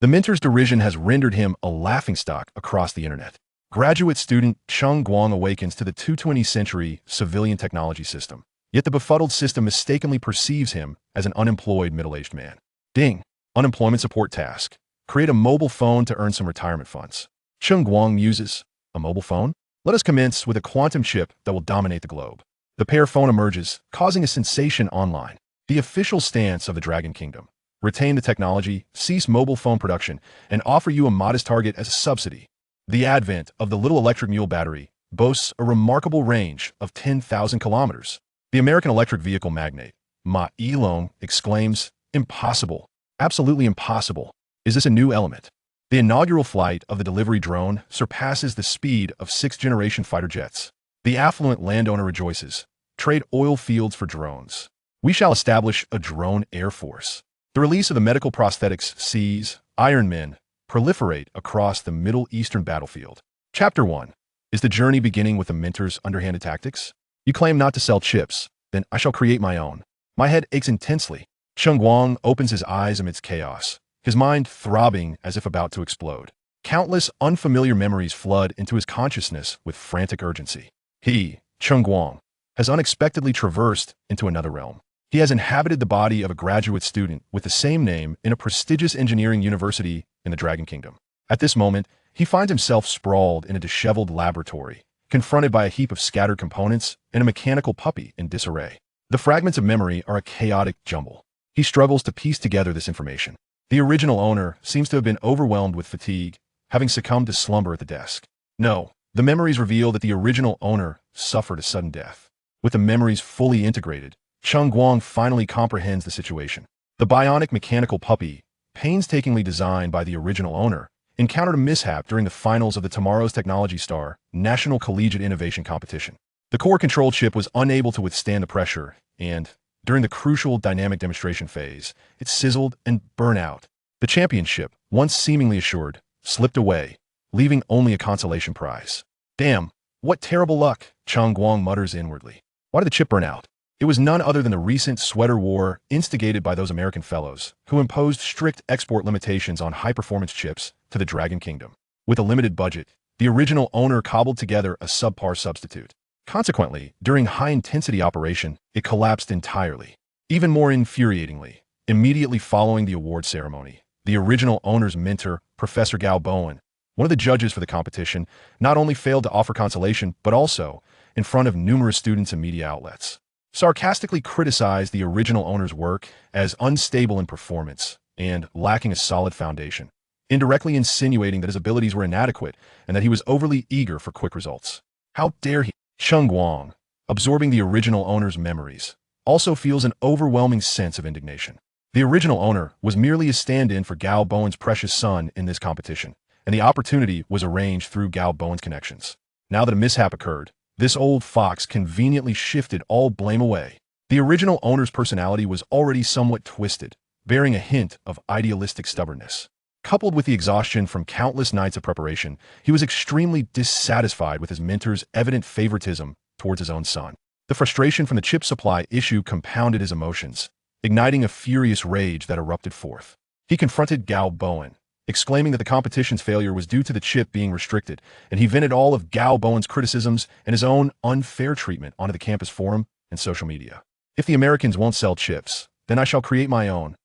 The mentor's derision has rendered him a laughingstock across the internet. Graduate student Cheng Guang awakens to the 20th century civilian technology system, yet the befuddled system mistakenly perceives him as an unemployed middle-aged man. Ding! Unemployment support task. Create a mobile phone to earn some retirement funds. Cheng Guang muses, a mobile phone? Let us commence with a quantum chip that will dominate the globe. The Pear Phone emerges, causing a sensation online. The official stance of the Dragon Kingdom: retain the technology, cease mobile phone production, and offer you a modest target as a subsidy. The advent of the little electric mule battery boasts a remarkable range of 10,000 kilometers. The American electric vehicle magnate, Ma Elon, exclaims, impossible, absolutely impossible. Is this a new element? The inaugural flight of the delivery drone surpasses the speed of sixth-generation fighter jets. The affluent landowner rejoices. Trade oil fields for drones. We shall establish a drone air force. The release of the medical prosthetics sees Iron Men proliferate across the Middle Eastern battlefield. Chapter 1. Is the journey beginning with the mentor's underhanded tactics? You claim not to sell chips, then I shall create my own. My head aches intensely. Cheng Guang opens his eyes amidst chaos, his mind throbbing as if about to explode. Countless unfamiliar memories flood into his consciousness with frantic urgency. He, Cheng Guang, has unexpectedly traversed into another realm. He has inhabited the body of a graduate student with the same name in a prestigious engineering university in the Dragon Kingdom. At this moment, he finds himself sprawled in a disheveled laboratory, confronted by a heap of scattered components and a mechanical puppy in disarray. The fragments of memory are a chaotic jumble. He struggles to piece together this information. The original owner seems to have been overwhelmed with fatigue, having succumbed to slumber at the desk. No, the memories reveal that the original owner suffered a sudden death. With the memories fully integrated, Cheng Guang finally comprehends the situation. The bionic mechanical puppy, painstakingly designed by the original owner, encountered a mishap during the finals of the Tomorrow's Technology Star National Collegiate Innovation Competition. The core control chip was unable to withstand the pressure, and, during the crucial dynamic demonstration phase, it sizzled and burned out. The championship, once seemingly assured, slipped away, leaving only a consolation prize. Damn, what terrible luck, Cheng Guang mutters inwardly. Why did the chip burn out? It was none other than the recent sweater war instigated by those American fellows who imposed strict export limitations on high-performance chips to the Dragon Kingdom. With a limited budget, the original owner cobbled together a subpar substitute. Consequently, during high-intensity operation, it collapsed entirely. Even more infuriatingly, immediately following the award ceremony, the original owner's mentor, Professor Gao Bowen, one of the judges for the competition, not only failed to offer consolation, but also, in front of numerous students and media outlets, sarcastically criticized the original owner's work as unstable in performance and lacking a solid foundation, indirectly insinuating that his abilities were inadequate and that he was overly eager for quick results. How dare he? Cheng Guang, absorbing the original owner's memories, also feels an overwhelming sense of indignation. The original owner was merely a stand-in for Gao Bowen's precious son in this competition, and the opportunity was arranged through Gao Bowen's connections. Now that a mishap occurred, this old fox conveniently shifted all blame away. The original owner's personality was already somewhat twisted, bearing a hint of idealistic stubbornness. Coupled with the exhaustion from countless nights of preparation, he was extremely dissatisfied with his mentor's evident favoritism towards his own son. The frustration from the chip supply issue compounded his emotions, igniting a furious rage that erupted forth. He confronted Gao Bowen, exclaiming that the competition's failure was due to the chip being restricted, and he vented all of Gao Bowen's criticisms and his own unfair treatment onto the campus forum and social media. If the Americans won't sell chips, then I shall create my own.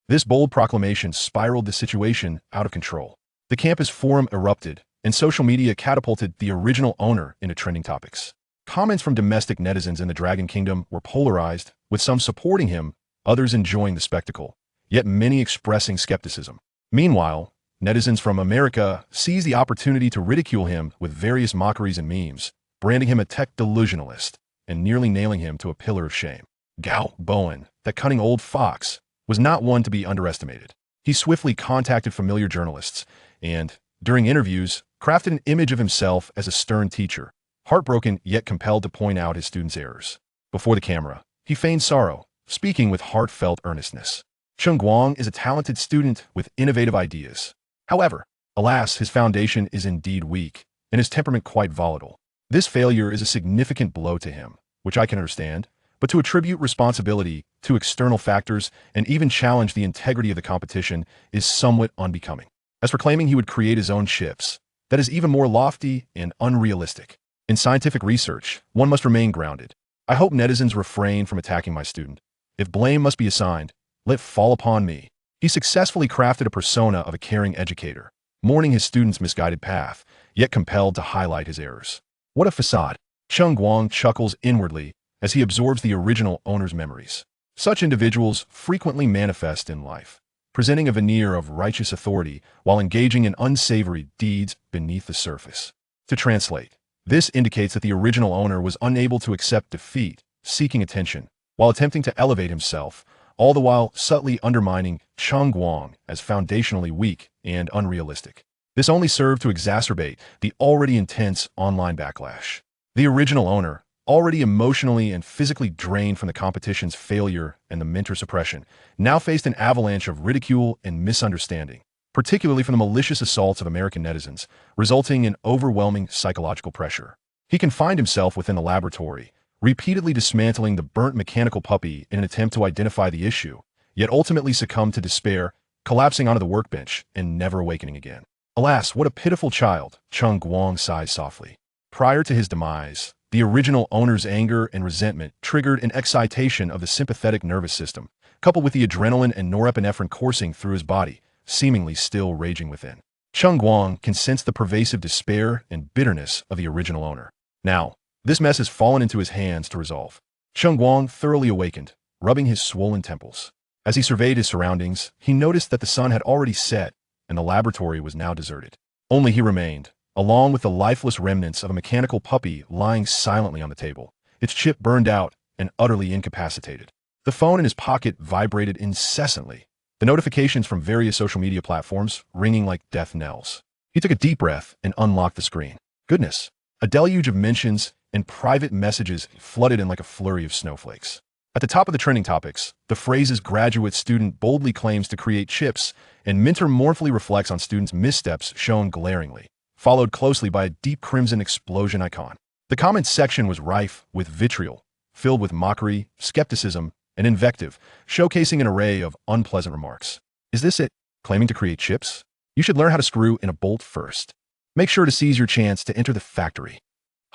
This bold proclamation spiraled the situation out of control. The campus forum erupted, and social media catapulted the original owner into trending topics. Comments from domestic netizens in the Dragon Kingdom were polarized, with some supporting him, others enjoying the spectacle, yet many expressing skepticism. Meanwhile, netizens from America seized the opportunity to ridicule him with various mockeries and memes, branding him a tech delusionalist and nearly nailing him to a pillar of shame. Gao Bowen, that cunning old fox, was not one to be underestimated. He swiftly contacted familiar journalists and, during interviews, crafted an image of himself as a stern teacher, heartbroken yet compelled to point out his students' errors. Before the camera, he feigned sorrow, speaking with heartfelt earnestness. Cheng Guang is a talented student with innovative ideas. However, alas, his foundation is indeed weak, and his temperament quite volatile. This failure is a significant blow to him, which I can understand, But to attribute responsibility to external factors and even challenge the integrity of the competition is somewhat unbecoming. As for claiming he would create his own chips, that is even more lofty and unrealistic. In scientific research, one must remain grounded. I hope netizens refrain from attacking my student. If blame must be assigned, let fall upon me. He successfully crafted a persona of a caring educator, mourning his student's misguided path, yet compelled to highlight his errors. What a facade! Cheng Guang chuckles inwardly as he absorbs the original owner's memories. Such individuals frequently manifest in life, presenting a veneer of righteous authority while engaging in unsavory deeds beneath the surface. To translate, this indicates that the original owner was unable to accept defeat, seeking attention, while attempting to elevate himself, all the while subtly undermining Cheng Guang as foundationally weak and unrealistic. This only served to exacerbate the already intense online backlash. The original owner, already emotionally and physically drained from the competition's failure and the mentor suppression, now faced an avalanche of ridicule and misunderstanding, particularly from the malicious assaults of American netizens, resulting in overwhelming psychological pressure. He confined himself within the laboratory, repeatedly dismantling the burnt mechanical puppy in an attempt to identify the issue, yet ultimately succumbed to despair, collapsing onto the workbench and never awakening again. Alas, what a pitiful child, Cheng Guang sighed softly. Prior to his demise, the original owner's anger and resentment triggered an excitation of the sympathetic nervous system, coupled with the adrenaline and norepinephrine coursing through his body, seemingly still raging within. Cheng Guang can sense the pervasive despair and bitterness of the original owner. Now, this mess has fallen into his hands to resolve. Cheng Guang thoroughly awakened, rubbing his swollen temples. As he surveyed his surroundings, he noticed that the sun had already set and the laboratory was now deserted. Only he remained, along with the lifeless remnants of a mechanical puppy lying silently on the table, its chip burned out and utterly incapacitated. The phone in his pocket vibrated incessantly, the notifications from various social media platforms ringing like death knells. He took a deep breath and unlocked the screen. Goodness! A deluge of mentions and private messages flooded in like a flurry of snowflakes. At the top of the trending topics, the phrases graduate student boldly claims to create chips and mentor mournfully reflects on students' missteps shown glaringly, followed closely by a deep crimson explosion icon. The comments section was rife with vitriol, filled with mockery, skepticism, and invective, showcasing an array of unpleasant remarks. Is this it? Claiming to create chips? You should learn how to screw in a bolt first. Make sure to seize your chance to enter the factory.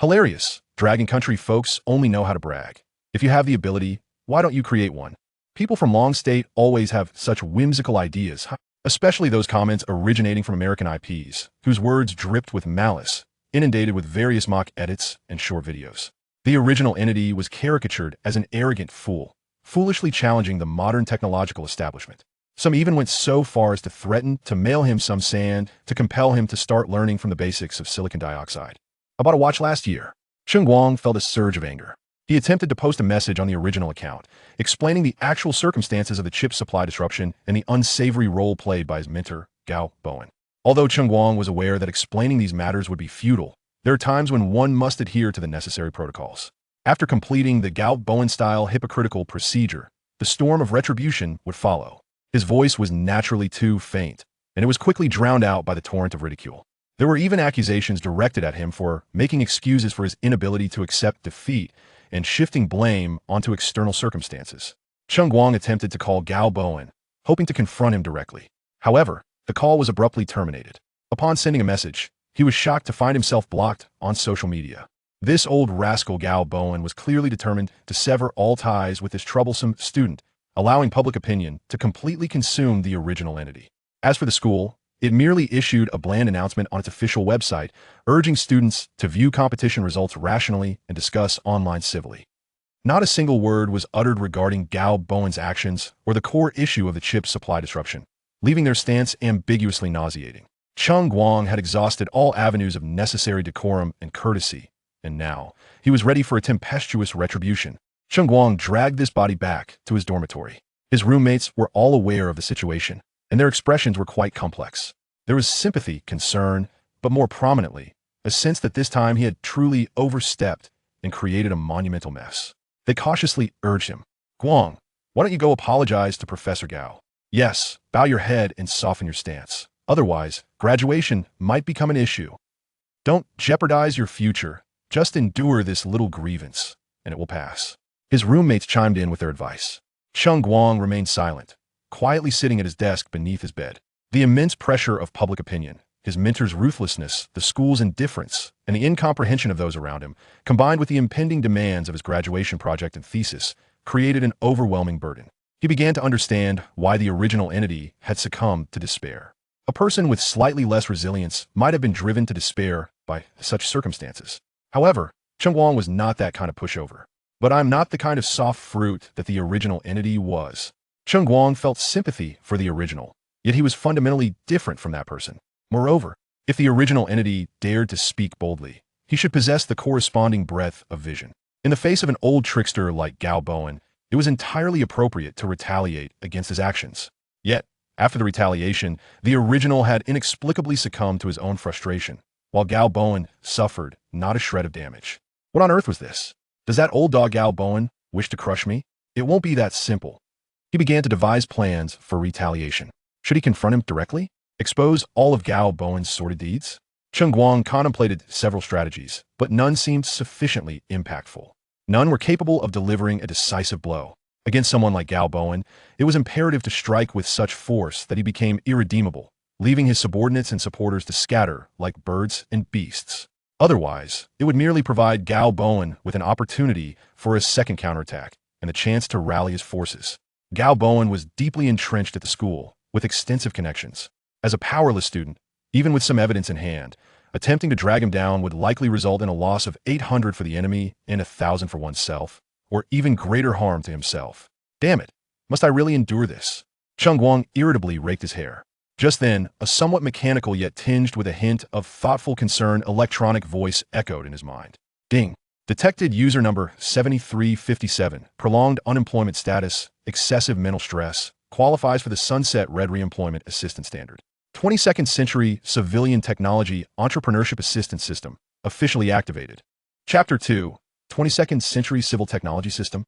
Hilarious. Dragon country folks only know how to brag. If you have the ability, why don't you create one? People from Long State always have such whimsical ideas, especially those comments originating from American IPs, whose words dripped with malice, inundated with various mock edits and short videos. The original entity was caricatured as an arrogant fool, foolishly challenging the modern technological establishment. Some even went so far as to threaten to mail him some sand to compel him to start learning from the basics of silicon dioxide. About a watch last year, Cheng Guang felt a surge of anger. He attempted to post a message on the original account, explaining the actual circumstances of the chip supply disruption and the unsavory role played by his mentor, Gao Bowen. Although Cheng Guang was aware that explaining these matters would be futile, there are times when one must adhere to the necessary protocols. After completing the Gao Bowen-style hypocritical procedure, the storm of retribution would follow. His voice was naturally too faint, and it was quickly drowned out by the torrent of ridicule. There were even accusations directed at him for making excuses for his inability to accept defeat and shifting blame onto external circumstances. Cheng Guang attempted to call Gao Bowen, hoping to confront him directly. However, the call was abruptly terminated. Upon sending a message, he was shocked to find himself blocked on social media. This old rascal Gao Bowen was clearly determined to sever all ties with this troublesome student, allowing public opinion to completely consume the original entity. As for the school, it merely issued a bland announcement on its official website, urging students to view competition results rationally and discuss online civilly. Not a single word was uttered regarding Gao Bowen's actions or the core issue of the chip supply disruption, leaving their stance ambiguously nauseating. Cheng Guang had exhausted all avenues of necessary decorum and courtesy, and now he was ready for a tempestuous retribution. Cheng Guang dragged this body back to his dormitory. His roommates were all aware of the situation, and their expressions were quite complex. There was sympathy, concern, but more prominently, a sense that this time he had truly overstepped and created a monumental mess. They cautiously urged him, "Guang, why don't you go apologize to Professor Gao? Yes, bow your head and soften your stance. Otherwise, graduation might become an issue. Don't jeopardize your future. Just endure this little grievance, and it will pass." His roommates chimed in with their advice. Cheng Guang remained silent, quietly sitting at his desk beneath his bed. The immense pressure of public opinion, his mentor's ruthlessness, the school's indifference, and the incomprehension of those around him, combined with the impending demands of his graduation project and thesis, created an overwhelming burden. He began to understand why the original entity had succumbed to despair. A person with slightly less resilience might have been driven to despair by such circumstances. However, Cheng Guang was not that kind of pushover. But I'm not the kind of soft fruit that the original entity was. Cheng Guang felt sympathy for the original, yet he was fundamentally different from that person. Moreover, if the original entity dared to speak boldly, he should possess the corresponding breadth of vision. In the face of an old trickster like Gao Bowen, it was entirely appropriate to retaliate against his actions. Yet, after the retaliation, the original had inexplicably succumbed to his own frustration, while Gao Bowen suffered not a shred of damage. What on earth was this? Does that old dog Gao Bowen wish to crush me? It won't be that simple. He began to devise plans for retaliation. Should he confront him directly? Expose all of Gao Bowen's sordid deeds? Cheng Guang contemplated several strategies, but none seemed sufficiently impactful. None were capable of delivering a decisive blow. Against someone like Gao Bowen, it was imperative to strike with such force that he became irredeemable, leaving his subordinates and supporters to scatter like birds and beasts. Otherwise, it would merely provide Gao Bowen with an opportunity for a second counterattack and the chance to rally his forces. Gao Bowen was deeply entrenched at the school, with extensive connections. As a powerless student, even with some evidence in hand, attempting to drag him down would likely result in a loss of 800 for the enemy and 1,000 for oneself, or even greater harm to himself. Damn it, must I really endure this? Cheng Guang irritably raked his hair. Just then, a somewhat mechanical yet tinged with a hint of thoughtful concern electronic voice echoed in his mind. Ding. Detected user number 7357. Prolonged unemployment status, excessive mental stress, qualifies for the Sunset Red Reemployment Assistance Standard. 22nd Century Civilian Technology Entrepreneurship Assistance System, officially activated. Chapter 2, 22nd Century Civil Technology System.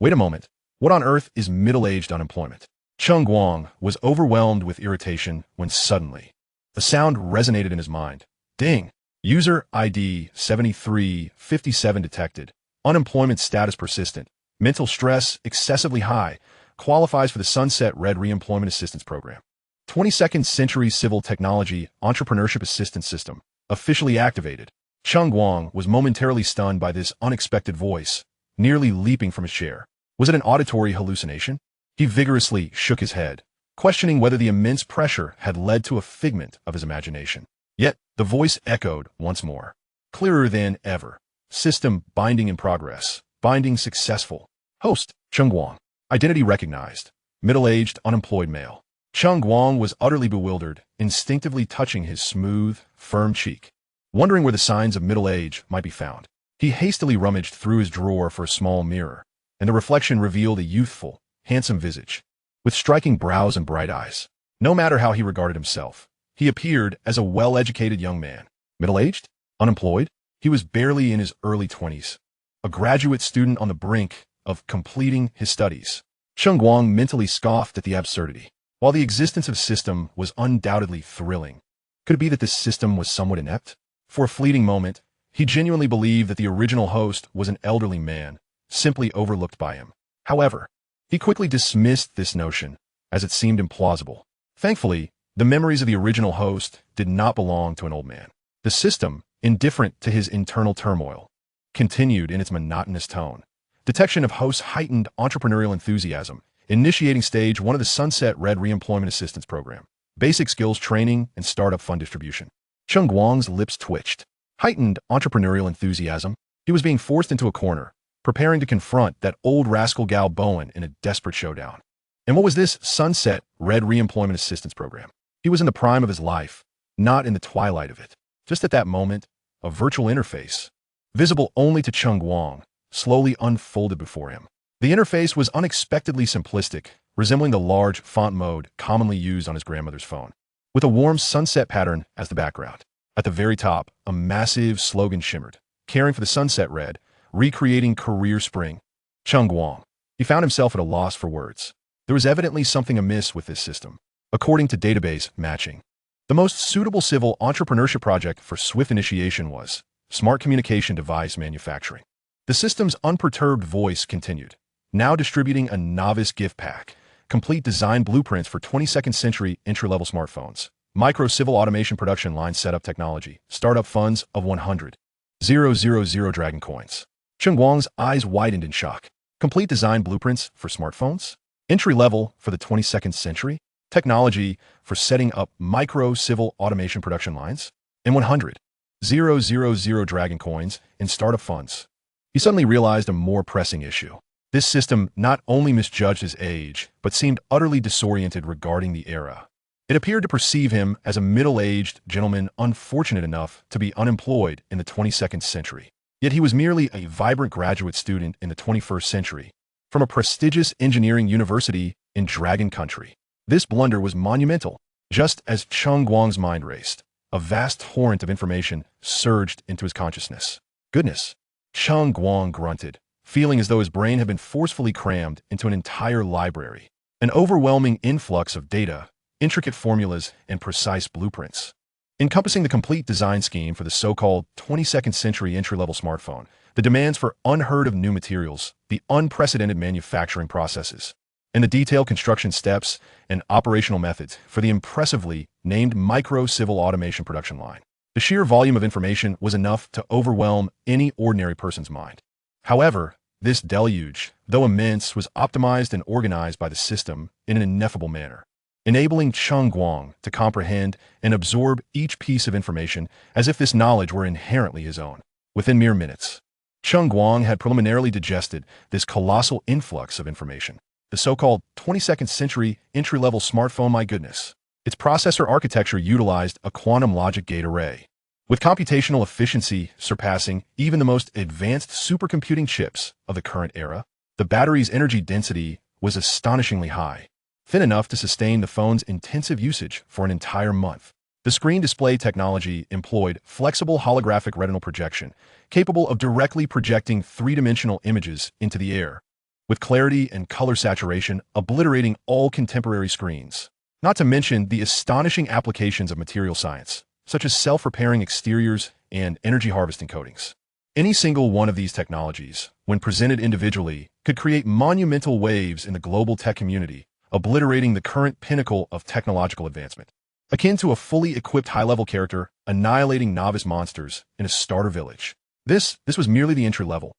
Wait a moment. What on earth is middle-aged unemployment? Cheng Guang was overwhelmed with irritation when suddenly a sound resonated in his mind. Ding! User ID 7357 detected. Unemployment status persistent. Mental stress excessively high. Qualifies for the Sunset Red Reemployment Assistance Program. 22nd Century Civil Technology Entrepreneurship Assistance System, officially activated. Cheng Guang was momentarily stunned by this unexpected voice, nearly leaping from his chair. Was it an auditory hallucination? He vigorously shook his head, questioning whether the immense pressure had led to a figment of his imagination. Yet, the voice echoed once more, clearer than ever. System binding in progress. Binding successful. Host, Cheng Guang. Identity recognized. Middle-aged, unemployed male. Cheng Guang was utterly bewildered, instinctively touching his smooth, firm cheek, wondering where the signs of middle age might be found. He hastily rummaged through his drawer for a small mirror, and the reflection revealed a youthful, handsome visage, with striking brows and bright eyes. No matter how he regarded himself, he appeared as a well-educated young man. Middle-aged? Unemployed? He was barely in his early 20s, a graduate student on the brink of completing his studies. Cheng Guang mentally scoffed at the absurdity. While the existence of system was undoubtedly thrilling, could it be that this system was somewhat inept? For a fleeting moment, he genuinely believed that the original host was an elderly man, simply overlooked by him. However, he quickly dismissed this notion, as it seemed implausible. Thankfully, the memories of the original host did not belong to an old man. The system, indifferent to his internal turmoil, continued in its monotonous tone. Detection of host's heightened entrepreneurial enthusiasm, initiating stage 1 of the Sunset Red Reemployment Assistance Program. Basic skills training and startup fund distribution. Cheng Guang's lips twitched. Heightened entrepreneurial enthusiasm. He was being forced into a corner, preparing to confront that old rascal Gao Bowen in a desperate showdown. And what was this Sunset Red Reemployment Assistance Program? He was in the prime of his life, not in the twilight of it. Just at that moment, a virtual interface, visible only to Cheng Guang, slowly unfolded before him. The interface was unexpectedly simplistic, resembling the large font mode commonly used on his grandmother's phone, with a warm sunset pattern as the background. At the very top, a massive slogan shimmered, caring for the sunset red, recreating career spring. Cheng Guang. He found himself at a loss for words. There was evidently something amiss with this system. According to database matching, the most suitable civil entrepreneurship project for swift initiation was smart communication device manufacturing. The system's unperturbed voice continued, now distributing a novice gift pack, complete design blueprints for 22nd century entry-level smartphones, micro civil automation production line setup technology, startup funds of 100,000 dragon coins. Cheng Guang's eyes widened in shock. Complete design blueprints for smartphones? Entry-level for the 22nd century? Technology for setting up micro civil automation production lines? And 100,000 dragon coins in startup funds. He suddenly realized a more pressing issue. This system not only misjudged his age, but seemed utterly disoriented regarding the era. It appeared to perceive him as a middle-aged gentleman unfortunate enough to be unemployed in the 22nd century. Yet he was merely a vibrant graduate student in the 21st century, from a prestigious engineering university in Dragon Country. This blunder was monumental. Just as Cheng Guang's mind raced, a vast torrent of information surged into his consciousness. Goodness! Cheng Guang grunted, feeling as though his brain had been forcefully crammed into an entire library. An overwhelming influx of data, intricate formulas, and precise blueprints. Encompassing the complete design scheme for the so-called 22nd century entry-level smartphone, the demands for unheard-of new materials, the unprecedented manufacturing processes, and the detailed construction steps and operational methods for the impressively named micro civil automation production line. The sheer volume of information was enough to overwhelm any ordinary person's mind. However, this deluge, though immense, was optimized and organized by the system in an ineffable manner, enabling Cheng Guang to comprehend and absorb each piece of information as if this knowledge were inherently his own. Within mere minutes, Cheng Guang had preliminarily digested this colossal influx of information. The so-called 22nd century entry-level smartphone, my goodness. Its processor architecture utilized a quantum logic gate array, with computational efficiency surpassing even the most advanced supercomputing chips of the current era. The battery's energy density was astonishingly high, thin enough to sustain the phone's intensive usage for an entire month. The screen display technology employed flexible holographic retinal projection, capable of directly projecting three-dimensional images into the air, with clarity and color saturation obliterating all contemporary screens. Not to mention the astonishing applications of material science, such as self-repairing exteriors and energy harvesting coatings. Any single one of these technologies, when presented individually, could create monumental waves in the global tech community, obliterating the current pinnacle of technological advancement. Akin to a fully equipped high-level character annihilating novice monsters in a starter village. This was merely the entry level.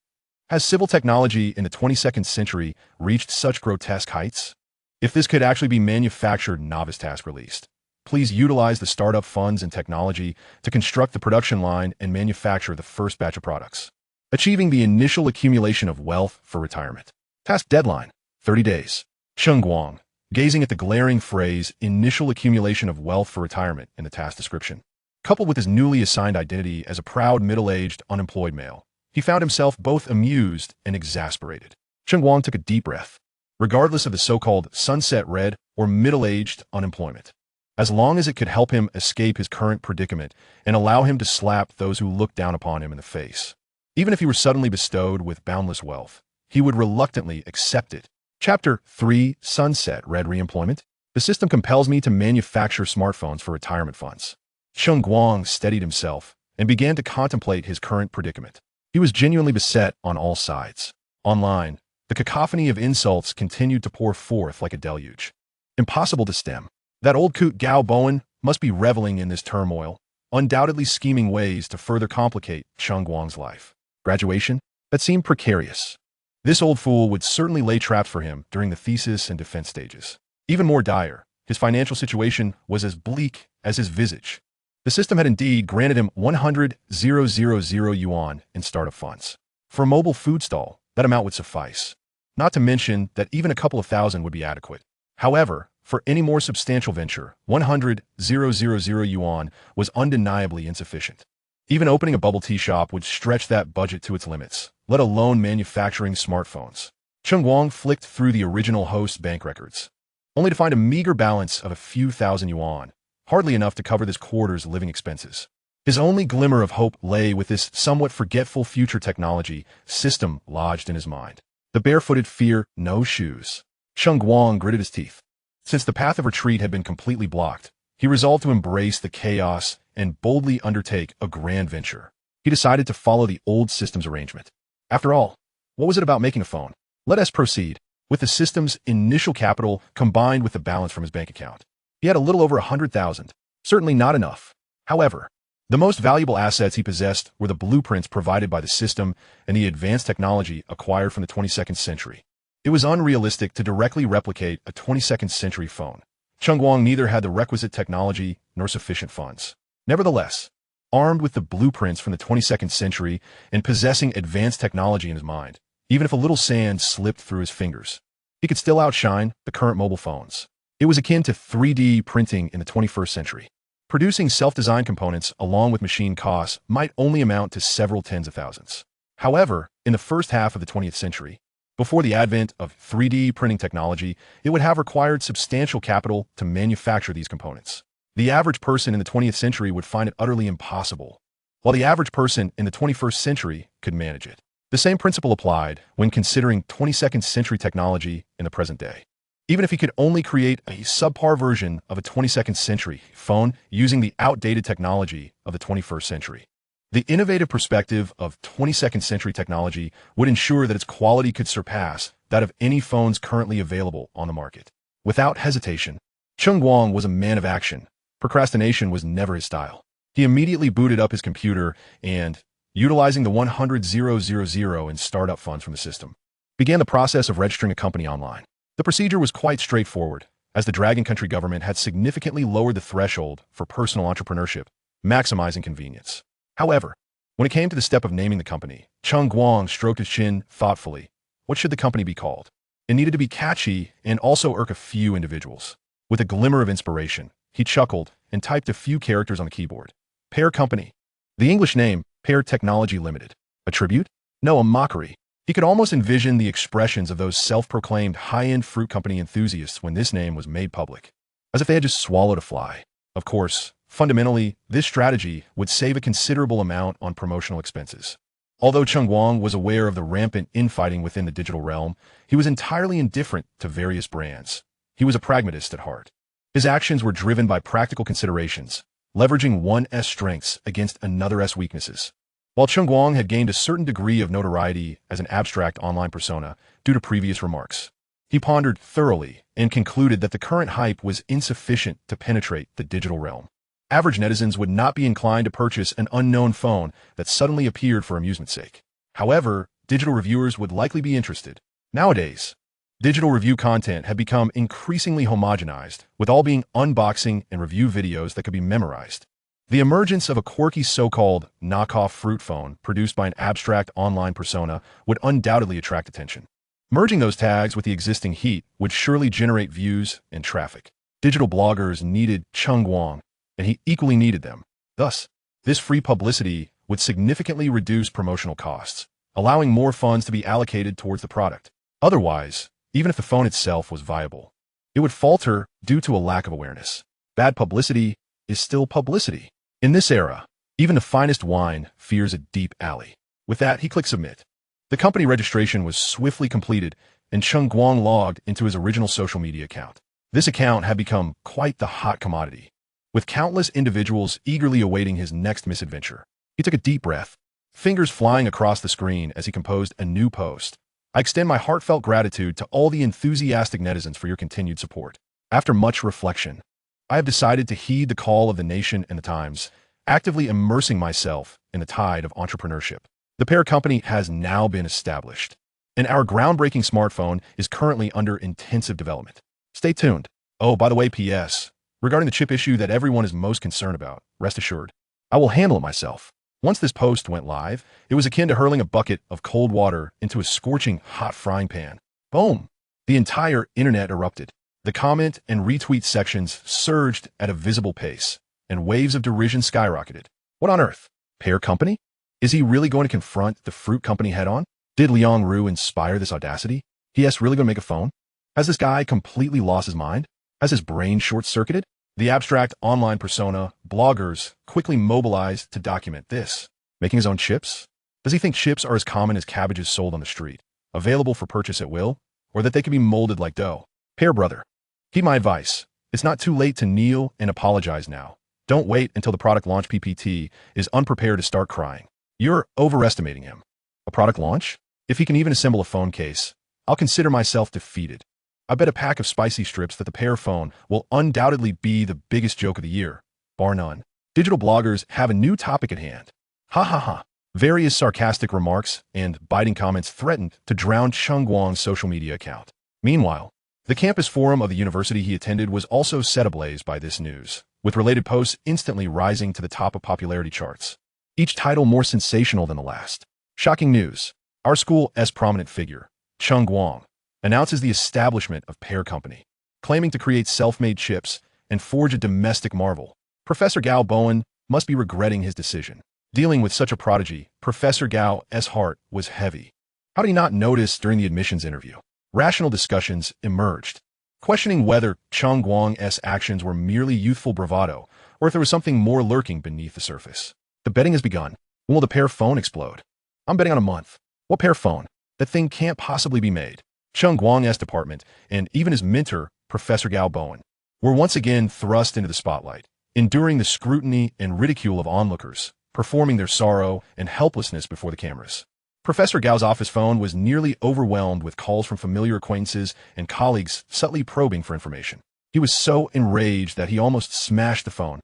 Has civil technology in the 22nd century reached such grotesque heights? If this could actually be manufactured, novice task released. Please utilize the startup funds and technology to construct the production line and manufacture the first batch of products. Achieving the initial accumulation of wealth for retirement. Task deadline, 30 days. Cheng Guang, gazing at the glaring phrase, initial accumulation of wealth for retirement in the task description, coupled with his newly assigned identity as a proud middle-aged unemployed male, he found himself both amused and exasperated. Cheng Guang took a deep breath. Regardless of the so-called sunset red or middle-aged unemployment, as long as it could help him escape his current predicament and allow him to slap those who looked down upon him in the face. Even if he were suddenly bestowed with boundless wealth, he would reluctantly accept it. Chapter 3, Sunset Red Reemployment. The system compels me to manufacture smartphones for retirement funds. Cheng Guang steadied himself and began to contemplate his current predicament. He was genuinely beset on all sides. Online, the cacophony of insults continued to pour forth like a deluge. Impossible to stem. That old coot Gao Bowen must be reveling in this turmoil, undoubtedly scheming ways to further complicate Cheng Guang's life. Graduation? That seemed precarious. This old fool would certainly lay traps for him during the thesis and defense stages. Even more dire, his financial situation was as bleak as his visage. The system had indeed granted him 100,000 yuan in startup funds. For a mobile food stall, that amount would suffice. Not to mention that even a couple of thousand would be adequate. However, for any more substantial venture, 100,000 yuan was undeniably insufficient. Even opening a bubble tea shop would stretch that budget to its limits, let alone manufacturing smartphones. Cheng Guang flicked through the original host's bank records, only to find a meager balance of a few thousand yuan, hardly enough to cover this quarter's living expenses. His only glimmer of hope lay with this somewhat forgetful future technology system lodged in his mind. The barefooted fear, no shoes. Cheng Guang gritted his teeth. Since the path of retreat had been completely blocked, he resolved to embrace the chaos and boldly undertake a grand venture. He decided to follow the old system's arrangement. After all, what was it about making a phone? Let us proceed. With the system's initial capital combined with the balance from his bank account, he had a little over 100,000. Certainly not enough. However, the most valuable assets he possessed were the blueprints provided by the system and the advanced technology acquired from the 22nd century. It was unrealistic to directly replicate a 22nd century phone. Cheng Guang neither had the requisite technology nor sufficient funds. Nevertheless, armed with the blueprints from the 22nd century and possessing advanced technology in his mind, even if a little sand slipped through his fingers, he could still outshine the current mobile phones. It was akin to 3D printing in the 21st century. Producing self-designed components along with machine costs might only amount to several tens of thousands. However, in the first half of the 20th century, before the advent of 3D printing technology, it would have required substantial capital to manufacture these components. The average person in the 20th century would find it utterly impossible, while the average person in the 21st century could manage it. The same principle applied when considering 22nd century technology in the present day. Even if he could only create a subpar version of a 22nd century phone using the outdated technology of the 21st century, the innovative perspective of 22nd century technology would ensure that its quality could surpass that of any phones currently available on the market. Without hesitation, Cheng Guang was a man of action. Procrastination was never his style. He immediately booted up his computer and, utilizing the 100,000 in startup funds from the system, began the process of registering a company online. The procedure was quite straightforward, as the Dragon Country government had significantly lowered the threshold for personal entrepreneurship, maximizing convenience. However, when it came to the step of naming the company, Cheng Guang stroked his chin thoughtfully. What should the company be called? It needed to be catchy and also irk a few individuals. With a glimmer of inspiration, he chuckled and typed a few characters on the keyboard. Pear Company. The English name, Pear Technology Limited. A tribute? No, a mockery. He could almost envision the expressions of those self-proclaimed high-end fruit company enthusiasts when this name was made public, as if they had just swallowed a fly. Of course, fundamentally, this strategy would save a considerable amount on promotional expenses. Although Cheng Guang was aware of the rampant infighting within the digital realm, he was entirely indifferent to various brands. He was a pragmatist at heart. His actions were driven by practical considerations, leveraging one's strengths against another's weaknesses. While Cheng Guang had gained a certain degree of notoriety as an abstract online persona due to previous remarks, he pondered thoroughly and concluded that the current hype was insufficient to penetrate the digital realm. Average netizens would not be inclined to purchase an unknown phone that suddenly appeared for amusement's sake. However, digital reviewers would likely be interested. Nowadays, digital review content had become increasingly homogenized, with all being unboxing and review videos that could be memorized. The emergence of a quirky so-called knockoff fruit phone produced by an abstract online persona would undoubtedly attract attention. Merging those tags with the existing heat would surely generate views and traffic. Digital bloggers needed Cheng Guang, and he equally needed them. Thus, this free publicity would significantly reduce promotional costs, allowing more funds to be allocated towards the product. Otherwise, even if the phone itself was viable, it would falter due to a lack of awareness. Bad publicity is still publicity. In this era, even the finest wine fears a deep alley. With that, he clicked submit. The company registration was swiftly completed, and Cheng Guang logged into his original social media account. This account had become quite the hot commodity, with countless individuals eagerly awaiting his next misadventure. He took a deep breath, fingers flying across the screen as he composed a new post. I extend my heartfelt gratitude to all the enthusiastic netizens for your continued support. After much reflection, I have decided to heed the call of the nation and the times, actively immersing myself in the tide of entrepreneurship. The Pear Company has now been established, and our groundbreaking smartphone is currently under intensive development. Stay tuned. Oh, by the way, P.S. Regarding the chip issue that everyone is most concerned about, rest assured, I will handle it myself. Once this post went live, it was akin to hurling a bucket of cold water into a scorching hot frying pan. Boom! The entire internet erupted. The comment and retweet sections surged at a visible pace, and waves of derision skyrocketed. What on earth? Pear Company? Is he really going to confront the fruit company head-on? Did Liang Ru inspire this audacity? P.S. really going to make a phone? Has this guy completely lost his mind? Has his brain short-circuited? The abstract online persona, bloggers, quickly mobilized to document this. Making his own chips? Does he think chips are as common as cabbages sold on the street, available for purchase at will, or that they can be molded like dough? Pear brother, heed my advice. It's not too late to kneel and apologize now. Don't wait until the product launch PPT is unprepared to start crying. You're overestimating him. A product launch? If he can even assemble a phone case, I'll consider myself defeated. I bet a pack of spicy strips that the Pear Phone will undoubtedly be the biggest joke of the year, bar none. Digital bloggers have a new topic at hand. Ha ha ha. Various sarcastic remarks and biting comments threatened to drown Cheng Guang's social media account. Meanwhile, the campus forum of the university he attended was also set ablaze by this news, with related posts instantly rising to the top of popularity charts. Each title more sensational than the last. Shocking news. Our school's prominent figure, Cheng Guang, announces the establishment of Pear Company, claiming to create self-made chips and forge a domestic marvel. Professor Gao Bowen must be regretting his decision. Dealing with such a prodigy, Professor Gao's heart was heavy. How did he not notice during the admissions interview? Rational discussions emerged, questioning whether Cheng Guang's actions were merely youthful bravado or if there was something more lurking beneath the surface. The betting has begun. When will the Pear Phone explode? I'm betting on a month. What Pear Phone? That thing can't possibly be made. Cheng Guang's department, and even his mentor, Professor Gao Bowen, were once again thrust into the spotlight, enduring the scrutiny and ridicule of onlookers, performing their sorrow and helplessness before the cameras. Professor Gao's office phone was nearly overwhelmed with calls from familiar acquaintances and colleagues subtly probing for information. He was so enraged that he almost smashed the phone,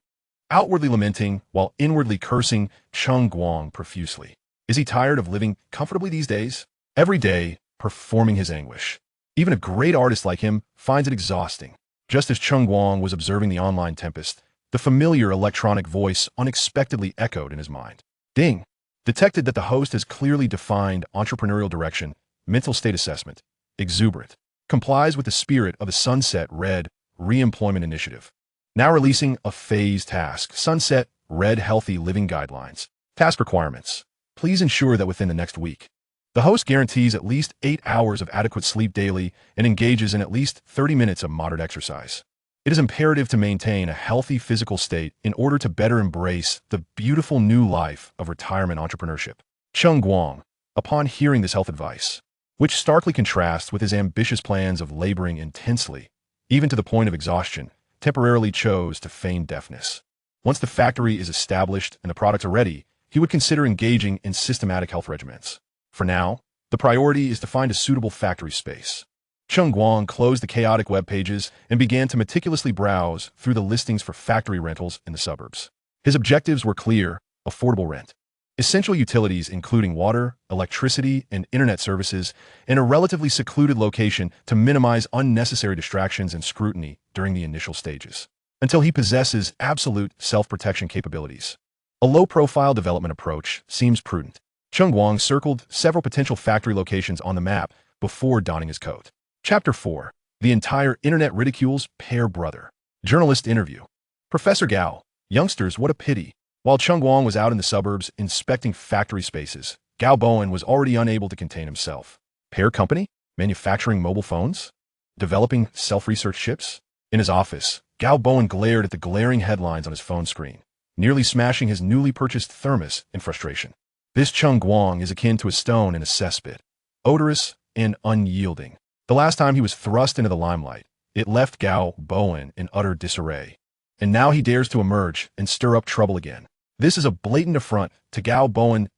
outwardly lamenting while inwardly cursing Cheng Guang profusely. Is he tired of living comfortably these days? Every day, performing his anguish. Even a great artist like him finds it exhausting. Just as Cheng Guang was observing the online tempest, the familiar electronic voice unexpectedly echoed in his mind. Ding! Detected that the host has clearly defined entrepreneurial direction, mental state assessment, exuberant, complies with the spirit of the Sunset Red Reemployment Initiative. Now releasing a phased task, Sunset Red Healthy Living Guidelines. Task requirements. Please ensure that within the next week, the host guarantees at least 8 hours of adequate sleep daily and engages in at least 30 minutes of moderate exercise. It is imperative to maintain a healthy physical state in order to better embrace the beautiful new life of retirement entrepreneurship. Cheng Guang, upon hearing this health advice, which starkly contrasts with his ambitious plans of laboring intensely, even to the point of exhaustion, temporarily chose to feign deafness. Once the factory is established and the products are ready, he would consider engaging in systematic health regimens. For now, the priority is to find a suitable factory space. Cheng Guang closed the chaotic web pages and began to meticulously browse through the listings for factory rentals in the suburbs. His objectives were clear: affordable rent, essential utilities including water, electricity, and internet services, and a relatively secluded location to minimize unnecessary distractions and scrutiny during the initial stages, until he possesses absolute self-protection capabilities. A low-profile development approach seems prudent. Cheng Guang circled several potential factory locations on the map before donning his coat. Chapter 4. The entire internet ridicules Pear brother. Journalist interview. Professor Gao. Youngsters, what a pity. While Cheng Guang was out in the suburbs inspecting factory spaces, Gao Bowen was already unable to contain himself. Pear Company? Manufacturing mobile phones? Developing self-research chips? In his office, Gao Bowen glared at the glaring headlines on his phone screen, nearly smashing his newly purchased thermos in frustration. This Cheng Guang is akin to a stone in a cesspit, odorous and unyielding. The last time he was thrust into the limelight, it left Gao Bowen in utter disarray. And now he dares to emerge and stir up trouble again. This is a blatant affront to Gao Bowen's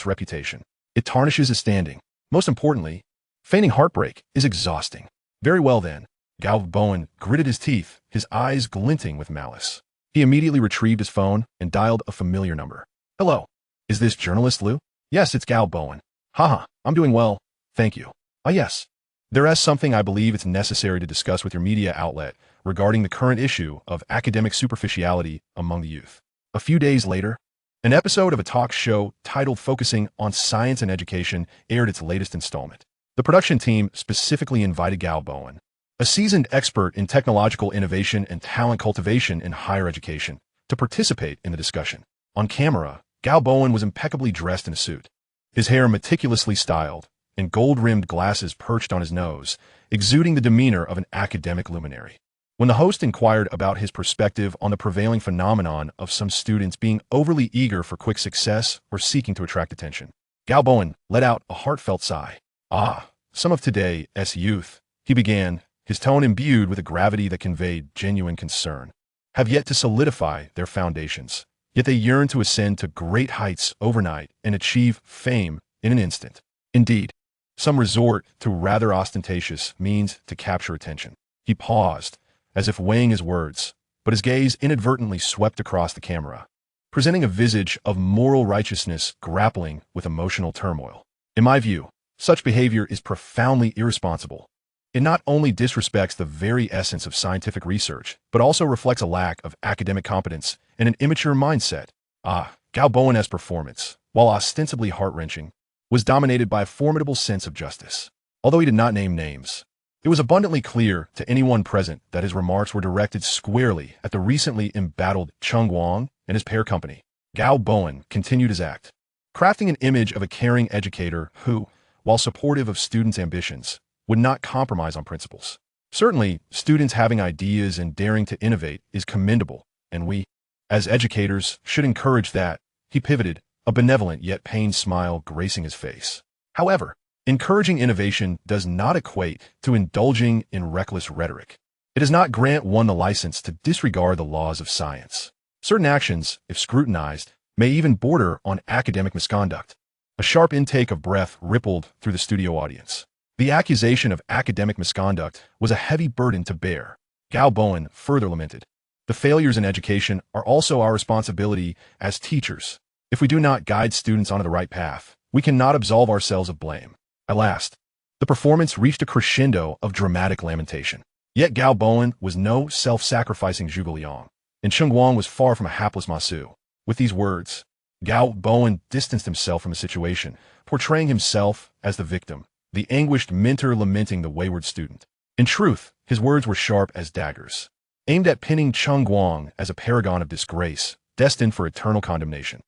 reputation. It tarnishes his standing. Most importantly, feigning heartbreak is exhausting. Very well then. Gao Bowen gritted his teeth, his eyes glinting with malice. He immediately retrieved his phone and dialed a familiar number. Hello. Is this journalist Liu? Yes, it's Gao Bowen. Haha, I'm doing well. Thank you. Ah, yes. There is something I believe it's necessary to discuss with your media outlet regarding the current issue of academic superficiality among the youth. A few days later, an episode of a talk show titled Focusing on Science and Education aired its latest installment. The production team specifically invited Gao Bowen, a seasoned expert in technological innovation and talent cultivation in higher education, to participate in the discussion. On camera, Gao Bowen was impeccably dressed in a suit, his hair meticulously styled, and gold-rimmed glasses perched on his nose, exuding the demeanor of an academic luminary. When the host inquired about his perspective on the prevailing phenomenon of some students being overly eager for quick success or seeking to attract attention, Gao Bowen let out a heartfelt sigh. Ah, some of today's youth, he began, his tone imbued with a gravity that conveyed genuine concern, have yet to solidify their foundations, yet they yearn to ascend to great heights overnight and achieve fame in an instant. Indeed, some resort to rather ostentatious means to capture attention. He paused, as if weighing his words, but his gaze inadvertently swept across the camera, presenting a visage of moral righteousness grappling with emotional turmoil. In my view, such behavior is profoundly irresponsible. It not only disrespects the very essence of scientific research, but also reflects a lack of academic competence and an immature mindset. Gao Bowen's performance, while ostensibly heart-wrenching, was dominated by a formidable sense of justice. Although he did not name names, it was abundantly clear to anyone present that his remarks were directed squarely at the recently embattled Cheng Guang and his Pear company. Gao Bowen continued his act, crafting an image of a caring educator who, while supportive of students' ambitions, would not compromise on principles. Certainly, students having ideas and daring to innovate is commendable, and we, as educators, should encourage that. He pivoted, a benevolent yet pained smile gracing his face. However, encouraging innovation does not equate to indulging in reckless rhetoric. It does not grant one the license to disregard the laws of science. Certain actions, if scrutinized, may even border on academic misconduct. A sharp intake of breath rippled through the studio audience. The accusation of academic misconduct was a heavy burden to bear. Gao Bowen further lamented, "The failures in education are also our responsibility as teachers. If we do not guide students onto the right path, we cannot absolve ourselves of blame." At last, the performance reached a crescendo of dramatic lamentation. Yet Gao Bowen was no self-sacrificing zhuge liang, and Cheng Guang was far from a hapless masu. With these words, Gao Bowen distanced himself from the situation, portraying himself as the victim, the anguished mentor lamenting the wayward student. In truth, his words were sharp as daggers, aimed at pinning Cheng Guang as a paragon of disgrace, destined for eternal condemnation.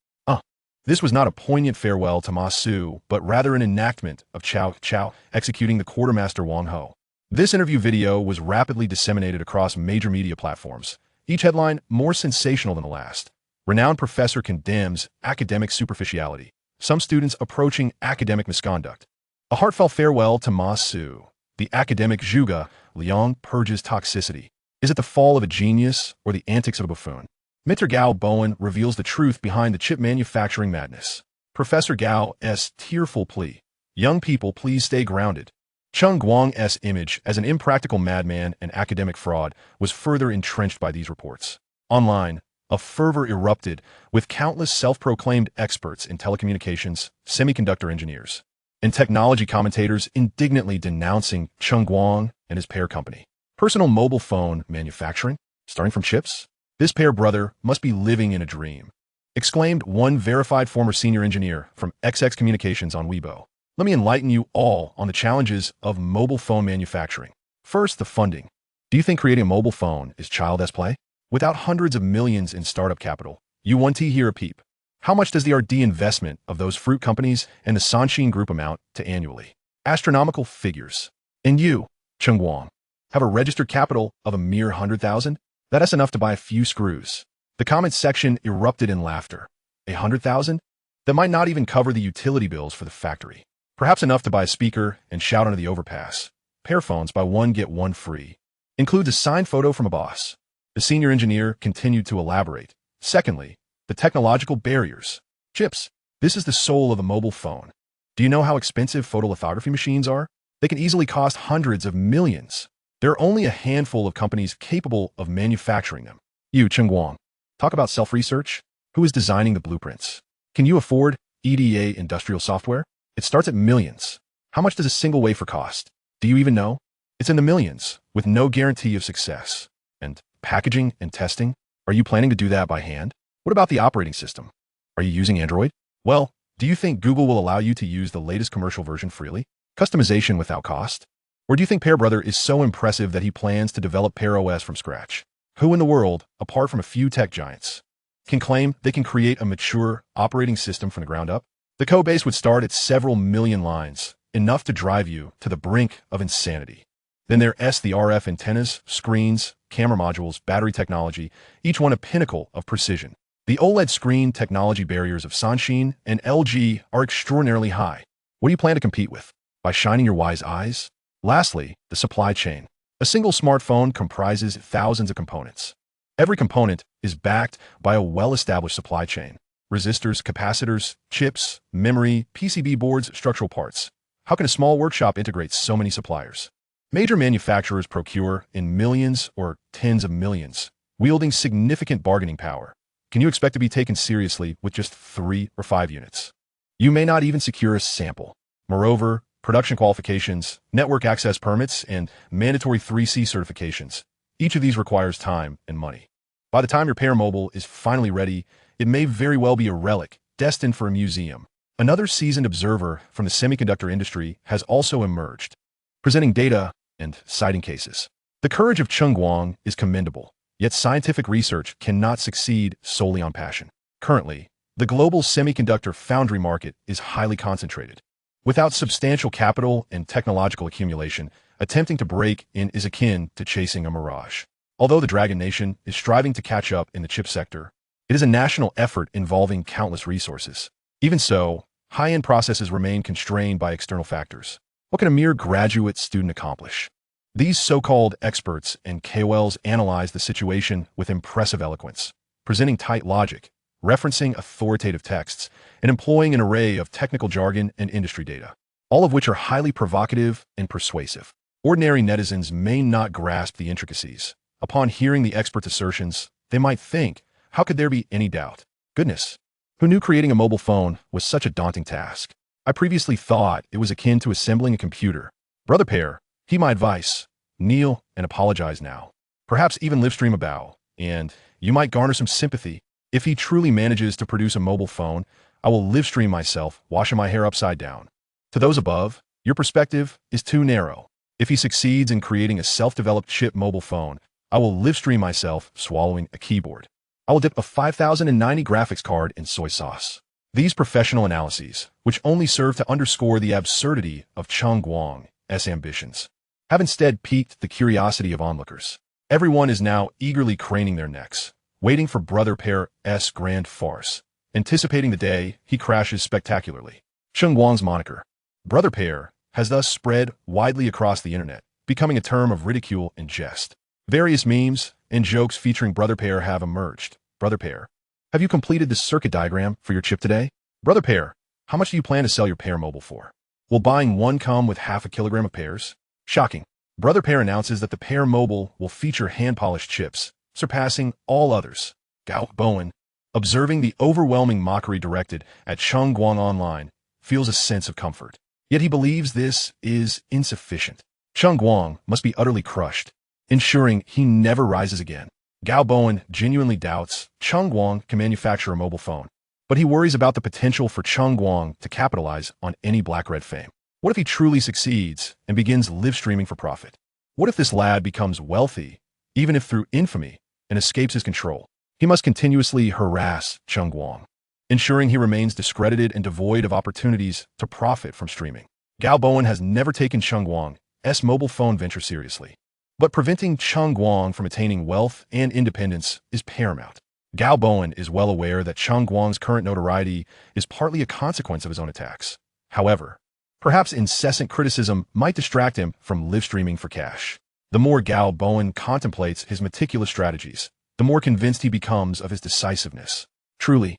This was not a poignant farewell to Ma Su, but rather an enactment of Cao Cao executing the quartermaster Wang Ho. This interview video was rapidly disseminated across major media platforms, each headline more sensational than the last. Renowned professor condemns academic superficiality, some students approaching academic misconduct. A heartfelt farewell to Ma Su, the academic zhuge liang purges toxicity. Is it the fall of a genius or the antics of a buffoon? Mr. Gao Bowen reveals the truth behind the chip manufacturing madness. Professor Gao's tearful plea, "Young people, please stay grounded." Cheng Guang's image as an impractical madman and academic fraud was further entrenched by these reports. Online, a fervor erupted with countless self-proclaimed experts in telecommunications, semiconductor engineers, and technology commentators indignantly denouncing Cheng Guang and his Pear company. Personal mobile phone manufacturing? Starting from chips? This Pear brother must be living in a dream, exclaimed one verified former senior engineer from XX Communications on Weibo. Let me enlighten you all on the challenges of mobile phone manufacturing. First, the funding. Do you think creating a mobile phone is child's play? Without hundreds of millions in startup capital, you won't hear a peep. How much does the R&D investment of those fruit companies and the Sanshin Group amount to annually? Astronomical figures. And you, Cheng Guang, have a registered capital of a mere 100,000? That's enough to buy a few screws. The comment section erupted in laughter. 100,000? That might not even cover the utility bills for the factory. Perhaps enough to buy a speaker and shout onto the overpass. Pear phones buy one get one free. Includes a signed photo from a boss. The senior engineer continued to elaborate. Secondly, the technological barriers. Chips. This is the soul of a mobile phone. Do you know how expensive photolithography machines are? They can easily cost hundreds of millions. There are only a handful of companies capable of manufacturing them. You, Cheng Guang, talk about self-research? Who is designing the blueprints? Can you afford EDA industrial software? It starts at millions. How much does a single wafer cost? Do you even know? It's in the millions, with no guarantee of success. And packaging and testing? Are you planning to do that by hand? What about the operating system? Are you using Android? Well, do you think Google will allow you to use the latest commercial version freely? Customization without cost? Or do you think Pear Brother is so impressive that he plans to develop Pear OS from scratch? Who in the world, apart from a few tech giants, can claim they can create a mature operating system from the ground up? The code base would start at several million lines, enough to drive you to the brink of insanity. Then there's the RF antennas, screens, camera modules, battery technology, each one a pinnacle of precision. The OLED screen technology barriers of Sanshin and LG are extraordinarily high. What do you plan to compete with? By shining your wise eyes? Lastly, the supply chain. A single smartphone comprises thousands of components. Every component is backed by a well-established supply chain. resistors, capacitors, chips, memory, PCB boards, structural parts. How can a small workshop integrate so many suppliers? Major manufacturers procure in millions or tens of millions, wielding significant bargaining power. Can you expect to be taken seriously with just 3 or 5 units? You may not even secure a sample. Moreover, production qualifications, network access permits, and mandatory 3C certifications. Each of these requires time and money. By the time your Pear Mobile is finally ready, it may very well be a relic, destined for a museum. Another seasoned observer from the semiconductor industry has also emerged, presenting data and citing cases. The courage of Cheng Guang is commendable, yet scientific research cannot succeed solely on passion. Currently, the global semiconductor foundry market is highly concentrated. Without substantial capital and technological accumulation, attempting to break in is akin to chasing a mirage. Although the Dragon Nation is striving to catch up in the chip sector, it is a national effort involving countless resources. Even so, high-end processes remain constrained by external factors. What can a mere graduate student accomplish? These so-called experts and KOLs analyze the situation with impressive eloquence, presenting tight logic, referencing authoritative texts, and employing an array of technical jargon and industry data, all of which are highly provocative and persuasive. Ordinary netizens may not grasp the intricacies. Upon hearing the expert's assertions, they might think, how could there be any doubt? Goodness, who knew creating a mobile phone was such a daunting task? I previously thought it was akin to assembling a computer. Brother Pear, heed my advice. Kneel and apologize now. Perhaps even livestream a bow, and you might garner some sympathy. If he truly manages to produce a mobile phone, I will livestream myself washing my hair upside down. To those above, your perspective is too narrow. If he succeeds in creating a self-developed chip mobile phone, I will livestream myself swallowing a keyboard. I will dip a 5090 graphics card in soy sauce. These professional analyses, which only serve to underscore the absurdity of Cheng Guang's ambitions, have instead piqued the curiosity of onlookers. Everyone is now eagerly craning their necks, waiting for Brother Pear's grand farce, anticipating the day he crashes spectacularly. Cheng Guang's moniker, Brother Pear, has thus spread widely across the internet, becoming a term of ridicule and jest. Various memes and jokes featuring Brother Pear have emerged. Brother Pear, have you completed the circuit diagram for your chip today? Brother Pear, how much do you plan to sell your Pear Mobile for? Will buying one come with half a kilogram of pears? Shocking. Brother Pear announces that the Pear Mobile will feature hand-polished chips, surpassing all others. Gao Bowen, observing the overwhelming mockery directed at Cheng Guang online, feels a sense of comfort. Yet he believes this is insufficient. Cheng Guang must be utterly crushed, ensuring he never rises again. Gao Bowen genuinely doubts Cheng Guang can manufacture a mobile phone, but he worries about the potential for Cheng Guang to capitalize on any black-red fame. What if he truly succeeds and begins live streaming for profit? What if this lad becomes wealthy, even if through infamy, and escapes his control? He must continuously harass Cheng Guang, ensuring he remains discredited and devoid of opportunities to profit from streaming. Gao Bowen has never taken Cheng Guang's mobile phone venture seriously, but preventing Cheng Guang from attaining wealth and independence is paramount. Gao Bowen is well aware that Cheng Guang's current notoriety is partly a consequence of his own attacks. However, perhaps incessant criticism might distract him from live streaming for cash. The more Gao Bowen contemplates his meticulous strategies, the more convinced he becomes of his decisiveness. Truly,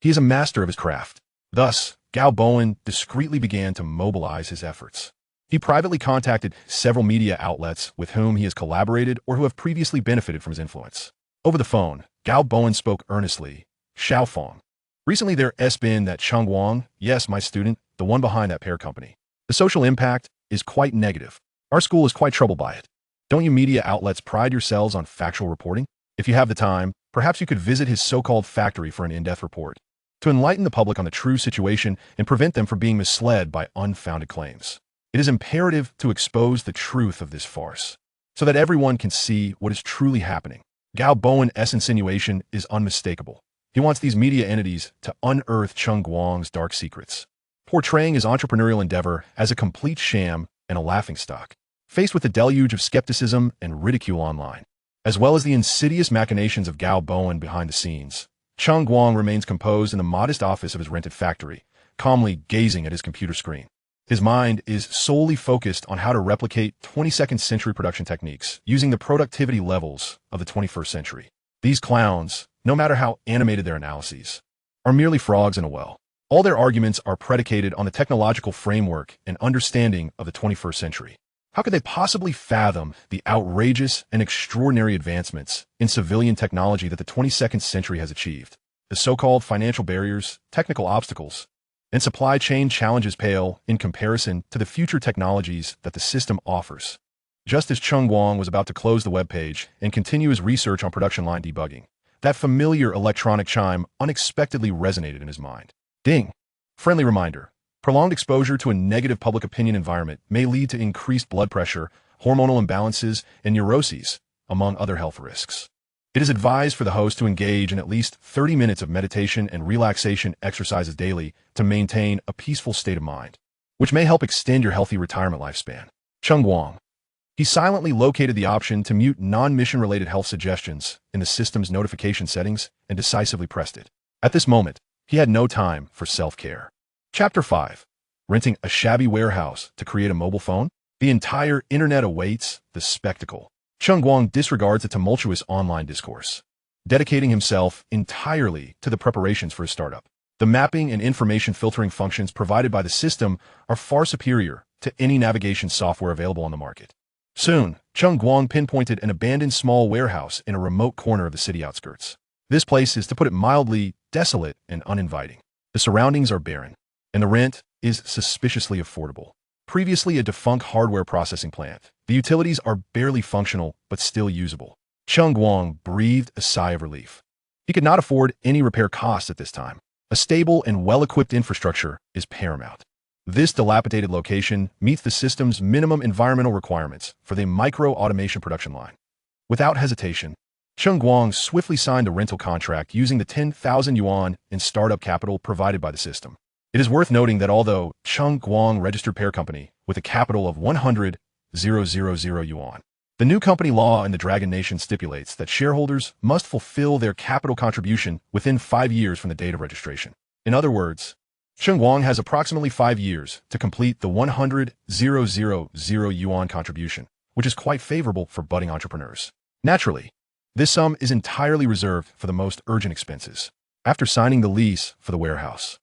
he is a master of his craft. Thus, Gao Bowen discreetly began to mobilize his efforts. He privately contacted several media outlets with whom he has collaborated or who have previously benefited from his influence. Over the phone, Gao Bowen spoke earnestly. Xiaofeng. Recently there has been that Cheng Guang, yes, my student, the one behind that Pear company. The social impact is quite negative. Our school is quite troubled by it. Don't you media outlets pride yourselves on factual reporting? If you have the time, perhaps you could visit his so-called factory for an in-depth report, to enlighten the public on the true situation and prevent them from being misled by unfounded claims. It is imperative to expose the truth of this farce, so that everyone can see what is truly happening. Gao Bowen's insinuation is unmistakable. He wants these media entities to unearth Cheng Guang's dark secrets, portraying his entrepreneurial endeavor as a complete sham and a laughingstock. Faced with the deluge of skepticism and ridicule online, as well as the insidious machinations of Gao Bowen behind the scenes, Cheng Guang remains composed in the modest office of his rented factory, calmly gazing at his computer screen. His mind is solely focused on how to replicate 22nd century production techniques using the productivity levels of the 21st century. These clowns, no matter how animated their analyses, are merely frogs in a well. All their arguments are predicated on the technological framework and understanding of the 21st century. How could they possibly fathom the outrageous and extraordinary advancements in civilian technology that the 22nd century has achieved? The so-called financial barriers, technical obstacles, and supply chain challenges pale in comparison to the future technologies that the system offers. Just as Cheng Guang was about to close the web page and continue his research on production line debugging, that familiar electronic chime unexpectedly resonated in his mind. Ding! Friendly reminder. Prolonged exposure to a negative public opinion environment may lead to increased blood pressure, hormonal imbalances, and neuroses, among other health risks. It is advised for the host to engage in at least 30 minutes of meditation and relaxation exercises daily to maintain a peaceful state of mind, which may help extend your healthy retirement lifespan. Cheng Guang. He silently located the option to mute non-mission-related health suggestions in the system's notification settings and decisively pressed it. At this moment, he had no time for self-care. Chapter 5. Renting a shabby warehouse to create a mobile phone? The entire internet awaits the spectacle. Cheng Guang disregards the tumultuous online discourse, dedicating himself entirely to the preparations for his startup. The mapping and information filtering functions provided by the system are far superior to any navigation software available on the market. Soon, Cheng Guang pinpointed an abandoned small warehouse in a remote corner of the city outskirts. This place is, to put it mildly, desolate and uninviting. The surroundings are barren, and the rent is suspiciously affordable. Previously a defunct hardware processing plant, the utilities are barely functional but still usable. Cheng Guang breathed a sigh of relief. He could not afford any repair costs at this time. A stable and well-equipped infrastructure is paramount. This dilapidated location meets the system's minimum environmental requirements for the micro-automation production line. Without hesitation, Cheng Guang swiftly signed a rental contract using the 10,000 yuan in startup capital provided by the system. It is worth noting that although Cheng Guang registered Pear Company with a capital of 100,000 yuan, the new company law in the Dragon Nation stipulates that shareholders must fulfill their capital contribution within 5 years from the date of registration. In other words, Cheng Guang has approximately 5 years to complete the 100,000 yuan contribution, which is quite favorable for budding entrepreneurs. Naturally, this sum is entirely reserved for the most urgent expenses. After signing the lease for the warehouse,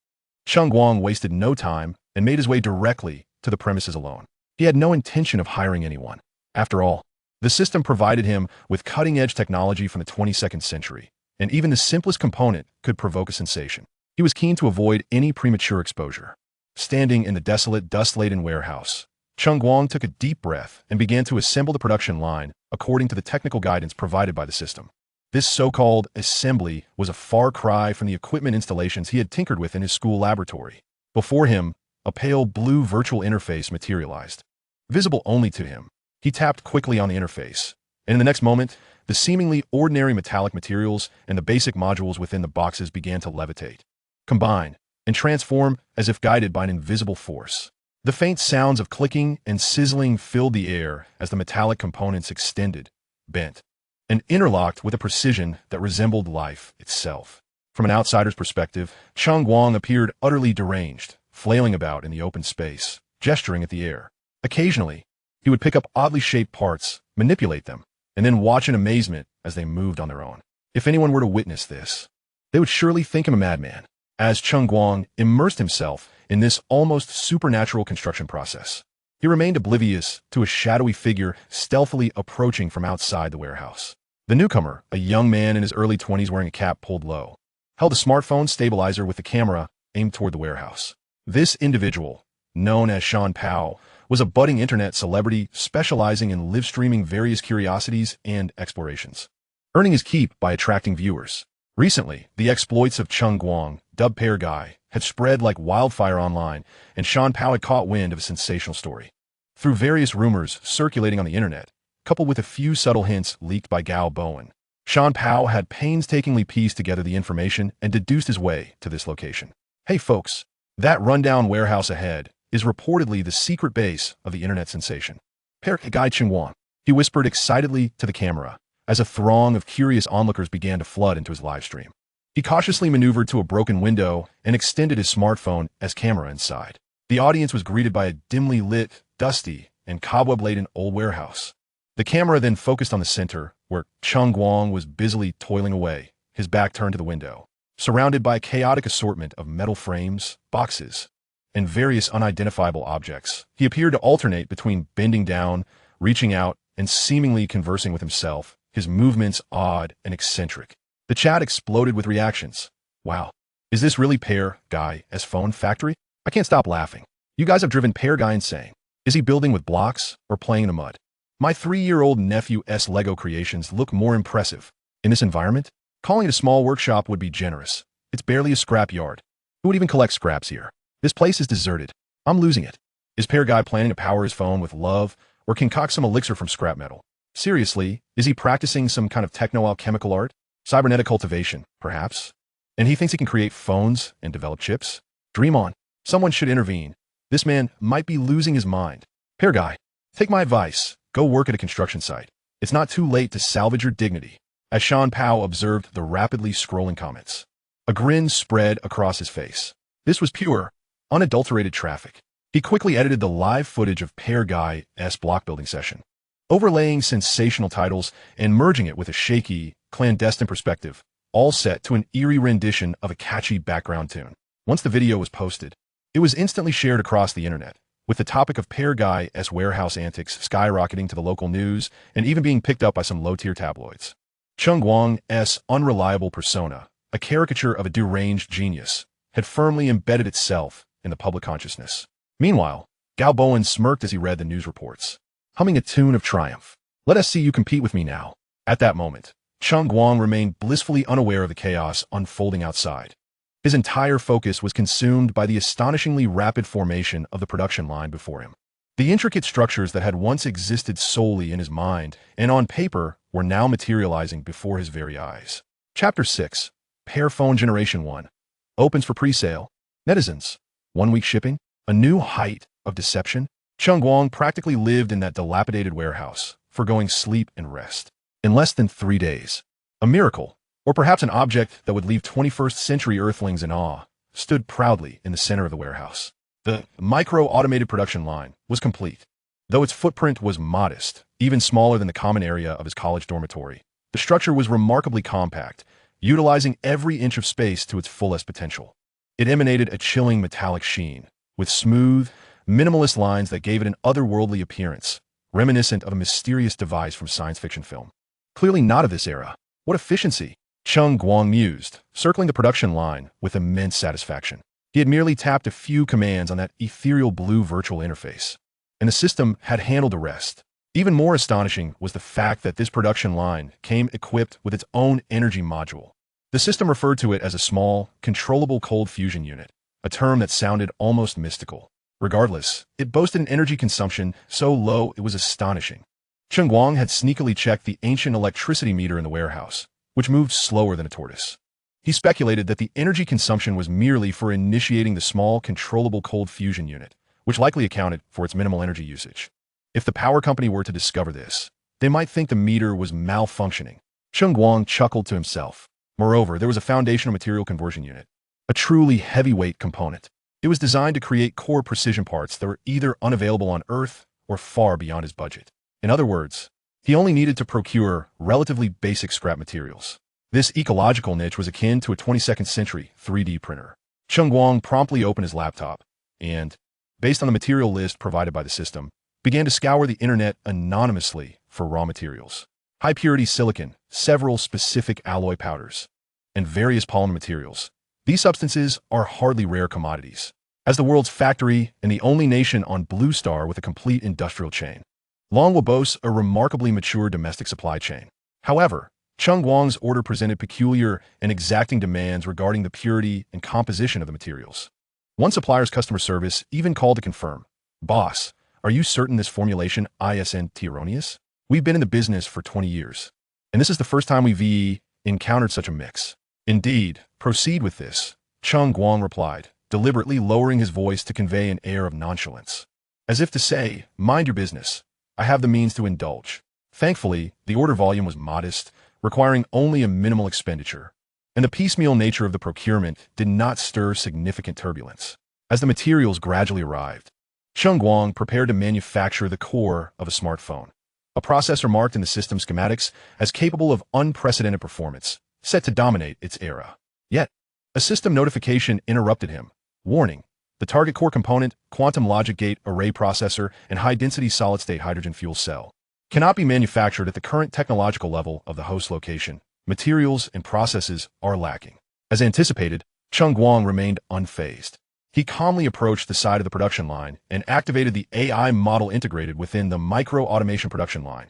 Cheng Guang wasted no time and made his way directly to the premises alone. He had no intention of hiring anyone. After all, the system provided him with cutting-edge technology from the 22nd century, and even the simplest component could provoke a sensation. He was keen to avoid any premature exposure. Standing in the desolate, dust-laden warehouse, Cheng Guang took a deep breath and began to assemble the production line according to the technical guidance provided by the system. This so-called assembly was a far cry from the equipment installations he had tinkered with in his school laboratory. Before him, a pale blue virtual interface materialized. Visible only to him, he tapped quickly on the interface, and in the next moment, the seemingly ordinary metallic materials and the basic modules within the boxes began to levitate, combine, and transform as if guided by an invisible force. The faint sounds of clicking and sizzling filled the air as the metallic components extended, bent, and interlocked with a precision that resembled life itself. From an outsider's perspective, Cheng Guang appeared utterly deranged, flailing about in the open space, gesturing at the air. Occasionally, he would pick up oddly shaped parts, manipulate them, and then watch in amazement as they moved on their own. If anyone were to witness this, they would surely think him a madman. As Cheng Guang immersed himself in this almost supernatural construction process, he remained oblivious to a shadowy figure stealthily approaching from outside the warehouse. The newcomer, a young man in his early 20s wearing a cap pulled low, held a smartphone stabilizer with the camera aimed toward the warehouse. This individual, known as Sean Pao, was a budding internet celebrity specializing in live streaming various curiosities and explorations, earning his keep by attracting viewers. Recently, the exploits of Cheng Guang, dubbed Pear Guy, had spread like wildfire online, and Sean Pao had caught wind of a sensational story. Through various rumors circulating on the internet, coupled with a few subtle hints leaked by Gao Bowen, Sean Pao had painstakingly pieced together the information and deduced his way to this location. Hey folks, that rundown warehouse ahead is reportedly the secret base of the internet sensation. Pear Guy Cheng Guang, he whispered excitedly to the camera as a throng of curious onlookers began to flood into his live stream. He cautiously maneuvered to a broken window and extended his smartphone as camera inside. The audience was greeted by a dimly lit, dusty, and cobweb-laden old warehouse. The camera then focused on the center, where Cheng Guang was busily toiling away, his back turned to the window. Surrounded by a chaotic assortment of metal frames, boxes, and various unidentifiable objects, he appeared to alternate between bending down, reaching out, and seemingly conversing with himself, his movements odd and eccentric. The chat exploded with reactions. Wow. Is this really Pear Guy's phone factory? I can't stop laughing. You guys have driven Pear Guy insane. Is he building with blocks or playing in the mud? My 3-year-old nephew's Lego creations look more impressive. In this environment, calling it a small workshop would be generous. It's barely a scrap yard. Who would even collect scraps here? This place is deserted. I'm losing it. Is Pear Guy planning to power his phone with love or concoct some elixir from scrap metal? Seriously, is he practicing some kind of techno-alchemical art? Cybernetic cultivation, perhaps? And he thinks he can create phones and develop chips? Dream on. Someone should intervene. This man might be losing his mind. Pear Guy, take my advice. Go work at a construction site. It's not too late to salvage your dignity. As Sean Powell observed the rapidly scrolling comments, a grin spread across his face. This was pure, unadulterated traffic. He quickly edited the live footage of Pear Guy's block building session, overlaying sensational titles and merging it with a shaky, clandestine perspective, all set to an eerie rendition of a catchy background tune. Once the video was posted, it was instantly shared across the internet, with the topic of Pear Guy's warehouse antics skyrocketing to the local news and even being picked up by some low-tier tabloids. Cheng Guang's unreliable persona, a caricature of a deranged genius, had firmly embedded itself in the public consciousness. Meanwhile, Gao Bowen smirked as he read the news reports, humming a tune of triumph. Let us see you compete with me now. At that moment, Cheng Guang remained blissfully unaware of the chaos unfolding outside. His entire focus was consumed by the astonishingly rapid formation of the production line before him. The intricate structures that had once existed solely in his mind and on paper were now materializing before his very eyes. Chapter 6. Pear Phone Generation 1. Opens for pre-sale. Netizens. 1 week shipping. A new height of deception. Cheng Guang practically lived in that dilapidated warehouse, forgoing sleep and rest. In less than 3 days. A miracle, or perhaps an object that would leave 21st century earthlings in awe, stood proudly in the center of the warehouse. The micro-automated production line was complete. Though its footprint was modest, even smaller than the common area of his college dormitory, the structure was remarkably compact, utilizing every inch of space to its fullest potential. It emanated a chilling metallic sheen, with smooth, minimalist lines that gave it an otherworldly appearance, reminiscent of a mysterious device from science fiction film. Clearly not of this era. What efficiency! Cheng Guang mused, circling the production line with immense satisfaction. He had merely tapped a few commands on that ethereal blue virtual interface, and the system had handled the rest. Even more astonishing was the fact that this production line came equipped with its own energy module. The system referred to it as a small, controllable cold fusion unit, a term that sounded almost mystical. Regardless, it boasted an energy consumption so low it was astonishing. Cheng Guang had sneakily checked the ancient electricity meter in the warehouse, which moved slower than a tortoise. He speculated that the energy consumption was merely for initiating the small, controllable cold fusion unit, which likely accounted for its minimal energy usage. If the power company were to discover this, they might think the meter was malfunctioning. Cheng Guang chuckled to himself. Moreover, there was a foundational material conversion unit, a truly heavyweight component. It was designed to create core precision parts that were either unavailable on Earth or far beyond his budget. In other words, he only needed to procure relatively basic scrap materials. This ecological niche was akin to a 22nd century 3D printer. Cheng Guang promptly opened his laptop and, based on the material list provided by the system, began to scour the internet anonymously for raw materials. High-purity silicon, several specific alloy powders, and various polymer materials. These substances are hardly rare commodities. As the world's factory and the only nation on Blue Star with a complete industrial chain, Long will boast a remarkably mature domestic supply chain. However, Cheng Guang's order presented peculiar and exacting demands regarding the purity and composition of the materials. One supplier's customer service even called to confirm, "Boss, are you certain this formulation isn't erroneous? We've been in the business for 20 years, and this is the first time we've encountered such a mix." "Indeed, proceed with this," Cheng Guang replied, deliberately lowering his voice to convey an air of nonchalance. As if to say, "Mind your business. I have the means to indulge." Thankfully, the order volume was modest, requiring only a minimal expenditure, and the piecemeal nature of the procurement did not stir significant turbulence. As the materials gradually arrived, Cheng Guang prepared to manufacture the core of a smartphone, a processor marked in the system schematics as capable of unprecedented performance, set to dominate its era. Yet, A system notification interrupted him. Warning: the target core component, quantum logic gate array processor, and high-density solid-state hydrogen fuel cell cannot be manufactured at the current technological level of the host location. Materials and processes are lacking. As anticipated, Cheng Guang remained unfazed. He calmly approached the side of the production line and activated the AI model integrated within the micro-automation production line,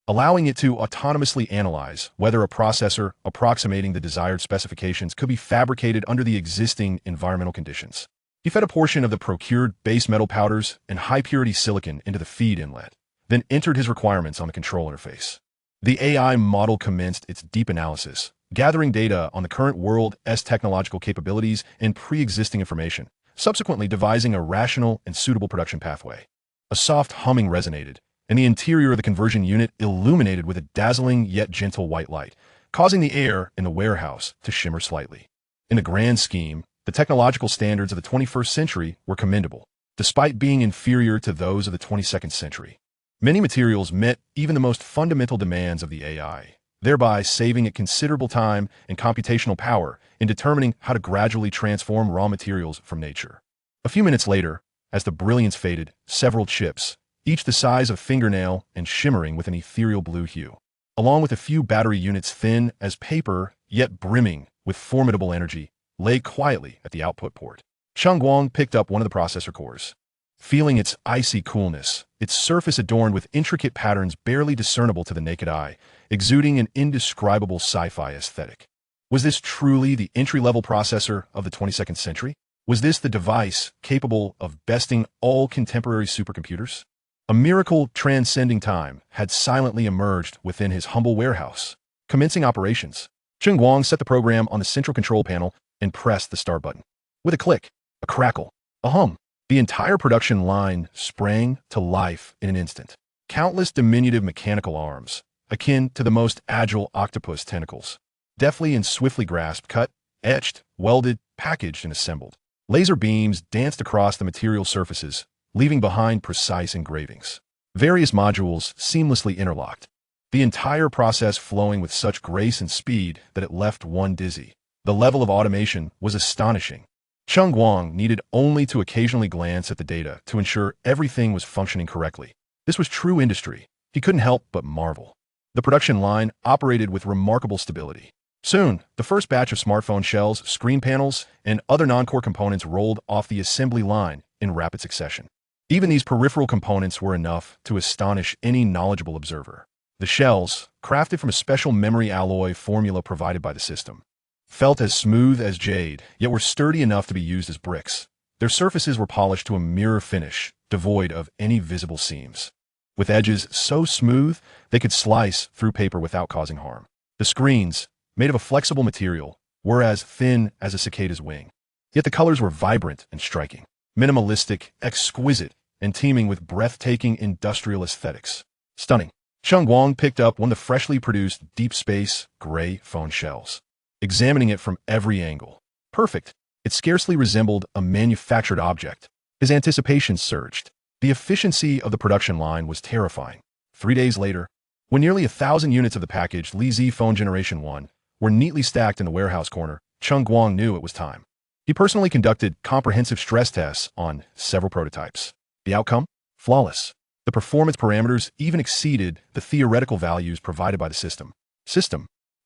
allowing it to autonomously analyze whether a processor approximating the desired specifications could be fabricated under the existing environmental conditions. He fed a portion of the procured base metal powders and high-purity silicon into the feed inlet, then entered his requirements on the control interface. The AI model commenced its deep analysis, gathering data on the current world's technological capabilities and pre-existing information, subsequently devising a rational and suitable production pathway. A soft humming resonated, and the interior of the conversion unit illuminated with a dazzling yet gentle white light, causing the air in the warehouse to shimmer slightly. In the grand scheme, the technological standards of the 21st century were commendable, despite being inferior to those of the 22nd century. Many materials met even the most fundamental demands of the AI, thereby saving it considerable time and computational power in determining how to gradually transform raw materials from nature. A few minutes later, as the brilliance faded, several chips, each the size of a fingernail and shimmering with an ethereal blue hue, along with a few battery units thin as paper yet brimming with formidable energy, lay quietly at the output port. Cheng Guang picked up one of the processor cores. Feeling its icy coolness, its surface adorned with intricate patterns barely discernible to the naked eye, exuding an indescribable sci-fi aesthetic. Was this truly the entry-level processor of the 22nd century? Was this the device capable of besting all contemporary supercomputers? A miracle transcending time had silently emerged within his humble warehouse. Commencing operations, Cheng Guang set the program on the central control panel and pressed the start button. With a click, a crackle, a hum, the entire production line sprang to life in an instant. Countless diminutive mechanical arms, akin to the most agile octopus tentacles, deftly and swiftly grasped, cut, etched, welded, packaged, and assembled. Laser beams danced across the material surfaces, leaving behind precise engravings. Various modules seamlessly interlocked, the entire process flowing with such grace and speed that it left one dizzy. The level of automation was astonishing. Cheng Guang needed only to occasionally glance at the data to ensure everything was functioning correctly. This was true industry. He couldn't help but marvel. The production line operated with remarkable stability. Soon, the first batch of smartphone shells, screen panels, and other non-core components rolled off the assembly line in rapid succession. Even these peripheral components were enough to astonish any knowledgeable observer. The shells, crafted from a special memory alloy formula provided by the system, felt as smooth as jade, yet were sturdy enough to be used as bricks. Their surfaces were polished to a mirror finish, devoid of any visible seams, with edges so smooth they could slice through paper without causing harm. The screens, made of a flexible material, were as thin as a cicada's wing, yet the colors were vibrant and striking, minimalistic, exquisite, and teeming with breathtaking industrial aesthetics. Stunning. Cheng Guang picked up one of the freshly produced deep space gray phone shells, examining it from every angle. Perfect. It scarcely resembled a manufactured object. His anticipation surged. The efficiency of the production line was terrifying. 3 days later, when nearly 1,000 units of the packaged Li Z phone Generation 1 were neatly stacked in the warehouse corner, Cheng Guang knew it was time. He personally conducted comprehensive stress tests on several prototypes. The outcome? Flawless. The performance parameters even exceeded the theoretical values provided by the system.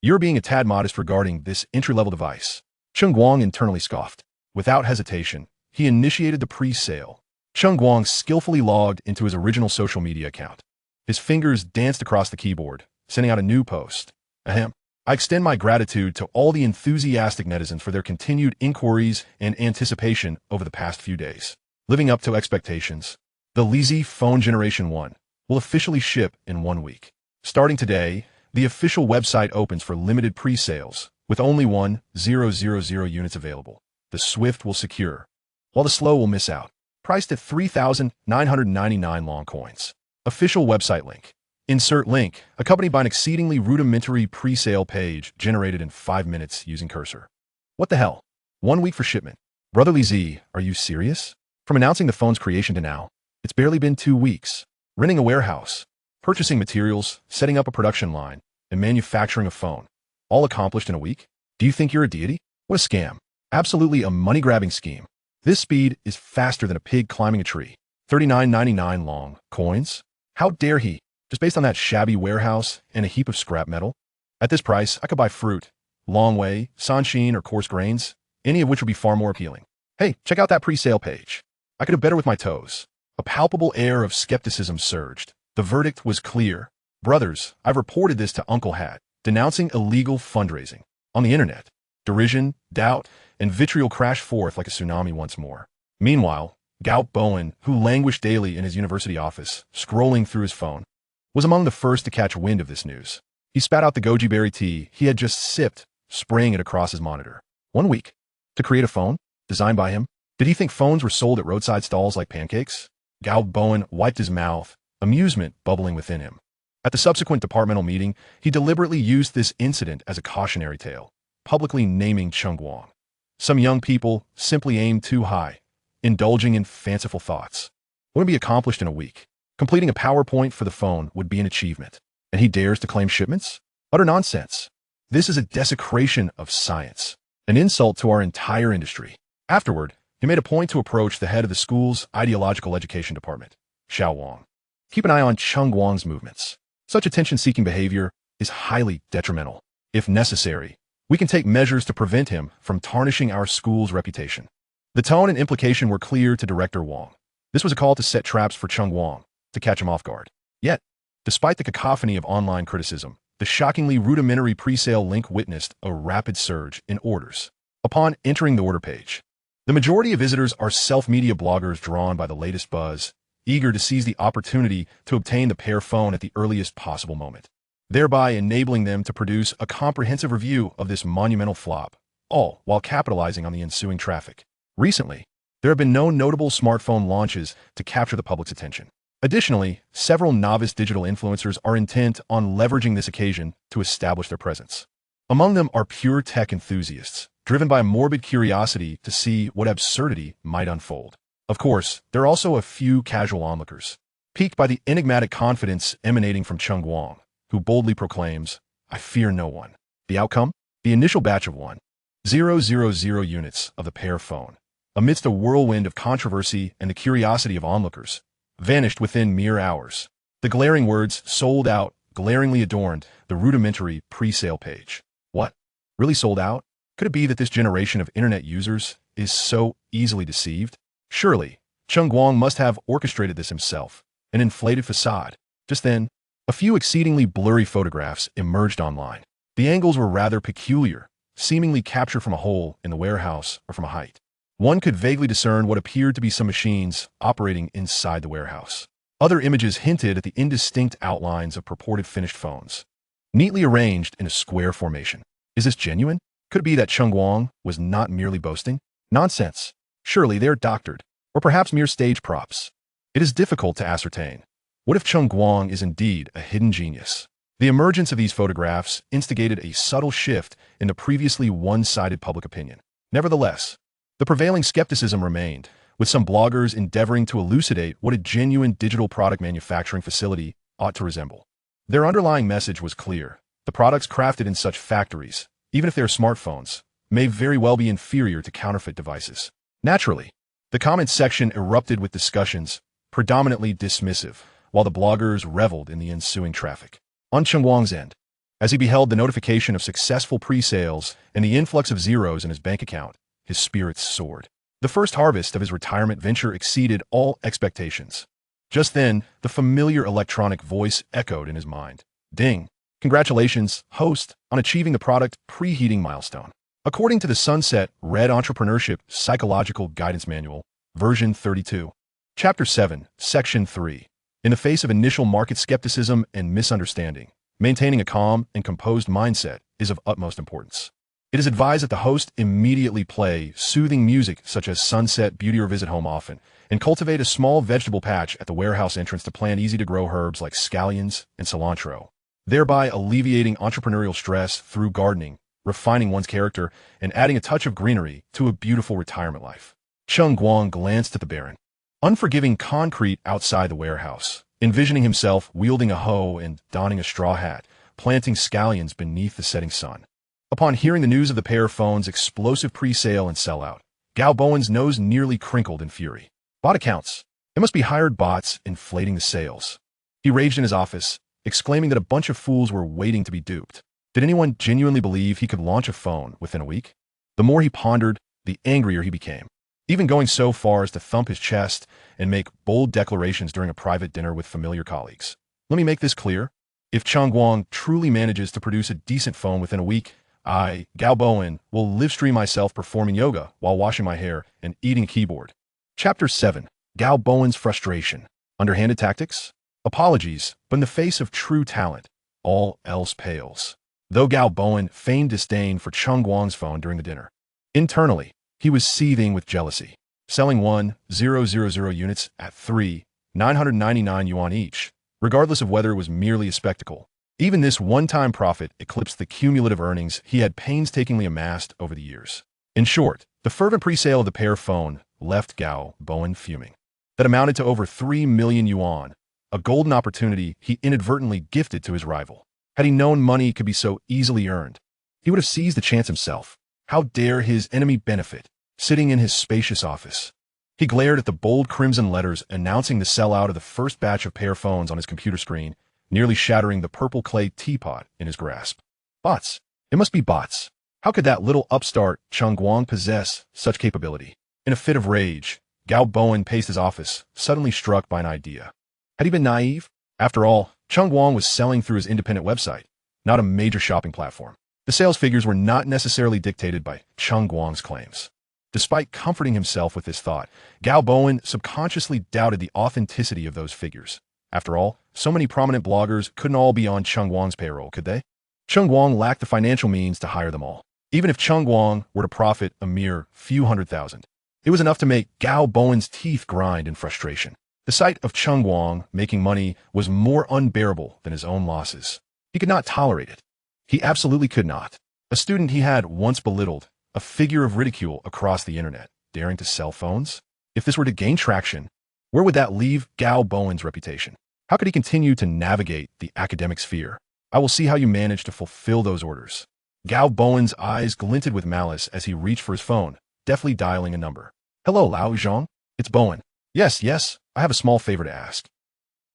You're being a tad modest regarding this entry-level device. Cheng Guang internally scoffed. Without hesitation, he initiated the pre-sale. Cheng Guang skillfully logged into his original social media account. His fingers danced across the keyboard, sending out a new post. Ahem. I extend my gratitude to all the enthusiastic netizens for their continued inquiries and anticipation over the past few days. Living up to expectations, the Li Z phone Generation 1 will officially ship in 1 week. Starting today, the official website opens for limited pre-sales, with only 1,000 units available. The swift will secure, while the slow will miss out. Priced at 3,999 long coins. Official website link. Insert link, accompanied by an exceedingly rudimentary pre-sale page generated in 5 minutes using cursor. What the hell? 1 week for shipment. Brotherly Z, are you serious? From announcing the phone's creation to now, it's barely been 2 weeks. Renting a warehouse, purchasing materials, setting up a production line, and manufacturing a phone, all accomplished in a week? Do you think you're a deity? What a scam. Absolutely a money-grabbing scheme. This speed is faster than a pig climbing a tree. 39.99 long. Coins? How dare he? Just based on that shabby warehouse and a heap of scrap metal? At this price, I could buy fruit, long way, sanshine, or coarse grains, any of which would be far more appealing. Hey, check out that pre-sale page. I could have better with my toes. A palpable air of skepticism surged. The verdict was clear. Brothers, I've reported this to Uncle Hat, denouncing illegal fundraising. On the internet, derision, doubt, and vitriol crashed forth like a tsunami once more. Meanwhile, Gout Bowen, who languished daily in his university office, scrolling through his phone, was among the first to catch wind of this news. He spat out the goji berry tea he had just sipped, spraying it across his monitor. 1 week to create a phone designed by him? Did he think phones were sold at roadside stalls like pancakes? Gout Bowen wiped his mouth, amusement bubbling within him. At the subsequent departmental meeting, he deliberately used this incident as a cautionary tale, publicly naming Cheng Guang. Some young people simply aim too high, indulging in fanciful thoughts. Wouldn't be accomplished in a week. Completing a PowerPoint for the phone would be an achievement. And he dares to claim shipments? Utter nonsense. This is a desecration of science, an insult to our entire industry. Afterward, he made a point to approach the head of the school's ideological education department, Xiao Wang. Keep an eye on Cheng Guang's movements. Such attention-seeking behavior is highly detrimental. If necessary, we can take measures to prevent him from tarnishing our school's reputation. The tone and implication were clear to Director Wang. This was a call to set traps for Cheng Guang, to catch him off guard. Yet, despite the cacophony of online criticism, the shockingly rudimentary pre-sale link witnessed a rapid surge in orders. Upon entering the order page, the majority of visitors are self-media bloggers drawn by the latest buzz, eager to seize the opportunity to obtain the Pear Phone at the earliest possible moment, thereby enabling them to produce a comprehensive review of this monumental flop, all while capitalizing on the ensuing traffic. Recently, there have been no notable smartphone launches to capture the public's attention. Additionally, several novice digital influencers are intent on leveraging this occasion to establish their presence. Among them are pure tech enthusiasts, driven by a morbid curiosity to see what absurdity might unfold. Of course, there are also a few casual onlookers, piqued by the enigmatic confidence emanating from Cheng Guang, who boldly proclaims, "I fear no one." The outcome? The initial batch of 1,000 units of the Pear Phone, amidst a whirlwind of controversy and the curiosity of onlookers, vanished within mere hours. The glaring words "sold out" glaringly adorned the rudimentary pre-sale page. What? Really sold out? Could it be that this generation of internet users is so easily deceived? Surely, Cheng Guang must have orchestrated this himself, an inflated facade. Just then, a few exceedingly blurry photographs emerged online. The angles were rather peculiar, seemingly captured from a hole in the warehouse or from a height. One could vaguely discern what appeared to be some machines operating inside the warehouse. Other images hinted at the indistinct outlines of purported finished phones, neatly arranged in a square formation. Is this genuine? Could it be that Cheng Guang was not merely boasting? Nonsense. Surely they are doctored, or perhaps mere stage props. It is difficult to ascertain. What if Cheng Guang is indeed a hidden genius? The emergence of these photographs instigated a subtle shift in the previously one-sided public opinion. Nevertheless, the prevailing skepticism remained, with some bloggers endeavoring to elucidate what a genuine digital product manufacturing facility ought to resemble. Their underlying message was clear. The products crafted in such factories, even if they are smartphones, may very well be inferior to counterfeit devices. Naturally, the comments section erupted with discussions, predominantly dismissive, while the bloggers reveled in the ensuing traffic. On Cheng Guang's end, as he beheld the notification of successful pre-sales and the influx of zeros in his bank account, his spirits soared. The first harvest of his retirement venture exceeded all expectations. Just then, the familiar electronic voice echoed in his mind. Ding! Congratulations, host, on achieving the product preheating milestone. According to the Sunset Red Entrepreneurship Psychological Guidance Manual, version 32, Chapter 7, Section 3, in the face of initial market skepticism and misunderstanding, maintaining a calm and composed mindset is of utmost importance. It is advised that the host immediately play soothing music such as Sunset Beauty or Visit Home Often, and cultivate a small vegetable patch at the warehouse entrance to plant easy-to-grow herbs like scallions and cilantro, thereby alleviating entrepreneurial stress through gardening, refining one's character, and adding a touch of greenery to a beautiful retirement life. Cheng Guang glanced at the barren, unforgiving concrete outside the warehouse, envisioning himself wielding a hoe and donning a straw hat, planting scallions beneath the setting sun. Upon hearing the news of the Pear Phone's explosive pre-sale and sellout, Gao Bowen's nose nearly crinkled in fury. Bot accounts. It must be hired bots inflating the sales. He raged in his office, exclaiming that a bunch of fools were waiting to be duped. Did anyone genuinely believe he could launch a phone within a week? The more he pondered, the angrier he became, even going so far as to thump his chest and make bold declarations during a private dinner with familiar colleagues. Let me make this clear. If Cheng Guang truly manages to produce a decent phone within a week, I, Gao Bowen, will live stream myself performing yoga while washing my hair and eating a keyboard. Chapter 7. Gao Bowen's frustration. Underhanded tactics? Apologies, but in the face of true talent, all else pales. Though Gao Bowen feigned disdain for Cheng Guang's phone during the dinner, internally, he was seething with jealousy. Selling 1,000 units at 3,999 yuan each, regardless of whether it was merely a spectacle. Even this one-time profit eclipsed the cumulative earnings he had painstakingly amassed over the years. In short, the fervent pre-sale of the Pear Phone left Gao Bowen fuming. That amounted to over 3 million yuan, a golden opportunity he inadvertently gifted to his rival. Had he known money could be so easily earned, he would have seized the chance himself. How dare his enemy benefit, sitting in his spacious office? He glared at the bold crimson letters announcing the sellout of the first batch of Pear Phones on his computer screen, nearly shattering the purple clay teapot in his grasp. Bots. It must be bots. How could that little upstart Cheng Guang possess such capability? In a fit of rage, Gao Bowen paced his office, suddenly struck by an idea. Had he been naive? After all, Cheng Guang was selling through his independent website, not a major shopping platform. The sales figures were not necessarily dictated by Cheng Guang's claims. Despite comforting himself with this thought, Gao Bowen subconsciously doubted the authenticity of those figures. After all, so many prominent bloggers couldn't all be on Cheng Guang's payroll, could they? Cheng Guang lacked the financial means to hire them all. Even if Cheng Guang were to profit a mere few hundred thousand, it was enough to make Gao Bowen's teeth grind in frustration. The sight of Cheng Guang making money was more unbearable than his own losses. He could not tolerate it. He absolutely could not. A student he had once belittled, a figure of ridicule across the internet, daring to sell phones? If this were to gain traction, where would that leave Gao Bowen's reputation? How could he continue to navigate the academic sphere? I will see how you manage to fulfill those orders. Gao Bowen's eyes glinted with malice as he reached for his phone, deftly dialing a number. Hello, Lao Zhang. It's Bowen. Yes, I have a small favor to ask.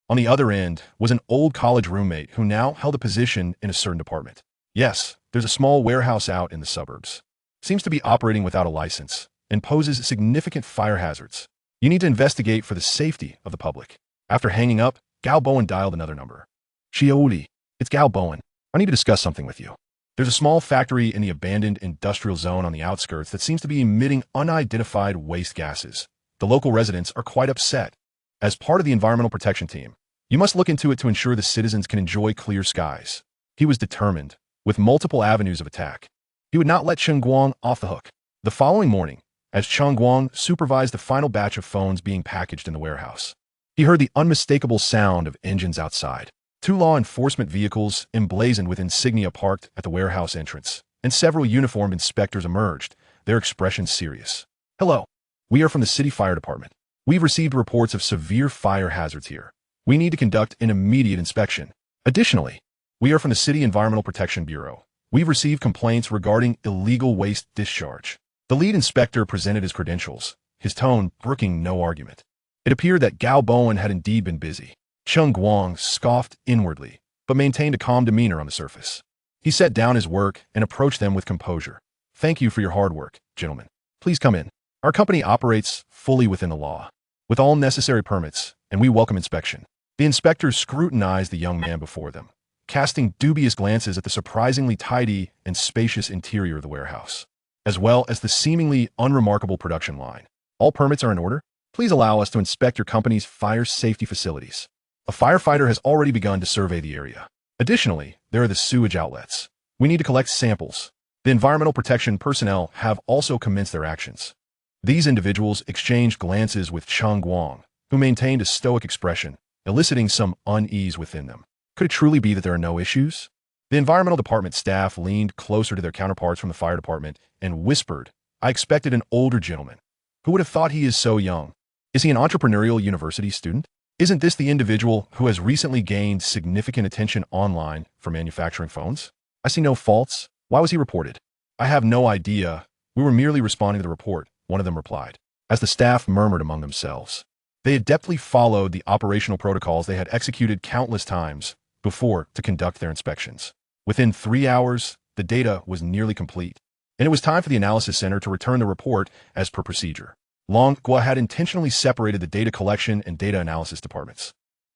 On the other end was an old college roommate who now held a position in a certain department. Yes, there's a small warehouse out in the suburbs. Seems to be operating without a license and poses significant fire hazards. You need to investigate for the safety of the public. After hanging up, Gao Bowen dialed another number. Xiaoli, it's Gao Bowen. I need to discuss something with you. There's a small factory in the abandoned industrial zone on the outskirts that seems to be emitting unidentified waste gases. The local residents are quite upset. As part of the environmental protection team, you must look into it to ensure the citizens can enjoy clear skies. He was determined, with multiple avenues of attack. He would not let Cheng Guang off the hook. The following morning, as Cheng Guang supervised the final batch of phones being packaged in the warehouse, he heard the unmistakable sound of engines outside. 2 law enforcement vehicles emblazoned with insignia parked at the warehouse entrance, and several uniformed inspectors emerged, their expressions serious. Hello. We are from the city fire department. We've received reports of severe fire hazards here. We need to conduct an immediate inspection. Additionally, we are from the City Environmental Protection Bureau. We've received complaints regarding illegal waste discharge. The lead inspector presented his credentials, his tone brooking no argument. It appeared that Gao Bowen had indeed been busy. Cheng Guang scoffed inwardly, but maintained a calm demeanor on the surface. He set down his work and approached them with composure. Thank you for your hard work, gentlemen. Please come in. Our company operates fully within the law, with all necessary permits, and we welcome inspection. The inspectors scrutinized the young man before them, casting dubious glances at the surprisingly tidy and spacious interior of the warehouse, as well as the seemingly unremarkable production line. All permits are in order. Please allow us to inspect your company's fire safety facilities. A firefighter has already begun to survey the area. Additionally, there are the sewage outlets. We need to collect samples. The environmental protection personnel have also commenced their actions. These individuals exchanged glances with Cheng Guang, who maintained a stoic expression, eliciting some unease within them. Could it truly be that there are no issues? The environmental department staff leaned closer to their counterparts from the fire department and whispered, I expected an older gentleman. Who would have thought he is so young? Is he an entrepreneurial university student? Isn't this the individual who has recently gained significant attention online for manufacturing phones? I see no faults. Why was he reported? I have no idea. We were merely responding to the report, one of them replied, as the staff murmured among themselves. They adeptly followed the operational protocols they had executed countless times before to conduct their inspections. Within 3 hours, the data was nearly complete, and it was time for the analysis center to return the report as per procedure. Cheng Guang had intentionally separated the data collection and data analysis departments,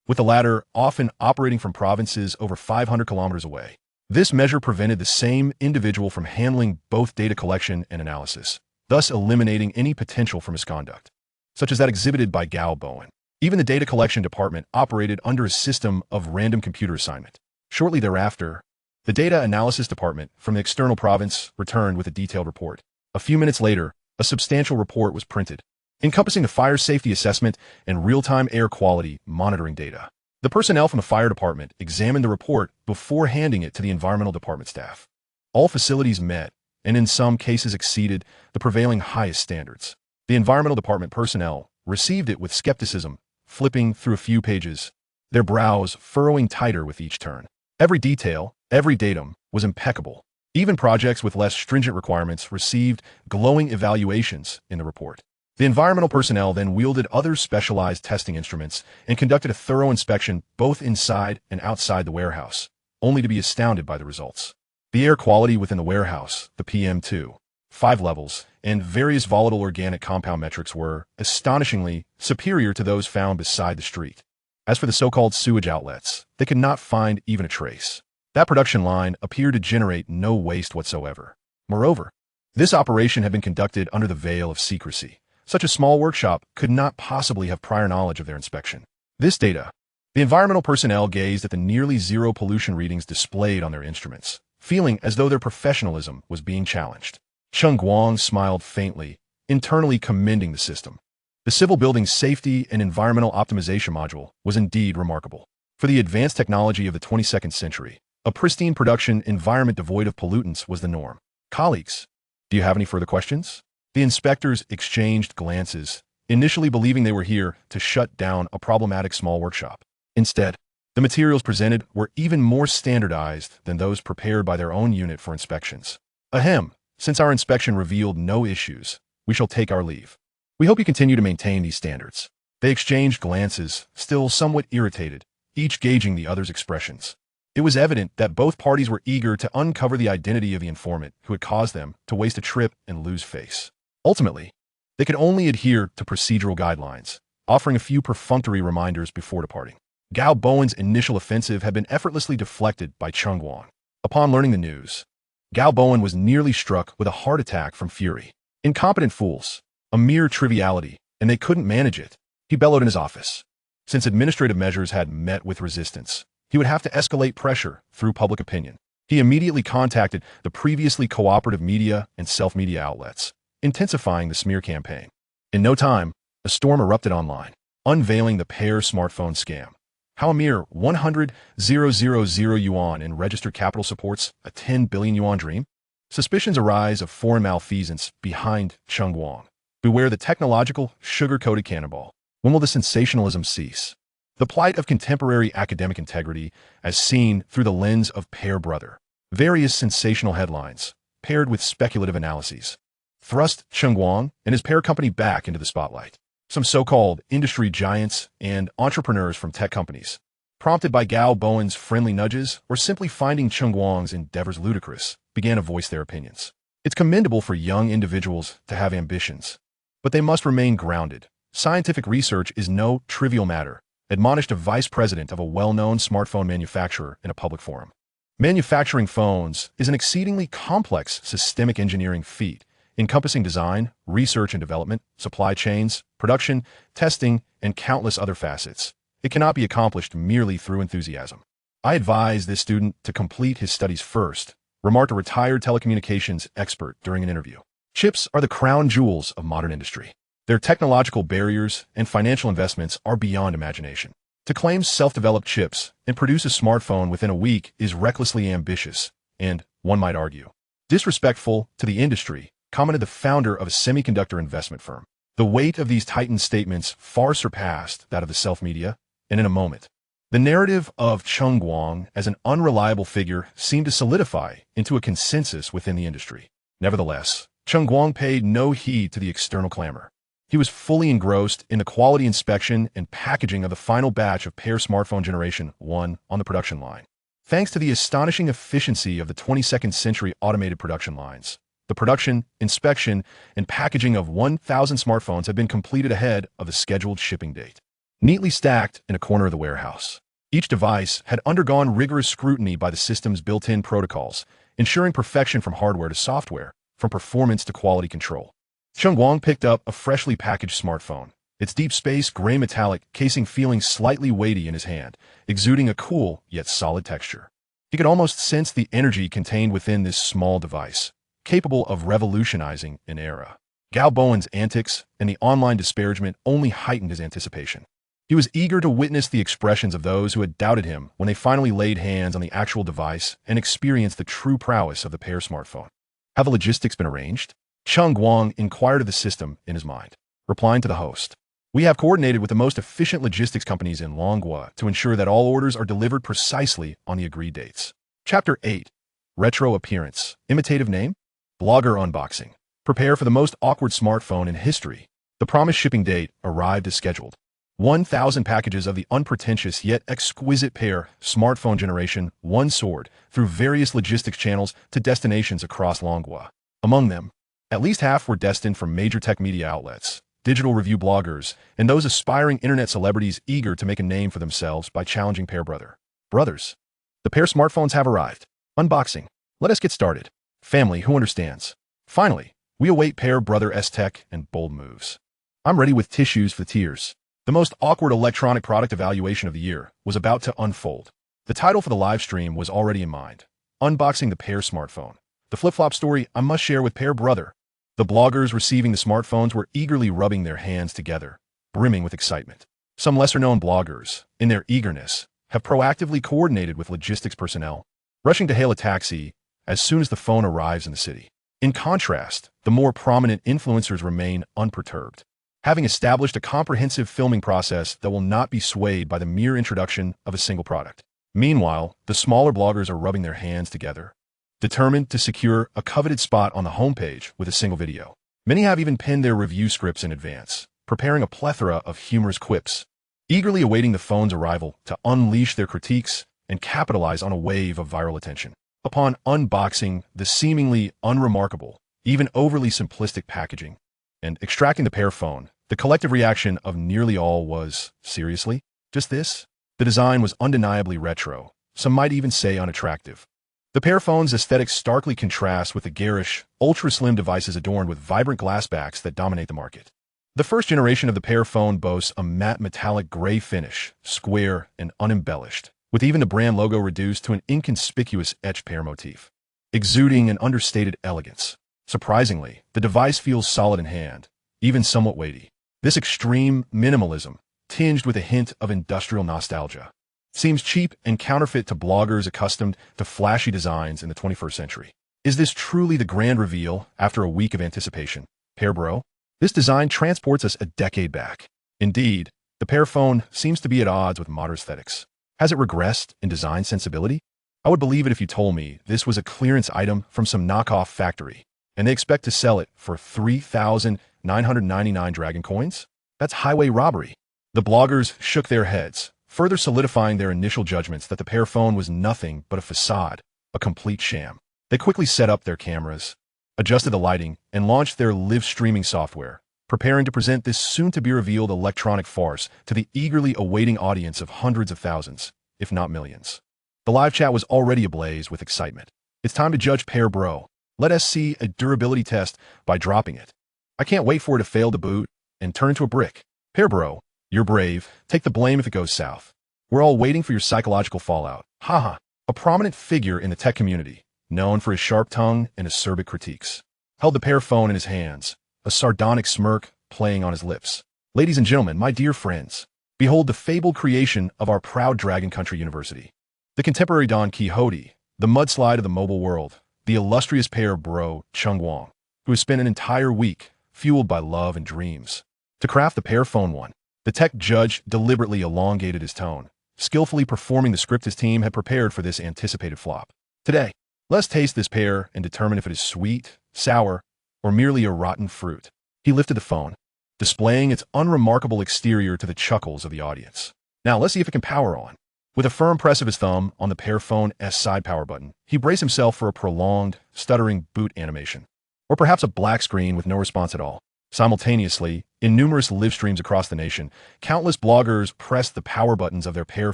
with the latter often operating from provinces over 500 kilometers away. This measure prevented the same individual from handling both data collection and analysis, thus eliminating any potential for misconduct, such as that exhibited by Gao Bowen. Even the data collection department operated under a system of random computer assignment. Shortly thereafter, the data analysis department from the external province returned with a detailed report. A few minutes later, a substantial report was printed, encompassing the fire safety assessment and real-time air quality monitoring data. The personnel from the fire department examined the report before handing it to the environmental department staff. All facilities met, and in some cases exceeded, the prevailing highest standards. The environmental department personnel received it with skepticism, flipping through a few pages, their brows furrowing tighter with each turn. Every detail, every datum was impeccable. Even projects with less stringent requirements received glowing evaluations in the report. The environmental personnel then wielded other specialized testing instruments and conducted a thorough inspection both inside and outside the warehouse, only to be astounded by the results. The air quality within the warehouse, the PM2.5 levels, and various volatile organic compound metrics were astonishingly superior to those found beside the street. As for the so-called sewage outlets, they could not find even a trace. That production line appeared to generate no waste whatsoever. Moreover, this operation had been conducted under the veil of secrecy. Such a small workshop could not possibly have prior knowledge of their inspection. This data, the environmental personnel gazed at the nearly zero pollution readings displayed on their instruments, feeling as though their professionalism was being challenged. Cheng Guang smiled faintly, internally commending the system. The civil building's safety and environmental optimization module was indeed remarkable. For the advanced technology of the 22nd century, a pristine production environment devoid of pollutants was the norm. Colleagues, do you have any further questions? The inspectors exchanged glances, initially believing they were here to shut down a problematic small workshop. Instead, the materials presented were even more standardized than those prepared by their own unit for inspections. Ahem, since our inspection revealed no issues, we shall take our leave. We hope you continue to maintain these standards. They exchanged glances, still somewhat irritated, each gauging the other's expressions. It was evident that both parties were eager to uncover the identity of the informant who had caused them to waste a trip and lose face. Ultimately, they could only adhere to procedural guidelines, offering a few perfunctory reminders before departing. Gao Bowen's initial offensive had been effortlessly deflected by Cheng Guang. Upon learning the news, Gao Bowen was nearly struck with a heart attack from fury. Incompetent fools, a mere triviality, and they couldn't manage it, he bellowed in his office. Since administrative measures had met with resistance, he would have to escalate pressure through public opinion. He immediately contacted the previously cooperative media and self-media outlets, intensifying the smear campaign. In no time, a storm erupted online, unveiling the Pear smartphone scam. How a mere 100,000 yuan in registered capital supports a 10 billion yuan dream? Suspicions arise of foreign malfeasance behind Cheng Guang. Beware the technological, sugar-coated cannonball. When will the sensationalism cease? The plight of contemporary academic integrity as seen through the lens of Pear Brother. Various sensational headlines, paired with speculative analyses, thrust Cheng Guang and his Pear company back into the spotlight. Some so-called industry giants and entrepreneurs from tech companies, prompted by Gao Bowen's friendly nudges or simply finding Cheng Guang's endeavors ludicrous, began to voice their opinions. It's commendable for young individuals to have ambitions, but they must remain grounded. Scientific research is no trivial matter, admonished a vice president of a well-known smartphone manufacturer in a public forum. Manufacturing phones is an exceedingly complex systemic engineering feat, encompassing design, research and development, supply chains, production, testing, and countless other facets. It cannot be accomplished merely through enthusiasm. I advise this student to complete his studies first, remarked a retired telecommunications expert during an interview. Chips are the crown jewels of modern industry. Their technological barriers and financial investments are beyond imagination. To claim self-developed chips and produce a smartphone within a week is recklessly ambitious and, one might argue, disrespectful to the industry, commented the founder of a semiconductor investment firm. The weight of these titan statements far surpassed that of the self-media, and in a moment, The narrative of Cheng Guang as an unreliable figure seemed to solidify into a consensus within the industry. Nevertheless, Cheng Guang paid no heed to the external clamor. He was fully engrossed in the quality inspection and packaging of the final batch of Pear smartphone Generation 1 on the production line. Thanks to the astonishing efficiency of the 22nd century automated production lines, the production, inspection, and packaging of 1,000 smartphones had been completed ahead of the scheduled shipping date. Neatly stacked in a corner of the warehouse, each device had undergone rigorous scrutiny by the system's built-in protocols, ensuring perfection from hardware to software, from performance to quality control. Cheng Guang picked up a freshly packaged smartphone, its deep space gray metallic casing feeling slightly weighty in his hand, exuding a cool yet solid texture. He could almost sense the energy contained within this small device, capable of revolutionizing an era. Gao Bowen's antics and the online disparagement only heightened his anticipation. He was eager to witness the expressions of those who had doubted him when they finally laid hands on the actual device and experienced the true prowess of the Pear smartphone. Have the logistics been arranged? Cheng Guang inquired of the system in his mind, replying to the host. We have coordinated with the most efficient logistics companies in Longhua to ensure that all orders are delivered precisely on the agreed dates. Chapter 8. Retro Appearance. Imitative Name? Blogger Unboxing. Prepare for the most awkward smartphone in history. The promised shipping date arrived as scheduled. 1,000 packages of the unpretentious yet exquisite Pear smartphone Generation 1 soared through various logistics channels to destinations across Longhua. Among them, at least half were destined for major tech media outlets, digital review bloggers, and those aspiring internet celebrities eager to make a name for themselves by challenging Pear brothers. The Pear smartphones have arrived. Unboxing. Let us get started. Family who understands. Finally, we await Pear Brother S-Tech and bold moves. I'm ready with tissues for tears. The most awkward electronic product evaluation of the year was about to unfold. The title for the live stream was already in mind. Unboxing the Pear smartphone. The flip-flop story I must share with Pear Brother. The bloggers receiving the smartphones were eagerly rubbing their hands together, brimming with excitement. Some lesser-known bloggers, in their eagerness, have proactively coordinated with logistics personnel, rushing to hail a taxi as soon as the phone arrives in the city. In contrast, the more prominent influencers remain unperturbed, having established a comprehensive filming process that will not be swayed by the mere introduction of a single product. Meanwhile, the smaller bloggers are rubbing their hands together, determined to secure a coveted spot on the homepage with a single video. Many have even penned their review scripts in advance, preparing a plethora of humorous quips, eagerly awaiting the phone's arrival to unleash their critiques and capitalize on a wave of viral attention. Upon unboxing the seemingly unremarkable, even overly simplistic packaging, and extracting the Pear phone, the collective reaction of nearly all was, seriously? Just this? The design was undeniably retro, some might even say unattractive. The Pear phone's aesthetic starkly contrasts with the garish, ultra-slim devices adorned with vibrant glass backs that dominate the market. The first generation of the Pear phone boasts a matte metallic gray finish, square and unembellished, with even the brand logo reduced to an inconspicuous etched pear motif, exuding an understated elegance. Surprisingly, the device feels solid in hand, even somewhat weighty. This extreme minimalism, tinged with a hint of industrial nostalgia, seems cheap and counterfeit to bloggers accustomed to flashy designs in the 21st century. Is this truly the grand reveal after a week of anticipation? Pear Bro? This design transports us a decade back. Indeed, the Pear phone seems to be at odds with modern aesthetics. Has it regressed in design sensibility? I would believe it if you told me this was a clearance item from some knockoff factory, and they expect to sell it for 3,999 Dragon coins? That's highway robbery. The bloggers shook their heads, further solidifying their initial judgments that the Pear phone was nothing but a facade, a complete sham. They quickly set up their cameras, adjusted the lighting, and launched their live streaming software, preparing to present this soon-to-be-revealed electronic farce to the eagerly awaiting audience of hundreds of thousands, if not millions. The live chat was already ablaze with excitement. It's time to judge Pear Bro. Let us see a durability test by dropping it. I can't wait for it to fail to boot and turn into a brick. Pear Bro, you're brave. Take the blame if it goes south. We're all waiting for your psychological fallout. Haha. A prominent figure in the tech community, known for his sharp tongue and acerbic critiques, held the Pear phone in his hands, a sardonic smirk playing on his lips. Ladies and gentlemen, my dear friends, behold the fabled creation of our proud Dragon Country University. The contemporary Don Quixote, the mudslide of the mobile world, the illustrious Pear Bro, Cheng Guang, who has spent an entire week fueled by love and dreams to craft the Pear phone one. The tech judge deliberately elongated his tone, skillfully performing the script his team had prepared for this anticipated flop. Today, let's taste this pear and determine if it is sweet, sour, or merely a rotten fruit. He lifted the phone, displaying its unremarkable exterior to the chuckles of the audience. Now let's see if it can power on. With a firm press of his thumb on the Pear Phone's side power button, he braced himself for a prolonged, stuttering boot animation. Or perhaps a black screen with no response at all. Simultaneously, in numerous live streams across the nation, countless bloggers pressed the power buttons of their Pear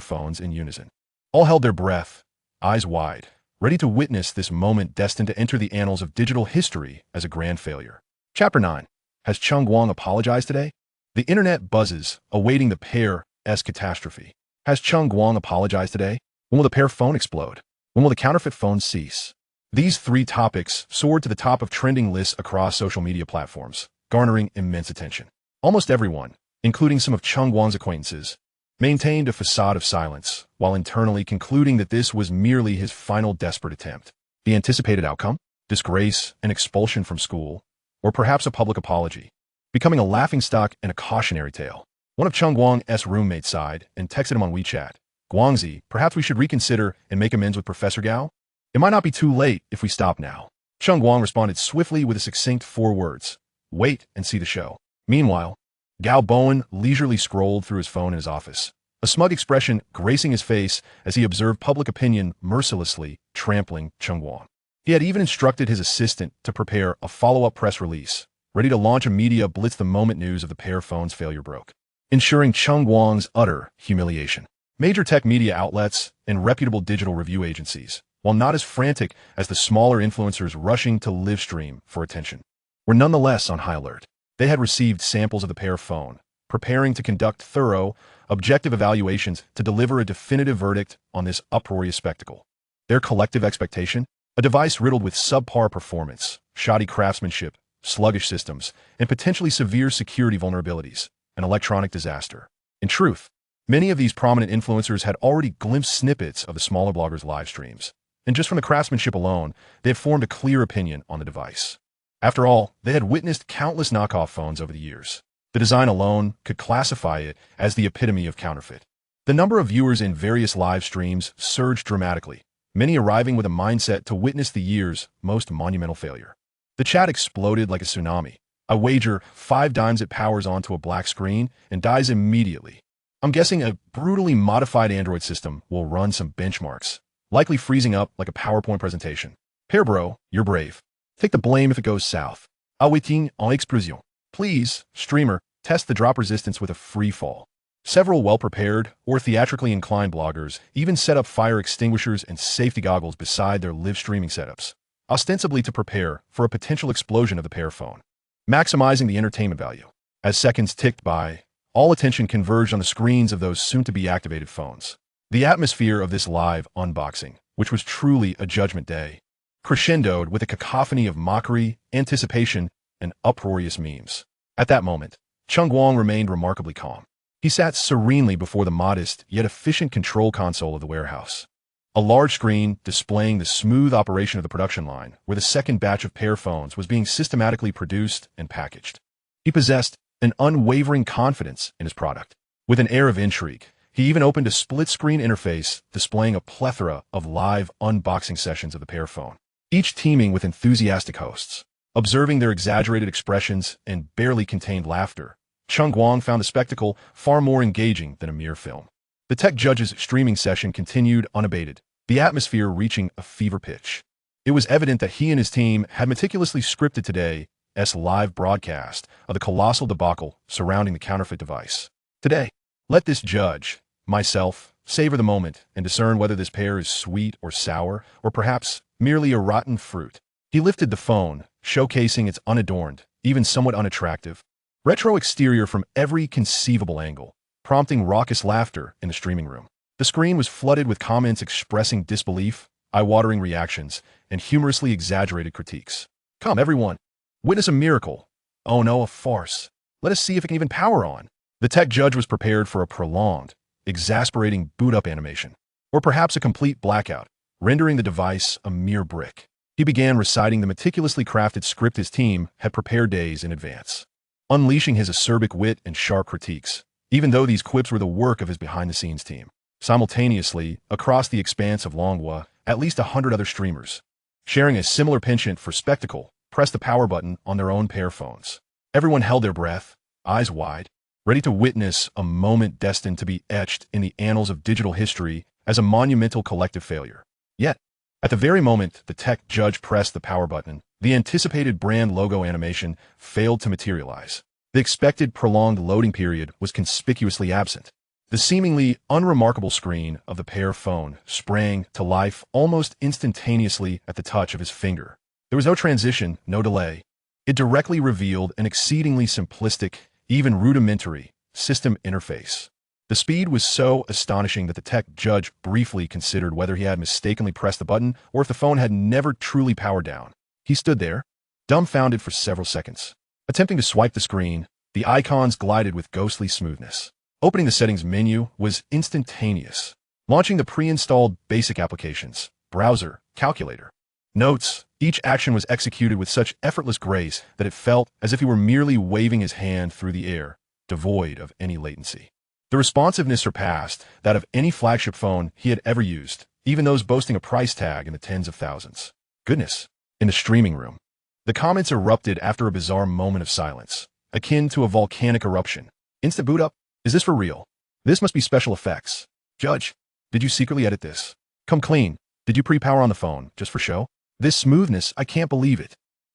Phones in unison. All held their breath, eyes wide, ready to witness this moment destined to enter the annals of digital history as a grand failure. Chapter 9. Has Cheng Guang apologized today? The internet buzzes, awaiting the Pear's catastrophe. Has Cheng Guang apologized today? When will the Pear Phone explode? When will the counterfeit phones cease? These three topics soared to the top of trending lists across social media platforms, garnering immense attention. Almost everyone, including some of Cheng Guang's acquaintances, maintained a facade of silence, while internally concluding that this was merely his final desperate attempt. The anticipated outcome? Disgrace and expulsion from school, or perhaps a public apology, becoming a laughingstock and a cautionary tale. One of Cheng Guang's roommates sighed and texted him on WeChat, "Guangzi, perhaps we should reconsider and make amends with Professor Gao? It might not be too late if we stop now." Cheng Guang responded swiftly with a succinct 4 words, "Wait and see the show." Meanwhile, Gao Bowen leisurely scrolled through his phone in his office, a smug expression gracing his face as he observed public opinion mercilessly trampling Cheng Guang. He had even instructed his assistant to prepare a follow-up press release, ready to launch a media blitz the moment news of the Pear Phone's failure broke, ensuring Cheng Guang's utter humiliation. Major tech media outlets and reputable digital review agencies, while not as frantic as the smaller influencers rushing to live stream for attention, were nonetheless on high alert. They had received samples of the Pear Phone, preparing to conduct thorough, objective evaluations to deliver a definitive verdict on this uproarious spectacle. Their collective expectation? A device riddled with subpar performance, shoddy craftsmanship, sluggish systems, and potentially severe security vulnerabilities. An electronic disaster. In truth, many of these prominent influencers had already glimpsed snippets of the smaller bloggers' live streams, and just from the craftsmanship alone, they had formed a clear opinion on the device. After all, they had witnessed countless knockoff phones over the years. The design alone could classify it as the epitome of counterfeit. The number of viewers in various live streams surged dramatically, many arriving with a mindset to witness the year's most monumental failure. The chat exploded like a tsunami. I wager 5 dimes it powers onto a black screen and dies immediately. I'm guessing a brutally modified Android system will run some benchmarks, likely freezing up like a PowerPoint presentation. Pear bro, you're brave. Take the blame if it goes south. Awakens en explosion. Please, streamer, test the drop resistance with a free fall. Several well-prepared or theatrically inclined bloggers even set up fire extinguishers and safety goggles beside their live streaming setups, ostensibly to prepare for a potential explosion of the Pear Phone, maximizing the entertainment value. As seconds ticked by, all attention converged on the screens of those soon-to-be activated phones. The atmosphere of this live unboxing, which was truly a judgment day, crescendoed with a cacophony of mockery, anticipation, and uproarious memes. At that moment, Cheng Guang remained remarkably calm. He sat serenely before the modest yet efficient control console of the warehouse, a large screen displaying the smooth operation of the production line where the second batch of Pear Phones was being systematically produced and packaged. He possessed an unwavering confidence in his product. With an air of intrigue, he even opened a split-screen interface displaying a plethora of live unboxing sessions of the Pear Phone, each teeming with enthusiastic hosts. Observing their exaggerated expressions and barely contained laughter, Cheng Guang found the spectacle far more engaging than a mere film. The tech judge's streaming session continued unabated, the atmosphere reaching a fever pitch. It was evident that he and his team had meticulously scripted today's live broadcast of the colossal debacle surrounding the counterfeit device. Today, let this judge, myself, savor the moment and discern whether this pear is sweet or sour, or perhaps merely a rotten fruit. He lifted the phone, showcasing its unadorned, even somewhat unattractive, retro exterior from every conceivable angle, prompting raucous laughter in the streaming room. The screen was flooded with comments expressing disbelief, eye-watering reactions, and humorously exaggerated critiques. Come, everyone. Witness a miracle. Oh no, a farce. Let us see if it can even power on. The tech judge was prepared for a prolonged, exasperating boot-up animation, or perhaps a complete blackout, rendering the device a mere brick. He began reciting the meticulously crafted script his team had prepared days in advance, unleashing his acerbic wit and sharp critiques, even though these quips were the work of his behind-the-scenes team. Simultaneously, across the expanse of Longwa, at least 100 other streamers, sharing a similar penchant for spectacle, pressed the power button on their own Pear phones. Everyone held their breath, eyes wide, ready to witness a moment destined to be etched in the annals of digital history as a monumental collective failure. Yet, at the very moment the tech judge pressed the power button, the anticipated brand logo animation failed to materialize. The expected prolonged loading period was conspicuously absent. The seemingly unremarkable screen of the Pear phone sprang to life almost instantaneously at the touch of his finger. There was no transition, no delay. It directly revealed an exceedingly simplistic, even rudimentary, system interface. The speed was so astonishing that the tech judge briefly considered whether he had mistakenly pressed the button or if the phone had never truly powered down. He stood there, dumbfounded for several seconds. Attempting to swipe the screen, the icons glided with ghostly smoothness. Opening the settings menu was instantaneous. Launching the pre-installed basic applications, browser, calculator, notes, each action was executed with such effortless grace that it felt as if he were merely waving his hand through the air, devoid of any latency. The responsiveness surpassed that of any flagship phone he had ever used, even those boasting a price tag in the tens of thousands. Goodness. In the streaming room, the comments erupted after a bizarre moment of silence, akin to a volcanic eruption. Instant boot up? Is this for real? This must be special effects. Judge, did you secretly edit this? Come clean. Did you pre-power on the phone, just for show? This smoothness, I can't believe it.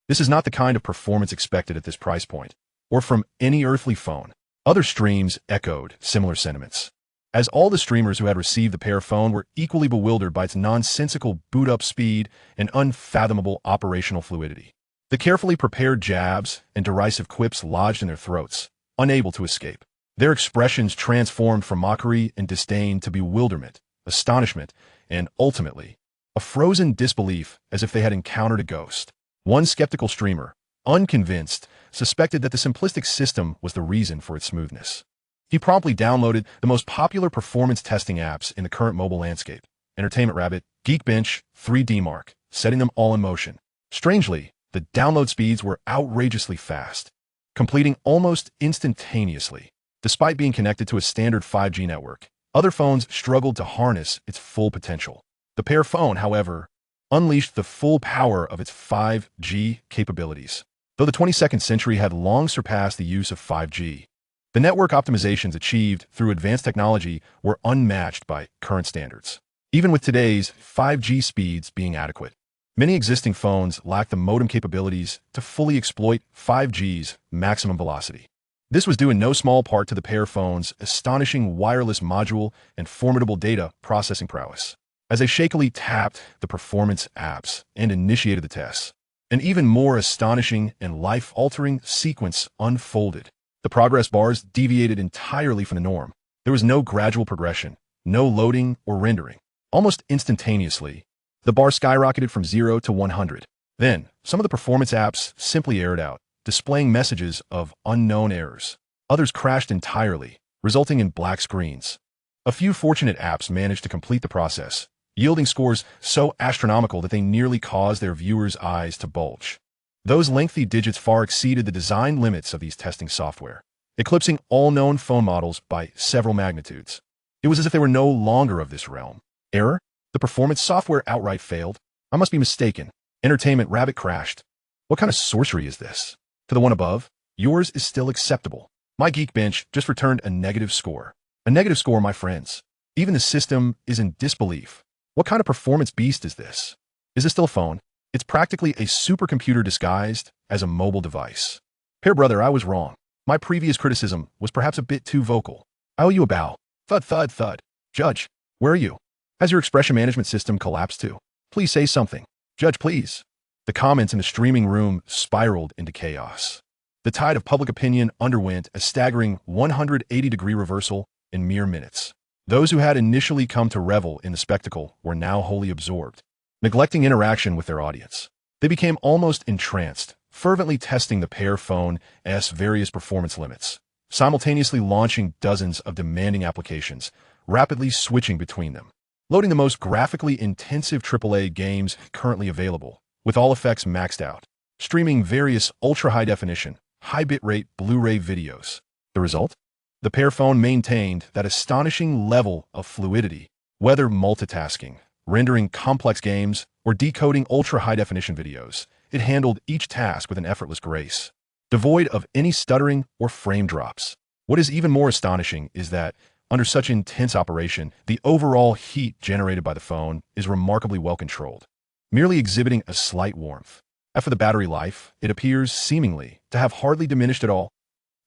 This is not the kind of performance expected at this price point, or from any earthly phone. Other streams echoed similar sentiments, as all the streamers who had received the Pear phone were equally bewildered by its nonsensical boot-up speed and unfathomable operational fluidity. The carefully prepared jabs and derisive quips lodged in their throats, unable to escape. Their expressions transformed from mockery and disdain to bewilderment, astonishment, and, ultimately, a frozen disbelief as if they had encountered a ghost. One skeptical streamer, unconvinced, suspected that the simplistic system was the reason for its smoothness. He promptly downloaded the most popular performance testing apps in the current mobile landscape: Entertainment Rabbit, Geekbench, 3D Mark, setting them all in motion. Strangely, the download speeds were outrageously fast, completing almost instantaneously. Despite being connected to a standard 5G network, other phones struggled to harness its full potential. The Pear phone, however, unleashed the full power of its 5G capabilities. Though the 22nd century had long surpassed the use of 5G, the network optimizations achieved through advanced technology were unmatched by current standards. Even with today's 5G speeds being adequate, many existing phones lack the modem capabilities to fully exploit 5G's maximum velocity. This was due in no small part to the Pear phone's astonishing wireless module and formidable data processing prowess. As they shakily tapped the performance apps and initiated the tests, an even more astonishing and life-altering sequence unfolded. The progress bars deviated entirely from the norm. There was no gradual progression, no loading or rendering. Almost instantaneously, the bar skyrocketed from 0 to 100. Then, some of the performance apps simply errored out, displaying messages of unknown errors. Others crashed entirely, resulting in black screens. A few fortunate apps managed to complete the process, yielding scores so astronomical that they nearly caused their viewers' eyes to bulge. Those lengthy digits far exceeded the design limits of these testing software, eclipsing all known phone models by several magnitudes. It was as if they were no longer of this realm. Error? The performance software outright failed? I must be mistaken. Entertainment Rabbit crashed. What kind of sorcery is this? To the one above, yours is still acceptable. My Geekbench just returned a negative score. A negative score, my friends. Even the system is in disbelief. What kind of performance beast is this? Is this still a phone? It's practically a supercomputer disguised as a mobile device. Pear brother, I was wrong. My previous criticism was perhaps a bit too vocal. I owe you a bow. Thud, thud, thud. Judge, where are you? Has your expression management system collapsed too? Please say something. Judge, please. The comments in the streaming room spiraled into chaos. The tide of public opinion underwent a staggering 180-degree reversal in mere minutes. Those who had initially come to revel in the spectacle were now wholly absorbed, neglecting interaction with their audience. They became almost entranced, fervently testing the Pear phone's various performance limits, simultaneously launching dozens of demanding applications, rapidly switching between them, loading the most graphically intensive AAA games currently available, with all effects maxed out, streaming various ultra-high-definition, high bitrate Blu-ray videos. The result? The Pear Phone maintained that astonishing level of fluidity, whether multitasking, rendering complex games, or decoding ultra-high-definition videos. It handled each task with an effortless grace, devoid of any stuttering or frame drops. What is even more astonishing is that, under such intense operation, the overall heat generated by the phone is remarkably well controlled, merely exhibiting a slight warmth. As for the battery life, it appears seemingly to have hardly diminished at all.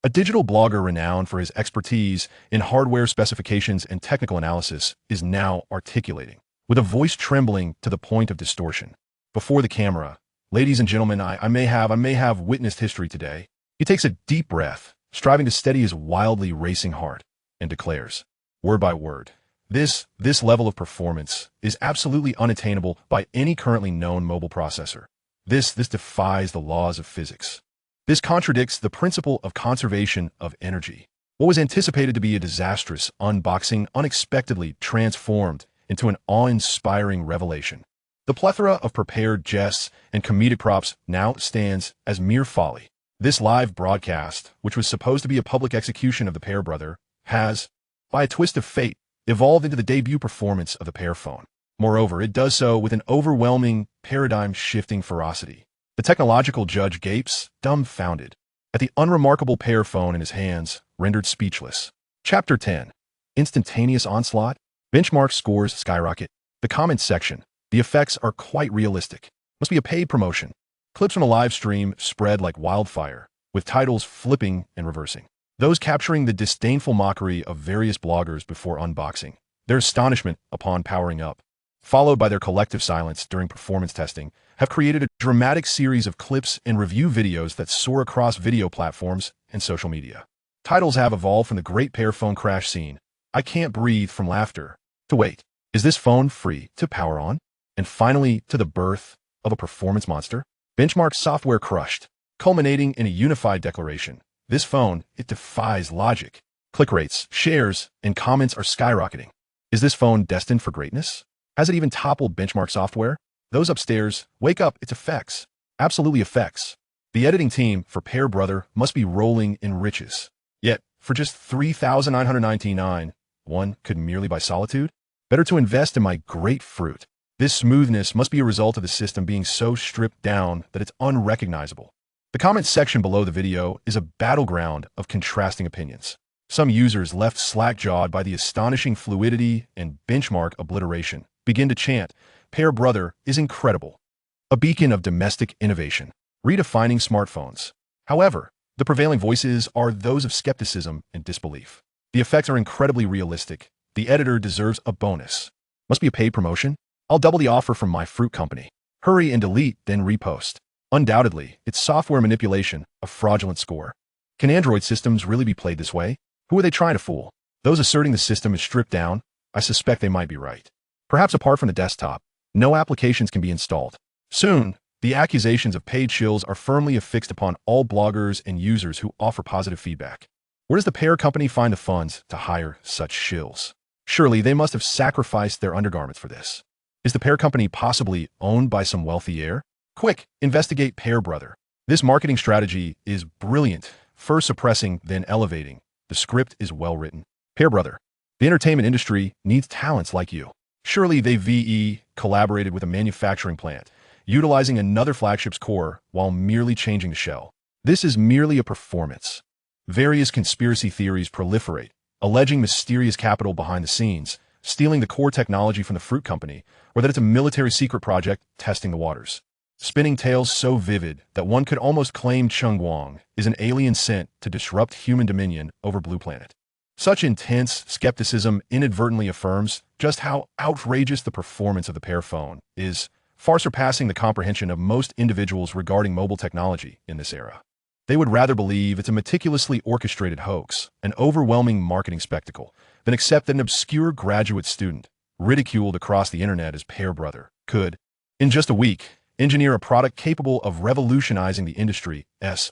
A digital blogger renowned for his expertise in hardware specifications and technical analysis is now articulating, with a voice trembling to the point of distortion, before the camera, "Ladies and gentlemen, I may have witnessed history today." He takes a deep breath, striving to steady his wildly racing heart, and declares, word by word, This level of performance is absolutely unattainable by any currently known mobile processor. This defies the laws of physics. This contradicts the principle of conservation of energy." What was anticipated to be a disastrous unboxing unexpectedly transformed into an awe-inspiring revelation. The plethora of prepared jests and comedic props now stands as mere folly. This live broadcast, which was supposed to be a public execution of the Pear brother, has, by a twist of fate, evolved into the debut performance of the Pear Phone. Moreover, it does so with an overwhelming, paradigm-shifting ferocity. The technological judge gapes, dumbfounded, at the unremarkable Pear Phone in his hands, rendered speechless. Chapter 10. Instantaneous Onslaught. Benchmark scores skyrocket. The comments section. The effects are quite realistic. Must be a paid promotion. Clips from a live stream spread like wildfire, with titles flipping and reversing. Those capturing the disdainful mockery of various bloggers before unboxing, their astonishment upon powering up, followed by their collective silence during performance testing, have created a dramatic series of clips and review videos that soar across video platforms and social media. Titles have evolved from the great Pear Phone crash scene, "I can't breathe from laughter," to "Wait, is this phone free to power on?" And finally to the birth of a performance monster. Benchmark software crushed, culminating in a unified declaration. This phone, it defies logic. Click rates, shares, and comments are skyrocketing. Is this phone destined for greatness? Has it even toppled benchmark software? Those upstairs, wake up, it's effects. Absolutely effects. The editing team for Pear Brother must be rolling in riches. Yet, for just $3,999, one could merely buy solitude? Better to invest in my great fruit. This smoothness must be a result of the system being so stripped down that it's unrecognizable. The comments section below the video is a battleground of contrasting opinions. Some users, left slack-jawed by the astonishing fluidity and benchmark obliteration, begin to chant, "Pear Brother is incredible. A beacon of domestic innovation, redefining smartphones." However, the prevailing voices are those of skepticism and disbelief. The effects are incredibly realistic. The editor deserves a bonus. Must be a paid promotion? I'll double the offer from my fruit company. Hurry and delete, then repost. Undoubtedly, it's software manipulation, a fraudulent score. Can Android systems really be played this way? Who are they trying to fool? Those asserting the system is stripped down? I suspect they might be right. Perhaps apart from the desktop, no applications can be installed. Soon, the accusations of paid shills are firmly affixed upon all bloggers and users who offer positive feedback. Where does the Pear company find the funds to hire such shills? Surely they must have sacrificed their undergarments for this. Is the Pear company possibly owned by some wealthy heir? Quick, investigate Pear Brother. This marketing strategy is brilliant, first suppressing, then elevating. The script is well written. Pear Brother. The entertainment industry needs talents like you. Surely they VE collaborated with a manufacturing plant, utilizing another flagship's core while merely changing the shell. This is merely a performance. Various conspiracy theories proliferate, alleging mysterious capital behind the scenes, stealing the core technology from the fruit company, or that it's a military secret project testing the waters. Spinning tales so vivid that one could almost claim Cheng Guang is an alien sent to disrupt human dominion over Blue Planet. Such intense skepticism inadvertently affirms just how outrageous the performance of the Pear Phone is, far surpassing the comprehension of most individuals regarding mobile technology in this era. They would rather believe it's a meticulously orchestrated hoax, an overwhelming marketing spectacle, than accept that an obscure graduate student, ridiculed across the internet as Pear Brother, could, in just a week, engineer a product capable of revolutionizing the industry's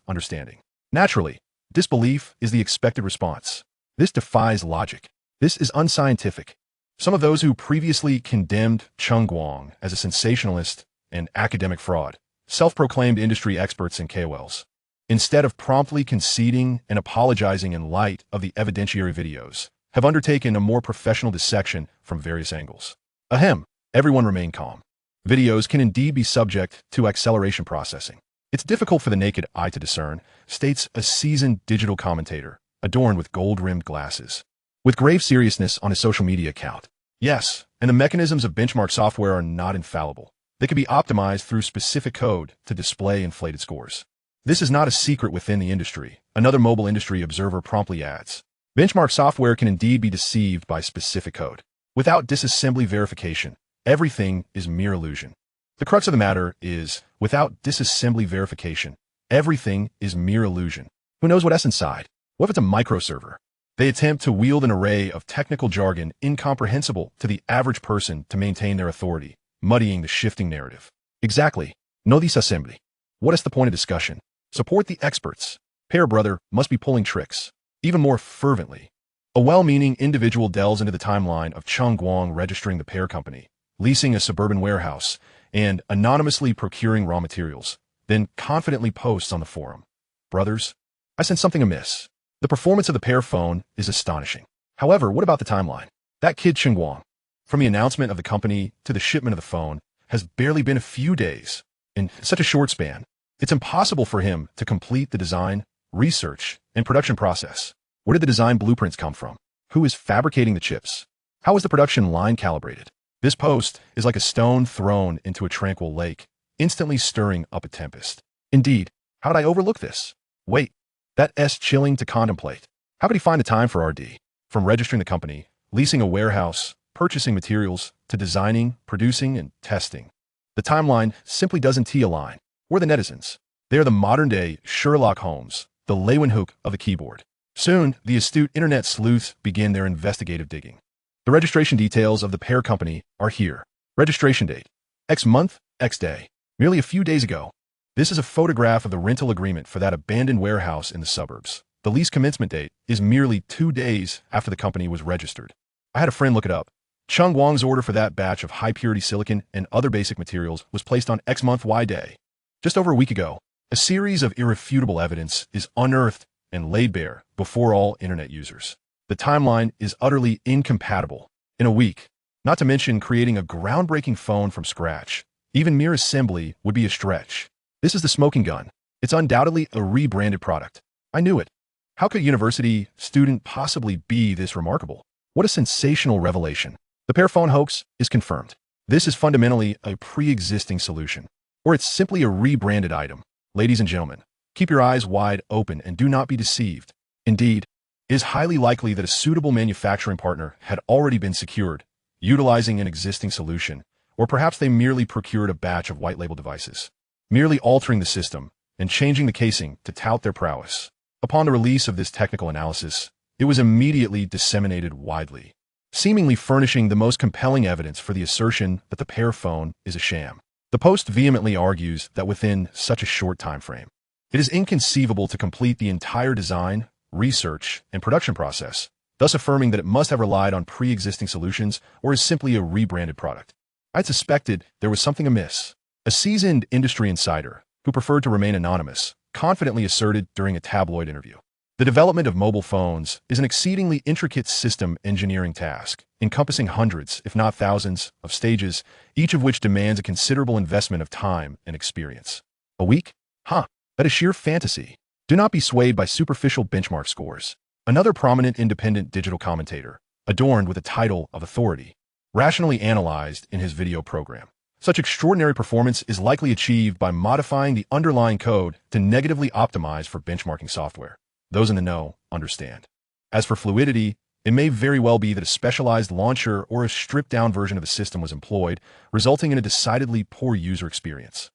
understanding. Naturally, disbelief is the expected response. This defies logic. This is unscientific. Some of those who previously condemned Cheng Guang as a sensationalist and academic fraud, self-proclaimed industry experts and KOLs, instead of promptly conceding and apologizing in light of the evidentiary videos, have undertaken a more professional dissection from various angles. Ahem, everyone remain calm. Videos can indeed be subject to acceleration processing. It's difficult for the naked eye to discern, states a seasoned digital commentator, adorned with gold-rimmed glasses. With grave seriousness on his social media account. Yes, and the mechanisms of benchmark software are not infallible. They can be optimized through specific code to display inflated scores. This is not a secret within the industry, another mobile industry observer promptly adds. Benchmark software can indeed be deceived by specific code. Without disassembly verification, everything is mere illusion. The crux of the matter is, without disassembly verification, everything is mere illusion. Who knows what's inside? What if it's a microserver? They attempt to wield an array of technical jargon incomprehensible to the average person to maintain their authority, muddying the shifting narrative. Exactly. No disassembly. What is the point of discussion? Support the experts. Pear brother must be pulling tricks. Even more fervently. A well-meaning individual delves into the timeline of Cheng Guang registering the Pear company, leasing a suburban warehouse, and anonymously procuring raw materials, then confidently posts on the forum. Brothers, I sense something amiss. The performance of the Pear Phone is astonishing. However, what about the timeline? That kid Cheng Guang, from the announcement of the company to the shipment of the phone, has barely been a few days. In such a short span, it's impossible for him to complete the design, research, and production process. Where did the design blueprints come from? Who is fabricating the chips? How is the production line calibrated? This post is like a stone thrown into a tranquil lake, instantly stirring up a tempest. Indeed, how did I overlook this? Wait. That's chilling to contemplate. How could he find the time for RD? From registering the company, leasing a warehouse, purchasing materials, to designing, producing, and testing. The timeline simply doesn't align. We're the netizens. They are the modern-day Sherlock Holmes, the Leeuwenhoek of the keyboard. Soon, the astute internet sleuths begin their investigative digging. The registration details of the Pear company are here. Registration date. X month, X day. Merely a few days ago. This is a photograph of the rental agreement for that abandoned warehouse in the suburbs. The lease commencement date is merely 2 days after the company was registered. I had a friend look it up. Cheng Guang's order for that batch of high-purity silicon and other basic materials was placed on X month Y day. Just over a week ago, a series of irrefutable evidence is unearthed and laid bare before all internet users. The timeline is utterly incompatible. In a week, not to mention creating a groundbreaking phone from scratch, even mere assembly would be a stretch. This is the smoking gun. It's undoubtedly a rebranded product. I knew it. How could a university student possibly be this remarkable? What a sensational revelation. The Pear Phone hoax is confirmed. This is fundamentally a pre-existing solution. Or it's simply a rebranded item. Ladies and gentlemen, keep your eyes wide open and do not be deceived. Indeed, it is highly likely that a suitable manufacturing partner had already been secured, utilizing an existing solution, or perhaps they merely procured a batch of white label devices, merely altering the system and changing the casing to tout their prowess. Upon the release of this technical analysis, it was immediately disseminated widely, seemingly furnishing the most compelling evidence for the assertion that the Pear Phone is a sham. The post vehemently argues that within such a short time frame, it is inconceivable to complete the entire design, research, and production process, thus affirming that it must have relied on pre-existing solutions or is simply a rebranded product. I'd suspected there was something amiss. A seasoned industry insider, who preferred to remain anonymous, confidently asserted during a tabloid interview. The development of mobile phones is an exceedingly intricate system engineering task, encompassing hundreds, if not thousands, of stages, each of which demands a considerable investment of time and experience. A week? Huh, that is sheer fantasy. Do not be swayed by superficial benchmark scores. Another prominent independent digital commentator, adorned with a title of authority, rationally analyzed in his video program. Such extraordinary performance is likely achieved by modifying the underlying code to negatively optimize for benchmarking software. Those in the know understand. As for fluidity, it may very well be that a specialized launcher or a stripped-down version of the system was employed, resulting in a decidedly poor user experience.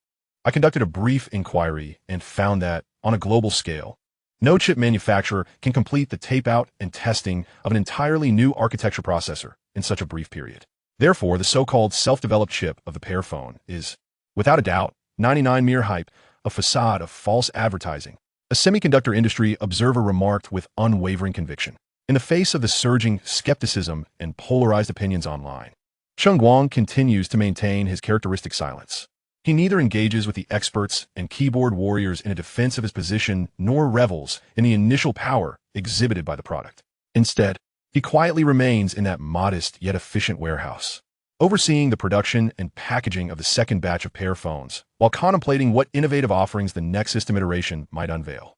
I conducted a brief inquiry and found that, on a global scale, no chip manufacturer can complete the tape-out and testing of an entirely new architecture processor in such a brief period. Therefore, the so-called self-developed chip of the Pear Phone is, without a doubt, 99 mere hype, a facade of false advertising. A semiconductor industry observer remarked with unwavering conviction. In the face of the surging skepticism and polarized opinions online, Cheng Guang continues to maintain his characteristic silence. He neither engages with the experts and keyboard warriors in a defense of his position nor revels in the initial power exhibited by the product. Instead, he quietly remains in that modest yet efficient warehouse, overseeing the production and packaging of the second batch of Pear phones, while contemplating what innovative offerings the next system iteration might unveil.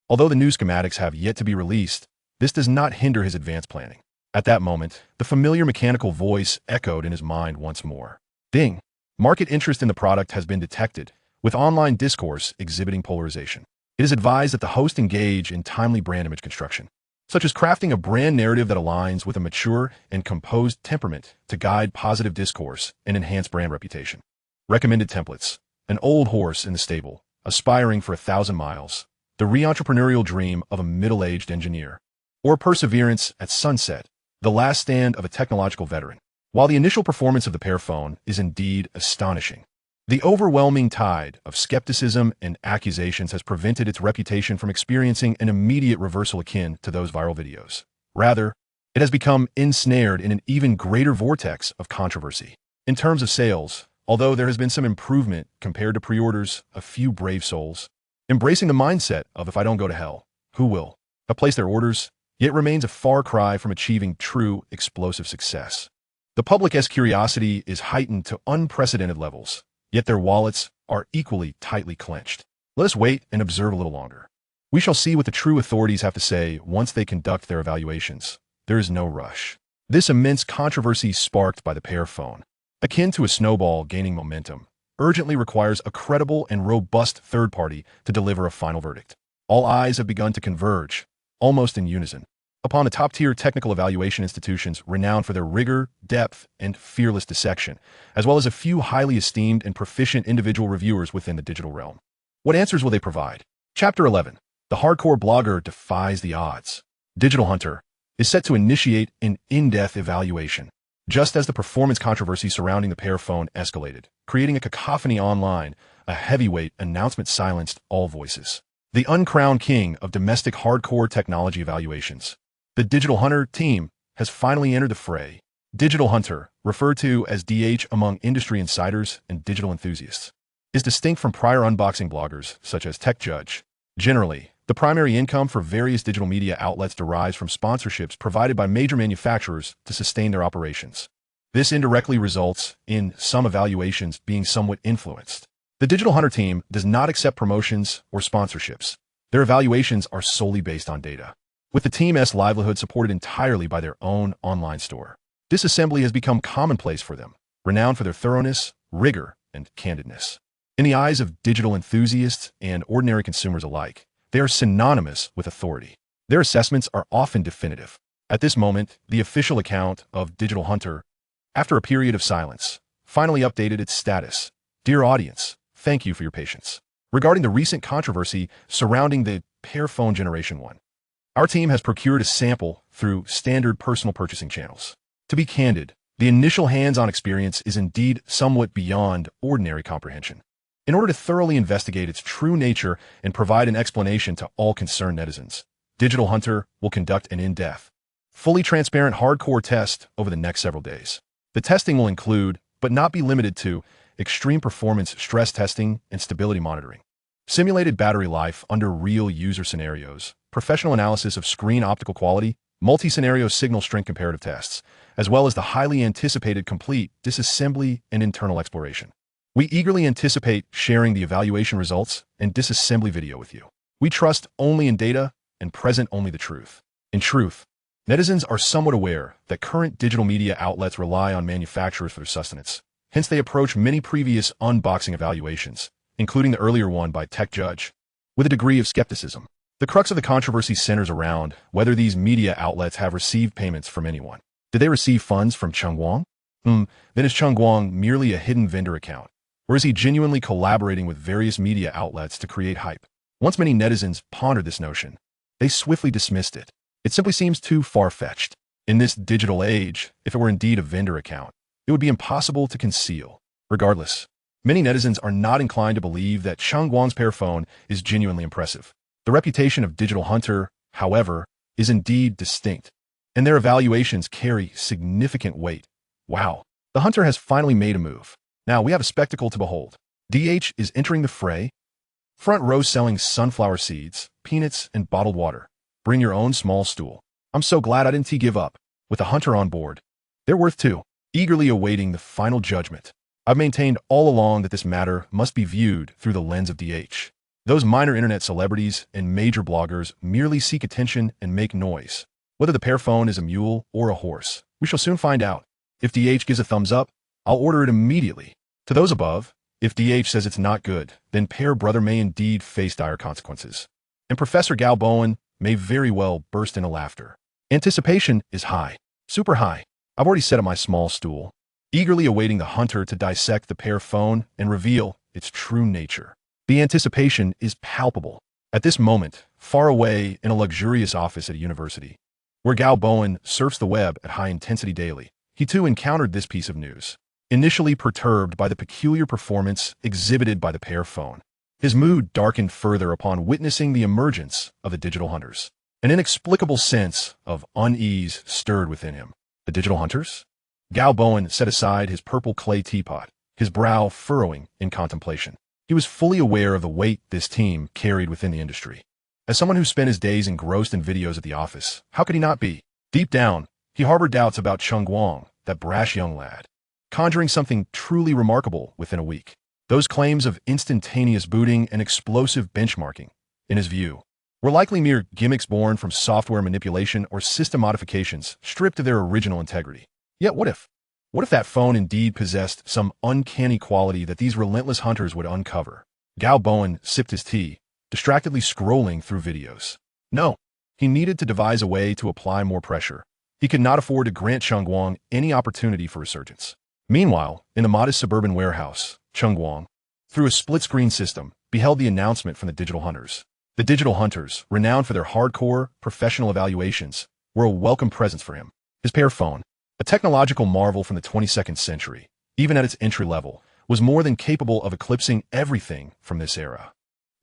Although the new schematics have yet to be released, this does not hinder his advanced planning. At that moment, the familiar mechanical voice echoed in his mind once more. Ding! Market interest in the product has been detected, with online discourse exhibiting polarization. It is advised that the host engage in timely brand image construction, such as crafting a brand narrative that aligns with a mature and composed temperament to guide positive discourse and enhance brand reputation. Recommended templates: an old horse in the stable, aspiring for 1,000 miles, the re-entrepreneurial dream of a middle-aged engineer, or perseverance at sunset, the last stand of a technological veteran. While the initial performance of the Pear phone is indeed astonishing, the overwhelming tide of skepticism and accusations has prevented its reputation from experiencing an immediate reversal akin to those viral videos. Rather, it has become ensnared in an even greater vortex of controversy. In terms of sales, although there has been some improvement compared to pre-orders, a few brave souls, embracing the mindset of "if I don't go to hell, who will?" have placed their orders, yet remains a far cry from achieving true explosive success. The public's curiosity is heightened to unprecedented levels, yet their wallets are equally tightly clenched. Let us wait and observe a little longer. We shall see what the true authorities have to say once they conduct their evaluations. There is no rush. This immense controversy sparked by the Pear phone, akin to a snowball gaining momentum, urgently requires a credible and robust third party to deliver a final verdict. All eyes have begun to converge, almost in unison, upon the top-tier technical evaluation institutions renowned for their rigor, depth, and fearless dissection, as well as a few highly esteemed and proficient individual reviewers within the digital realm. What answers will they provide? Chapter 11. The hardcore blogger defies the odds. Digital Hunter is set to initiate an in-depth evaluation, just as the performance controversy surrounding the Pear phone escalated, creating a cacophony online. A heavyweight announcement silenced all voices. The uncrowned king of domestic hardcore technology evaluations, the Digital Hunter team, has finally entered the fray. Digital Hunter, referred to as DH among industry insiders and digital enthusiasts, is distinct from prior unboxing bloggers such as Tech Judge. Generally, the primary income for various digital media outlets derives from sponsorships provided by major manufacturers to sustain their operations. This indirectly results in some evaluations being somewhat influenced. The Digital Hunter team does not accept promotions or sponsorships. Their evaluations are solely based on data, with the team's livelihood supported entirely by their own online store. Disassembly has become commonplace for them, renowned for their thoroughness, rigor, and candidness. In the eyes of digital enthusiasts and ordinary consumers alike, they are synonymous with authority. Their assessments are often definitive. At this moment, the official account of Digital Hunter, after a period of silence, finally updated its status. Dear audience, thank you for your patience. Regarding the recent controversy surrounding the Pear phone Generation 1, our team has procured a sample through standard personal purchasing channels. To be candid, the initial hands-on experience is indeed somewhat beyond ordinary comprehension. In order to thoroughly investigate its true nature and provide an explanation to all concerned netizens, Digital Hunter will conduct an in-depth, fully transparent hardcore test over the next several days. The testing will include, but not be limited to, extreme performance stress testing and stability monitoring, simulated battery life under real user scenarios, professional analysis of screen optical quality, multi-scenario signal strength comparative tests, as well as the highly anticipated complete disassembly and internal exploration. We eagerly anticipate sharing the evaluation results and disassembly video with you. We trust only in data and present only the truth. In truth, netizens are somewhat aware that current digital media outlets rely on manufacturers for their sustenance. Hence, they approach many previous unboxing evaluations, including the earlier one by Tech Judge, with a degree of skepticism. The crux of the controversy centers around whether these media outlets have received payments from anyone. Did they receive funds from Cheng Guang? Then is Cheng Guang merely a hidden vendor account? Or is he genuinely collaborating with various media outlets to create hype? Once many netizens pondered this notion, they swiftly dismissed it. It simply seems too far-fetched. In this digital age, if it were indeed a vendor account, it would be impossible to conceal. Regardless, many netizens are not inclined to believe that Cheng Guang's Pear phone is genuinely impressive. The reputation of Digital Hunter, however, is indeed distinct, and their evaluations carry significant weight. Wow, the Hunter has finally made a move. Now we have a spectacle to behold. DH is entering the fray. Front row selling sunflower seeds, peanuts, and bottled water. Bring your own small stool. I'm so glad I didn't give up. With a hunter on board. They're worth two. Eagerly awaiting the final judgment. I've maintained all along that this matter must be viewed through the lens of DH. Those minor internet celebrities and major bloggers merely seek attention and make noise. Whether the Pear Phone is a mule or a horse, we shall soon find out. If DH gives a thumbs up, I'll order it immediately. To those above, if DH says it's not good, then Pear Brother may indeed face dire consequences. And Professor Gao Bowen may very well burst into laughter. Anticipation is high. Super high. I've already set up my small stool, eagerly awaiting the hunter to dissect the Pear Phone and reveal its true nature. The anticipation is palpable. At this moment, far away in a luxurious office at a university, where Gao Bowen surfs the web at high intensity daily, he too encountered this piece of news. Initially perturbed by the peculiar performance exhibited by the Pear Phone, his mood darkened further upon witnessing the emergence of the digital hunters. An inexplicable sense of unease stirred within him. The digital hunters? Gao Bowen set aside his purple clay teapot, his brow furrowing in contemplation. He was fully aware of the weight this team carried within the industry. As someone who spent his days engrossed in videos at the office, how could he not be? Deep down, he harbored doubts about Cheng Guang, that brash young lad, conjuring something truly remarkable within a week. Those claims of instantaneous booting and explosive benchmarking, in his view, were likely mere gimmicks born from software manipulation or system modifications stripped of their original integrity. Yet what if? What if that phone indeed possessed some uncanny quality that these relentless hunters would uncover? Gao Bowen sipped his tea, distractedly scrolling through videos. No, he needed to devise a way to apply more pressure. He could not afford to grant Cheng Guang any opportunity for resurgence. Meanwhile, in the modest suburban warehouse, Cheng Guang, through a split-screen system, beheld the announcement from the digital hunters. The digital hunters, renowned for their hardcore, professional evaluations, were a welcome presence for him. His Pear Phone, a technological marvel from the 22nd century, even at its entry level, was more than capable of eclipsing everything from this era.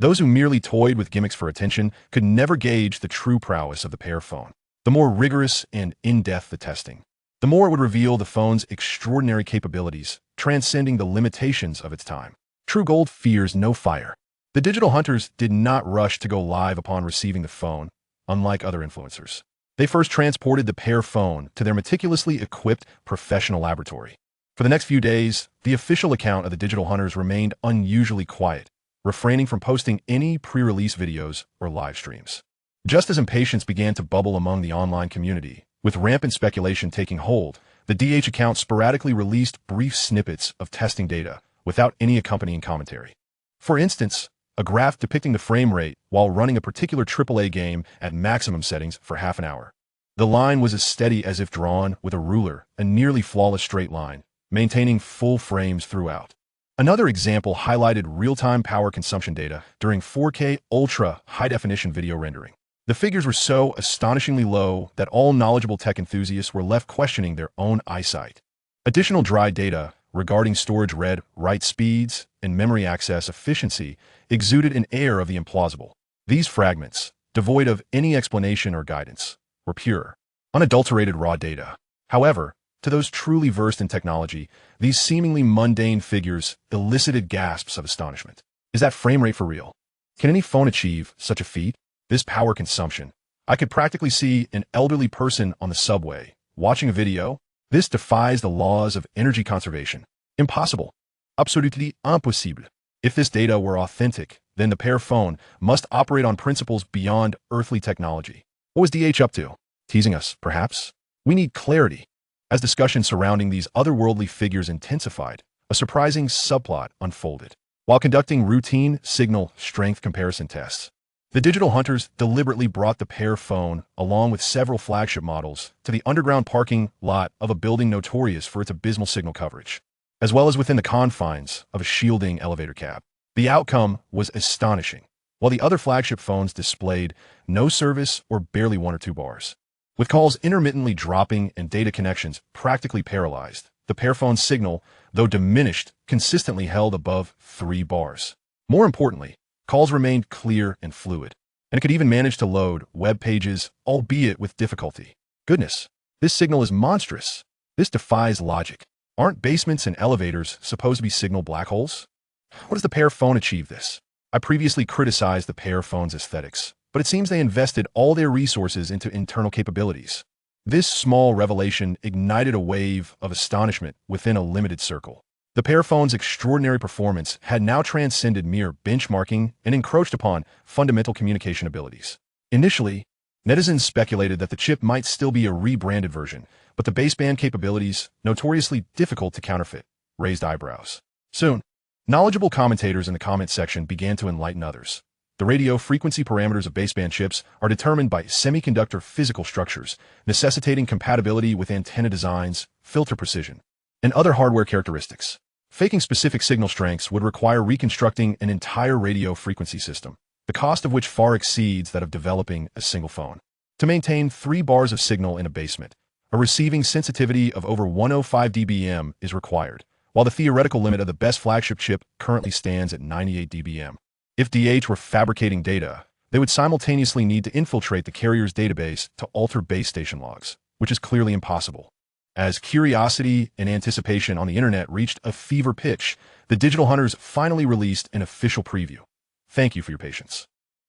Those who merely toyed with gimmicks for attention could never gauge the true prowess of the Pear Phone. The more rigorous and in-depth the testing, the more it would reveal the phone's extraordinary capabilities, transcending the limitations of its time. True gold fears no fire. The digital hunters did not rush to go live upon receiving the phone, unlike other influencers. They first transported the Pear Phone to their meticulously equipped professional laboratory. For the next few days, the official account of the digital hunters remained unusually quiet, refraining from posting any pre-release videos or live streams. Just as impatience began to bubble among the online community, with rampant speculation taking hold, the DH account sporadically released brief snippets of testing data without any accompanying commentary. For instance, a graph depicting the frame rate while running a particular AAA game at maximum settings for half an hour. The line was as steady as if drawn with a ruler, a nearly flawless straight line, maintaining full frames throughout. Another example highlighted real-time power consumption data during 4K ultra high-definition video rendering. The figures were so astonishingly low that all knowledgeable tech enthusiasts were left questioning their own eyesight. Additional dry data regarding storage read-write speeds and memory access efficiency exuded an air of the implausible. These fragments, devoid of any explanation or guidance, were pure, unadulterated raw data. However, to those truly versed in technology, these seemingly mundane figures elicited gasps of astonishment. Is that frame rate for real? Can any phone achieve such a feat? This power consumption. I could practically see an elderly person on the subway, watching a video. This defies the laws of energy conservation. Impossible. Absolutely impossible. If this data were authentic, then the Pear Phone must operate on principles beyond earthly technology. What was DH up to? Teasing us, perhaps? We need clarity. As discussion surrounding these otherworldly figures intensified, a surprising subplot unfolded. While conducting routine signal strength comparison tests, the digital hunters deliberately brought the Pear Phone, along with several flagship models, to the underground parking lot of a building notorious for its abysmal signal coverage, as well as within the confines of a shielding elevator cab. The outcome was astonishing. While the other flagship phones displayed no service or barely 1 or 2 bars. With calls intermittently dropping and data connections practically paralyzed, the Pear Phone's signal, though diminished, consistently held above 3 bars. More importantly, calls remained clear and fluid, and it could even manage to load web pages, albeit with difficulty. Goodness, this signal is monstrous. This defies logic. Aren't basements and elevators supposed to be signal black holes? What does the Pear Phone achieve this? I previously criticized the Pear Phone's aesthetics, but it seems they invested all their resources into internal capabilities. This small revelation ignited a wave of astonishment within a limited circle. The Pear Phone's extraordinary performance had now transcended mere benchmarking and encroached upon fundamental communication abilities. Initially, netizens speculated that the chip might still be a rebranded version, but the baseband capabilities, notoriously difficult to counterfeit, raised eyebrows. Soon, knowledgeable commentators in the comment section began to enlighten others. The radio frequency parameters of baseband chips are determined by semiconductor physical structures, necessitating compatibility with antenna designs, filter precision, and other hardware characteristics. Faking specific signal strengths would require reconstructing an entire radio frequency system, the cost of which far exceeds that of developing a single phone. To maintain 3 bars of signal in a basement, a receiving sensitivity of over 105 dBm is required, while the theoretical limit of the best flagship chip currently stands at 98 dBm. If DH were fabricating data, they would simultaneously need to infiltrate the carrier's database to alter base station logs, which is clearly impossible. As curiosity and anticipation on the internet reached a fever pitch, the Digital Hunters finally released an official preview. Thank you for your patience.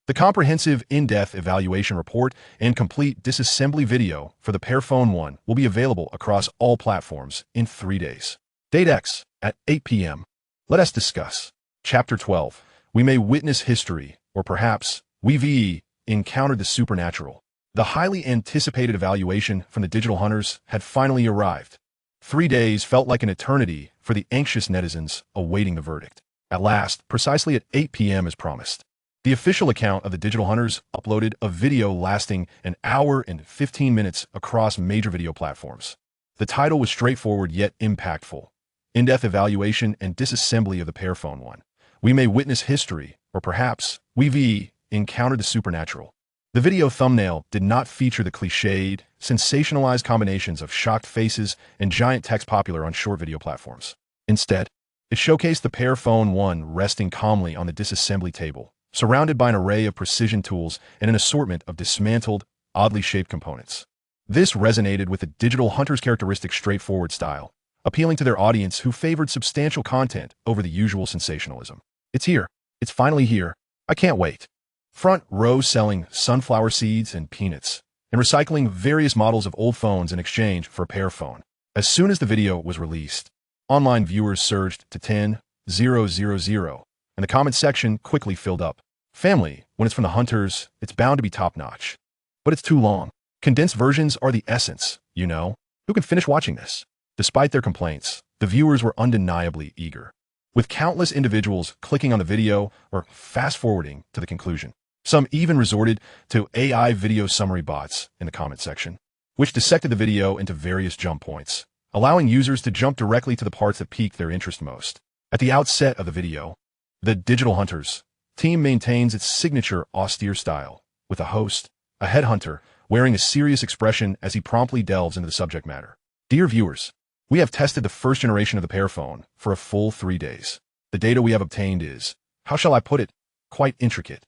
The comprehensive in-depth evaluation report and complete disassembly video for the Pear Phone 1 will be available across all platforms in 3 days. Date X at 8 p.m. Let us discuss. Chapter 12. We may witness history, or perhaps we've encountered the supernatural. The highly anticipated evaluation from the Digital Hunters had finally arrived. 3 days felt like an eternity for the anxious netizens awaiting the verdict. At last, precisely at 8 p.m. as promised, the official account of the Digital Hunters uploaded a video lasting an hour and 15 minutes across major video platforms. The title was straightforward yet impactful. In-depth evaluation and disassembly of the Pear Phone 1. We may witness history, or perhaps we've encountered the supernatural. The video thumbnail did not feature the cliched, sensationalized combinations of shocked faces and giant text popular on short video platforms. Instead, it showcased the Pear Phone 1 resting calmly on the disassembly table, surrounded by an array of precision tools and an assortment of dismantled, oddly shaped components. This resonated with the Digital Hunters' characteristic straightforward style, appealing to their audience who favored substantial content over the usual sensationalism. It's here. It's finally here. I can't wait. Front row selling sunflower seeds and peanuts, and recycling various models of old phones in exchange for a Pear Phone. As soon as the video was released, online viewers surged to 10,000, and the comment section quickly filled up. Family, when it's from the Hunters, it's bound to be top-notch. But it's too long. Condensed versions are the essence, you know. Who can finish watching this? Despite their complaints, the viewers were undeniably eager, with countless individuals clicking on the video or fast-forwarding to the conclusion. Some even resorted to AI video summary bots in the comment section, which dissected the video into various jump points, allowing users to jump directly to the parts that piqued their interest most. At the outset of the video, the Digital Hunters team maintains its signature austere style, with a host, a headhunter, wearing a serious expression as he promptly delves into the subject matter. Dear viewers, we have tested the first generation of the Pear Phone for a full 3 days. The data we have obtained is, how shall I put it, quite intricate.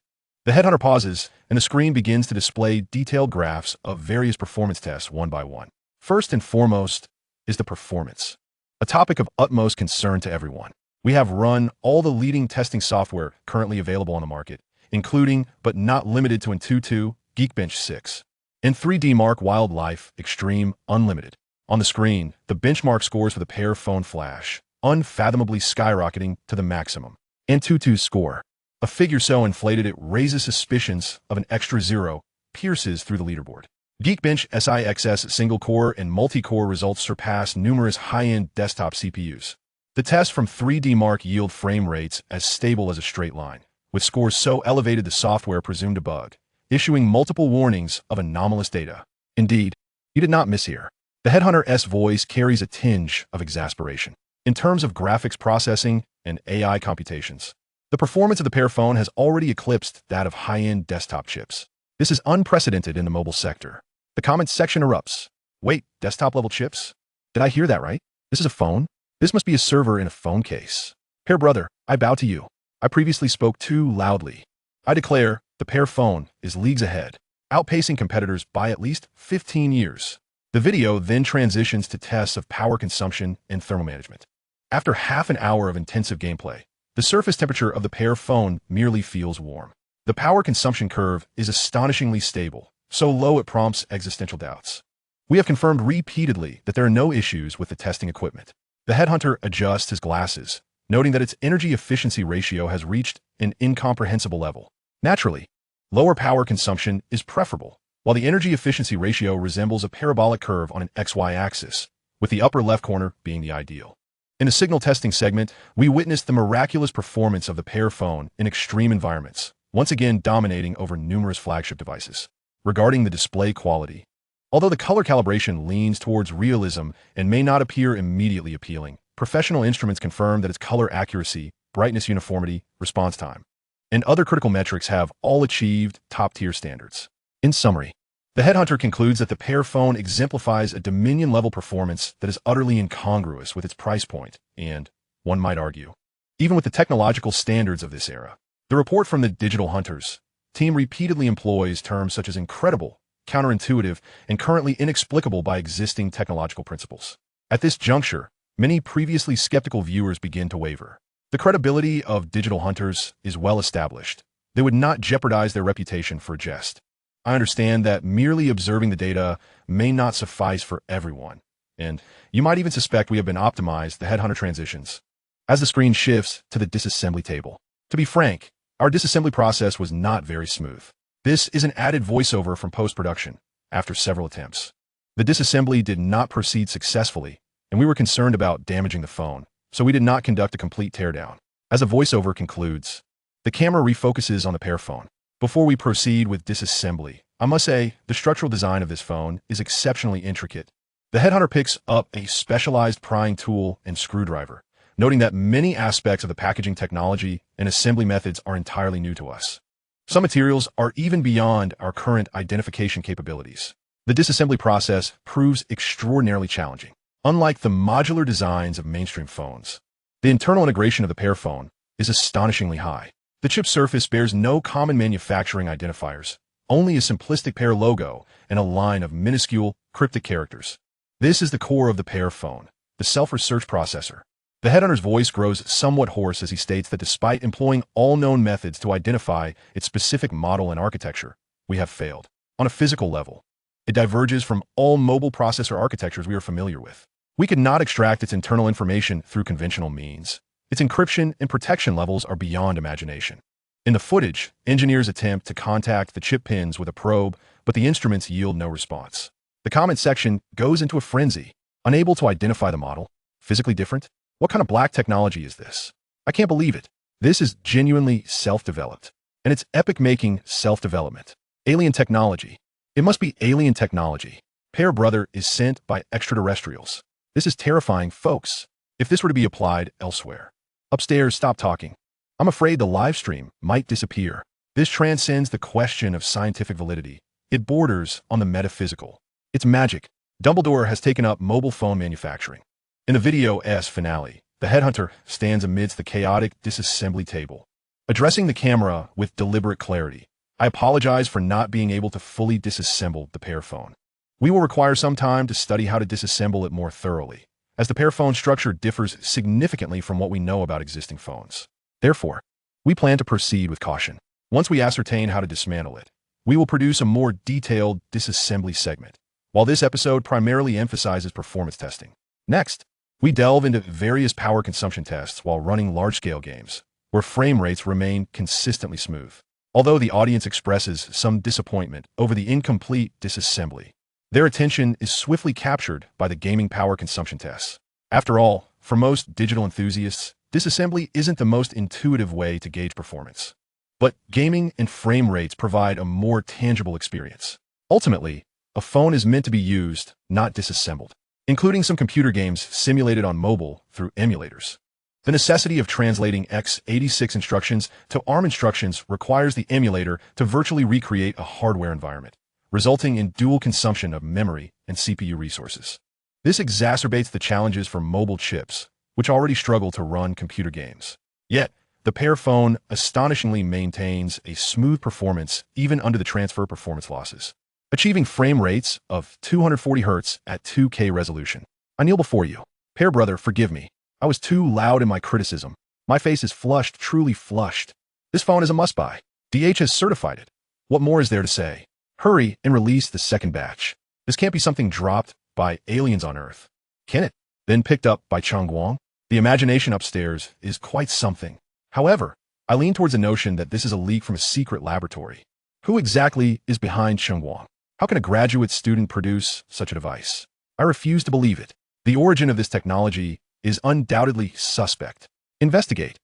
The headhunter pauses, and the screen begins to display detailed graphs of various performance tests one by one. First and foremost is the performance, a topic of utmost concern to everyone. We have run all the leading testing software currently available on the market, including, but not limited to Antutu, Geekbench 6, and 3D Mark Wildlife Extreme Unlimited. On the screen, the benchmark scores for the Pear Phone flash, unfathomably skyrocketing to the maximum. Antutu's score, a figure so inflated it raises suspicions of an extra zero, pierces through the leaderboard. Geekbench SIXS single-core and multi-core results surpass numerous high-end desktop CPUs. The tests from 3D Mark yield frame rates as stable as a straight line, with scores so elevated the software presumed to bug, issuing multiple warnings of anomalous data. Indeed, you did not miss here. The Headhunter's voice carries a tinge of exasperation. In terms of graphics processing and AI computations, the performance of the Pear Phone has already eclipsed that of high-end desktop chips. This is unprecedented in the mobile sector. The comments section erupts. Wait, desktop-level chips? Did I hear that right? This is a phone? This must be a server in a phone case. Pear brother, I bow to you. I previously spoke too loudly. I declare the Pear Phone is leagues ahead, outpacing competitors by at least 15 years. The video then transitions to tests of power consumption and thermal management. After half an hour of intensive gameplay, the surface temperature of the Pear Phone merely feels warm. The power consumption curve is astonishingly stable, so low it prompts existential doubts. We have confirmed repeatedly that there are no issues with the testing equipment. The headhunter adjusts his glasses, noting that its energy efficiency ratio has reached an incomprehensible level. Naturally, lower power consumption is preferable, while the energy efficiency ratio resembles a parabolic curve on an XY axis, with the upper left corner being the ideal. In the signal testing segment, we witnessed the miraculous performance of the Pear Phone in extreme environments, once again dominating over numerous flagship devices. Regarding the display quality, although the color calibration leans towards realism and may not appear immediately appealing, professional instruments confirm that its color accuracy, brightness uniformity, response time, and other critical metrics have all achieved top-tier standards. In summary, the headhunter concludes that the Pear Phone exemplifies a Dominion-level performance that is utterly incongruous with its price point and, one might argue, even with the technological standards of this era. The report from the Digital Hunters team repeatedly employs terms such as incredible, counterintuitive, and currently inexplicable by existing technological principles. At this juncture, many previously skeptical viewers begin to waver. The credibility of Digital Hunters is well established. They would not jeopardize their reputation for a jest. I understand that merely observing the data may not suffice for everyone, and you might even suspect we have been optimized the headhunter transitions as the screen shifts to the disassembly table. To be frank, our disassembly process was not very smooth. This is an added voiceover from post-production after several attempts. The disassembly did not proceed successfully, and we were concerned about damaging the phone, so we did not conduct a complete teardown. As a voiceover concludes, the camera refocuses on the Pear Phone. Before we proceed with disassembly, I must say the structural design of this phone is exceptionally intricate. The headhunter picks up a specialized prying tool and screwdriver, noting that many aspects of the packaging technology and assembly methods are entirely new to us. Some materials are even beyond our current identification capabilities. The disassembly process proves extraordinarily challenging. Unlike the modular designs of mainstream phones, the internal integration of the Pear Phone is astonishingly high. The chip surface bears no common manufacturing identifiers, only a simplistic Pear logo and a line of minuscule, cryptic characters. This is the core of the Pear Phone, the self-research processor. The headhunter's voice grows somewhat hoarse as he states that despite employing all known methods to identify its specific model and architecture, we have failed. On a physical level, it diverges from all mobile processor architectures we are familiar with. We could not extract its internal information through conventional means. Its encryption and protection levels are beyond imagination. In the footage, engineers attempt to contact the chip pins with a probe, but the instruments yield no response. The comment section goes into a frenzy, unable to identify the model. Physically different? What kind of black technology is this? I can't believe it. This is genuinely self-developed, and it's epic-making self-development. Alien technology. It must be alien technology. Pear Brother is sent by extraterrestrials. This is terrifying, folks. If this were to be applied elsewhere. Upstairs, stop talking. I'm afraid the live stream might disappear. This transcends the question of scientific validity. It borders on the metaphysical. It's magic. Dumbledore has taken up mobile phone manufacturing. In the video's finale, the headhunter stands amidst the chaotic disassembly table, addressing the camera with deliberate clarity. I apologize for not being able to fully disassemble the Pear Phone. We will require some time to study how to disassemble it more thoroughly, as the Pear Phone structure differs significantly from what we know about existing phones. Therefore, we plan to proceed with caution. Once we ascertain how to dismantle it, we will produce a more detailed disassembly segment, while this episode primarily emphasizes performance testing. Next, we delve into various power consumption tests while running large-scale games, where frame rates remain consistently smooth. Although the audience expresses some disappointment over the incomplete disassembly, their attention is swiftly captured by the gaming power consumption tests. After all, for most digital enthusiasts, disassembly isn't the most intuitive way to gauge performance. But gaming and frame rates provide a more tangible experience. Ultimately, a phone is meant to be used, not disassembled, including some computer games simulated on mobile through emulators. The necessity of translating x86 instructions to ARM instructions requires the emulator to virtually recreate a hardware environment, resulting in dual consumption of memory and CPU resources. This exacerbates the challenges for mobile chips, which already struggle to run computer games. Yet, the Pear Phone astonishingly maintains a smooth performance even under the transfer performance losses, achieving frame rates of 240 Hz at 2K resolution. I kneel before you. Pear Brother, forgive me. I was too loud in my criticism. My face is flushed, truly flushed. This phone is a must-buy. DH has certified it. What more is there to say? Hurry and release the second batch. This can't be something dropped by aliens on Earth. Can it? Then picked up by Cheng Guang? The imagination upstairs is quite something. However, I lean towards the notion that this is a leak from a secret laboratory. Who exactly is behind Cheng Guang? How can a graduate student produce such a device? I refuse to believe it. The origin of this technology is undoubtedly suspect. Investigate.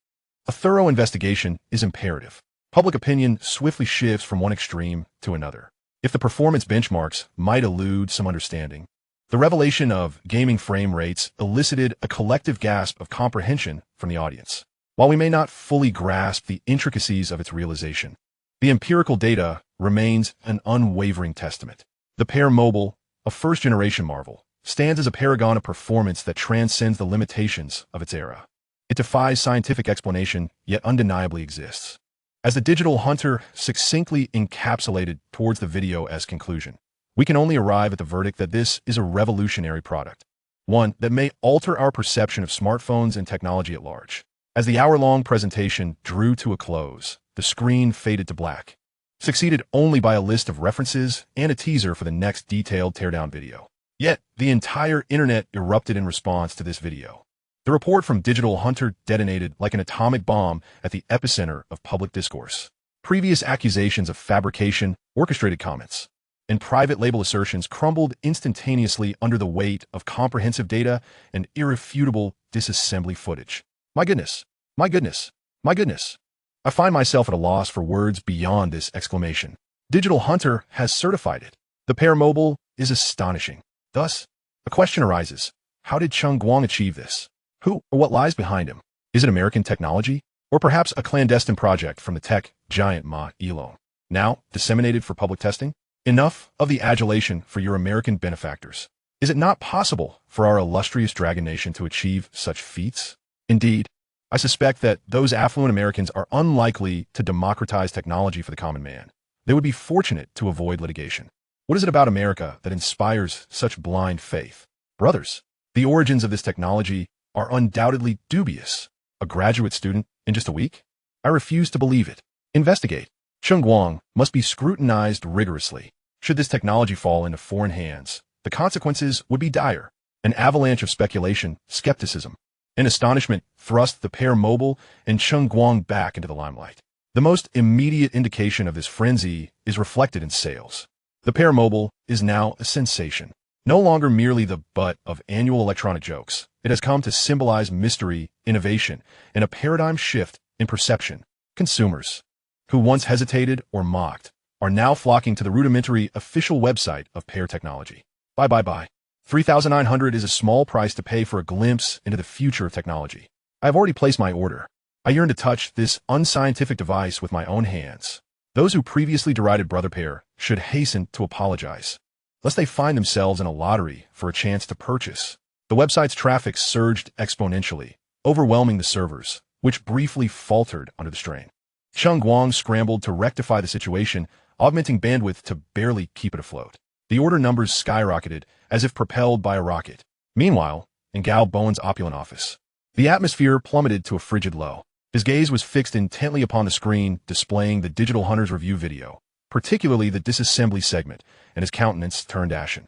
A thorough investigation is imperative. Public opinion swiftly shifts from one extreme to another. If the performance benchmarks might elude some understanding, the revelation of gaming frame rates elicited a collective gasp of comprehension from the audience. While we may not fully grasp the intricacies of its realization, the empirical data remains an unwavering testament. The Pear Mobile, a first-generation marvel, stands as a paragon of performance that transcends the limitations of its era. It defies scientific explanation, yet undeniably exists. As the digital hunter succinctly encapsulated towards the video's conclusion, we can only arrive at the verdict that this is a revolutionary product, one that may alter our perception of smartphones and technology at large. As the hour-long presentation drew to a close, the screen faded to black, succeeded only by a list of references and a teaser for the next detailed teardown video. Yet, the entire internet erupted in response to this video. The report from Digital Hunter detonated like an atomic bomb at the epicenter of public discourse. Previous accusations of fabrication, orchestrated comments, and private label assertions crumbled instantaneously under the weight of comprehensive data and irrefutable disassembly footage. My goodness, my goodness, my goodness. I find myself at a loss for words beyond this exclamation. Digital Hunter has certified it. The Pear Mobile is astonishing. Thus, a question arises. How did Cheng Guang achieve this? Who or what lies behind him? Is it American technology? Or perhaps a clandestine project from the tech giant Ma Elon, now disseminated for public testing? Enough of the adulation for your American benefactors. Is it not possible for our illustrious dragon nation to achieve such feats? Indeed, I suspect that those affluent Americans are unlikely to democratize technology for the common man. They would be fortunate to avoid litigation. What is it about America that inspires such blind faith? Brothers, the origins of this technology are undoubtedly dubious. A graduate student in just a week? I refuse to believe it. Investigate. Cheng Guang must be scrutinized rigorously. Should this technology fall into foreign hands, the consequences would be dire. An avalanche of speculation, skepticism, and astonishment thrust the Pear Mobile and Cheng Guang back into the limelight. The most immediate indication of this frenzy is reflected in sales. The Pear Mobile is now a sensation. No longer merely the butt of annual electronic jokes, it has come to symbolize mystery, innovation, and a paradigm shift in perception. Consumers, who once hesitated or mocked, are now flocking to the rudimentary official website of Pear Technology. Bye. 3,900 is a small price to pay for a glimpse into the future of technology. I have already placed my order. I yearn to touch this unscientific device with my own hands. Those who previously derided Brother Pear should hasten to apologize, lest they find themselves in a lottery for a chance to purchase. The website's traffic surged exponentially, overwhelming the servers, which briefly faltered under the strain. Cheng Guang scrambled to rectify the situation, augmenting bandwidth to barely keep it afloat. The order numbers skyrocketed, as if propelled by a rocket. Meanwhile, in Gao Bowen's opulent office, the atmosphere plummeted to a frigid low. His gaze was fixed intently upon the screen displaying the Digital Hunter's review video, particularly the disassembly segment, and his countenance turned ashen.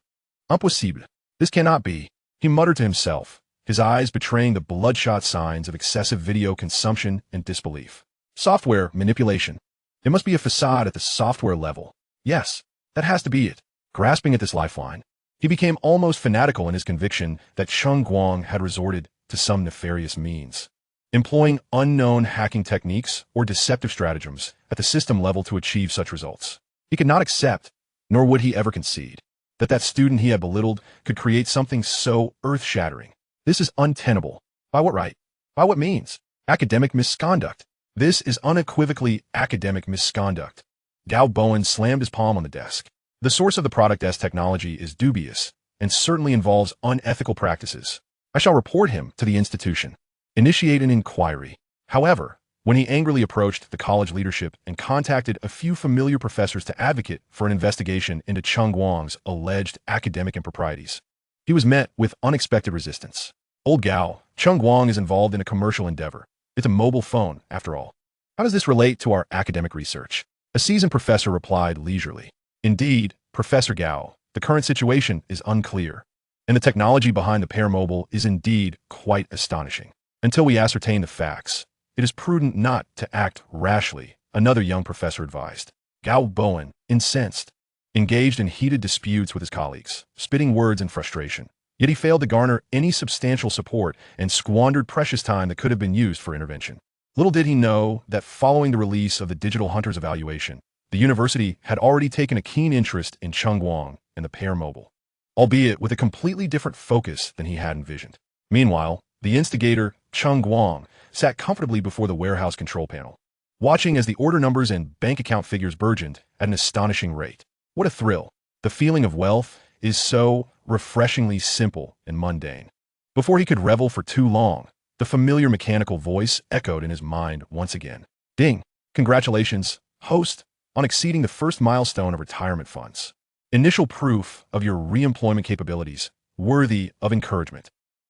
Impossible. This cannot be, he muttered to himself, his eyes betraying the bloodshot signs of excessive video consumption and disbelief. Software manipulation. There must be a facade at the software level. Yes, that has to be it. Grasping at this lifeline, he became almost fanatical in his conviction that Cheng Guang had resorted to some nefarious means, employing unknown hacking techniques or deceptive stratagems at the system level to achieve such results. He could not accept, nor would he ever concede, that that student he had belittled could create something so earth-shattering. This is untenable. By what right? By what means? Academic misconduct. This is unequivocally academic misconduct. Gao Bowen slammed his palm on the desk. The source of the product's technology is dubious and certainly involves unethical practices. I shall report him to the institution. Initiate an inquiry. However, when he angrily approached the college leadership and contacted a few familiar professors to advocate for an investigation into Cheng Guang's alleged academic improprieties, he was met with unexpected resistance. Old Gao, Cheng Guang is involved in a commercial endeavor. It's a mobile phone, after all. How does this relate to our academic research? A seasoned professor replied leisurely. Indeed, Professor Gao, the current situation is unclear, and the technology behind the Pear Mobile is indeed quite astonishing. Until we ascertain the facts, it is prudent not to act rashly, another young professor advised. Gao Bowen, incensed, engaged in heated disputes with his colleagues, spitting words in frustration. Yet he failed to garner any substantial support and squandered precious time that could have been used for intervention. Little did he know that following the release of the Digital Hunters evaluation, the university had already taken a keen interest in Cheng Guang and the Pear Mobile, albeit with a completely different focus than he had envisioned. Meanwhile, the instigator, Cheng Guang, sat comfortably before the warehouse control panel, watching as the order numbers and bank account figures burgeoned at an astonishing rate. What a thrill! The feeling of wealth is so refreshingly simple and mundane. Before he could revel for too long, the familiar mechanical voice echoed in his mind once again. Ding! Congratulations, host, on exceeding the first milestone of retirement funds. Initial proof of your re-employment capabilities, worthy of encouragement.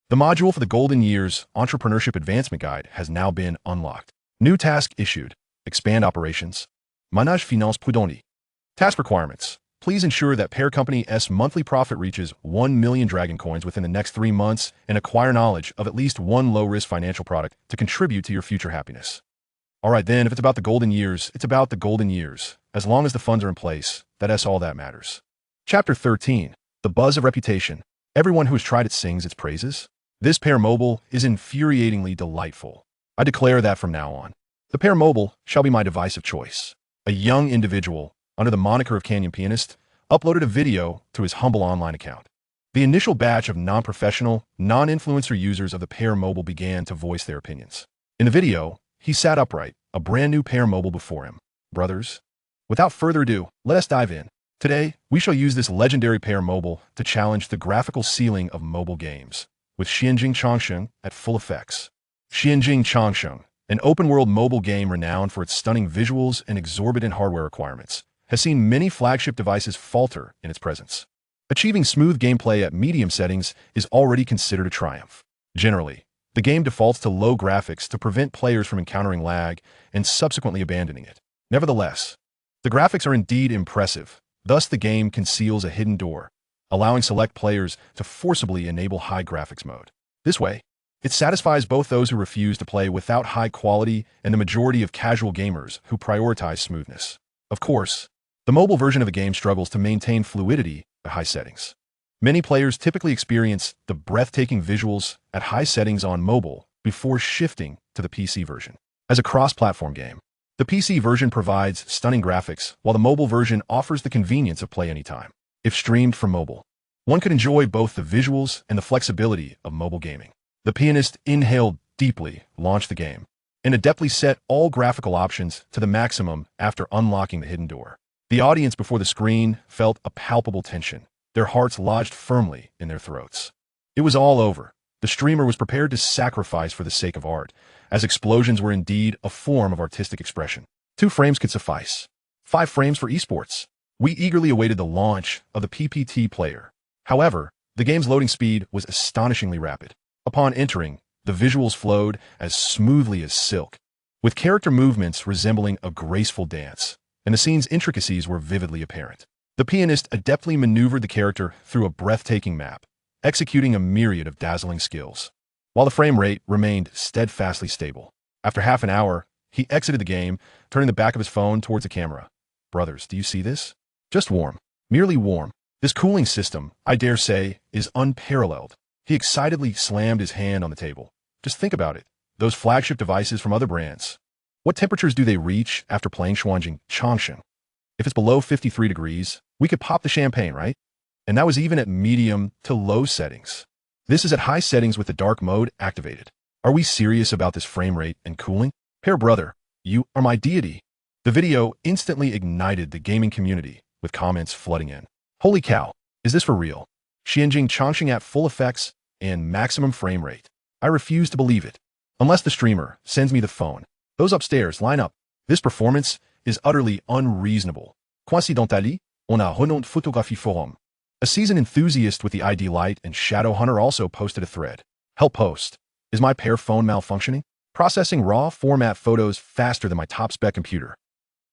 The module for the Golden Years Entrepreneurship Advancement Guide has now been unlocked. New task issued. Expand operations. Manage finance prudenti. Task requirements. Please ensure that Pear Company's monthly profit reaches 1 million Dragon Coins within the next 3 months and acquire knowledge of at least one low-risk financial product to contribute to your future happiness. All right, then, if it's about the golden years, it's about the golden years. As long as the funds are in place, that's all that matters. Chapter 13. The Buzz of Reputation. Everyone who has tried it sings its praises. This Pear Mobile is infuriatingly delightful. I declare that from now on, the Pear Mobile shall be my device of choice. A young individual, under the moniker of Canyon Pianist, uploaded a video to his humble online account. The initial batch of non-professional, non-influencer users of the Pear Mobile began to voice their opinions. In the video, he sat upright, a brand new Pear Mobile before him. Brothers, without further ado, let us dive in. Today, we shall use this legendary Pear Mobile to challenge the graphical ceiling of mobile games, with Xianjing Changsheng at full effects. Xianjing Changsheng, an open-world mobile game renowned for its stunning visuals and exorbitant hardware requirements, has seen many flagship devices falter in its presence. Achieving smooth gameplay at medium settings is already considered a triumph. Generally, the game defaults to low graphics to prevent players from encountering lag and subsequently abandoning it. Nevertheless, the graphics are indeed impressive. Thus, the game conceals a hidden door, allowing select players to forcibly enable high graphics mode. This way, it satisfies both those who refuse to play without high quality and the majority of casual gamers who prioritize smoothness. Of course, the mobile version of the game struggles to maintain fluidity at high settings. Many players typically experience the breathtaking visuals at high settings on mobile before shifting to the PC version. As a cross-platform game, the PC version provides stunning graphics, while the mobile version offers the convenience of play anytime. If streamed from mobile, one could enjoy both the visuals and the flexibility of mobile gaming. The pianist inhaled deeply, launched the game, and adeptly set all graphical options to the maximum after unlocking the hidden door. The audience before the screen felt a palpable tension, their hearts lodged firmly in their throats. It was all over. The streamer was prepared to sacrifice for the sake of art, as explosions were indeed a form of artistic expression. 2 frames could suffice. 5 frames for esports. We eagerly awaited the launch of the PPT player. However, the game's loading speed was astonishingly rapid. Upon entering, the visuals flowed as smoothly as silk, with character movements resembling a graceful dance, and the scene's intricacies were vividly apparent. The pianist adeptly maneuvered the character through a breathtaking map, executing a myriad of dazzling skills, while the frame rate remained steadfastly stable. After half an hour, he exited the game, turning the back of his phone towards the camera. Brothers, do you see this? Just warm. Merely warm. This cooling system, I dare say, is unparalleled. He excitedly slammed his hand on the table. Just think about it. Those flagship devices from other brands. What temperatures do they reach after playing Xianjing Changsheng? If it's below 53 degrees, we could pop the champagne, right? And that was even at medium to low settings. This is at high settings with the dark mode activated. Are we serious about this frame rate and cooling? Pear brother, you are my deity. The video instantly ignited the gaming community, with comments flooding in. Holy cow, is this for real? Xianjing Changsheng at full effects and maximum frame rate. I refuse to believe it. Unless the streamer sends me the phone. Those upstairs, line up. This performance is utterly unreasonable. Coincidentally, on a renowned photographie forum. A seasoned enthusiast with the ID Light and Shadow Hunter also posted a thread. Help post. Is my Pear phone malfunctioning? processing raw format photos faster than my top-spec computer.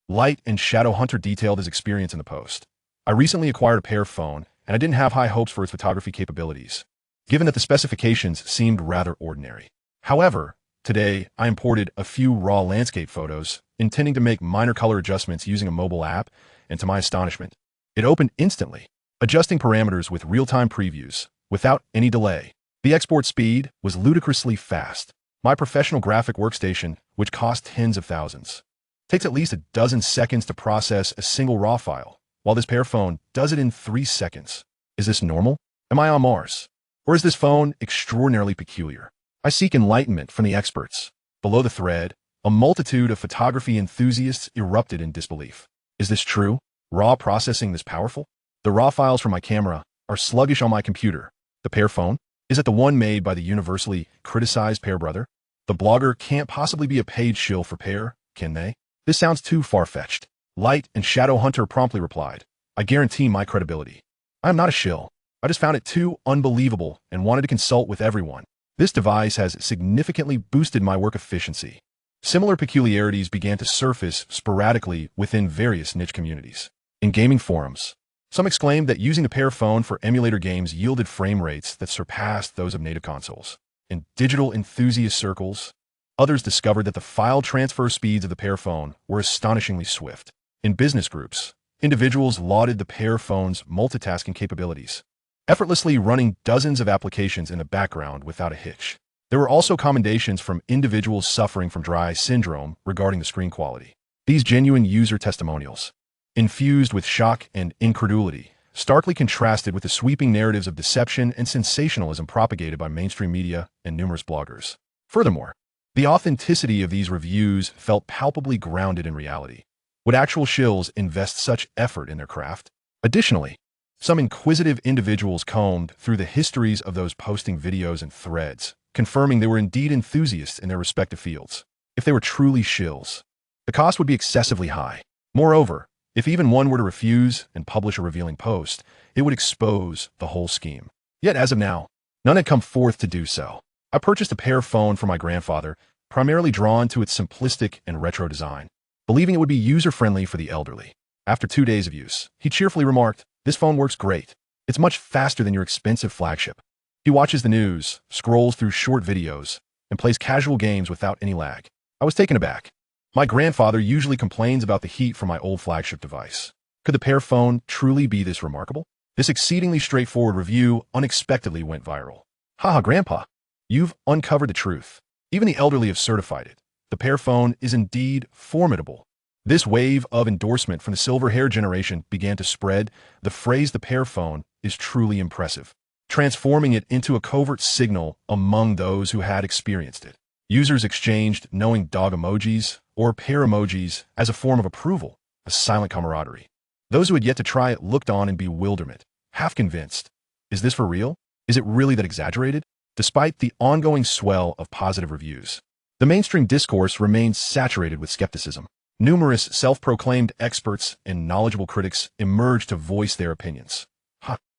Light and shadow hunter detailed his experience in the post. I recently acquired a Pear phone, and I didn't have high hopes for its photography capabilities, given that the specifications seemed rather ordinary. However, today I imported a few raw landscape photos, intending to make minor color adjustments using a mobile app, and to my astonishment, it opened instantly, adjusting parameters with real-time previews, without any delay. The export speed was ludicrously fast. My professional graphic workstation, which cost tens of thousands, takes at least a dozen seconds to process a single raw file, while this Pear phone does it in 3 seconds. Is this normal? Am I on Mars? Or is this phone extraordinarily peculiar? I seek enlightenment from the experts. Below the thread, a multitude of photography enthusiasts erupted in disbelief. Is this true? Raw processing this powerful? The raw files from my camera are sluggish on my computer. The Pear phone? Is it the one made by the universally criticized Pear brother? The blogger can't possibly be a paid shill for Pear, can they? This sounds too far-fetched. Light and Shadow Hunter promptly replied, I guarantee my credibility. I am not a shill. I just found it too unbelievable and wanted to consult with everyone. This device has significantly boosted my work efficiency. Similar peculiarities began to surface sporadically within various niche communities. In gaming forums, some exclaimed that using the Pear phone for emulator games yielded frame rates that surpassed those of native consoles. In digital enthusiast circles, others discovered that the file transfer speeds of the Pear phone were astonishingly swift. In business groups, individuals lauded the Pear phone's multitasking capabilities, effortlessly running dozens of applications in the background without a hitch. There were also commendations from individuals suffering from dry syndrome regarding the screen quality. These genuine user testimonials, infused with shock and incredulity, starkly contrasted with the sweeping narratives of deception and sensationalism propagated by mainstream media and numerous bloggers. Furthermore, the authenticity of these reviews felt palpably grounded in reality. Would actual shills invest such effort in their craft? Additionally, some inquisitive individuals combed through the histories of those posting videos and threads, confirming they were indeed enthusiasts in their respective fields. If they were truly shills, the cost would be excessively high. Moreover, if even one were to refuse and publish a revealing post, it would expose the whole scheme. Yet as of now, none had come forth to do so. I purchased a Pear phone for my grandfather, primarily drawn to its simplistic and retro design, believing it would be user-friendly for the elderly. After 2 days of use, he cheerfully remarked, "This phone works great. It's much faster than your expensive flagship." He watches the news, scrolls through short videos, and plays casual games without any lag. I was taken aback. My grandfather usually complains about the heat from my old flagship device. Could the Pear phone truly be this remarkable? This exceedingly straightforward review unexpectedly went viral. Haha, Grandpa, you've uncovered the truth. Even the elderly have certified it. The Pear phone is indeed formidable. This wave of endorsement from the silver-haired generation began to spread. The phrase "the Pear phone" is truly impressive, transforming it into a covert signal among those who had experienced it. Users exchanged knowing dog emojis or Pear emojis as a form of approval, a silent camaraderie. Those who had yet to try it looked on in bewilderment, half convinced. Is this for real? Is it really that exaggerated? Despite the ongoing swell of positive reviews, the mainstream discourse remained saturated with skepticism. Numerous self-proclaimed experts and knowledgeable critics emerged to voice their opinions.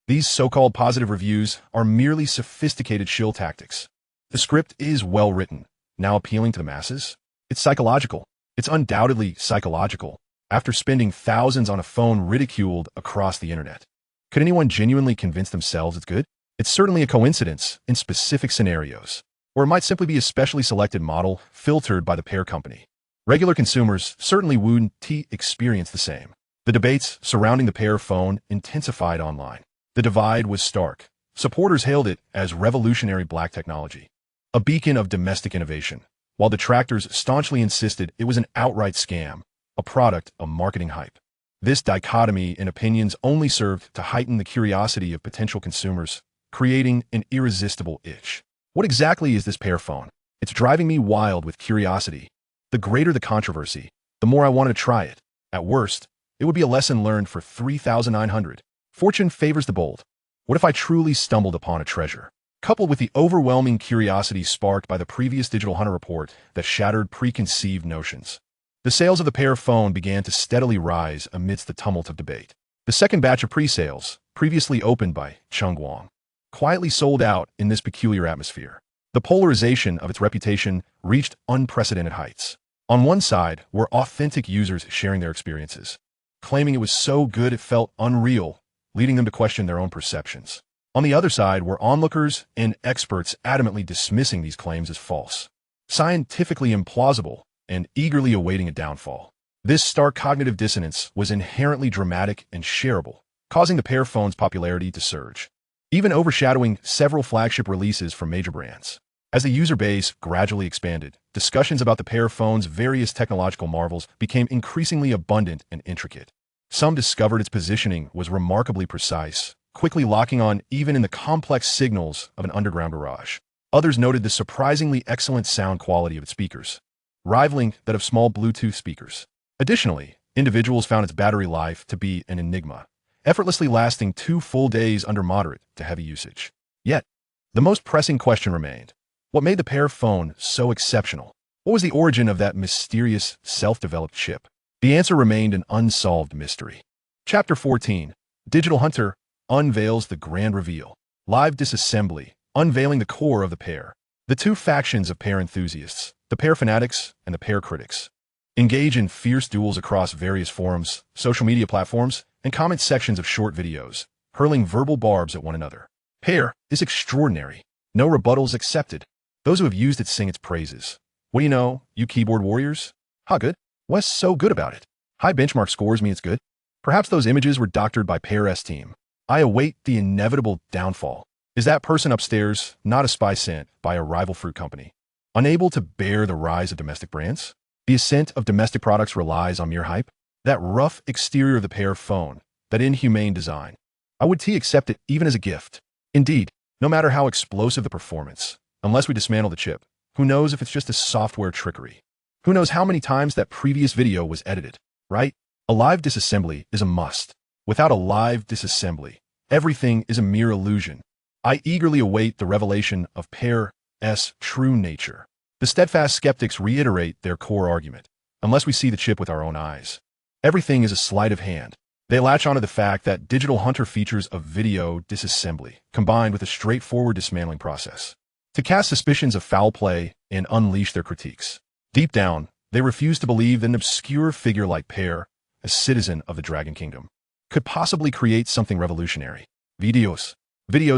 These so-called positive reviews are merely sophisticated shill tactics. The script is well written, now appealing to the masses. It's psychological. It's undoubtedly psychological. After spending thousands on a phone ridiculed across the internet, could anyone genuinely convince themselves it's good? It's certainly a coincidence in specific scenarios, or it might simply be a specially selected model filtered by the Pear company. Regular consumers certainly wouldn't experience the same. The debates surrounding the Pear phone intensified online. The divide was stark. Supporters hailed it as revolutionary black technology, a beacon of domestic innovation, while detractors staunchly insisted it was an outright scam, a product of marketing hype. This dichotomy in opinions only served to heighten the curiosity of potential consumers, creating an irresistible itch. What exactly is this Pear phone? It's driving me wild with curiosity. The greater the controversy, the more I wanted to try it. At worst, it would be a lesson learned for 3,900. Fortune favors the bold. What if I truly stumbled upon a treasure? Coupled with the overwhelming curiosity sparked by the previous Digital Hunter report that shattered preconceived notions, the sales of the Pear phone began to steadily rise amidst the tumult of debate. The second batch of pre-sales, previously opened by Cheng Guang, quietly sold out in this peculiar atmosphere. The polarization of its reputation reached unprecedented heights. On one side were authentic users sharing their experiences, claiming it was so good it felt unreal, leading them to question their own perceptions. On the other side were onlookers and experts adamantly dismissing these claims as false, scientifically implausible, and eagerly awaiting a downfall. This stark cognitive dissonance was inherently dramatic and shareable, causing the Pear Phone's popularity to surge, even overshadowing several flagship releases from major brands. As the user base gradually expanded, discussions about the Pear Phone's various technological marvels became increasingly abundant and intricate. Some discovered its positioning was remarkably precise, quickly locking on even in the complex signals of an underground garage. Others noted the surprisingly excellent sound quality of its speakers, rivaling that of small Bluetooth speakers. Additionally, individuals found its battery life to be an enigma, effortlessly lasting 2 full days under moderate to heavy usage. Yet, the most pressing question remained. What made the Pear Phone so exceptional? What was the origin of that mysterious, self-developed chip? The answer remained an unsolved mystery. Chapter 14. Digital Hunter unveils the grand reveal. Live disassembly, unveiling the core of the Pear. The two factions of Pear enthusiasts, the Pear fanatics and the Pear critics, engage in fierce duels across various forums, social media platforms, and comment sections of short videos, hurling verbal barbs at one another. Pear is extraordinary. No rebuttals accepted. Those who have used it sing its praises. What do you know, you keyboard warriors? How good? What's so good about it? High benchmark scores mean it's good? Perhaps those images were doctored by Pear's team. I await the inevitable downfall. Is that person upstairs not a spy sent by a rival fruit company, unable to bear the rise of domestic brands? The ascent of domestic products relies on mere hype? That rough exterior of the Pear Phone, that inhumane design. I would accept it even as a gift. Indeed, no matter how explosive the performance, unless we dismantle the chip, who knows if it's just a software trickery? Who knows how many times that previous video was edited, right? A live disassembly is a must. Without a live disassembly, everything is a mere illusion. I eagerly await the revelation of Pear's true nature. The steadfast skeptics reiterate their core argument. Unless we see the chip with our own eyes, everything is a sleight of hand. They latch onto the fact that Digital Hunter features a video disassembly, combined with a straightforward dismantling process, to cast suspicions of foul play and unleash their critiques. Deep down, they refuse to believe that an obscure figure like Pear, a citizen of the Dragon Kingdom, could possibly create something revolutionary. Videos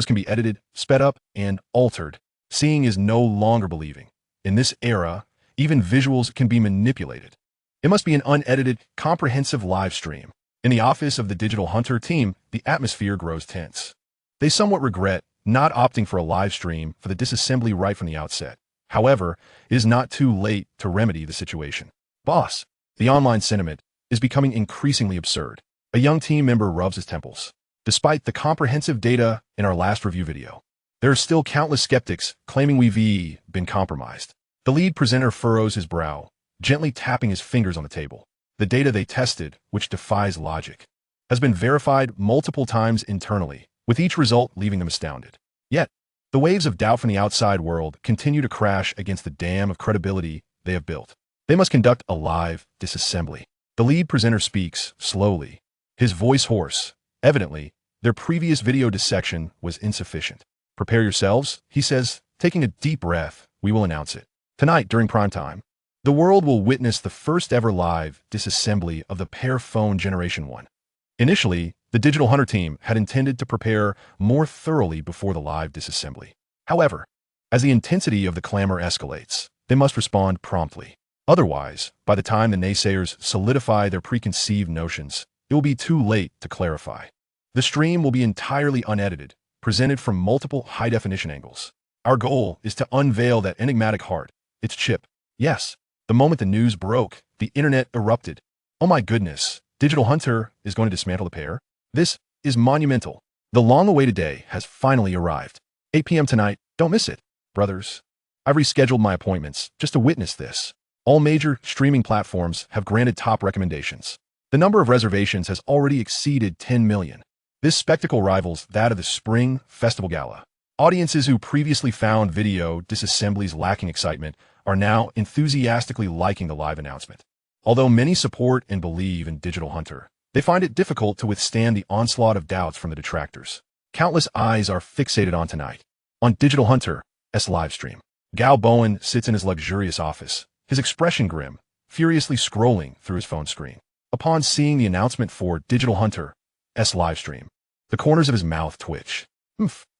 can be edited, sped up, and altered. Seeing is no longer believing. In this era, even visuals can be manipulated. It must be an unedited, comprehensive live stream. In the office of the Digital Hunter team, the atmosphere grows tense. They somewhat regret not opting for a live stream for the disassembly right from the outset. However, it is not too late to remedy the situation. Boss, the online sentiment is becoming increasingly absurd. A young team member rubs his temples. Despite the comprehensive data in our last review video, there are still countless skeptics claiming we've been compromised. The lead presenter furrows his brow, gently tapping his fingers on the table. The data they tested, which defies logic, has been verified multiple times internally, with each result leaving them astounded. Yet, the waves of doubt from the outside world continue to crash against the dam of credibility they have built. They must conduct a live disassembly. The lead presenter speaks slowly, his voice hoarse. Evidently, their previous video dissection was insufficient. Prepare yourselves, he says, taking a deep breath. We will announce it. Tonight, during prime time, the world will witness the first ever live disassembly of the Pear Phone Generation 1. Initially, the Digital Hunter team had intended to prepare more thoroughly before the live disassembly. However, as the intensity of the clamor escalates, they must respond promptly. Otherwise, by the time the naysayers solidify their preconceived notions, it will be too late to clarify. The stream will be entirely unedited, presented from multiple high-definition angles. Our goal is to unveil that enigmatic heart, its chip. Yes, the moment the news broke, the internet erupted. Oh my goodness, Digital Hunter is going to dismantle the Pear? This is monumental. The long-awaited day has finally arrived. 8 p.m. tonight, don't miss it, brothers. I've rescheduled my appointments just to witness this. All major streaming platforms have granted top recommendations. The number of reservations has already exceeded 10 million. This spectacle rivals that of the Spring Festival Gala. Audiences who previously found video disassemblies lacking excitement are now enthusiastically liking the live announcement. Although many support and believe in Digital Hunter, they find it difficult to withstand the onslaught of doubts from the detractors. Countless eyes are fixated on tonight, on Digital Hunter, livestream. Gao Bowen sits in his luxurious office, his expression grim, furiously scrolling through his phone screen. Upon seeing the announcement for Digital Hunter's livestream, the corners of his mouth twitch.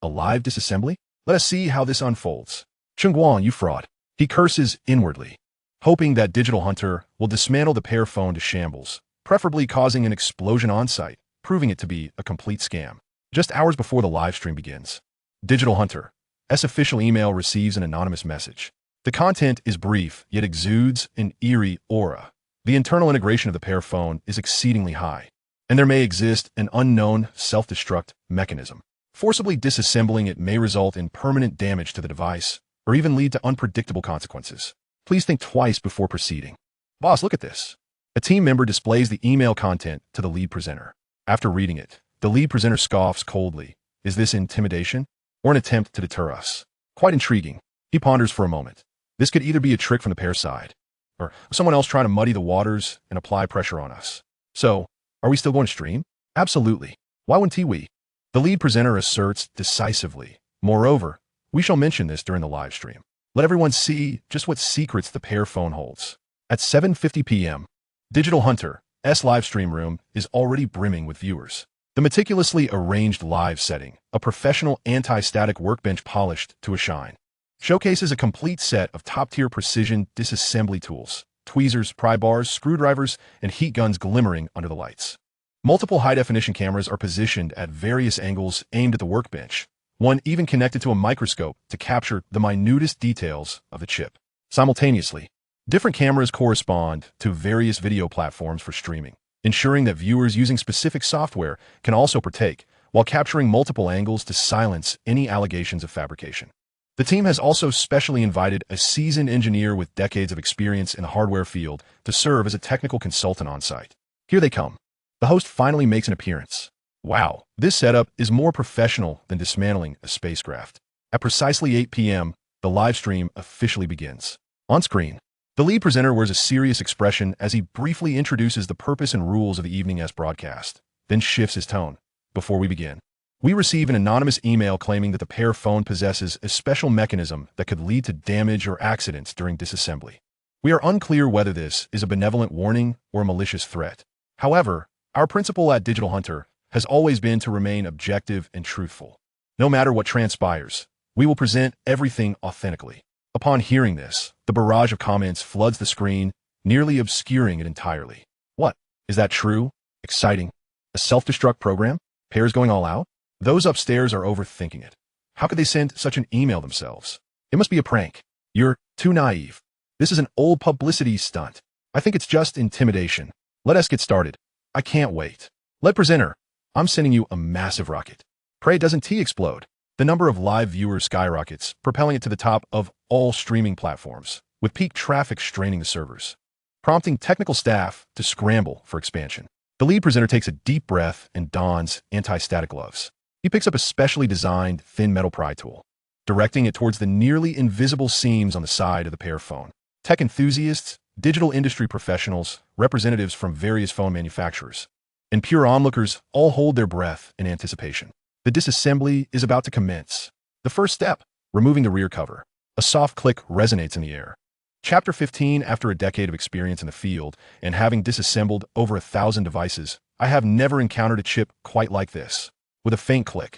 A live disassembly? Let us see how this unfolds. Cheng Guang, you fraud. He curses inwardly, hoping that Digital Hunter will dismantle the Pear Phone to shambles, preferably causing an explosion on-site, proving it to be a complete scam. Just hours before the live stream begins, Digital Hunter's official email receives an anonymous message. The content is brief, yet exudes an eerie aura. The internal integration of the Pear Phone is exceedingly high, and there may exist an unknown self-destruct mechanism. Forcibly disassembling it may result in permanent damage to the device, or even lead to unpredictable consequences. Please think twice before proceeding. Boss, look at this. A team member displays the email content to the lead presenter. After reading it, the lead presenter scoffs coldly. Is this intimidation or an attempt to deter us? Quite intriguing. He ponders for a moment. This could either be a trick from the Pear side, or someone else trying to muddy the waters and apply pressure on us. So, are we still going to stream? Absolutely. Why wouldn't we? The lead presenter asserts decisively. Moreover, we shall mention this during the live stream. Let everyone see just what secrets the Pear Phone holds. At 7:50 p.m., Digital Hunter's live stream room is already brimming with viewers. The meticulously arranged live setting, a professional anti-static workbench polished to a shine, showcases a complete set of top-tier precision disassembly tools, tweezers, pry bars, screwdrivers, and heat guns glimmering under the lights. Multiple high-definition cameras are positioned at various angles aimed at the workbench, one even connected to a microscope to capture the minutest details of the chip. Simultaneously, different cameras correspond to various video platforms for streaming, ensuring that viewers using specific software can also partake, while capturing multiple angles to silence any allegations of fabrication. The team has also specially invited a seasoned engineer with decades of experience in the hardware field to serve as a technical consultant on site. Here they come. The host finally makes an appearance. Wow, this setup is more professional than dismantling a spacecraft. At precisely 8 p.m., the live stream officially begins. On screen, the lead presenter wears a serious expression as he briefly introduces the purpose and rules of the evening's broadcast, then shifts his tone. Before we begin, we receive an anonymous email claiming that the Pear Phone possesses a special mechanism that could lead to damage or accidents during disassembly. We are unclear whether this is a benevolent warning or a malicious threat. However, our principle at Digital Hunter has always been to remain objective and truthful. No matter what transpires, we will present everything authentically. Upon hearing this, the barrage of comments floods the screen, nearly obscuring it entirely. What? Is that true? Exciting? A self-destruct program? Pear's going all out? Those upstairs are overthinking it. How could they send such an email themselves? It must be a prank. You're too naive. This is an old publicity stunt. I think it's just intimidation. Let us get started. I can't wait. Lead presenter, I'm sending you a massive rocket. Pray doesn't T explode. The number of live viewers skyrockets, propelling it to the top of all streaming platforms, with peak traffic straining the servers, prompting technical staff to scramble for expansion. The lead presenter takes a deep breath and dons anti-static gloves. He picks up a specially designed thin metal pry tool, directing it towards the nearly invisible seams on the side of the Pear Phone. Tech enthusiasts, digital industry professionals, representatives from various phone manufacturers, and pure onlookers all hold their breath in anticipation. The disassembly is about to commence. The first step, removing the rear cover. A soft click resonates in the air. Chapter 15. After a decade of experience in the field and having disassembled over 1,000 devices, I have never encountered a chip quite like this. With a faint click,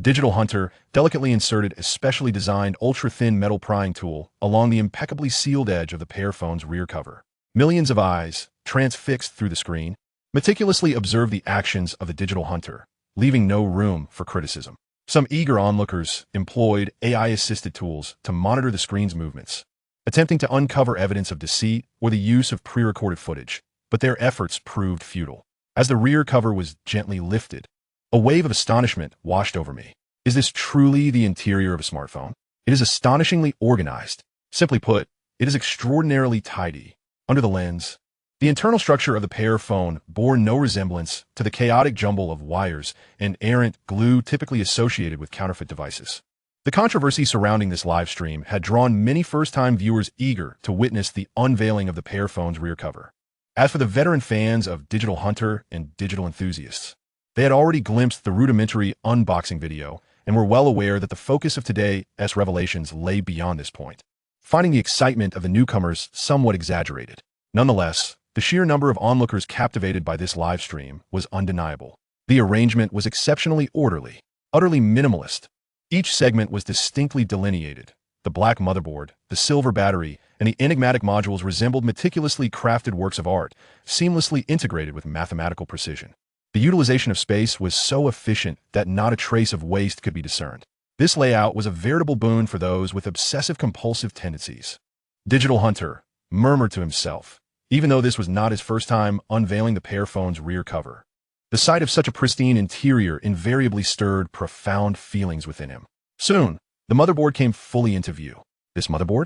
Digital Hunter delicately inserted a specially designed ultra-thin metal prying tool along the impeccably sealed edge of the Pear Phone's rear cover. Millions of eyes, transfixed through the screen, meticulously observe the actions of the Digital Hunter, leaving no room for criticism. Some eager onlookers employed AI-assisted tools to monitor the screen's movements, attempting to uncover evidence of deceit or the use of pre-recorded footage, but their efforts proved futile. As the rear cover was gently lifted, a wave of astonishment washed over me. Is this truly the interior of a smartphone? It is astonishingly organized. Simply put, it is extraordinarily tidy. Under the lens, the internal structure of the Pear Phone bore no resemblance to the chaotic jumble of wires and errant glue typically associated with counterfeit devices. The controversy surrounding this live stream had drawn many first-time viewers eager to witness the unveiling of the Pear Phone's rear cover. As for the veteran fans of Digital Hunter and digital enthusiasts, they had already glimpsed the rudimentary unboxing video and were well aware that the focus of today's revelations lay beyond this point, finding the excitement of the newcomers somewhat exaggerated. Nonetheless, the sheer number of onlookers captivated by this live stream was undeniable. The arrangement was exceptionally orderly, utterly minimalist. Each segment was distinctly delineated. The black motherboard, the silver battery, and the enigmatic modules resembled meticulously crafted works of art, seamlessly integrated with mathematical precision. The utilization of space was so efficient that not a trace of waste could be discerned. This layout was a veritable boon for those with obsessive-compulsive tendencies. Digital Hunter murmured to himself, even though this was not his first time unveiling the Pear Phone's rear cover. The sight of such a pristine interior invariably stirred profound feelings within him. Soon, the motherboard came fully into view. This motherboard?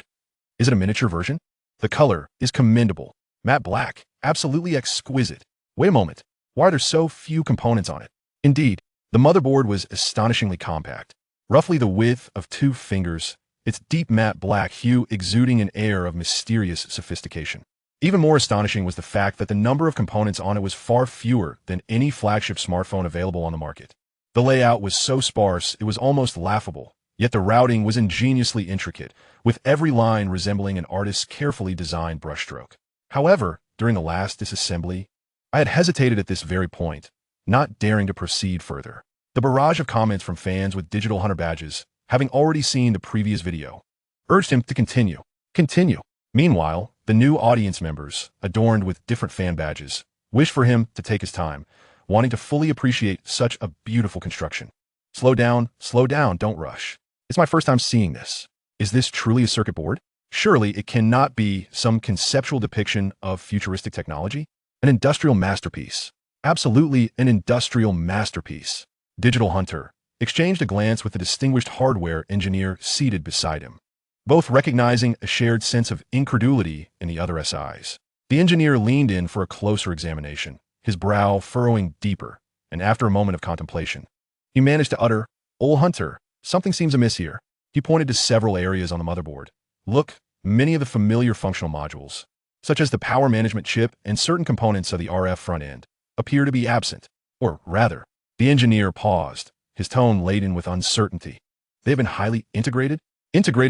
Is it a miniature version? The color is commendable. Matte black, absolutely exquisite. Wait a moment, why are there so few components on it? Indeed, the motherboard was astonishingly compact. Roughly the width of 2 fingers, its deep matte black hue exuding an air of mysterious sophistication. Even more astonishing was the fact that the number of components on it was far fewer than any flagship smartphone available on the market. The layout was so sparse it was almost laughable, yet the routing was ingeniously intricate, with every line resembling an artist's carefully designed brushstroke. However, during the last disassembly, I had hesitated at this very point, not daring to proceed further. The barrage of comments from fans with Digital Hunter badges, having already seen the previous video, urged him to continue. Meanwhile, the new audience members, adorned with different fan badges, wished for him to take his time, wanting to fully appreciate such a beautiful construction. Slow down, don't rush. It's my first time seeing this. Is this truly a circuit board? Surely it cannot be some conceptual depiction of futuristic technology? An industrial masterpiece. Absolutely an industrial masterpiece. Digital Hunter exchanged a glance with the distinguished hardware engineer seated beside him, both recognizing a shared sense of incredulity in the other's eyes. The engineer leaned in for a closer examination, his brow furrowing deeper, and after a moment of contemplation, he managed to utter, "Old Hunter, something seems amiss here." He pointed to several areas on the motherboard. Look, many of the familiar functional modules, such as the power management chip and certain components of the RF front end, appear to be absent. Or rather, the engineer paused, his tone laden with uncertainty. They have been highly integrated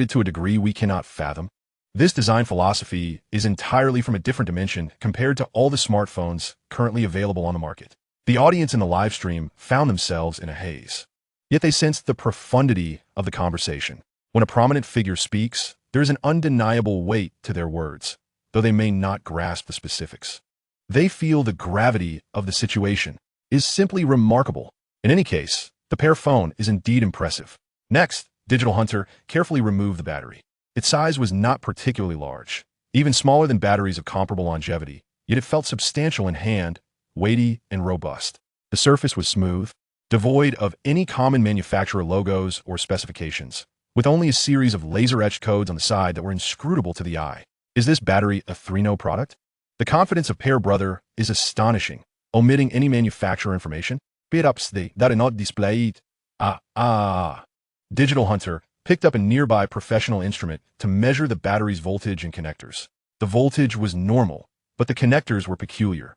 to a degree we cannot fathom. This design philosophy is entirely from a different dimension compared to all the smartphones currently available on the market. The audience in the live stream found themselves in a haze. Yet they sensed the profundity of the conversation. When a prominent figure speaks, there is an undeniable weight to their words, though they may not grasp the specifics. They feel the gravity of the situation is simply remarkable. In any case, the Pear Phone is indeed impressive. Next, Digital Hunter carefully removed the battery. Its size was not particularly large, even smaller than batteries of comparable longevity, yet it felt substantial in hand, weighty and robust. The surface was smooth, devoid of any common manufacturer logos or specifications, with only a series of laser-etched codes on the side that were inscrutable to the eye. Is this battery a 3.0 product? The confidence of Pear Brother is astonishing, omitting any manufacturer information. Perhaps they that are not displayed. Digital Hunter picked up a nearby professional instrument to measure the battery's voltage and connectors. The voltage was normal, but the connectors were peculiar.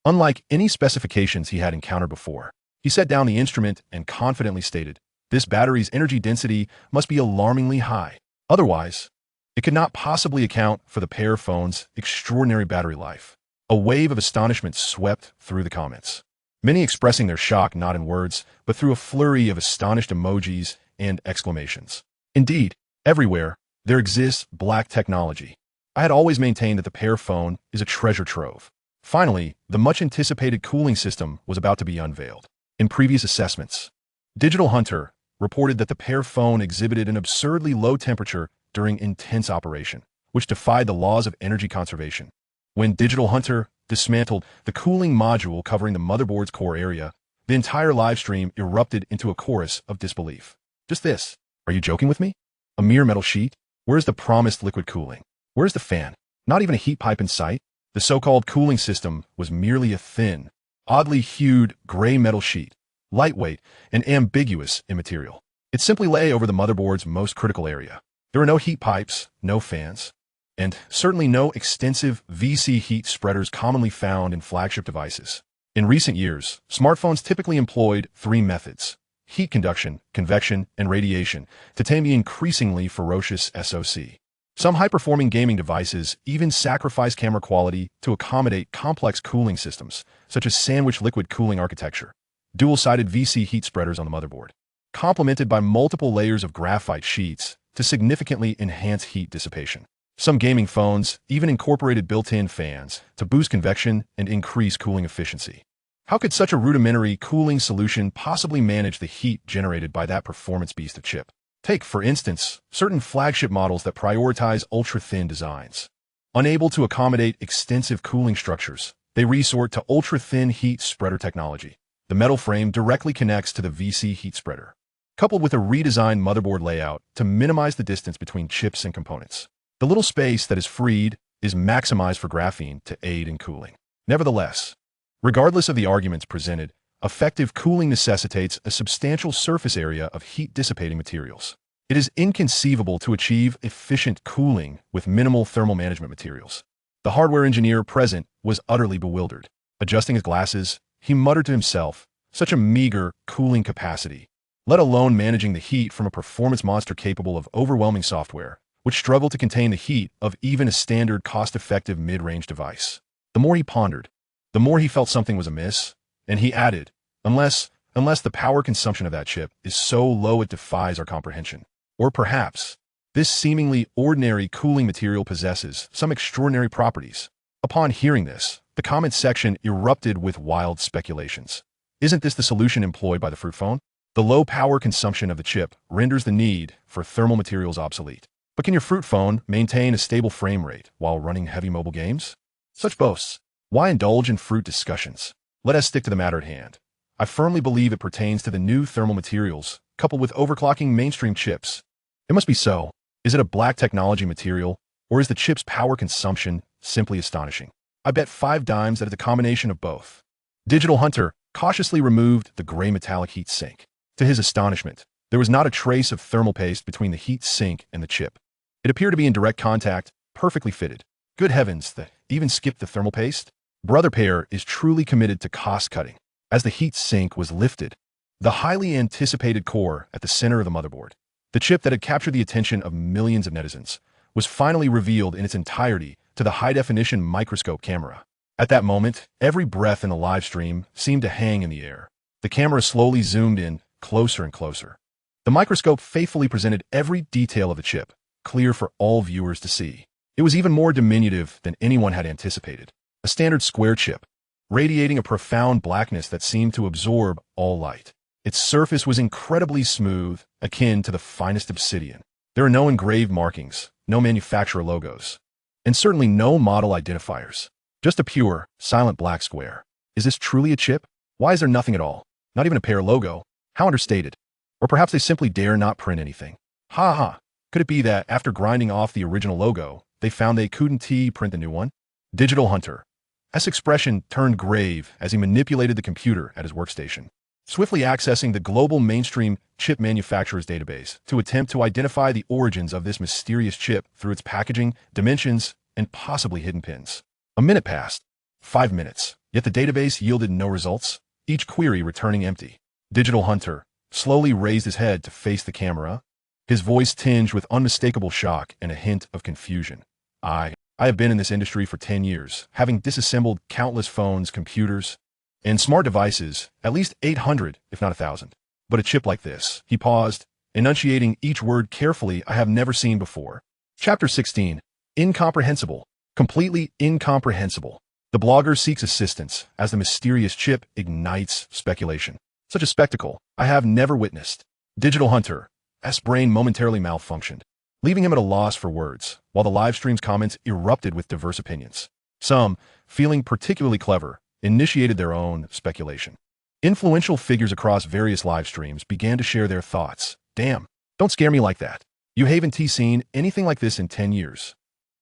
Unlike any specifications he had encountered before, he set down the instrument and confidently stated, "This battery's energy density must be alarmingly high. Otherwise, it could not possibly account for the Pear Phone's extraordinary battery life." A wave of astonishment swept through the comments, many expressing their shock not in words, but through a flurry of astonished emojis and exclamations. Indeed, everywhere, there exists black technology. I had always maintained that the Pear Phone is a treasure trove. Finally, the much-anticipated cooling system was about to be unveiled. In previous assessments, Digital Hunter reported that the Pear Phone exhibited an absurdly low temperature during intense operation, which defied the laws of energy conservation. When Digital Hunter dismantled the cooling module covering the motherboard's core area, the entire live stream erupted into a chorus of disbelief. Just this. Are you joking with me? A mere metal sheet? Where's the promised liquid cooling? Where's the fan? Not even a heat pipe in sight? The so-called cooling system was merely a thin, oddly hued gray metal sheet, lightweight and ambiguous in material. It simply lay over the motherboard's most critical area. There were no heat pipes, no fans, and certainly no extensive VC heat spreaders commonly found in flagship devices. In recent years, smartphones typically employed 3 methods: heat conduction, convection, and radiation to tame the increasingly ferocious SoC. Some high-performing gaming devices even sacrifice camera quality to accommodate complex cooling systems, such as sandwich liquid cooling architecture, dual-sided VC heat spreaders on the motherboard, complemented by multiple layers of graphite sheets to significantly enhance heat dissipation. Some gaming phones even incorporated built-in fans to boost convection and increase cooling efficiency. How could such a rudimentary cooling solution possibly manage the heat generated by that performance beast of chip? Take, for instance, certain flagship models that prioritize ultra-thin designs. Unable to accommodate extensive cooling structures, they resort to ultra-thin heat spreader technology. The metal frame directly connects to the VC heat spreader, coupled with a redesigned motherboard layout to minimize the distance between chips and components. The little space that is freed is maximized for graphene to aid in cooling. Nevertheless, regardless of the arguments presented, effective cooling necessitates a substantial surface area of heat-dissipating materials. It is inconceivable to achieve efficient cooling with minimal thermal management materials. The hardware engineer present was utterly bewildered. Adjusting his glasses, he muttered to himself, such a meager cooling capacity, let alone managing the heat from a performance monster capable of overwhelming software, which struggled to contain the heat of even a standard cost-effective mid-range device. The more he pondered, the more he felt something was amiss, and he added, unless the power consumption of that chip is so low it defies our comprehension. Or perhaps, this seemingly ordinary cooling material possesses some extraordinary properties. Upon hearing this, the comment section erupted with wild speculations. Isn't this the solution employed by the Fruit phone? The low power consumption of the chip renders the need for thermal materials obsolete. But can your Fruit phone maintain a stable frame rate while running heavy mobile games? Such boasts. Why indulge in fruit discussions? Let us stick to the matter at hand. I firmly believe it pertains to the new thermal materials, coupled with overclocking mainstream chips. It must be so. Is it a black technology material, or is the chip's power consumption simply astonishing? I bet 5 dimes that it's a combination of both. Digital Hunter cautiously removed the gray metallic heat sink. To his astonishment, there was not a trace of thermal paste between the heat sink and the chip. It appeared to be in direct contact, perfectly fitted. Good heavens, that even skipped the thermal paste? Brother Pear is truly committed to cost-cutting. As the heat sink was lifted, the highly anticipated core at the center of the motherboard, the chip that had captured the attention of millions of netizens, was finally revealed in its entirety to the high-definition microscope camera. At that moment, every breath in the live stream seemed to hang in the air. The camera slowly zoomed in, closer and closer. The microscope faithfully presented every detail of the chip, clear for all viewers to see. It was even more diminutive than anyone had anticipated. A standard square chip, radiating a profound blackness that seemed to absorb all light. Its surface was incredibly smooth, akin to the finest obsidian. There are no engraved markings, no manufacturer logos, and certainly no model identifiers. Just a pure, silent black square. Is this truly a chip? Why is there nothing at all? Not even a Pear logo? How understated. Or perhaps they simply dare not print anything. Ha ha. Could it be that, after grinding off the original logo, they found they couldn't print the new one? Digital Hunter. S expression turned grave as he manipulated the computer at his workstation, swiftly accessing the global mainstream chip manufacturer's database to attempt to identify the origins of this mysterious chip through its packaging, dimensions, and possibly hidden pins. A minute passed. 5 minutes. Yet the database yielded no results, each query returning empty. Digital Hunter slowly raised his head to face the camera, his voice tinged with unmistakable shock and a hint of confusion. I have been in this industry for 10 years, having disassembled countless phones, computers, and smart devices, at least 800, if not 1,000. But a chip like this, he paused, enunciating each word carefully, I have never seen before. Chapter 16. Incomprehensible. Completely incomprehensible. The blogger seeks assistance as the mysterious chip ignites speculation. Such a spectacle I have never witnessed. Digital Hunter's brain momentarily malfunctioned, leaving him at a loss for words, while the live stream's comments erupted with diverse opinions. Some, feeling particularly clever, initiated their own speculation. Influential figures across various live streams began to share their thoughts. Damn, don't scare me like that. You haven't seen anything like this in 10 years.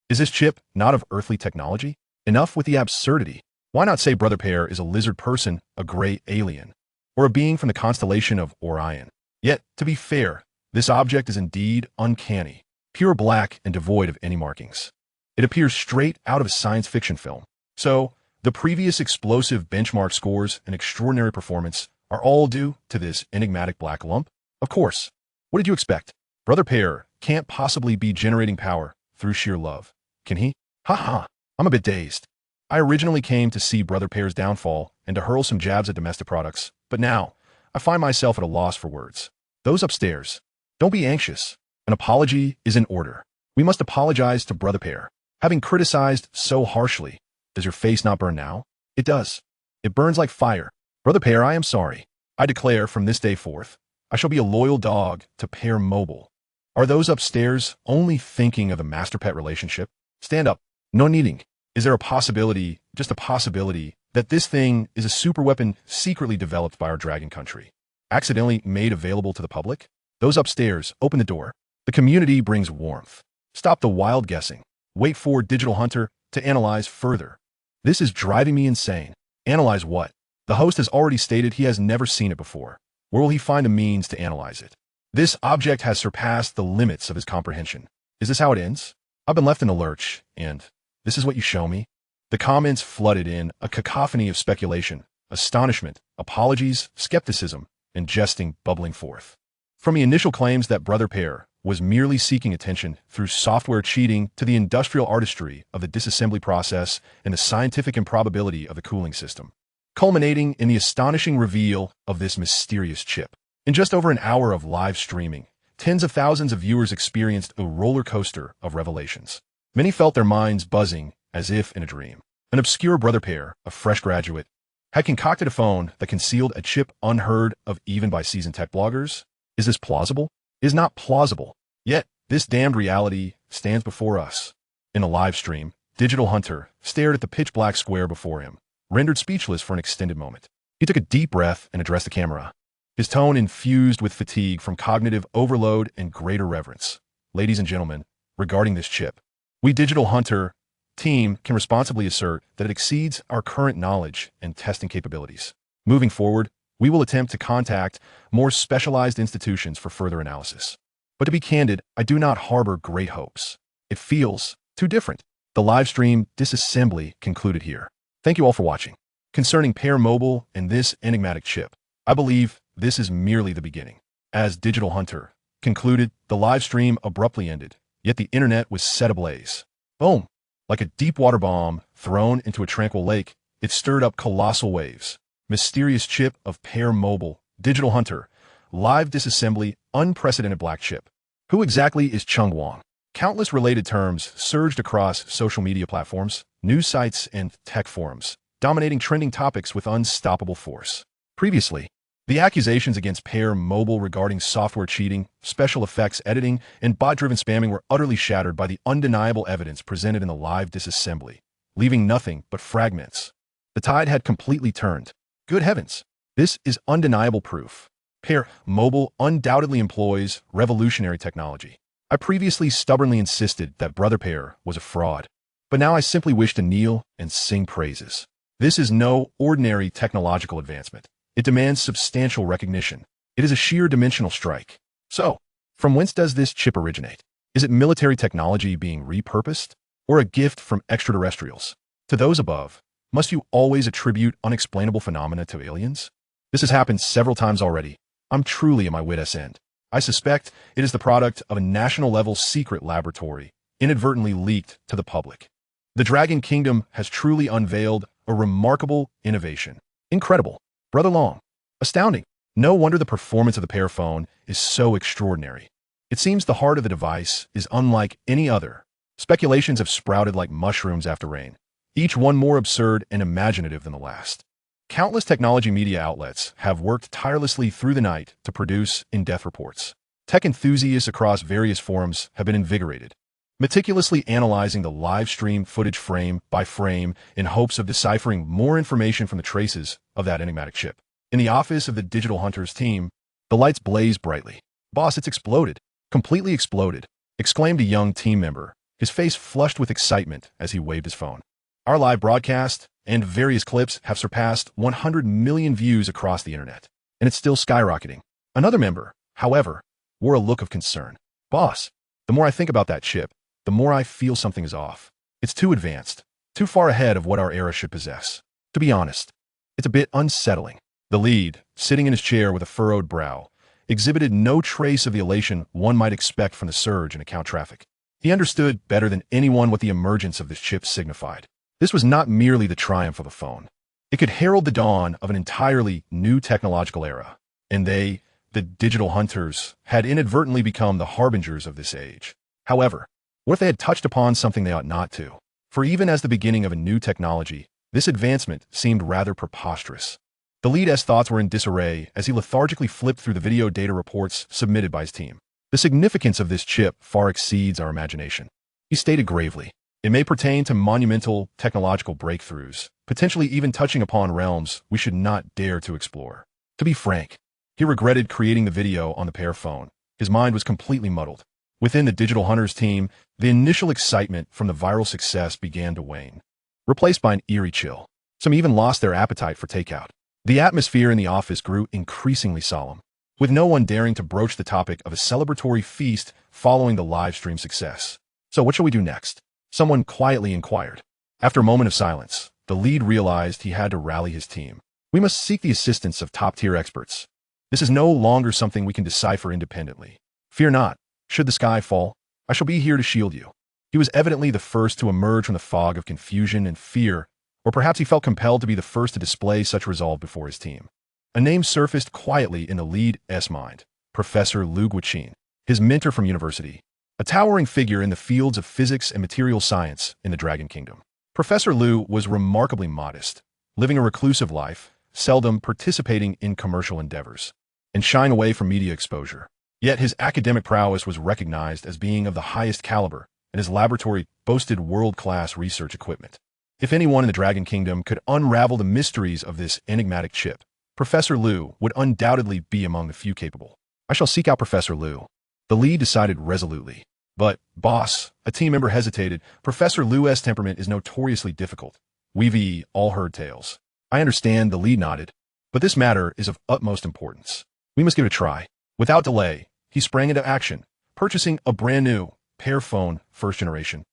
Is this chip not of earthly technology? Enough with the absurdity. Why not say Brother Pear is a lizard person, a gray alien, or a being from the constellation of Orion? Yet, to be fair, this object is indeed uncanny, pure black and devoid of any markings. It appears straight out of a science fiction film. So, the previous explosive benchmark scores an extraordinary performance are all due to this enigmatic black lump? Of course. What did you expect? Brother Pear can't possibly be generating power through sheer love, can he? Ha ha, I'm a bit dazed. I originally came to see Brother Pear's downfall and to hurl some jabs at domestic products, but now I find myself at a loss for words. Those upstairs, don't be anxious. An apology is in order. We must apologize to Brother Pear. Having criticized so harshly, does your face not burn now? It does. It burns like fire. Brother Pear, I am sorry. I declare from this day forth, I shall be a loyal dog to Pear Mobile. Are those upstairs only thinking of the master-pet relationship? Stand up. No needing. Is there a possibility, just a possibility, that this thing is a superweapon secretly developed by our dragon country, accidentally made available to the public? Those upstairs, open the door. The community brings warmth. Stop the wild guessing. Wait for Digital Hunter to analyze further. This is driving me insane. Analyze what? The host has already stated he has never seen it before. Where will he find a means to analyze it? This object has surpassed the limits of his comprehension. Is this how it ends? I've been left in a lurch, and this is what you show me? The comments flooded in, a cacophony of speculation, astonishment, apologies, skepticism, and jesting bubbling forth. From the initial claims that Brother Pear was merely seeking attention through software cheating to the industrial artistry of the disassembly process and the scientific improbability of the cooling system, culminating in the astonishing reveal of this mysterious chip. In just over an hour of live streaming, tens of thousands of viewers experienced a roller coaster of revelations. Many felt their minds buzzing as if in a dream. An obscure Brother Pear, a fresh graduate, had concocted a phone that concealed a chip unheard of even by seasoned tech bloggers. Is this plausible? It is not plausible. Yet, this damned reality stands before us. In a live stream, Digital Hunter stared at the pitch-black square before him, rendered speechless for an extended moment. He took a deep breath and addressed the camera, his tone infused with fatigue from cognitive overload and greater reverence. Ladies and gentlemen, regarding this chip, we Digital Hunter team can responsibly assert that it exceeds our current knowledge and testing capabilities. Moving forward, we will attempt to contact more specialized institutions for further analysis. But to be candid, I do not harbor great hopes. It feels too different. The live stream disassembly concluded here. Thank you all for watching. Concerning Pear Mobile and this enigmatic chip, I believe this is merely the beginning. As Digital Hunter concluded, the live stream abruptly ended, yet the internet was set ablaze. Boom! Like a deep water bomb thrown into a tranquil lake, it stirred up colossal waves. Mysterious chip of Pear Mobile, Digital Hunter, live disassembly, unprecedented black chip. Who exactly is Cheng Guang? Countless related terms surged across social media platforms, news sites, and tech forums, dominating trending topics with unstoppable force. Previously, the accusations against Pear Mobile regarding software cheating, special effects editing, and bot-driven spamming were utterly shattered by the undeniable evidence presented in the live disassembly, leaving nothing but fragments. The tide had completely turned. Good heavens, this is undeniable proof. Pear Mobile undoubtedly employs revolutionary technology. I previously stubbornly insisted that Brother Pear was a fraud, but now I simply wish to kneel and sing praises. This is no ordinary technological advancement. It demands substantial recognition. It is a sheer dimensional strike. So, from whence does this chip originate? Is it military technology being repurposed, or a gift from extraterrestrials? To those above, must you always attribute unexplainable phenomena to aliens? This has happened several times already. I'm truly at my wit's end. I suspect it is the product of a national-level secret laboratory, inadvertently leaked to the public. The Dragon Kingdom has truly unveiled a remarkable innovation. Incredible. Brother Long. Astounding. No wonder the performance of the Pear Phone is so extraordinary. It seems the heart of the device is unlike any other. Speculations have sprouted like mushrooms after rain, each one more absurd and imaginative than the last. Countless technology media outlets have worked tirelessly through the night to produce in-depth reports. Tech enthusiasts across various forums have been invigorated, meticulously analyzing the live stream footage frame by frame in hopes of deciphering more information from the traces of that enigmatic chip. In the office of the Digital Hunters team, the lights blazed brightly. "Boss, it's exploded. Completely exploded," exclaimed a young team member, his face flushed with excitement as he waved his phone. Our live broadcast and various clips have surpassed 100 million views across the internet, and it's still skyrocketing. Another member, however, wore a look of concern. "Boss, the more I think about that chip, the more I feel something is off. It's too advanced, too far ahead of what our era should possess. To be honest, it's a bit unsettling." The lead, sitting in his chair with a furrowed brow, exhibited no trace of the elation one might expect from the surge in account traffic. He understood better than anyone what the emergence of this chip signified. This was not merely the triumph of a phone. It could herald the dawn of an entirely new technological era, and they, the digital hunters, had inadvertently become the harbingers of this age. However, what if they had touched upon something they ought not to? For even as the beginning of a new technology, this advancement seemed rather preposterous. The lead's thoughts were in disarray as he lethargically flipped through the video data reports submitted by his team. The significance of this chip far exceeds our imagination. He stated gravely, it may pertain to monumental technological breakthroughs, potentially even touching upon realms we should not dare to explore. To be frank, he regretted creating the video on the Pear Phone. His mind was completely muddled. Within the Digital Hunters team, the initial excitement from the viral success began to wane, replaced by an eerie chill. Some even lost their appetite for takeout. The atmosphere in the office grew increasingly solemn, with no one daring to broach the topic of a celebratory feast following the live stream success. So what shall we do next? Someone quietly inquired. After a moment of silence, the lead realized he had to rally his team. We must seek the assistance of top-tier experts. This is no longer something we can decipher independently. Fear not. Should the sky fall, I shall be here to shield you. He was evidently the first to emerge from the fog of confusion and fear, or perhaps he felt compelled to be the first to display such resolve before his team. A name surfaced quietly in the lead's mind, Professor Lu Guoqin, his mentor from university, a towering figure in the fields of physics and material science in the Dragon Kingdom. Professor Lu was remarkably modest, living a reclusive life, seldom participating in commercial endeavors, and shying away from media exposure. Yet his academic prowess was recognized as being of the highest caliber, and his laboratory boasted world-class research equipment. If anyone in the Dragon Kingdom could unravel the mysteries of this enigmatic chip, Professor Lu would undoubtedly be among the few capable. I shall seek out Professor Lu. The lead decided resolutely. But, boss, a team member hesitated. Professor Lu's temperament is notoriously difficult. We've all heard tales. I understand, the lead nodded. But this matter is of utmost importance. We must give it a try. Without delay, he sprang into action, purchasing a brand new Pear Phone first generation,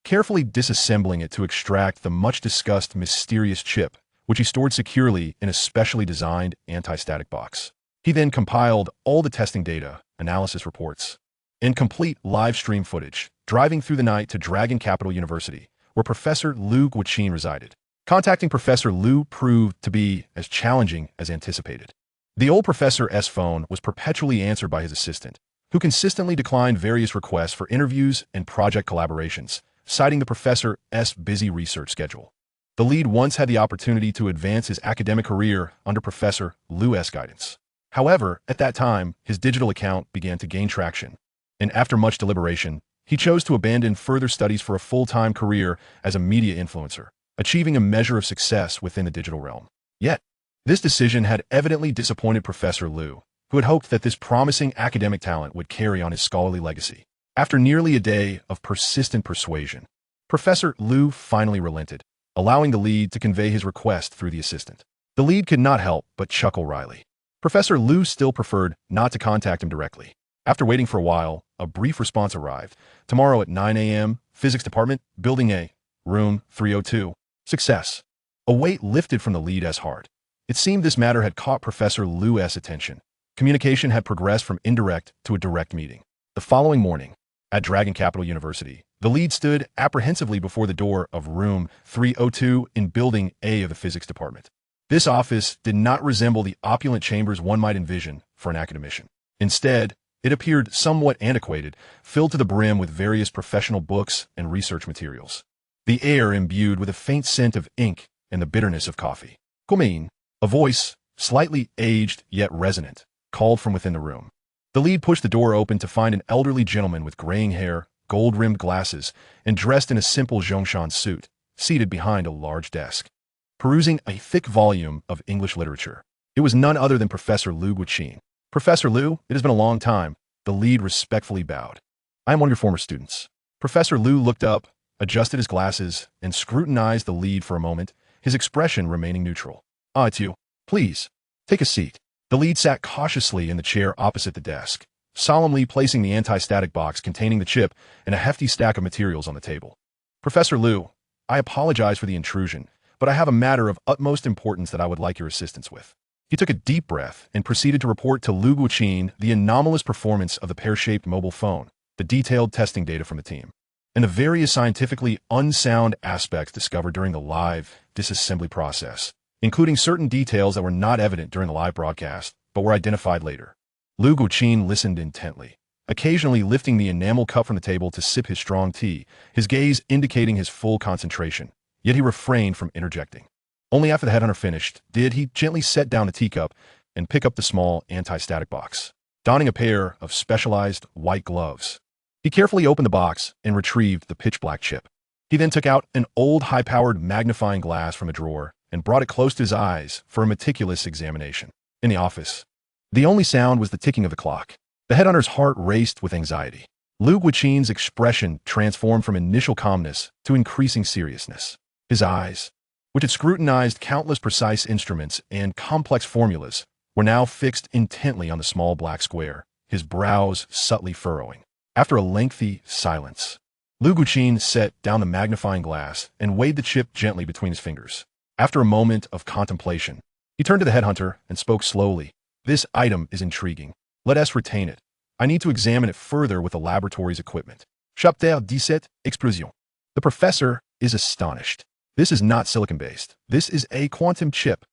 carefully disassembling it to extract the much-discussed mysterious chip, which he stored securely in a specially designed anti-static box. He then compiled all the testing data, analysis reports, and complete live stream footage, driving through the night to Dragon Capital University, where Professor Lu Guoqin resided. Contacting Professor Lu proved to be as challenging as anticipated. The old professor's phone was perpetually answered by his assistant, who consistently declined various requests for interviews and project collaborations, citing the professor's busy research schedule. The lead once had the opportunity to advance his academic career under Professor Lu's guidance. However, at that time, his digital account began to gain traction, and after much deliberation, he chose to abandon further studies for a full-time career as a media influencer, achieving a measure of success within the digital realm. Yet, this decision had evidently disappointed Professor Lu, who had hoped that this promising academic talent would carry on his scholarly legacy. After nearly a day of persistent persuasion, Professor Lu finally relented, allowing the lead to convey his request through the assistant. The lead could not help but chuckle wryly. Professor Lu still preferred not to contact him directly. After waiting for a while, a brief response arrived. Tomorrow at 9 a.m., Physics Department, Building A, Room 302. Success. A weight lifted from the lead's heart. It seemed this matter had caught Professor Lu's attention. Communication had progressed from indirect to a direct meeting. The following morning, at Dragon Capital University, the lead stood apprehensively before the door of Room 302 in Building A of the Physics Department. This office did not resemble the opulent chambers one might envision for an academician. Instead, it appeared somewhat antiquated, filled to the brim with various professional books and research materials. The air imbued with a faint scent of ink and the bitterness of coffee. Come. A voice, slightly aged yet resonant, called from within the room. The lead pushed the door open to find an elderly gentleman with graying hair, gold-rimmed glasses, and dressed in a simple Zhongshan suit, seated behind a large desk, perusing a thick volume of English literature. It was none other than Professor Lu Guoqin. Professor Lu, it has been a long time. The lead respectfully bowed. I am one of your former students. Professor Lu looked up, adjusted his glasses, and scrutinized the lead for a moment, his expression remaining neutral. Ah, it's you. Please, take a seat. The lead sat cautiously in the chair opposite the desk, solemnly placing the anti-static box containing the chip and a hefty stack of materials on the table. Professor Lu, I apologize for the intrusion, but I have a matter of utmost importance that I would like your assistance with. He took a deep breath and proceeded to report to Lu Guoqin the anomalous performance of the pear-shaped mobile phone, the detailed testing data from the team, and the various scientifically unsound aspects discovered during the live disassembly process, including certain details that were not evident during the live broadcast, but were identified later. Lu Guoqin listened intently, occasionally lifting the enamel cup from the table to sip his strong tea, his gaze indicating his full concentration, yet he refrained from interjecting. Only after the headhunter finished did he gently set down the teacup and pick up the small anti-static box, donning a pair of specialized white gloves. He carefully opened the box and retrieved the pitch-black chip. He then took out an old high-powered magnifying glass from a drawer and brought it close to his eyes for a meticulous examination. In the office, the only sound was the ticking of the clock. The headhunter's heart raced with anxiety. Lu Guoqin's expression transformed from initial calmness to increasing seriousness. His eyes, which had scrutinized countless precise instruments and complex formulas, were now fixed intently on the small black square, his brows subtly furrowing. After a lengthy silence, Lu Guoqin set down the magnifying glass and weighed the chip gently between his fingers. After a moment of contemplation, he turned to the headhunter and spoke slowly. "This item is intriguing. Let us retain it. I need to examine it further with the laboratory's equipment." Chapter 17, Explosion. The professor is astonished. This is not silicon-based. This is a quantum chip.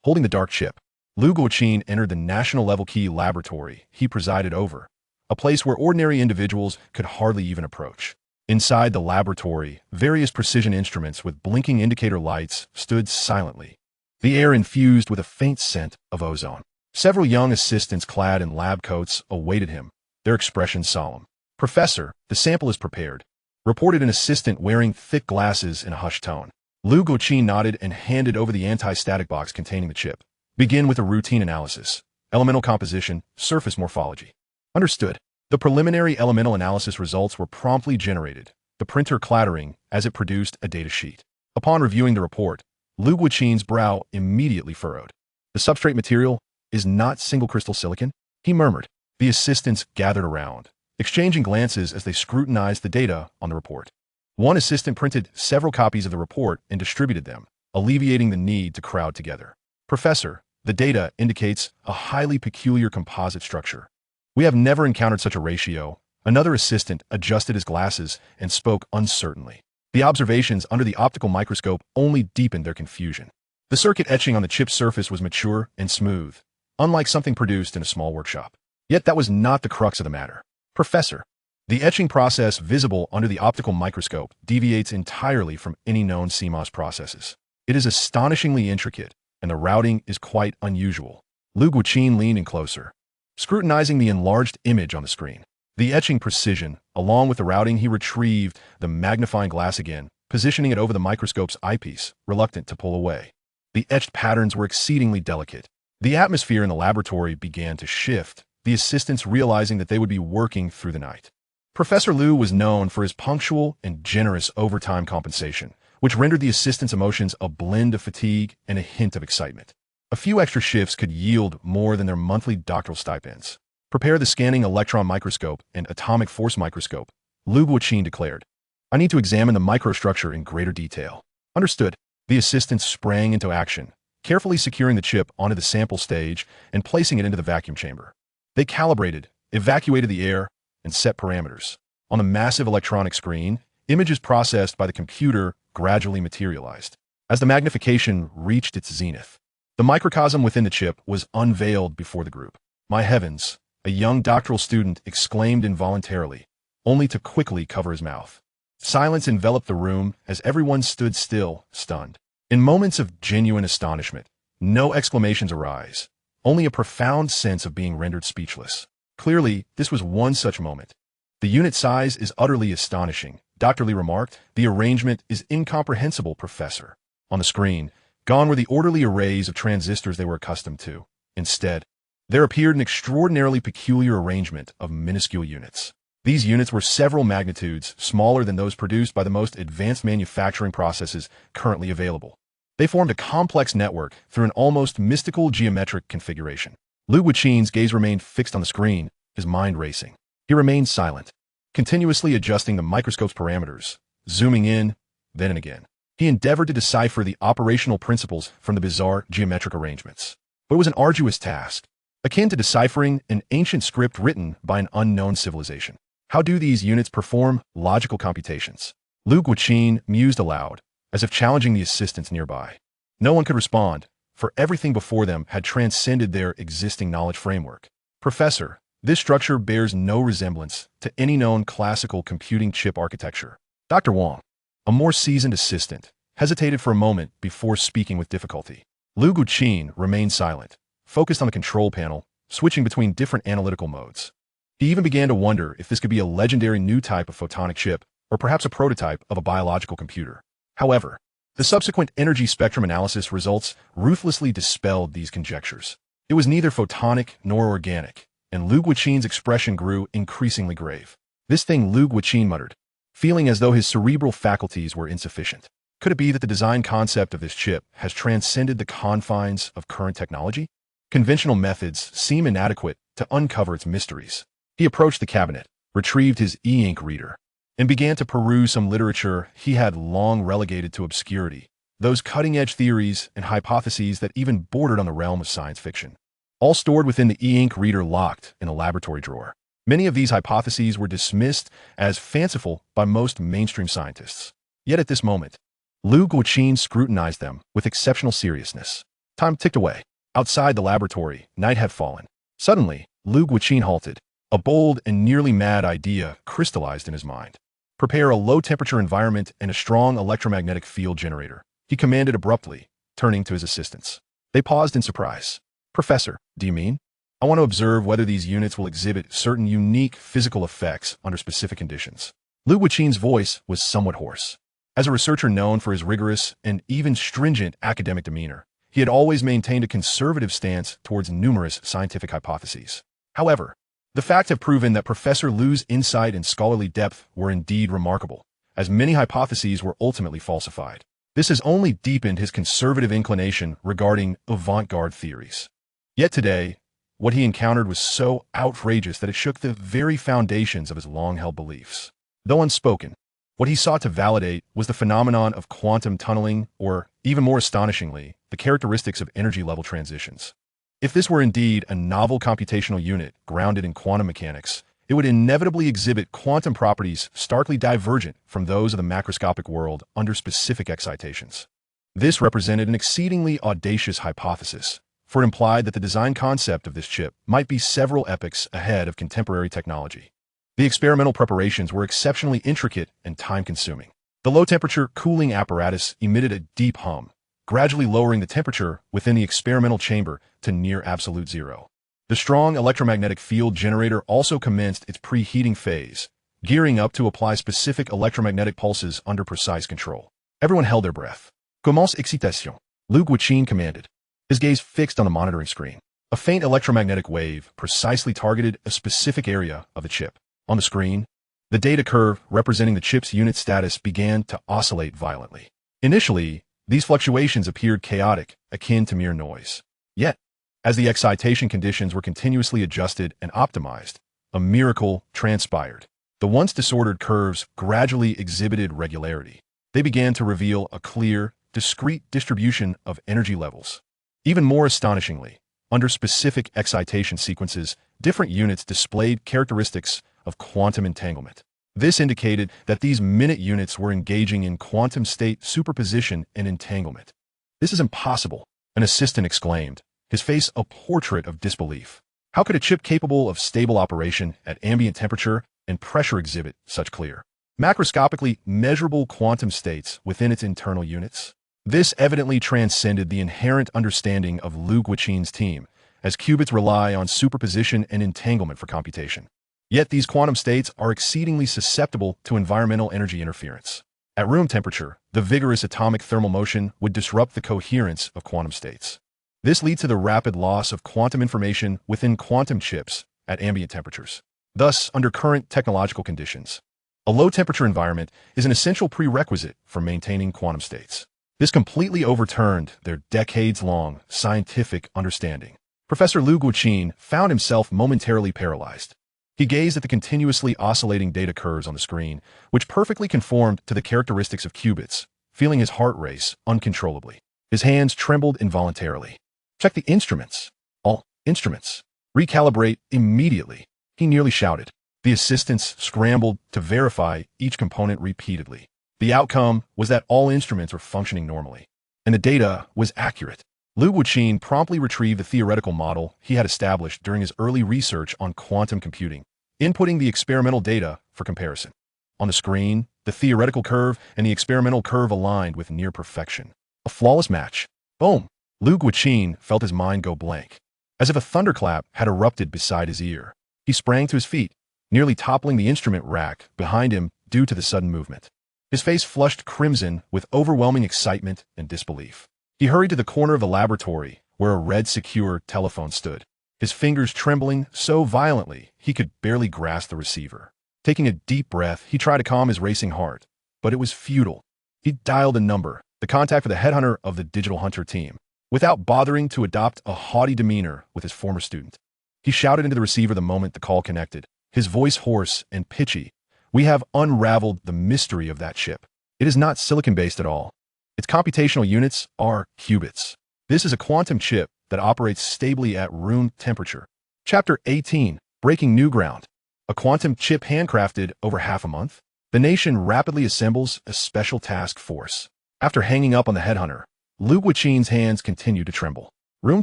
Holding the dark chip, Lu Guoqin entered the National Level Key Laboratory he presided over, a place where ordinary individuals could hardly even approach. Inside the laboratory, various precision instruments with blinking indicator lights stood silently, the air infused with a faint scent of ozone. Several young assistants clad in lab coats awaited him, their expressions solemn. "Professor, the sample is prepared," reported an assistant wearing thick glasses in a hushed tone. Lu Guoqin nodded and handed over the anti-static box containing the chip. "Begin with a routine analysis. Elemental composition, surface morphology." "Understood." The preliminary elemental analysis results were promptly generated, the printer clattering as it produced a data sheet. Upon reviewing the report, Lu Guoqin's brow immediately furrowed. "The substrate material is not single crystal silicon," he murmured. The assistants gathered around, exchanging glances as they scrutinized the data on the report. One assistant printed several copies of the report and distributed them, alleviating the need to crowd together. "Professor, the data indicates a highly peculiar composite structure. We have never encountered such a ratio." Another assistant adjusted his glasses and spoke uncertainly. The observations under the optical microscope only deepened their confusion. The circuit etching on the chip's surface was mature and smooth, unlike something produced in a small workshop. Yet that was not the crux of the matter. "Professor, the etching process visible under the optical microscope deviates entirely from any known CMOS processes. It is astonishingly intricate, and the routing is quite unusual." Lu Guoqin leaned in closer, scrutinizing the enlarged image on the screen. The etching precision, along with the routing, he retrieved the magnifying glass again, positioning it over the microscope's eyepiece, reluctant to pull away. The etched patterns were exceedingly delicate. The atmosphere in the laboratory began to shift, the assistants realizing that they would be working through the night. Professor Lu was known for his punctual and generous overtime compensation, which rendered the assistants' emotions a blend of fatigue and a hint of excitement. A few extra shifts could yield more than their monthly doctoral stipends. "Prepare the scanning electron microscope and atomic force microscope," Lu Guoqin declared. "I need to examine the microstructure in greater detail." "Understood." The assistants sprang into action, carefully securing the chip onto the sample stage and placing it into the vacuum chamber. They calibrated, evacuated the air, and set parameters. On the massive electronic screen, images processed by the computer gradually materialized. As the magnification reached its zenith, the microcosm within the chip was unveiled before the group. "My heavens," a young doctoral student exclaimed involuntarily, only to quickly cover his mouth. Silence enveloped the room as everyone stood still, stunned. In moments of genuine astonishment, no exclamations arise, only a profound sense of being rendered speechless. Clearly, this was one such moment. "The unit size is utterly astonishing," Dr. Lee remarked. "The arrangement is incomprehensible, Professor." On the screen, gone were the orderly arrays of transistors they were accustomed to. Instead, there appeared an extraordinarily peculiar arrangement of minuscule units. These units were several magnitudes smaller than those produced by the most advanced manufacturing processes currently available. They formed a complex network through an almost mystical geometric configuration. Lu Guoqin's gaze remained fixed on the screen, his mind racing. He remained silent, continuously adjusting the microscope's parameters, zooming in, then and again. He endeavored to decipher the operational principles from the bizarre geometric arrangements. But it was an arduous task, akin to deciphering an ancient script written by an unknown civilization. How do these units perform logical computations? Lu Guoqin mused aloud, as if challenging the assistants nearby. No one could respond, for everything before them had transcended their existing knowledge framework. Professor, this structure bears no resemblance to any known classical computing chip architecture. Dr. Wang, a more seasoned assistant, hesitated for a moment before speaking with difficulty. Lu Guoqin remained silent, focused on the control panel, switching between different analytical modes. He even began to wonder if this could be a legendary new type of photonic chip, or perhaps a prototype of a biological computer. However, the subsequent energy spectrum analysis results ruthlessly dispelled these conjectures. It was neither photonic nor organic, and Lu Guoqin's expression grew increasingly grave. This thing, Lu Guoqin muttered, feeling as though his cerebral faculties were insufficient. Could it be that the design concept of this chip has transcended the confines of current technology? Conventional methods seem inadequate to uncover its mysteries. He approached the cabinet, retrieved his e-ink reader, and began to peruse some literature he had long relegated to obscurity, those cutting-edge theories and hypotheses that even bordered on the realm of science fiction. All stored within the e-ink reader locked in a laboratory drawer. Many of these hypotheses were dismissed as fanciful by most mainstream scientists. Yet at this moment, Lu Guoqin scrutinized them with exceptional seriousness. Time ticked away. Outside the laboratory, night had fallen. Suddenly, Lu Guoqin halted. A bold and nearly mad idea crystallized in his mind. Prepare a low-temperature environment and a strong electromagnetic field generator, he commanded abruptly, turning to his assistants. They paused in surprise. Professor, do you mean? I want to observe whether these units will exhibit certain unique physical effects under specific conditions. Lu Guoqin's voice was somewhat hoarse. As a researcher known for his rigorous and even stringent academic demeanor, he had always maintained a conservative stance towards numerous scientific hypotheses. However, the facts have proven that Professor Lu's insight and scholarly depth were indeed remarkable, as many hypotheses were ultimately falsified. This has only deepened his conservative inclination regarding avant-garde theories. Yet today, what he encountered was so outrageous that it shook the very foundations of his long-held beliefs. Though unspoken, what he sought to validate was the phenomenon of quantum tunneling, or, even more astonishingly, the characteristics of energy-level transitions. If this were indeed a novel computational unit grounded in quantum mechanics, it would inevitably exhibit quantum properties starkly divergent from those of the macroscopic world under specific excitations. This represented an exceedingly audacious hypothesis, for it implied that the design concept of this chip might be several epochs ahead of contemporary technology. The experimental preparations were exceptionally intricate and time-consuming. The low-temperature cooling apparatus emitted a deep hum, gradually lowering the temperature within the experimental chamber to near absolute zero. The strong electromagnetic field generator also commenced its preheating phase, gearing up to apply specific electromagnetic pulses under precise control. Everyone held their breath. Commence excitation, Lu Guoqin commanded, his gaze fixed on the monitoring screen. A faint electromagnetic wave precisely targeted a specific area of the chip. On the screen, the data curve representing the chip's unit status began to oscillate violently. Initially, these fluctuations appeared chaotic, akin to mere noise. Yet, as the excitation conditions were continuously adjusted and optimized, a miracle transpired. The once disordered curves gradually exhibited regularity. They began to reveal a clear, discrete distribution of energy levels. Even more astonishingly, under specific excitation sequences, different units displayed characteristics of quantum entanglement. This indicated that these minute units were engaging in quantum state superposition and entanglement. "This is impossible," an assistant exclaimed, his face a portrait of disbelief. How could a chip capable of stable operation at ambient temperature and pressure exhibit such clear, macroscopically measurable quantum states within its internal units? This evidently transcended the inherent understanding of Lu Guoqin's team, as qubits rely on superposition and entanglement for computation. Yet these quantum states are exceedingly susceptible to environmental energy interference. At room temperature, the vigorous atomic thermal motion would disrupt the coherence of quantum states. This leads to the rapid loss of quantum information within quantum chips at ambient temperatures. Thus, under current technological conditions, a low-temperature environment is an essential prerequisite for maintaining quantum states. This completely overturned their decades-long scientific understanding. Professor Lu Guoqin found himself momentarily paralyzed. He gazed at the continuously oscillating data curves on the screen, which perfectly conformed to the characteristics of qubits, feeling his heart race uncontrollably. His hands trembled involuntarily. Check the instruments. All instruments. Recalibrate immediately. He nearly shouted. The assistants scrambled to verify each component repeatedly. The outcome was that all instruments were functioning normally, and the data was accurate. Lu Guoqin promptly retrieved the theoretical model he had established during his early research on quantum computing, inputting the experimental data for comparison. On the screen, the theoretical curve and the experimental curve aligned with near perfection. A flawless match. Boom! Lu Guoqin felt his mind go blank, as if a thunderclap had erupted beside his ear. He sprang to his feet, nearly toppling the instrument rack behind him due to the sudden movement. His face flushed crimson with overwhelming excitement and disbelief. He hurried to the corner of the laboratory where a red secure telephone stood, his fingers trembling so violently he could barely grasp the receiver. Taking a deep breath, he tried to calm his racing heart, but it was futile. He dialed a number, the contact for the headhunter of the digital hunter team, without bothering to adopt a haughty demeanor with his former student. He shouted into the receiver the moment the call connected, his voice hoarse and pitchy. "We have unraveled the mystery of that chip. It is not silicon-based at all. Its computational units are qubits. This is a quantum chip that operates stably at room temperature." Chapter 18, Breaking New Ground. A quantum chip handcrafted over half a month? The nation rapidly assembles a special task force. After hanging up on the headhunter, Lu Guoqin's hands continued to tremble. Room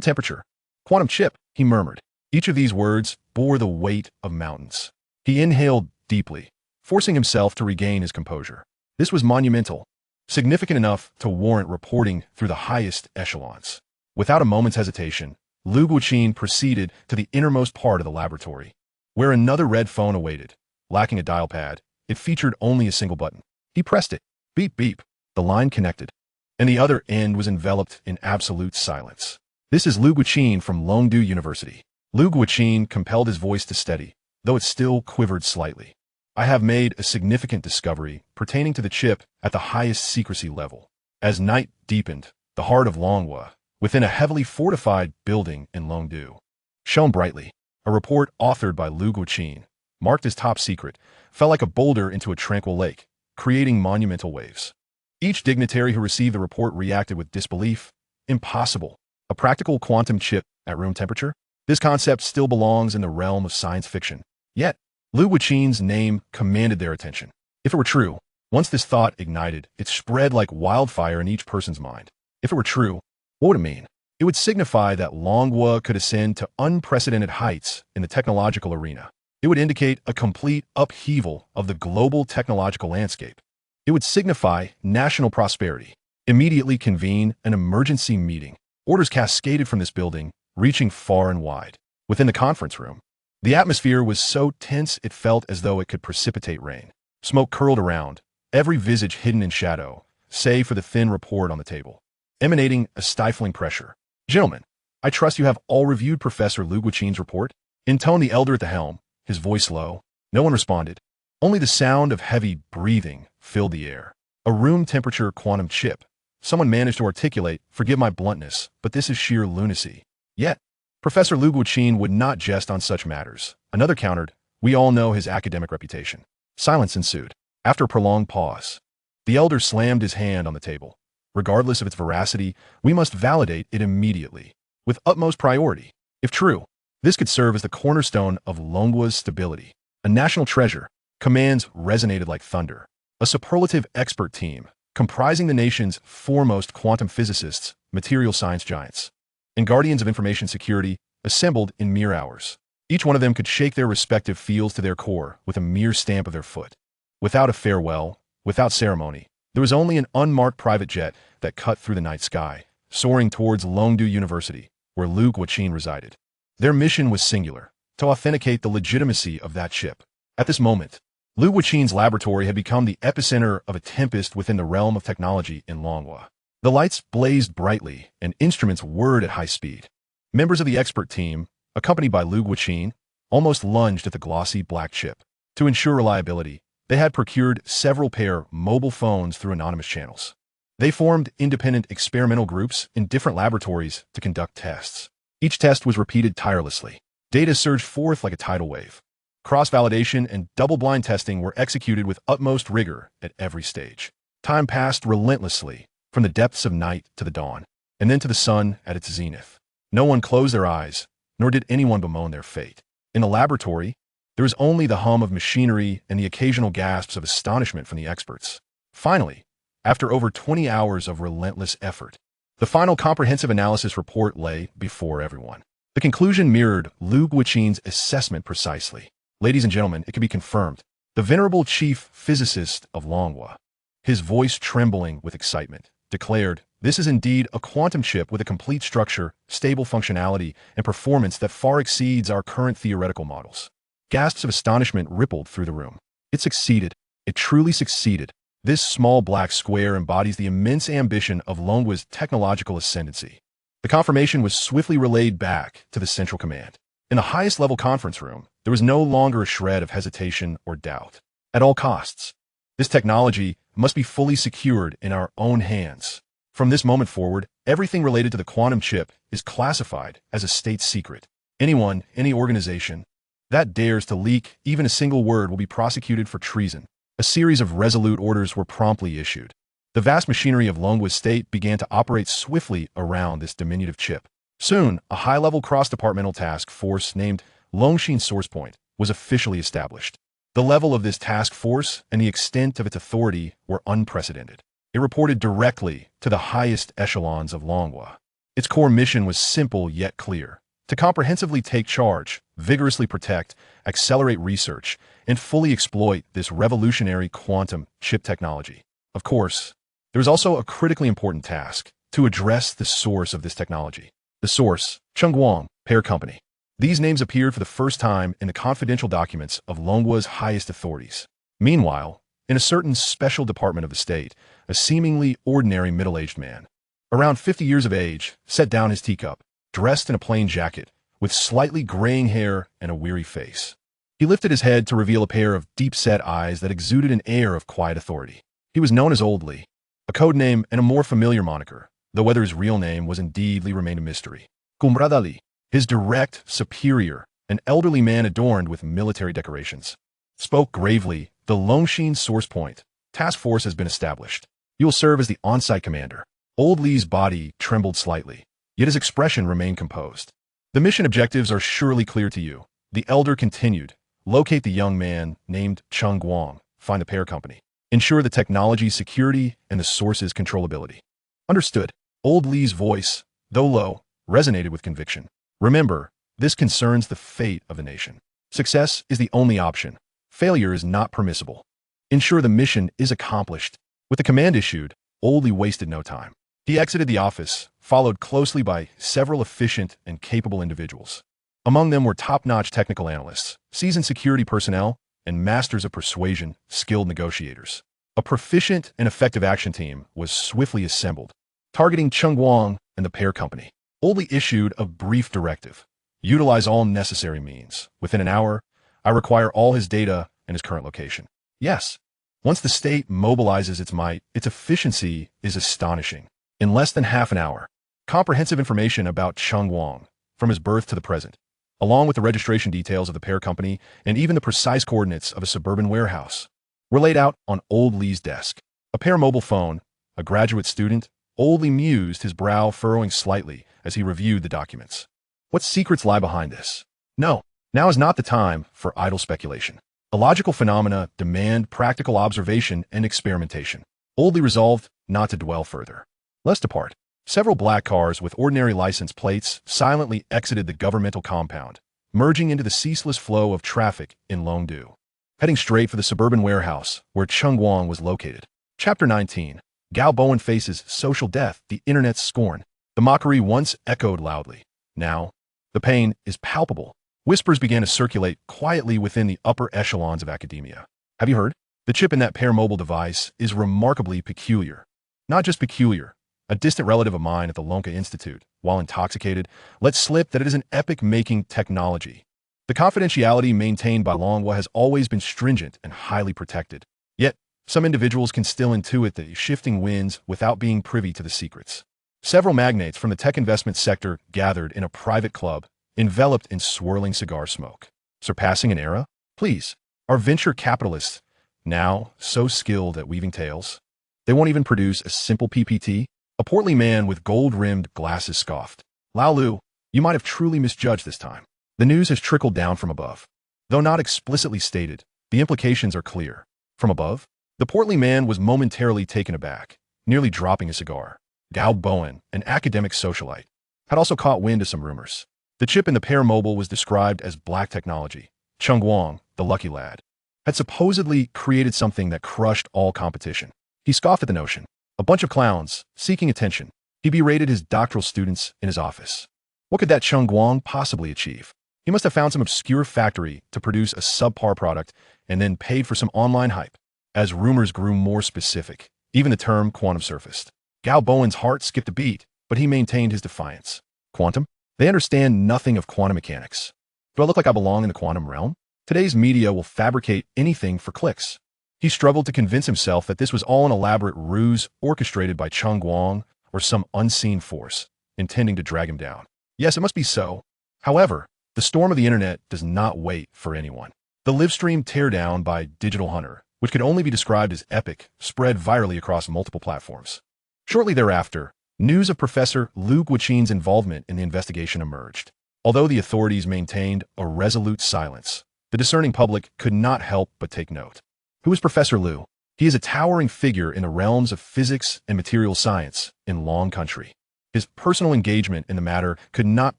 temperature. Quantum chip, he murmured. Each of these words bore the weight of mountains. He inhaled deeply, forcing himself to regain his composure. This was monumental, significant enough to warrant reporting through the highest echelons. Without a moment's hesitation, Lu Guoqin proceeded to the innermost part of the laboratory, where another red phone awaited. Lacking a dial pad, it featured only a single button. He pressed it. Beep, beep. The line connected, and the other end was enveloped in absolute silence. "This is Lu Guoqin from Longdu University." Lu Guoqin compelled his voice to steady, though it still quivered slightly. "I have made a significant discovery pertaining to the chip at the highest secrecy level." As night deepened, the heart of Longhua, within a heavily fortified building in Longdu, shone brightly. A report authored by Lu Guoqin, marked as top secret, fell like a boulder into a tranquil lake, creating monumental waves. Each dignitary who received the report reacted with disbelief. Impossible. A practical quantum chip at room temperature? This concept still belongs in the realm of science fiction. Yet, Lu Guoqin's name commanded their attention. If it were true, once this thought ignited, it spread like wildfire in each person's mind. If it were true, what would it mean? It would signify that Longhua could ascend to unprecedented heights in the technological arena. It would indicate a complete upheaval of the global technological landscape. It would signify national prosperity. Immediately convene an emergency meeting. Orders cascaded from this building, reaching far and wide. Within the conference room, the atmosphere was so tense it felt as though it could precipitate rain. Smoke curled around, every visage hidden in shadow, save for the thin report on the table, emanating a stifling pressure. "Gentlemen, I trust you have all reviewed Professor Lu Guoqin's report?" intoned the elder at the helm, his voice low. No one responded. Only the sound of heavy breathing filled the air. "A room temperature quantum chip." Someone managed to articulate, "Forgive my bluntness, but this is sheer lunacy." Yet, Professor Lu Guoqin would not jest on such matters. Another countered, "We all know his academic reputation." Silence ensued. After a prolonged pause, the elder slammed his hand on the table. "Regardless of its veracity, we must validate it immediately, with utmost priority. If true, this could serve as the cornerstone of Longhua's stability. A national treasure." Commands resonated like thunder. A superlative expert team, comprising the nation's foremost quantum physicists, material science giants, and guardians of information security, assembled in mere hours. Each one of them could shake their respective fields to their core with a mere stamp of their foot. Without a farewell, without ceremony, there was only an unmarked private jet that cut through the night sky, soaring towards Longdu University, where Lu Guoqin resided. Their mission was singular, to authenticate the legitimacy of that chip. At this moment, Lu Guoqin's laboratory had become the epicenter of a tempest within the realm of technology in Longhua. The lights blazed brightly, and instruments whirred at high speed. Members of the expert team, accompanied by Lu Guoqin, almost lunged at the glossy black chip. To ensure reliability, they had procured several pair mobile phones through anonymous channels. They formed independent experimental groups in different laboratories to conduct tests. Each test was repeated tirelessly. Data surged forth like a tidal wave. Cross-validation and double-blind testing were executed with utmost rigor at every stage. Time passed relentlessly, from the depths of night to the dawn, and then to the sun at its zenith. No one closed their eyes, nor did anyone bemoan their fate. In the laboratory, there was only the hum of machinery and the occasional gasps of astonishment from the experts. Finally, after over 20 hours of relentless effort, the final comprehensive analysis report lay before everyone. The conclusion mirrored Liu Guoqin's assessment precisely. Ladies and gentlemen, it can be confirmed. The venerable chief physicist of Longhua, his voice trembling with excitement, declared, "This is indeed a quantum chip with a complete structure, stable functionality, and performance that far exceeds our current theoretical models." Gasps of astonishment rippled through the room. It succeeded. It truly succeeded. This small black square embodies the immense ambition of Longhua's technological ascendancy. The confirmation was swiftly relayed back to the Central Command. In the highest level conference room, there was no longer a shred of hesitation or doubt. At all costs, this technology must be fully secured in our own hands. From this moment forward, everything related to the quantum chip is classified as a state secret. Anyone, any organization, that dares to leak even a single word will be prosecuted for treason. A series of resolute orders were promptly issued. The vast machinery of Longhua's state began to operate swiftly around this diminutive chip. Soon, a high-level cross-departmental task force named Longshin Source Point was officially established. The level of this task force and the extent of its authority were unprecedented. It reported directly to the highest echelons of Longhua. Its core mission was simple yet clear: to comprehensively take charge, vigorously protect, accelerate research, and fully exploit this revolutionary quantum chip technology. Of course, there is also a critically important task: to address the source of this technology. The source, Cheng Guang, Pear Company. These names appeared for the first time in the confidential documents of Longhua's highest authorities. Meanwhile, in a certain special department of the state, a seemingly ordinary middle-aged man, around 50 years of age, set down his teacup, dressed in a plain jacket, with slightly graying hair and a weary face. He lifted his head to reveal a pair of deep-set eyes that exuded an air of quiet authority. He was known as Old Li, a code name and a more familiar moniker, though whether his real name was indeed Li remained a mystery. Gumbrada Li, his direct superior, an elderly man adorned with military decorations, spoke gravely. "The Longshin Source Point task force has been established. You will serve as the on-site commander." Old Li's body trembled slightly, yet his expression remained composed. "The mission objectives are surely clear to you," the elder continued. "Locate the young man named Cheng Guang, find the Pear Company. Ensure the technology's security and the source's controllability." "Understood." Old Li's voice, though low, resonated with conviction. "Remember, this concerns the fate of the nation. Success is the only option. Failure is not permissible. Ensure the mission is accomplished." With the command issued, Old Li wasted no time. He exited the office, followed closely by several efficient and capable individuals. Among them were top-notch technical analysts, seasoned security personnel, and masters of persuasion, skilled negotiators. A proficient and effective action team was swiftly assembled, targeting Cheng Guang and the Pear Company. Old Li issued a brief directive: "Utilize all necessary means. Within an hour, I require all his data and his current location." Yes, once the state mobilizes its might, its efficiency is astonishing. In less than half an hour, comprehensive information about Cheng Guang, from his birth to the present, along with the registration details of the Pear Company and even the precise coordinates of a suburban warehouse, were laid out on Old Li's desk. A Pear mobile phone, a graduate student, Old Li mused, his brow furrowing slightly as he reviewed the documents. What secrets lie behind this? No, now is not the time for idle speculation. Illogical phenomena demand practical observation and experimentation. Old Li resolved not to dwell further. Let's depart. Several black cars with ordinary license plates silently exited the governmental compound, merging into the ceaseless flow of traffic in Longdu, heading straight for the suburban warehouse where Cheng Guang was located. Chapter 19. Gao Bowen faces social death, the internet's scorn. The mockery once echoed loudly. Now, the pain is palpable. Whispers began to circulate quietly within the upper echelons of academia. Have you heard? The chip in that Pear mobile device is remarkably peculiar. Not just peculiar. A distant relative of mine at the Lonka Institute, while intoxicated, let slip that it is an epic-making technology. The confidentiality maintained by Longhua has always been stringent and highly protected. Yet, some individuals can still intuit the shifting winds without being privy to the secrets. Several magnates from the tech investment sector gathered in a private club, enveloped in swirling cigar smoke. Surpassing an era? Please. Our venture capitalists, now so skilled at weaving tales, they won't even produce a simple PPT? A portly man with gold-rimmed glasses scoffed. Lao Lu, You might have truly misjudged this time. The news has trickled down from above. Though not explicitly stated, the implications are clear. From above, the portly man was momentarily taken aback, nearly dropping a cigar. Gao Bowen, an academic socialite, had also caught wind of some rumors. The chip in the Pear Mobile was described as black technology. Cheng Guang, the lucky lad, had supposedly created something that crushed all competition. He scoffed at the notion. A bunch of clowns, seeking attention. He berated his doctoral students in his office. What could that Cheng Guang possibly achieve? He must have found some obscure factory to produce a subpar product and then paid for some online hype. As rumors grew more specific, even the term quantum surfaced. Gao Bowen's heart skipped a beat, but he maintained his defiance. Quantum? They understand nothing of quantum mechanics. Do I look like I belong in the quantum realm? Today's media will fabricate anything for clicks. He struggled to convince himself that this was all an elaborate ruse orchestrated by Cheng Guang or some unseen force, intending to drag him down. Yes, it must be so. However, the storm of the internet does not wait for anyone. The livestream teardown by Digital Hunter, which could only be described as epic, spread virally across multiple platforms. Shortly thereafter, news of Professor Liu Guoqin's involvement in the investigation emerged. Although the authorities maintained a resolute silence, the discerning public could not help but take note. Who is Professor Liu? He is a towering figure in the realms of physics and material science in Long Country. His personal engagement in the matter could not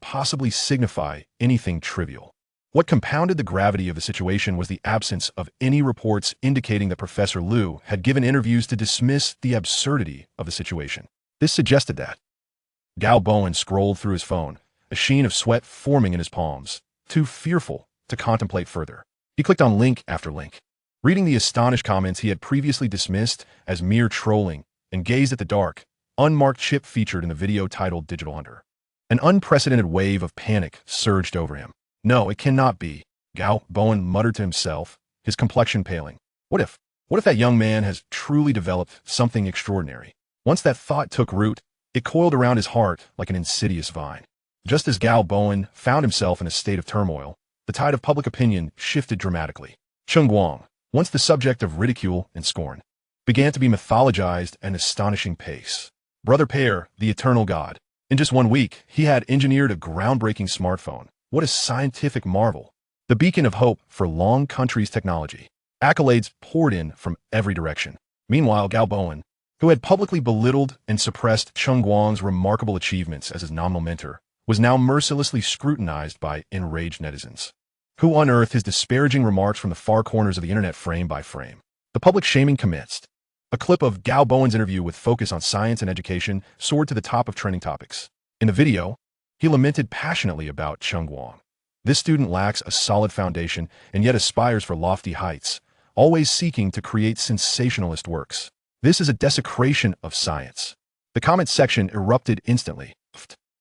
possibly signify anything trivial. What compounded the gravity of the situation was the absence of any reports indicating that Professor Liu had given interviews to dismiss the absurdity of the situation. This suggested that. Gao Bowen scrolled through his phone, a sheen of sweat forming in his palms, too fearful to contemplate further. He clicked on link after link, reading the astonished comments he had previously dismissed as mere trolling, and gazed at the dark, unmarked chip featured in the video titled Digital Hunter. An unprecedented wave of panic surged over him. No, it cannot be, Gao Bowen muttered to himself, his complexion paling. What if that young man has truly developed something extraordinary? Once that thought took root, it coiled around his heart like an insidious vine. Just as Gao Bowen found himself in a state of turmoil, the tide of public opinion shifted dramatically. Cheng Guang, once the subject of ridicule and scorn, began to be mythologized at an astonishing pace. Brother Pear, the eternal god. In just 1 week, he had engineered a groundbreaking smartphone. What a scientific marvel. The beacon of hope for Long Country's technology. Accolades poured in from every direction. Meanwhile, Gao Bowen, who had publicly belittled and suppressed Cheng Guang's remarkable achievements as his nominal mentor, was now mercilessly scrutinized by enraged netizens, who unearthed his disparaging remarks from the far corners of the internet frame by frame. The public shaming commenced. A clip of Gao Bowen's interview with focus on science and education soared to the top of trending topics. In the video, he lamented passionately about Cheng Guang. This student lacks a solid foundation and yet aspires for lofty heights, always seeking to create sensationalist works. This is a desecration of science. The comment section erupted instantly.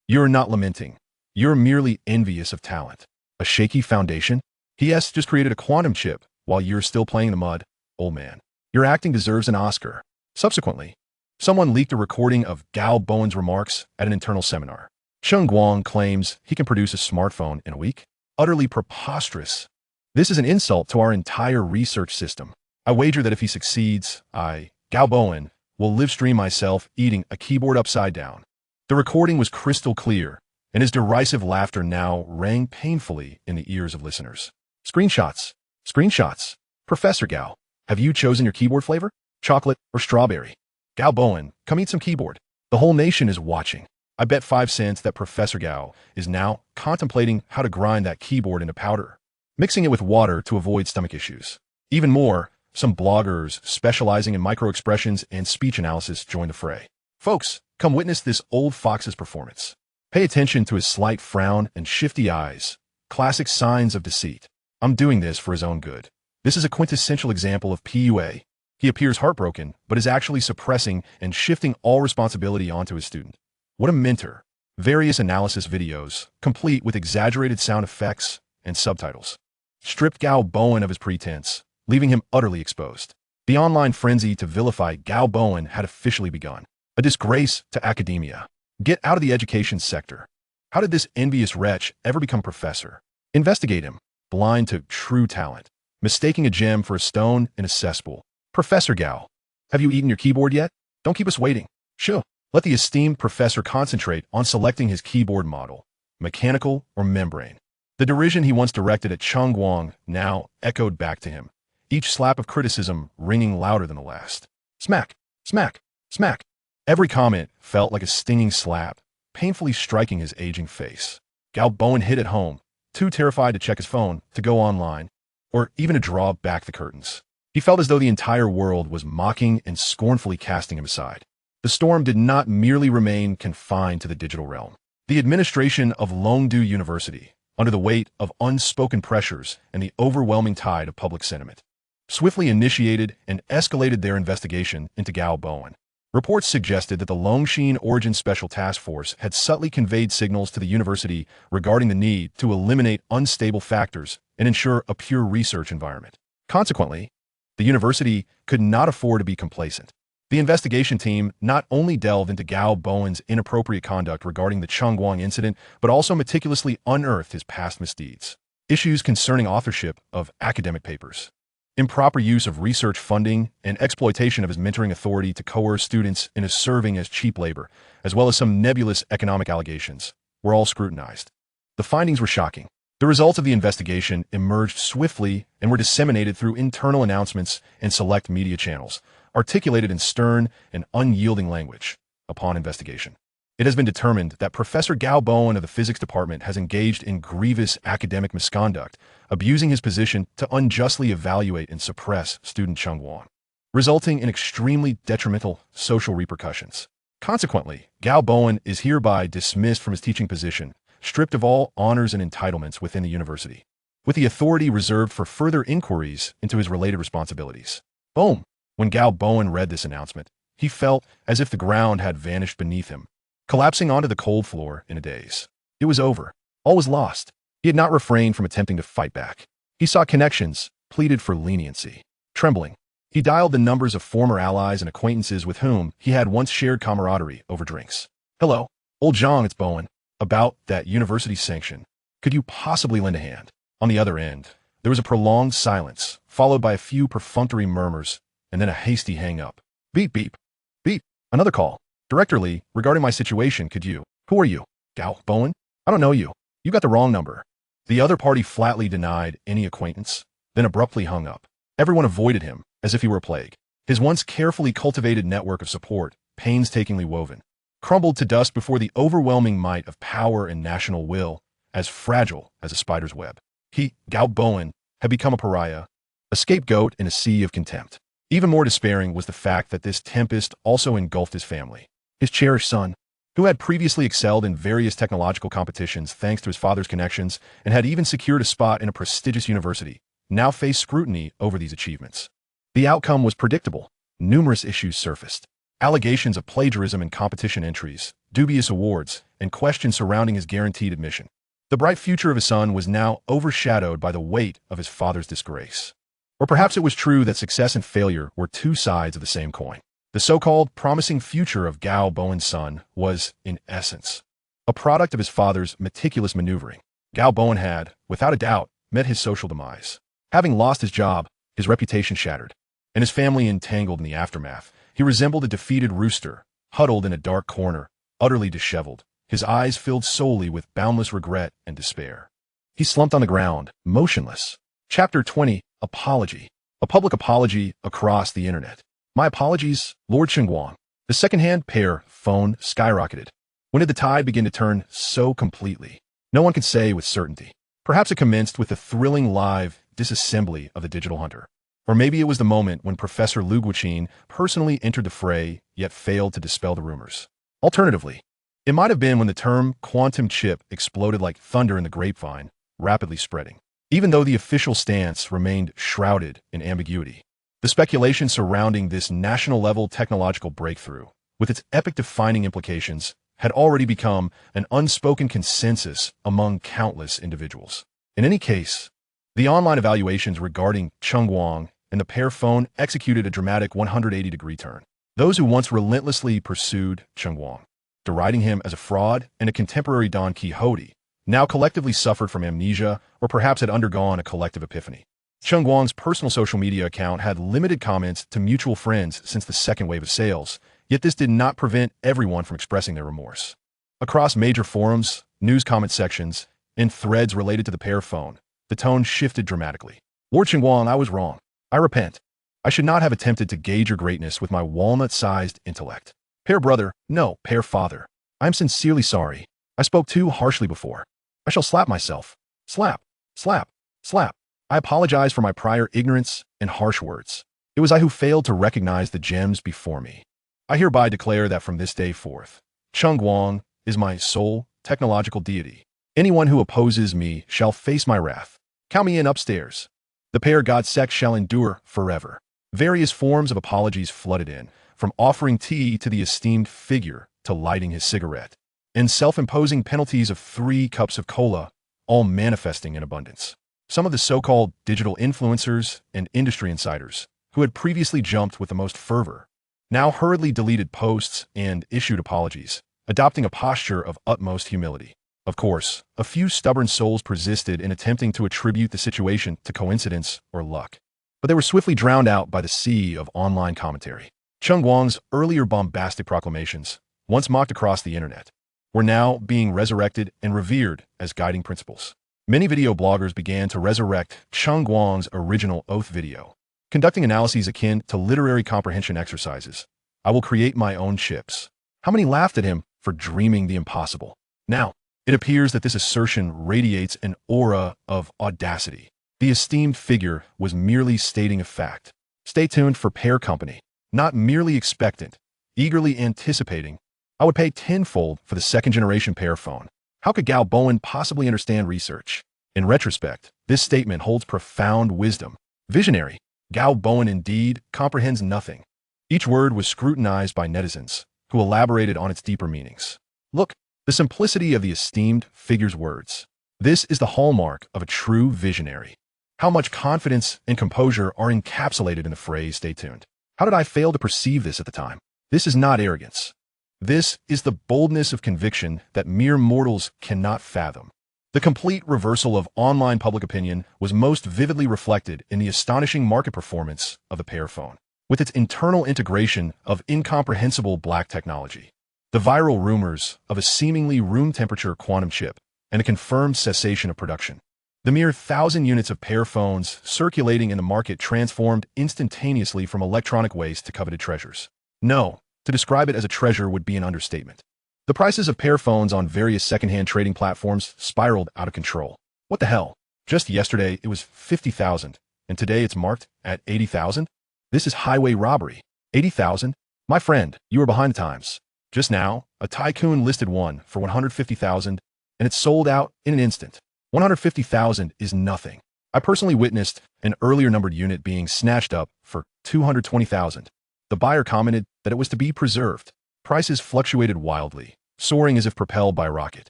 You're not lamenting. You're merely envious of talent. A shaky foundation? He just created a quantum chip while you're still playing in the mud. Old man, your acting deserves an Oscar. Subsequently, someone leaked a recording of Gao Bowen's remarks at an internal seminar. Cheng Guang claims he can produce a smartphone in a week. Utterly preposterous. This is an insult to our entire research system. I wager that if he succeeds, Gao Bowen, will live stream myself eating a keyboard upside down. The recording was crystal clear, and his derisive laughter now rang painfully in the ears of listeners. Screenshots. Screenshots. Professor Gao, have you chosen your keyboard flavor? Chocolate or strawberry? Gao Bowen, come eat some keyboard. The whole nation is watching. I bet 5 cents that Professor Gao is now contemplating how to grind that keyboard into powder, mixing it with water to avoid stomach issues. Even more, some bloggers specializing in micro-expressions and speech analysis joined the fray. Folks, come witness this old fox's performance. Pay attention to his slight frown and shifty eyes, classic signs of deceit. I'm doing this for his own good. This is a quintessential example of PUA. He appears heartbroken, but is actually suppressing and shifting all responsibility onto his student. What a mentor. Various analysis videos, complete with exaggerated sound effects and subtitles, stripped Gao Bowen of his pretense, leaving him utterly exposed. The online frenzy to vilify Gao Bowen had officially begun. A disgrace to academia. Get out of the education sector. How did this envious wretch ever become professor? Investigate him, blind to true talent, mistaking a gem for a stone in a cesspool. Professor Gao, have you eaten your keyboard yet? Don't keep us waiting. Sure. Let the esteemed professor concentrate on selecting his keyboard model. mechanical, or membrane. The derision he once directed at Cheng Guang now echoed back to him, each slap of criticism ringing louder than the last. Smack, smack, smack. Every comment felt like a stinging slap, painfully striking his aging face. Gao Bowen hid at home, too terrified to check his phone, to go online, or even to draw back the curtains. He felt as though the entire world was mocking and scornfully casting him aside. The storm did not merely remain confined to the digital realm. The administration of Longdu University, under the weight of unspoken pressures and the overwhelming tide of public sentiment, swiftly initiated and escalated their investigation into Gao Bowen. Reports suggested that the Longxin Origin Special Task Force had subtly conveyed signals to the university regarding the need to eliminate unstable factors and ensure a pure research environment. Consequently, the university could not afford to be complacent. The investigation team not only delved into Gao Bowen's inappropriate conduct regarding the Cheng Guang incident, but also meticulously unearthed his past misdeeds. Issues concerning authorship of academic papers, improper use of research funding, and exploitation of his mentoring authority to coerce students into serving as cheap labor, as well as some nebulous economic allegations, were all scrutinized. The findings were shocking. The results of the investigation emerged swiftly and were disseminated through internal announcements and select media channels, articulated in stern and unyielding language. Upon investigation, it has been determined that Professor Gao Bowen of the physics department has engaged in grievous academic misconduct, abusing his position to unjustly evaluate and suppress student Cheng Guang, resulting in extremely detrimental social repercussions. Consequently, Gao Bowen is hereby dismissed from his teaching position, stripped of all honors and entitlements within the university, with the authority reserved for further inquiries into his related responsibilities. Boom! When Gao Bowen read this announcement, he felt as if the ground had vanished beneath him, collapsing onto the cold floor in a daze. It was over. All was lost. He had not refrained from attempting to fight back. He sought connections, pleaded for leniency. Trembling, he dialed the numbers of former allies and acquaintances with whom he had once shared camaraderie over drinks. Hello, old Zhang, it's Bowen. About that university sanction. Could you possibly lend a hand? On the other end, there was a prolonged silence, followed by a few perfunctory murmurs, and then a hasty hang-up. Beep, beep. Beep. Another call. Director Lee, regarding my situation, could you? Who are you? Gao Bowen? I don't know you. You got the wrong number. The other party flatly denied any acquaintance, then abruptly hung up. Everyone avoided him, as if he were a plague. His once carefully cultivated network of support, painstakingly woven, crumbled to dust before the overwhelming might of power and national will, as fragile as a spider's web. He, Gao Bowen, had become a pariah, a scapegoat in a sea of contempt. Even more despairing was the fact that this tempest also engulfed his family. His cherished son, who had previously excelled in various technological competitions thanks to his father's connections and had even secured a spot in a prestigious university, now faced scrutiny over these achievements. The outcome was predictable. Numerous issues surfaced. Allegations of plagiarism in competition entries, dubious awards, and questions surrounding his guaranteed admission. The bright future of his son was now overshadowed by the weight of his father's disgrace. Or perhaps it was true that success and failure were two sides of the same coin. The so-called promising future of Gao Bowen's son was, in essence, a product of his father's meticulous maneuvering. Gao Bowen had, without a doubt, met his social demise. Having lost his job, his reputation shattered, and his family entangled in the aftermath, he resembled a defeated rooster, huddled in a dark corner, utterly disheveled, his eyes filled solely with boundless regret and despair. He slumped on the ground, motionless. Chapter 20, Apology. A public apology across the internet. My apologies, Lord Cheng Guang. The second-hand Pear Phone skyrocketed. When did the tide begin to turn so completely? No one can say with certainty. Perhaps it commenced with the thrilling live disassembly of the digital hunter. Or maybe it was the moment when Professor Lu Guoqin personally entered the fray, yet failed to dispel the rumors. Alternatively, it might have been when the term quantum chip exploded like thunder in the grapevine, rapidly spreading. Even though the official stance remained shrouded in ambiguity, the speculation surrounding this national-level technological breakthrough, with its epic-defining implications, had already become an unspoken consensus among countless individuals. In any case, the online evaluations regarding Cheng Guang and the Pear Phone executed a dramatic 180-degree turn. Those who once relentlessly pursued Cheng Guang, deriding him as a fraud and a contemporary Don Quixote, now collectively suffered from amnesia or perhaps had undergone a collective epiphany. Cheng Guang's personal social media account had limited comments to mutual friends since the second wave of sales, yet this did not prevent everyone from expressing their remorse. Across major forums, news comment sections, and threads related to the Pear Phone, the tone shifted dramatically. Lord Cheng Guang, I was wrong. I repent. I should not have attempted to gauge your greatness with my walnut-sized intellect. Pear brother, no, Pear father. I am sincerely sorry. I spoke too harshly before. I shall slap myself. Slap, slap, slap. I apologize for my prior ignorance and harsh words. It was I who failed to recognize the gems before me. I hereby declare that from this day forth, Cheng Guang is my sole technological deity. Anyone who opposes me shall face my wrath. Count me in upstairs. The Pear God sect shall endure forever. Various forms of apologies flooded in, from offering tea to the esteemed figure to lighting his cigarette, and self-imposing penalties of 3 cups of cola, all manifesting in abundance. Some of the so-called digital influencers and industry insiders, who had previously jumped with the most fervor, now hurriedly deleted posts and issued apologies, adopting a posture of utmost humility. Of course, a few stubborn souls persisted in attempting to attribute the situation to coincidence or luck, but they were swiftly drowned out by the sea of online commentary. Cheng Guang's earlier bombastic proclamations, once mocked across the internet, were now being resurrected and revered as guiding principles. Many video bloggers began to resurrect Cheng Guang's original oath video, conducting analyses akin to literary comprehension exercises. I will create my own chips. How many laughed at him for dreaming the impossible? Now, it appears that this assertion radiates an aura of audacity. The esteemed figure was merely stating a fact. Stay tuned for Pear Company, not merely expectant, eagerly anticipating. I would pay tenfold for the second-generation Pear Phone. How could Gao Bowen possibly understand research? In retrospect, this statement holds profound wisdom. Visionary, Gao Bowen indeed comprehends nothing. Each word was scrutinized by netizens, who elaborated on its deeper meanings. Look, the simplicity of the esteemed figure's words. This is the hallmark of a true visionary. How much confidence and composure are encapsulated in the phrase, stay tuned. How did I fail to perceive this at the time? This is not arrogance. This is the boldness of conviction that mere mortals cannot fathom. The complete reversal of online public opinion was most vividly reflected in the astonishing market performance of the Pear Phone, with its internal integration of incomprehensible black technology. The viral rumors of a seemingly room-temperature quantum chip and a confirmed cessation of production. The mere 1,000 units of Pear Phones circulating in the market transformed instantaneously from electronic waste to coveted treasures. No, to describe it as a treasure would be an understatement. The prices of Pear Phones on various secondhand trading platforms spiraled out of control. What the hell? Just yesterday, it was 50,000, and today it's marked at 80,000? This is highway robbery. 80,000? My friend, you are behind the times. Just now, a tycoon listed one for 150,000, and it sold out in an instant. 150,000 is nothing. I personally witnessed an earlier numbered unit being snatched up for 220,000. The buyer commented that it was to be preserved. Prices fluctuated wildly, soaring as if propelled by a rocket.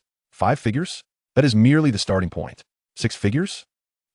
5 figures? That is merely the starting point. 6 figures?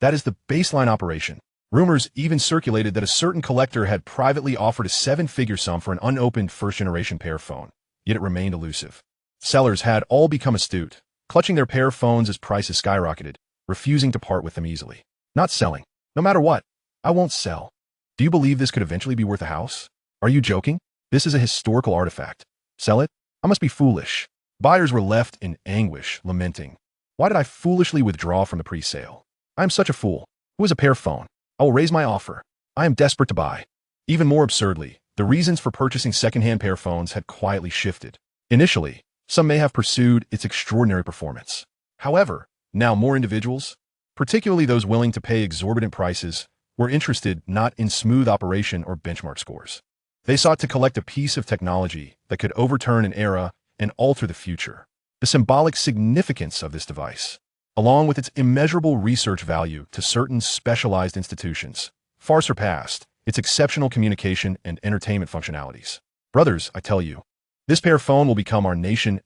That is the baseline operation. Rumors even circulated that a certain collector had privately offered a 7-figure sum for an unopened first-generation Pear Phone, yet it remained elusive. Sellers had all become astute, clutching their Pear Phones as prices skyrocketed, refusing to part with them easily. Not selling. No matter what, I won't sell. Do you believe this could eventually be worth a house? Are you joking? This is a historical artifact. Sell it? I must be foolish. Buyers were left in anguish, lamenting. Why did I foolishly withdraw from the pre-sale? I am such a fool. Who is a Pear Phone? I will raise my offer. I am desperate to buy. Even more absurdly, the reasons for purchasing second-hand Pear Phones had quietly shifted. Initially, some may have pursued its extraordinary performance. However, now more individuals, particularly those willing to pay exorbitant prices, were interested not in smooth operation or benchmark scores. They sought to collect a piece of technology that could overturn an era and alter the future. The symbolic significance of this device, along with its immeasurable research value to certain specialized institutions, far surpassed its exceptional communication and entertainment functionalities. Brothers, I tell you, this Pear Phone will become our nation's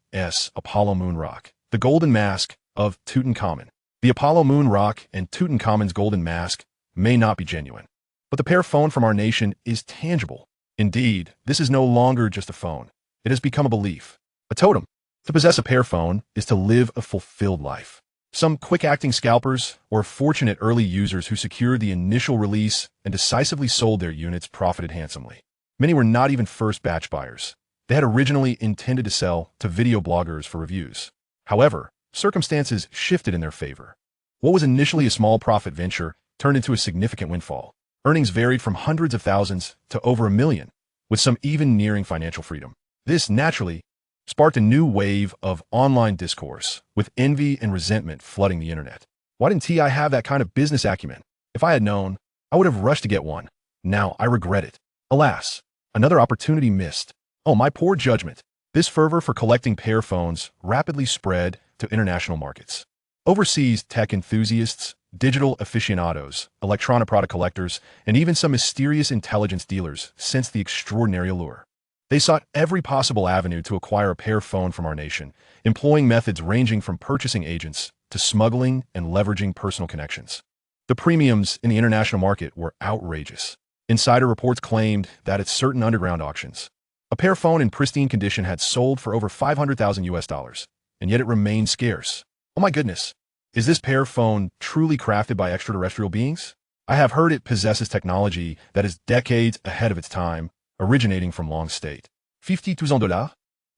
Apollo moon rock, the golden mask of Tutankhamun. The Apollo moon rock and Tutankhamun's golden mask may not be genuine, but the Pear Phone from our nation is tangible. Indeed, this is no longer just a phone. It has become a belief, a totem. To possess a Pear Phone is to live a fulfilled life. Some quick-acting scalpers or fortunate early users who secured the initial release and decisively sold their units profited handsomely. Many were not even first-batch buyers. They had originally intended to sell to video bloggers for reviews. However, circumstances shifted in their favor. What was initially a small profit venture turned into a significant windfall. Earnings varied from hundreds of thousands to over $1 million, with some even nearing financial freedom. This, naturally, sparked a new wave of online discourse, with envy and resentment flooding the internet. Why didn't I have that kind of business acumen? If I had known, I would have rushed to get one. Now I regret it. Alas, another opportunity missed. Oh, my poor judgment. This fervor for collecting Pear phones rapidly spread to international markets. Overseas tech enthusiasts, digital aficionados, electronic product collectors, and even some mysterious intelligence dealers sensed the extraordinary allure. They sought every possible avenue to acquire a Pear phone from our nation, employing methods ranging from purchasing agents to smuggling and leveraging personal connections. The premiums in the international market were outrageous. Insider reports claimed that at certain underground auctions, a Pear phone in pristine condition had sold for over $500,000, and yet it remained scarce. Oh my goodness, is this Pear phone truly crafted by extraterrestrial beings? I have heard it possesses technology that is decades ahead of its time, originating from long state. $50,000?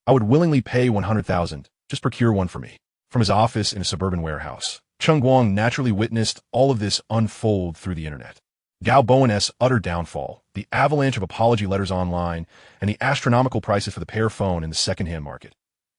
I would willingly pay $100,000, just procure one for me. From his office in a suburban warehouse, Cheng Guang naturally witnessed all of this unfold through the internet. Gao Bowen's utter downfall, the avalanche of apology letters online, and the astronomical prices for the Pear phone in the second-hand market.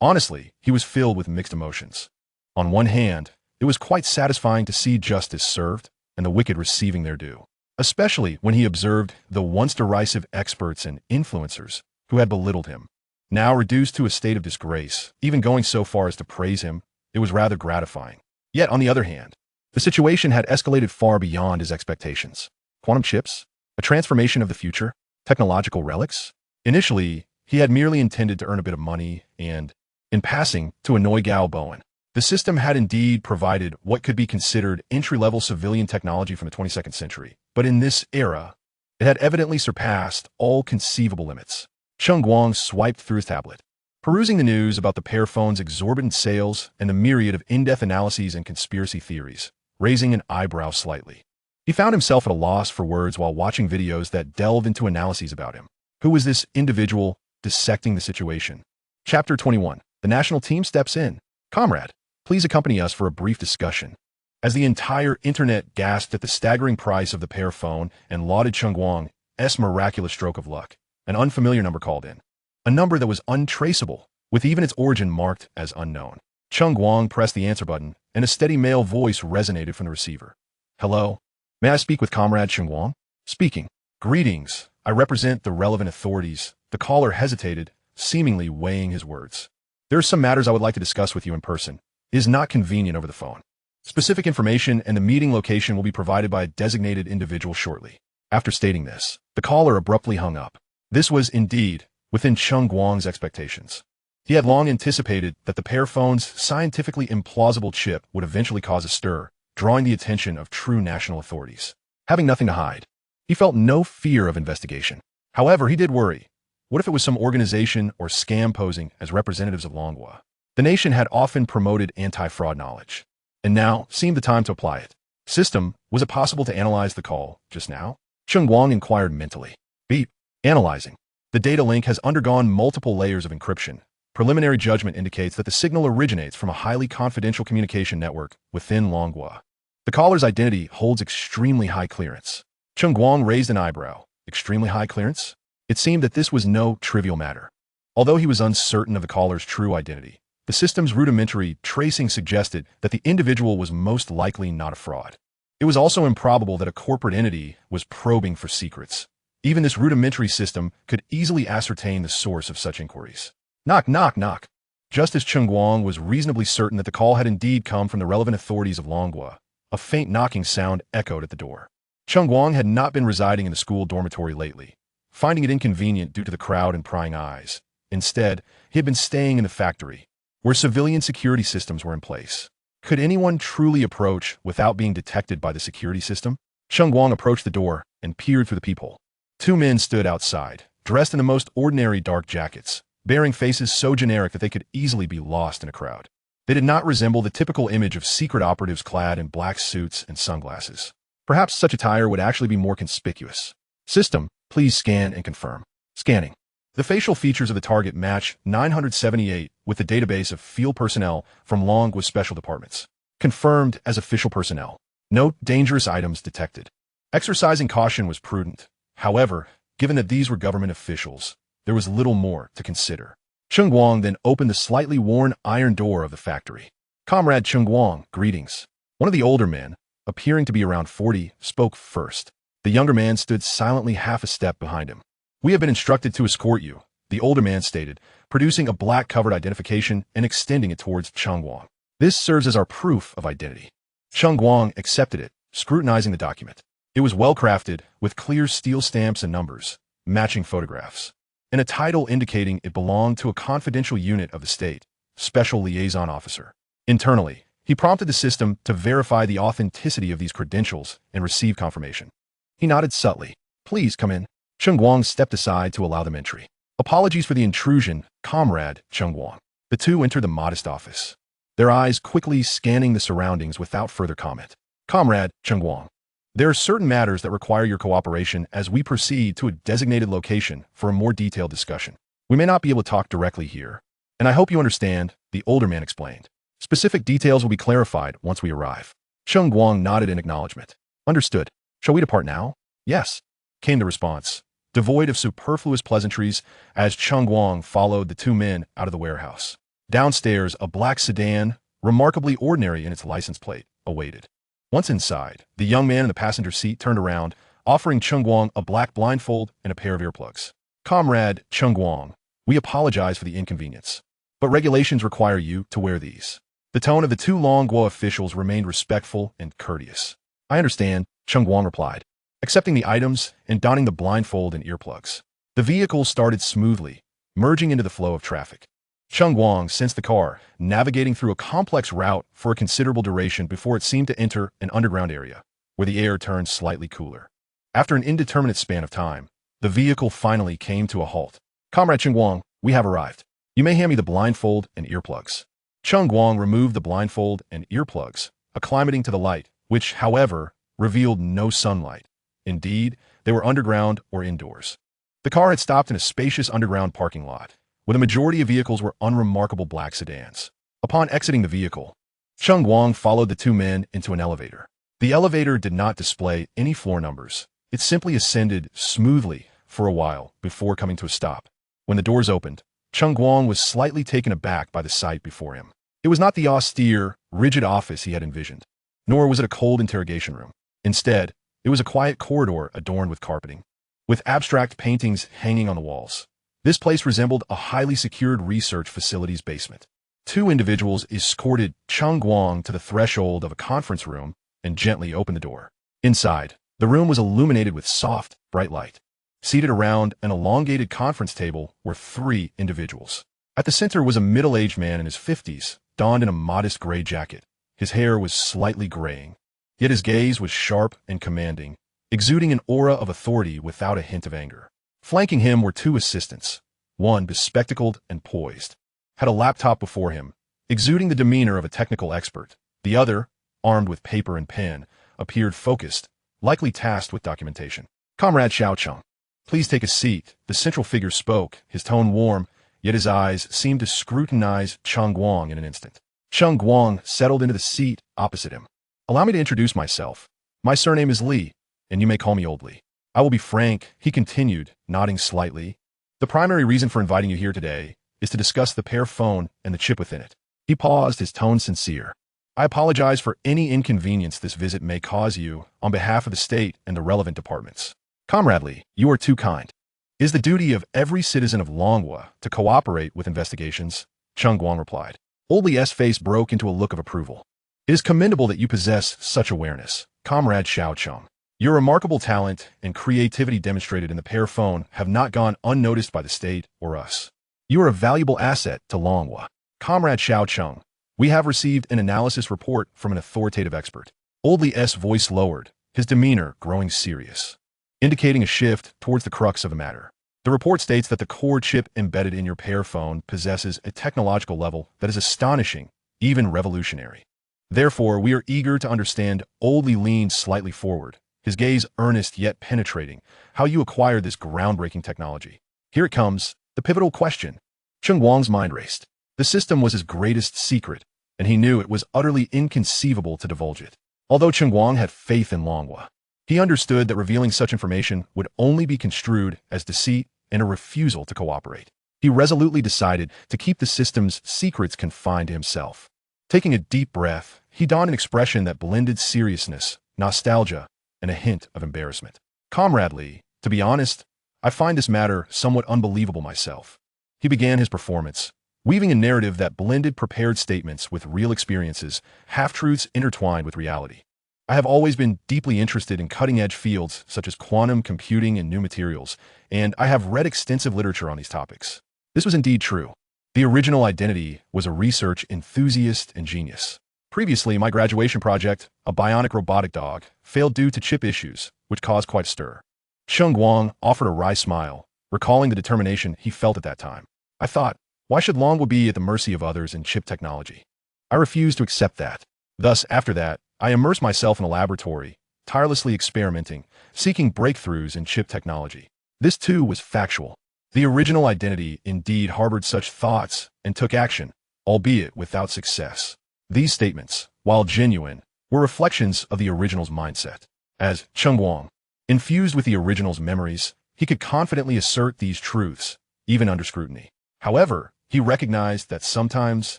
Honestly, he was filled with mixed emotions. On one hand, it was quite satisfying to see justice served and the wicked receiving their due, especially when he observed the once derisive experts and influencers who had belittled him. Now reduced to a state of disgrace, even going so far as to praise him, it was rather gratifying. Yet, on the other hand, the situation had escalated far beyond his expectations. Quantum chips? A transformation of the future? Technological relics? Initially, he had merely intended to earn a bit of money and, in passing, to annoy Gao Bowen. The system had indeed provided what could be considered entry-level civilian technology from the 22nd century, but in this era, it had evidently surpassed all conceivable limits. Cheng Guang swiped through his tablet, perusing the news about the Pear phone's exorbitant sales and the myriad of in-depth analyses and conspiracy theories, raising an eyebrow slightly. He found himself at a loss for words while watching videos that delved into analyses about him. Who was this individual dissecting the situation? Chapter 21. The national team steps in. Comrade, please accompany us for a brief discussion. As the entire internet gasped at the staggering price of the Pear phone and lauded Cheng Guang's miraculous stroke of luck, an unfamiliar number called in. A number that was untraceable, with even its origin marked as unknown. Cheng Guang pressed the answer button, and a steady male voice resonated from the receiver. Hello? May I speak with Comrade Cheng Guang? Speaking. Greetings. I represent the relevant authorities. The caller hesitated, seemingly weighing his words. There are some matters I would like to discuss with you in person. It is not convenient over the phone. Specific information and the meeting location will be provided by a designated individual shortly. After stating this, the caller abruptly hung up. This was, indeed, within Cheng Guang's expectations. He had long anticipated that the Pear phone's scientifically implausible chip would eventually cause a stir, drawing the attention of true national authorities. Having nothing to hide, he felt no fear of investigation. However, he did worry. What if it was some organization or scam posing as representatives of Longhua? The nation had often promoted anti-fraud knowledge, and now seemed the time to apply it. System, was it possible to analyze the call just now? Cheng Guang inquired mentally. Beep. Analyzing. The data link has undergone multiple layers of encryption. Preliminary judgment indicates that the signal originates from a highly confidential communication network within Longhua. The caller's identity holds extremely high clearance. Cheng Guang raised an eyebrow. Extremely high clearance? It seemed that this was no trivial matter. Although he was uncertain of the caller's true identity, the system's rudimentary tracing suggested that the individual was most likely not a fraud. It was also improbable that a corporate entity was probing for secrets. Even this rudimentary system could easily ascertain the source of such inquiries. Knock, knock, knock. Just as Cheng Guang was reasonably certain that the call had indeed come from the relevant authorities of Longhua, a faint knocking sound echoed at the door. Cheng Guang had not been residing in the school dormitory lately, finding it inconvenient due to the crowd and prying eyes. Instead, he had been staying in the factory, where civilian security systems were in place. Could anyone truly approach without being detected by the security system? Cheng Guang approached the door and peered through the peephole. Two men stood outside, dressed in the most ordinary dark jackets, bearing faces so generic that they could easily be lost in a crowd. They did not resemble the typical image of secret operatives clad in black suits and sunglasses. Perhaps such attire would actually be more conspicuous. System, please scan and confirm. Scanning. The facial features of the target match 978 with the database of field personnel from Longwa special departments. Confirmed as official personnel. Note: dangerous items detected. Exercising caution was prudent. However, given that these were government officials, there was little more to consider. Cheng Guang then opened the slightly worn iron door of the factory. Comrade Cheng Guang, greetings. One of the older men, appearing to be around 40, spoke first. The younger man stood silently half a step behind him. We have been instructed to escort you, the older man stated, producing a black-covered identification and extending it towards Cheng Guang. This serves as our proof of identity. Cheng Guang accepted it, scrutinizing the document. It was well-crafted, with clear steel stamps and numbers, matching photographs, and a title indicating it belonged to a confidential unit of the state, Special Liaison Officer. Internally, he prompted the system to verify the authenticity of these credentials and receive confirmation. He nodded subtly. Please come in. Cheng Guang stepped aside to allow them entry. Apologies for the intrusion, Comrade Cheng Guang. The two entered the modest office, their eyes quickly scanning the surroundings without further comment. Comrade Cheng Guang, there are certain matters that require your cooperation as we proceed to a designated location for a more detailed discussion. We may not be able to talk directly here, and I hope you understand, the older man explained. Specific details will be clarified once we arrive. Cheng Guang nodded in acknowledgement. Understood. Shall we depart now? Yes, came the response, devoid of superfluous pleasantries, as Cheng Guang followed the two men out of the warehouse. Downstairs, a black sedan, remarkably ordinary in its license plate, awaited. Once inside, the young man in the passenger seat turned around, offering Cheng Guang a black blindfold and a pair of earplugs. Comrade Cheng Guang, we apologize for the inconvenience, but regulations require you to wear these. The tone of the two Longwa officials remained respectful and courteous. I understand, Cheng Guang replied, accepting the items and donning the blindfold and earplugs. The vehicle started smoothly, merging into the flow of traffic. Cheng Guang sensed the car, navigating through a complex route for a considerable duration before it seemed to enter an underground area, where the air turned slightly cooler. After an indeterminate span of time, the vehicle finally came to a halt. Comrade Cheng Guang, we have arrived. You may hand me the blindfold and earplugs. Cheng Guang removed the blindfold and earplugs, acclimating to the light, which, however, revealed no sunlight. Indeed, they were underground or indoors. The car had stopped in a spacious underground parking lot, where the majority of vehicles were unremarkable black sedans. Upon exiting the vehicle, Cheng Guang followed the two men into an elevator. The elevator did not display any floor numbers. It simply ascended smoothly for a while before coming to a stop. When the doors opened, Cheng Guang was slightly taken aback by the sight before him. It was not the austere, rigid office he had envisioned, nor was it a cold interrogation room. Instead, it was a quiet corridor adorned with carpeting, with abstract paintings hanging on the walls. This place resembled a highly secured research facility's basement. Two individuals escorted Cheng Guang to the threshold of a conference room and gently opened the door. Inside, the room was illuminated with soft, bright light. Seated around an elongated conference table were three individuals. At the center was a middle-aged man in his 50s, donned in a modest gray jacket. His hair was slightly graying, yet his gaze was sharp and commanding, exuding an aura of authority without a hint of anger. Flanking him were two assistants. One, bespectacled and poised, had a laptop before him, exuding the demeanor of a technical expert. The other, armed with paper and pen, appeared focused, likely tasked with documentation. Comrade Xiao Cheng, please take a seat. The central figure spoke, his tone warm, yet his eyes seemed to scrutinize Cheng Guang in an instant. Cheng Guang settled into the seat opposite him. Allow me to introduce myself. My surname is Li, and you may call me Old Li. I will be frank, he continued, nodding slightly. The primary reason for inviting you here today is to discuss the Pear Phone and the chip within it. He paused, his tone sincere. I apologize for any inconvenience this visit may cause you on behalf of the state and the relevant departments. Comrade Li, you are too kind. It is the duty of every citizen of Longwa to cooperate with investigations, Cheng Guang replied. Old Li's face broke into a look of approval. It is commendable that you possess such awareness, Comrade Xiao Cheng. Your remarkable talent and creativity demonstrated in the Pear Phone have not gone unnoticed by the state or us. You are a valuable asset to Longwa. Comrade Xiao Cheng, we have received an analysis report from an authoritative expert. Old Li's voice lowered, his demeanor growing serious, indicating a shift towards the crux of the matter. The report states that the core chip embedded in your Pear Phone possesses a technological level that is astonishing, even revolutionary. Therefore, we are eager to understand. Old Li leaned slightly forward, his gaze earnest yet penetrating, how you acquired this groundbreaking technology. Here it comes, The pivotal question. Cheng Guang's mind raced. The system was his greatest secret, and he knew it was utterly inconceivable to divulge it. Although Cheng Guang had faith in Longhua, he understood that revealing such information would only be construed as deceit and a refusal to cooperate. He resolutely decided to keep the system's secrets confined to himself. Taking a deep breath, he donned an expression that blended seriousness, nostalgia, and a hint of embarrassment. Comrade Li, to be honest, I find this matter somewhat unbelievable myself. He began his performance, weaving a narrative that blended prepared statements with real experiences, half-truths intertwined with reality. I have always been deeply interested in cutting-edge fields such as quantum computing and new materials, and I have read extensive literature on these topics. This was indeed true. The original identity was a research enthusiast and genius. Previously, my graduation project, a bionic robotic dog, failed due to chip issues, which caused quite a stir. Cheng Guang offered a wry smile, recalling the determination he felt at that time. I thought, why should Longhua be at the mercy of others in chip technology? I refused to accept that. Thus, after that, I immersed myself in a laboratory, tirelessly experimenting, seeking breakthroughs in chip technology. This too was factual. The original identity indeed harbored such thoughts and took action, albeit without success. These statements, while genuine, were reflections of the original's mindset. As Cheng Guang, infused with the original's memories, he could confidently assert these truths, even under scrutiny. However, he recognized that sometimes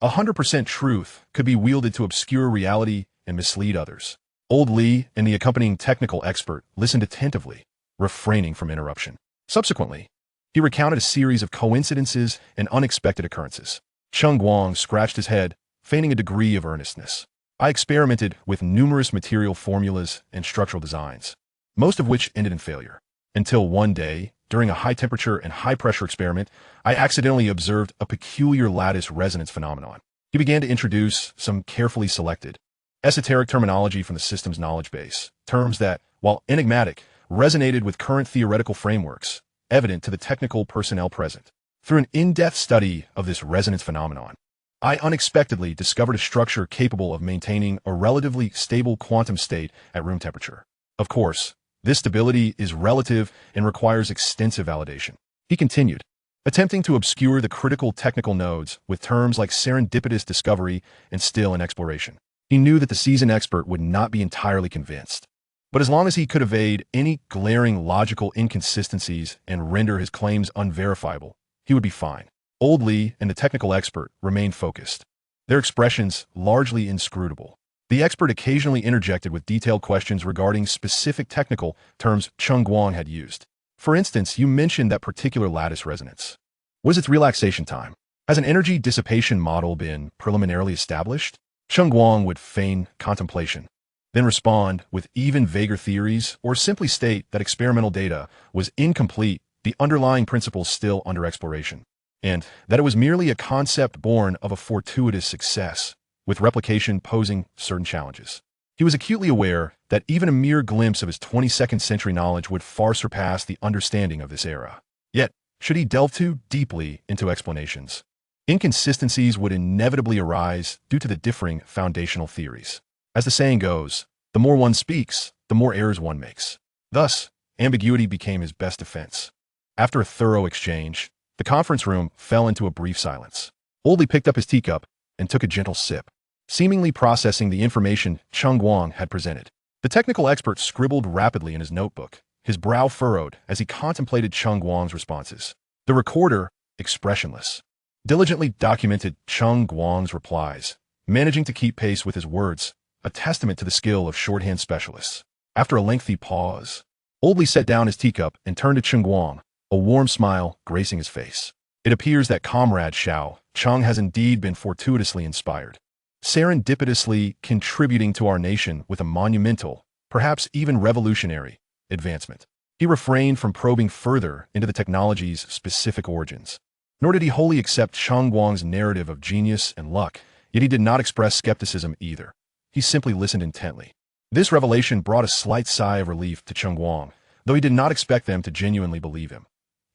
100% truth could be wielded to obscure reality and mislead others. Old Li and the accompanying technical expert listened attentively, refraining from interruption. Subsequently, he recounted a series of coincidences and unexpected occurrences. Cheng Guang scratched his head, feigning a degree of earnestness. I experimented with numerous material formulas and structural designs, most of which ended in failure. Until one day, during a high-temperature and high-pressure experiment, I accidentally observed a peculiar lattice resonance phenomenon. He began to introduce some carefully selected, esoteric terminology from the system's knowledge base, terms that, while enigmatic, resonated with current theoretical frameworks, evident to the technical personnel present. Through an in-depth study of this resonance phenomenon, I unexpectedly discovered a structure capable of maintaining a relatively stable quantum state at room temperature. Of course, this stability is relative and requires extensive validation. He continued, attempting to obscure the critical technical nodes with terms like serendipitous discovery and still in exploration. He knew that the seasoned expert would not be entirely convinced. But as long as he could evade any glaring logical inconsistencies and render his claims unverifiable, he would be fine. Old Li and the technical expert remained focused, their expressions largely inscrutable. The expert occasionally interjected with detailed questions regarding specific technical terms Cheng Guang had used. For instance, you mentioned that particular lattice resonance. Was its relaxation time? Has an energy dissipation model been preliminarily established? Cheng Guang would feign contemplation, then respond with even vaguer theories or simply state that experimental data was incomplete, the underlying principles still under exploration, and that it was merely a concept born of a fortuitous success, with replication posing certain challenges. He was acutely aware that even a mere glimpse of his 22nd century knowledge would far surpass the understanding of this era. Yet, should he delve too deeply into explanations, inconsistencies would inevitably arise due to the differing foundational theories. As the saying goes, the more one speaks, the more errors one makes. Thus, ambiguity became his best defense. After a thorough exchange, the conference room fell into a brief silence. Old Li picked up his teacup and took a gentle sip, seemingly processing the information Cheng Guang had presented. The technical expert scribbled rapidly in his notebook, his brow furrowed as he contemplated Cheng Guang's responses. The recorder, expressionless, diligently documented Cheng Guang's replies, managing to keep pace with his words, a testament to the skill of shorthand specialists. After a lengthy pause, Old Li set down his teacup and turned to Cheng Guang, a warm smile gracing his face. It appears that Comrade Xiao Cheng has indeed been fortuitously inspired, serendipitously contributing to our nation with a monumental, perhaps even revolutionary, advancement. He refrained from probing further into the technology's specific origins. Nor did he wholly accept Cheng Guang's narrative of genius and luck, yet he did not express skepticism either. He simply listened intently. This revelation brought a slight sigh of relief to Cheng Guang, though he did not expect them to genuinely believe him.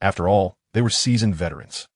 After all, they were seasoned veterans.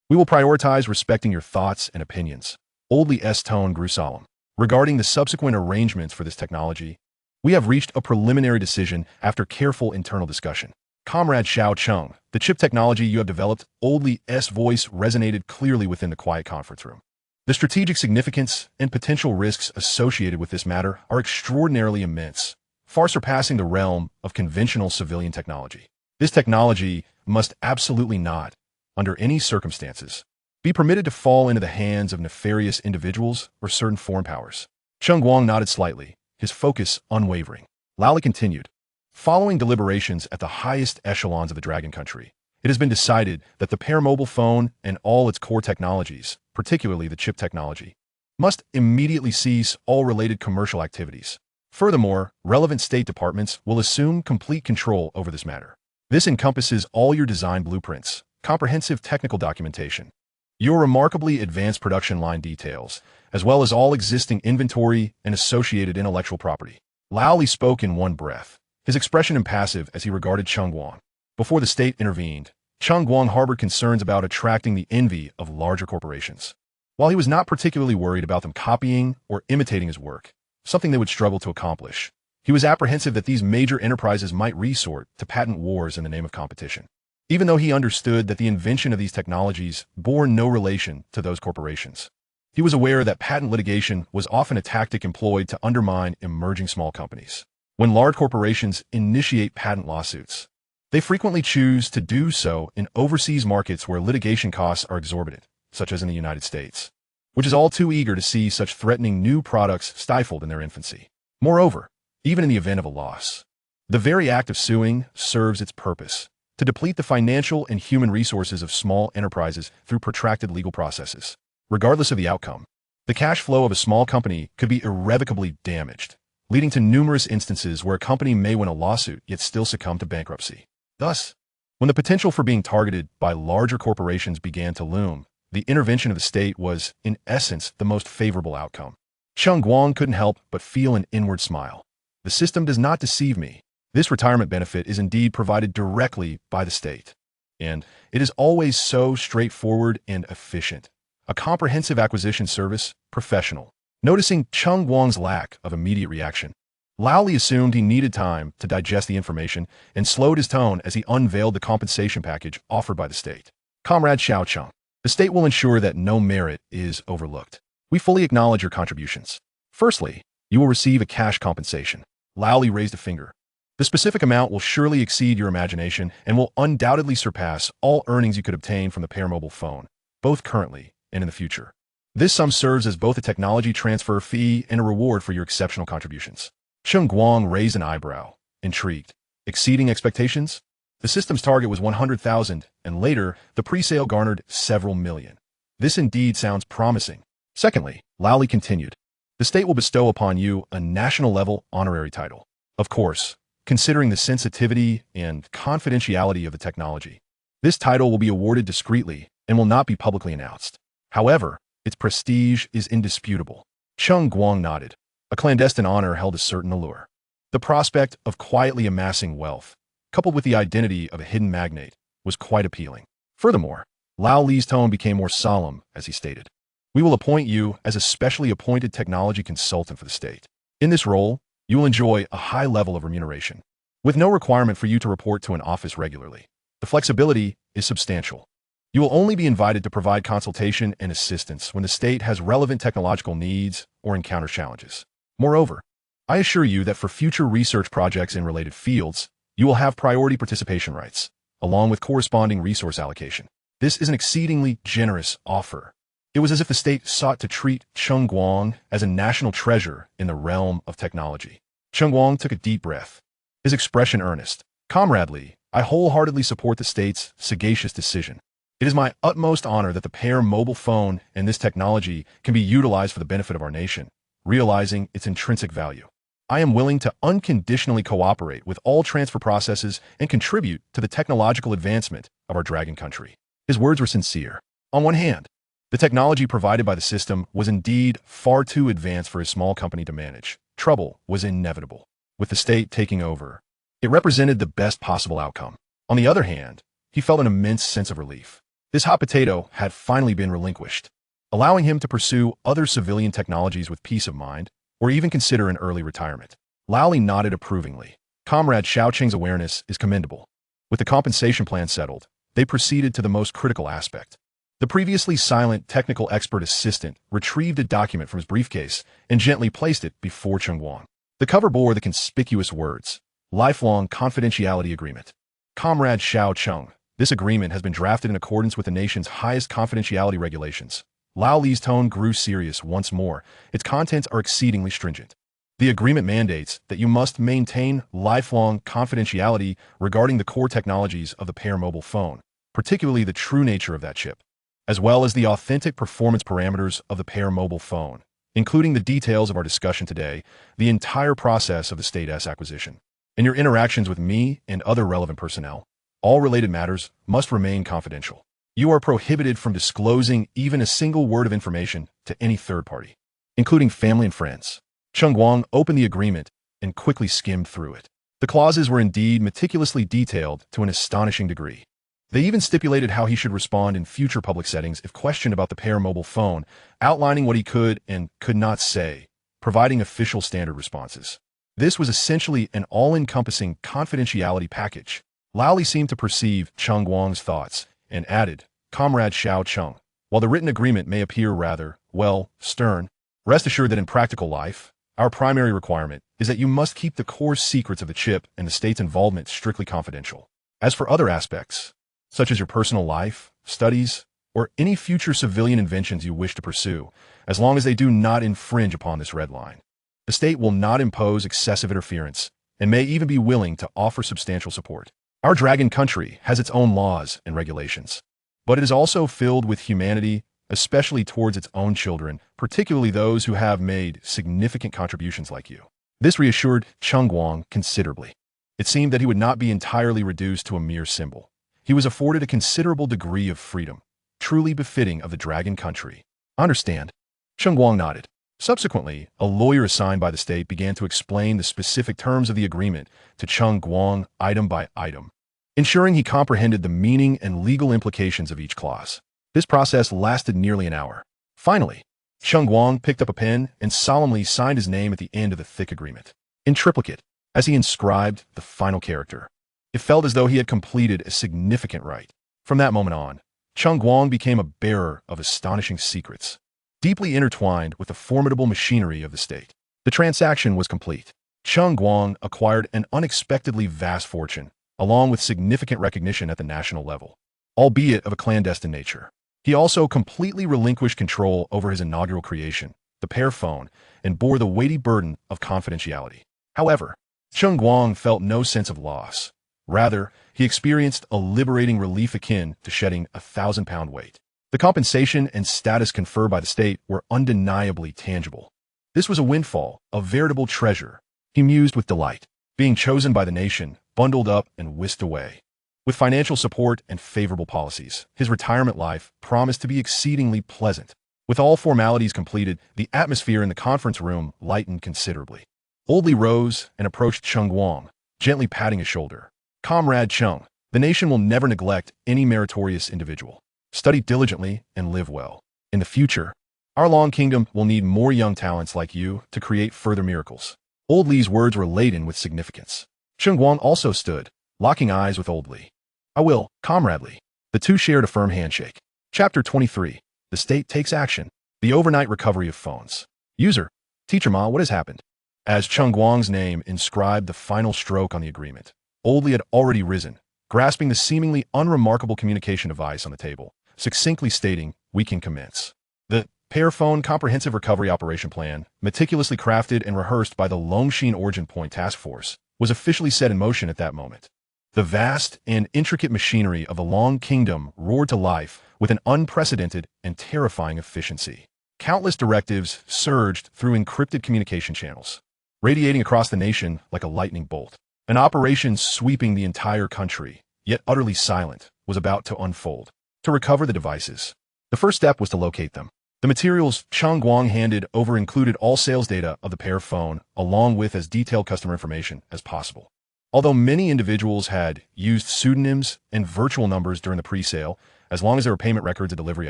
We will prioritize respecting your thoughts and opinions. Old Li's tone grew solemn. Regarding the subsequent arrangements for this technology, we have reached a preliminary decision after careful internal discussion. Comrade Xiao Cheng, the chip technology you have developed, oldly S voice resonated clearly within the quiet conference room. The strategic significance and potential risks associated with this matter are extraordinarily immense, far surpassing the realm of conventional civilian technology. This technology must absolutely not, under any circumstances, be permitted to fall into the hands of nefarious individuals or certain foreign powers. Cheng Guang nodded slightly, his focus unwavering. Lally continued. Following deliberations at the highest echelons of the Dragon Country, it has been decided that the Pear mobile phone and all its core technologies, particularly the chip technology, must immediately cease all related commercial activities. Furthermore, relevant state departments will assume complete control over this matter. This encompasses all your design blueprints, comprehensive technical documentation, your remarkably advanced production line details, as well as all existing inventory and associated intellectual property. Lally spoke in one breath, his expression impassive as he regarded Cheng Guang. Before the state intervened, Cheng Guang harbored concerns about attracting the envy of larger corporations. While he was not particularly worried about them copying or imitating his work, something they would struggle to accomplish, he was apprehensive that these major enterprises might resort to patent wars in the name of competition. Even though he understood that the invention of these technologies bore no relation to those corporations, he was aware that patent litigation was often a tactic employed to undermine emerging small companies. When large corporations initiate patent lawsuits, they frequently choose to do so in overseas markets where litigation costs are exorbitant, such as in the United States, which is all too eager to see such threatening new products stifled in their infancy. Moreover, even in the event of a loss, the very act of suing serves its purpose to deplete the financial and human resources of small enterprises through protracted legal processes. Regardless of the outcome, the cash flow of a small company could be irrevocably damaged, leading to numerous instances where a company may win a lawsuit yet still succumb to bankruptcy. Thus, when the potential for being targeted by larger corporations began to loom, the intervention of the state was, in essence, the most favorable outcome. Cheng Guang couldn't help but feel an inward smile. The system does not deceive me. This retirement benefit is indeed provided directly by the state, and it is always so straightforward and efficient. A comprehensive acquisition service, professional. Noticing Cheng Guang's lack of immediate reaction, Lally assumed he needed time to digest the information and slowed his tone as he unveiled the compensation package offered by the state. Comrade Xiao Cheng, the state will ensure that no merit is overlooked. We fully acknowledge your contributions. Firstly, you will receive a cash compensation. Lally raised a finger. The specific amount will surely exceed your imagination and will undoubtedly surpass all earnings you could obtain from the Pear mobile phone, both currently and in the future. This sum serves as both a technology transfer fee and a reward for your exceptional contributions. Cheng Guang raised an eyebrow, intrigued. Exceeding expectations? The system's target was 100,000, and later, the pre-sale garnered several million. This indeed sounds promising. Secondly, Lally continued, the state will bestow upon you a national-level honorary title. Of course, considering the sensitivity and confidentiality of the technology, this title will be awarded discreetly and will not be publicly announced. However, its prestige is indisputable. Cheng Guang nodded. A clandestine honor held a certain allure. The prospect of quietly amassing wealth, coupled with the identity of a hidden magnate, was quite appealing. Furthermore, Lao Li's tone became more solemn as he stated, we will appoint you as a specially appointed technology consultant for the state. In this role, you will enjoy a high level of remuneration, with no requirement for you to report to an office regularly. The flexibility is substantial. You will only be invited to provide consultation and assistance when the state has relevant technological needs or encounters challenges. Moreover, I assure you that for future research projects in related fields, you will have priority participation rights, along with corresponding resource allocation. This is an exceedingly generous offer. It was as if the state sought to treat Cheng Guang as a national treasure in the realm of technology. Cheng Guang took a deep breath, his expression earnest. Comrade Li, I wholeheartedly support the state's sagacious decision. It is my utmost honor that the Pear mobile phone and this technology can be utilized for the benefit of our nation, realizing its intrinsic value. I am willing to unconditionally cooperate with all transfer processes and contribute to the technological advancement of our Dragon Country. His words were sincere. On one hand, the technology provided by the system was indeed far too advanced for a small company to manage. Trouble was inevitable. With the state taking over, it represented the best possible outcome. On the other hand, he felt an immense sense of relief. This hot potato had finally been relinquished, allowing him to pursue other civilian technologies with peace of mind, or even consider an early retirement. Lally nodded approvingly. Comrade Xiao Cheng's awareness is commendable. With the compensation plan settled, they proceeded to the most critical aspect. The previously silent technical expert assistant retrieved a document from his briefcase and gently placed it before Cheng Guang. The cover bore the conspicuous words, "Lifelong Confidentiality Agreement." Comrade Xiao Cheng, this agreement has been drafted in accordance with the nation's highest confidentiality regulations. Lao Li's tone grew serious once more. Its contents are exceedingly stringent. The agreement mandates that you must maintain lifelong confidentiality regarding the core technologies of the Pear mobile phone, particularly the true nature of that chip, as well as the authentic performance parameters of the Pear mobile phone, including the details of our discussion today, the entire process of the State S acquisition, and your interactions with me and other relevant personnel. All related matters must remain confidential. You are prohibited from disclosing even a single word of information to any third party, including family and friends. Cheng Guang opened the agreement and quickly skimmed through it. The clauses were indeed meticulously detailed to an astonishing degree. They even stipulated how he should respond in future public settings if questioned about the Pear mobile phone, outlining what he could and could not say, providing official standard responses. This was essentially an all-encompassing confidentiality package. Lao Li seemed to perceive Cheng Guang's thoughts and added, "Comrade Xiao Cheng, while the written agreement may appear rather, well, stern, rest assured that in practical life, our primary requirement is that you must keep the core secrets of the chip and the state's involvement strictly confidential. As for other aspects, such as your personal life, studies, or any future civilian inventions you wish to pursue, as long as they do not infringe upon this red line, the state will not impose excessive interference and may even be willing to offer substantial support. Our dragon country has its own laws and regulations, but it is also filled with humanity, especially towards its own children, particularly those who have made significant contributions like you." This reassured Cheng Guang considerably. It seemed that he would not be entirely reduced to a mere symbol. He was afforded a considerable degree of freedom, truly befitting of the dragon country. "Understand." Cheng Guang nodded. Subsequently, a lawyer assigned by the state began to explain the specific terms of the agreement to Cheng Guang item by item, ensuring he comprehended the meaning and legal implications of each clause. This process lasted nearly an hour. Finally, Cheng Guang picked up a pen and solemnly signed his name at the end of the thick agreement, in triplicate, as he inscribed the final character. It felt as though he had completed a significant rite. From that moment on, Cheng Guang became a bearer of astonishing secrets, deeply intertwined with the formidable machinery of the state. The transaction was complete. Cheng Guang acquired an unexpectedly vast fortune, along with significant recognition at the national level, albeit of a clandestine nature. He also completely relinquished control over his inaugural creation, the Pear Phone, and bore the weighty burden of confidentiality. However, Cheng Guang felt no sense of loss. Rather, he experienced a liberating relief akin to shedding 1,000-pound weight. The compensation and status conferred by the state were undeniably tangible. This was a windfall, a veritable treasure. He mused with delight, being chosen by the nation, bundled up and whisked away. With financial support and favorable policies, his retirement life promised to be exceedingly pleasant. With all formalities completed, the atmosphere in the conference room lightened considerably. Old Li rose and approached Cheng Guang, gently patting his shoulder. "Comrade Cheng, the nation will never neglect any meritorious individual. Study diligently and live well. In the future, our long kingdom will need more young talents like you to create further miracles." Old Li's words were laden with significance. Cheng Guang also stood, locking eyes with Old Li. "I will, Comrade Li." The two shared a firm handshake. Chapter 23. The State Takes Action. The Overnight Recovery of Phones. User: Teacher Ma, what has happened? As Cheng Guang's name inscribed the final stroke on the agreement, Old Li had already risen, grasping the seemingly unremarkable communication device on the table, succinctly stating, "We can commence." The Pear Phone Comprehensive Recovery Operation Plan, meticulously crafted and rehearsed by the Longshin Origin Point Task Force, was officially set in motion at that moment. The vast and intricate machinery of the Long Kingdom roared to life with an unprecedented and terrifying efficiency. Countless directives surged through encrypted communication channels, radiating across the nation like a lightning bolt. An operation sweeping the entire country, yet utterly silent, was about to unfold. To recover the devices, the first step was to locate them. The materials Cheng Guang handed over included all sales data of the Pear Phone, along with as detailed customer information as possible. Although many individuals had used pseudonyms and virtual numbers during the pre-sale, as long as there were payment records and delivery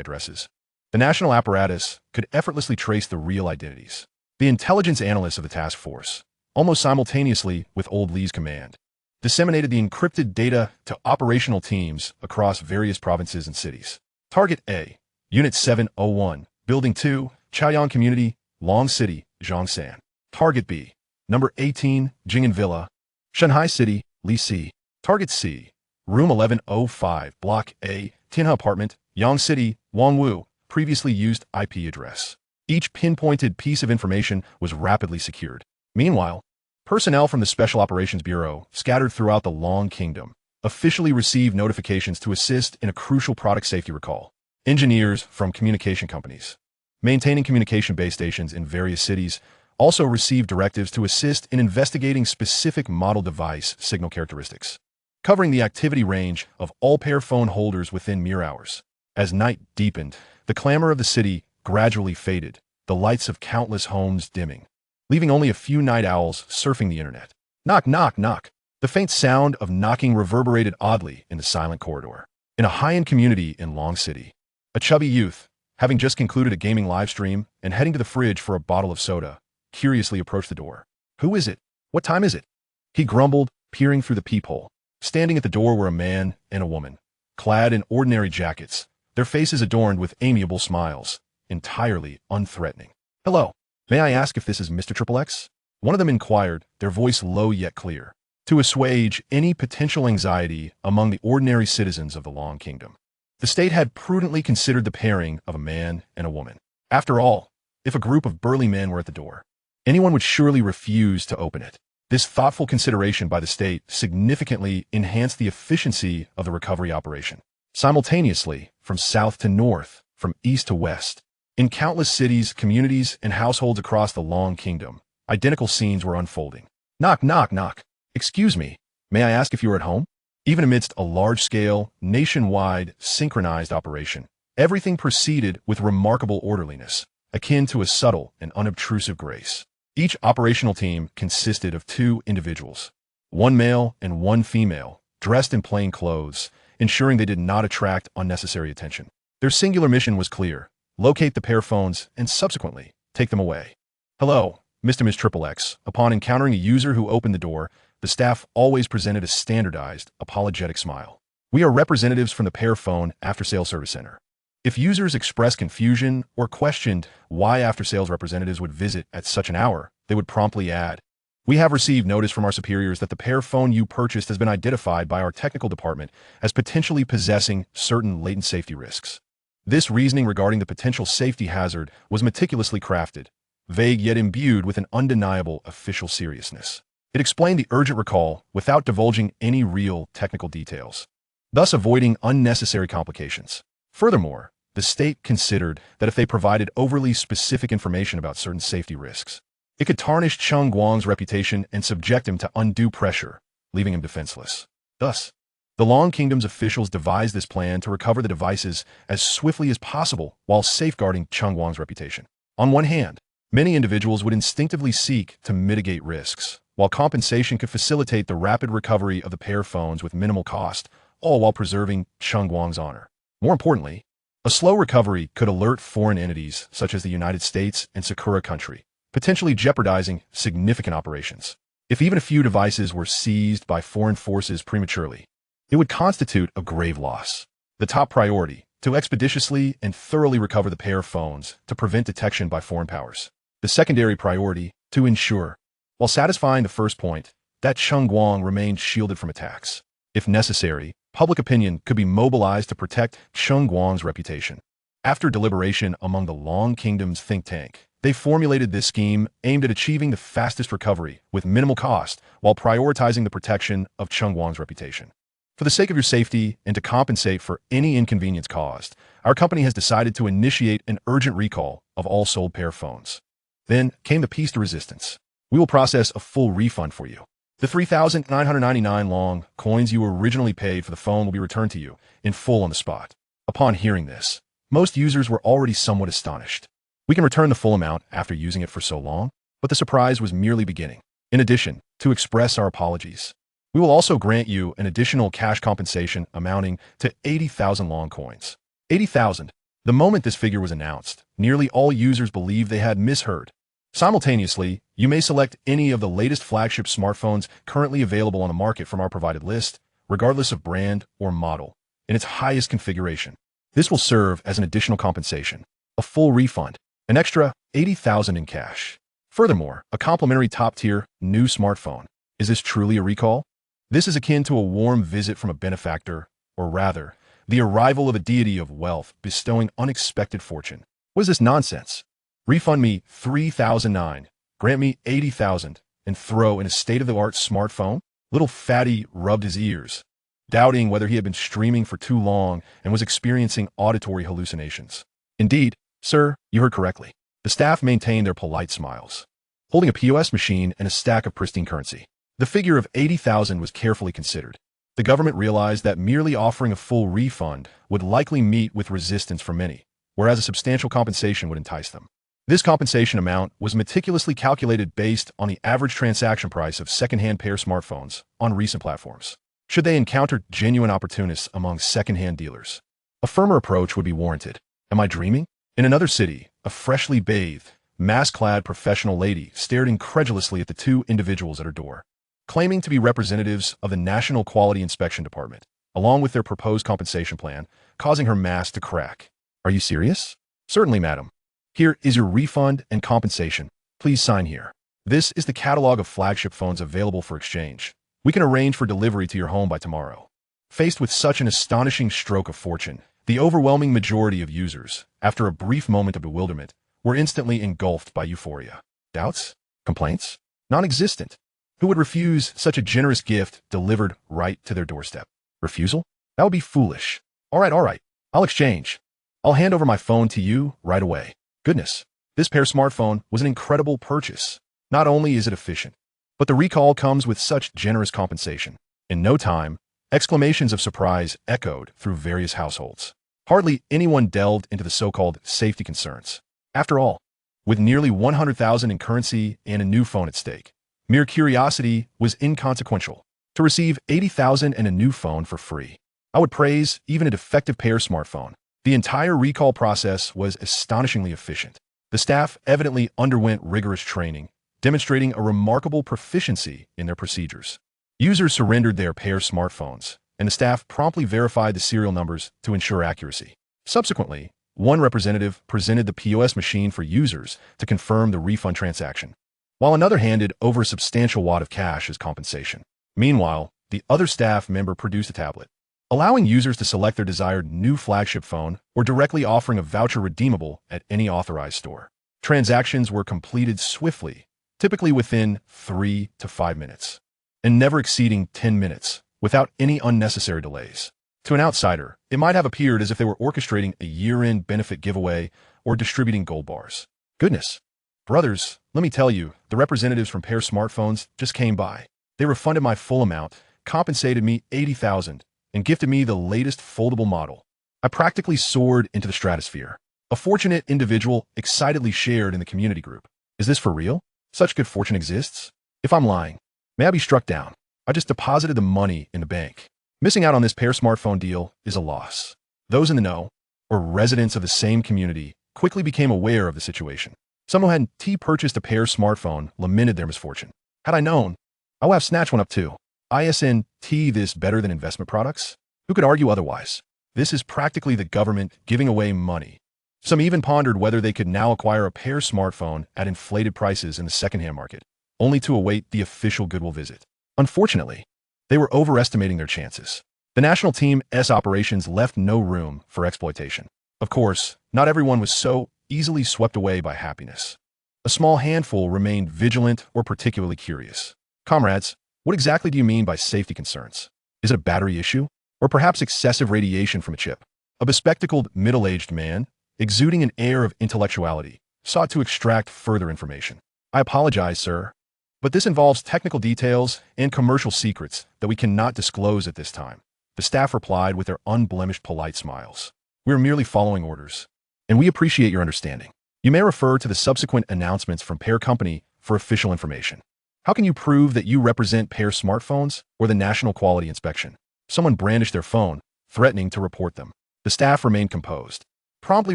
addresses, the national apparatus could effortlessly trace the real identities. The intelligence analysts of the task force, almost simultaneously with Old Li's command, disseminated the encrypted data to operational teams across various provinces and cities. Target A, Unit 701, Building 2, Chaoyang Community, Long City, Zhongshan. Target B, Number 18, Jing'an Villa, Shanghai City, Lixi. Target C, Room 1105, Block A, Tianhe Apartment, Yang City, Wangwu, previously used IP address. Each pinpointed piece of information was rapidly secured. Meanwhile, personnel from the Special Operations Bureau, scattered throughout the Long Kingdom, officially received notifications to assist in a crucial product safety recall. Engineers from communication companies, maintaining communication base stations in various cities, also received directives to assist in investigating specific model device signal characteristics, covering the activity range of all Pear Phone holders within mere hours. As night deepened, the clamor of the city gradually faded, the lights of countless homes dimming, leaving only a few night owls surfing the internet. Knock, knock, knock. The faint sound of knocking reverberated oddly in the silent corridor. In a high-end community in Long City, a chubby youth, having just concluded a gaming live stream and heading to the fridge for a bottle of soda, curiously approached the door. "Who is it? What time is it?" he grumbled, peering through the peephole. Standing at the door were a man and a woman, clad in ordinary jackets, their faces adorned with amiable smiles, entirely unthreatening. "Hello. May I ask if this is Mr. XXX?" one of them inquired, their voice low yet clear, to assuage any potential anxiety among the ordinary citizens of the Long Kingdom. The state had prudently considered the pairing of a man and a woman. After all, if a group of burly men were at the door, anyone would surely refuse to open it. This thoughtful consideration by the state significantly enhanced the efficiency of the recovery operation. Simultaneously, from south to north, from east to west, in countless cities, communities, and households across the Long Kingdom, identical scenes were unfolding. "Knock, knock, knock. Excuse me, may I ask if you are at home?" Even amidst a large-scale, nationwide, synchronized operation, everything proceeded with remarkable orderliness, akin to a subtle and unobtrusive grace. Each operational team consisted of 2 individuals, one male and one female, dressed in plain clothes, ensuring they did not attract unnecessary attention. Their singular mission was clear: locate the Pear Phones and subsequently take them away. "Hello, Mr. Ms. XXX. Upon encountering a user who opened the door, the staff always presented a standardized, apologetic smile. "We are representatives from the Pear Phone After-Sales Service Center. If users expressed confusion or questioned why after-sales representatives would visit at such an hour, they would promptly add, "We have received notice from our superiors that the Pear Phone you purchased has been identified by our technical department as potentially possessing certain latent safety risks." This reasoning regarding the potential safety hazard was meticulously crafted, vague yet imbued with an undeniable official seriousness. It explained the urgent recall without divulging any real technical details, thus avoiding unnecessary complications. Furthermore, the state considered that if they provided overly specific information about certain safety risks, it could tarnish Cheng Guang's reputation and subject him to undue pressure, leaving him defenseless. Thus, the Long Kingdom's officials devised this plan to recover the devices as swiftly as possible while safeguarding Cheng Guang's reputation. On one hand, many individuals would instinctively seek to mitigate risks, while compensation could facilitate the rapid recovery of the Pear Phones with minimal cost, all while preserving Cheng Guang's honor. More importantly, a slow recovery could alert foreign entities such as the United States and Sakura country, potentially jeopardizing significant operations. If even a few devices were seized by foreign forces prematurely, it would constitute a grave loss. The top priority, to expeditiously and thoroughly recover the Pear Phones to prevent detection by foreign powers. The secondary priority, to ensure, while satisfying the first point, that Cheng Guang remained shielded from attacks. If necessary, public opinion could be mobilized to protect Cheng Guang's reputation. After deliberation among the Long Kingdom's think tank, they formulated this scheme aimed at achieving the fastest recovery with minimal cost while prioritizing the protection of Cheng Guang's reputation. For the sake of your safety and to compensate for any inconvenience caused, our company has decided to initiate an urgent recall of all sold Pear Phones. Then came the piece de resistance. We will process a full refund for you. The 3,999 long coins you originally paid for the phone will be returned to you in full on the spot. Upon hearing this, most users were already somewhat astonished. We can return the full amount after using it for so long, but the surprise was merely beginning. In addition, to express our apologies, we will also grant you an additional cash compensation amounting to 80,000 long coins. 80,000. The moment this figure was announced, nearly all users believed they had misheard. Simultaneously, You may select any of the latest flagship smartphones currently available on the market from our provided list, regardless of brand or model, in its highest configuration. This will serve as an additional compensation, a full refund, an extra $80,000 in cash. Furthermore, a complimentary top-tier new smartphone. Is this truly a recall? This is akin to a warm visit from a benefactor, or rather, the arrival of a deity of wealth bestowing unexpected fortune. What is this nonsense? Refund me $3,009, grant me $80,000, and throw in a state-of-the-art smartphone? Little fatty rubbed his ears, doubting whether he had been streaming for too long and was experiencing auditory hallucinations. Indeed, sir, you heard correctly. The staff maintained their polite smiles, holding a POS machine and a stack of pristine currency. The figure of $80,000 was carefully considered. The government realized that merely offering a full refund would likely meet with resistance from many, whereas a substantial compensation would entice them. This compensation amount was meticulously calculated based on the average transaction price of second-hand Pear smartphones on recent platforms. Should they encounter genuine opportunists among second-hand dealers, a firmer approach would be warranted. Am I dreaming? In another city, a freshly bathed, mask-clad professional lady stared incredulously at the two individuals at her door, claiming to be representatives of the National Quality Inspection Department, along with their proposed compensation plan, causing her mask to crack. Are you serious? Certainly, madam. Here is your refund and compensation. Please sign here. This is the catalog of flagship phones available for exchange. We can arrange for delivery to your home by tomorrow. Faced with such an astonishing stroke of fortune, the overwhelming majority of users, after a brief moment of bewilderment, were instantly engulfed by euphoria. Doubts? Complaints? Non-existent. Who would refuse such a generous gift delivered right to their doorstep? Refusal? That would be foolish. All right. I'll exchange. I'll hand over my phone to you right away. Goodness, this Pear smartphone was an incredible purchase. Not only is it efficient, but the recall comes with such generous compensation. In no time, exclamations of surprise echoed through various households. Hardly anyone delved into the so-called safety concerns. After all, with nearly $100,000 in currency and a new phone at stake, mere curiosity was inconsequential. To receive $80,000 and a new phone for free, I would praise even a defective Pear smartphone. The entire recall process was astonishingly efficient. The staff evidently underwent rigorous training, demonstrating a remarkable proficiency in their procedures. Users surrendered their Pear smartphones, and the staff promptly verified the serial numbers to ensure accuracy. Subsequently, one representative presented the POS machine for users to confirm the refund transaction, while another handed over a substantial wad of cash as compensation. Meanwhile, the other staff member produced a tablet, allowing users to select their desired new flagship phone or directly offering a voucher redeemable at any authorized store. Transactions were completed swiftly, typically within 3 to 5 minutes, and never exceeding 10 minutes, without any unnecessary delays. To an outsider, it might have appeared as if they were orchestrating a year-end benefit giveaway or distributing gold bars. Goodness. Brothers, let me tell you, the representatives from Pear smartphones just came by. They refunded my full amount, compensated me $80,000, and gifted me the latest foldable model. I practically soared into the stratosphere. A fortunate individual excitedly shared in the community group. Is this for real? Such good fortune exists? If I'm lying, may I be struck down. I just deposited the money in the bank. Missing out on this Pear smartphone deal is a loss. Those in the know, or residents of the same community, quickly became aware of the situation. Some who hadn't purchased a Pear smartphone lamented their misfortune. Had I known, I would have snatched one up too. Isn't this better than investment products? Who could argue otherwise? This is practically the government giving away money. Some even pondered whether they could now acquire a Pear smartphone at inflated prices in the secondhand market, only to await the official goodwill visit. Unfortunately, they were overestimating their chances. The national team's operations left no room for exploitation. Of course, not everyone was so easily swept away by happiness. A small handful remained vigilant or particularly curious. Comrades, what exactly do you mean by safety concerns? Is it a battery issue? Or perhaps excessive radiation from a chip? A bespectacled middle-aged man, exuding an air of intellectuality, sought to extract further information. I apologize, sir, but this involves technical details and commercial secrets that we cannot disclose at this time. The staff replied with their unblemished polite smiles. We are merely following orders, and we appreciate your understanding. You may refer to the subsequent announcements from Pear Company for official information. How can you prove that you represent Pear smartphones or the National Quality Inspection? Someone brandished their phone, threatening to report them. The staff remained composed, promptly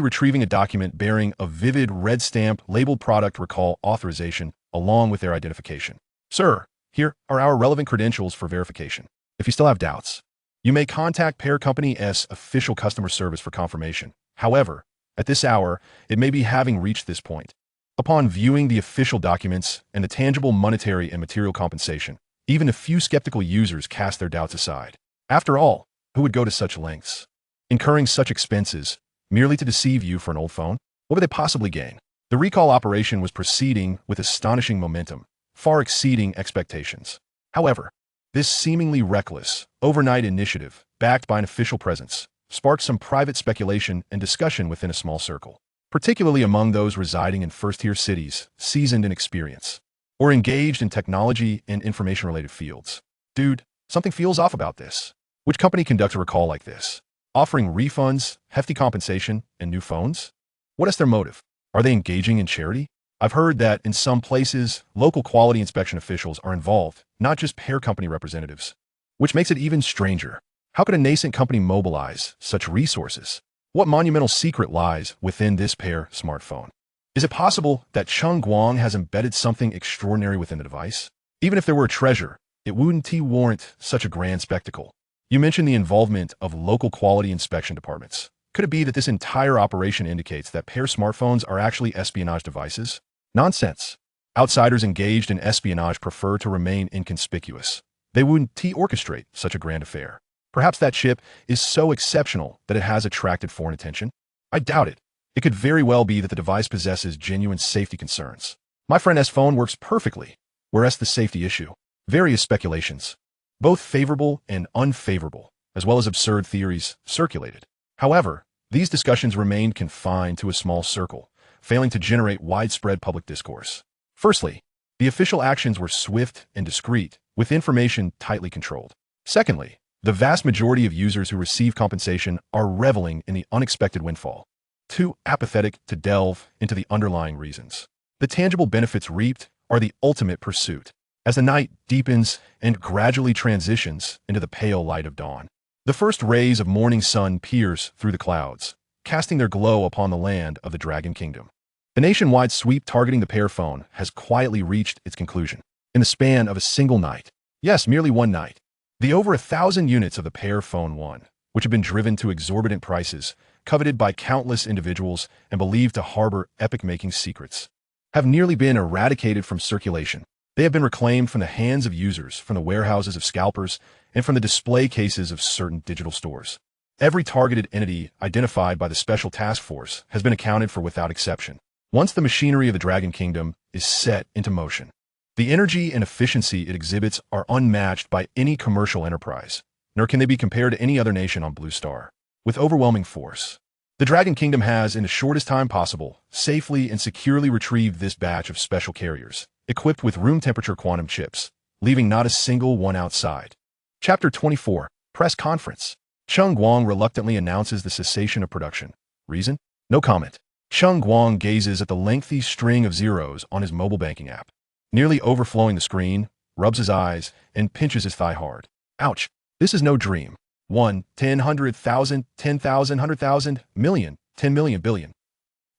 retrieving a document bearing a vivid red stamp labeled Product Recall Authorization along with their identification. Sir, here are our relevant credentials for verification. If you still have doubts, you may contact Pear Company's official customer service for confirmation. However, at this hour, it may be having reached this point. Upon viewing the official documents and the tangible monetary and material compensation, even a few skeptical users cast their doubts aside. After all, who would go to such lengths? Incurring such expenses merely to deceive you for an old phone? What would they possibly gain? The recall operation was proceeding with astonishing momentum, far exceeding expectations. However, this seemingly reckless, overnight initiative, backed by an official presence, sparked some private speculation and discussion within a small circle, particularly among those residing in first-tier cities, seasoned in experience, or engaged in technology and information-related fields. Dude, something feels off about this. Which company conducts a recall like this? Offering refunds, hefty compensation, and new phones? What is their motive? Are they engaging in charity? I've heard that in some places, local quality inspection officials are involved, not just Pear Company representatives. Which makes it even stranger. How could a nascent company mobilize such resources? What monumental secret lies within this Pear smartphone? Is it possible that Cheng Guang has embedded something extraordinary within the device? Even if there were a treasure, it wouldn't warrant such a grand spectacle. You mentioned the involvement of local quality inspection departments. Could it be that this entire operation indicates that Pear smartphones are actually espionage devices? Nonsense. Outsiders engaged in espionage prefer to remain inconspicuous. They wouldn't orchestrate such a grand affair. Perhaps that chip is so exceptional that it has attracted foreign attention? I doubt it. It could very well be that the device possesses genuine safety concerns. My friend's phone works perfectly. Whereas the safety issue? Various speculations, both favorable and unfavorable, as well as absurd theories, circulated. However, these discussions remained confined to a small circle, failing to generate widespread public discourse. Firstly, the official actions were swift and discreet, with information tightly controlled. Secondly, the vast majority of users who receive compensation are reveling in the unexpected windfall, too apathetic to delve into the underlying reasons. The tangible benefits reaped are the ultimate pursuit. As the night deepens and gradually transitions into the pale light of dawn, the first rays of morning sun pierce through the clouds, casting their glow upon the land of the Dragon Kingdom. The nationwide sweep targeting the Pear Phone has quietly reached its conclusion. In the span of a single night, yes, merely one night, the over 1,000 units of the Pear Phone 1, which have been driven to exorbitant prices, coveted by countless individuals and believed to harbor epic-making secrets, have nearly been eradicated from circulation. They have been reclaimed from the hands of users, from the warehouses of scalpers, and from the display cases of certain digital stores. Every targeted entity identified by the Special Task Force has been accounted for without exception. Once the machinery of the Dragon Kingdom is set into motion, the energy and efficiency it exhibits are unmatched by any commercial enterprise, nor can they be compared to any other nation on Blue Star. With overwhelming force, the Dragon Kingdom has, in the shortest time possible, safely and securely retrieved this batch of special carriers, equipped with room-temperature quantum chips, leaving not a single one outside. Chapter 24, Press Conference. Cheng Guang reluctantly announces the cessation of production. Reason? No comment. Cheng Guang gazes at the lengthy string of zeros on his mobile banking app, nearly overflowing the screen, rubs his eyes, and pinches his thigh hard. Ouch. This is no dream. 1, 10, 100,000, 10,000, 100,000, million, 10 million, billion.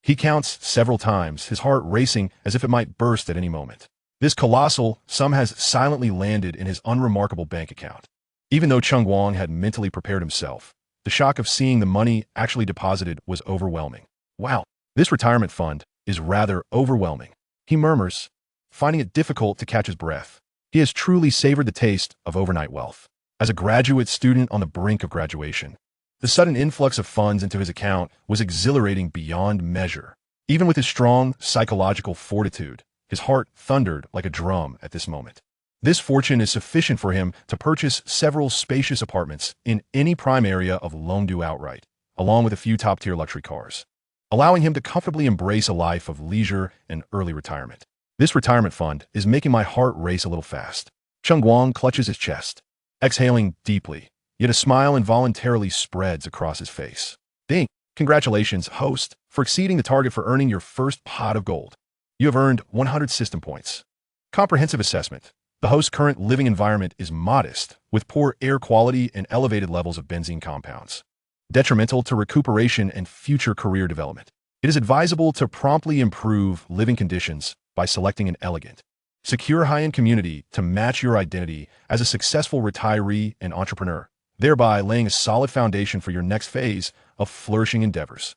He counts several times, his heart racing as if it might burst at any moment. This colossal sum has silently landed in his unremarkable bank account. Even though Cheng Guang had mentally prepared himself, the shock of seeing the money actually deposited was overwhelming. Wow, this retirement fund is rather overwhelming, he murmurs, finding it difficult to catch his breath. He has truly savored the taste of overnight wealth. As a graduate student on the brink of graduation, the sudden influx of funds into his account was exhilarating beyond measure. Even with his strong psychological fortitude, his heart thundered like a drum at this moment. This fortune is sufficient for him to purchase several spacious apartments in any prime area of Longdu outright, along with a few top-tier luxury cars, allowing him to comfortably embrace a life of leisure and early retirement. This retirement fund is making my heart race a little fast. Cheng Guang clutches his chest, exhaling deeply, yet a smile involuntarily spreads across his face. Ding! Congratulations, host, for exceeding the target for earning your first pot of gold. You have earned 100 system points. Comprehensive assessment. The host's current living environment is modest, with poor air quality and elevated levels of benzene compounds, detrimental to recuperation and future career development. It is advisable to promptly improve living conditions by selecting an elegant, secure high-end community to match your identity as a successful retiree and entrepreneur, thereby laying a solid foundation for your next phase of flourishing endeavors.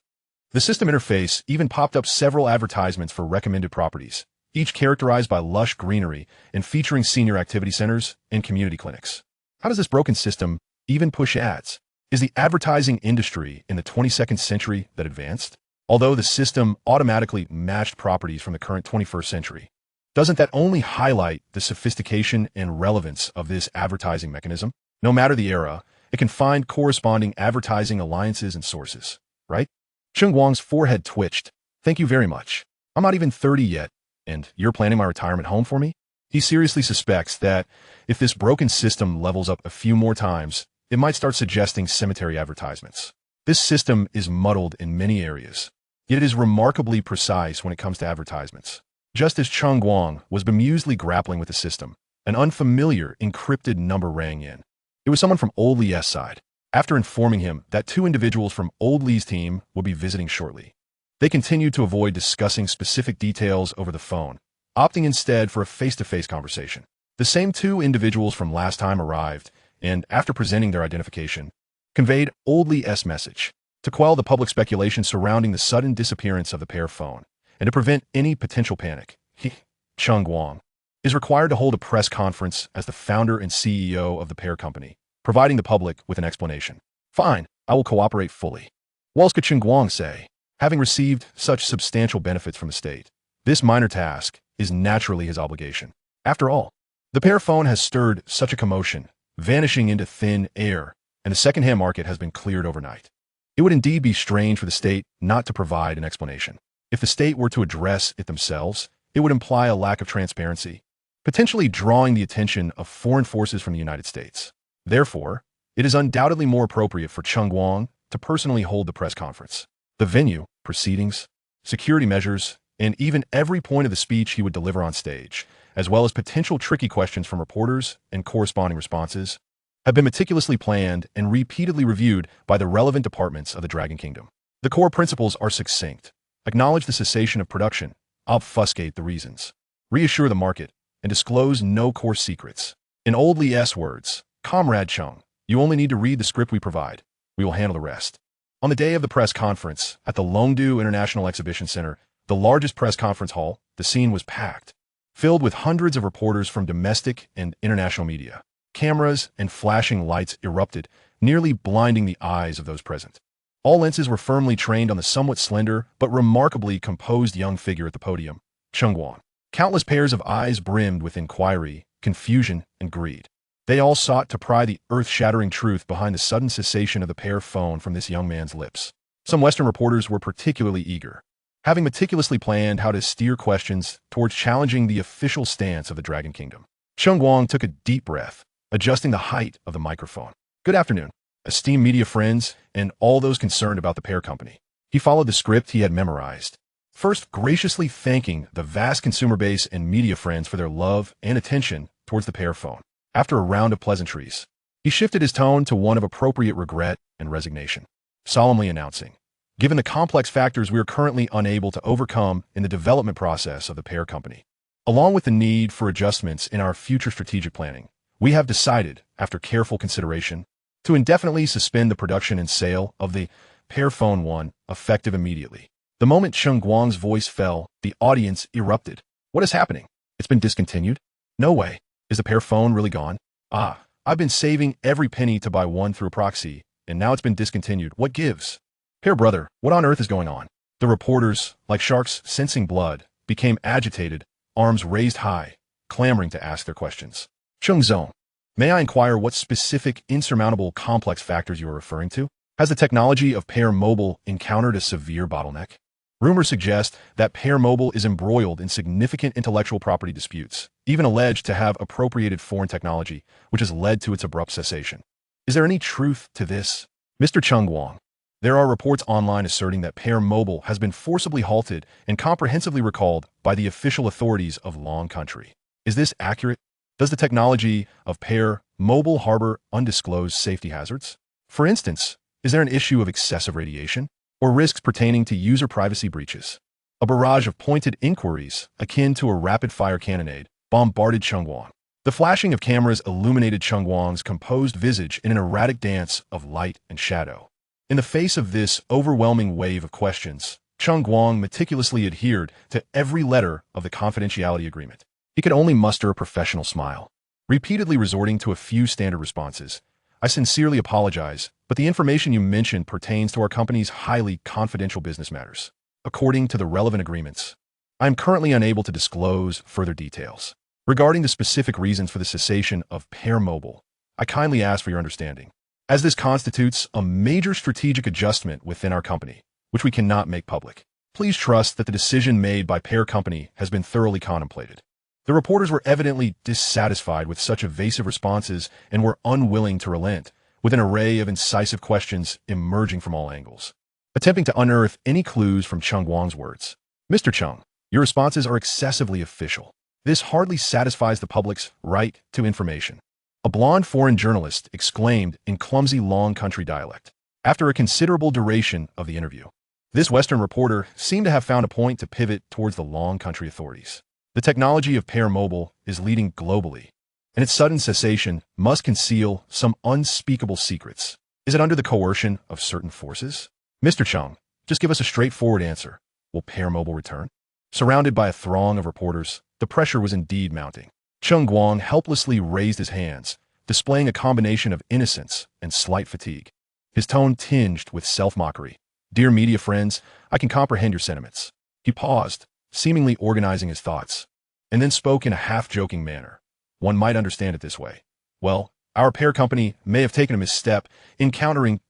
The system interface even popped up several advertisements for recommended properties, each characterized by lush greenery and featuring senior activity centers and community clinics. How does this broken system even push ads? Is the advertising industry in the 22nd century that advanced? Although the system automatically matched properties from the current 21st century, doesn't that only highlight the sophistication and relevance of this advertising mechanism? No matter the era, it can find corresponding advertising alliances and sources, right? Cheng Guang's forehead twitched. Thank you very much. I'm not even 30 yet, and you're planning my retirement home for me? He seriously suspects that if this broken system levels up a few more times, it might start suggesting cemetery advertisements. This system is muddled in many areas, yet it is remarkably precise when it comes to advertisements. Just as Cheng Guang was bemusedly grappling with the system, an unfamiliar encrypted number rang in. It was someone from Old Lee's side. After informing him that two individuals from Old Lee's team would be visiting shortly, they continued to avoid discussing specific details over the phone, opting instead for a face-to-face conversation. The same two individuals from last time arrived, and after presenting their identification, conveyed Old Lee's message to quell the public speculation surrounding the sudden disappearance of the Pear Phone, and to prevent any potential panic. Cheng Guang is required to hold a press conference as the founder and CEO of the Pear Company, providing the public with an explanation. Fine, I will cooperate fully. What could Cheng Guang say? Having received such substantial benefits from the state, this minor task is naturally his obligation. After all, the Pear Phone has stirred such a commotion, vanishing into thin air, and the second-hand market has been cleared overnight. It would indeed be strange for the state not to provide an explanation. If the state were to address it themselves, it would imply a lack of transparency, potentially drawing the attention of foreign forces from the United States. Therefore, it is undoubtedly more appropriate for Cheng Guang to personally hold the press conference. The venue, proceedings, security measures, and even every point of the speech he would deliver on stage, as well as potential tricky questions from reporters and corresponding responses, have been meticulously planned and repeatedly reviewed by the relevant departments of the Dragon Kingdom. The core principles are succinct. Acknowledge the cessation of production, obfuscate the reasons, reassure the market, and disclose no core secrets. In Old Lee's words, Comrade Cheng, you only need to read the script we provide. We will handle the rest. On the day of the press conference at the Longdu International Exhibition Center, the largest press conference hall, the scene was packed, filled with hundreds of reporters from domestic and international media. Cameras and flashing lights erupted, nearly blinding the eyes of those present. All lenses were firmly trained on the somewhat slender but remarkably composed young figure at the podium, Cheng Guang. Countless pairs of eyes brimmed with inquiry, confusion, and greed. They all sought to pry the earth-shattering truth behind the sudden cessation of the Pear Phone from this young man's lips. Some Western reporters were particularly eager, having meticulously planned how to steer questions towards challenging the official stance of the Dragon Kingdom. Cheng Guang took a deep breath, adjusting the height of the microphone. Good afternoon, esteemed media friends and all those concerned about the Pear Company. He followed the script he had memorized, first graciously thanking the vast consumer base and media friends for their love and attention towards the Pear Phone. After a round of pleasantries, he shifted his tone to one of appropriate regret and resignation, solemnly announcing, given the complex factors we are currently unable to overcome in the development process of the Pear Company, along with the need for adjustments in our future strategic planning, we have decided, after careful consideration, to indefinitely suspend the production and sale of the Pear Phone 1, effective immediately. The moment Cheng Guang's voice fell, the audience erupted. What is happening? It's been discontinued? No way. Is the Pear Phone really gone? I've been saving every penny to buy one through a proxy, and now it's been discontinued. What gives? Pear brother, what on earth is going on? The reporters, like sharks sensing blood, became agitated, arms raised high, clamoring to ask their questions. Cheng Zong, may I inquire what specific, insurmountable, complex factors you are referring to? Has the technology of Pear Mobile encountered a severe bottleneck? Rumors suggest that Pear Mobile is embroiled in significant intellectual property disputes, even alleged to have appropriated foreign technology, which has led to its abrupt cessation. Is there any truth to this? Mr. Cheng Guang, there are reports online asserting that Pear Mobile has been forcibly halted and comprehensively recalled by the official authorities of Long Country. Is this accurate? Does the technology of Pear Mobile harbor undisclosed safety hazards? For instance, is there an issue of excessive radiation or risks pertaining to user privacy breaches? A barrage of pointed inquiries, akin to a rapid-fire cannonade, bombarded Cheng Guang. The flashing of cameras illuminated Cheng Guang's composed visage in an erratic dance of light and shadow. In the face of this overwhelming wave of questions, Cheng Guang meticulously adhered to every letter of the confidentiality agreement. He could only muster a professional smile, repeatedly resorting to a few standard responses. I sincerely apologize, but the information you mentioned pertains to our company's highly confidential business matters. According to the relevant agreements, I am currently unable to disclose further details. Regarding the specific reasons for the cessation of Pear Mobile, I kindly ask for your understanding, as this constitutes a major strategic adjustment within our company, which we cannot make public. Please trust that the decision made by Pear Company has been thoroughly contemplated. The reporters were evidently dissatisfied with such evasive responses and were unwilling to relent, with an array of incisive questions emerging from all angles, attempting to unearth any clues from Cheng Guang's words. Mr. Cheng, your responses are excessively official. This hardly satisfies the public's right to information. A blonde foreign journalist exclaimed in clumsy long country dialect, after a considerable duration of the interview. This Western reporter seemed to have found a point to pivot towards the long country authorities. The technology of Pear Mobile is leading globally, and its sudden cessation must conceal some unspeakable secrets. Is it under the coercion of certain forces? Mr. Cheng, just give us a straightforward answer. Will Pear Mobile return? Surrounded by a throng of reporters, the pressure was indeed mounting. Cheng Guang helplessly raised his hands, displaying a combination of innocence and slight fatigue. His tone tinged with self-mockery. Dear media friends, I can comprehend your sentiments. He paused, seemingly organizing his thoughts, and then spoke in a half-joking manner. One might understand it this way. Well, our Pear company may have taken a misstep, encountering,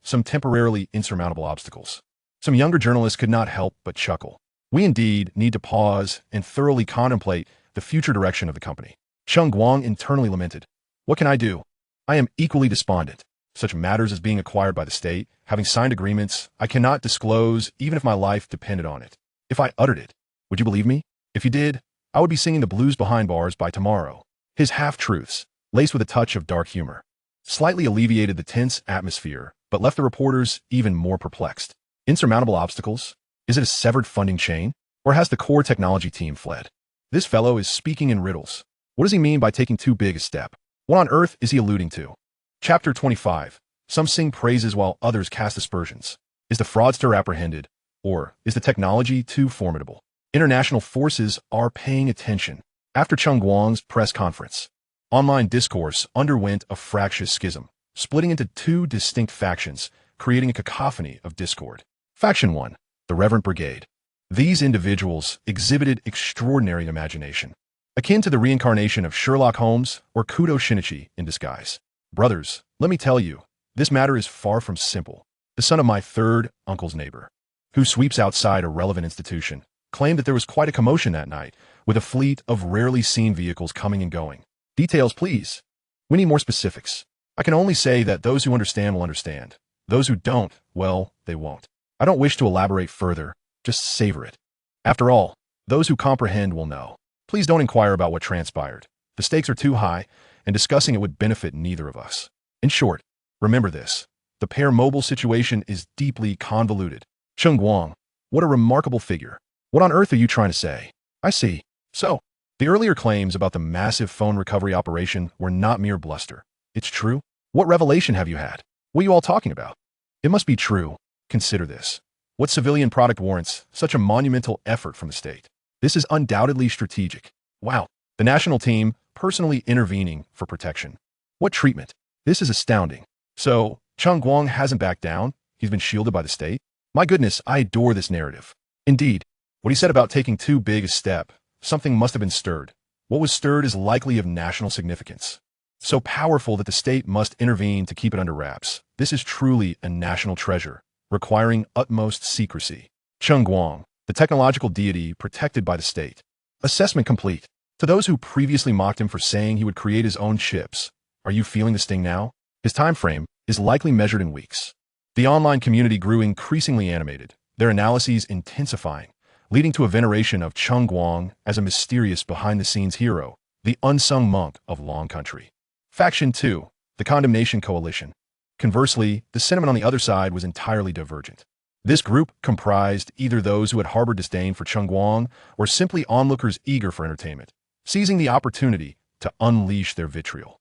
some temporarily insurmountable obstacles. Some younger journalists could not help but chuckle. We indeed need to pause and thoroughly contemplate the future direction of the company. Cheng Guang internally lamented. What can I do? I am equally despondent. Such matters as being acquired by the state, having signed agreements, I cannot disclose even if my life depended on it. If I uttered it, would you believe me? If you did, I would be singing the blues behind bars by tomorrow. His half-truths, laced with a touch of dark humor, slightly alleviated the tense atmosphere, but left the reporters even more perplexed. Insurmountable obstacles? Is it a severed funding chain? Or has the core technology team fled? This fellow is speaking in riddles. What does he mean by taking too big a step? What on earth is he alluding to? Chapter 25. Some sing praises while others cast aspersions. Is the fraudster apprehended? Or is the technology too formidable? International forces are paying attention. After Cheng Guang's press conference, online discourse underwent a fractious schism, splitting into two distinct factions, creating a cacophony of discord. Faction 1. The Reverend Brigade. These individuals exhibited extraordinary imagination, akin to the reincarnation of Sherlock Holmes or Kudo Shinichi in disguise. Brothers, let me tell you, this matter is far from simple. The son of my third uncle's neighbor, who sweeps outside a relevant institution, claimed that there was quite a commotion that night, with a fleet of rarely seen vehicles coming and going. Details, please. We need more specifics. I can only say that those who understand will understand. Those who don't, well, they won't. I don't wish to elaborate further, just savor it. After all, those who comprehend will know. Please don't inquire about what transpired. The stakes are too high, and discussing it would benefit neither of us. In short, remember this. The Pear Mobile situation is deeply convoluted. Cheng Guang, what a remarkable figure. What on earth are you trying to say? I see. So, the earlier claims about the massive phone recovery operation were not mere bluster. It's true? What revelation have you had? What are you all talking about? It must be true. Consider this. What civilian product warrants such a monumental effort from the state? This is undoubtedly strategic. Wow. The national team personally intervening for protection. What treatment? This is astounding. So, Cheng Guang hasn't backed down? He's been shielded by the state? My goodness, I adore this narrative. Indeed, what he said about taking too big a step, something must have been stirred. What was stirred is likely of national significance. So powerful that the state must intervene to keep it under wraps. This is truly a national treasure, requiring utmost secrecy. Cheng Guang, the technological deity protected by the state. Assessment complete. To those who previously mocked him for saying he would create his own chips, are you feeling the sting now? His time frame is likely measured in weeks. The online community grew increasingly animated, their analyses intensifying, leading to a veneration of Cheng Guang as a mysterious behind-the-scenes hero, the unsung monk of Long Country. Faction 2, the Condemnation Coalition. Conversely, the sentiment on the other side was entirely divergent. This group comprised either those who had harbored disdain for Cheng Guang or simply onlookers eager for entertainment, seizing the opportunity to unleash their vitriol.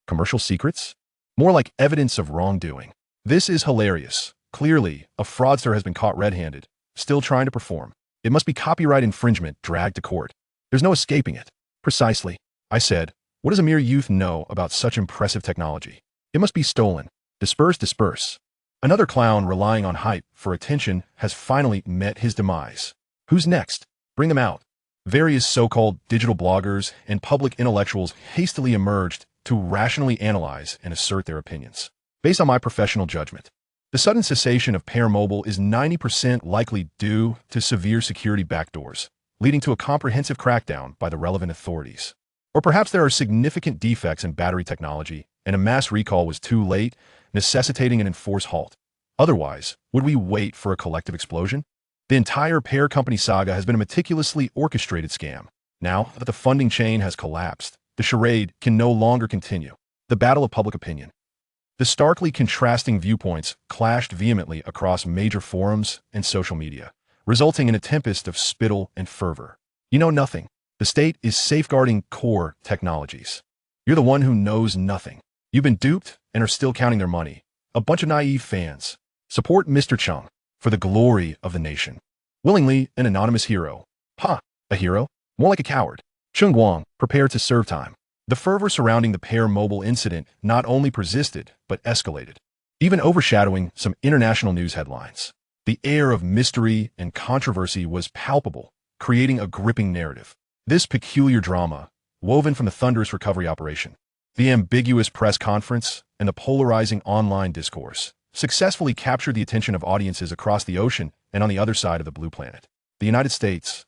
Commercial secrets? More like evidence of wrongdoing. This is hilarious. Clearly, a fraudster has been caught red-handed, still trying to perform. It must be copyright infringement dragged to court. There's no escaping it. Precisely. I said, what does a mere youth know about such impressive technology? It must be stolen. Disperse, disperse. Another clown relying on hype for attention has finally met his demise. Who's next? Bring them out. Various so-called digital bloggers and public intellectuals hastily emerged to rationally analyze and assert their opinions. Based on my professional judgment, the sudden cessation of Pear Mobile is 90% likely due to severe security backdoors, leading to a comprehensive crackdown by the relevant authorities. Or perhaps there are significant defects in battery technology, and a mass recall was too late, necessitating an enforced halt. Otherwise, would we wait for a collective explosion? The entire Pear Company saga has been a meticulously orchestrated scam. Now that the funding chain has collapsed, the charade can no longer continue. The battle of public opinion. The starkly contrasting viewpoints clashed vehemently across major forums and social media, resulting in a tempest of spittle and fervor. You know nothing. The state is safeguarding core technologies. You're the one who knows nothing. You've been duped and are still counting their money. A bunch of naive fans. Support Mr. Cheng for the glory of the nation. Willingly, an anonymous hero. A hero? More like a coward. Cheng Guang, prepare to serve time. The fervor surrounding the Pear Mobile incident not only persisted, but escalated, even overshadowing some international news headlines. The air of mystery and controversy was palpable, creating a gripping narrative. This peculiar drama, woven from the thunderous recovery operation, the ambiguous press conference, and the polarizing online discourse, successfully captured the attention of audiences across the ocean and on the other side of the blue planet. The United States,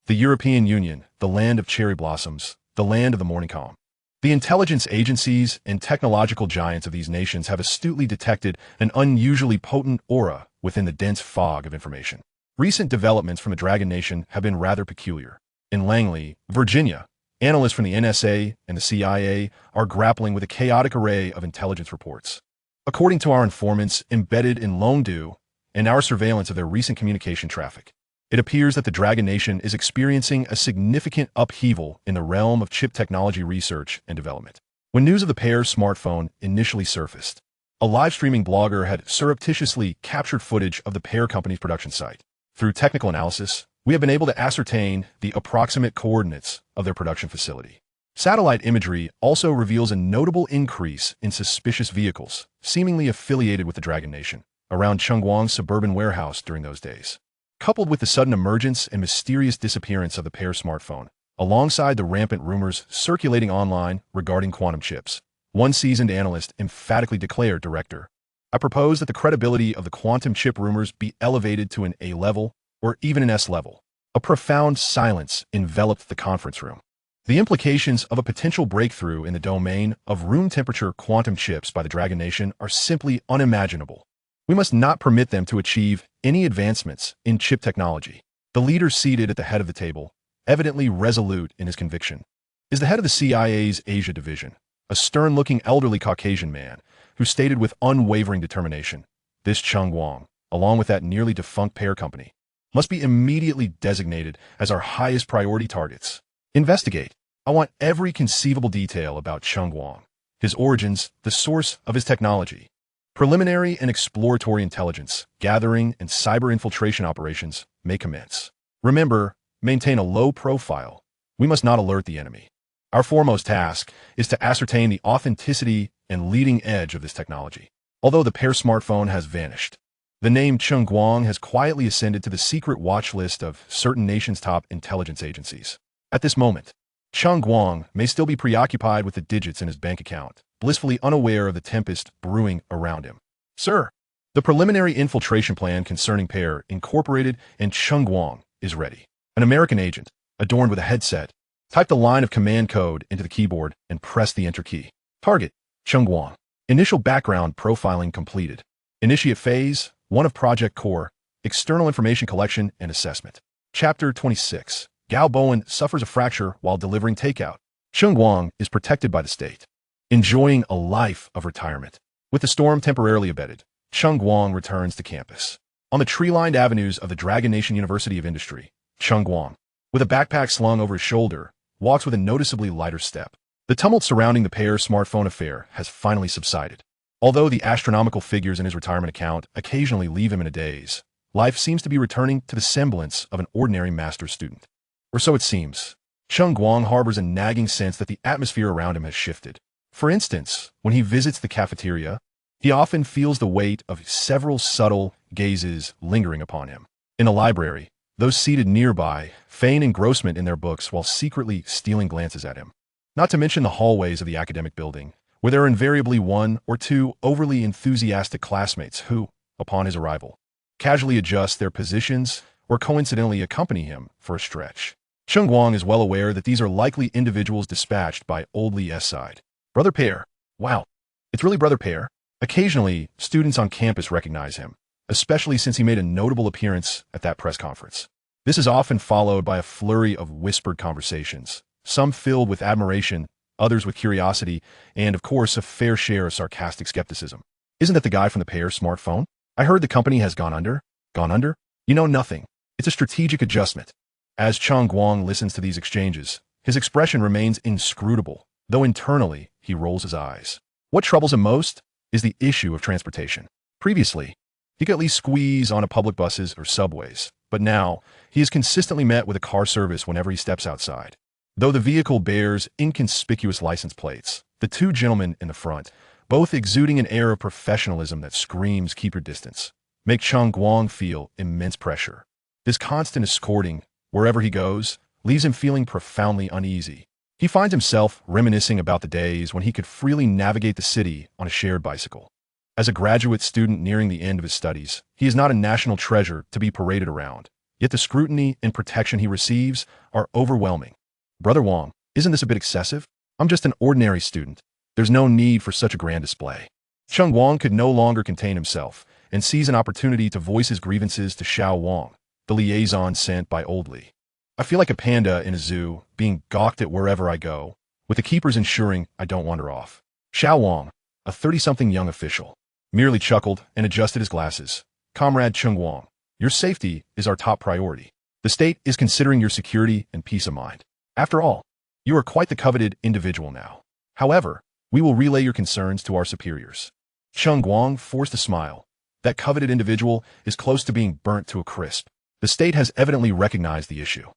the European Union, the land of cherry blossoms, the land of the morning calm. The intelligence agencies and technological giants of these nations have astutely detected an unusually potent aura within the dense fog of information. Recent developments from the Dragon Nation have been rather peculiar. In Langley, Virginia, analysts from the NSA and the CIA are grappling with a chaotic array of intelligence reports. According to our informants embedded in Longdu and our surveillance of their recent communication traffic, it appears that the Dragon Nation is experiencing a significant upheaval in the realm of chip technology research and development. When news of the Pear smartphone initially surfaced, a live-streaming blogger had surreptitiously captured footage of the Pear company's production site. Through technical analysis, we have been able to ascertain the approximate coordinates of their production facility. Satellite imagery also reveals a notable increase in suspicious vehicles, seemingly affiliated with the Dragon Nation, around Cheng Guang's suburban warehouse during those days. Coupled with the sudden emergence and mysterious disappearance of the Pear smartphone, alongside the rampant rumors circulating online regarding quantum chips, one seasoned analyst emphatically declared, Director, I propose that the credibility of the quantum chip rumors be elevated to an A level or even an S level. A profound silence enveloped the conference room. The implications of a potential breakthrough in the domain of room-temperature quantum chips by the Dragon Nation are simply unimaginable. We must not permit them to achieve any advancements in chip technology. The leader seated at the head of the table, evidently resolute in his conviction, is the head of the CIA's Asia division, a stern-looking elderly Caucasian man who stated with unwavering determination, this Cheng Guang, along with that nearly defunct Pear company, must be immediately designated as our highest priority targets. Investigate. I want every conceivable detail about Cheng Guang, his origins, the source of his technology. Preliminary and exploratory intelligence, gathering, and cyber infiltration operations may commence. Remember, maintain a low profile. We must not alert the enemy. Our foremost task is to ascertain the authenticity and leading edge of this technology. Although the Pear smartphone has vanished, the name Cheng Guang has quietly ascended to the secret watch list of certain nations' top intelligence agencies. At this moment, Cheng Guang may still be preoccupied with the digits in his bank account, blissfully unaware of the tempest brewing around him. Sir, the preliminary infiltration plan concerning Pear Incorporated and Cheng Guang is ready. An American agent, adorned with a headset, typed the line of command code into the keyboard and pressed the enter key. Target, Cheng Guang. Initial background profiling completed. Initiate phase 1 of Project Core, External Information Collection and Assessment. Chapter 26. Gao Bowen suffers a fracture while delivering takeout. Cheng Guang is protected by the state, enjoying a life of retirement. With the storm temporarily abated, Cheng Guang returns to campus. On the tree-lined avenues of the Dragon Nation University of Industry, Cheng Guang, with a backpack slung over his shoulder, walks with a noticeably lighter step. The tumult surrounding the Pear smartphone affair has finally subsided. Although the astronomical figures in his retirement account occasionally leave him in a daze, life seems to be returning to the semblance of an ordinary master's student. Or so it seems. Cheng Guang harbors a nagging sense that the atmosphere around him has shifted. For instance, when he visits the cafeteria, he often feels the weight of several subtle gazes lingering upon him. In a library, those seated nearby feign engrossment in their books while secretly stealing glances at him. Not to mention the hallways of the academic building, where there are invariably one or two overly enthusiastic classmates who, upon his arrival, casually adjust their positions or coincidentally accompany him for a stretch. Cheng Guang is well aware that these are likely individuals dispatched by Old Li S side. Brother Pear. Wow, it's really Brother Pear? Occasionally, students on campus recognize him, especially since he made a notable appearance at that press conference. This is often followed by a flurry of whispered conversations, some filled with admiration, others with curiosity, and, of course, a fair share of sarcastic skepticism. Isn't that the guy from the Pear smartphone? I heard the company has gone under. Gone under? You know nothing. It's a strategic adjustment. As Cheng Guang listens to these exchanges, his expression remains inscrutable, though internally he rolls his eyes. What troubles him most is the issue of transportation. Previously, he could at least squeeze onto public buses or subways, but now he is consistently met with a car service whenever he steps outside. Though the vehicle bears inconspicuous license plates, the two gentlemen in the front, both exuding an air of professionalism that screams keep your distance, make Cheng Guang feel immense pressure. This constant escorting, wherever he goes, leaves him feeling profoundly uneasy. He finds himself reminiscing about the days when he could freely navigate the city on a shared bicycle. As a graduate student nearing the end of his studies, he is not a national treasure to be paraded around, yet the scrutiny and protection he receives are overwhelming. Brother Wang, isn't this a bit excessive? I'm just an ordinary student. There's no need for such a grand display. Cheng Guang could no longer contain himself and sees an opportunity to voice his grievances to Xiao Wang, the liaison sent by Old Li. I feel like a panda in a zoo, being gawked at wherever I go, with the keepers ensuring I don't wander off. Xiao Wang, a 30-something young official, merely chuckled and adjusted his glasses. Comrade Cheng Guang, your safety is our top priority. The state is considering your security and peace of mind. After all, you are quite the coveted individual now. However, we will relay your concerns to our superiors. Cheng Guang forced a smile. That coveted individual is close to being burnt to a crisp. The state has evidently recognized the issue.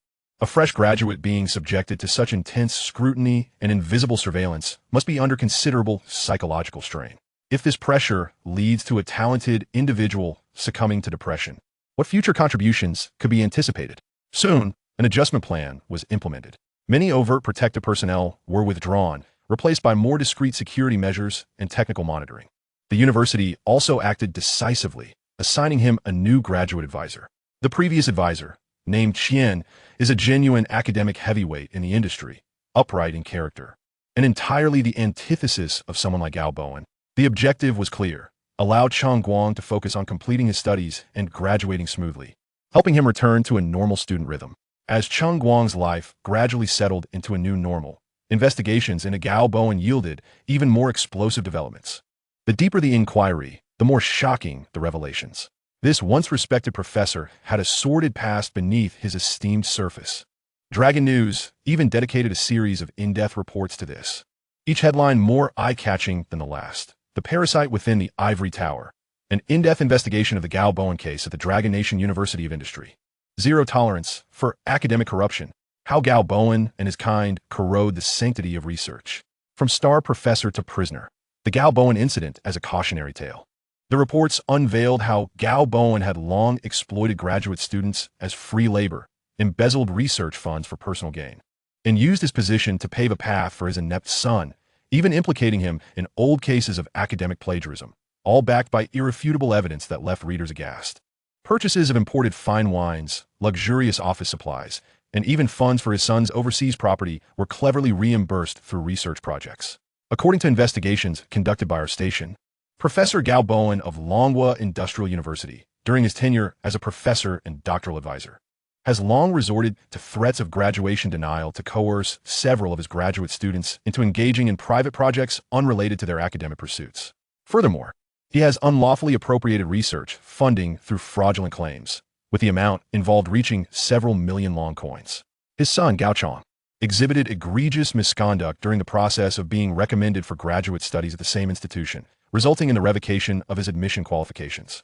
A fresh graduate being subjected to such intense scrutiny and invisible surveillance must be under considerable psychological strain. If this pressure leads to a talented individual succumbing to depression, what future contributions could be anticipated? Soon, an adjustment plan was implemented. Many overt protective personnel were withdrawn, replaced by more discreet security measures and technical monitoring. The university also acted decisively, assigning him a new graduate advisor. The previous advisor, named Qian, is a genuine academic heavyweight in the industry, upright in character, and entirely the antithesis of someone like Gao Bowen. The objective was clear: allow Cheng Guang to focus on completing his studies and graduating smoothly, helping him return to a normal student rhythm. As Cheng Guang's life gradually settled into a new normal, investigations into Gao Bowen yielded even more explosive developments. The deeper the inquiry, the more shocking the revelations. This once respected professor had a sordid past beneath his esteemed surface. Dragon News even dedicated a series of in-depth reports to this, each headline more eye-catching than the last. The Parasite Within the Ivory Tower, an in-depth investigation of the Gao Bowen case at the Dragon Nation University of Industry. Zero tolerance for academic corruption. How Gao Bowen and his kind corrode the sanctity of research. From star professor to prisoner. The Gao Bowen incident as a cautionary tale. The reports unveiled how Gao Bowen had long exploited graduate students as free labor, embezzled research funds for personal gain, and used his position to pave a path for his inept son, even implicating him in old cases of academic plagiarism, all backed by irrefutable evidence that left readers aghast. Purchases of imported fine wines, luxurious office supplies, and even funds for his son's overseas property were cleverly reimbursed through research projects. According to investigations conducted by our station, Professor Gao Bowen of Longhua Industrial University, during his tenure as a professor and doctoral advisor, has long resorted to threats of graduation denial to coerce several of his graduate students into engaging in private projects unrelated to their academic pursuits. Furthermore, He has unlawfully appropriated research funding through fraudulent claims, with the amount involved reaching several million long coins. His son, Gao Chong, exhibited egregious misconduct during the process of being recommended for graduate studies at the same institution, resulting in the revocation of his admission qualifications.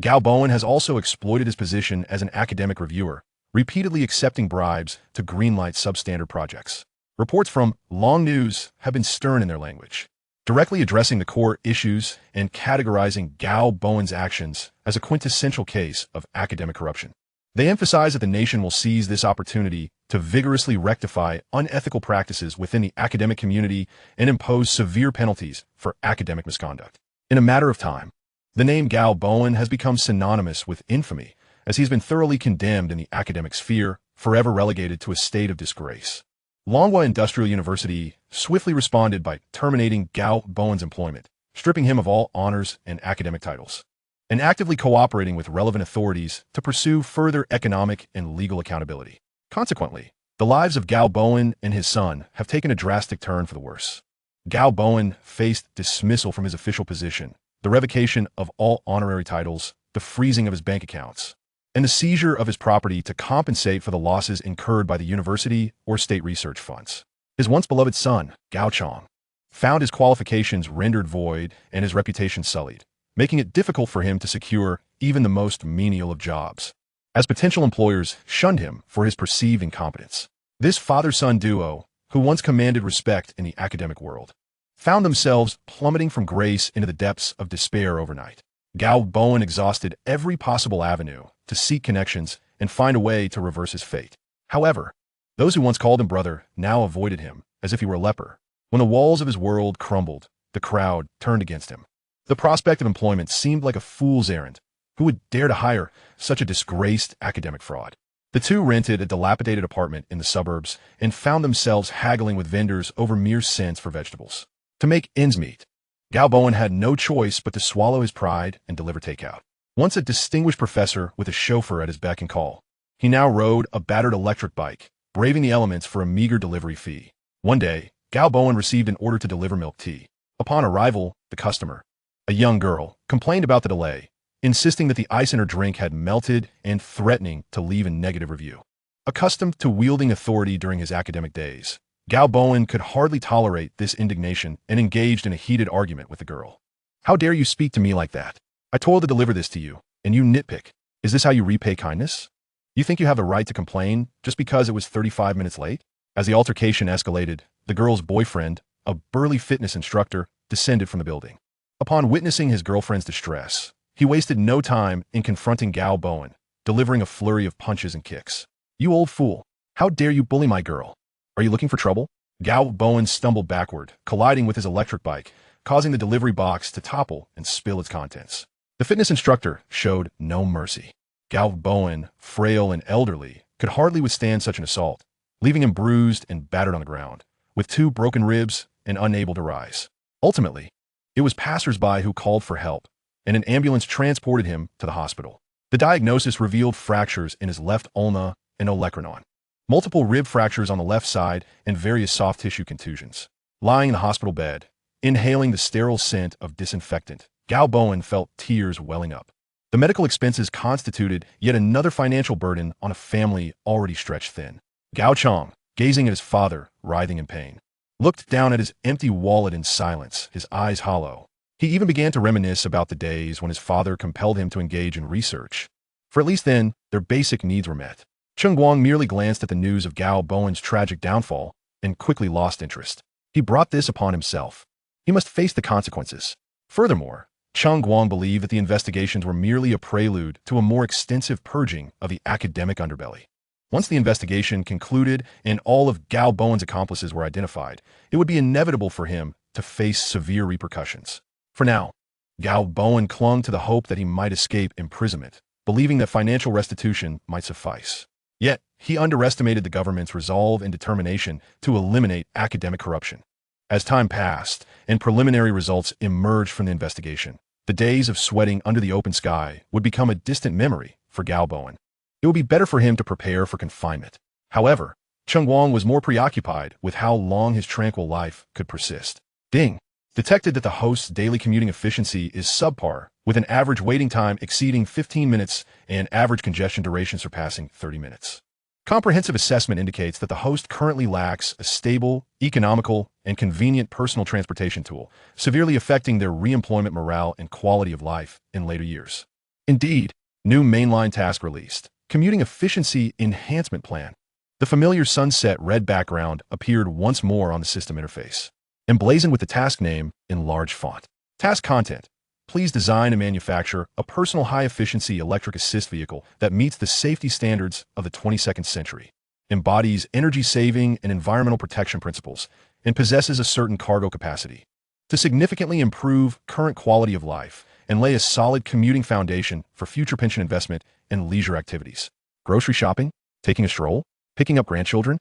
Gao Bowen has also exploited his position as an academic reviewer, repeatedly accepting bribes to greenlight substandard projects. Reports from Long News have been stern in their language, directly addressing the core issues and categorizing Gao Bowen's actions as a quintessential case of academic corruption. They emphasize that the nation will seize this opportunity to vigorously rectify unethical practices within the academic community and impose severe penalties for academic misconduct. In a matter of time, the name Gao Bowen has become synonymous with infamy, as he's been thoroughly condemned in the academic sphere, forever relegated to a state of disgrace. Longhua Industrial University swiftly responded by terminating Gao Bowen's employment, stripping him of all honors and academic titles, and actively cooperating with relevant authorities to pursue further economic and legal accountability. Consequently, the lives of Gao Bowen and his son have taken a drastic turn for the worse. Gao Bowen faced dismissal from his official position, the revocation of all honorary titles, the freezing of his bank accounts, and the seizure of his property to compensate for the losses incurred by the university or state research funds. His once beloved son, Gao Chong, found his qualifications rendered void and his reputation sullied, making it difficult for him to secure even the most menial of jobs, as potential employers shunned him for his perceived incompetence. This father-son duo, who once commanded respect in the academic world, found themselves plummeting from grace into the depths of despair overnight. Gao Bowen exhausted every possible avenue to seek connections and find a way to reverse his fate. However, those who once called him brother now avoided him as if he were a leper. When the walls of his world crumbled, the crowd turned against him. The prospect of employment seemed like a fool's errand. Who would dare to hire such a disgraced academic fraud? The two rented a dilapidated apartment in the suburbs and found themselves haggling with vendors over mere cents for vegetables. To make ends meet, Gao Bowen had no choice but to swallow his pride and deliver takeout. Once a distinguished professor with a chauffeur at his beck and call, he now rode a battered electric bike, braving the elements for a meager delivery fee. One day, Gao Bowen received an order to deliver milk tea. Upon arrival, the customer, a young girl, complained about the delay, insisting that the ice in her drink had melted and threatening to leave a negative review. Accustomed to wielding authority during his academic days, Gao Bowen could hardly tolerate this indignation and engaged in a heated argument with the girl. "How dare you speak to me like that? I told to deliver this to you, and you nitpick. Is this how you repay kindness? You think you have the right to complain just because it was 35 minutes late?" As the altercation escalated, the girl's boyfriend, a burly fitness instructor, descended from the building. Upon witnessing his girlfriend's distress, he wasted no time in confronting Gao Bowen, delivering a flurry of punches and kicks. "You old fool! How dare you bully my girl? Are you looking for trouble?" Gao Bowen stumbled backward, colliding with his electric bike, causing the delivery box to topple and spill its contents. The fitness instructor showed no mercy. Gao Bowen, frail and elderly, could hardly withstand such an assault, leaving him bruised and battered on the ground, with 2 broken ribs and unable to rise. Ultimately, it was passers-by who called for help, and an ambulance transported him to the hospital. The diagnosis revealed fractures in his left ulna and olecranon, multiple rib fractures on the left side, and various soft tissue contusions. Lying in the hospital bed, inhaling the sterile scent of disinfectant, Gao Bowen felt tears welling up. The medical expenses constituted yet another financial burden on a family already stretched thin. Gao Chong, gazing at his father, writhing in pain, looked down at his empty wallet in silence, his eyes hollow. He even began to reminisce about the days when his father compelled him to engage in research. For at least then, their basic needs were met. Cheng Guang merely glanced at the news of Gao Bowen's tragic downfall and quickly lost interest. He brought this upon himself. He must face the consequences. Furthermore, Cheng Guang believed that the investigations were merely a prelude to a more extensive purging of the academic underbelly. Once the investigation concluded and all of Gao Bowen's accomplices were identified, it would be inevitable for him to face severe repercussions. For now, Gao Bowen clung to the hope that he might escape imprisonment, believing that financial restitution might suffice. Yet, he underestimated the government's resolve and determination to eliminate academic corruption. As time passed and preliminary results emerged from the investigation, the days of sweating under the open sky would become a distant memory for Gao Bowen. It would be better for him to prepare for confinement. However, Cheng Guang was more preoccupied with how long his tranquil life could persist. Ding! detected that the host's daily commuting efficiency is subpar, with an average waiting time exceeding 15 minutes and average congestion duration surpassing 30 minutes. Comprehensive assessment indicates that the host currently lacks a stable, economical, and convenient personal transportation tool, severely affecting their reemployment morale and quality of life in later years. Indeed, new mainline task released, Commuting Efficiency Enhancement Plan. The familiar sunset red background appeared once more on the system interface, emblazoned with the task name in large font. Task content. Please design and manufacture a personal high-efficiency electric assist vehicle that meets the safety standards of the 22nd century, embodies energy-saving and environmental protection principles, and possesses a certain cargo capacity. To significantly improve current quality of life and lay a solid commuting foundation for future pension investment and leisure activities. Grocery shopping? Taking a stroll? Picking up grandchildren?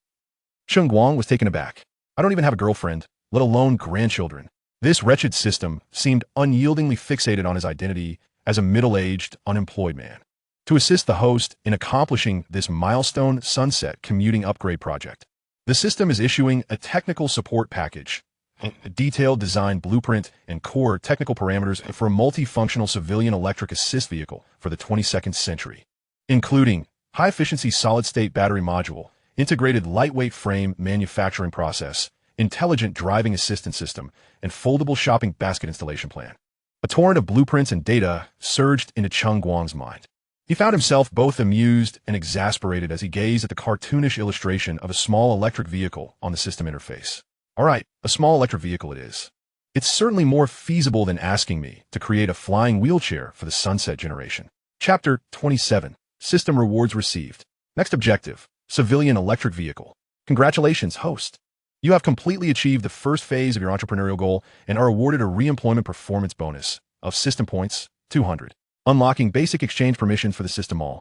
Cheng Guang was taken aback. I don't even have a girlfriend, let alone grandchildren. This wretched system seemed unyieldingly fixated on his identity as a middle-aged, unemployed man. To assist the host in accomplishing this milestone sunset commuting upgrade project, the system is issuing a technical support package, a detailed design blueprint, and core technical parameters for a multifunctional civilian electric assist vehicle for the 22nd century, including high-efficiency solid-state battery module, integrated lightweight frame manufacturing process, intelligent driving assistance system, and foldable shopping basket installation plan. A torrent of blueprints and data surged into Cheng Guang's mind. He found himself both amused and exasperated as he gazed at the cartoonish illustration of a small electric vehicle on the system interface. All right, a small electric vehicle it is. It's certainly more feasible than asking me to create a flying wheelchair for the sunset generation. Chapter 27. System Rewards Received. Next objective, Civilian Electric Vehicle. Congratulations, host. You have completely achieved the first phase of your entrepreneurial goal and are awarded a reemployment performance bonus of system points 200, unlocking basic exchange permissions for the system all.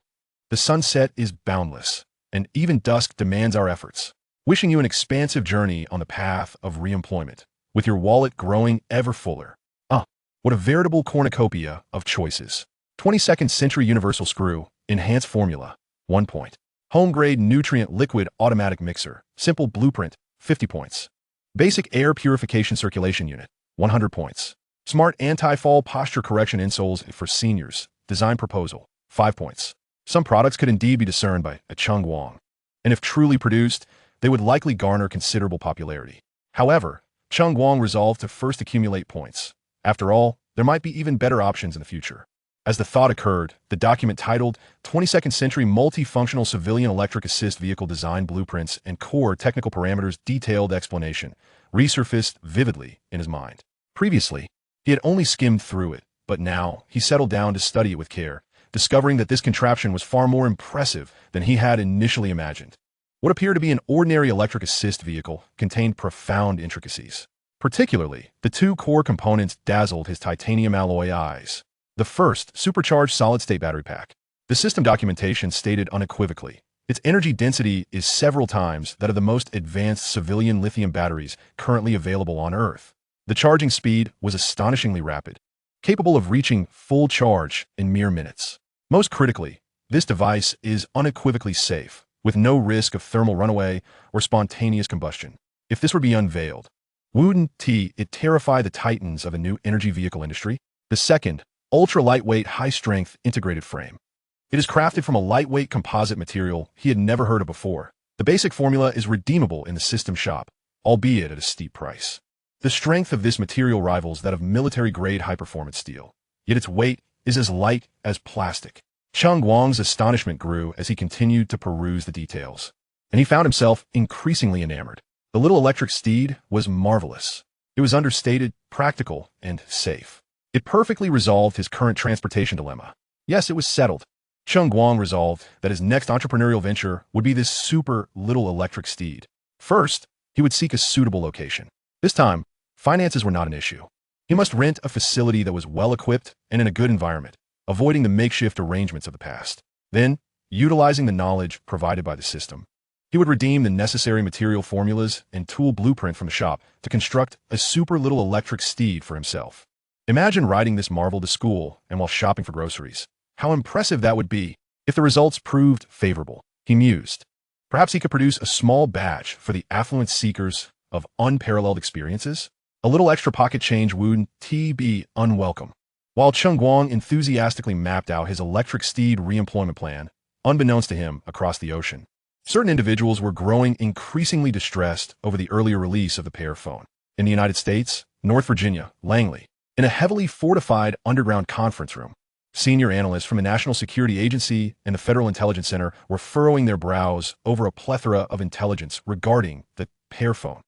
The sunset is boundless, and even dusk demands our efforts. Wishing you an expansive journey on the path of reemployment, with your wallet growing ever fuller. What a veritable cornucopia of choices. 22nd Century Universal Screw, Enhanced Formula, 1 point. Home-grade nutrient liquid automatic mixer, simple blueprint, 50 points. Basic air purification circulation unit, 100 points. Smart anti-fall posture correction insoles for seniors, design proposal, 5 points. Some products could indeed be discerned by a Cheng Guang, and if truly produced, they would likely garner considerable popularity. However, Cheng Guang resolved to first accumulate points. After all, there might be even better options in the future. As the thought occurred, the document titled 22nd Century Multifunctional Civilian Electric Assist Vehicle Design Blueprints and Core Technical Parameters Detailed Explanation resurfaced vividly in his mind. Previously, he had only skimmed through it, but now he settled down to study it with care, discovering that this contraption was far more impressive than he had initially imagined. What appeared to be an ordinary electric assist vehicle contained profound intricacies. Particularly, the two core components dazzled his titanium alloy eyes. The first, supercharged solid-state battery pack. The system documentation stated unequivocally, its energy density is several times that of the most advanced civilian lithium batteries currently available on Earth. The charging speed was astonishingly rapid, capable of reaching full charge in mere minutes. Most critically, this device is unequivocally safe, with no risk of thermal runaway or spontaneous combustion. If this were to be unveiled, wouldn't it terrify the titans of a new energy vehicle industry? The second, ultra-lightweight, high-strength integrated frame. It is crafted from a lightweight composite material he had never heard of before. The basic formula is redeemable in the system shop, albeit at a steep price. The strength of this material rivals that of military-grade high-performance steel, yet its weight is as light as plastic. Cheng Guang's astonishment grew as he continued to peruse the details, and he found himself increasingly enamored. The little electric steed was marvelous. It was understated, practical, and safe. It perfectly resolved his current transportation dilemma. Yes, it was settled. Cheng Guang resolved that his next entrepreneurial venture would be this super little electric steed. First, he would seek a suitable location. This time, finances were not an issue. He must rent a facility that was well-equipped and in a good environment, avoiding the makeshift arrangements of the past. Then, utilizing the knowledge provided by the system, he would redeem the necessary material formulas and tool blueprint from the shop to construct a super little electric steed for himself. Imagine riding this marvel to school and while shopping for groceries. How impressive that would be if the results proved favorable, he mused. Perhaps he could produce a small badge for the affluent seekers of unparalleled experiences? A little extra pocket change wouldn't be unwelcome. While Cheng Guang enthusiastically mapped out his electric steed reemployment plan, unbeknownst to him across the ocean, certain individuals were growing increasingly distressed over the earlier release of the Pear Phone. In the United States, North Virginia, Langley, in a heavily fortified underground conference room, senior analysts from the National Security Agency and the Federal Intelligence Center were furrowing their brows over a plethora of intelligence regarding the Pear Phone.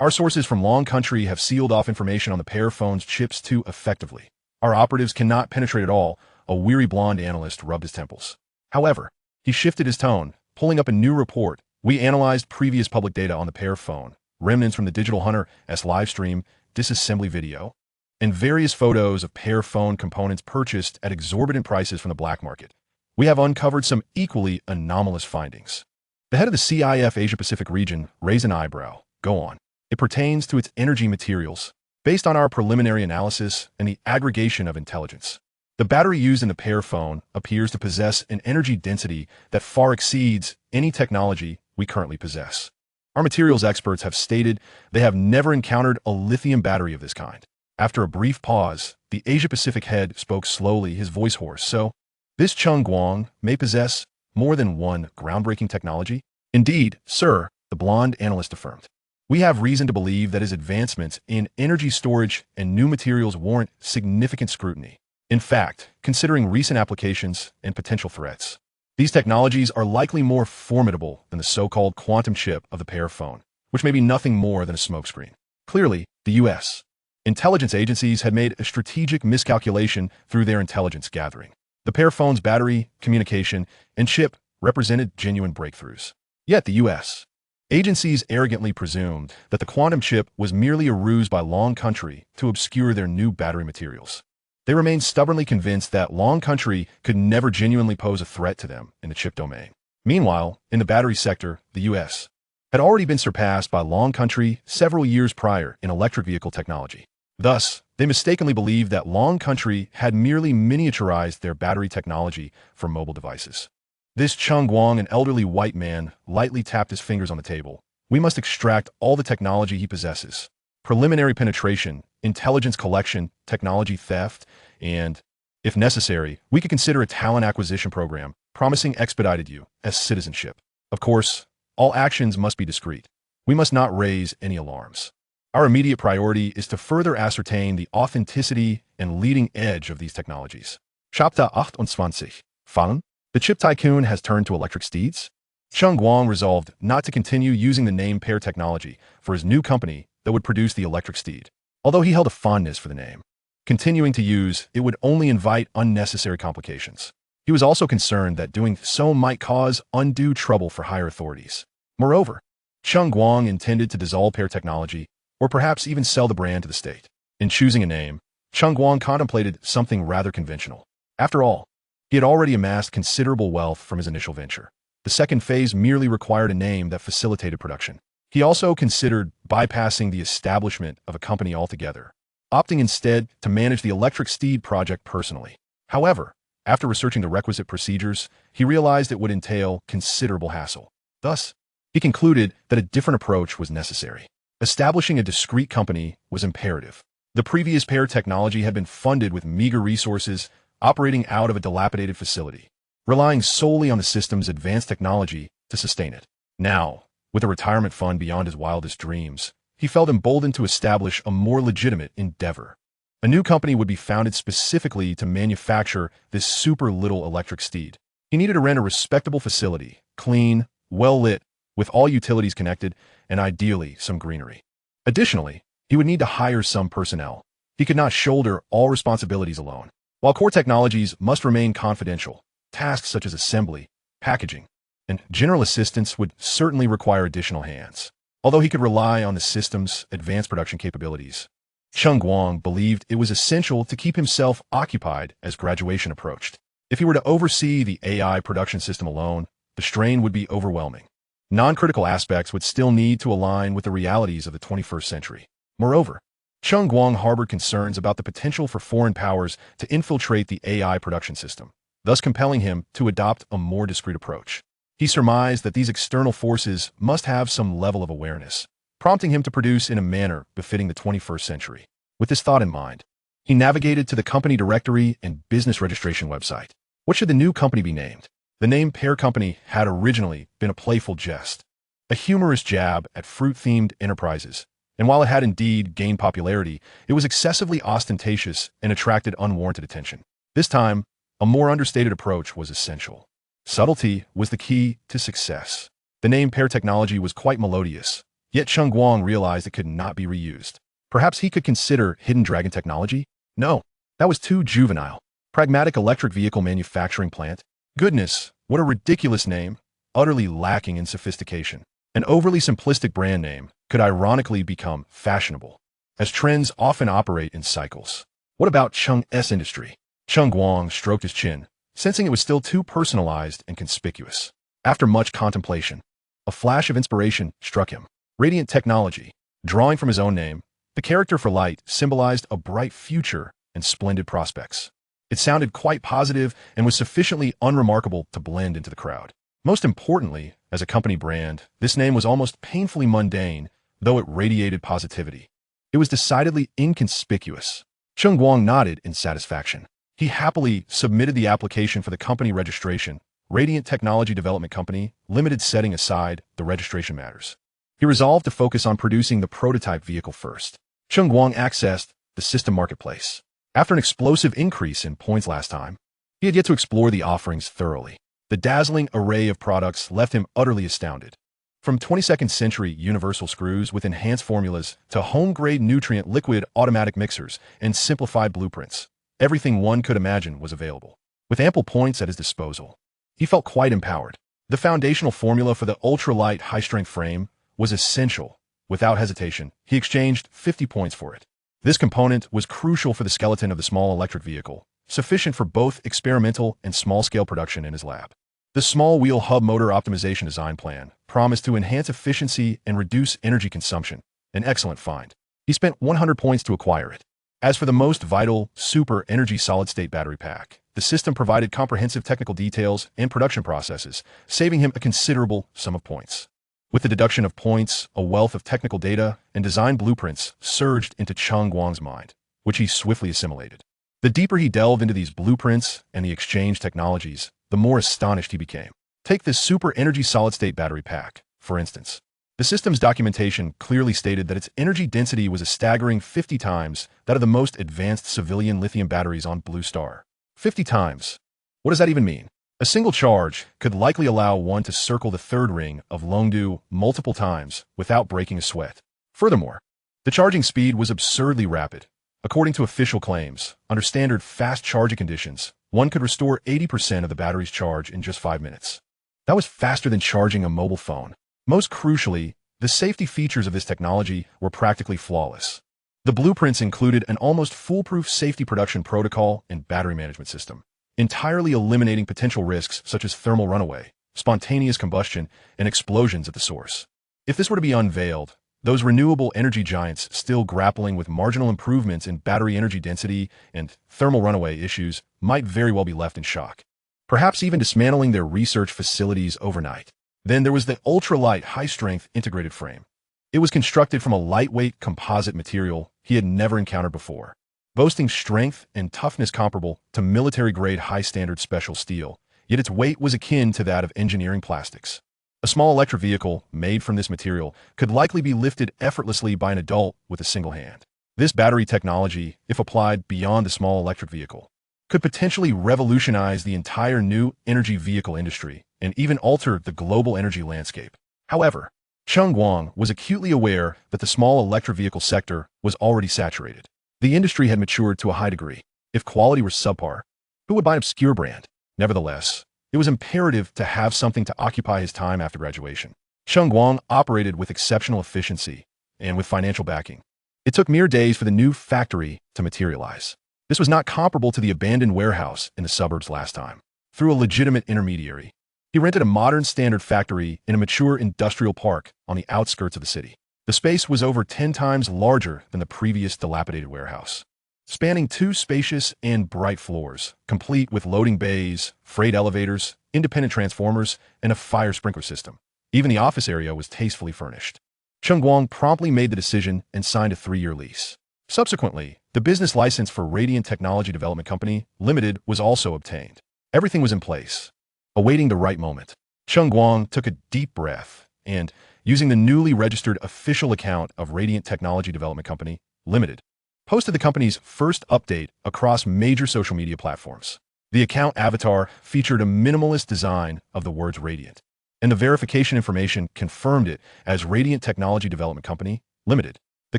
Our sources from Long Country have sealed off information on the Pear Phone's chips too effectively. Our operatives cannot penetrate at all, a weary blonde analyst rubbed his temples. However, he shifted his tone, pulling up a new report. We analyzed previous public data on the Pear Phone, remnants from the Digital Hunter-S livestream, disassembly video, and various photos of Pear Phone components purchased at exorbitant prices from the black market. We have uncovered some equally anomalous findings. The head of the CIF Asia-Pacific region raised an eyebrow. Go on. It pertains to its energy materials, based on our preliminary analysis and the aggregation of intelligence. The battery used in the Pear Phone appears to possess an energy density that far exceeds any technology we currently possess. Our materials experts have stated they have never encountered a lithium battery of this kind. After a brief pause, the Asia-Pacific head spoke slowly, his voice hoarse. So, this Cheng Guang may possess more than one groundbreaking technology? Indeed, sir, the blonde analyst affirmed. We have reason to believe that his advancements in energy storage and new materials warrant significant scrutiny. In fact, considering recent applications and potential threats, these technologies are likely more formidable than the so-called quantum chip of the Pear Phone, which may be nothing more than a smokescreen. Clearly, the U.S. intelligence agencies had made a strategic miscalculation through their intelligence gathering. The Pear Phone's battery, communication, and chip represented genuine breakthroughs. Yet the U.S. agencies arrogantly presumed that the quantum chip was merely a ruse by Long Country to obscure their new battery materials. They remained stubbornly convinced that Long Country could never genuinely pose a threat to them in the chip domain. Meanwhile, in the battery sector, the U.S. had already been surpassed by Long Country several years prior in electric vehicle technology. Thus, they mistakenly believed that Long Country had merely miniaturized their battery technology for mobile devices. This Cheng Guang, an elderly white man, lightly tapped his fingers on the table. We must extract all the technology he possesses. Preliminary penetration, intelligence collection, technology theft, and, if necessary, we could consider a talent acquisition program promising expedited U.S. citizenship. Of course, all actions must be discreet. We must not raise any alarms. Our immediate priority is to further ascertain the authenticity and leading edge of these technologies. Chapter 28. Fallen? The chip tycoon has turned to electric steeds? Cheng Guang resolved not to continue using the name Pear Technology for his new company that would produce the electric steed, although he held a fondness for the name. Continuing to use it would only invite unnecessary complications. He was also concerned that doing so might cause undue trouble for higher authorities. Moreover, Cheng Guang intended to dissolve Pear Technology, or perhaps even sell the brand to the state. In choosing a name, Cheng Guang contemplated something rather conventional. After all, he had already amassed considerable wealth from his initial venture. The second phase merely required a name that facilitated production. He also considered bypassing the establishment of a company altogether, opting instead to manage the electric steed project personally. However, after researching the requisite procedures, he realized it would entail considerable hassle. Thus, he concluded that a different approach was necessary. Establishing a discrete company was imperative. The previous Pear Technology had been funded with meager resources, operating out of a dilapidated facility, relying solely on the system's advanced technology to sustain it. Now, with a retirement fund beyond his wildest dreams, he felt emboldened to establish a more legitimate endeavor. A new company would be founded specifically to manufacture this super little electric steed. He needed to rent a respectable facility, clean, well-lit, with all utilities connected, and ideally some greenery. Additionally, he would need to hire some personnel. He could not shoulder all responsibilities alone. While core technologies must remain confidential, tasks such as assembly, packaging, and general assistance would certainly require additional hands. Although he could rely on the system's advanced production capabilities, Cheng Guang believed it was essential to keep himself occupied as graduation approached. If he were to oversee the AI production system alone, the strain would be overwhelming. Non-critical aspects would still need to align with the realities of the 21st century. Moreover, Cheng Guang harbored concerns about the potential for foreign powers to infiltrate the AI production system, thus compelling him to adopt a more discreet approach. He surmised that these external forces must have some level of awareness, prompting him to produce in a manner befitting the 21st century. With this thought in mind, he navigated to the company directory and business registration website. What should the new company be named? The name Pear Company had originally been a playful jest, a humorous jab at fruit-themed enterprises, and while it had indeed gained popularity, it was excessively ostentatious and attracted unwarranted attention. This time, a more understated approach was essential. Subtlety was the key to success. The name Pear Technology was quite melodious, yet Cheng Guang realized it could not be reused. Perhaps he could consider Hidden Dragon Technology? No, that was too juvenile. Pragmatic electric vehicle manufacturing plant? Goodness, what a ridiculous name, utterly lacking in sophistication. An overly simplistic brand name could ironically become fashionable, as trends often operate in cycles. What about Cheng's industry? Cheng Guang stroked his chin, sensing it was still too personalized and conspicuous. After much contemplation, a flash of inspiration struck him. Radiant Technology. Drawing from his own name, the character for light symbolized a bright future and splendid prospects. It sounded quite positive and was sufficiently unremarkable to blend into the crowd. Most importantly, as a company brand, this name was almost painfully mundane, though it radiated positivity. It was decidedly inconspicuous. Cheng Guang nodded in satisfaction. He happily submitted the application for the company registration, Radiant Technology Development Company, Limited, setting aside the registration matters. He resolved to focus on producing the prototype vehicle first. Cheng Guang accessed the system marketplace. After an explosive increase in points last time, he had yet to explore the offerings thoroughly. The dazzling array of products left him utterly astounded. From 22nd century universal screws with enhanced formulas to home-grade nutrient liquid automatic mixers and simplified blueprints, everything one could imagine was available. With ample points at his disposal, he felt quite empowered. The foundational formula for the ultra-light high-strength frame was essential. Without hesitation, he exchanged 50 points for it. This component was crucial for the skeleton of the small electric vehicle, sufficient for both experimental and small-scale production in his lab. The small wheel hub motor optimization design plan promised to enhance efficiency and reduce energy consumption, an excellent find. He spent 100 points to acquire it. As for the most vital super energy solid-state battery pack, the system provided comprehensive technical details and production processes, saving him a considerable sum of points. With the deduction of points, a wealth of technical data and design blueprints surged into Cheng Guang's mind, which he swiftly assimilated. The deeper he delved into these blueprints and the exchange technologies, the more astonished he became. Take this super energy solid-state battery pack, for instance. The system's documentation clearly stated that its energy density was a staggering 50 times that of the most advanced civilian lithium batteries on Blue Star. 50 times. What does that even mean? A single charge could likely allow one to circle the third ring of Longdu multiple times without breaking a sweat. Furthermore, the charging speed was absurdly rapid. According to official claims, under standard fast charging conditions, one could restore 80% of the battery's charge in just 5 minutes. That was faster than charging a mobile phone. Most crucially, the safety features of this technology were practically flawless. The blueprints included an almost foolproof safety production protocol and battery management system, entirely eliminating potential risks such as thermal runaway, spontaneous combustion, and explosions at the source. If this were to be unveiled, those renewable energy giants still grappling with marginal improvements in battery energy density and thermal runaway issues might very well be left in shock, perhaps even dismantling their research facilities overnight. Then there was the ultralight high-strength integrated frame. It was constructed from a lightweight composite material he had never encountered before, boasting strength and toughness comparable to military-grade high-standard special steel, yet its weight was akin to that of engineering plastics. A small electric vehicle made from this material could likely be lifted effortlessly by an adult with a single hand. This battery technology, if applied beyond the small electric vehicle, could potentially revolutionize the entire new energy vehicle industry and even alter the global energy landscape. However, Cheng Guang was acutely aware that the small electric vehicle sector was already saturated. The industry had matured to a high degree. If quality were subpar, who would buy an obscure brand? Nevertheless, it was imperative to have something to occupy his time after graduation. Cheng Guang operated with exceptional efficiency and with financial backing. It took mere days for the new factory to materialize. This was not comparable to the abandoned warehouse in the suburbs last time. Through a legitimate intermediary, he rented a modern standard factory in a mature industrial park on the outskirts of the city. The space was over 10 times larger than the previous dilapidated warehouse, spanning 2 spacious and bright floors, complete with loading bays, freight elevators, independent transformers, and a fire sprinkler system. Even the office area was tastefully furnished. Cheng Guang promptly made the decision and signed a 3-year lease. Subsequently, the business license for Radiant Technology Development Company Limited was also obtained. Everything was in place, awaiting the right moment. Cheng Guang took a deep breath and, using the newly registered official account of Radiant Technology Development Company Limited, posted the company's first update across major social media platforms. The account avatar featured a minimalist design of the words Radiant, and the verification information confirmed it as Radiant Technology Development Company Limited. The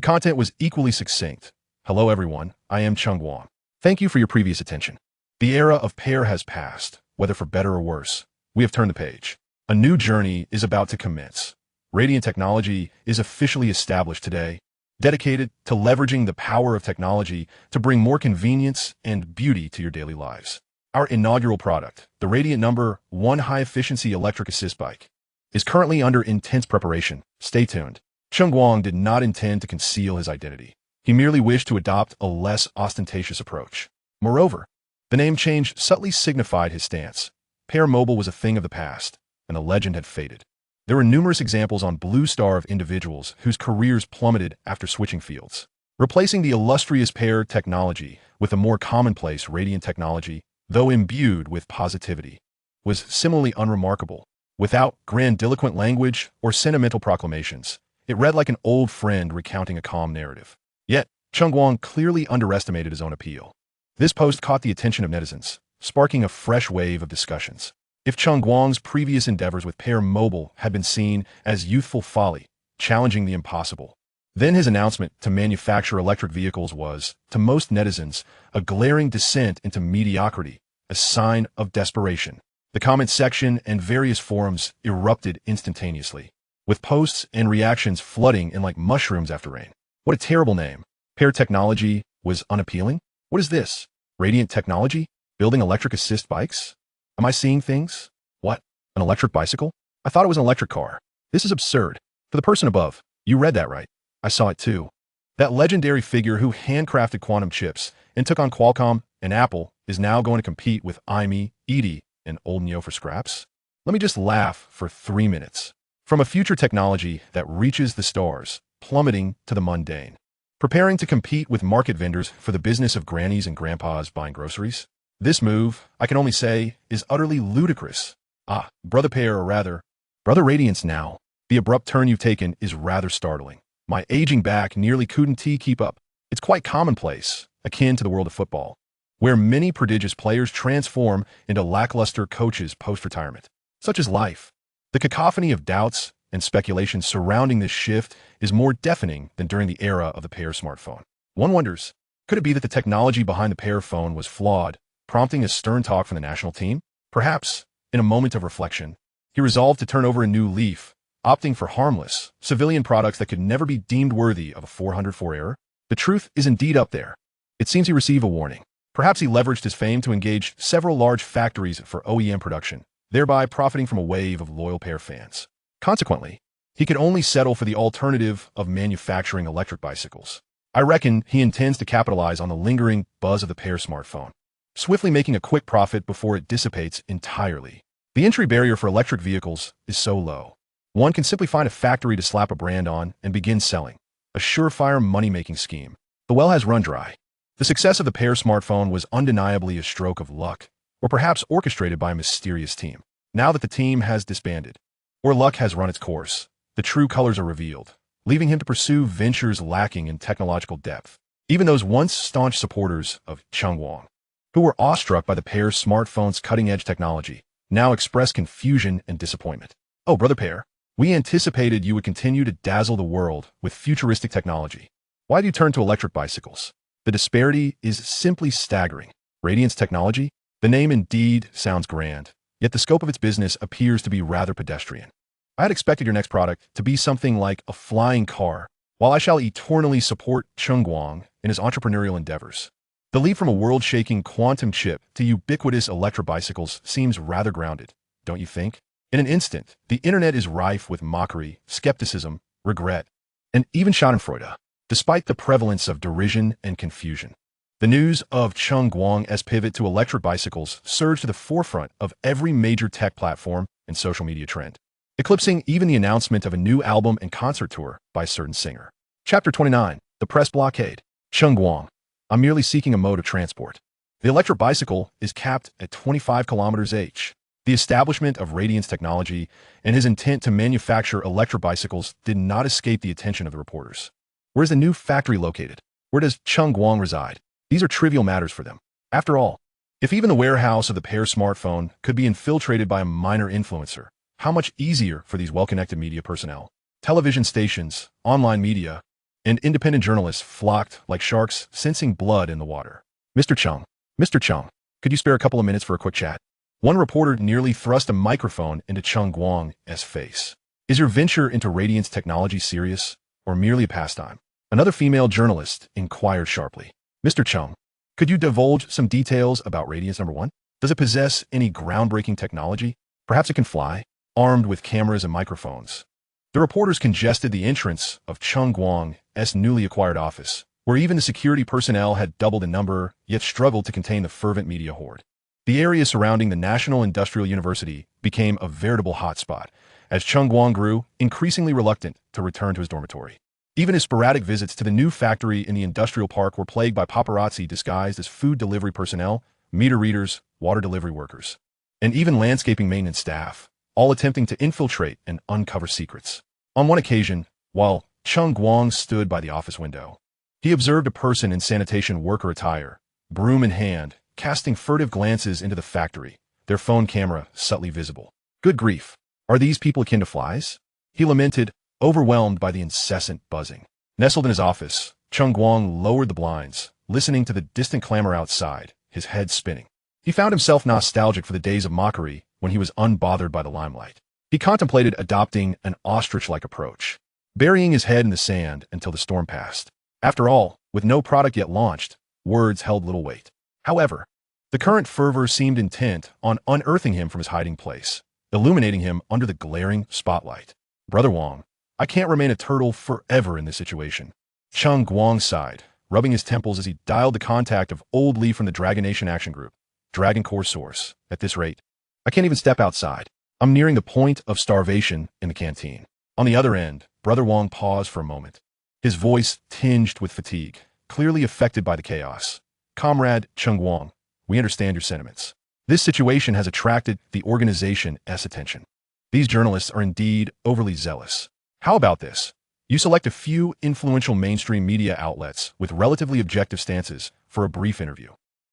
content was equally succinct. Hello everyone, I am Cheng Guang. Thank you for your previous attention. The era of Pear has passed, whether for better or worse. We have turned the page. A new journey is about to commence. Radiant Technology is officially established today, dedicated to leveraging the power of technology to bring more convenience and beauty to your daily lives. Our inaugural product, the Radiant No. 1 high-efficiency electric assist bike, is currently under intense preparation. Stay tuned. Cheng Guang did not intend to conceal his identity. He merely wished to adopt a less ostentatious approach. Moreover, the name change subtly signified his stance. Pear Mobile was a thing of the past, and the legend had faded. There were numerous examples on Blue Star of individuals whose careers plummeted after switching fields. Replacing the illustrious Pear technology with a more commonplace Radiant technology, though imbued with positivity, was similarly unremarkable. Without grandiloquent language or sentimental proclamations, it read like an old friend recounting a calm narrative. Yet, Cheng Guang clearly underestimated his own appeal. This post caught the attention of netizens, sparking a fresh wave of discussions. If Cheng Guang's previous endeavors with Pear Mobile had been seen as youthful folly, challenging the impossible, then his announcement to manufacture electric vehicles was, to most netizens, a glaring descent into mediocrity, a sign of desperation. The comment section and various forums erupted instantaneously, with posts and reactions flooding in like mushrooms after rain. What a terrible name. Pear Technology was unappealing? What is this? Radiant Technology? Building electric assist bikes? Am I seeing things? What? An electric bicycle? I thought it was an electric car. This is absurd. For the person above, you read that right. I saw it too. That legendary figure who handcrafted quantum chips and took on Qualcomm and Apple is now going to compete with IME, Edie, and Old Neo for scraps? Let me just laugh for 3 minutes. From a future technology that reaches the stars, plummeting to the mundane, preparing to compete with market vendors for the business of grannies and grandpas buying groceries. This move, I can only say, is utterly ludicrous. Brother Pear, or rather, Brother Radiance now. The abrupt turn you've taken is rather startling. My aging back nearly couldn't keep up. It's quite commonplace, akin to the world of football, where many prodigious players transform into lackluster coaches post-retirement. Such is life. The cacophony of doubts and speculation surrounding this shift is more deafening than during the era of the Pear smartphone. One wonders, could it be that the technology behind the Pear phone was flawed, prompting a stern talk from the national team? Perhaps, in a moment of reflection, he resolved to turn over a new leaf, opting for harmless, civilian products that could never be deemed worthy of a 404 error. The truth is indeed up there. It seems he received a warning. Perhaps he leveraged his fame to engage several large factories for OEM production, thereby profiting from a wave of loyal Pear fans. Consequently, he could only settle for the alternative of manufacturing electric bicycles. I reckon he intends to capitalize on the lingering buzz of the Pear smartphone, swiftly making a quick profit before it dissipates entirely. The entry barrier for electric vehicles is so low. One can simply find a factory to slap a brand on and begin selling. A surefire money-making scheme. The well has run dry. The success of the Pear smartphone was undeniably a stroke of luck, or perhaps orchestrated by a mysterious team. Now that the team has disbanded, or luck has run its course, the true colors are revealed, leaving him to pursue ventures lacking in technological depth. Even those once staunch supporters of Cheng Guang, who were awestruck by the Pear smartphone's cutting-edge technology, now express confusion and disappointment. Oh, Brother Pear, we anticipated you would continue to dazzle the world with futuristic technology. Why do you turn to electric bicycles? The disparity is simply staggering. Radiance Technology? The name indeed sounds grand, yet the scope of its business appears to be rather pedestrian. I had expected your next product to be something like a flying car, while I shall eternally support Cheng Guang in his entrepreneurial endeavors. The leap from a world-shaking quantum chip to ubiquitous electric bicycles seems rather grounded, don't you think? In an instant, the internet is rife with mockery, skepticism, regret, and even schadenfreude, despite the prevalence of derision and confusion. The news of Cheng Guang's pivot to electric bicycles surged to the forefront of every major tech platform and social media trend. eclipsing even the announcement of a new album and concert tour by a certain singer. Chapter 29. The Press Blockade. Cheng Guang. I'm merely seeking a mode of transport. The electric bicycle is capped at 25 kilometers h. The establishment of Radiance Technology and his intent to manufacture electric bicycles did not escape the attention of the reporters. Where is the new factory located? Where does Cheng Guang reside? These are trivial matters for them. After all, if even the warehouse of the Pear smartphone could be infiltrated by a minor influencer, how much easier for these well-connected media personnel. Television stations, online media, and independent journalists flocked like sharks sensing blood in the water. Mr. Cheng, could you spare a couple of minutes for a quick chat? One reporter nearly thrust a microphone into Cheng Guang's face. Is your venture into Radiance Technology serious, or merely a pastime? Another female journalist inquired sharply. Mr. Cheng, could you divulge some details about Radiance number 1? Does it possess any groundbreaking technology? Perhaps it can fly, armed with cameras and microphones. The reporters congested the entrance of Cheng Guang's newly acquired office, where even the security personnel had doubled in number, yet struggled to contain the fervent media horde. The area surrounding the National Industrial University became a veritable hotspot, as Cheng Guang grew increasingly reluctant to return to his dormitory. Even his sporadic visits to the new factory in the industrial park were plagued by paparazzi disguised as food delivery personnel, meter readers, water delivery workers, and even landscaping maintenance staff, all attempting to infiltrate and uncover secrets. On one occasion, while Cheng Guang stood by the office window, he observed a person in sanitation worker attire, broom in hand, casting furtive glances into the factory, their phone camera subtly visible. Good grief, are these people akin to flies? He lamented, overwhelmed by the incessant buzzing. Nestled in his office, Cheng Guang lowered the blinds, listening to the distant clamor outside, his head spinning. He found himself nostalgic for the days of mockery when he was unbothered by the limelight. He contemplated adopting an ostrich-like approach, burying his head in the sand until the storm passed. After all, with no product yet launched, words held little weight. However, the current fervor seemed intent on unearthing him from his hiding place, illuminating him under the glaring spotlight. Brother Wang, I can't remain a turtle forever in this situation. Cheng Guang sighed, rubbing his temples as he dialed the contact of Old Lee from the Dragon Nation Action Group. Dragon Core Source. At this rate, I can't even step outside. I'm nearing the point of starvation in the canteen. On the other end, Brother Wang paused for a moment, his voice tinged with fatigue, clearly affected by the chaos. Comrade Cheng Guang, we understand your sentiments. This situation has attracted the organization's attention. These journalists are indeed overly zealous. How about this? You select a few influential mainstream media outlets with relatively objective stances for a brief interview.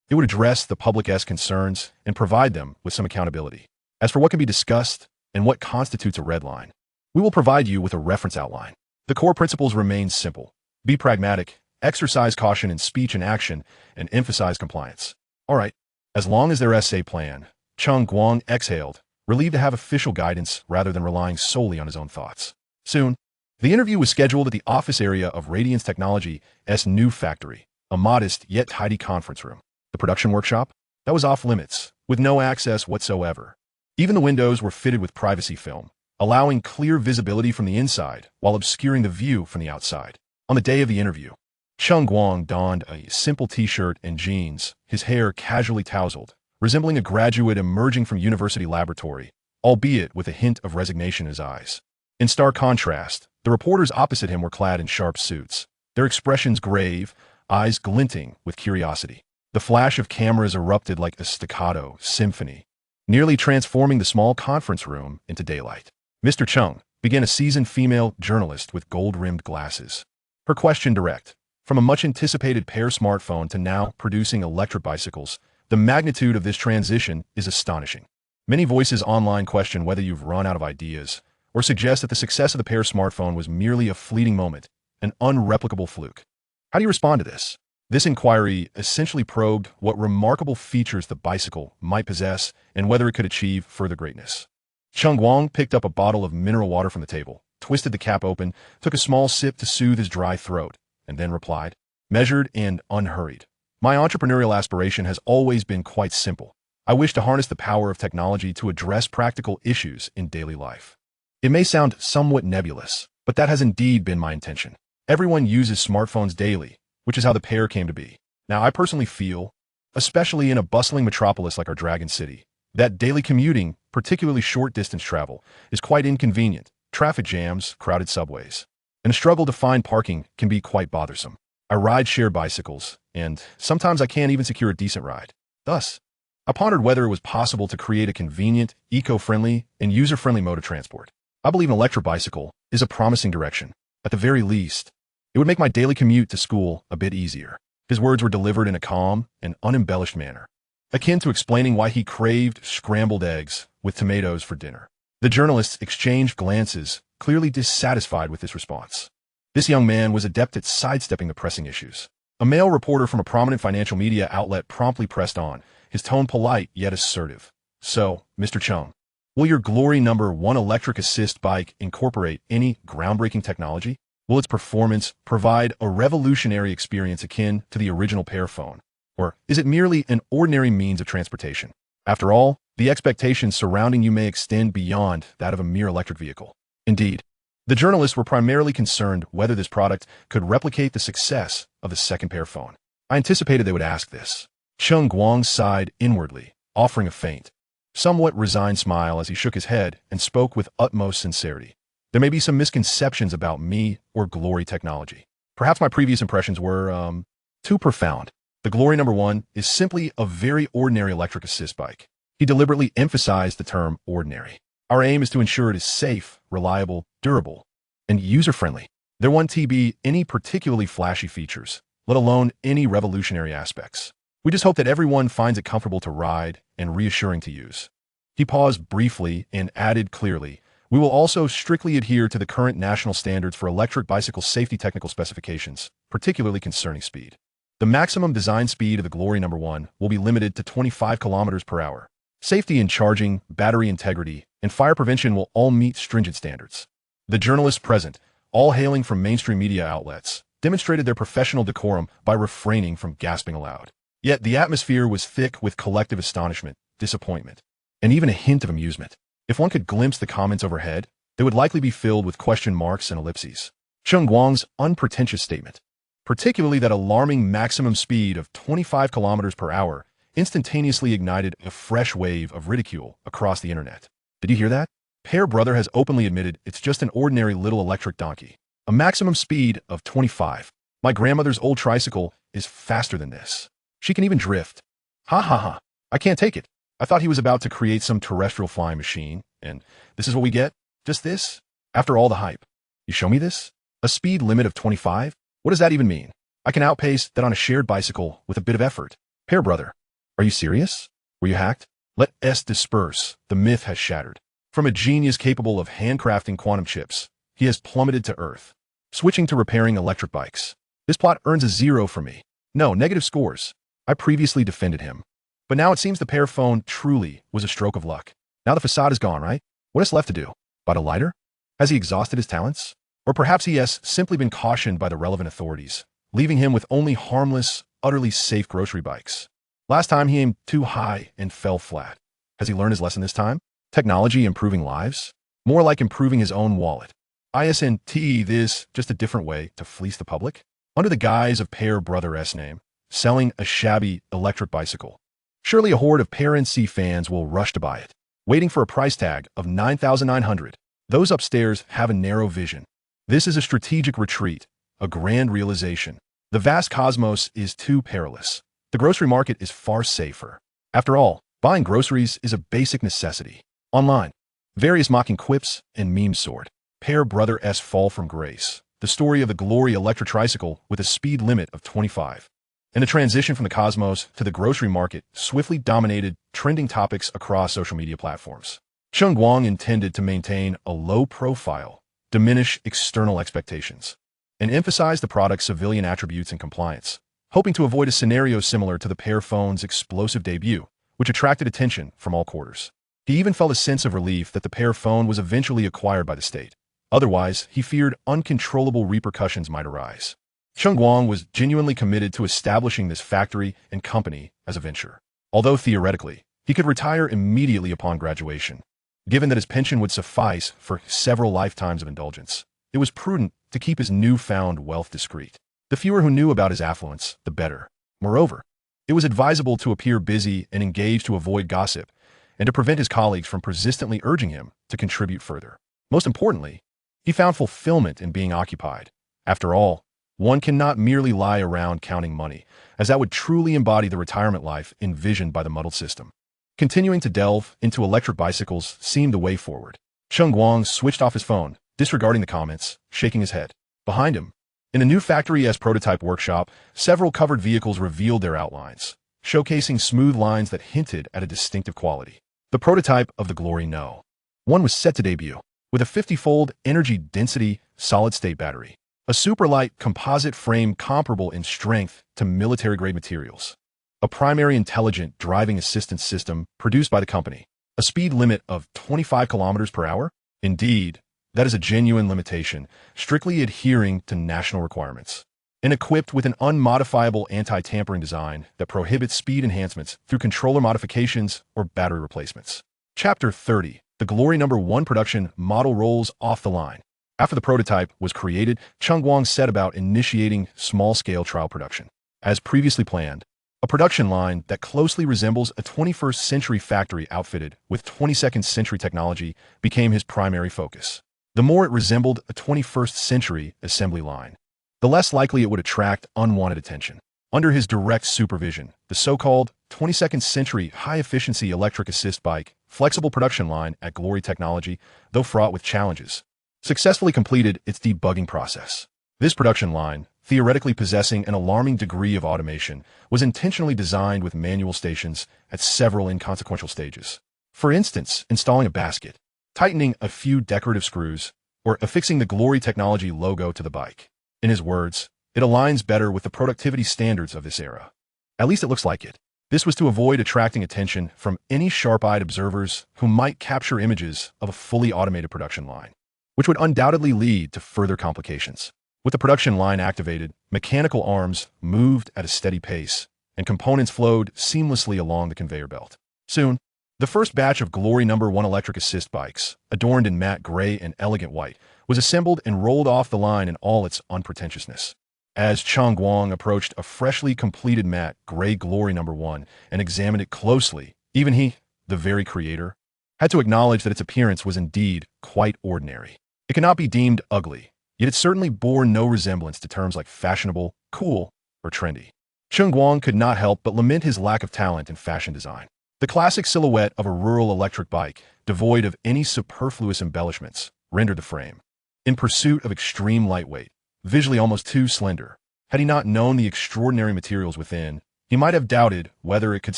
It would address the public's concerns and provide them with some accountability. As for what can be discussed and what constitutes a red line, we will provide you with a reference outline. The core principles remain simple. Be pragmatic, exercise caution in speech and action, and emphasize compliance. All right, as long as their essay plan, Cheng Guang exhaled, relieved to have official guidance rather than relying solely on his own thoughts. Soon, the interview was scheduled at the office area of Radiance Technology's new factory, a modest yet tidy conference room. The production workshop? That was off limits, with no access whatsoever. Even the windows were fitted with privacy film, allowing clear visibility from the inside while obscuring the view from the outside. On the day of the interview, Cheng Guang donned a simple t-shirt and jeans, his hair casually tousled, resembling a graduate emerging from university laboratory, albeit with a hint of resignation in his eyes. In stark contrast, the reporters opposite him were clad in sharp suits, their expressions grave, eyes glinting with curiosity. The flash of cameras erupted like a staccato symphony, nearly transforming the small conference room into daylight. Mr. Cheng, began a seasoned female journalist with gold-rimmed glasses. Her question direct. From a much-anticipated Pear smartphone to now producing electric bicycles, the magnitude of this transition is astonishing. Many voices online question whether you've run out of ideas, or suggest that the success of the Pear smartphone was merely a fleeting moment, an unreplicable fluke. How do you respond to this? This inquiry essentially probed what remarkable features the bicycle might possess and whether it could achieve further greatness. Cheng Guang picked up a bottle of mineral water from the table, twisted the cap open, took a small sip to soothe his dry throat, and then replied, measured and unhurried. My entrepreneurial aspiration has always been quite simple. I wish to harness the power of technology to address practical issues in daily life. It may sound somewhat nebulous, but that has indeed been my intention. Everyone uses smartphones daily, which is how the Pear came to be. Now, I personally feel, especially in a bustling metropolis like our Dragon City, that daily commuting, particularly short-distance travel, is quite inconvenient. Traffic jams, crowded subways, and a struggle to find parking can be quite bothersome. I ride shared bicycles, and sometimes I can't even secure a decent ride. Thus, I pondered whether it was possible to create a convenient, eco-friendly, and user-friendly mode of transport. I believe an electric bicycle is a promising direction. At the very least, it would make my daily commute to school a bit easier. His words were delivered in a calm and unembellished manner, akin to explaining why he craved scrambled eggs with tomatoes for dinner. The journalists exchanged glances, clearly dissatisfied with this response. This young man was adept at sidestepping the pressing issues. A male reporter from a prominent financial media outlet promptly pressed on, his tone polite yet assertive. So, Mr. Cheng, will your Glory number 1 electric assist bike incorporate any groundbreaking technology? Will its performance provide a revolutionary experience akin to the original Pear Phone? Or is it merely an ordinary means of transportation? After all, the expectations surrounding you may extend beyond that of a mere electric vehicle. Indeed, the journalists were primarily concerned whether this product could replicate the success of the second Pear Phone. I anticipated they would ask this. Cheng Guang sighed inwardly, offering a faint, somewhat resigned smile as he shook his head and spoke with utmost sincerity. There may be some misconceptions about me or Glory technology. Perhaps my previous impressions were, too profound. The Glory number 1 is simply a very ordinary electric assist bike. He deliberately emphasized the term ordinary. Our aim is to ensure it is safe, reliable, durable, and user-friendly. There won't be any particularly flashy features, let alone any revolutionary aspects. We just hope that everyone finds it comfortable to ride and reassuring to use. He paused briefly and added clearly, we will also strictly adhere to the current national standards for electric bicycle safety technical specifications, particularly concerning speed. The maximum design speed of the Glory number 1 will be limited to 25 kilometers per hour. Safety in charging, battery integrity, and fire prevention will all meet stringent standards. The journalists present, all hailing from mainstream media outlets, demonstrated their professional decorum by refraining from gasping aloud. Yet the atmosphere was thick with collective astonishment, disappointment, and even a hint of amusement. If one could glimpse the comments overhead, they would likely be filled with question marks and ellipses. Cheng Guang's unpretentious statement, particularly that alarming maximum speed of 25 kilometers per hour, instantaneously ignited a fresh wave of ridicule across the internet. Did you hear that? Pear Brother has openly admitted it's just an ordinary little electric donkey. A maximum speed of 25. My grandmother's old tricycle is faster than this. She can even drift. Ha ha ha. I can't take it. I thought he was about to create some terrestrial flying machine, and this is what we get? Just this? After all the hype. You show me this? A speed limit of 25? What does that even mean? I can outpace that on a shared bicycle with a bit of effort. Pear Brother, are you serious? Were you hacked? Let S disperse. The myth has shattered. From a genius capable of handcrafting quantum chips, he has plummeted to earth. Switching to repairing electric bikes. This plot earns a 0 for me. No, negative scores. I previously defended him. But now it seems the Pear Phone truly was a stroke of luck. Now the facade is gone, right? What is left to do? Buy a lighter? Has he exhausted his talents? Or perhaps he has simply been cautioned by the relevant authorities, leaving him with only harmless, utterly safe grocery bikes. Last time he aimed too high and fell flat. Has he learned his lesson this time? Technology improving lives? More like improving his own wallet. Isn't this just a different way to fleece the public? Under the guise of Pear Brother's name, selling a shabby electric bicycle. Surely a horde of Pear NC fans will rush to buy it, waiting for a price tag of $9,900. Those upstairs have a narrow vision. This is a strategic retreat, a grand realization. The vast cosmos is too perilous. The grocery market is far safer. After all, buying groceries is a basic necessity. Online, various mocking quips and memes soared. Pear Brother's fall from grace. The story of the Glory electric tricycle with a speed limit of 25. And the transition from the cosmos to the grocery market swiftly dominated trending topics across social media platforms. Cheng Guang intended to maintain a low profile, diminish external expectations, and emphasize the product's civilian attributes and compliance, hoping to avoid a scenario similar to the Pear Phone's explosive debut, which attracted attention from all quarters. He even felt a sense of relief that the Pear Phone was eventually acquired by the state. Otherwise, he feared uncontrollable repercussions might arise. Cheng Guang was genuinely committed to establishing this factory and company as a venture. Although theoretically, he could retire immediately upon graduation, given that his pension would suffice for several lifetimes of indulgence. It was prudent to keep his newfound wealth discreet. The fewer who knew about his affluence, the better. Moreover, it was advisable to appear busy and engaged to avoid gossip, and to prevent his colleagues from persistently urging him to contribute further. Most importantly, he found fulfillment in being occupied. After all, one cannot merely lie around counting money, as that would truly embody the retirement life envisioned by the muddled system. Continuing to delve into electric bicycles seemed the way forward. Cheng Guang switched off his phone, disregarding the comments, shaking his head. Behind him, in a new factory-esque prototype workshop, several covered vehicles revealed their outlines, showcasing smooth lines that hinted at a distinctive quality. The prototype of the Glory No. 1 was set to debut, with a 50-fold energy density solid-state battery, a super-light composite frame comparable in strength to military-grade materials, a primary intelligent driving assistance system produced by the company, a speed limit of 25 kilometers per hour? Indeed, that is a genuine limitation, strictly adhering to national requirements, and equipped with an unmodifiable anti-tampering design that prohibits speed enhancements through controller modifications or battery replacements. Chapter 30. The Glory No. 1 production model rolls off the line. After the prototype was created, Cheng Guang set about initiating small-scale trial production. As previously planned, a production line that closely resembles a 21st century factory outfitted with 22nd century technology became his primary focus. The more it resembled a 21st century assembly line, the less likely it would attract unwanted attention. Under his direct supervision, the so-called 22nd century high-efficiency electric assist bike flexible production line at Glory Technology, though fraught with challenges, successfully completed its debugging process. This production line, theoretically possessing an alarming degree of automation, was intentionally designed with manual stations at several inconsequential stages. For instance, installing a basket, tightening a few decorative screws, or affixing the Glory Technology logo to the bike. In his words, it aligns better with the productivity standards of this era. At least it looks like it. This was to avoid attracting attention from any sharp-eyed observers who might capture images of a fully automated production line, which would undoubtedly lead to further complications. With the production line activated, mechanical arms moved at a steady pace, and components flowed seamlessly along the conveyor belt. Soon, the first batch of Glory No. 1 electric assist bikes, adorned in matte gray and elegant white, was assembled and rolled off the line in all its unpretentiousness. As Cheng Guang approached a freshly completed matte gray Glory No. 1 and examined it closely, even he, the very creator, had to acknowledge that its appearance was indeed quite ordinary. It cannot be deemed ugly, yet it certainly bore no resemblance to terms like fashionable, cool, or trendy. Cheng Guang could not help but lament his lack of talent in fashion design. The classic silhouette of a rural electric bike, devoid of any superfluous embellishments, rendered the frame, in pursuit of extreme lightweight, visually almost too slender. Had he not known the extraordinary materials within, he might have doubted whether it could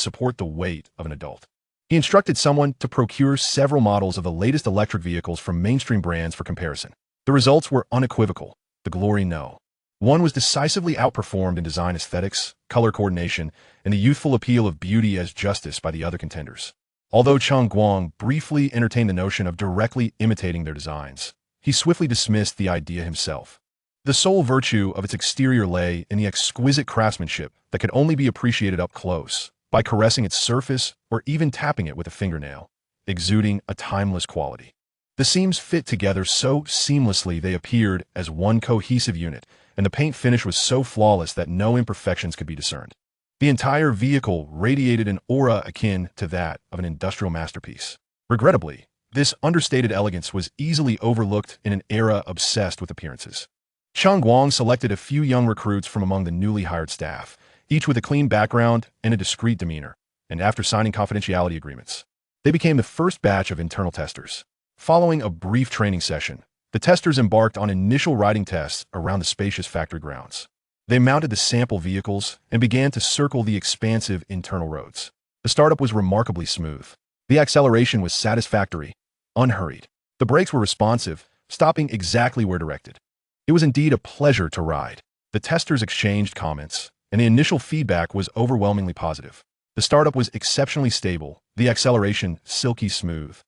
support the weight of an adult. He instructed someone to procure several models of the latest electric vehicles from mainstream brands for comparison. The results were unequivocal. The Glory No. 1 was decisively outperformed in design aesthetics, color coordination, and the youthful appeal of beauty as justice by the other contenders. Although Cheng Guang briefly entertained the notion of directly imitating their designs, he swiftly dismissed the idea himself. The sole virtue of its exterior lay in the exquisite craftsmanship that could only be appreciated up close, by caressing its surface or even tapping it with a fingernail, exuding a timeless quality. The seams fit together so seamlessly they appeared as one cohesive unit, and the paint finish was so flawless that no imperfections could be discerned. The entire vehicle radiated an aura akin to that of an industrial masterpiece. Regrettably, this understated elegance was easily overlooked in an era obsessed with appearances. Cheng Guang selected a few young recruits from among the newly hired staff, each with a clean background and a discreet demeanor, and after signing confidentiality agreements, they became the first batch of internal testers. Following a brief training session, the testers embarked on initial riding tests around the spacious factory grounds. They mounted the sample vehicles and began to circle the expansive internal roads. The startup was remarkably smooth. The acceleration was satisfactory, unhurried. The brakes were responsive, stopping exactly where directed. It was indeed a pleasure to ride. The testers exchanged comments, and the initial feedback was overwhelmingly positive. The startup was exceptionally stable, the acceleration silky smooth,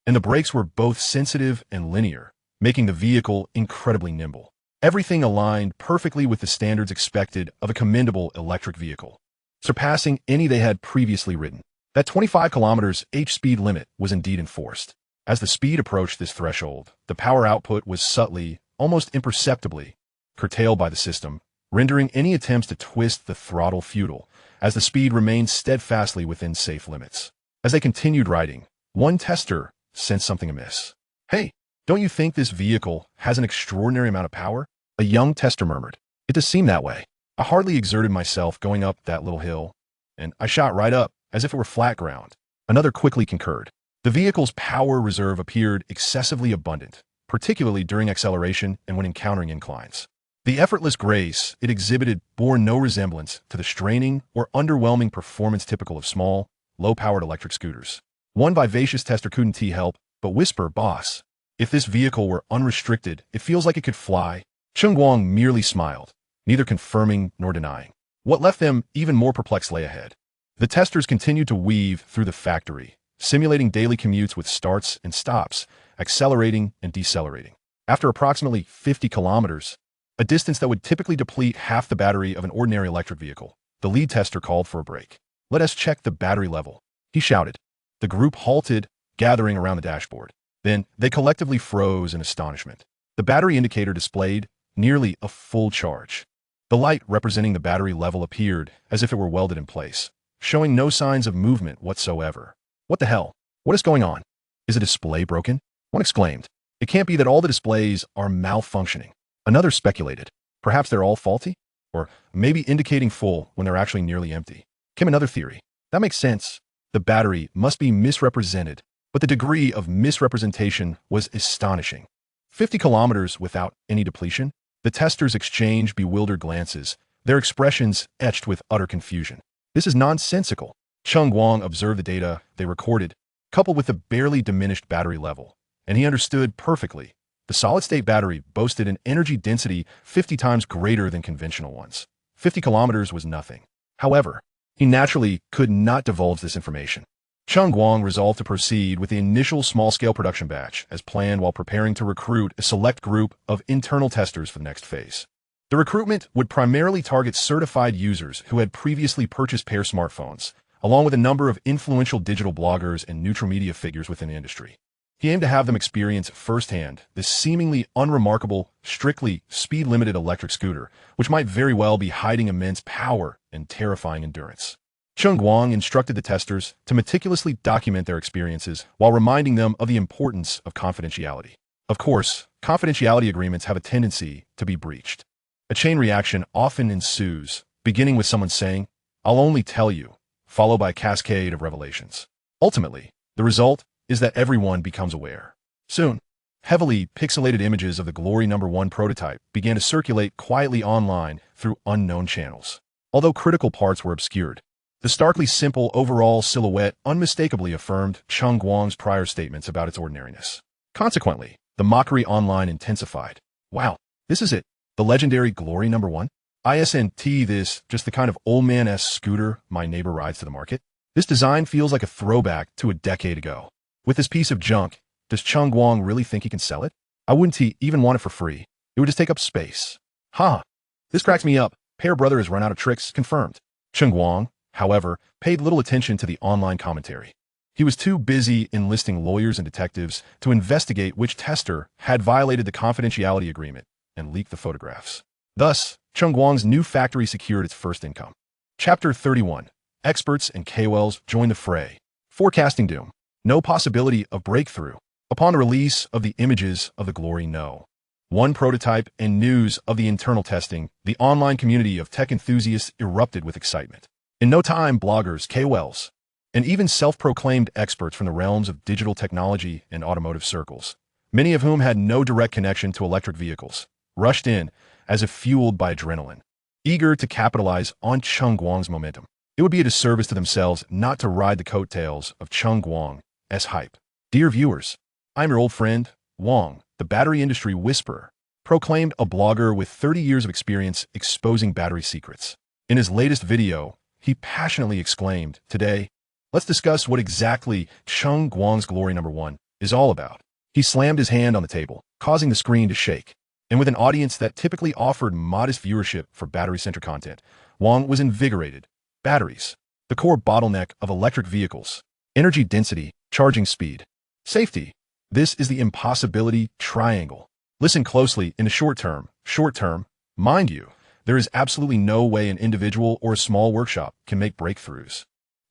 and the brakes were both sensitive and linear, making the vehicle incredibly nimble. Everything aligned perfectly with the standards expected of a commendable electric vehicle, surpassing any they had previously ridden. That 25 kilometers h speed limit was indeed enforced. As the speed approached this threshold, the power output was subtly, almost imperceptibly, curtailed by the system, rendering any attempts to twist the throttle futile, as the speed remained steadfastly within safe limits. As they continued riding, one tester sensed something amiss. "Hey, don't you think this vehicle has an extraordinary amount of power?" A young tester murmured. "It does seem that way. I hardly exerted myself going up that little hill, and I shot right up as if it were flat ground." Another quickly concurred. The vehicle's power reserve appeared excessively abundant, particularly during acceleration and when encountering inclines. The effortless grace it exhibited bore no resemblance to the straining or underwhelming performance typical of small, low-powered electric scooters. One vivacious tester couldn't help but whisper, "Boss, if this vehicle were unrestricted, it feels like it could fly." Cheng Guang merely smiled, neither confirming nor denying. What left them even more perplexed lay ahead. The testers continued to weave through the factory, simulating daily commutes with starts and stops, accelerating and decelerating. After approximately 50 kilometers, a distance that would typically deplete half the battery of an ordinary electric vehicle, the lead tester called for a break. "Let us check the battery level," he shouted. The group halted, gathering around the dashboard. Then they collectively froze in astonishment. The battery indicator displayed nearly a full charge. The light representing the battery level appeared as if it were welded in place, showing no signs of movement whatsoever. "What the hell? What is going on? Is a display broken?" one exclaimed. "It can't be that all the displays are malfunctioning." Another speculated. "Perhaps they're all faulty? Or maybe indicating full when they're actually nearly empty." Came another theory. "That makes sense. The battery must be misrepresented." But the degree of misrepresentation was astonishing. 50 kilometers without any depletion? The testers exchanged bewildered glances, their expressions etched with utter confusion. "This is nonsensical." Cheng Guang observed the data they recorded, coupled with the barely diminished battery level, and he understood perfectly. The solid-state battery boasted an energy density 50 times greater than conventional ones. 50 kilometers was nothing. However, he naturally could not divulge this information. Cheng Guang resolved to proceed with the initial small-scale production batch as planned while preparing to recruit a select group of internal testers for the next phase. The recruitment would primarily target certified users who had previously purchased Pear smartphones, along with a number of influential digital bloggers and neutral media figures within the industry. He aimed to have them experience firsthand this seemingly unremarkable, strictly speed-limited electric scooter, which might very well be hiding immense power and terrifying endurance. Cheng Guang instructed the testers to meticulously document their experiences while reminding them of the importance of confidentiality. Of course, confidentiality agreements have a tendency to be breached. A chain reaction often ensues, beginning with someone saying, "I'll only tell you," followed by a cascade of revelations. Ultimately, the result is that everyone becomes aware. Soon, heavily pixelated images of the Glory No. 1 prototype began to circulate quietly online through unknown channels. Although critical parts were obscured, the starkly simple overall silhouette unmistakably affirmed Cheng Guang's prior statements about its ordinariness. Consequently, the mockery online intensified. "Wow, this is it. The legendary Glory No. 1? Isn't this just the kind of old man-esque scooter my neighbor rides to the market? This design feels like a throwback to a decade ago. With this piece of junk, does Cheng Guang really think he can sell it? I wouldn't even want it for free. It would just take up space. Ha! This cracks me up. Pear Brother has run out of tricks, confirmed." Cheng Guang, however, paid little attention to the online commentary. He was too busy enlisting lawyers and detectives to investigate which tester had violated the confidentiality agreement and leaked the photographs. Thus, Cheng Guang's new factory secured its first income. Chapter 31. Experts and KOLs join the fray. Forecasting doom. No possibility of breakthrough. Upon the release of the images of the Glory No. 1 prototype and news of the internal testing, the online community of tech enthusiasts erupted with excitement. In no time, bloggers, KOLs, and even self-proclaimed experts from the realms of digital technology and automotive circles, many of whom had no direct connection to electric vehicles, rushed in as if fueled by adrenaline, eager to capitalize on Cheng Guang's momentum. It would be a disservice to themselves not to ride the coattails of Cheng Guang's hype. "Dear viewers, I'm your old friend, Wang, the battery industry whisperer," proclaimed a blogger with 30 years of experience exposing battery secrets. In his latest video, he passionately exclaimed, "Today, let's discuss what exactly Cheng Guang's Glory No. 1 is all about." He slammed his hand on the table, causing the screen to shake. And with an audience that typically offered modest viewership for battery-centered content, Wang was invigorated. Batteries, the core bottleneck of electric vehicles. Energy density, charging speed. Safety. This is the impossibility triangle. Listen closely. In the short term, mind you, there is absolutely no way an individual or a small workshop can make breakthroughs.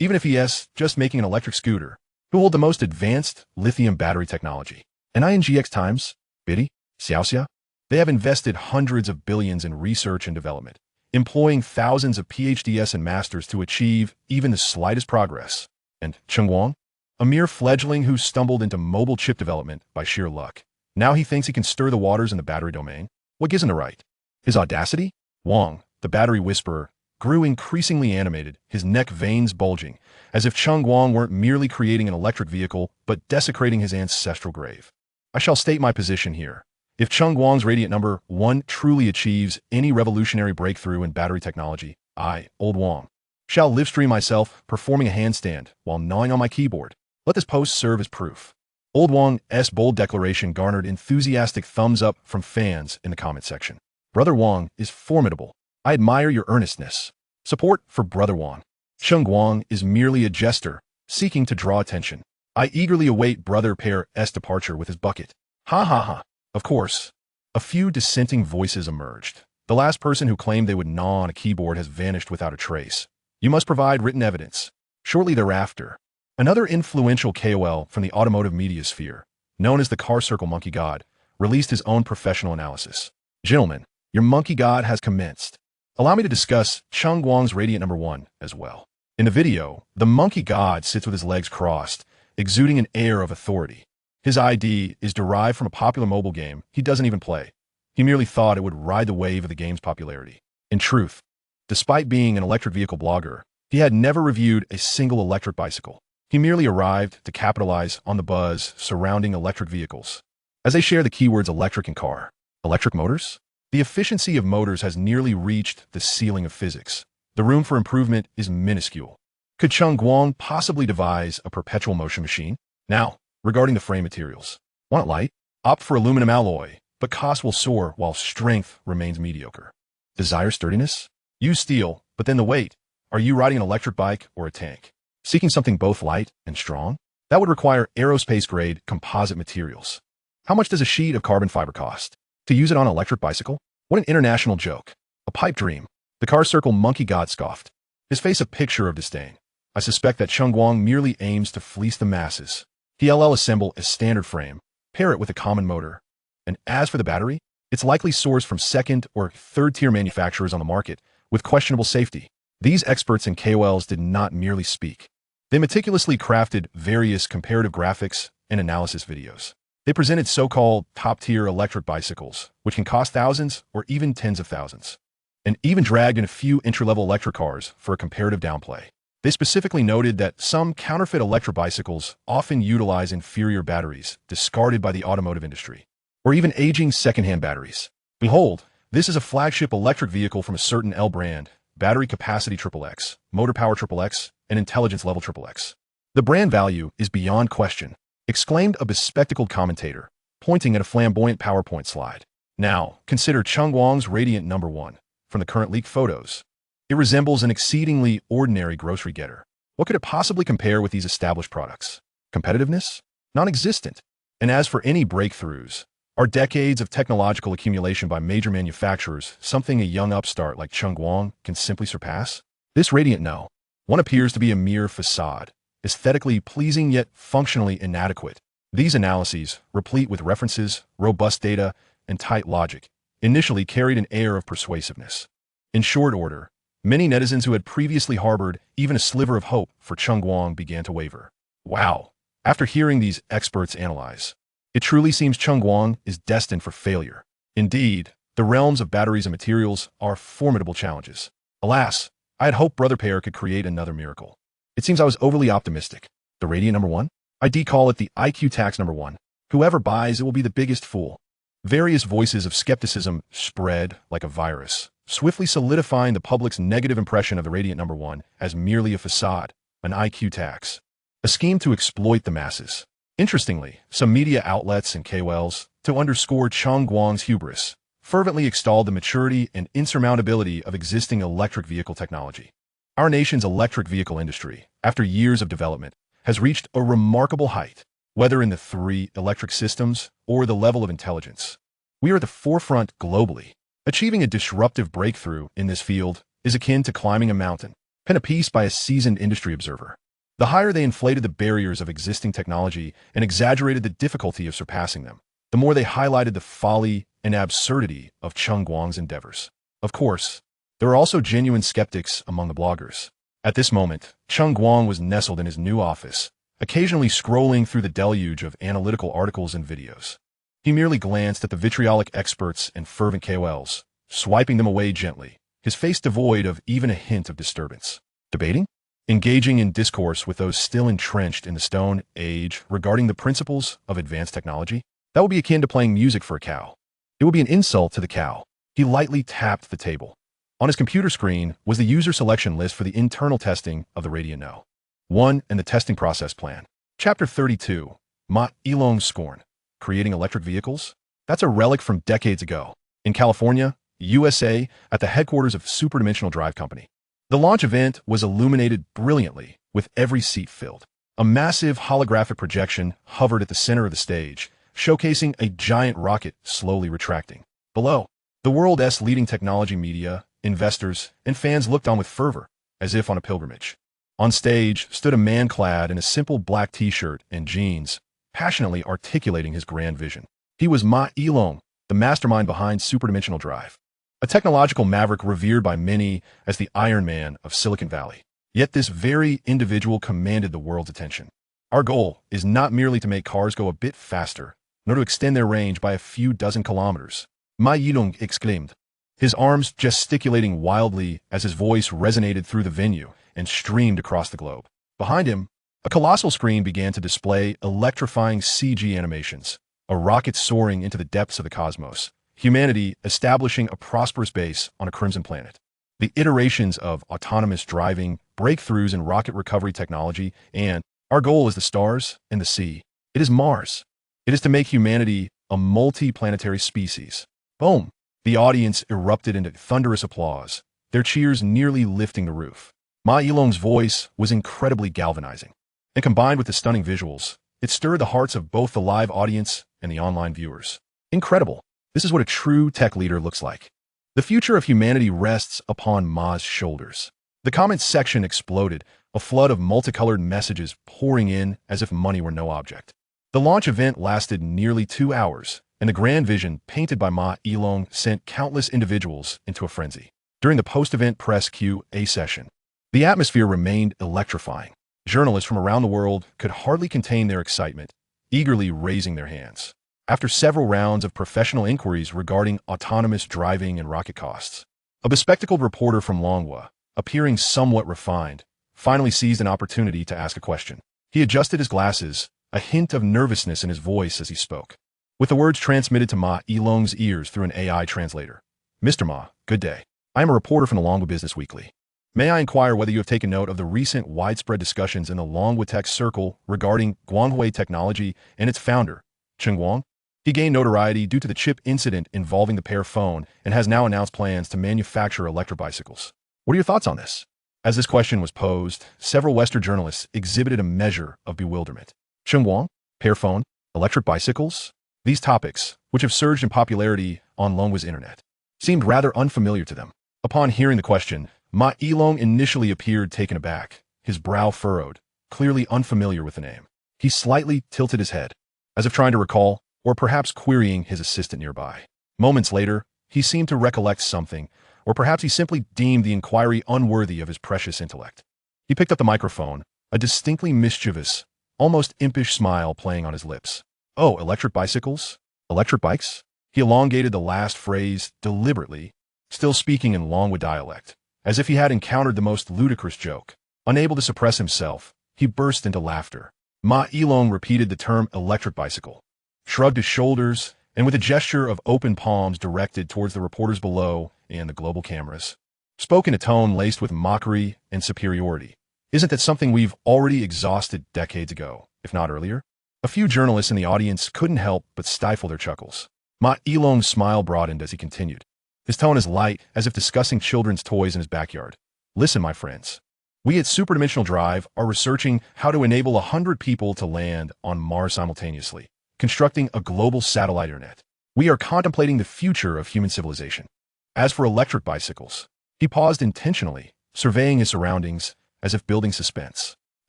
even if he is just making an electric scooter, who hold the most advanced lithium battery technology. And INGX Times, Biddy, Xiaoxia, they have invested hundreds of billions in research and development, employing thousands of PhDs and masters to achieve even the slightest progress. And Cheng Guang, a mere fledgling who stumbled into mobile chip development by sheer luck. Now he thinks he can stir the waters in the battery domain. What gives him the right? His audacity? Wang, the battery whisperer, grew increasingly animated, his neck veins bulging, as if Cheng Guang weren't merely creating an electric vehicle, but desecrating his ancestral grave. I shall state my position here. If Cheng Guang's Radiant number 1 truly achieves any revolutionary breakthrough in battery technology, I, Old Wang, shall livestream myself performing a handstand while gnawing on my keyboard. Let this post serve as proof. Old Wang's bold declaration garnered enthusiastic thumbs up from fans in the comment section. Brother Wang is formidable. I admire your earnestness. Support for Brother Wang. Cheng Guang is merely a jester, seeking to draw attention. I eagerly await Brother Pear's departure with his bucket. Ha ha ha. Of course, a few dissenting voices emerged. The last person who claimed they would gnaw on a keyboard has vanished without a trace. You must provide written evidence. Shortly thereafter, another influential KOL from the automotive media sphere, known as the Car Circle Monkey God, released his own professional analysis. Gentlemen, your monkey god has commenced. Allow me to discuss Cheng Guang's Radiant number 1 as well. In the video, the monkey god sits with his legs crossed, exuding an air of authority. His ID is derived from a popular mobile game he doesn't even play. He merely thought it would ride the wave of the game's popularity. In truth, despite being an electric vehicle blogger, he had never reviewed a single electric bicycle. He merely arrived to capitalize on the buzz surrounding electric vehicles. As they share the keywords electric and car, electric motors? The efficiency of motors has nearly reached the ceiling of physics. The room for improvement is minuscule. Could Cheng Guang possibly devise a perpetual motion machine? Now, regarding the frame materials. Want it light? Opt for aluminum alloy, but cost will soar while strength remains mediocre. Desire sturdiness? Use steel, but then the weight. Are you riding an electric bike or a tank? Seeking something both light and strong? That would require aerospace-grade composite materials. How much does a sheet of carbon fiber cost? To use it on an electric bicycle? What an international joke. A pipe dream. The Car Circle Monkey God scoffed, his face a picture of disdain. I suspect that Cheng Guang merely aims to fleece the masses. He'll assemble a standard frame, pair it with a common motor. And as for the battery, it's likely sourced from second or third-tier manufacturers on the market with questionable safety. These experts and KOLs did not merely speak. They meticulously crafted various comparative graphics and analysis videos. They presented so-called top-tier electric bicycles, which can cost thousands or even tens of thousands, and even dragged in a few entry-level electric cars for a comparative downplay. They specifically noted that some counterfeit electric bicycles often utilize inferior batteries discarded by the automotive industry, or even aging second-hand batteries. Behold, this is a flagship electric vehicle from a certain L brand, battery capacity XXX, motor power XXX, and intelligence level XXX. The brand value is beyond question, exclaimed a bespectacled commentator, pointing at a flamboyant PowerPoint slide. Now, consider Cheng Guang's Radiant number 1 from the current leaked photos. It resembles an exceedingly ordinary grocery getter. What could it possibly compare with these established products? Competitiveness? Non-existent. And as for any breakthroughs, are decades of technological accumulation by major manufacturers something a young upstart like Cheng Guang can simply surpass? This Radiant No. 1 appears to be a mere facade, aesthetically pleasing yet functionally inadequate. These analyses, replete with references, robust data, and tight logic, initially carried an air of persuasiveness. In short order, many netizens who had previously harbored even a sliver of hope for Cheng Guang began to waver. Wow! After hearing these experts analyze, it truly seems Cheng Guang is destined for failure. Indeed, the realms of batteries and materials are formidable challenges. Alas, I had hoped Brother Pear could create another miracle. It seems I was overly optimistic. The Radiant number 1? I decall it the IQ tax number 1. Whoever buys it will be the biggest fool. Various voices of skepticism spread like a virus, swiftly solidifying the public's negative impression of the Radiant number 1 as merely a facade, an IQ tax, a scheme to exploit the masses. Interestingly, some media outlets and KOLs, to underscore Cheng Guang's hubris, fervently extolled the maturity and insurmountability of existing electric vehicle technology. Our nation's electric vehicle industry, after years of development, has reached a remarkable height, whether in the 3 electric systems or the level of intelligence. We are at the forefront globally. Achieving a disruptive breakthrough in this field is akin to climbing a mountain. penned a piece by a seasoned industry observer. The higher they inflated the barriers of existing technology and exaggerated the difficulty of surpassing them, the more they highlighted the folly and absurdity of Cheng Guang's endeavors. Of course, there are also genuine skeptics among the bloggers. At this moment, Cheng Guang was nestled in his new office, occasionally scrolling through the deluge of analytical articles and videos. He merely glanced at the vitriolic experts and fervent KOLs, swiping them away gently, his face devoid of even a hint of disturbance. Debating? Engaging in discourse with those still entrenched in the Stone Age regarding the principles of advanced technology? That would be akin to playing music for a cow. It would be an insult to the cow. He lightly tapped the table. On his computer screen was the user selection list for the internal testing of the Radio 1 and the testing process plan. Chapter 32, Ma Ilong's Scorn. Creating electric vehicles? That's a relic from decades ago. In California, USA, at the headquarters of Superdimensional Drive Company. The launch event was illuminated brilliantly, with every seat filled. A massive holographic projection hovered at the center of the stage, showcasing a giant rocket slowly retracting. Below, the world's leading technology media, investors, and fans looked on with fervor, as if on a pilgrimage. On stage stood a man clad in a simple black t-shirt and jeans, passionately articulating his grand vision. He was Ma Ilong, the mastermind behind Superdimensional Drive, a technological maverick revered by many as the Iron Man of Silicon Valley. Yet this very individual commanded the world's attention. Our goal is not merely to make cars go a bit faster, nor to extend their range by a few dozen kilometers, Ma Ilong exclaimed, his arms gesticulating wildly as his voice resonated through the venue and streamed across the globe. Behind him, a colossal screen began to display electrifying CG animations, a rocket soaring into the depths of the cosmos, humanity establishing a prosperous base on a crimson planet. The iterations of autonomous driving, breakthroughs in rocket recovery technology, and our goal is the stars and the sea. It is Mars. It is to make humanity a multi-planetary species. Boom! The audience erupted into thunderous applause, their cheers nearly lifting the roof. Ma Ilong's voice was incredibly galvanizing, and combined with the stunning visuals, it stirred the hearts of both the live audience and the online viewers. Incredible. This is what a true tech leader looks like. The future of humanity rests upon Ma's shoulders. The comments section exploded, a flood of multicolored messages pouring in as if money were no object. The launch event lasted nearly 2 hours, and the grand vision painted by Ma Ilong sent countless individuals into a frenzy. During the post-event press Q&A session, the atmosphere remained electrifying. Journalists from around the world could hardly contain their excitement, eagerly raising their hands. After several rounds of professional inquiries regarding autonomous driving and rocket costs, a bespectacled reporter from Longhua, appearing somewhat refined, finally seized an opportunity to ask a question. He adjusted his glasses, a hint of nervousness in his voice as he spoke. With the words transmitted to Ma Ilong's ears through an AI translator. Mr. Ma, good day. I am a reporter from the Longhua Business Weekly. May I inquire whether you have taken note of the recent widespread discussions in the Longhua Tech Circle regarding Guanghui Technology and its founder, Cheng Guang? He gained notoriety due to the chip incident involving the Pear Phone and has now announced plans to manufacture electric bicycles. What are your thoughts on this? As this question was posed, several Western journalists exhibited a measure of bewilderment. Cheng Guang, Pear Phone, electric bicycles? These topics, which have surged in popularity on Longhua's internet, seemed rather unfamiliar to them. Upon hearing the question, Ma Ilong initially appeared taken aback, his brow furrowed, clearly unfamiliar with the name. He slightly tilted his head, as if trying to recall, or perhaps querying his assistant nearby. Moments later, he seemed to recollect something, or perhaps he simply deemed the inquiry unworthy of his precious intellect. He picked up the microphone, a distinctly mischievous, almost impish smile playing on his lips. Oh, electric bicycles? Electric bikes? He elongated the last phrase deliberately, still speaking in Longhua dialect, as if he had encountered the most ludicrous joke. Unable to suppress himself, he burst into laughter. Ma Ilong repeated the term electric bicycle, shrugged his shoulders, and with a gesture of open palms directed towards the reporters below and the global cameras, spoke in a tone laced with mockery and superiority. Isn't that something we've already exhausted decades ago, if not earlier? A few journalists in the audience couldn't help but stifle their chuckles. Ma Ilong's smile broadened as he continued. His tone is light, as if discussing children's toys in his backyard. Listen, my friends. We at Superdimensional Drive are researching how to enable 100 people to land on Mars simultaneously, constructing a global satellite internet. We are contemplating the future of human civilization. As for electric bicycles, he paused intentionally, surveying his surroundings as if building suspense.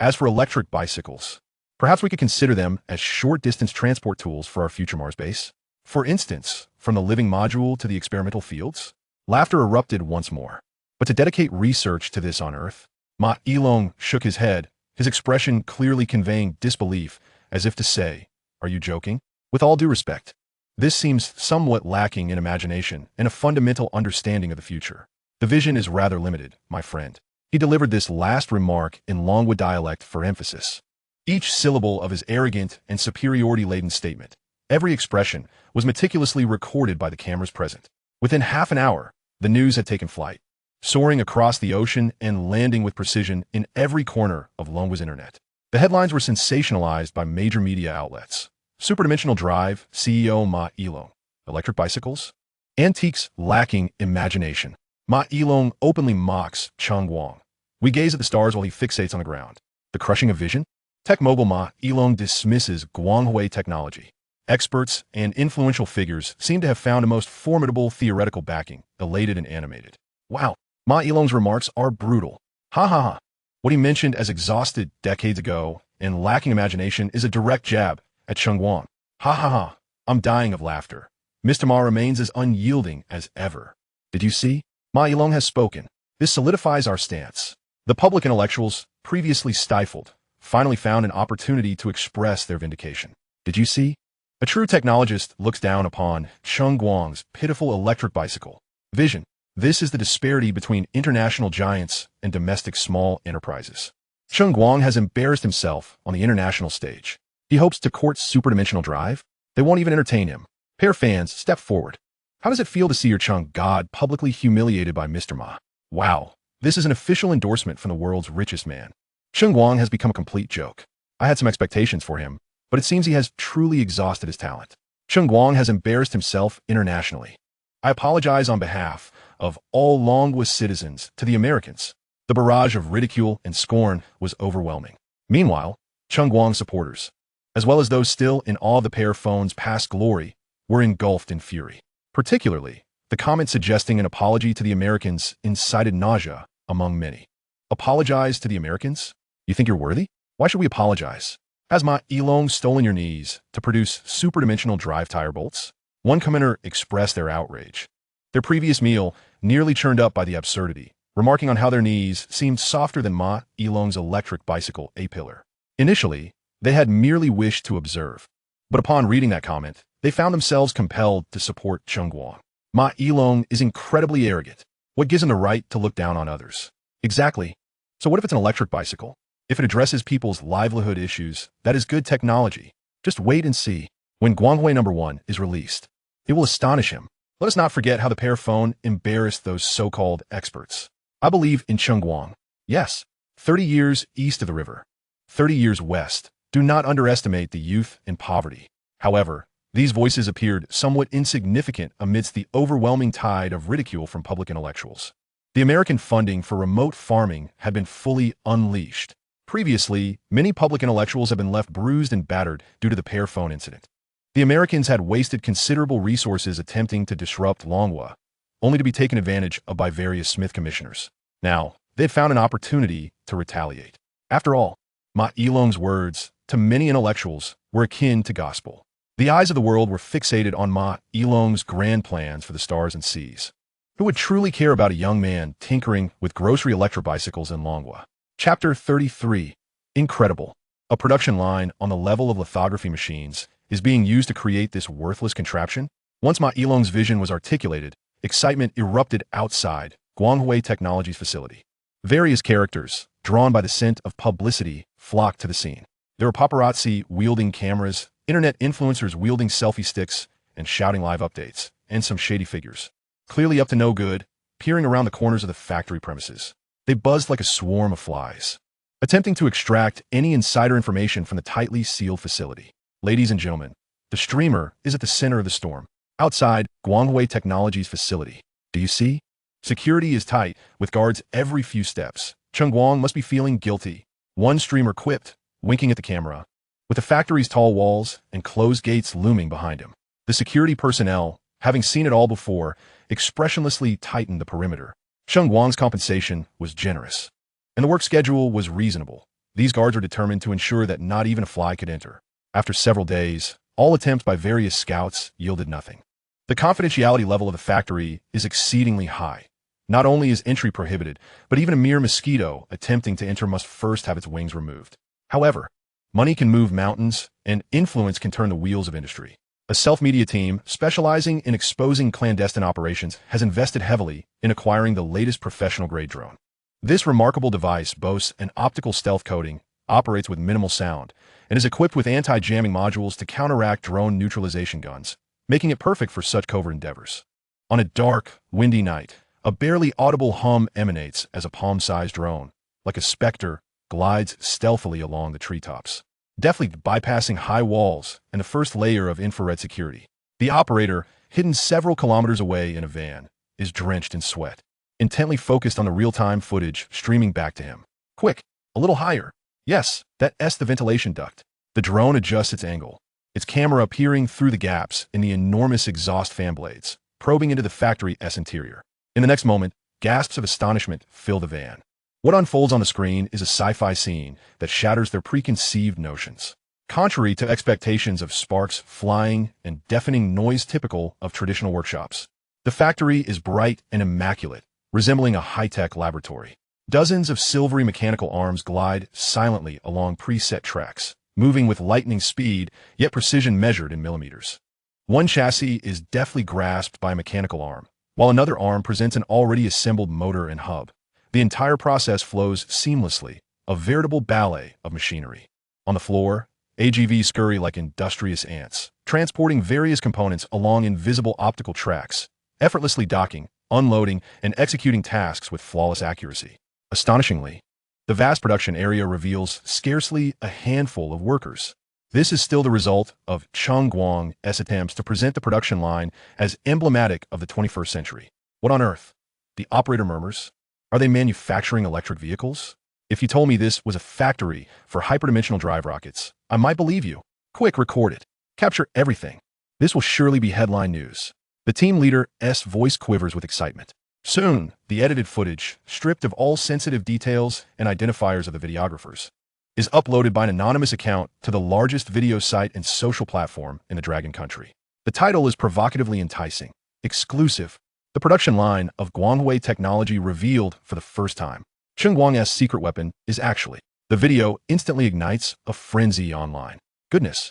As for electric bicycles, perhaps we could consider them as short-distance transport tools for our future Mars base. For instance, from the living module to the experimental fields, laughter erupted once more. But to dedicate research to this on Earth, Ma Ilong shook his head, his expression clearly conveying disbelief, as if to say, "Are you joking?" With all due respect, this seems somewhat lacking in imagination and a fundamental understanding of the future. The vision is rather limited, my friend. He delivered this last remark in Longwood dialect for emphasis. Each syllable of his arrogant and superiority-laden statement, every expression, was meticulously recorded by the cameras present. Within half an hour, the news had taken flight, soaring across the ocean and landing with precision in every corner of Longwood's internet. The headlines were sensationalized by major media outlets. Superdimensional drive, CEO Ma Ilong. Electric bicycles? Antiques lacking imagination. Ma Ilong openly mocks Cheng Guang. We gaze at the stars while he fixates on the ground. The crushing of vision? Tech mogul Ma Ilong dismisses Guanghui technology. Experts and influential figures seem to have found a most formidable theoretical backing, elated and animated. Wow, Ma Ilong's remarks are brutal. Ha ha ha. What he mentioned as exhausted decades ago and lacking imagination is a direct jab at Cheng Guang. Ha ha ha. I'm dying of laughter. Mr. Ma remains as unyielding as ever. Did you see? Ma Ilong has spoken. This solidifies our stance. The public intellectuals, previously stifled, finally found an opportunity to express their vindication. Did you see? A true technologist looks down upon Cheng Guang's pitiful electric bicycle vision. This is the disparity between international giants and domestic small enterprises. Cheng Guang has embarrassed himself on the international stage. He hopes to court superdimensional drive. They won't even entertain him. Pear fans, step forward. How does it feel to see your Cheng God publicly humiliated by Mr. Ma? Wow, this is an official endorsement from the world's richest man. Cheng Guang has become a complete joke. I had some expectations for him, but it seems he has truly exhausted his talent. Cheng Guang has embarrassed himself internationally. I apologize on behalf of all Longwood citizens to the Americans. The barrage of ridicule and scorn was overwhelming. Meanwhile, Cheng Guang's supporters, as well as those still in awe of the Pear Phone's past glory, were engulfed in fury. Particularly, the comment suggesting an apology to the Americans incited nausea among many. Apologize to the Americans? You think you're worthy? Why should we apologize? Has Ma Ilong stolen your knees to produce superdimensional drive tire bolts? One commenter expressed their outrage. Their previous meal nearly churned up by the absurdity, remarking on how their knees seemed softer than Ma Ilong's electric bicycle A-pillar. Initially, they had merely wished to observe, but upon reading that comment, they found themselves compelled to support Cheng Guang. Ma Ilong is incredibly arrogant. What gives him the right to look down on others? Exactly. So what if it's an electric bicycle? If it addresses people's livelihood issues, that is good technology. Just wait and see. When Guanghui #1 is released, it will astonish him. Let us not forget how the Pear Phone embarrassed those so-called experts. I believe in Cheng Guang. Yes, 30 years east of the river, 30 years west. Do not underestimate the youth and poverty. However, these voices appeared somewhat insignificant amidst the overwhelming tide of ridicule from public intellectuals. The American funding for remote farming had been fully unleashed. Previously, many public intellectuals have been left bruised and battered due to the Pear Phone incident. The Americans had wasted considerable resources attempting to disrupt Longwa, only to be taken advantage of by various Smith commissioners. Now, they had found an opportunity to retaliate. After all, Ma Ilong's words, to many intellectuals, were akin to gospel. The eyes of the world were fixated on Ma Ilong's grand plans for the stars and seas. Who would truly care about a young man tinkering with grocery electric bicycles in Longwa? Chapter 33. Incredible. A production line on the level of lithography machines is being used to create this worthless contraption? Once Ma Ilong's vision was articulated, excitement erupted outside Guanghui Technologies facility. Various characters, drawn by the scent of publicity, flocked to the scene. There were paparazzi wielding cameras, internet influencers wielding selfie sticks and shouting live updates, and some shady figures, clearly up to no good, peering around the corners of the factory premises. They buzzed like a swarm of flies, attempting to extract any insider information from the tightly sealed facility. Ladies and gentlemen, the streamer is at the center of the storm. Outside Guanghui Technologies facility. Do you see? Security is tight, with guards every few steps. Cheng Guang must be feeling guilty. One streamer quipped, winking at the camera, with the factory's tall walls and closed gates looming behind him. The security personnel, having seen it all before, expressionlessly tightened the perimeter. Cheng Guang's compensation was generous, and the work schedule was reasonable. These guards were determined to ensure that not even a fly could enter. After several days, all attempts by various scouts yielded nothing. The confidentiality level of the factory is exceedingly high. Not only is entry prohibited, but even a mere mosquito attempting to enter must first have its wings removed. However, money can move mountains, and influence can turn the wheels of industry. A self-media team specializing in exposing clandestine operations has invested heavily in acquiring the latest professional-grade drone. This remarkable device boasts an optical stealth coating, operates with minimal sound, and is equipped with anti-jamming modules to counteract drone neutralization guns, making it perfect for such covert endeavors. On a dark, windy night, a barely audible hum emanates as a palm-sized drone, like a specter, glides stealthily along the treetops, deftly bypassing high walls and the first layer of infrared security. The operator, hidden several kilometers away in a van, is drenched in sweat, intently focused on the real-time footage streaming back to him. Quick, a little higher. Yes, that's the ventilation duct. The drone adjusts its angle, its camera peering through the gaps in the enormous exhaust fan blades, probing into the factory's interior. In the next moment, gasps of astonishment fill the van. What unfolds on the screen is a sci-fi scene that shatters their preconceived notions. Contrary to expectations of sparks flying and deafening noise typical of traditional workshops, the factory is bright and immaculate, resembling a high-tech laboratory. Dozens of silvery mechanical arms glide silently along preset tracks, moving with lightning speed, yet precision measured in millimeters. One chassis is deftly grasped by a mechanical arm, while another arm presents an already assembled motor and hub. The entire process flows seamlessly, a veritable ballet of machinery. On the floor, AGVs scurry like industrious ants, transporting various components along invisible optical tracks, effortlessly docking, unloading, and executing tasks with flawless accuracy. Astonishingly, the vast production area reveals scarcely a handful of workers. This is still the result of Cheng Guang's attempts to present the production line as emblematic of the 21st century. What on earth? The operator murmurs. Are they manufacturing electric vehicles? If you told me this was a factory for hyperdimensional drive rockets, I might believe you. Quick, record it. Capture everything. This will surely be headline news. The team leader's voice quivers with excitement. Soon, the edited footage, stripped of all sensitive details and identifiers of the videographers, is uploaded by an anonymous account to the largest video site and social platform in the Dragon Country. The title is provocatively enticing. Exclusive. The production line of Guanghui technology revealed for the first time. Cheng Guang's secret weapon is actually. The video instantly ignites a frenzy online. Goodness.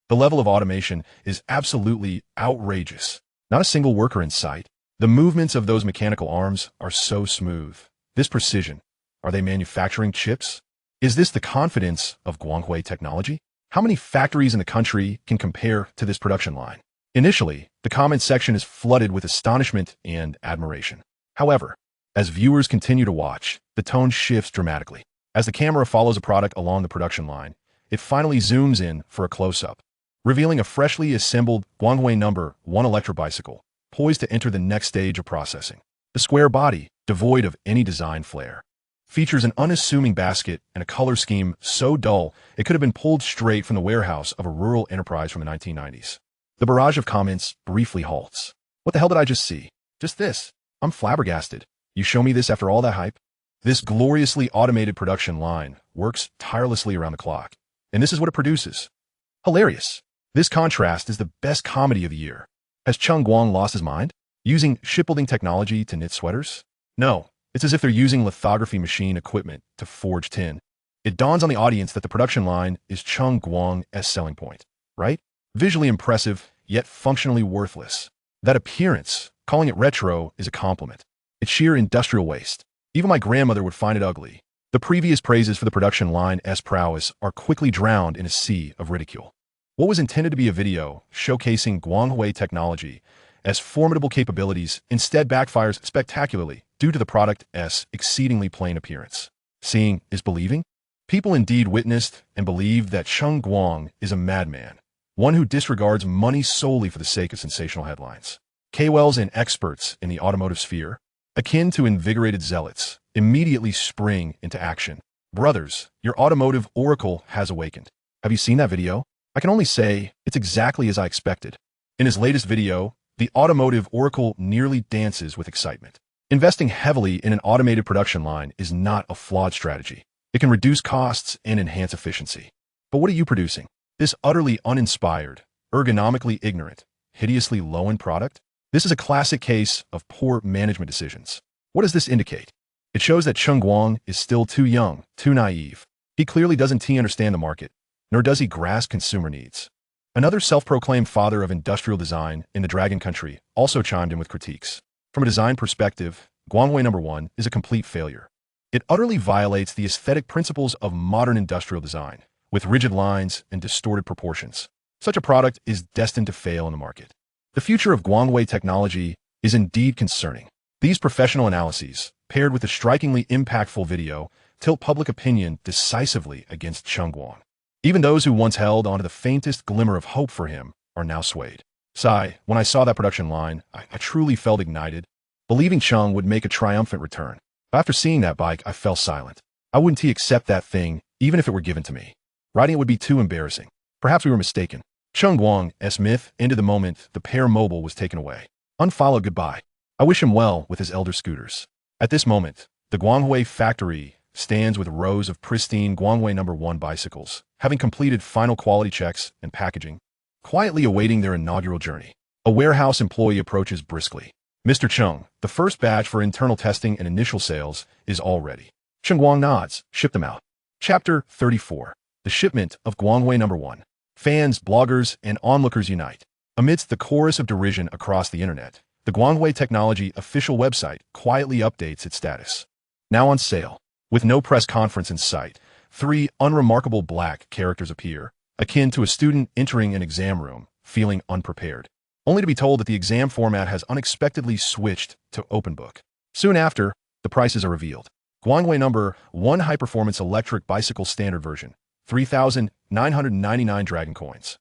The level of automation is absolutely outrageous. Not a single worker in sight. The movements of those mechanical arms are so smooth. This precision. Are they manufacturing chips? Is this the confidence of Guanghui technology? How many factories in the country can compare to this production line? Initially, the comment section is flooded with astonishment and admiration. However, as viewers continue to watch, the tone shifts dramatically. As the camera follows a product along the production line, it finally zooms in for a close-up, revealing a freshly assembled Guanghui No. 1 electric bicycle, poised to enter the next stage of processing. The square body, devoid of any design flair, features an unassuming basket and a color scheme so dull it could have been pulled straight from the warehouse of a rural enterprise from the 1990s. The barrage of comments briefly halts. What the hell did I just see? Just this. I'm flabbergasted. You show me this after all that hype? This gloriously automated production line works tirelessly around the clock, and this is what it produces. Hilarious. This contrast is the best comedy of the year. Has Cheng Guang lost his mind? Using shipbuilding technology to knit sweaters? No, it's as if they're using lithography machine equipment to forge tin. It dawns on the audience that the production line is Cheng Guang's selling point, right? Visually impressive, yet functionally worthless. That appearance, calling it retro, is a compliment. It's sheer industrial waste. Even my grandmother would find it ugly. The previous praises for the production line's prowess are quickly drowned in a sea of ridicule. What was intended to be a video showcasing Guanghui technology as formidable capabilities instead backfires spectacularly due to the product's exceedingly plain appearance. Seeing is believing? People indeed witnessed and believed that Cheng Guang is a madman, one who disregards money solely for the sake of sensational headlines. KOLs and experts in the automotive sphere, akin to invigorated zealots, immediately spring into action. Brothers, your automotive oracle has awakened. Have you seen that video? I can only say it's exactly as I expected. In his latest video, the automotive oracle nearly dances with excitement. Investing heavily in an automated production line is not a flawed strategy. It can reduce costs and enhance efficiency. But what are you producing? This utterly uninspired, ergonomically ignorant, hideously low-end product? This is a classic case of poor management decisions. What does this indicate? It shows that Cheng Guang is still too young, too naive. He clearly doesn't understand the market, nor does he grasp consumer needs. Another self-proclaimed father of industrial design in the Dragon Country also chimed in with critiques. From a design perspective, Guangwei No. 1 is a complete failure. It utterly violates the aesthetic principles of modern industrial design, with rigid lines and distorted proportions. Such a product is destined to fail in the market. The future of Guangwei technology is indeed concerning. These professional analyses, paired with a strikingly impactful video, tilt public opinion decisively against Cheng Guang. Even those who once held onto the faintest glimmer of hope for him are now swayed. Sigh, when I saw that production line, I truly felt ignited, believing Cheng would make a triumphant return. After seeing that bike, I fell silent. I wouldn't accept that thing, even if it were given to me. Riding it would be too embarrassing. Perhaps we were mistaken. Cheng Guang's myth ended the moment the Pear Mobile was taken away. Unfollowed goodbye. I wish him well with his elder scooters. At this moment, the Guangwei factory stands with rows of pristine Guangwei No. 1 bicycles, having completed final quality checks and packaging, quietly awaiting their inaugural journey. A warehouse employee approaches briskly. Mr. Cheng, the first batch for internal testing and initial sales is all ready. Cheng Guang nods. Ship them out. Chapter 34. The shipment of Guangwei No. 1. Fans, bloggers, and onlookers unite. Amidst the chorus of derision across the internet, the Guangwei Technology official website quietly updates its status. Now on sale. With no press conference in sight, 3 unremarkable black characters appear, akin to a student entering an exam room, feeling unprepared, only to be told that the exam format has unexpectedly switched to open book. Soon after, the prices are revealed. Guangwei No. 1 high-performance electric bicycle standard version, 3,999 Dragon coins.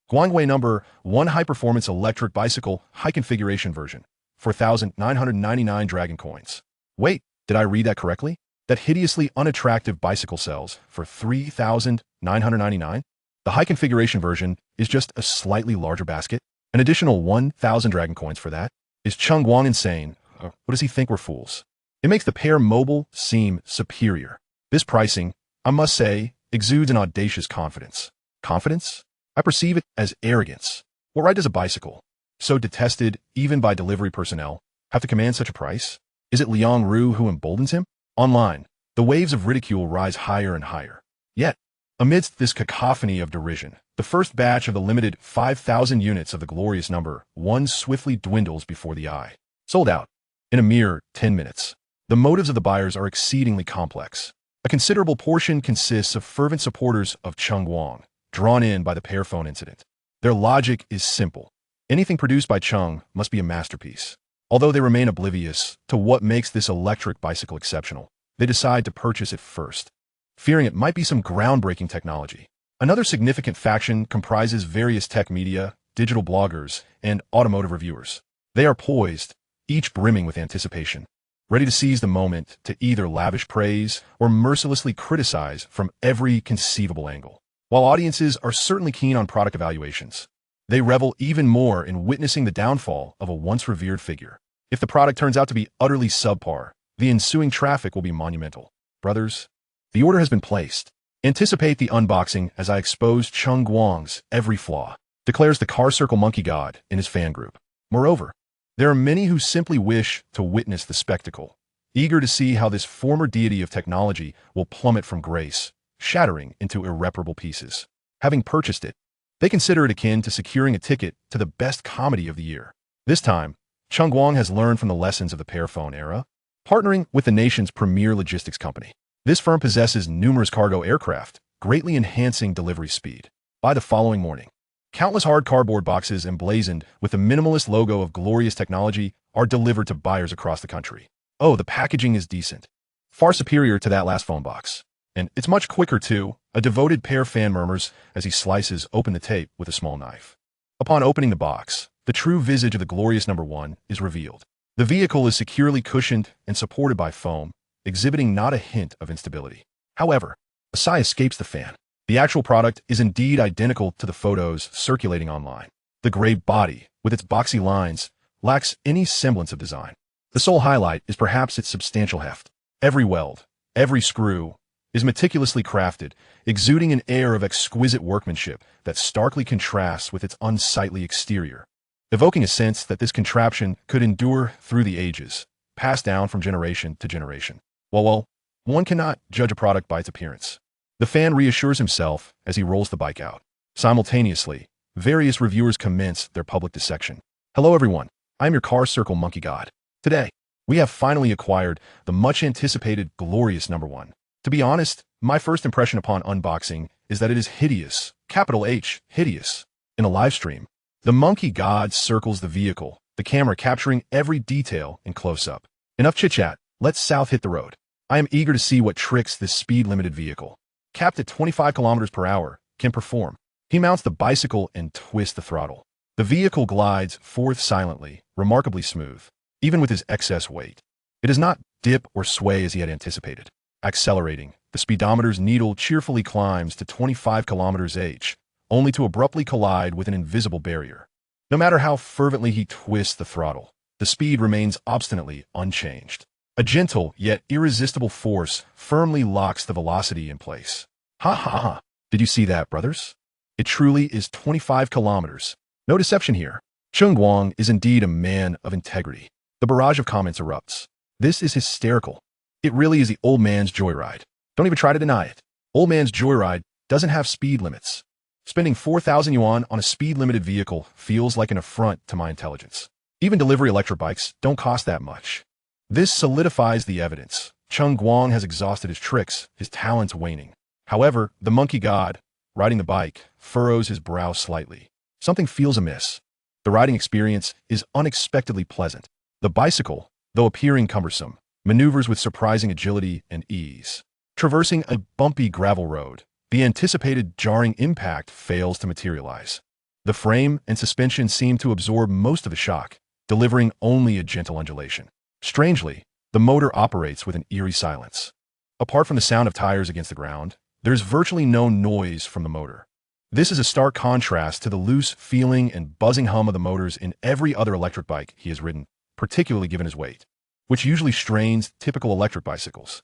Guangwei No. 1 high-performance electric bicycle high configuration version, 4,999 Dragon coins. Wait, did I read that correctly? That hideously unattractive bicycle sells for 3,999? The high configuration version is just a slightly larger basket. An additional 1,000 Dragon coins for that? Is Cheng Guang insane? What does he think we're fools? It makes the Pear Mobile seem superior. This pricing, I must say, exudes an audacious confidence. Confidence? I perceive it as arrogance. What right does a bicycle, so detested even by delivery personnel, have to command such a price? Is it Liang Ru who emboldens him? Online, the waves of ridicule rise higher and higher. Yet, amidst this cacophony of derision, the first batch of the limited 5,000 units of the glorious No. 1 swiftly dwindles before the eye. Sold out in a mere 10 minutes. The motives of the buyers are exceedingly complex. A considerable portion consists of fervent supporters of Cheng Guang, drawn in by the Pear Phone incident. Their logic is simple. Anything produced by Cheng must be a masterpiece. Although they remain oblivious to what makes this electric bicycle exceptional, they decide to purchase it first, fearing it might be some groundbreaking technology. Another significant faction comprises various tech media, digital bloggers, and automotive reviewers. They are poised, each brimming with anticipation, ready to seize the moment to either lavish praise or mercilessly criticize from every conceivable angle. While audiences are certainly keen on product evaluations, they revel even more in witnessing the downfall of a once revered figure. If the product turns out to be utterly subpar, the ensuing traffic will be monumental. Brothers, the order has been placed. Anticipate the unboxing as I expose Cheng Guang's every flaw, declares the Car Circle Monkey God in his fan group. Moreover, there are many who simply wish to witness the spectacle, eager to see how this former deity of technology will plummet from grace, shattering into irreparable pieces. Having purchased it, they consider it akin to securing a ticket to the best comedy of the year. This time, Cheng Guang has learned from the lessons of the Pear Phone era, partnering with the nation's premier logistics company. This firm possesses numerous cargo aircraft, greatly enhancing delivery speed. By the following morning, countless hard cardboard boxes emblazoned with the minimalist logo of glorious technology are delivered to buyers across the country. Oh, the packaging is decent. Far superior to that last phone box. And it's much quicker too, a devoted Pear fan murmurs as he slices open the tape with a small knife. Upon opening the box, the true visage of the glorious No. 1 is revealed. The vehicle is securely cushioned and supported by foam, exhibiting not a hint of instability. However, a sigh escapes the fan. The actual product is indeed identical to the photos circulating online. The gray body, with its boxy lines, lacks any semblance of design. The sole highlight is perhaps its substantial heft. Every weld, every screw, is meticulously crafted, exuding an air of exquisite workmanship that starkly contrasts with its unsightly exterior, evoking a sense that this contraption could endure through the ages, passed down from generation to generation. Well, one cannot judge a product by its appearance. The fan reassures himself as he rolls the bike out. Simultaneously, various reviewers commence their public dissection. Hello everyone, I'm your car circle monkey god. Today, we have finally acquired the much-anticipated glorious number one. To be honest, my first impression upon unboxing is that it is hideous, capital H, hideous. In a live stream, the monkey god circles the vehicle, the camera capturing every detail in close-up. Enough chit-chat, let's south hit the road. I am eager to see what tricks this speed-limited vehicle, capped at 25 kilometers per hour, can perform. He mounts the bicycle and twists the throttle. The vehicle glides forth silently, remarkably smooth, even with his excess weight. It does not dip or sway as he had anticipated. Accelerating, the speedometer's needle cheerfully climbs to 25 kilometers h, only to abruptly collide with an invisible barrier. No matter how fervently he twists the throttle, the speed remains obstinately unchanged. A gentle yet irresistible force firmly locks the velocity in place. Ha ha ha! Did you see that, brothers? It truly is 25 kilometers. No deception here. Cheng Guang is indeed a man of integrity. The barrage of comments erupts. This is hysterical. It really is the old man's joyride. Don't even try to deny it. Old man's joyride doesn't have speed limits. Spending 4,000 yuan on a speed-limited vehicle feels like an affront to my intelligence. Even delivery electric bikes don't cost that much. This solidifies the evidence. Cheng Guang has exhausted his tricks, his talents waning. However, the monkey god, riding the bike, furrows his brow slightly. Something feels amiss. The riding experience is unexpectedly pleasant. The bicycle, though appearing cumbersome, maneuvers with surprising agility and ease. Traversing a bumpy gravel road, the anticipated jarring impact fails to materialize. The frame and suspension seem to absorb most of the shock, delivering only a gentle undulation. Strangely, the motor operates with an eerie silence. Apart from the sound of tires against the ground, there's virtually no noise from the motor. This is a stark contrast to the loose feeling and buzzing hum of the motors in every other electric bike he has ridden, particularly given his weight, which usually strains typical electric bicycles.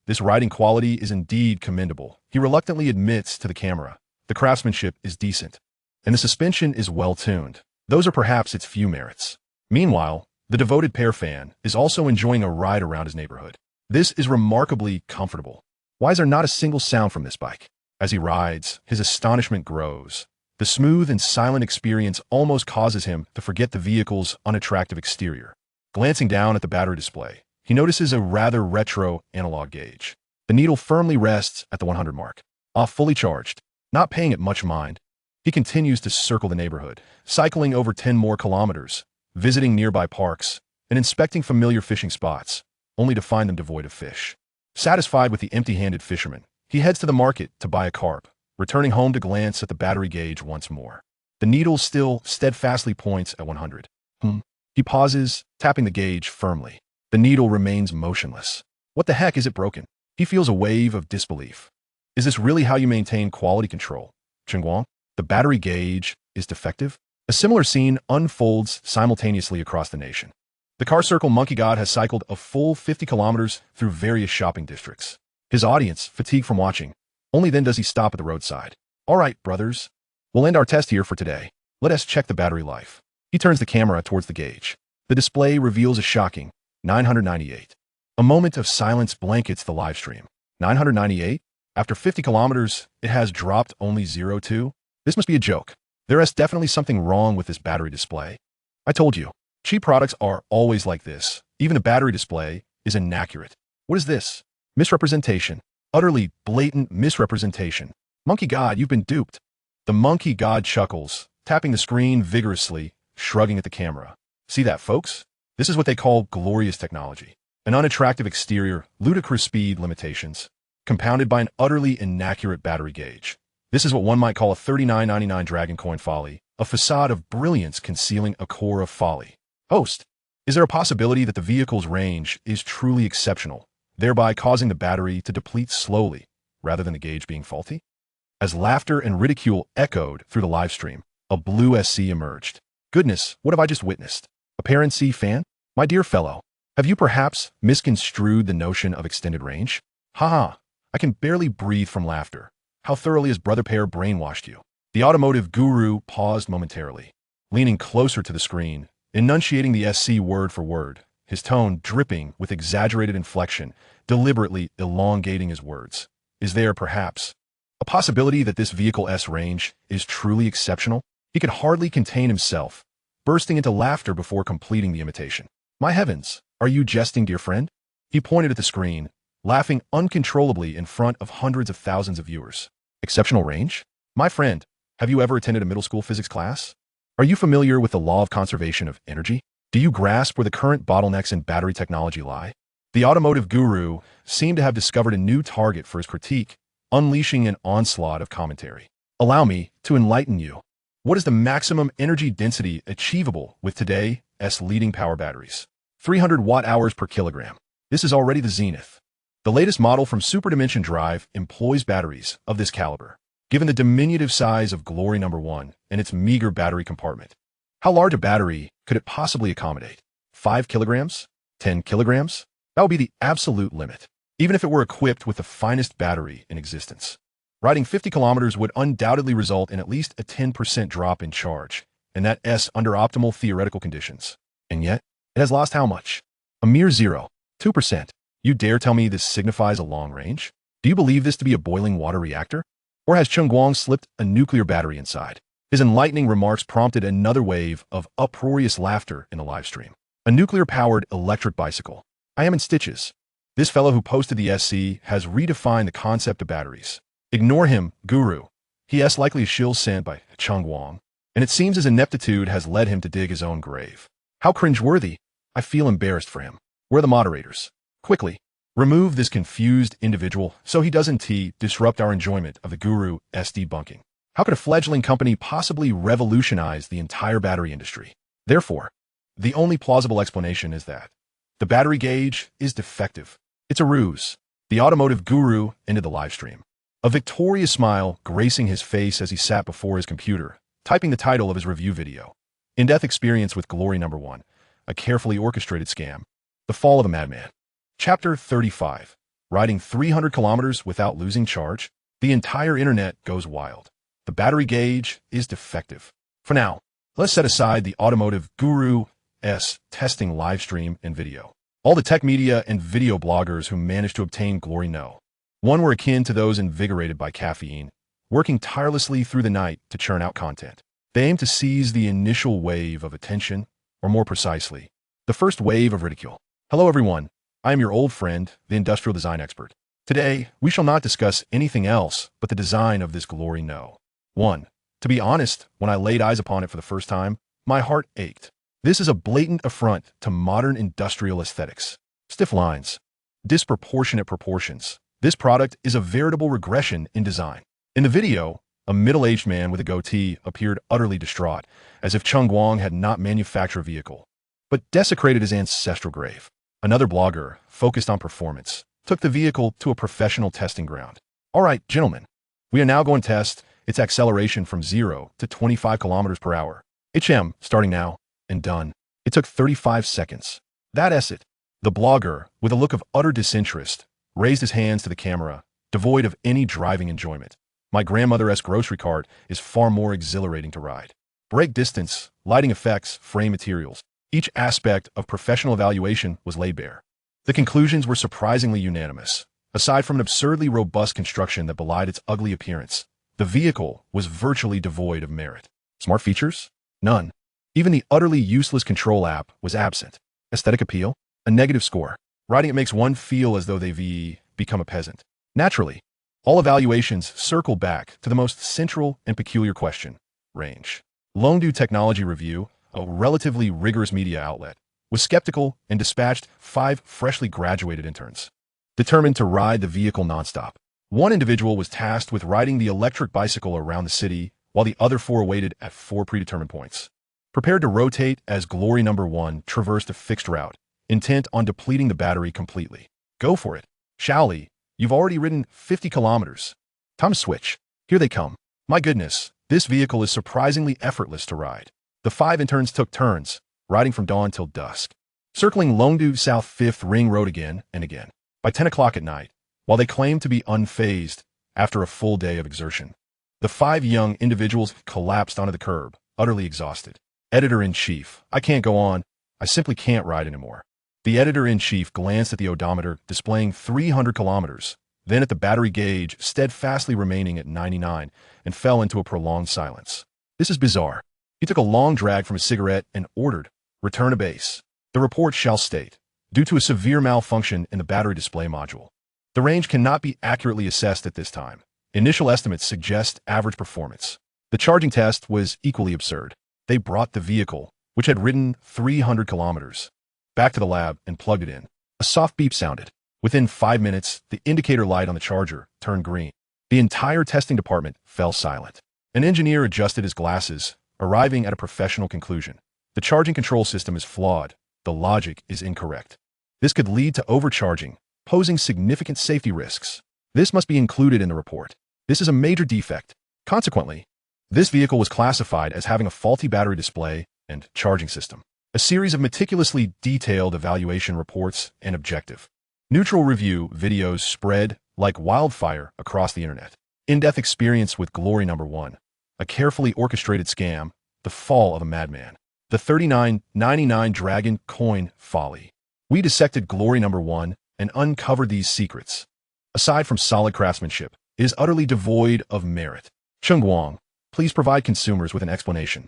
This riding quality is indeed commendable. He reluctantly admits to the camera. The craftsmanship is decent, and the suspension is well-tuned. Those are perhaps its few merits. Meanwhile, the devoted Pear fan is also enjoying a ride around his neighborhood. This is remarkably comfortable. Why is there not a single sound from this bike? As he rides, his astonishment grows. The smooth and silent experience almost causes him to forget the vehicle's unattractive exterior. Glancing down at the battery display, he notices a rather retro analog gauge. The needle firmly rests at the 100 mark. Fully charged. Not paying it much mind, he continues to circle the neighborhood, cycling over 10 more kilometers, visiting nearby parks, and inspecting familiar fishing spots, only to find them devoid of fish. Satisfied with the empty-handed fisherman, he heads to the market to buy a carp, returning home to glance at the battery gauge once more. The needle still steadfastly points at 100. He pauses, tapping the gauge firmly. The needle remains motionless. What the heck, is it broken? He feels a wave of disbelief. Is this really how you maintain quality control? Cheng Guang, the battery gauge is defective? A similar scene unfolds simultaneously across the nation. The car circle monkey god has cycled a full 50 kilometers through various shopping districts. His audience, fatigued from watching, only then does he stop at the roadside. All right, brothers. We'll end our test here for today. Let us check the battery life. He turns the camera towards the gauge. The display reveals a shocking 998. A moment of silence blankets the live stream. 998? After 50 kilometers, it has dropped only 0.2? This must be a joke. There is definitely something wrong with this battery display. I told you, cheap products are always like this. Even the battery display is inaccurate. What is this? Misrepresentation. Utterly blatant misrepresentation. Monkey god, you've been duped. The monkey god chuckles, tapping the screen vigorously, shrugging at the camera. See that, folks? This is what they call glorious technology. An unattractive exterior, ludicrous speed limitations, compounded by an utterly inaccurate battery gauge. This is what one might call a 39.99 Dragon Coin folly, a facade of brilliance concealing a core of folly. Host, is there a possibility that the vehicle's range is truly exceptional, thereby causing the battery to deplete slowly, rather than the gauge being faulty? As laughter and ridicule echoed through the live stream, a blue SC emerged. Goodness, what have I just witnessed? A Pear C fan? My dear fellow, have you perhaps misconstrued the notion of extended range? Haha, I can barely breathe from laughter. How thoroughly has Brother Pear brainwashed you? The automotive guru paused momentarily, leaning closer to the screen, enunciating the SC word for word, his tone dripping with exaggerated inflection, deliberately elongating his words. Is there, perhaps, a possibility that this vehicle's range is truly exceptional? He could hardly contain himself, bursting into laughter before completing the imitation. My heavens, are you jesting, dear friend? He pointed at the screen, laughing uncontrollably in front of hundreds of thousands of viewers. Exceptional range? My friend, have you ever attended a middle school physics class? Are you familiar with the law of conservation of energy? Do you grasp where the current bottlenecks in battery technology lie? The automotive guru seemed to have discovered a new target for his critique, unleashing an onslaught of commentary. Allow me to enlighten you. What is the maximum energy density achievable with today's leading power batteries? 300 watt-hours per kilogram. This is already the zenith. The latest model from Super Dimension Drive employs batteries of this caliber, given the diminutive size of Glory No. 1 and its meager battery compartment. How large a battery could it possibly accommodate? 5 kilograms? 10 kilograms? That would be the absolute limit, even if it were equipped with the finest battery in existence. Riding 50 kilometers would undoubtedly result in at least a 10% drop in charge, and that's under optimal theoretical conditions. And yet, it has lost how much? A mere 0.2%. You dare tell me this signifies a long range? Do you believe this to be a boiling water reactor? Or has Cheng Guang slipped a nuclear battery inside? His enlightening remarks prompted another wave of uproarious laughter in the livestream. A nuclear-powered electric bicycle. I am in stitches. This fellow who posted the SC has redefined the concept of batteries. Ignore him, guru. He is likely a shill sent by Cheng Guang, and it seems his ineptitude has led him to dig his own grave. How cringeworthy. I feel embarrassed for him. Where are the moderators? Quickly, remove this confused individual so he doesn't disrupt our enjoyment of the guru's debunking. How could a fledgling company possibly revolutionize the entire battery industry? Therefore, the only plausible explanation is that the battery gauge is defective. It's a ruse. The automotive guru ended the live stream, a victorious smile gracing his face as he sat before his computer, typing the title of his review video. In-depth experience with Glory No. 1, a carefully orchestrated scam. The fall of a madman. Chapter 35. Riding 300 kilometers without losing charge. The entire internet goes wild. The battery gauge is defective. For now, let's set aside the automotive guru's testing live stream and video. All the tech media and video bloggers who managed to obtain Glory No. 1 were akin to those invigorated by caffeine, working tirelessly through the night to churn out content. They aim to seize the initial wave of attention, or more precisely, the first wave of ridicule. Hello everyone, I am your old friend, the industrial design expert. Today, we shall not discuss anything else but the design of this Glory No. 1. To be honest, when I laid eyes upon it for the first time, my heart ached. This is a blatant affront to modern industrial aesthetics. Stiff lines, disproportionate proportions. This product is a veritable regression in design. In the video, a middle-aged man with a goatee appeared utterly distraught, as if Cheng Guang had not manufactured a vehicle, but desecrated his ancestral grave. Another blogger, focused on performance, took the vehicle to a professional testing ground. All right, gentlemen, we are now going to test its acceleration from 0 to 25 kilometers per hour. Starting now, and done. It took 35 seconds. That's it. The blogger, with a look of utter disinterest, raised his hands to the camera, devoid of any driving enjoyment. My grandmother's grocery cart is far more exhilarating to ride. Brake distance, lighting effects, frame materials. Each aspect of professional evaluation was laid bare. The conclusions were surprisingly unanimous. Aside from an absurdly robust construction that belied its ugly appearance, the vehicle was virtually devoid of merit. Smart features? None. Even the utterly useless control app was absent. Aesthetic appeal? A negative score. Riding it makes one feel as though they've become a peasant. Naturally, all evaluations circle back to the most central and peculiar question: range. Longdu Technology Review, a relatively rigorous media outlet, was skeptical and dispatched 5 freshly graduated interns, determined to ride the vehicle nonstop. One individual was tasked with riding the electric bicycle around the city, while the other 4 waited at 4 predetermined points, prepared to rotate as Glory No. 1 traversed a fixed route, intent on depleting the battery completely. Go for it. Shaoli, you've already ridden 50 kilometers. Time to switch. Here they come. My goodness, this vehicle is surprisingly effortless to ride. The 5 interns took turns, riding from dawn till dusk. circling Longdu South 5th Ring Road again and again. By 10 o'clock at night, while they claimed to be unfazed after a full day of exertion, the 5 young individuals collapsed onto the curb, utterly exhausted. Editor-in-chief, I can't go on. I simply can't ride anymore. The editor-in-chief glanced at the odometer, displaying 300 kilometers, then at the battery gauge, steadfastly remaining at 99, and fell into a prolonged silence. This is bizarre. He took a long drag from his cigarette and ordered, "Return to base." The report shall state, due to a severe malfunction in the battery display module, the range cannot be accurately assessed at this time. Initial estimates suggest average performance. The charging test was equally absurd. They brought the vehicle, which had ridden 300 kilometers, back to the lab and plugged it in. A soft beep sounded. Within 5 minutes, the indicator light on the charger turned green. The entire testing department fell silent. An engineer adjusted his glasses, arriving at a professional conclusion. The charging control system is flawed. The logic is incorrect. This could lead to overcharging, posing significant safety risks. This must be included in the report. This is a major defect. Consequently, this vehicle was classified as having a faulty battery display and charging system. A series of meticulously detailed evaluation reports and objective, neutral review videos spread like wildfire across the internet. In-depth experience with Glory Number 1, a carefully orchestrated scam, the fall of a madman, the 39.99 Dragon coin folly. We dissected Glory Number 1 and uncovered these secrets. Aside from solid craftsmanship, it is utterly devoid of merit. Cheng Guang, please provide consumers with an explanation.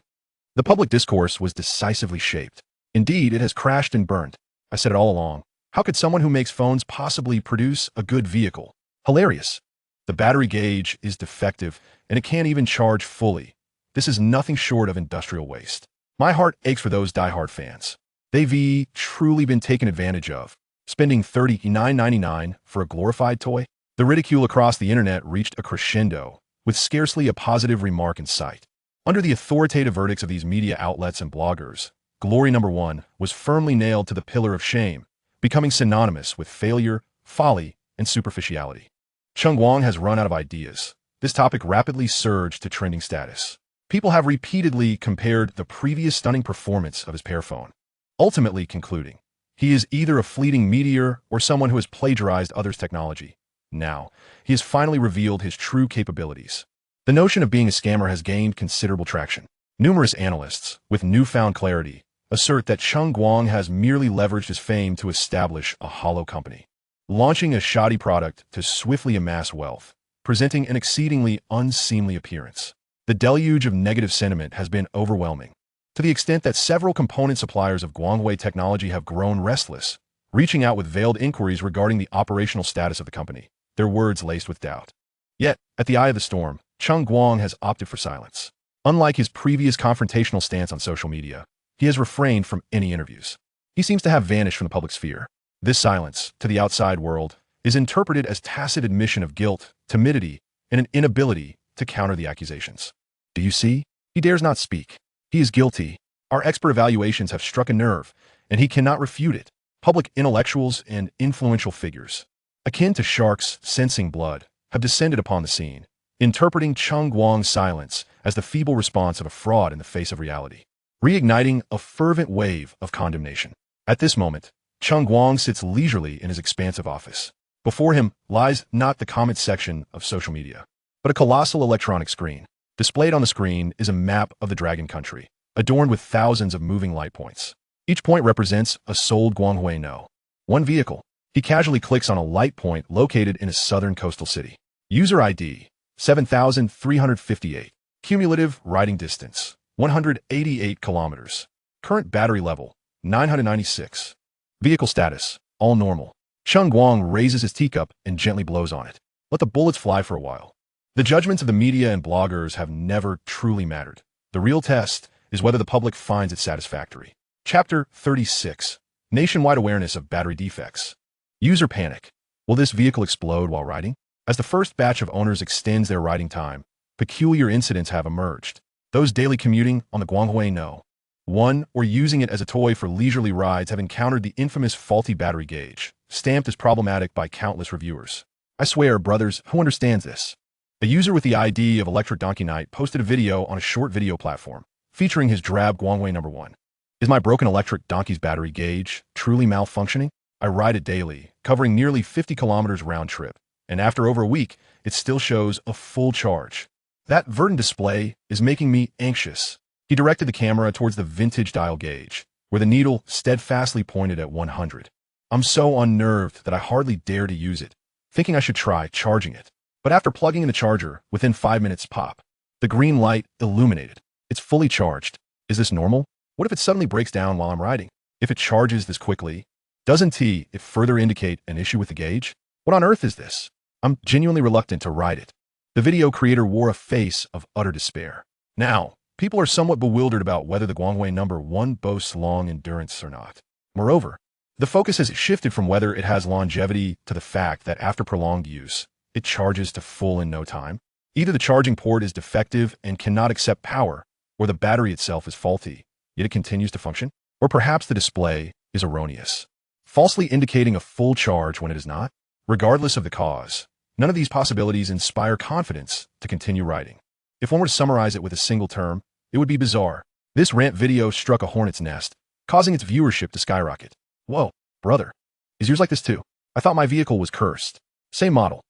The public discourse was decisively shaped. Indeed, it has crashed and burnt. I said it all along. How could someone who makes phones possibly produce a good vehicle? Hilarious. The battery gauge is defective, and it can't even charge fully. This is nothing short of industrial waste. My heart aches for those die-hard fans. They've truly been taken advantage of, spending $39.99 for a glorified toy. The ridicule across the internet reached a crescendo, with scarcely a positive remark in sight. Under the authoritative verdicts of these media outlets and bloggers, Glory Number 1 was firmly nailed to the pillar of shame, becoming synonymous with failure, folly, and superficiality. Cheng Guang has run out of ideas. This topic rapidly surged to trending status. People have repeatedly compared the previous stunning performance of his Pear Phone, ultimately concluding, he is either a fleeting meteor or someone who has plagiarized others' technology. Now, he has finally revealed his true capabilities. The notion of being a scammer has gained considerable traction. Numerous analysts, with newfound clarity, assert that Cheng Guang has merely leveraged his fame to establish a hollow company, launching a shoddy product to swiftly amass wealth, presenting an exceedingly unseemly appearance. The deluge of negative sentiment has been overwhelming, to the extent that several component suppliers of Guangwei technology have grown restless, reaching out with veiled inquiries regarding the operational status of the company, their words laced with doubt. Yet, at the eye of the storm, Cheng Guang has opted for silence. Unlike his previous confrontational stance on social media, he has refrained from any interviews. He seems to have vanished from the public sphere. This silence, to the outside world, is interpreted as tacit admission of guilt, timidity, and an inability to counter the accusations. Do you see? He dares not speak. He is guilty. Our expert evaluations have struck a nerve, and he cannot refute it. Public intellectuals and influential figures, akin to sharks sensing blood, have descended upon the scene, interpreting Cheng Guang's silence as the feeble response of a fraud in the face of reality, reigniting a fervent wave of condemnation. At this moment, Cheng Guang sits leisurely in his expansive office. Before him lies not the comment section of social media, but a colossal electronic screen. Displayed on the screen is a map of the Dragon Country, adorned with thousands of moving light points. Each point represents a sold Guanghui No. 1 vehicle. He casually clicks on a light point located in a southern coastal city. User ID, 7,358. Cumulative riding distance, 188 kilometers. Current battery level, 996. Vehicle status, all normal. Cheng Guang raises his teacup and gently blows on it. Let the bullets fly for a while. The judgments of the media and bloggers have never truly mattered. The real test is whether the public finds it satisfactory. Chapter 36. Nationwide awareness of battery defects. User panic. Will this vehicle explode while riding? As the first batch of owners extends their riding time, peculiar incidents have emerged. Those daily commuting on the Guanghui No. 1 or using it as a toy for leisurely rides have encountered the infamous faulty battery gauge, stamped as problematic by countless reviewers. I swear, brothers, who understands this? A user with the ID of Electric Donkey Knight posted a video on a short video platform, featuring his drab Guanghui No. 1. Is my broken electric donkey's battery gauge truly malfunctioning? I ride it daily, covering nearly 50 kilometers round trip, and after over a week, it still shows a full charge. That verdant display is making me anxious. He directed the camera towards the vintage dial gauge, where the needle steadfastly pointed at 100. I'm so unnerved that I hardly dare to use it, thinking I should try charging it. But after plugging in the charger, within 5 minutes pop, the green light illuminated. It's fully charged. Is this normal? What if it suddenly breaks down while I'm riding? If it charges this quickly, doesn't it further indicate an issue with the gauge? What on earth is this? I'm genuinely reluctant to ride it. The video creator wore a face of utter despair. Now, people are somewhat bewildered about whether the Guangwei number 1 boasts long endurance or not. Moreover, the focus has shifted from whether it has longevity to the fact that after prolonged use, it charges to full in no time. Either the charging port is defective and cannot accept power, or the battery itself is faulty, yet it continues to function, or perhaps the display is erroneous, falsely indicating a full charge when it is not. Regardless of the cause, none of these possibilities inspire confidence to continue riding. If one were to summarize it with a single term, it would be bizarre. This rant video struck a hornet's nest, causing its viewership to skyrocket. Whoa, brother. Is yours like this too? I thought my vehicle was cursed. Same model,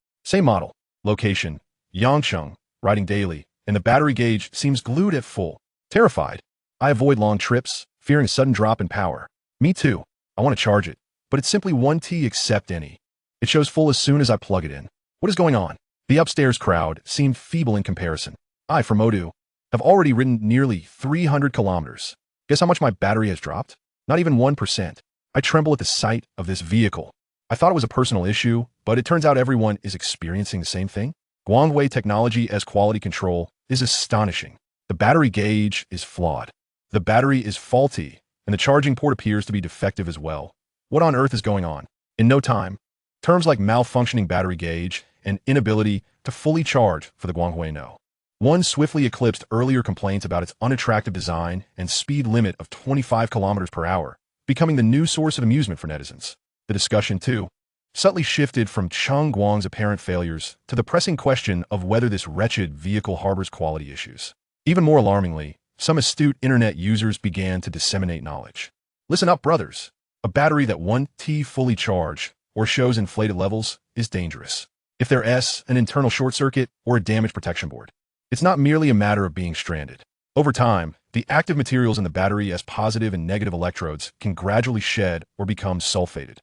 location, Yangcheng, riding daily, and the battery gauge seems glued at full. Terrified, I avoid long trips, fearing a sudden drop in power. Me too. I want to charge it, but it's simply 1T accept any. It shows full as soon as I plug it in. What is going on? The upstairs crowd seemed feeble in comparison. I, from Odu, have already ridden nearly 300 kilometers. Guess how much my battery has dropped? Not even 1%. I tremble at the sight of this vehicle. I thought it was a personal issue, but it turns out everyone is experiencing the same thing. Guangwei technology as quality control is astonishing. The battery gauge is flawed. The battery is faulty, and the charging port appears to be defective as well. What on earth is going on? In no time, terms like malfunctioning battery gauge and inability to fully charge for the Guangwei No. 1 swiftly eclipsed earlier complaints about its unattractive design and speed limit of 25 kilometers per hour, becoming the new source of amusement for netizens. The discussion, too, subtly shifted from Cheng Guang's apparent failures to the pressing question of whether this wretched vehicle harbors quality issues. Even more alarmingly, some astute internet users began to disseminate knowledge. Listen up, brothers. A battery that 1T fully charged or shows inflated levels is dangerous. If there's an internal short circuit or a damaged protection board, it's not merely a matter of being stranded. Over time, the active materials in the battery as positive and negative electrodes can gradually shed or become sulfated,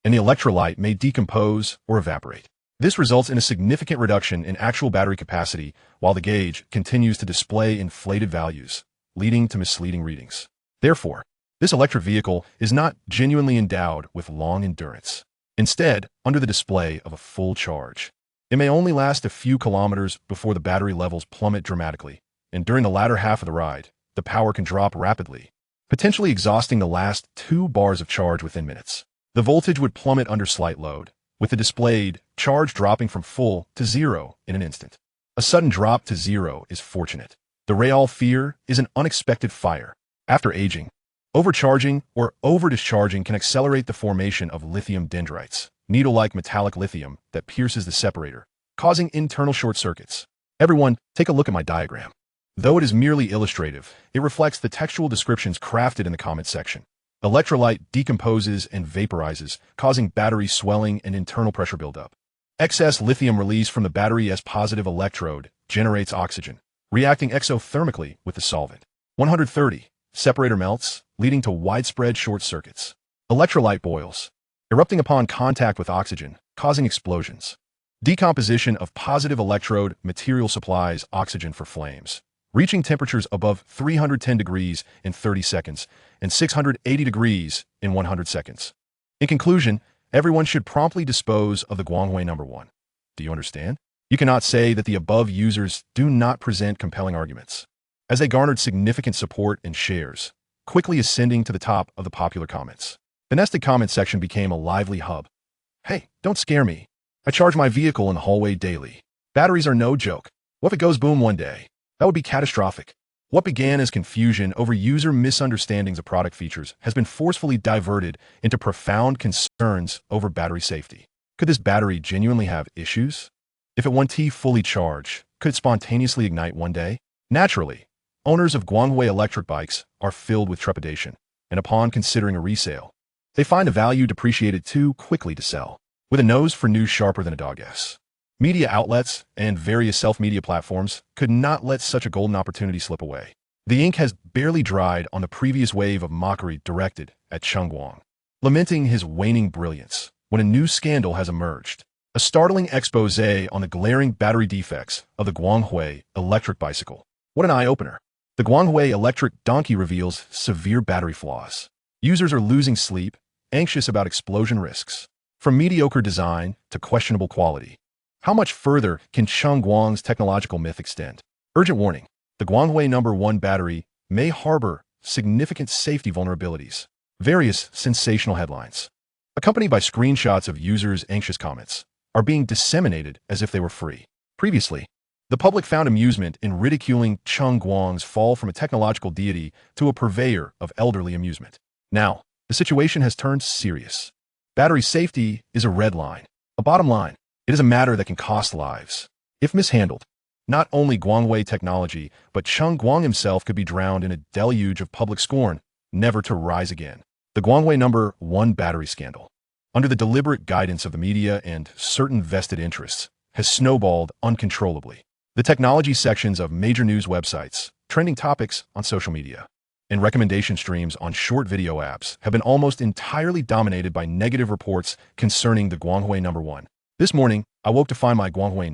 and the electrolyte may decompose or evaporate. This results in a significant reduction in actual battery capacity while the gauge continues to display inflated values, leading to misleading readings. Therefore, this electric vehicle is not genuinely endowed with long endurance. Instead, under the display of a full charge, it may only last a few kilometers before the battery levels plummet dramatically, and during the latter half of the ride, the power can drop rapidly, potentially exhausting the last 2 bars of charge within minutes. The voltage would plummet under slight load, with the displayed charge dropping from full to 0 in an instant. A sudden drop to 0 is fortunate. The real fear is an unexpected fire. After aging, overcharging or overdischarging can accelerate the formation of lithium dendrites, needle-like metallic lithium that pierces the separator, causing internal short circuits. Everyone, take a look at my diagram. Though it is merely illustrative, it reflects the textual descriptions crafted in the comment section. Electrolyte decomposes and vaporizes, causing battery swelling and internal pressure buildup. Excess lithium released from the battery as positive electrode generates oxygen, reacting exothermically with the solvent. 130. Separator melts, leading to widespread short circuits. Electrolyte boils, erupting upon contact with oxygen, causing explosions. Decomposition of positive electrode material supplies oxygen for flames, reaching temperatures above 310 degrees in 30 seconds and 680 degrees in 100 seconds. In conclusion, everyone should promptly dispose of the Guangwei number 1. Do you understand? You cannot say that the above users do not present compelling arguments, as they garnered significant support and shares, quickly ascending to the top of the popular comments. The nested comment section became a lively hub. Hey, don't scare me. I charge my vehicle in the hallway daily. Batteries are no joke. What if it goes boom one day? That would be catastrophic. What began as confusion over user misunderstandings of product features has been forcefully diverted into profound concerns over battery safety. Could this battery genuinely have issues? If it 1T fully charged, could it spontaneously ignite one day? Naturally, owners of Guangwei electric bikes are filled with trepidation. and upon considering a resale, they find the value depreciated too quickly to sell. With a nose for news sharper than a dog S, media outlets and various self-media platforms could not let such a golden opportunity slip away. The ink has barely dried on the previous wave of mockery directed at Cheng Guang, lamenting his waning brilliance when a new scandal has emerged. A startling expose on the glaring battery defects of the Guanghui electric bicycle. What an eye-opener. The Guanghui electric donkey reveals severe battery flaws. Users are losing sleep, anxious about explosion risks. From mediocre design to questionable quality. How much further can Cheng Guang's technological myth extend? Urgent warning. The Guanghui #1 battery may harbor significant safety vulnerabilities. Various sensational headlines, accompanied by screenshots of users' anxious comments, are being disseminated as if they were free. Previously, the public found amusement in ridiculing Cheng Guang's fall from a technological deity to a purveyor of elderly amusement. Now, the situation has turned serious. Battery safety is a red line, a bottom line. It is a matter that can cost lives. If mishandled, not only Guanghui technology, but Cheng Guang himself could be drowned in a deluge of public scorn, never to rise again. The Guanghui #1 battery scandal, under the deliberate guidance of the media and certain vested interests, has snowballed uncontrollably. The technology sections of major news websites, trending topics on social media, and recommendation streams on short video apps have been almost entirely dominated by negative reports concerning the Guanghui #1. This morning, I woke to find my Guanghui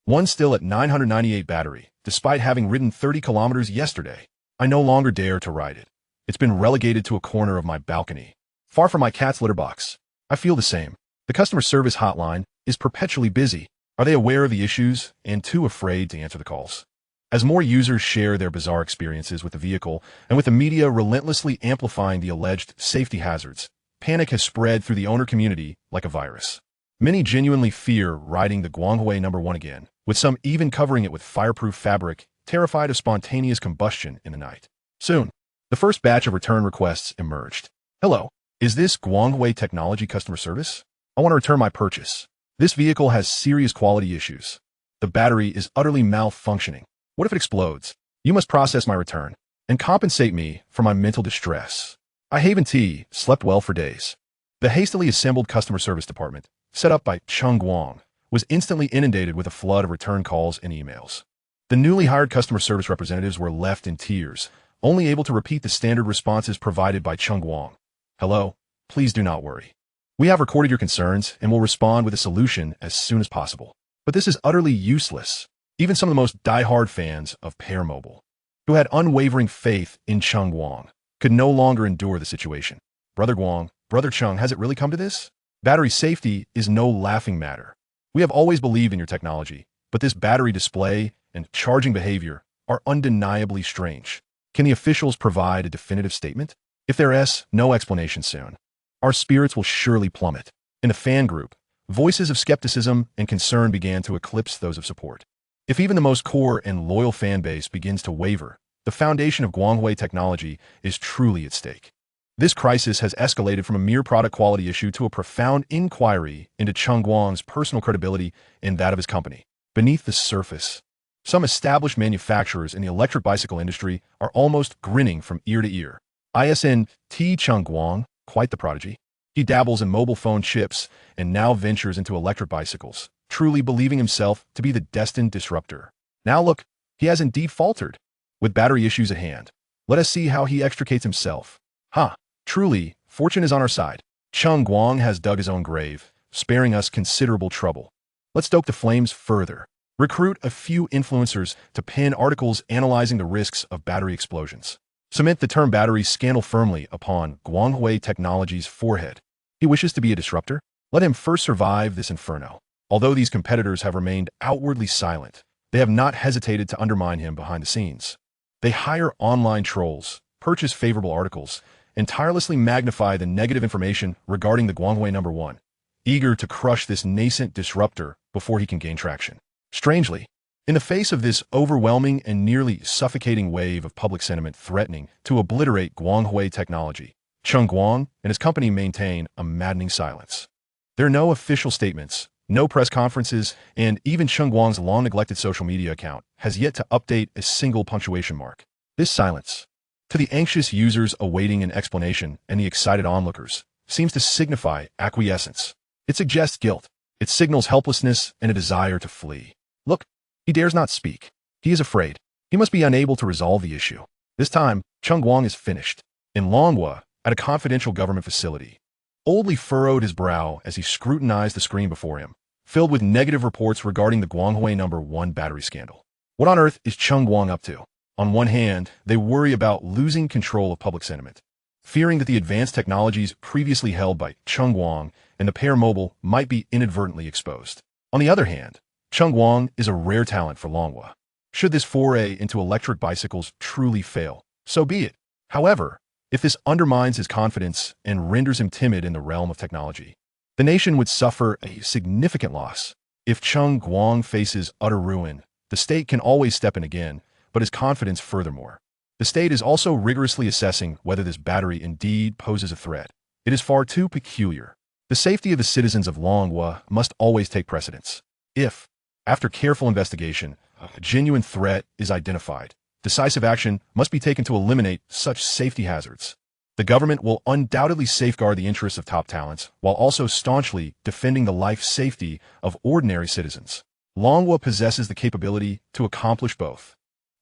#1 still at 998 battery, despite having ridden 30 kilometers yesterday. I no longer dare to ride it. It's been relegated to a corner of my balcony, far from my cat's litter box. I feel the same. The customer service hotline is perpetually busy. Are they aware of the issues and too afraid to answer the calls? As more users share their bizarre experiences with the vehicle and with the media relentlessly amplifying the alleged safety hazards, panic has spread through the owner community like a virus. Many genuinely fear riding the Guanghui #1 again, with some even covering it with fireproof fabric, terrified of spontaneous combustion in the night. Soon, the first batch of return requests emerged. Hello, is this Guanghui Technology customer service? I want to return my purchase. This vehicle has serious quality issues. The battery is utterly malfunctioning. What if it explodes? You must process my return and compensate me for my mental distress. I haven't slept well for days. The hastily assembled customer service department, set up by Cheng Guang, was instantly inundated with a flood of return calls and emails. The newly hired customer service representatives were left in tears, only able to repeat the standard responses provided by Cheng Guang. Hello, please do not worry. We have recorded your concerns and will respond with a solution as soon as possible. But this is utterly useless. Even some of the most die-hard fans of Pear Mobile, who had unwavering faith in Cheng Guang, could no longer endure the situation. Brother Guang, Brother Cheng, has it really come to this? Battery safety is no laughing matter. We have always believed in your technology, but this battery display and charging behavior are undeniably strange. Can the officials provide a definitive statement? If there is no explanation soon, our spirits will surely plummet. In the fan group, voices of skepticism and concern began to eclipse those of support. If even the most core and loyal fan base begins to waver, the foundation of Guanghui technology is truly at stake. This crisis has escalated from a mere product quality issue to a profound inquiry into Cheng Guang's personal credibility and that of his company. Beneath the surface, some established manufacturers in the electric bicycle industry are almost grinning from ear to ear. ISNT Cheng Guang, quite the prodigy. He dabbles in mobile phone chips and now ventures into electric bicycles, truly believing himself to be the destined disruptor. Now look, he has indeed faltered. With battery issues at hand, let us see how he extricates himself. Truly, fortune is on our side. Cheng Guang has dug his own grave, sparing us considerable trouble. Let's stoke the flames further. Recruit a few influencers to pen articles analyzing the risks of battery explosions. Cement the term battery scandal firmly upon Guanghui Technology's forehead. He wishes to be a disruptor? Let him first survive this inferno. Although these competitors have remained outwardly silent, they have not hesitated to undermine him behind the scenes. They hire online trolls, purchase favorable articles, and tirelessly magnify the negative information regarding the Guanghui #1, eager to crush this nascent disruptor before he can gain traction. Strangely, in the face of this overwhelming and nearly suffocating wave of public sentiment threatening to obliterate Guanghui technology, Cheng Guang and his company maintain a maddening silence. There are no official statements, no press conferences, and even Cheng Guang's long-neglected social media account has yet to update a single punctuation mark. This silence, To the anxious users awaiting an explanation and the excited onlookers, seems to signify acquiescence. It suggests guilt. It signals helplessness and a desire to flee. Look, he dares not speak. He is afraid. He must be unable to resolve the issue. This time, Cheng Guang is finished. In Longhua, at a confidential government facility, Oldly furrowed his brow as he scrutinized the screen before him, filled with negative reports regarding the Guanghui No. 1 battery scandal. What on earth is Cheng Guang up to? On one hand, they worry about losing control of public sentiment, fearing that the advanced technologies previously held by Cheng Guang and the Pear Mobile might be inadvertently exposed. On the other hand, Cheng Guang is a rare talent for Longhua. Should this foray into electric bicycles truly fail, so be it. However, if this undermines his confidence and renders him timid in the realm of technology, the nation would suffer a significant loss. If Cheng Guang faces utter ruin, the state can always step in again, but his confidence furthermore. The state is also rigorously assessing whether this battery indeed poses a threat. It is far too peculiar. The safety of the citizens of Longhua must always take precedence. If, after careful investigation, a genuine threat is identified, decisive action must be taken to eliminate such safety hazards. The government will undoubtedly safeguard the interests of top talents while also staunchly defending the life safety of ordinary citizens. Longhua possesses the capability to accomplish both.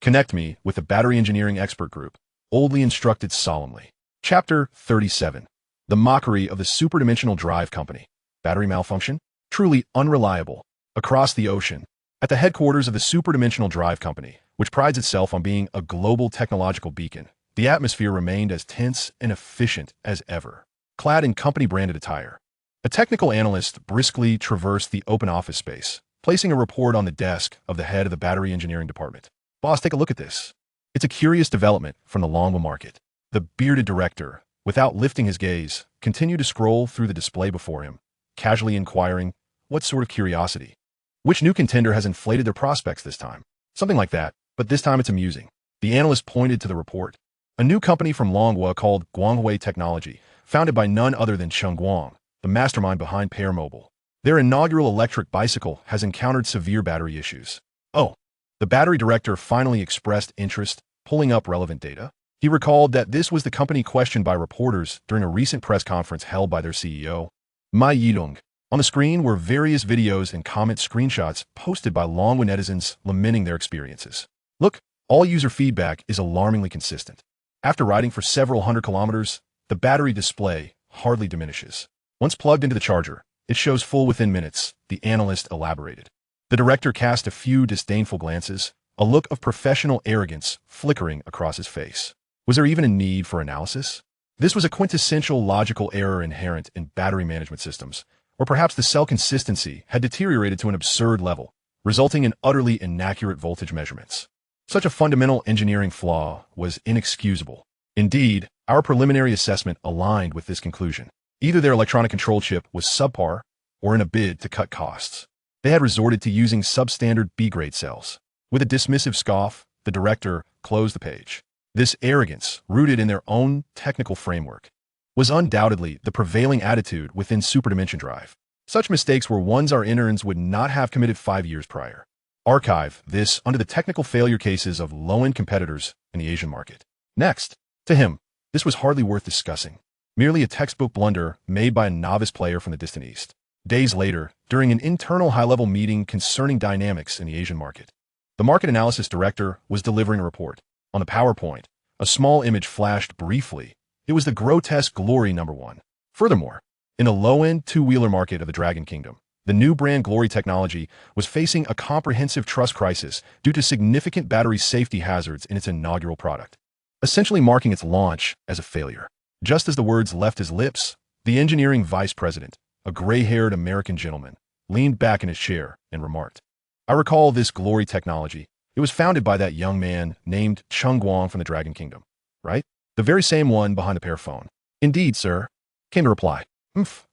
Connect me with the battery engineering expert group, Oldly instructed solemnly. Chapter 37. The mockery of the superdimensional drive company. Battery malfunction? Truly unreliable. Across the ocean, at the headquarters of the superdimensional drive company, which prides itself on being a global technological beacon, the atmosphere remained as tense and efficient as ever. Clad in company-branded attire, a technical analyst briskly traversed the open office space, placing a report on the desk of the head of the battery engineering department. Boss, take a look at this. It's a curious development from the Longhua market. The bearded director, without lifting his gaze, continued to scroll through the display before him, casually inquiring, what sort of curiosity? Which new contender has inflated their prospects this time? Something like that, but this time it's amusing. The analyst pointed to the report. A new company from Longhua called Guanghui Technology, founded by none other than Cheng Guang, the mastermind behind Pear Mobile. Their inaugural electric bicycle has encountered severe battery issues. Oh, the battery director finally expressed interest, pulling up relevant data. He recalled that this was the company questioned by reporters during a recent press conference held by their CEO, Mai Yidong. On the screen were various videos and comment screenshots posted by Longhua netizens lamenting their experiences. Look, all user feedback is alarmingly consistent. After riding for several hundred kilometers, the battery display hardly diminishes. Once plugged into the charger, it shows full within minutes, the analyst elaborated. The director cast a few disdainful glances, a look of professional arrogance flickering across his face. Was there even a need for analysis? This was a quintessential logical error inherent in battery management systems, or perhaps the cell consistency had deteriorated to an absurd level, resulting in utterly inaccurate voltage measurements. Such a fundamental engineering flaw was inexcusable. Indeed, our preliminary assessment aligned with this conclusion. Either their electronic control chip was subpar, or in a bid to cut costs, they had resorted to using substandard B-grade cells. With a dismissive scoff, the director closed the page. This arrogance, rooted in their own technical framework, was undoubtedly the prevailing attitude within Superdimension Drive. Such mistakes were ones our interns would not have committed 5 years prior. Archive this under the technical failure cases of low-end competitors in the Asian market. Next, to him, this was hardly worth discussing. Merely a textbook blunder made by a novice player from the distant East. Days later, during an internal high-level meeting concerning dynamics in the Asian market, the market analysis director was delivering a report. On the PowerPoint, a small image flashed briefly. It was the grotesque Glory No. 1. Furthermore, in the low-end two-wheeler market of the Dragon Kingdom, the new brand Glory Technology was facing a comprehensive trust crisis due to significant battery safety hazards in its inaugural product, essentially marking its launch as a failure. Just as the words left his lips, the engineering vice president, a gray-haired American gentleman, leaned back in his chair and remarked, I recall this Glory Technology. It was founded by that young man named Cheng Guang from the Dragon Kingdom, right? The very same one behind the Pear Phone. Indeed, sir, came the reply.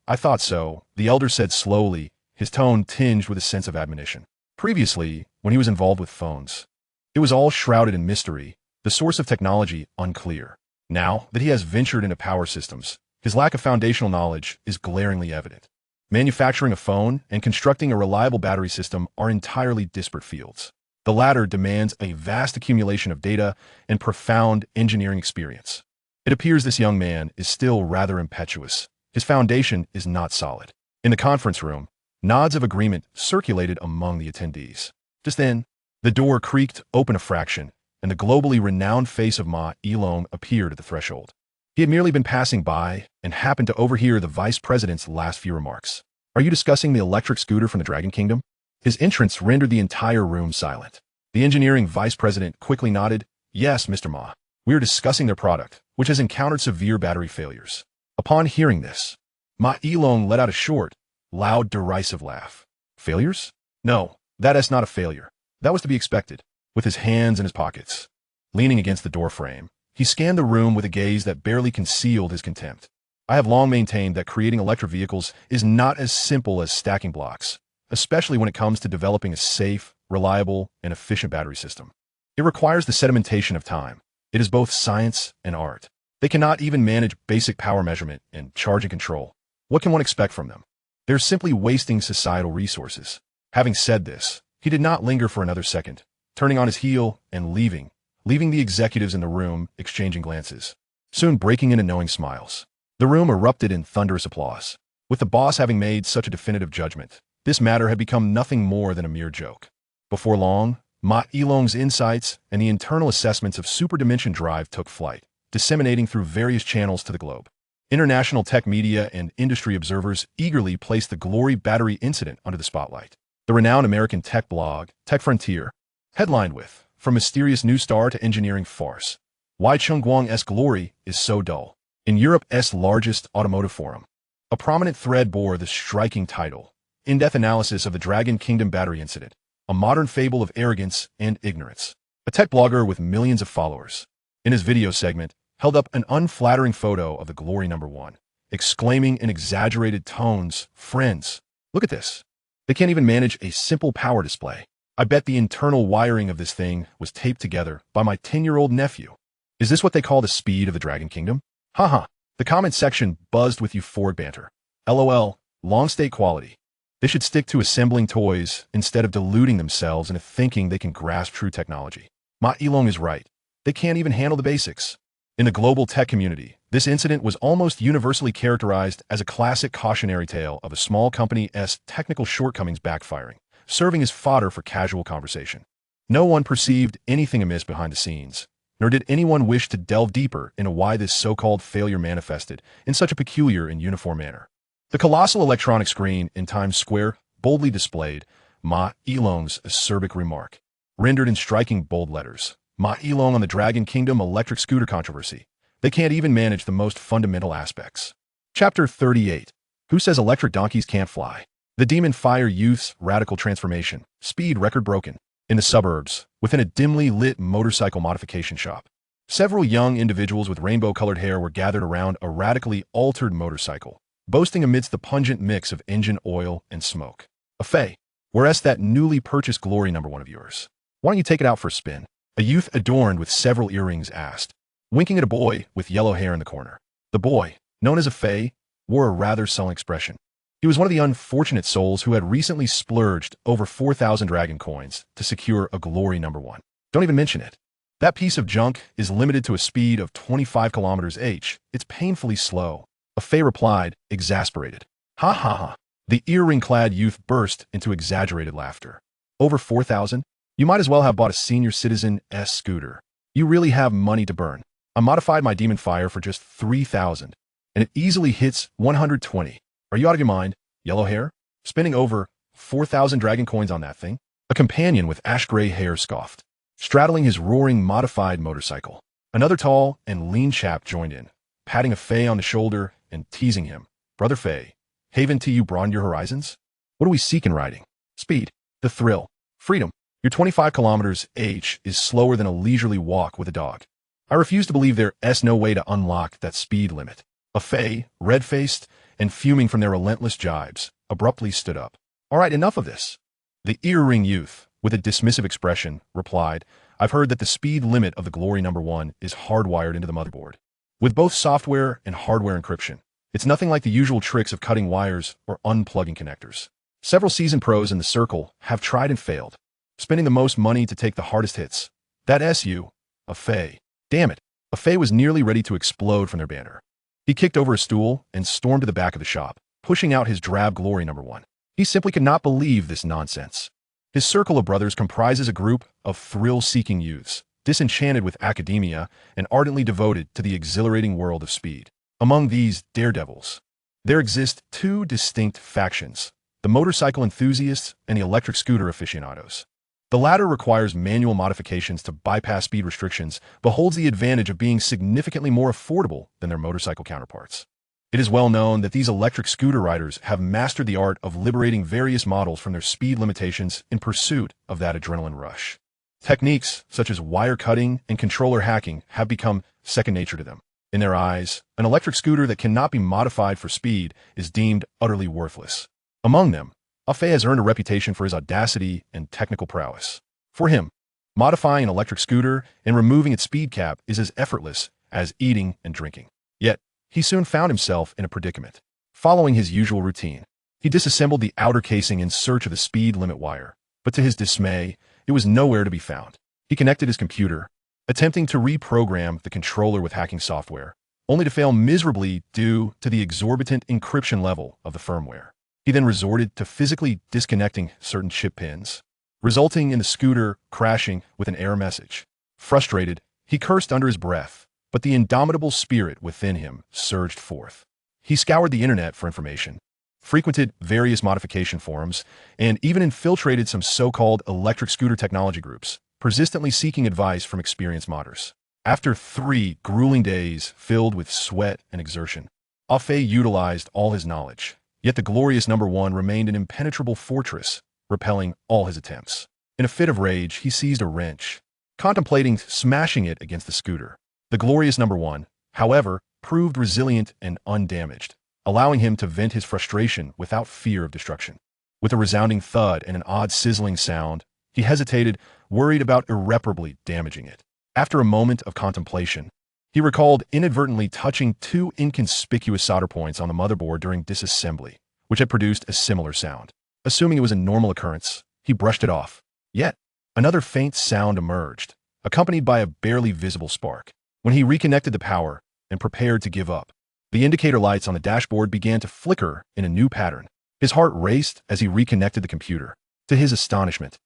I thought so, the elder said slowly, his tone tinged with a sense of admonition. Previously, when he was involved with phones, it was all shrouded in mystery, the source of technology unclear. Now that he has ventured into power systems, his lack of foundational knowledge is glaringly evident. Manufacturing a phone and constructing a reliable battery system are entirely disparate fields. The latter demands a vast accumulation of data and profound engineering experience. It appears this young man is still rather impetuous. His foundation is not solid. In the conference room, nods of agreement circulated among the attendees. Just then, the door creaked open a fraction, and the globally renowned face of Ma Elong appeared at the threshold. He had merely been passing by and happened to overhear the vice president's last few remarks. "Are you discussing the electric scooter from the Dragon Kingdom?" His entrance rendered the entire room silent. The engineering vice president quickly nodded. "Yes, Mr. Ma. We are discussing their product, which has encountered severe battery failures." Upon hearing this, Ma Elong let out a short, loud, derisive laugh. "Failures? No, that is not a failure. That was to be expected." With his hands in his pockets, leaning against the doorframe, he scanned the room with a gaze that barely concealed his contempt. "I have long maintained that creating electric vehicles is not as simple as stacking blocks, especially when it comes to developing a safe, reliable, and efficient battery system. It requires the sedimentation of time. It is both science and art. They cannot even manage basic power measurement and charging control. What can one expect from them? They're simply wasting societal resources." Having said this, he did not linger for another second, turning on his heel and leaving the executives in the room exchanging glances, soon breaking into knowing smiles. The room erupted in thunderous applause. With the boss having made such a definitive judgment, this matter had become nothing more than a mere joke. Before long, Ma Elong's insights and the internal assessments of superdimension drive took flight, disseminating through various channels to the globe. International tech media and industry observers eagerly placed the Glory battery incident under the spotlight. The renowned American tech blog, Tech Frontier, headlined with, "From mysterious new star to engineering farce, why Cheng Guang's glory is so dull." In Europe's largest automotive forum, a prominent thread bore the striking title, "In-depth analysis of the Dragon Kingdom battery incident, a modern fable of arrogance and ignorance." A tech blogger with millions of followers, in his video segment, held up an unflattering photo of the Glory number 1, exclaiming in exaggerated tones, "Friends, look at this. They can't even manage a simple power display. I bet the internal wiring of this thing was taped together by my 10-year-old nephew. Is this what they call the speed of the Dragon Kingdom?" Haha. The comment section buzzed with euphoric banter. LOL, long state quality. They should stick to assembling toys instead of deluding themselves into thinking they can grasp true technology. Ma Elong is right. They can't even handle the basics. In the global tech community, this incident was almost universally characterized as a classic cautionary tale of a small company's technical shortcomings backfiring, serving as fodder for casual conversation. No one perceived anything amiss behind the scenes, nor did anyone wish to delve deeper into why this so-called failure manifested in such a peculiar and uniform manner. The colossal electronic screen in Times Square boldly displayed Ma Elong's acerbic remark, rendered in striking bold letters. Ma Elong on the Dragon Kingdom electric scooter controversy. They can't even manage the most fundamental aspects. Chapter 38. Who says electric donkeys can't fly? The Demon Fire Youth's radical transformation. Speed record broken. In the suburbs, within a dimly lit motorcycle modification shop, several young individuals with rainbow-colored hair were gathered around a radically altered motorcycle, boasting amidst the pungent mix of engine oil and smoke. "A Fay, where's that newly purchased Glory number 1 of yours? Why don't you take it out for a spin?" A youth adorned with several earrings asked, winking at a boy with yellow hair in the corner. The boy, known as a Fay, wore a rather sullen expression. He was one of the unfortunate souls who had recently splurged over 4,000 dragon coins to secure a Glory number 1. "Don't even mention it. That piece of junk is limited to a speed of 25 km/h. It's painfully slow." A Fay replied, exasperated. "Ha ha ha." The earring-clad youth burst into exaggerated laughter. "Over 4,000? You might as well have bought a senior citizen-esque scooter. You really have money to burn. I modified my Demon Fire for just 3,000, and it easily hits 120. Are you out of your mind, yellow hair? Spending over 4,000 dragon coins on that thing?" A companion with ash-gray hair scoffed, straddling his roaring modified motorcycle. Another tall and lean chap joined in, patting a Fay on the shoulder and teasing him. "Brother Fay, haven't you broadened your horizons? What do we seek in riding? Speed, the thrill, freedom. Your 25 km/h is slower than a leisurely walk with a dog. I refuse to believe there's no way to unlock that speed limit." A Fay, red-faced and fuming from their relentless jibes, abruptly stood up. "All right, enough of this." The earring youth, with a dismissive expression, replied, "I've heard that the speed limit of the Glory number 1 is hardwired into the motherboard, with both software and hardware encryption. It's nothing like the usual tricks of cutting wires or unplugging connectors. Several seasoned pros in the circle have tried and failed. spending the most money to take the hardest hits. That SU, a Fei. Damn it. A Fei was nearly ready to explode from their banter. He kicked over a stool and stormed to the back of the shop, pushing out his drab glory number one. He simply could not believe this nonsense. His circle of brothers comprises a group of thrill-seeking youths, disenchanted with academia and ardently devoted to the exhilarating world of speed. Among these daredevils, there exist two distinct factions: the motorcycle enthusiasts and the electric scooter aficionados. The latter requires manual modifications to bypass speed restrictions, but holds the advantage of being significantly more affordable than their motorcycle counterparts. It is well known that these electric scooter riders have mastered the art of liberating various models from their speed limitations in pursuit of that adrenaline rush. Techniques such as wire cutting and controller hacking have become second nature to them. In their eyes, an electric scooter that cannot be modified for speed is deemed utterly worthless. Among them, Afe has earned a reputation for his audacity and technical prowess. For him, modifying an electric scooter and removing its speed cap is as effortless as eating and drinking. Yet, he soon found himself in a predicament. Following his usual routine, he disassembled the outer casing in search of the speed limit wire, but to his dismay, it was nowhere to be found. He connected his computer, attempting to reprogram the controller with hacking software, only to fail miserably due to the exorbitant encryption level of the firmware. He then resorted to physically disconnecting certain chip pins, resulting in the scooter crashing with an error message. Frustrated, he cursed under his breath, but the indomitable spirit within him surged forth. He scoured the internet for information, frequented various modification forums, and even infiltrated some so-called electric scooter technology groups, persistently seeking advice from experienced modders. After 3 grueling days filled with sweat and exertion, Afe utilized all his knowledge. Yet the glorious number one remained an impenetrable fortress, repelling all his attempts. In a fit of rage, he seized a wrench, contemplating smashing it against the scooter. The glorious number one, however, proved resilient and undamaged, allowing him to vent his frustration without fear of destruction. With a resounding thud and an odd sizzling sound, he hesitated, worried about irreparably damaging it. After a moment of contemplation, he recalled inadvertently touching 2 inconspicuous solder points on the motherboard during disassembly, which had produced a similar sound. Assuming it was a normal occurrence, he brushed it off. Yet, another faint sound emerged, accompanied by a barely visible spark. When he reconnected the power and prepared to give up, the indicator lights on the dashboard began to flicker in a new pattern. His heart raced as he reconnected the computer. To his astonishment,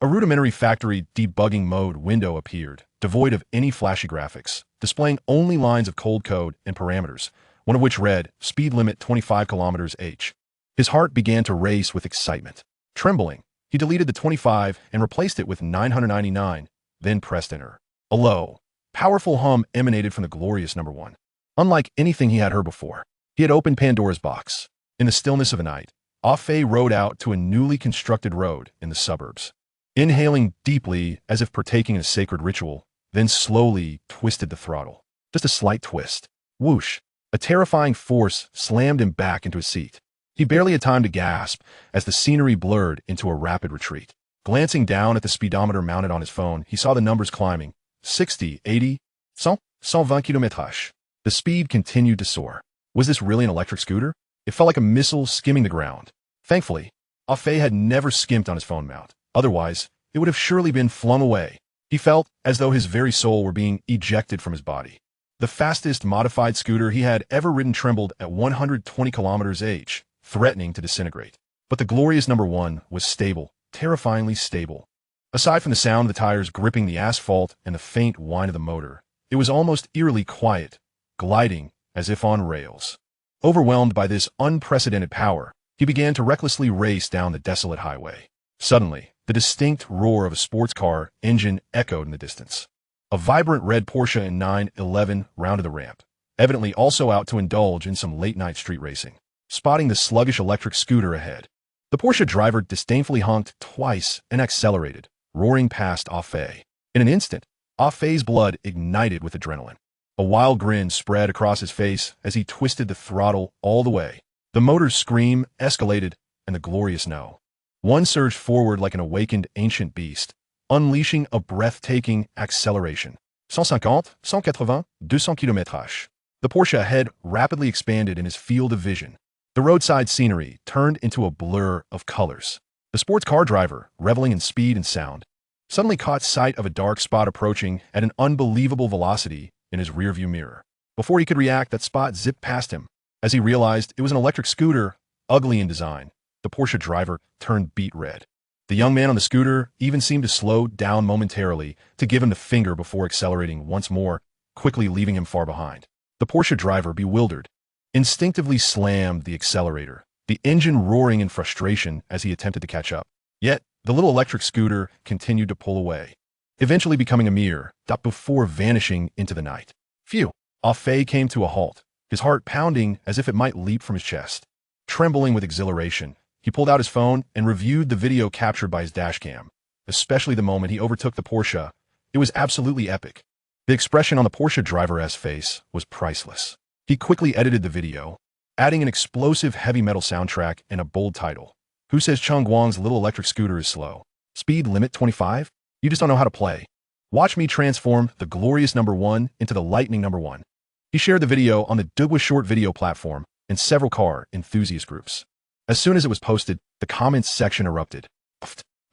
a rudimentary factory debugging mode window appeared, devoid of any flashy graphics, displaying only lines of cold code and parameters, one of which read, speed limit 25 km/h. His heart began to race with excitement. Trembling, he deleted the 25 and replaced it with 999, then pressed enter. A low, powerful hum emanated from the glorious number one. Unlike anything he had heard before, he had opened Pandora's box. In the stillness of the night, Afe rode out to a newly constructed road in the suburbs. Inhaling deeply as if partaking in a sacred ritual, then slowly twisted the throttle. Just a slight twist. Whoosh! A terrifying force slammed him back into his seat. He barely had time to gasp as the scenery blurred into a rapid retreat. Glancing down at the speedometer mounted on his phone, he saw the numbers climbing. 60, 80, 100, 120 km/h. The speed continued to soar. Was this really an electric scooter? It felt like a missile skimming the ground. Thankfully, Afe had never skimped on his phone mount. Otherwise, it would have surely been flung away. He felt as though his very soul were being ejected from his body. The fastest modified scooter he had ever ridden trembled at 120 km/h, threatening to disintegrate. But the glorious number one was stable, terrifyingly stable. Aside from the sound of the tires gripping the asphalt and the faint whine of the motor, it was almost eerily quiet, gliding as if on rails. Overwhelmed by this unprecedented power, he began to recklessly race down the desolate highway. Suddenly, the distinct roar of a sports car engine echoed in the distance. A vibrant red Porsche in 911 rounded the ramp, evidently also out to indulge in some late-night street racing. Spotting the sluggish electric scooter ahead, the Porsche driver disdainfully honked twice and accelerated, roaring past Afe. In an instant, Afe's blood ignited with adrenaline. A wild grin spread across his face as he twisted the throttle all the way. The motor's scream escalated, and the glorious no. One surged forward like an awakened ancient beast, unleashing a breathtaking acceleration. 150, 180, 200 km/h. The Porsche ahead rapidly expanded in his field of vision. The roadside scenery turned into a blur of colors. The sports car driver, reveling in speed and sound, suddenly caught sight of a dark spot approaching at an unbelievable velocity in his rearview mirror. Before he could react, that spot zipped past him. As he realized it was an electric scooter, ugly in design, the Porsche driver turned beet red. The young man on the scooter even seemed to slow down momentarily to give him the finger before accelerating once more, quickly leaving him far behind. The Porsche driver, bewildered, instinctively slammed the accelerator, the engine roaring in frustration as he attempted to catch up. Yet, the little electric scooter continued to pull away, eventually becoming a mere dot before vanishing into the night. Phew! Afei came to a halt, his heart pounding as if it might leap from his chest. Trembling with exhilaration, he pulled out his phone and reviewed the video captured by his dashcam, especially the moment he overtook the Porsche. It was absolutely epic. The expression on the Porsche driver's face was priceless. He quickly edited the video, adding an explosive heavy metal soundtrack and a bold title. Who says Cheng Guang's little electric scooter is slow? Speed limit 25? You just don't know how to play. Watch me transform the glorious number 1 into the lightning number 1. He shared the video on the Douba short video platform and several car enthusiast groups. As soon as it was posted, the comments section erupted.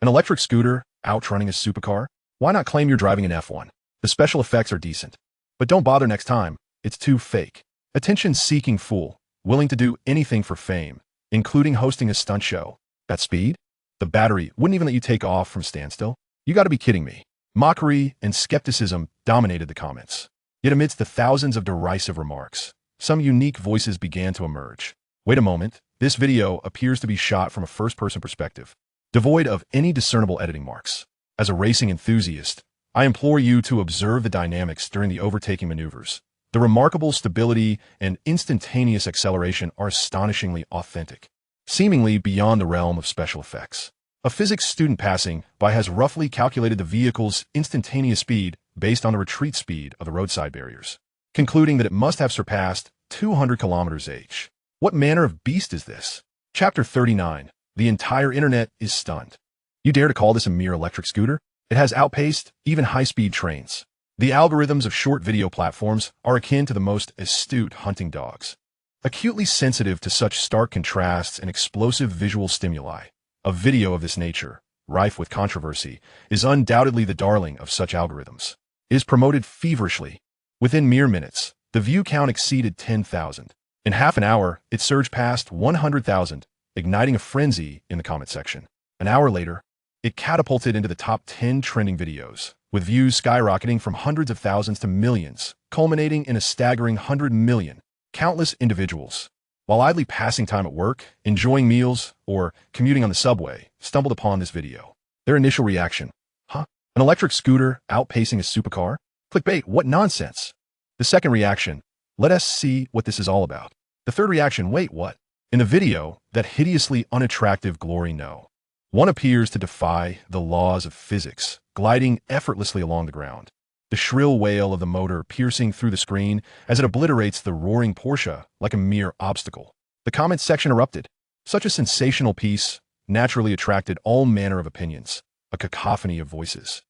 An electric scooter outrunning a supercar? Why not claim you're driving an F1? The special effects are decent. But don't bother next time. It's too fake. Attention-seeking fool, willing to do anything for fame, including hosting a stunt show. That speed? The battery wouldn't even let you take off from standstill? You gotta be kidding me. Mockery and skepticism dominated the comments. Yet amidst the thousands of derisive remarks, some unique voices began to emerge. Wait a moment, this video appears to be shot from a first-person perspective, devoid of any discernible editing marks. As a racing enthusiast, I implore you to observe the dynamics during the overtaking maneuvers. The remarkable stability and instantaneous acceleration are astonishingly authentic, seemingly beyond the realm of special effects. A physics student passing by has roughly calculated the vehicle's instantaneous speed based on the retreat speed of the roadside barriers, concluding that it must have surpassed 200 km/h. What manner of beast is this? Chapter 39. The entire internet is stunned. You dare to call this a mere electric scooter? It has outpaced even high-speed trains. The algorithms of short video platforms are akin to the most astute hunting dogs, acutely sensitive to such stark contrasts and explosive visual stimuli. A video of this nature, rife with controversy, is undoubtedly the darling of such algorithms. It is promoted feverishly. Within mere minutes, the view count exceeded 10,000. In half an hour, it surged past 100,000, igniting a frenzy in the comment section. An hour later, it catapulted into the top 10 trending videos, with views skyrocketing from hundreds of thousands to millions, culminating in a staggering 100 million. Countless individuals, while idly passing time at work, enjoying meals, or commuting on the subway, stumbled upon this video. Their initial reaction: huh? An electric scooter outpacing a supercar? Clickbait, what nonsense! The second reaction: let us see what this is all about. The third reaction: wait, what? In the video, that hideously unattractive glory no. One appears to defy the laws of physics, gliding effortlessly along the ground. The shrill wail of the motor piercing through the screen as it obliterates the roaring Porsche like a mere obstacle. The comments section erupted. Such a sensational piece naturally attracted all manner of opinions, a cacophony of voices.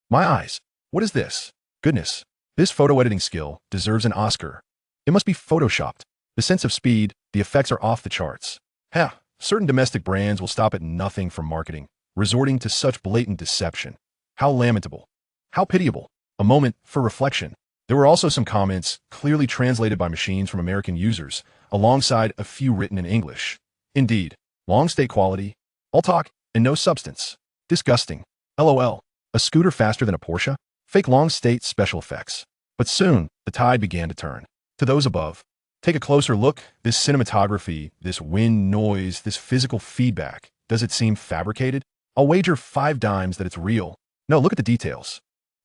My eyes, what is this? Goodness, this photo editing skill deserves an Oscar. It must be photoshopped. The sense of speed, the effects are off the charts. Certain domestic brands will stop at nothing for marketing, resorting to such blatant deception. How lamentable. How pitiable. A moment for reflection. There were also some comments clearly translated by machines from American users, alongside a few written in English. Indeed, long state quality, all talk and no substance. Disgusting. LOL. A scooter faster than a Porsche? Fake long state special effects. But soon, the tide began to turn. To those above, take a closer look. This cinematography, this wind noise, this physical feedback, does it seem fabricated? I'll wager 5 dimes that it's real. No, look at the details.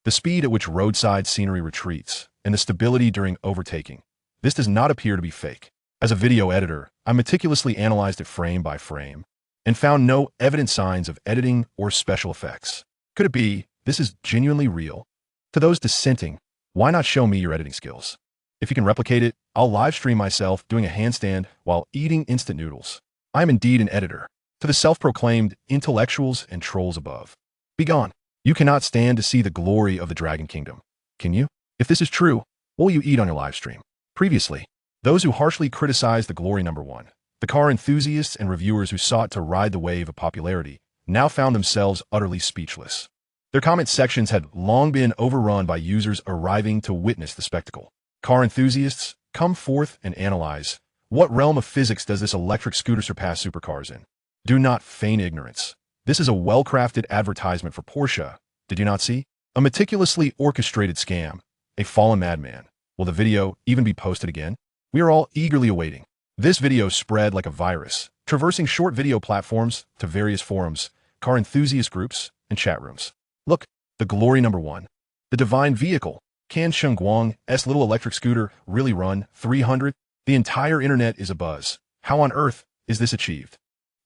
The speed at which roadside scenery retreats, and the stability during overtaking. This does not appear to be fake. As a video editor, I meticulously analyzed it frame by frame, and found no evident signs of editing or special effects. Could it be this is genuinely real? To those dissenting, why not show me your editing skills? If you can replicate it, I'll live stream myself doing a handstand while eating instant noodles. I am indeed an editor. To the self-proclaimed intellectuals and trolls above, begone. You cannot stand to see the glory of the Dragon Kingdom. Can you? If this is true, what will you eat on your live stream? Previously, those who harshly criticized the glory number 1, the car enthusiasts and reviewers who sought to ride the wave of popularity, now found themselves utterly speechless. Their comment sections had long been overrun by users arriving to witness the spectacle. Car enthusiasts, come forth and analyze. What realm of physics does this electric scooter surpass supercars in? Do not feign ignorance. This is a well-crafted advertisement for Porsche. Did you not see? A meticulously orchestrated scam. A fallen madman. Will the video even be posted again? We are all eagerly awaiting. This video spread like a virus, traversing short video platforms to various forums, car enthusiast groups, and chat rooms. Look, the glory number one. The divine vehicle. Can Cheng Guang's little electric scooter really run 300? The entire internet is abuzz. How on earth is this achieved?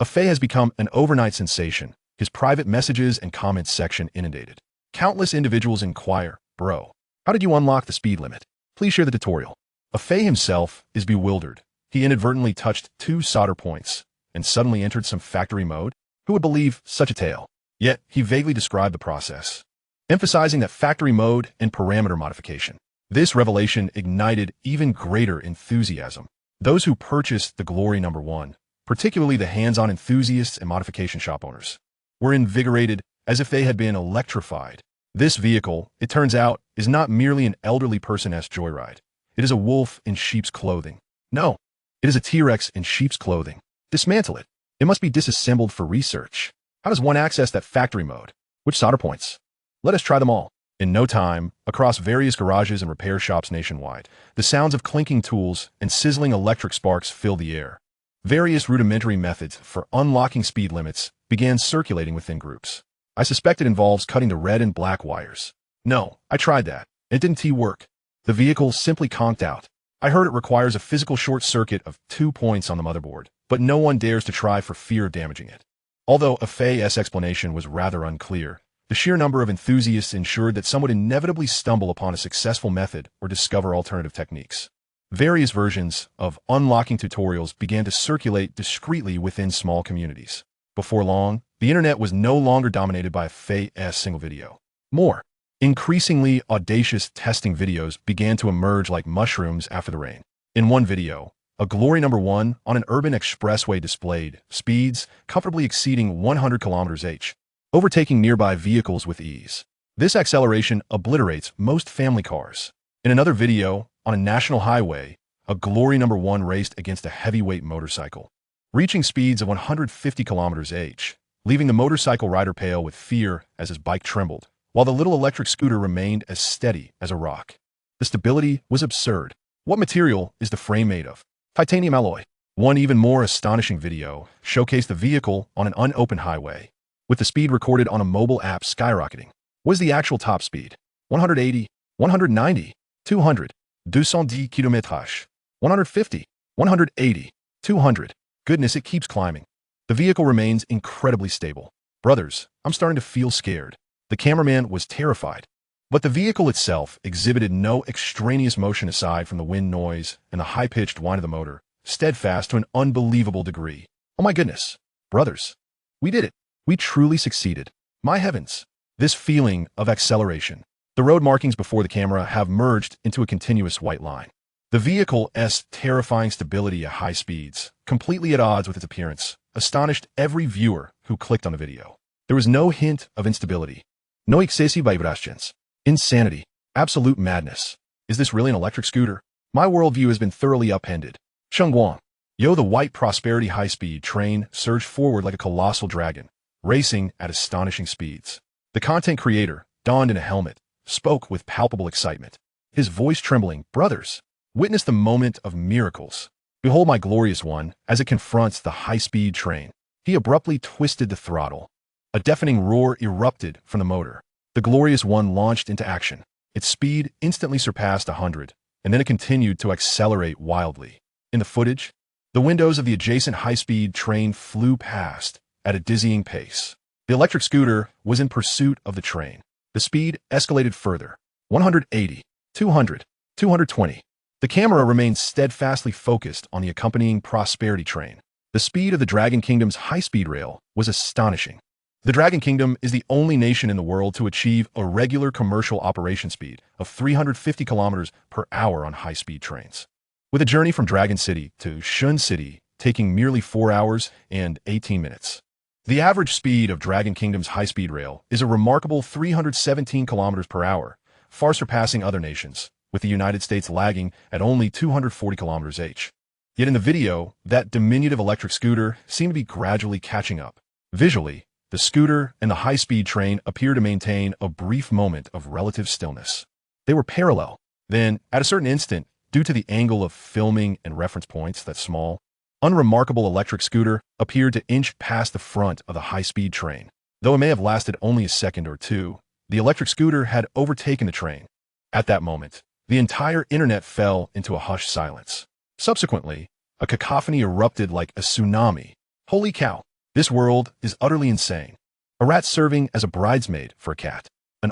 Afei has become an overnight sensation, his private messages and comments section inundated. Countless individuals inquire, bro, how did you unlock the speed limit? Please share the tutorial. Afei himself is bewildered. He inadvertently touched 2 solder points and suddenly entered some factory mode. Who would believe such a tale? Yet, he vaguely described the process, emphasizing that factory mode and parameter modification. This revelation ignited even greater enthusiasm. Those who purchased the glory number one, particularly the hands-on enthusiasts and modification shop owners, were invigorated as if they had been electrified. This vehicle, it turns out, is not merely an elderly person's joyride. It is a wolf in sheep's clothing. No, it is a T-Rex in sheep's clothing. Dismantle it. It must be disassembled for research. How does one access that factory mode? Which solder points? Let us try them all. In no time, across various garages and repair shops nationwide, the sounds of clinking tools and sizzling electric sparks fill the air. Various rudimentary methods for unlocking speed limits began circulating within groups. I suspect it involves cutting the red and black wires. No, I tried that. It didn't work. The vehicle simply conked out. I heard it requires a physical short circuit of 2 points on the motherboard, but no one dares to try for fear of damaging it. Although Afei's explanation was rather unclear, the sheer number of enthusiasts ensured that some would inevitably stumble upon a successful method or discover alternative techniques. Various versions of unlocking tutorials began to circulate discreetly within small communities. Before long, the internet was no longer dominated by Afei's single video. More increasingly audacious testing videos began to emerge like mushrooms after the rain. In one video, a glory number one on an urban expressway displayed speeds comfortably exceeding 100 km/h, overtaking nearby vehicles with ease. This acceleration obliterates most family cars. In another video, on a national highway, a glory number one raced against a heavyweight motorcycle, reaching speeds of 150 km/h, leaving the motorcycle rider pale with fear as his bike trembled, while the little electric scooter remained as steady as a rock. The stability was absurd. What material is the frame made of? Titanium alloy. One even more astonishing video showcased the vehicle on an unopened highway, with the speed recorded on a mobile app skyrocketing. What is the actual top speed? 180, 190, 200, 210 km/h, 150, 180, 200. Goodness, it keeps climbing. The vehicle remains incredibly stable. Brothers, I'm starting to feel scared. The cameraman was terrified. But the vehicle itself exhibited no extraneous motion aside from the wind noise and the high-pitched whine of the motor, steadfast to an unbelievable degree. Oh my goodness. Brothers, we did it. We truly succeeded. My heavens. This feeling of acceleration. The road markings before the camera have merged into a continuous white line. The vehicle's terrifying stability at high speeds, completely at odds with its appearance, astonished every viewer who clicked on the video. There was no hint of instability. No excessive vibrations. Insanity. Absolute madness. Is this really an electric scooter? My worldview has been thoroughly upended. Cheng Guang. The white prosperity high-speed train surged forward like a colossal dragon, racing at astonishing speeds. The content creator, donned in a helmet, spoke with palpable excitement. His voice trembling, brothers, witness the moment of miracles. Behold my glorious one as it confronts the high-speed train. He abruptly twisted the throttle. A deafening roar erupted from the motor. The glorious one launched into action. Its speed instantly surpassed 100, and then it continued to accelerate wildly. In the footage, the windows of the adjacent high-speed train flew past at a dizzying pace. The electric scooter was in pursuit of the train. The speed escalated further. 180, 200, 220. The camera remained steadfastly focused on the accompanying prosperity train. The speed of the Dragon Kingdom's high-speed rail was astonishing. The Dragon Kingdom is the only nation in the world to achieve a regular commercial operation speed of 350 km/h on high-speed trains, with a journey from Dragon City to Shun City taking merely 4 hours and 18 minutes. The average speed of Dragon Kingdom's high-speed rail is a remarkable 317 kilometers per hour, far surpassing other nations, with the United States lagging at only 240 kilometers h. Yet in the video, that diminutive electric scooter seemed to be gradually catching up. Visually, the scooter and the high-speed train appear to maintain a brief moment of relative stillness. They were parallel. Then, at a certain instant, due to the angle of filming and reference points, that small, unremarkable electric scooter appeared to inch past the front of the high-speed train. Though it may have lasted only a second or two, the electric scooter had overtaken the train. At that moment, the entire internet fell into a hushed silence. Subsequently, a cacophony erupted like a tsunami. Holy cow! This world is utterly insane. A rat serving as a bridesmaid for a cat. An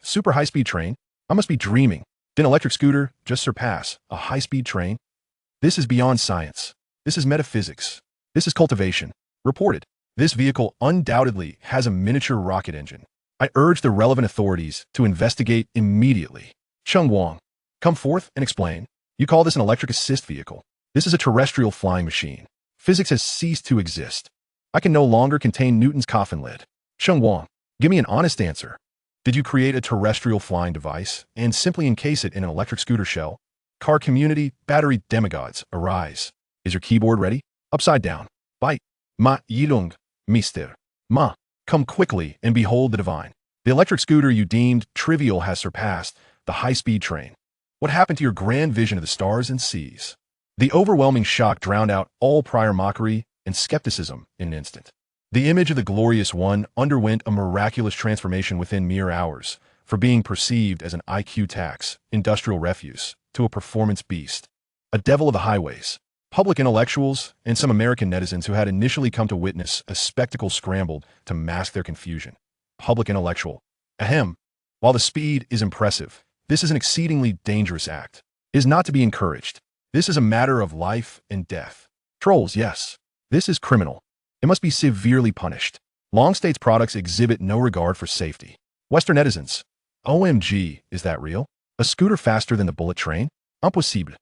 super high-speed train? I must be dreaming. Did an electric scooter just surpass a high-speed train? This is beyond science. This is metaphysics. This is cultivation. Reported. This vehicle undoubtedly has a miniature rocket engine. I urge the relevant authorities to investigate immediately. Cheng Guang, come forth and explain. You call this an electric assist vehicle. This is a terrestrial flying machine. Physics has ceased to exist. I can no longer contain Newton's coffin lid. Cheng Guang, give me an honest answer. Did you create a terrestrial flying device and simply encase it in an electric scooter shell? Car community, battery demigods, arise. Is your keyboard ready? Upside down. Bite. Ma yilung, mister. Ma, come quickly and behold the divine. The electric scooter you deemed trivial has surpassed the high-speed train. What happened to your grand vision of the stars and seas? The overwhelming shock drowned out all prior mockery and skepticism in an instant. The image of the glorious one underwent a miraculous transformation within mere hours, for being perceived as an IQ tax, industrial refuse, to a performance beast. A devil of the highways. Public intellectuals and some American netizens who had initially come to witness a spectacle scrambled to mask their confusion. Public intellectual. Ahem. While the speed is impressive, this is an exceedingly dangerous act. It is not to be encouraged. This is a matter of life and death. Trolls, yes. This is criminal. It must be severely punished. Long State's products exhibit no regard for safety. Western netizens. OMG, is that real? A scooter faster than the bullet train? Impossible.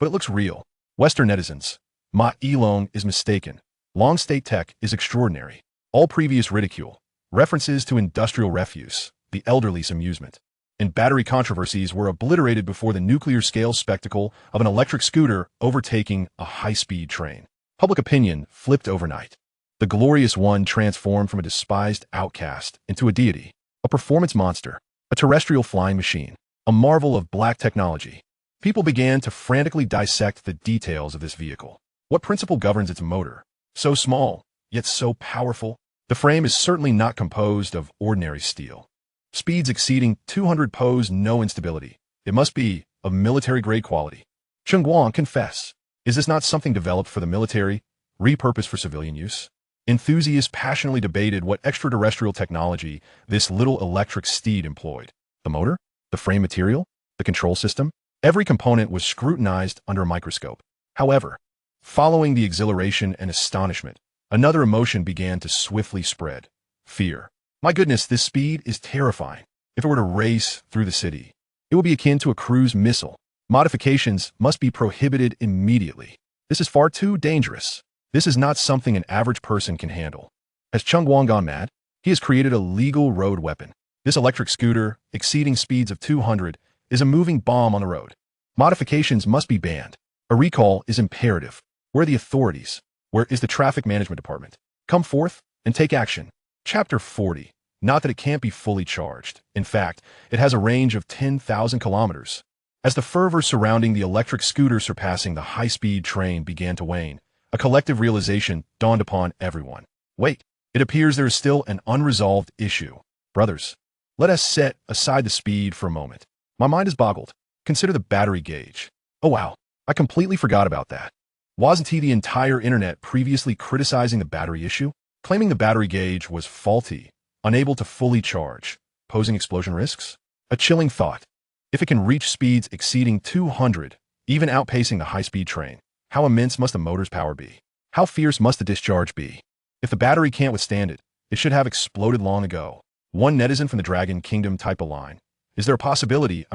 But it looks real. Western netizens. Ma Elong is mistaken. Long State tech is extraordinary. All previous ridicule, references to industrial refuse, the elderly's amusement, and battery controversies were obliterated before the nuclear-scale spectacle of an electric scooter overtaking a high-speed train. Public opinion flipped overnight. The glorious one transformed from a despised outcast into a deity, a performance monster, a terrestrial flying machine, a marvel of black technology. People began to frantically dissect the details of this vehicle. What principle governs its motor? So small, yet so powerful. The frame is certainly not composed of ordinary steel. Speeds exceeding 200 pose no instability. It must be of military-grade quality. Cheng Guang, confess. Is this not something developed for the military, repurposed for civilian use? Enthusiasts passionately debated what extraterrestrial technology this little electric steed employed. The motor? The frame material? The control system? Every component was scrutinized under a microscope. However, following the exhilaration and astonishment, another emotion began to swiftly spread. Fear. My goodness, this speed is terrifying. If it were to race through the city, it would be akin to a cruise missile. Modifications must be prohibited immediately. This is far too dangerous. This is not something an average person can handle. Has Cheng Guang gone mad? He has created a legal road weapon. This electric scooter, exceeding speeds of 200, is a moving bomb on the road. Modifications must be banned. A recall is imperative. Where are the authorities? Where is the traffic management department? Come forth and take action. Chapter 40. Not that it can't be fully charged. In fact, it has a range of 10,000 kilometers. As the fervor surrounding the electric scooter surpassing the high-speed train began to wane, a collective realization dawned upon everyone. Wait, it appears there is still an unresolved issue. Brothers, let us set aside the speed for a moment. My mind is boggled. Consider the battery gauge. Oh wow, I completely forgot about that. Wasn't the entire internet previously criticizing the battery issue? Claiming the battery gauge was faulty, unable to fully charge, posing explosion risks? A chilling thought. If it can reach speeds exceeding 200, even outpacing the high-speed train, how immense must the motor's power be? How fierce must the discharge be? If the battery can't withstand it, it should have exploded long ago. One netizen from the Dragon Kingdom type a line. Is there a possibility,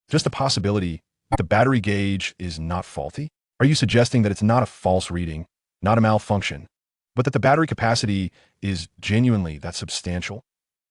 just a possibility, that the battery gauge is not faulty? Are you suggesting that it's not a false reading, not a malfunction, but that the battery capacity is genuinely that substantial?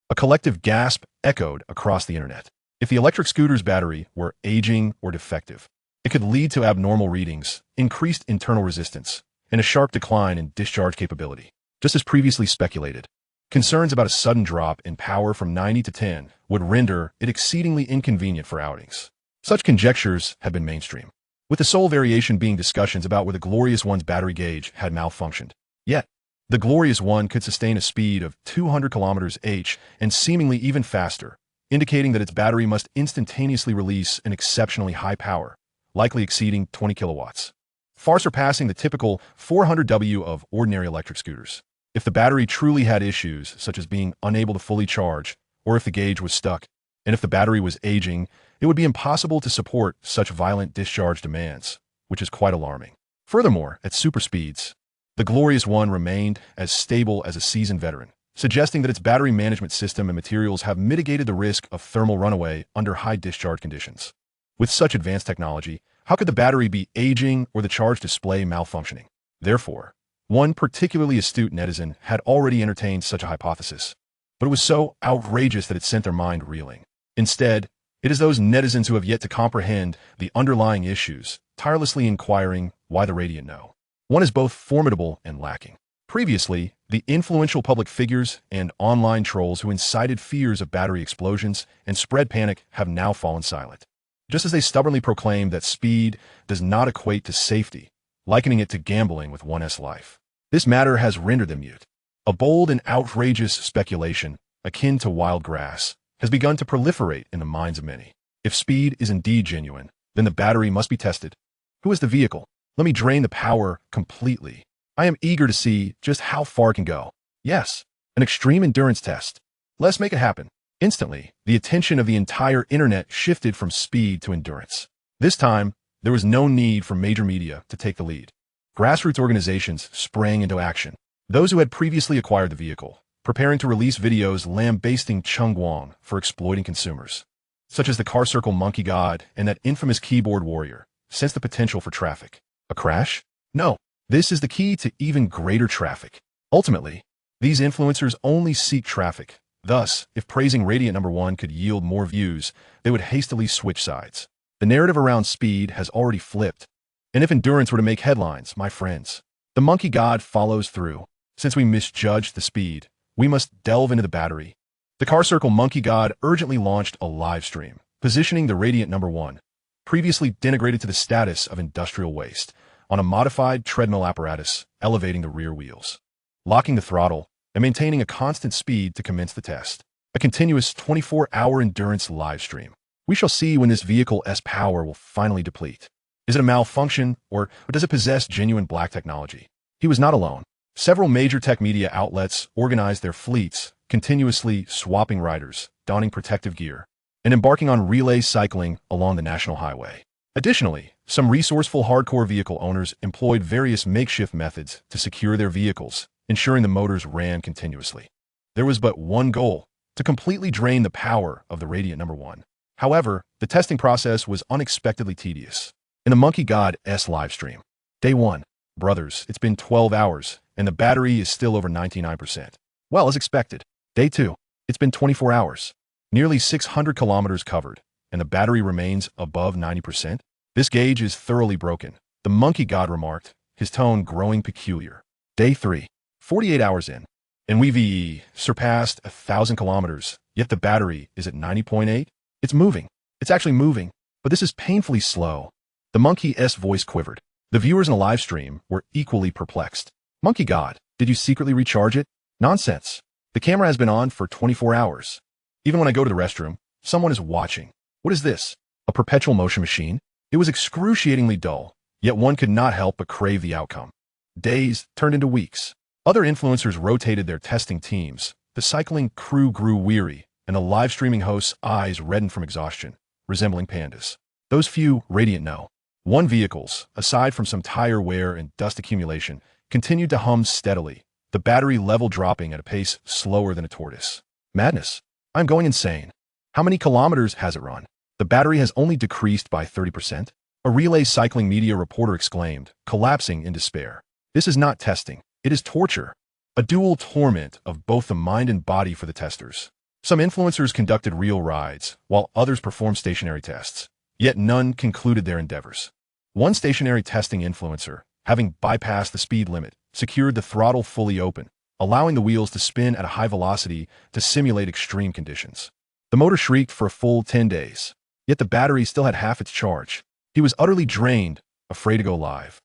A collective gasp echoed across the internet. If the electric scooter's battery were aging or defective, it could lead to abnormal readings, increased internal resistance, and a sharp decline in discharge capability. Just as previously speculated, concerns about a sudden drop in power from 90 to 10 would render it exceedingly inconvenient for outings. Such conjectures have been mainstream, with the sole variation being discussions about where the Glorious One's battery gauge had malfunctioned. Yet, the Glorious One could sustain a speed of 200 km/h and seemingly even faster, indicating that its battery must instantaneously release an exceptionally high power, likely exceeding 20 kilowatts, far surpassing the typical 400 W of ordinary electric scooters. If the battery truly had issues, such as being unable to fully charge, or if the gauge was stuck, and if the battery was aging, it would be impossible to support such violent discharge demands, which is quite alarming. Furthermore, at super speeds, the Glorious One remained as stable as a seasoned veteran, suggesting that its battery management system and materials have mitigated the risk of thermal runaway under high discharge conditions. With such advanced technology, how could the battery be aging or the charge display malfunctioning? Therefore, one particularly astute netizen had already entertained such a hypothesis, but it was so outrageous that it sent their mind reeling. Instead, it is those netizens who have yet to comprehend the underlying issues, tirelessly inquiring why the radiant no. One is both formidable and lacking. Previously, the influential public figures and online trolls who incited fears of battery explosions and spread panic have now fallen silent. Just as they stubbornly proclaim that speed does not equate to safety, likening it to gambling with one's life. This matter has rendered them mute. A bold and outrageous speculation, akin to wild grass, has begun to proliferate in the minds of many. If speed is indeed genuine, then the battery must be tested. Who is the vehicle? Let me drain the power completely. I am eager to see just how far it can go. Yes, an extreme endurance test. Let's make it happen. Instantly, the attention of the entire internet shifted from speed to endurance. This time, there was no need for major media to take the lead. Grassroots organizations sprang into action. Those who had previously acquired the vehicle, preparing to release videos lambasting Cheng Guang for exploiting consumers, such as the car circle monkey god and that infamous keyboard warrior, sensed the potential for traffic. A crash? No. This is the key to even greater traffic. Ultimately, these influencers only seek traffic. Thus, if praising Radiant Number 1 could yield more views, they would hastily switch sides. The narrative around speed has already flipped. And if endurance were to make headlines, my friends, the monkey god follows through. Since we misjudged the speed, we must delve into the battery. The car circle monkey god urgently launched a live stream, positioning the Radiant Number 1, previously denigrated to the status of industrial waste, on a modified treadmill apparatus, elevating the rear wheels, locking the throttle, and maintaining a constant speed to commence the test. A continuous 24-hour endurance live stream. We shall see when this vehicle's power will finally deplete. Is it a malfunction, or does it possess genuine black technology? He was not alone. Several major tech media outlets organized their fleets, continuously swapping riders, donning protective gear, and embarking on relay cycling along the national highway. Additionally, some resourceful hardcore vehicle owners employed various makeshift methods to secure their vehicles, ensuring the motors ran continuously. There was but one goal: to completely drain the power of the Radiant Number 1. However, the testing process was unexpectedly tedious. In the Monkey God's live stream, Day 1, brothers, it's been 12 hours, and the battery is still over 99%. Well, as expected. Day 2, it's been 24 hours, nearly 600 kilometers covered, and the battery remains above 90%. This gauge is thoroughly broken, the Monkey God remarked, his tone growing peculiar. Day 3, 48 hours in, and we've surpassed 1,000 kilometers, yet the battery is at 90.8. It's moving. It's actually moving, but this is painfully slow. The monkey's voice quivered. The viewers in the live stream were equally perplexed. Monkey God, did you secretly recharge it? Nonsense. The camera has been on for 24 hours. Even when I go to the restroom, someone is watching. What is this? A perpetual motion machine? It was excruciatingly dull, yet one could not help but crave the outcome. Days turned into weeks. Other influencers rotated their testing teams. The cycling crew grew weary, and the live streaming host's eyes reddened from exhaustion, resembling pandas. Those few Radiant No. 1 vehicles, aside from some tire wear and dust accumulation, continued to hum steadily, the battery level dropping at a pace slower than a tortoise. Madness. I'm going insane. How many kilometers has it run? The battery has only decreased by 30%. A relay cycling media reporter exclaimed, collapsing in despair. This is not testing. It is torture, a dual torment of both the mind and body for the testers. Some influencers conducted real rides, while others performed stationary tests, yet none concluded their endeavors. One stationary testing influencer, having bypassed the speed limit, secured the throttle fully open, allowing the wheels to spin at a high velocity to simulate extreme conditions. The motor shrieked for a full 10 days, yet the battery still had half its charge. He was utterly drained, afraid to go live,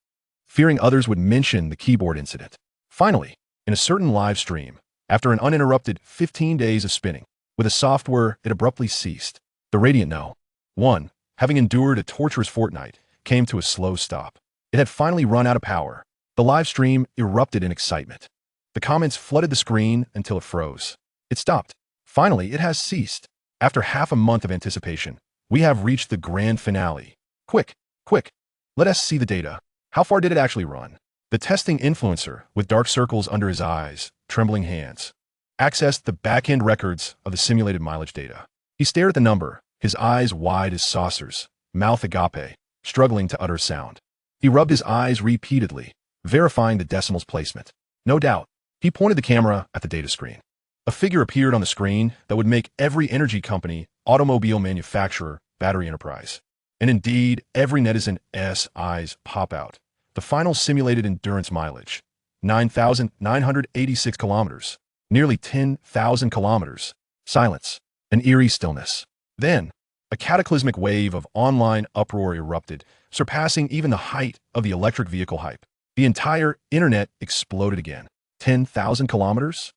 fearing others would mention the keyboard incident. Finally, in a certain live stream, after an uninterrupted 15 days of spinning, with a software, it abruptly ceased. The radiant no. 1, having endured a torturous fortnight, came to a slow stop. It had finally run out of power. The live stream erupted in excitement. The comments flooded the screen until it froze. It stopped. Finally, it has ceased. After half a month of anticipation, we have reached the grand finale. Quick, quick, let us see the data. How far did it actually run? The testing influencer, with dark circles under his eyes, trembling hands, accessed the back-end records of the simulated mileage data. He stared at the number, his eyes wide as saucers, mouth agape, struggling to utter sound. He rubbed his eyes repeatedly, verifying the decimal's placement. No doubt, he pointed the camera at the data screen. A figure appeared on the screen that would make every energy company, automobile manufacturer, battery enterprise, and indeed every netizen's eyes pop out. The final simulated endurance mileage, 9,986 kilometers, nearly 10,000 kilometers. Silence, an eerie stillness. Then, a cataclysmic wave of online uproar erupted, surpassing even the height of the electric vehicle hype. The entire internet exploded again. 10,000 kilometers?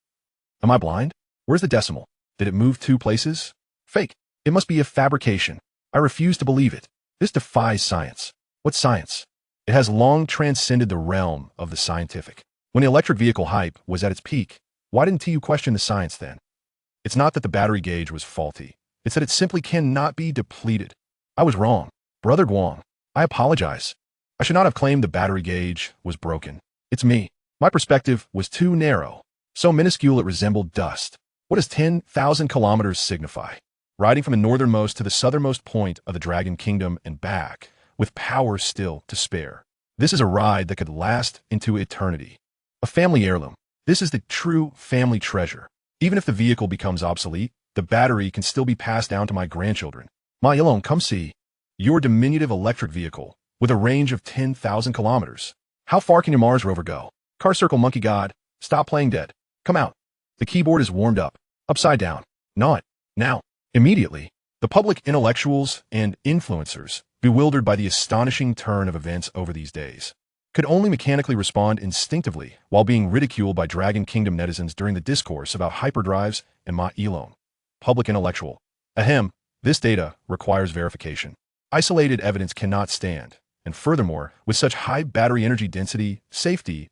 Am I blind? Where's the decimal? Did it move 2 places? Fake. It must be a fabrication. I refuse to believe it. This defies science. What science? It has long transcended the realm of the scientific. When the electric vehicle hype was at its peak, why didn't you question the science then? It's not that the battery gauge was faulty. It's that it simply cannot be depleted. I was wrong. Brother Guang, I apologize. I should not have claimed the battery gauge was broken. It's me. My perspective was too narrow. So minuscule it resembled dust. What does 10,000 kilometers signify? Riding from the northernmost to the southernmost point of the Dragon Kingdom and back, with power still to spare. This is a ride that could last into eternity. A family heirloom. This is the true family treasure. Even if the vehicle becomes obsolete, the battery can still be passed down to my grandchildren. Ma Yilong, come see. Your diminutive electric vehicle, with a range of 10,000 kilometers. How far can your Mars rover go? Car Circle Monkey God, stop playing dead. Come out. The keyboard is warmed up. Upside down. Gnaw it. Now. Immediately. The public intellectuals and influencers, bewildered by the astonishing turn of events over these days, could only mechanically respond instinctively while being ridiculed by Dragon Kingdom netizens during the discourse about hyperdrives and Ma Yilong. Public intellectual. Ahem, this data requires verification. Isolated evidence cannot stand, and furthermore, with such high battery energy density, safety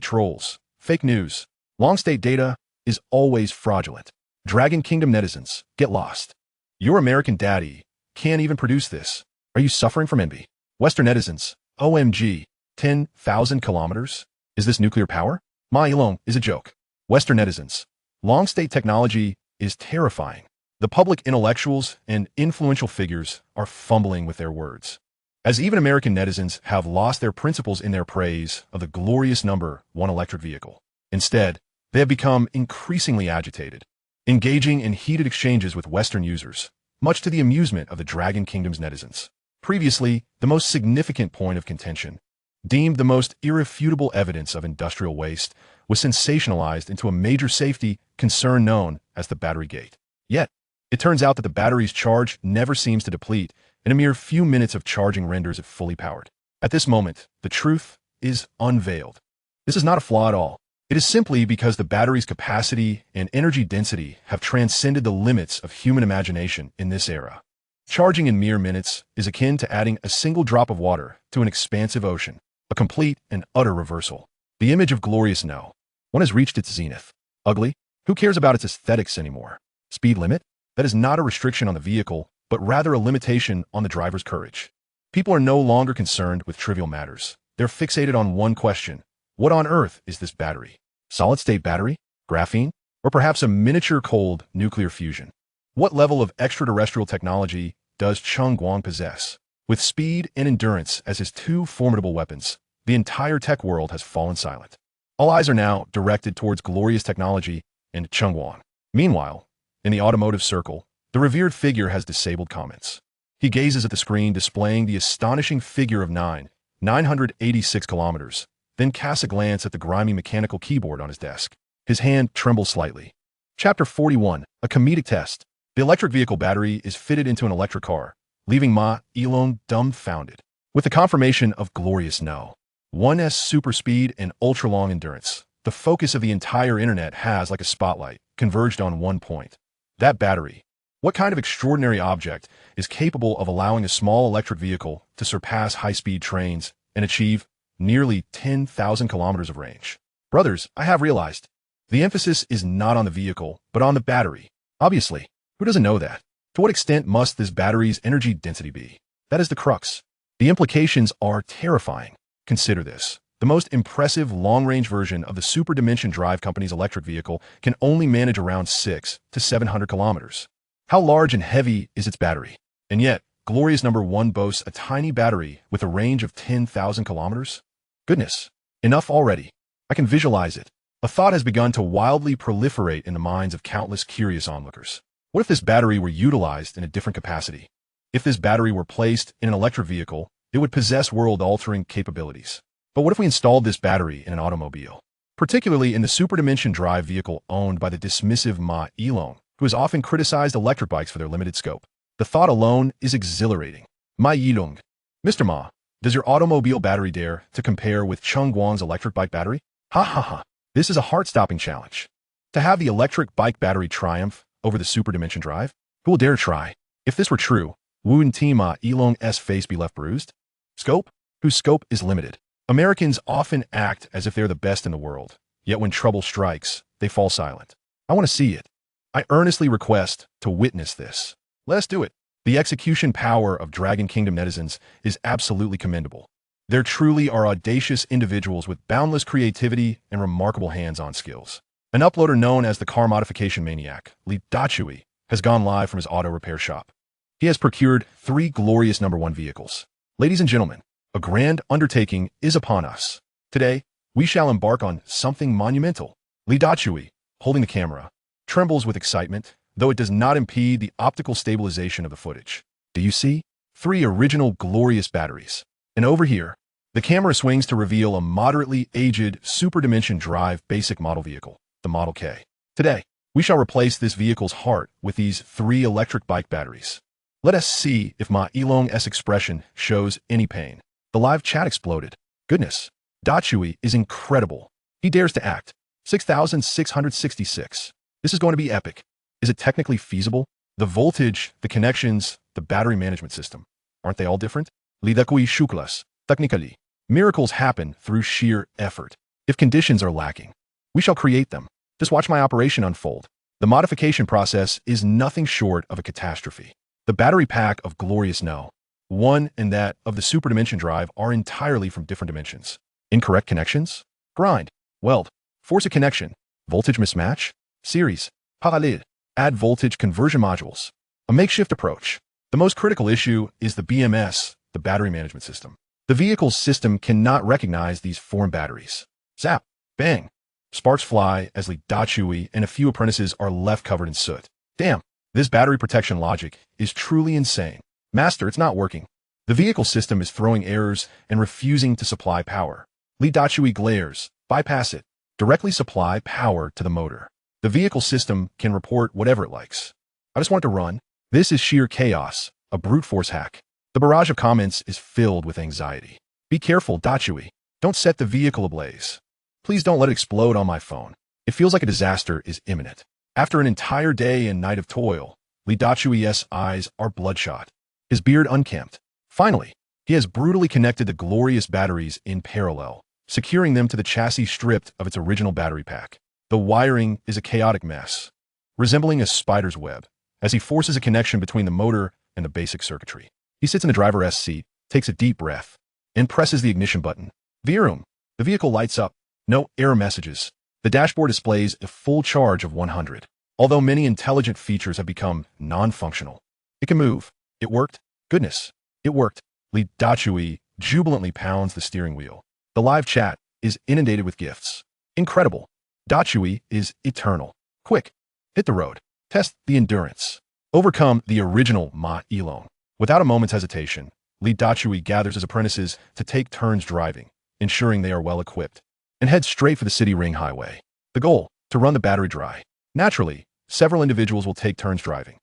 trolls, fake news, long-state data is always fraudulent. Dragon Kingdom netizens, get lost. Your American daddy can't even produce this. Are you suffering from envy? Western netizens, OMG, 10,000 kilometers? Is this nuclear power? Ma Yilong is a joke. Western netizens, long-state technology is terrifying. The public intellectuals and influential figures are fumbling with their words, as even American netizens have lost their principles in their praise of the glorious number 1 electric vehicle. Instead, they have become increasingly agitated, engaging in heated exchanges with Western users, much to the amusement of the Dragon Kingdom's netizens. Previously, the most significant point of contention, deemed the most irrefutable evidence of industrial waste, was sensationalized into a major safety concern known as the battery gate. Yet, it turns out that the battery's charge never seems to deplete, and a mere few minutes of charging renders it fully powered. At this moment, the truth is unveiled. This is not a flaw at all. It is simply because the battery's capacity and energy density have transcended the limits of human imagination in this era. Charging in mere minutes is akin to adding a single drop of water to an expansive ocean, a complete and utter reversal. The image of glorious no. 1 has reached its zenith. Ugly? Who cares about its aesthetics anymore? Speed limit? That is not a restriction on the vehicle, but rather a limitation on the driver's courage. People are no longer concerned with trivial matters. They're fixated on one question. What on earth is this battery? Solid-state battery? Graphene? Or perhaps a miniature cold nuclear fusion? What level of extraterrestrial technology does Cheng Guang possess? With speed and endurance as his 2 formidable weapons, the entire tech world has fallen silent. All eyes are now directed towards glorious technology and Cheng Guang. Meanwhile, in the automotive circle, the revered figure has disabled comments. He gazes at the screen displaying the astonishing figure of 986 kilometers, then casts a glance at the grimy mechanical keyboard on his desk. His hand trembles slightly. Chapter 41, a comedic test. The electric vehicle battery is fitted into an electric car, leaving Ma Ilong dumbfounded. With the confirmation of glorious no. 1S super speed and ultra-long endurance, the focus of the entire internet has, like a spotlight, converged on one point. That battery. What kind of extraordinary object is capable of allowing a small electric vehicle to surpass high-speed trains and achieve nearly 10,000 kilometers of range? Brothers, I have realized. The emphasis is not on the vehicle, but on the battery. Obviously, who doesn't know that? To what extent must this battery's energy density be? That is the crux. The implications are terrifying. Consider this. The most impressive long-range version of the Super Dimension Drive Company's electric vehicle can only manage around 600 to 700 kilometers. How large and heavy is its battery? And yet, glorious number 1 boasts a tiny battery with a range of 10,000 kilometers? Goodness, enough already. I can visualize it. A thought has begun to wildly proliferate in the minds of countless curious onlookers. What if this battery were utilized in a different capacity? If this battery were placed in an electric vehicle, it would possess world-altering capabilities. But what if we installed this battery in an automobile? Particularly in the Super Dimension Drive vehicle owned by the dismissive Ma Ilong, who has often criticized electric bikes for their limited scope. The thought alone is exhilarating. Ma Ilong. Mr. Ma, does your automobile battery dare to compare with Cheng Guang's electric bike battery? Ha ha ha. This is a heart-stopping challenge. To have the electric bike battery triumph over the Super Dimension Drive? Who will dare try? If this were true, wouldn't Ma Ilong's face be left bruised? Scope? Whose scope is limited. Americans often act as if they're the best in the world, yet when trouble strikes, they fall silent. I want to see it. I earnestly request to witness this. Let us do it. The execution power of Dragon Kingdom netizens is absolutely commendable. There truly are audacious individuals with boundless creativity and remarkable hands-on skills. An uploader known as the car modification maniac, Li Dachui, has gone live from his auto repair shop. He has procured 3 glorious number 1 vehicles. Ladies and gentlemen, a grand undertaking is upon us. Today, we shall embark on something monumental. Li Dachui, holding the camera, trembles with excitement, though it does not impede the optical stabilization of the footage. Do you see? 3 original glorious batteries. And over here, the camera swings to reveal a moderately aged Super Dimension Drive basic model vehicle, the Model K. Today, we shall replace this vehicle's heart with these 3 electric bike batteries. Let us see if Ma Ilong's expression shows any pain. The live chat exploded. Goodness, Dachui is incredible. He dares to act. 6,666. This is going to be epic. Is it technically feasible? The voltage, the connections, the battery management system. Aren't they all different? Lidakui shuklas. Technically, miracles happen through sheer effort. If conditions are lacking, we shall create them. Just watch my operation unfold. The modification process is nothing short of a catastrophe. The battery pack of glorious no. 1 and that of the Super Dimension Drive are entirely from different dimensions. Incorrect connections? Grind. Weld. Force a connection. Voltage mismatch? Series. Parallel. Add voltage conversion modules. A makeshift approach. The most critical issue is the BMS, the battery management system. The vehicle's system cannot recognize these foreign batteries. Zap. Bang. Sparks fly as Li Dachui and a few apprentices are left covered in soot. Damn. This battery protection logic is truly insane. Master, it's not working. The vehicle system is throwing errors and refusing to supply power. Li Dachui glares. Bypass it. Directly supply power to the motor. The vehicle system can report whatever it likes. I just want it to run. This is sheer chaos, a brute force hack. The barrage of comments is filled with anxiety. Be careful, Dachui. Don't set the vehicle ablaze. Please don't let it explode on my phone. It feels like a disaster is imminent. After an entire day and night of toil, Li Dachui's eyes are bloodshot, his beard unkempt. Finally, he has brutally connected the glorious batteries in parallel, securing them to the chassis stripped of its original battery pack. The wiring is a chaotic mess, resembling a spider's web, as he forces a connection between the motor and the basic circuitry. He sits in the driver's seat, takes a deep breath, and presses the ignition button. Vroom! The vehicle lights up. No error messages. The dashboard displays a full charge of 100. Although many intelligent features have become non-functional. It can move. It worked. Goodness. It worked. Li Dachui jubilantly pounds the steering wheel. The live chat is inundated with gifts. Incredible. Dachui is eternal. Quick. Hit the road. Test the endurance. Overcome the original Ma Ilong. Without a moment's hesitation, Li Dachui gathers his apprentices to take turns driving, ensuring they are well equipped, and heads straight for the city ring highway. The goal, to run the battery dry. Naturally, several individuals will take turns driving.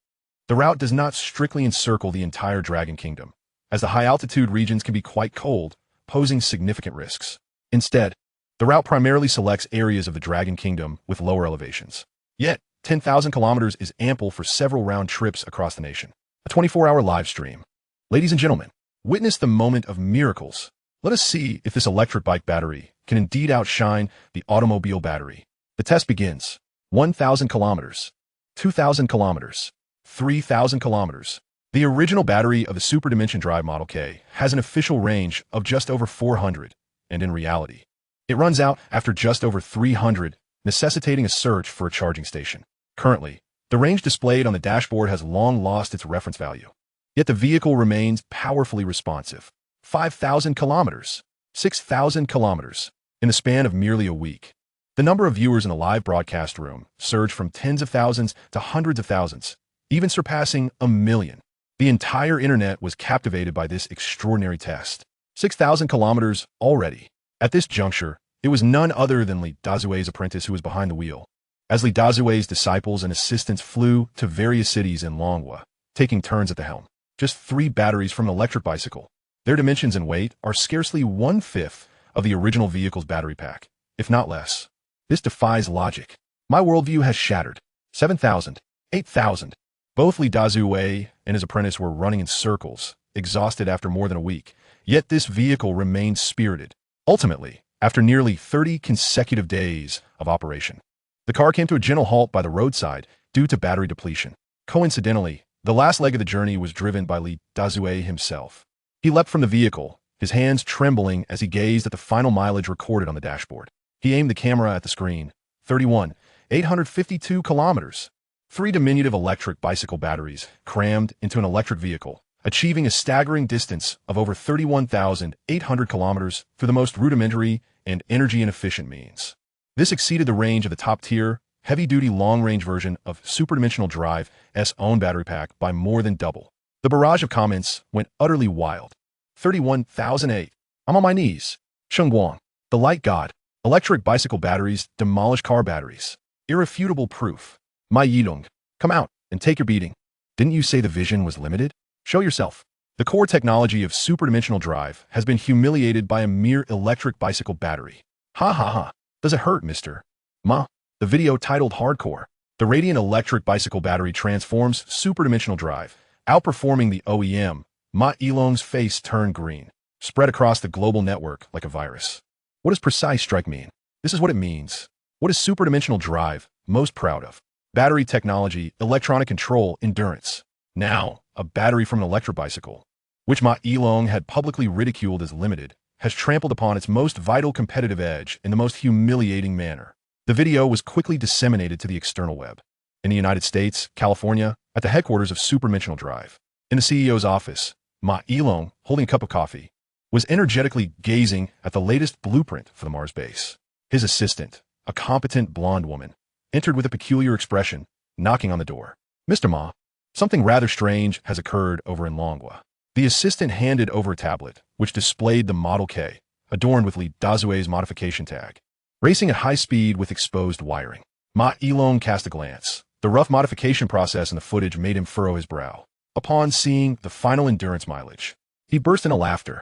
The route does not strictly encircle the entire Dragon Kingdom, as the high-altitude regions can be quite cold, posing significant risks. Instead, the route primarily selects areas of the Dragon Kingdom with lower elevations. Yet, 10,000 kilometers is ample for several round trips across the nation. A 24-hour live stream. Ladies and gentlemen, witness the moment of miracles. Let us see if this electric bike battery can indeed outshine the automobile battery. The test begins. 1,000 kilometers, 2,000 kilometers, 3,000 kilometers. The original battery of the Super Dimension Drive Model K has an official range of just over 400, and in reality, it runs out after just over 300, necessitating a search for a charging station. Currently, the range displayed on the dashboard has long lost its reference value. Yet the vehicle remains powerfully responsive. 5,000 kilometers, 6,000 kilometers, in the span of merely a week. The number of viewers in the live broadcast room surged from tens of thousands to hundreds of thousands, even surpassing 1 million. The entire internet was captivated by this extraordinary test. 6,000 kilometers already. At this juncture, it was none other than Li Dazue's apprentice who was behind the wheel. As Li Dazue's disciples and assistants flew to various cities in Longhua, taking turns at the helm. Just 3 batteries from an electric bicycle. Their dimensions and weight are scarcely 1/5 of the original vehicle's battery pack, if not less. This defies logic. My worldview has shattered. 7,000, 8,000. Both Li Dazue and his apprentice were running in circles, exhausted after more than a week, yet this vehicle remained spirited. Ultimately, after nearly 30 consecutive days of operation, the car came to a gentle halt by the roadside due to battery depletion. Coincidentally, the last leg of the journey was driven by Li Dazue himself. He leapt from the vehicle, his hands trembling as he gazed at the final mileage recorded on the dashboard. He aimed the camera at the screen. 31,852 kilometers. 3 diminutive electric bicycle batteries crammed into an electric vehicle, achieving a staggering distance of over 31,800 kilometers through the most rudimentary and energy-inefficient means. This exceeded the range of the top-tier, heavy-duty long-range version of Super Dimensional Drive's own battery pack by more than double. The barrage of comments went utterly wild. 31,008. I'm on my knees. Cheng Guang, the light god. Electric bicycle batteries demolish car batteries. Irrefutable proof. My Yidong, come out and take your beating. Didn't you say the vision was limited? Show yourself. The core technology of Super Dimensional Drive has been humiliated by a mere electric bicycle battery. Ha ha ha. Does it hurt, Mr. Ma? The video titled Hardcore. The radiant electric bicycle battery transforms Super Dimensional Drive, outperforming the OEM. Ma Ilong's face turned green, spread across the global network like a virus. What does precise strike mean? This is what it means. What is Super Dimensional Drive most proud of? Battery technology, electronic control, endurance. Now, a battery from an electric bicycle, which Ma Ilong had publicly ridiculed as limited, has trampled upon its most vital competitive edge in the most humiliating manner. The video was quickly disseminated to the external web. In the United States, California, at the headquarters of Super Dimensional Drive, in the CEO's office, Ma Ilong, holding a cup of coffee, was energetically gazing at the latest blueprint for the Mars base. His assistant, a competent blonde woman, entered with a peculiar expression, knocking on the door. Mr. Ma, something rather strange has occurred over in Longhua. The assistant handed over a tablet, which displayed the Model K, adorned with Li Dazue's modification tag, racing at high speed with exposed wiring. Ma Ilong cast a glance. The rough modification process in the footage made him furrow his brow. Upon seeing the final endurance mileage, he burst into laughter.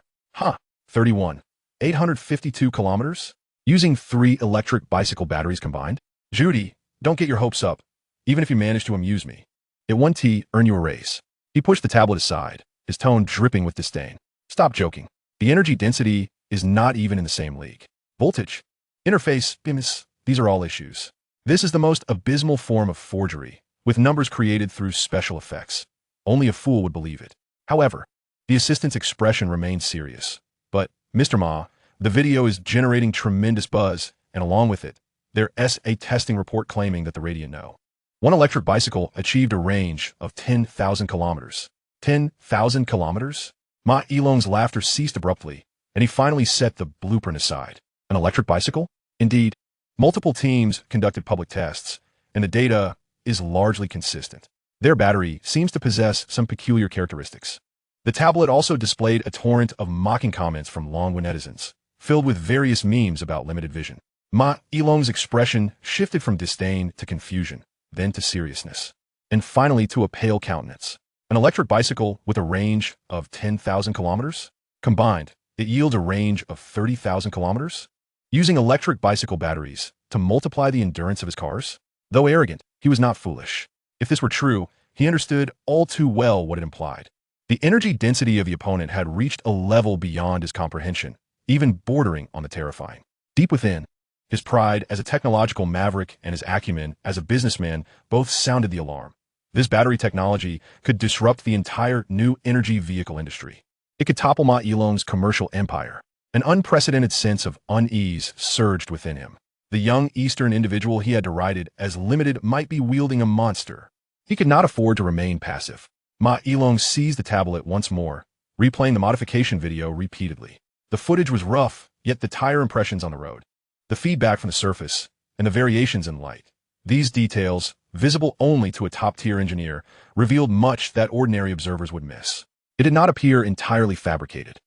31,852 kilometers? Using 3 electric bicycle batteries combined? Judy, don't get your hopes up, even if you manage to amuse me. It won't earn you a race. He pushed the tablet aside, his tone dripping with disdain. Stop joking. The energy density is not even in the same league. Voltage, interface, BIMs, these are all issues. This is the most abysmal form of forgery, with numbers created through special effects. Only a fool would believe it. However, the assistant's expression remained serious. But, Mr. Ma, the video is generating tremendous buzz, and along with it, there's a testing report claiming that the Radiant No. 1 electric bicycle achieved a range of 10,000 kilometers. 10,000 kilometers? Ma Ilong's laughter ceased abruptly, and he finally set the blueprint aside. An electric bicycle? Indeed, Multiple teams conducted public tests, and the data is largely consistent. Their battery seems to possess some peculiar characteristics. The tablet also displayed a torrent of mocking comments from Longwa netizens, filled with various memes about limited vision. Ma Yilong's expression shifted from disdain to confusion, then to seriousness, and finally to a pale countenance. An electric bicycle with a range of 10,000 kilometers? Combined, it yields a range of 30,000 kilometers? Using electric bicycle batteries to multiply the endurance of his cars? Though arrogant, he was not foolish. If this were true, he understood all too well what it implied. The energy density of the opponent had reached a level beyond his comprehension, even bordering on the terrifying. Deep within, his pride as a technological maverick and his acumen as a businessman both sounded the alarm. This battery technology could disrupt the entire new energy vehicle industry. It could topple Ma Yilong's commercial empire. An unprecedented sense of unease surged within him. The young Eastern individual he had derided as limited might be wielding a monster. He could not afford to remain passive. Ma Yilong seized the tablet once more, replaying the modification video repeatedly. The footage was rough, yet the tire impressions on the road, the feedback from the surface, and the variations in light. These details, visible only to a top-tier engineer, revealed much that ordinary observers would miss. It did not appear entirely fabricated.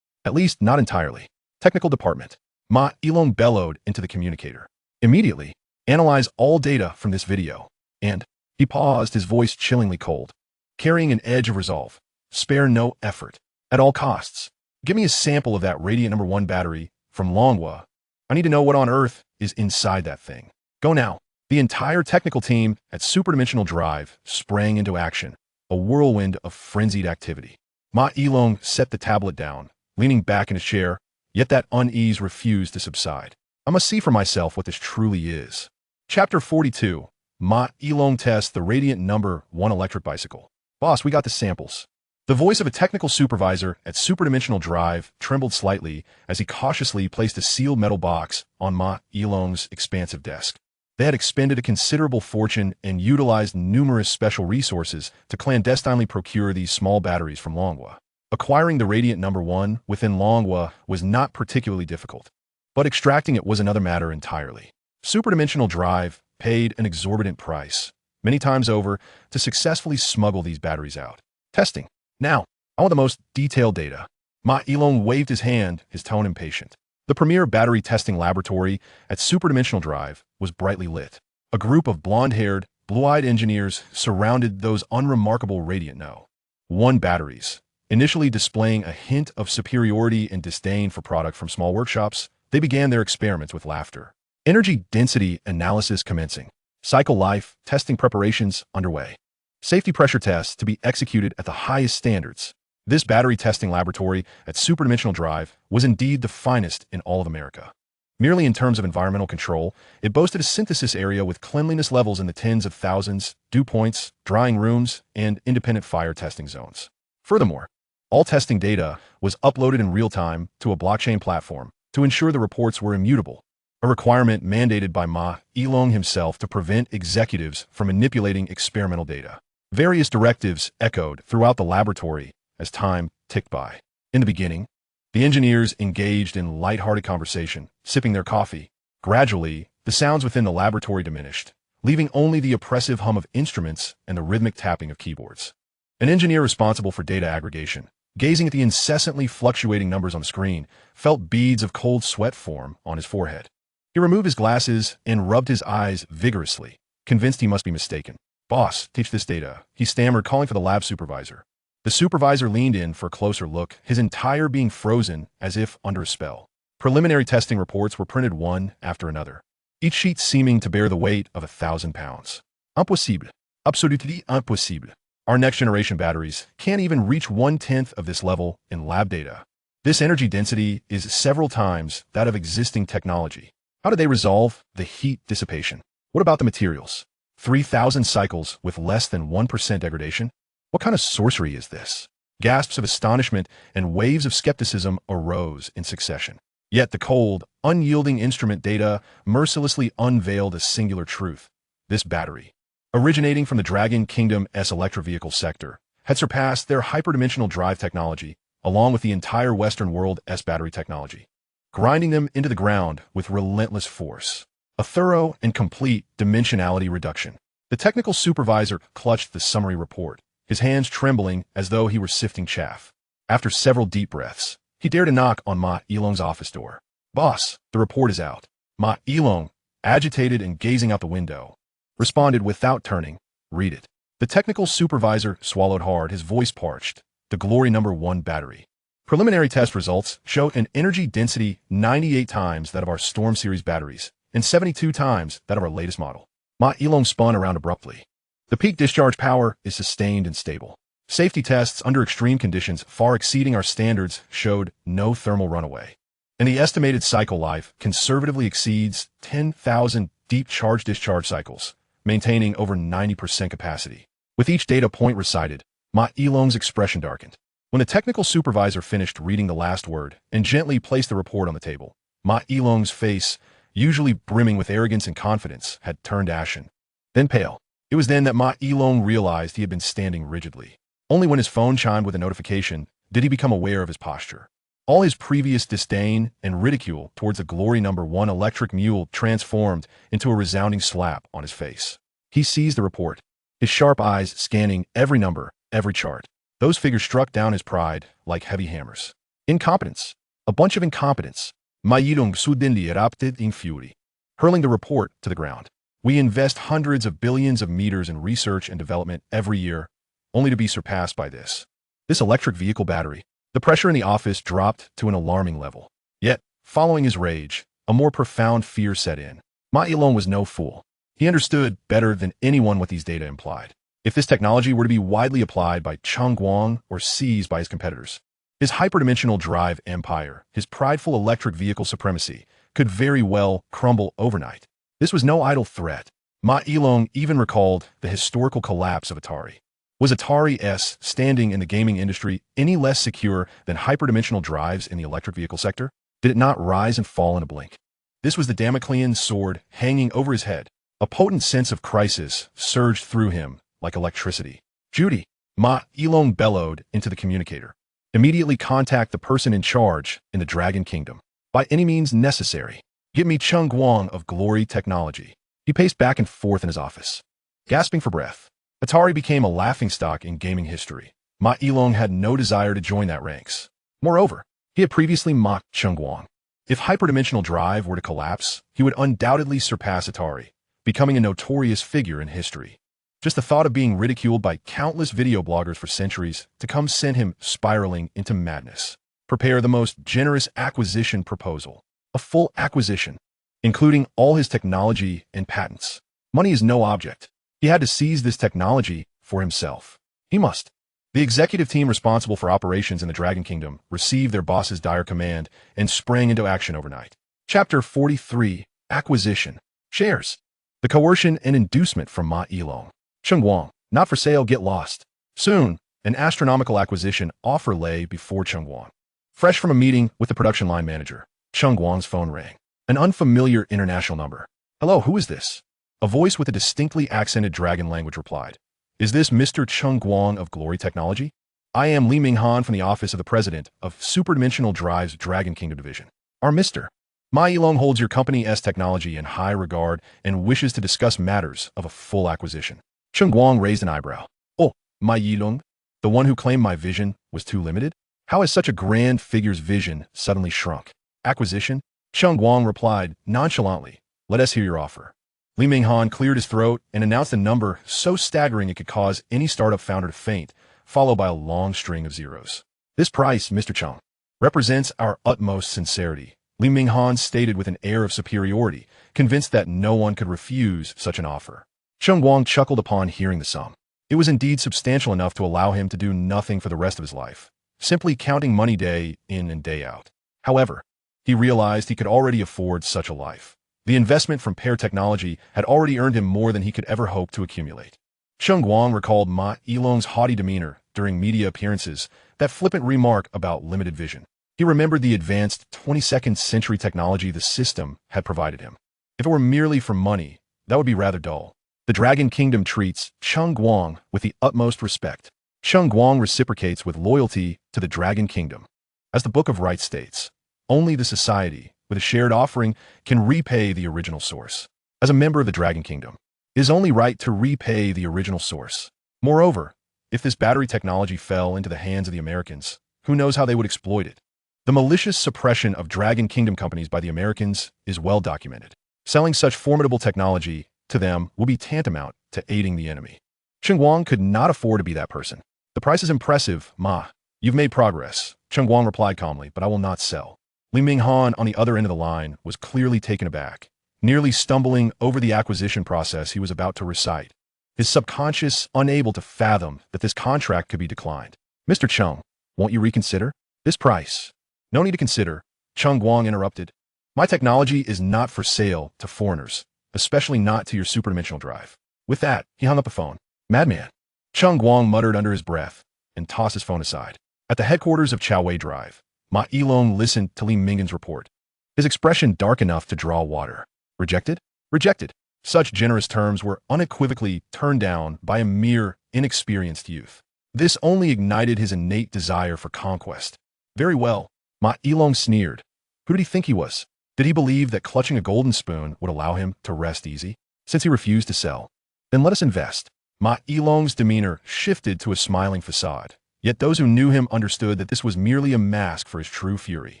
At least, not entirely. Technical department. Ma Yilong bellowed into the communicator. Immediately, analyze all data from this video. And he paused, his voice chillingly cold, carrying an edge of resolve. Spare no effort. At all costs. Give me a sample of that Radiant number 1 battery from Longwa. I need to know what on earth is inside that thing. Go now. The entire technical team at Superdimensional Drive sprang into action, a whirlwind of frenzied activity. Ma Yilong set the tablet down, leaning back in his chair, yet that unease refused to subside. I must see for myself what this truly is. Chapter 42. Ma Yilong tests the Radiant number 1 electric bicycle. Boss, we got the samples. The voice of a technical supervisor at Superdimensional Drive trembled slightly as he cautiously placed a sealed metal box on Ma Yilong's expansive desk. They had expended a considerable fortune and utilized numerous special resources to clandestinely procure these small batteries from Longwa. Acquiring the Radiant number 1 within Longwa was not particularly difficult, but extracting it was another matter entirely. Superdimensional Drive paid an exorbitant price, many times over, to successfully smuggle these batteries out. Testing. Now, I want the most detailed data. Ma Yilong waved his hand, his tone impatient. The premier battery testing laboratory at Superdimensional Drive was brightly lit. A group of blonde-haired, blue-eyed engineers surrounded those unremarkable Radiant No. 1 batteries. Initially displaying a hint of superiority and disdain for product from small workshops, they began their experiments with laughter. Energy density analysis commencing. Cycle life testing preparations underway. Safety pressure tests to be executed at the highest standards. This battery testing laboratory at Superdimensional Drive was indeed the finest in all of America. Merely in terms of environmental control, it boasted a synthesis area with cleanliness levels in the tens of thousands, dew points, drying rooms, and independent fire testing zones. Furthermore, all testing data was uploaded in real time to a blockchain platform to ensure the reports were immutable, a requirement mandated by Ma Yilong himself to prevent executives from manipulating experimental data. Various directives echoed throughout the laboratory as time ticked by. In the beginning, the engineers engaged in light-hearted conversation, sipping their coffee. Gradually, the sounds within the laboratory diminished, leaving only the oppressive hum of instruments and the rhythmic tapping of keyboards. An engineer responsible for data aggregation, gazing at the incessantly fluctuating numbers on the screen, felt beads of cold sweat form on his forehead. He removed his glasses and rubbed his eyes vigorously, convinced he must be mistaken. Boss, teach this data, he stammered, calling for the lab supervisor. The supervisor leaned in for a closer look, his entire being frozen as if under a spell. Preliminary testing reports were printed one after another, each sheet seeming to bear the weight of 1,000 pounds. Impossible. Absolutely impossible. Our next-generation batteries can't even reach 1/10 of this level in lab data. This energy density is several times that of existing technology. How do they resolve the heat dissipation? What about the materials? 3,000 cycles with less than 1% degradation? What kind of sorcery is this? Gasps of astonishment and waves of skepticism arose in succession. Yet the cold, unyielding instrument data mercilessly unveiled a singular truth. This battery, originating from the Dragon Kingdom's electric vehicle sector, had surpassed their hyperdimensional drive technology, along with the entire Western world's battery technology, grinding them into the ground with relentless force. a thorough and complete dimensionality reduction. The technical supervisor clutched the summary report, his hands trembling as though he were sifting chaff. After several deep breaths, he dared to knock on Ma Yilong's office door. "Boss, the report is out." Ma Yilong, agitated and gazing out the window, responded without turning, "Read it." The technical supervisor swallowed hard, his voice parched. The Glory Number 1 battery. Preliminary test results show an energy density 98 times that of our Storm Series batteries and 72 times that of our latest model. Ma Yilong spun around abruptly. The peak discharge power is sustained and stable. Safety tests under extreme conditions far exceeding our standards showed no thermal runaway. And the estimated cycle life conservatively exceeds 10,000 deep charge-discharge cycles, maintaining over 90% capacity. With each data point recited, Ma Yilong's expression darkened. When the technical supervisor finished reading the last word and gently placed the report on the table, Ma Yilong's face, usually brimming with arrogance and confidence, had turned ashen, then pale. It was then that Ma Yilong realized he had been standing rigidly. Only when his phone chimed with a notification did he become aware of his posture. All his previous disdain and ridicule towards the Glory Number 1 electric mule transformed into a resounding slap on his face. He seized the report, his sharp eyes scanning every number, every chart. Those figures struck down his pride like heavy hammers. Incompetence. A bunch of incompetence. Ma Yilong suddenly erupted in fury, hurling the report to the ground. "We invest hundreds of billions of meters in research and development every year, only to be surpassed by this. This electric vehicle battery." The pressure in the office dropped to an alarming level. Yet, following his rage, a more profound fear set in. Ma Yilong was no fool. He understood better than anyone what these data implied. If this technology were to be widely applied by Cheng Guang or seized by his competitors, his hyperdimensional drive empire, his prideful electric vehicle supremacy, could very well crumble overnight. This was no idle threat. Ma Yilong even recalled the historical collapse of Atari. Was Atari's standing in the gaming industry any less secure than hyperdimensional drives in the electric vehicle sector? Did it not rise and fall in a blink? This was the Damoclean sword hanging over his head. A potent sense of crisis surged through him like electricity. "Judy," Ma Yilong bellowed into the communicator. "Immediately contact the person in charge in the Dragon Kingdom. By any means necessary. Get me Cheng Guang of Glory Technology." He paced back and forth in his office, gasping for breath. Atari became a laughingstock in gaming history. Ma Yilong had no desire to join that ranks. Moreover, he had previously mocked Cheng Guang. If hyperdimensional drive were to collapse, he would undoubtedly surpass Atari, becoming a notorious figure in history. Just the thought of being ridiculed by countless video bloggers for centuries to come sent him spiraling into madness. Prepare the most generous acquisition proposal. A full acquisition, including all his technology and patents. Money is no object. He had to seize this technology for himself. He must. The executive team responsible for operations in the Dragon Kingdom received their boss's dire command and sprang into action overnight. Chapter 43, Acquisition. Shares. The coercion and inducement from Ma Yilong. Cheng Guang, not for sale, get lost. Soon, an astronomical acquisition offer lay before Cheng Guang. Fresh from a meeting with the production line manager, Cheng Guang's phone rang. An unfamiliar international number. "Hello, who is this?" A voice with a distinctly accented dragon language replied. "Is this Mr. Cheng Guang of Glory Technology? I am Li Minghan from the office of the president of Superdimensional Drive's Dragon Kingdom division. Our Mr. Ma Yilong holds your company's technology in high regard and wishes to discuss matters of a full acquisition." Cheng Guang raised an eyebrow. "Oh, Ma Yilong? The one who claimed my vision was too limited? How has such a grand figure's vision suddenly shrunk?" "Acquisition?" Cheng Guang replied nonchalantly. "Let us hear your offer." Li Minghan cleared his throat and announced a number so staggering it could cause any startup founder to faint, followed by a long string of zeros. "This price, Mr. Cheng, represents our utmost sincerity," Li Minghan stated with an air of superiority, convinced that no one could refuse such an offer. Cheng Guang chuckled upon hearing the sum. It was indeed substantial enough to allow him to do nothing for the rest of his life, simply counting money day in and day out. However, he realized he could already afford such a life. The investment from Pear Technology had already earned him more than he could ever hope to accumulate. Cheng Guang recalled Ma Yilong's haughty demeanor during media appearances, that flippant remark about limited vision. He remembered the advanced 22nd century technology the system had provided him. If it were merely for money, that would be rather dull. The Dragon Kingdom treats Cheng Guang with the utmost respect. Cheng Guang reciprocates with loyalty to the Dragon Kingdom. As the Book of Rights states, only the society with a shared offering, can repay the original source. As a member of the Dragon Kingdom, it is only right to repay the original source. Moreover, if this battery technology fell into the hands of the Americans, who knows how they would exploit it? The malicious suppression of Dragon Kingdom companies by the Americans is well documented. Selling such formidable technology to them will be tantamount to aiding the enemy. Cheng Guang could not afford to be that person. The price is impressive, Ma. You've made progress, Cheng Guang replied calmly, but I will not sell. Li Minghan on the other end of the line was clearly taken aback, nearly stumbling over the acquisition process he was about to recite, his subconscious unable to fathom that this contract could be declined. Mr. Cheng, won't you reconsider? This price. No need to consider, Cheng Guang interrupted. My technology is not for sale to foreigners, especially not to your superdimensional drive. With that, he hung up the phone. Madman. Cheng Guang muttered under his breath and tossed his phone aside. At the headquarters of Chowei Drive, Ma Yilong listened to Li Minghan's report, his expression dark enough to draw water. Rejected? Rejected. Such generous terms were unequivocally turned down by a mere inexperienced youth. This only ignited his innate desire for conquest. Very well, Ma Yilong sneered. Who did he think he was? Did he believe that clutching a golden spoon would allow him to rest easy? Since he refused to sell, then let us invest. Ma Yilong's demeanor shifted to a smiling facade, yet those who knew him understood that this was merely a mask for his true fury.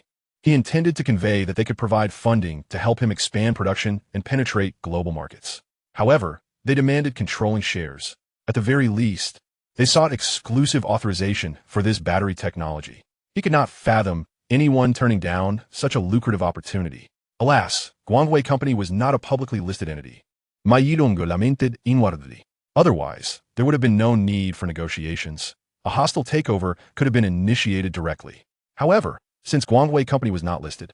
He intended to convey that they could provide funding to help him expand production and penetrate global markets. However, they demanded controlling shares. At the very least, they sought exclusive authorization for this battery technology. He could not fathom anyone turning down such a lucrative opportunity. Alas, Guangwei Company was not a publicly listed entity. Ma Yilong lamented inwardly. Otherwise, there would have been no need for negotiations. A hostile takeover could have been initiated directly. However, since Guangwei Company was not listed,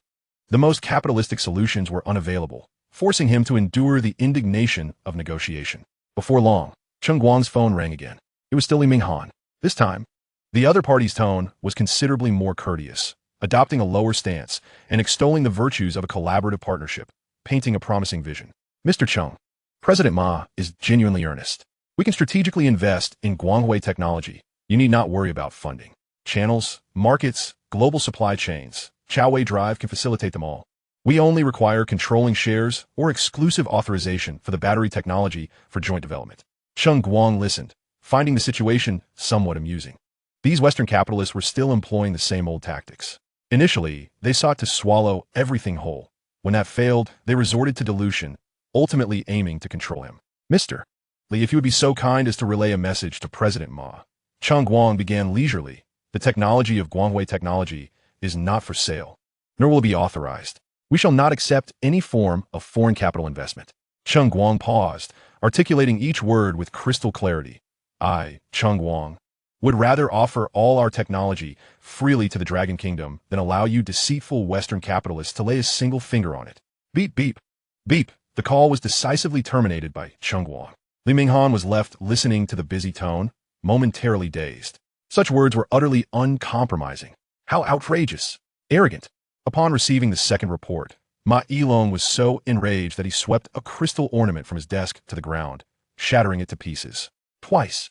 the most capitalistic solutions were unavailable, forcing him to endure the indignation of negotiation. Before long, Cheng Guang's phone rang again. It was still Li Minghan. This time, the other party's tone was considerably more courteous, adopting a lower stance and extolling the virtues of a collaborative partnership, painting a promising vision. Mr. Cheng, President Ma is genuinely earnest. We can strategically invest in Guangwei technology. You need not worry about funding. Channels, markets, global supply chains. Chowei Drive can facilitate them all. We only require controlling shares or exclusive authorization for the battery technology for joint development. Cheng Guang listened, finding the situation somewhat amusing. These Western capitalists were still employing the same old tactics. Initially, they sought to swallow everything whole. When that failed, they resorted to dilution, ultimately aiming to control him. Mr. Li, if you would be so kind as to relay a message to President Ma. Cheng Guang began leisurely. The technology of Guangwei technology is not for sale, nor will it be authorized. We shall not accept any form of foreign capital investment. Cheng Guang paused, articulating each word with crystal clarity. I, Cheng Guang, would rather offer all our technology freely to the Dragon Kingdom than allow you deceitful Western capitalists to lay a single finger on it. Beep, beep, beep. The call was decisively terminated by Cheng Guang. Li Minghan was left listening to the busy tone, momentarily dazed. Such words were utterly uncompromising. How outrageous! Arrogant! Upon receiving the second report, Ma Yilong was so enraged that he swept a crystal ornament from his desk to the ground, shattering it to pieces. Twice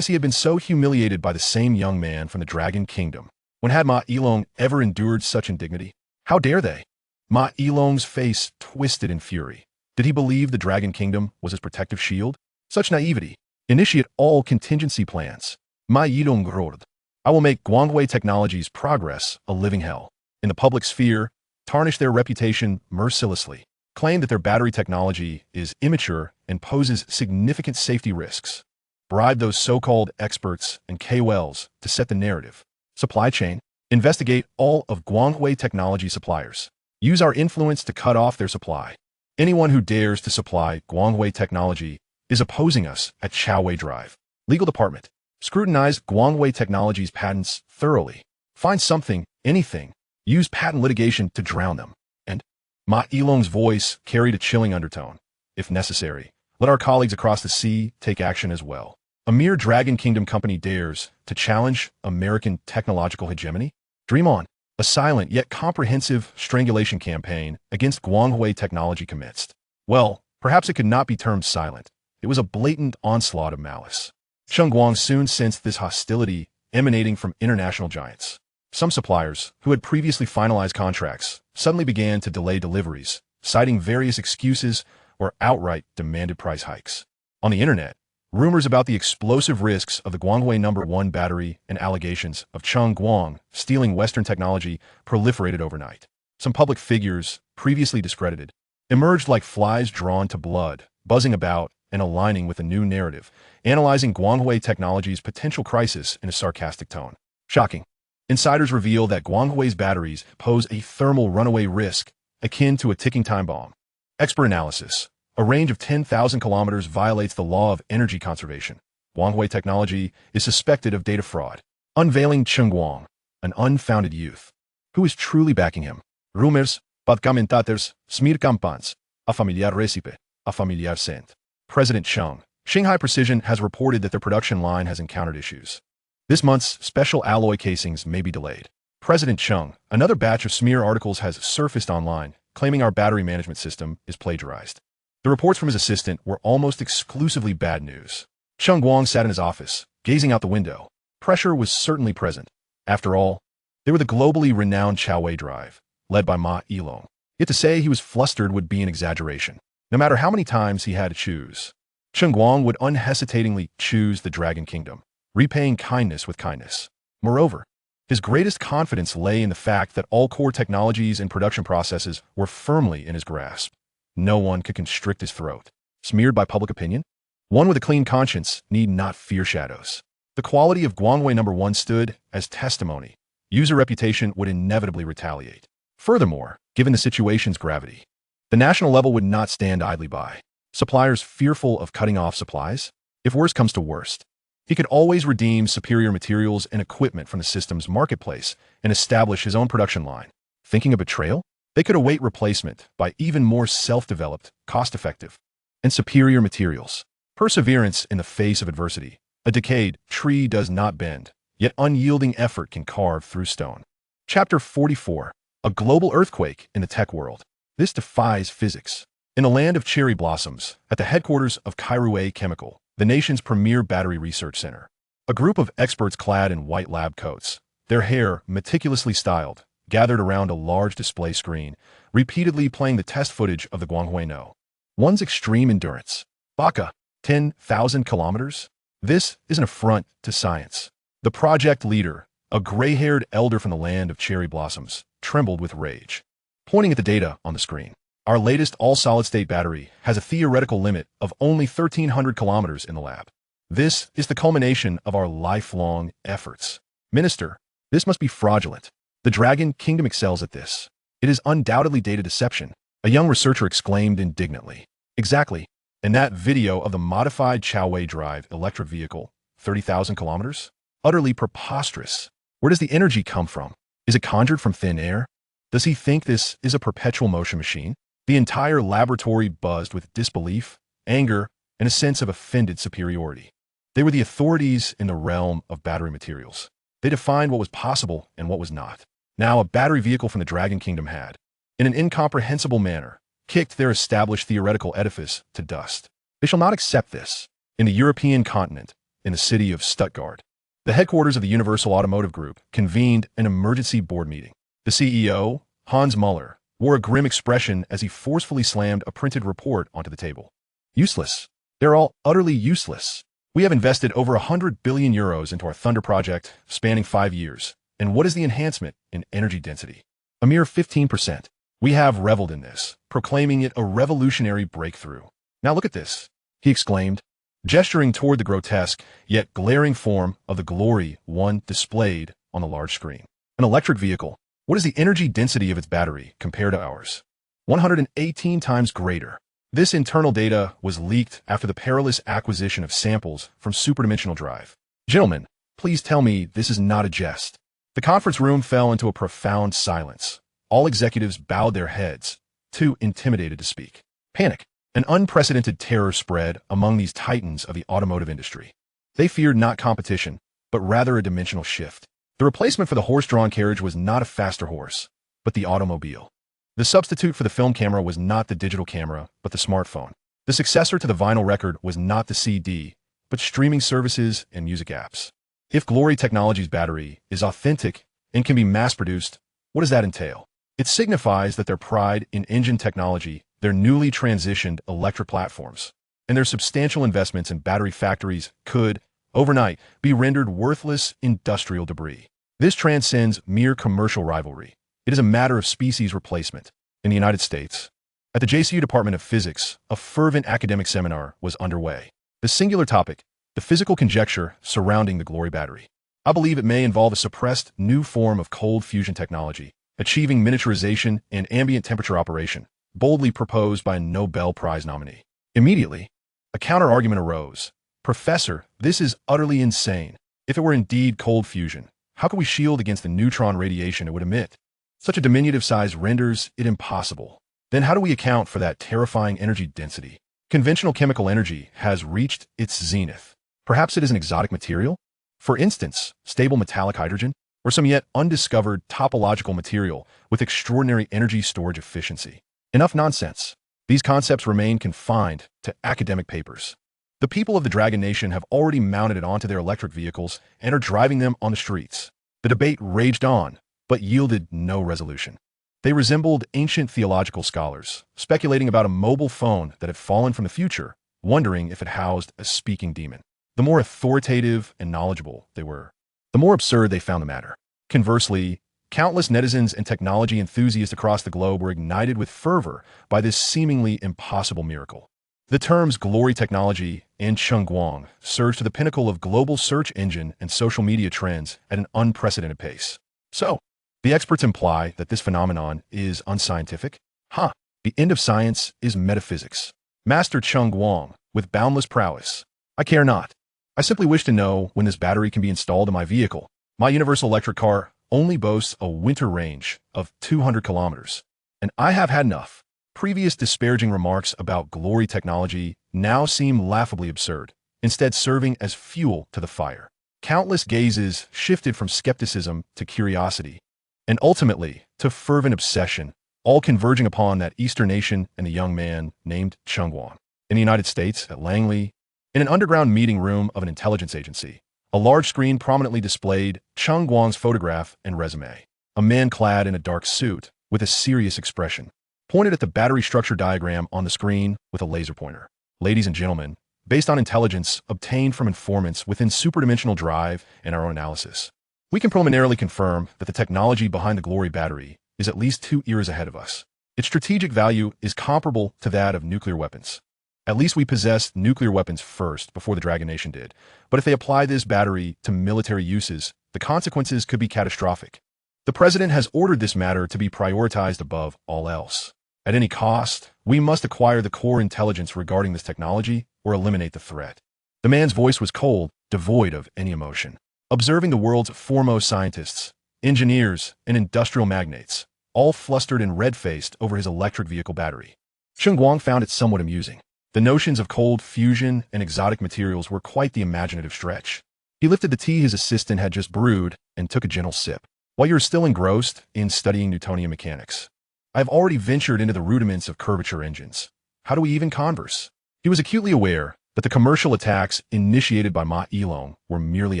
he had been so humiliated by the same young man from the Dragon Kingdom. When had Ma Yilong ever endured such indignity? How dare they? Ma Yilong's face twisted in fury. Did he believe the Dragon Kingdom was his protective shield? Such naivety. Initiate all contingency plans. Ma Yilong roared. I will make Guangwei Technology's progress a living hell. In the public sphere, tarnish their reputation mercilessly. Claim that their battery technology is immature and poses significant safety risks. Bribe those so-called experts and KOLs to set the narrative. Supply chain. Investigate all of Guangwei Technology suppliers. Use our influence to cut off their supply. Anyone who dares to supply Guangwei Technology is opposing us at Chowei Drive. Legal Department. Scrutinize Guangwei Technology's patents thoroughly. Find something, anything. Use patent litigation to drown them. And Ma Yilong's voice carried a chilling undertone. If necessary, let our colleagues across the sea take action as well. A mere Dragon Kingdom company dares to challenge American technological hegemony? Dream on. A silent yet comprehensive strangulation campaign against Guangwei Technology commenced. Well, perhaps it could not be termed silent. It was a blatant onslaught of malice. Cheng Guang soon sensed this hostility emanating from international giants. Some suppliers, who had previously finalized contracts, suddenly began to delay deliveries, citing various excuses or outright demanded price hikes. On the internet, rumors about the explosive risks of the Guanghui No. 1 battery and allegations of Cheng Guang stealing Western technology proliferated overnight. Some public figures, previously discredited, emerged like flies drawn to blood, buzzing about and aligning with a new narrative, analyzing Guanghui Technology's potential crisis in a sarcastic tone. Shocking. Insiders reveal that Guanghui's batteries pose a thermal runaway risk akin to a ticking time bomb. Expert analysis. A range of 10,000 kilometers violates the law of energy conservation. Guanghui Technology is suspected of data fraud. Unveiling Cheng Guang, an unfounded youth. Who is truly backing him? Rumors, podcamintators, smir campans, a familiar recipe, a familiar scent. President Cheng. Shanghai Precision has reported that their production line has encountered issues. This month's special alloy casings may be delayed. President Cheng. Another batch of smear articles has surfaced online, claiming our battery management system is plagiarized. The reports from his assistant were almost exclusively bad news. Cheng Guang sat in his office, gazing out the window. Pressure was certainly present. After all, they were the globally renowned Chowei Drive, led by Ma Yilong. Yet to say he was flustered would be an exaggeration. No matter how many times he had to choose, Cheng Guang would unhesitatingly choose the Dragon Kingdom, repaying kindness with kindness. Moreover, his greatest confidence lay in the fact that all core technologies and production processes were firmly in his grasp. No one could constrict his throat. Smeared by public opinion? One with a clean conscience need not fear shadows. The quality of Guanghui No. 1 stood as testimony. User reputation would inevitably retaliate. Furthermore, given the situation's gravity, the national level would not stand idly by. Suppliers fearful of cutting off supplies? If worst comes to worst, he could always redeem superior materials and equipment from the system's marketplace and establish his own production line. Thinking of betrayal? They could await replacement by even more self-developed, cost-effective, and superior materials. Perseverance in the face of adversity. A decayed tree does not bend, yet unyielding effort can carve through stone. Chapter 44. A global earthquake in the tech world. This defies physics. In the land of cherry blossoms, at the headquarters of Kairue Chemical, the nation's premier battery research center, a group of experts clad in white lab coats, their hair meticulously styled, gathered around a large display screen, repeatedly playing the test footage of the Guanghui No. 1's extreme endurance. Baka, 10,000 kilometers? This is an affront to science. The project leader, a gray-haired elder from the land of cherry blossoms, trembled with rage, pointing at the data on the screen. Our latest all-solid-state battery has a theoretical limit of only 1,300 kilometers in the lab. This is the culmination of our lifelong efforts. Minister, this must be fraudulent. The Dragon Kingdom excels at this. It is undoubtedly data deception, a young researcher exclaimed indignantly. Exactly. And that video of the modified Chowei Drive electric vehicle, 30,000 kilometers? Utterly preposterous. Where does the energy come from? Is it conjured from thin air? Does he think this is a perpetual motion machine? The entire laboratory buzzed with disbelief, anger, and a sense of offended superiority. They were the authorities in the realm of battery materials. They defined what was possible and what was not. Now a battery vehicle from the Dragon Kingdom had, in an incomprehensible manner, kicked their established theoretical edifice to dust. They shall not accept this. In the European continent, in the city of Stuttgart, the headquarters of the Universal Automotive Group convened an emergency board meeting. The CEO, Hans Muller, wore a grim expression as he forcefully slammed a printed report onto the table. Useless. They're all utterly useless. We have invested over 100 billion euros into our Thunder project, spanning 5 years. And what is the enhancement in energy density? A mere 15%. We have reveled in this, proclaiming it a revolutionary breakthrough. Now look at this, he exclaimed, gesturing toward the grotesque, yet glaring form of the Glory 1 displayed on the large screen. An electric vehicle. What is the energy density of its battery compared to ours? 118 times greater. This internal data was leaked after the perilous acquisition of samples from Superdimensional Drive. Gentlemen, please tell me this is not a jest. The conference room fell into a profound silence. All executives bowed their heads, too intimidated to speak. Panic. An unprecedented terror spread among these titans of the automotive industry. They feared not competition, but rather a dimensional shift. The replacement for the horse-drawn carriage was not a faster horse, but the automobile. The substitute for the film camera was not the digital camera, but the smartphone. The successor to the vinyl record was not the CD, but streaming services and music apps. If Glory Technologies' battery is authentic and can be mass-produced, what does that entail? It signifies that their pride in engine technology, their newly transitioned electric platforms, and their substantial investments in battery factories could, overnight, be rendered worthless industrial debris. This transcends mere commercial rivalry. It is a matter of species replacement. In the United States, at the JCU Department of Physics, a fervent academic seminar was underway. The singular topic, the physical conjecture surrounding the Glory battery. I believe it may involve a suppressed new form of cold fusion technology, achieving miniaturization and ambient temperature operation, boldly proposed by a Nobel Prize nominee. Immediately, a counter-argument arose. Professor, this is utterly insane. If it were indeed cold fusion, how could we shield against the neutron radiation it would emit? Such a diminutive size renders it impossible. Then how do we account for that terrifying energy density? Conventional chemical energy has reached its zenith. Perhaps it is an exotic material? For instance, stable metallic hydrogen, or some yet undiscovered topological material with extraordinary energy storage efficiency. Enough nonsense. These concepts remain confined to academic papers. The people of the Dragon Nation have already mounted it onto their electric vehicles and are driving them on the streets. The debate raged on, but yielded no resolution. They resembled ancient theological scholars, speculating about a mobile phone that had fallen from the future, wondering if it housed a speaking demon. The more authoritative and knowledgeable they were, the more absurd they found the matter. Conversely, countless netizens and technology enthusiasts across the globe were ignited with fervor by this seemingly impossible miracle. The terms glory technology and Cheng Guang surged to the pinnacle of global search engine and social media trends at an unprecedented pace. So, the experts imply that this phenomenon is unscientific? The end of science is metaphysics. Master Cheng Guang, with boundless prowess. I care not. I simply wish to know when this battery can be installed in my vehicle. My universal electric car only boasts a winter range of 200 kilometers. And I have had enough. Previous disparaging remarks about glory technology now seem laughably absurd, instead serving as fuel to the fire. Countless gazes shifted from skepticism to curiosity, and ultimately to fervent obsession, all converging upon that Eastern nation and the young man named Cheng Guang. In the United States, at Langley, in an underground meeting room of an intelligence agency, a large screen prominently displayed Cheng Guang's photograph and resume. A man clad in a dark suit, with a serious expression, pointed at the battery structure diagram on the screen with a laser pointer. Ladies and gentlemen, based on intelligence obtained from informants within superdimensional drive and our own analysis, we can preliminarily confirm that the technology behind the Glory battery is at least 2 eras ahead of us. Its strategic value is comparable to that of nuclear weapons. At least we possessed nuclear weapons first before the Dragon Nation did. But if they apply this battery to military uses, the consequences could be catastrophic. The president has ordered this matter to be prioritized above all else. At any cost, we must acquire the core intelligence regarding this technology or eliminate the threat. The man's voice was cold, devoid of any emotion. Observing the world's foremost scientists, engineers, and industrial magnates, all flustered and red-faced over his electric vehicle battery. Cheng Guang found it somewhat amusing. The notions of cold fusion and exotic materials were quite the imaginative stretch. He lifted the tea his assistant had just brewed and took a gentle sip. While you're still engrossed in studying Newtonian mechanics, I have already ventured into the rudiments of curvature engines. How do we even converse? He was acutely aware that the commercial attacks initiated by Ma Yilong were merely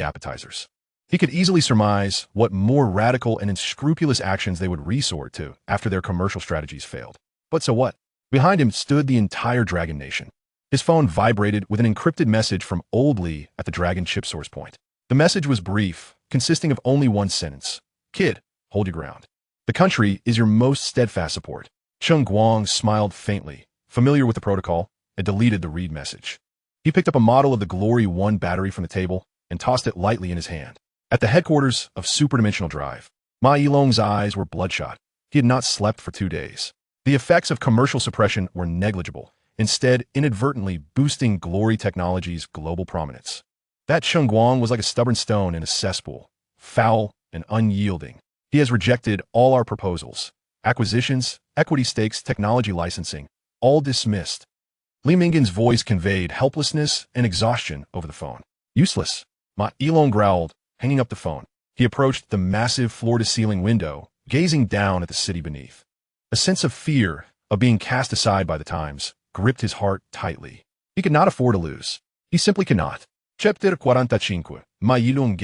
appetizers. He could easily surmise what more radical and unscrupulous actions they would resort to after their commercial strategies failed. But so what? Behind him stood the entire Dragon Nation. His phone vibrated with an encrypted message from Old Lee at the Dragon chip source point. The message was brief, consisting of only one sentence. Kid, hold your ground. The country is your most steadfast support. Cheng Guang smiled faintly, familiar with the protocol, and deleted the read message. He picked up a model of the Glory 1 battery from the table and tossed it lightly in his hand. At the headquarters of Superdimensional Drive, Ma Yilong's eyes were bloodshot. He had not slept for 2 days. The effects of commercial suppression were negligible, instead inadvertently boosting Glory Technology's global prominence. That Cheng Guang was like a stubborn stone in a cesspool, foul and unyielding. He has rejected all our proposals. Acquisitions, equity stakes, technology licensing, all dismissed. Li Mingan's voice conveyed helplessness and exhaustion over the phone. Useless, Ma Yilong growled, hanging up the phone. He approached the massive floor-to-ceiling window, gazing down at the city beneath. A sense of fear, of being cast aside by the times, gripped his heart tightly. He could not afford to lose. He simply cannot. Chapter 45. Ma Yilong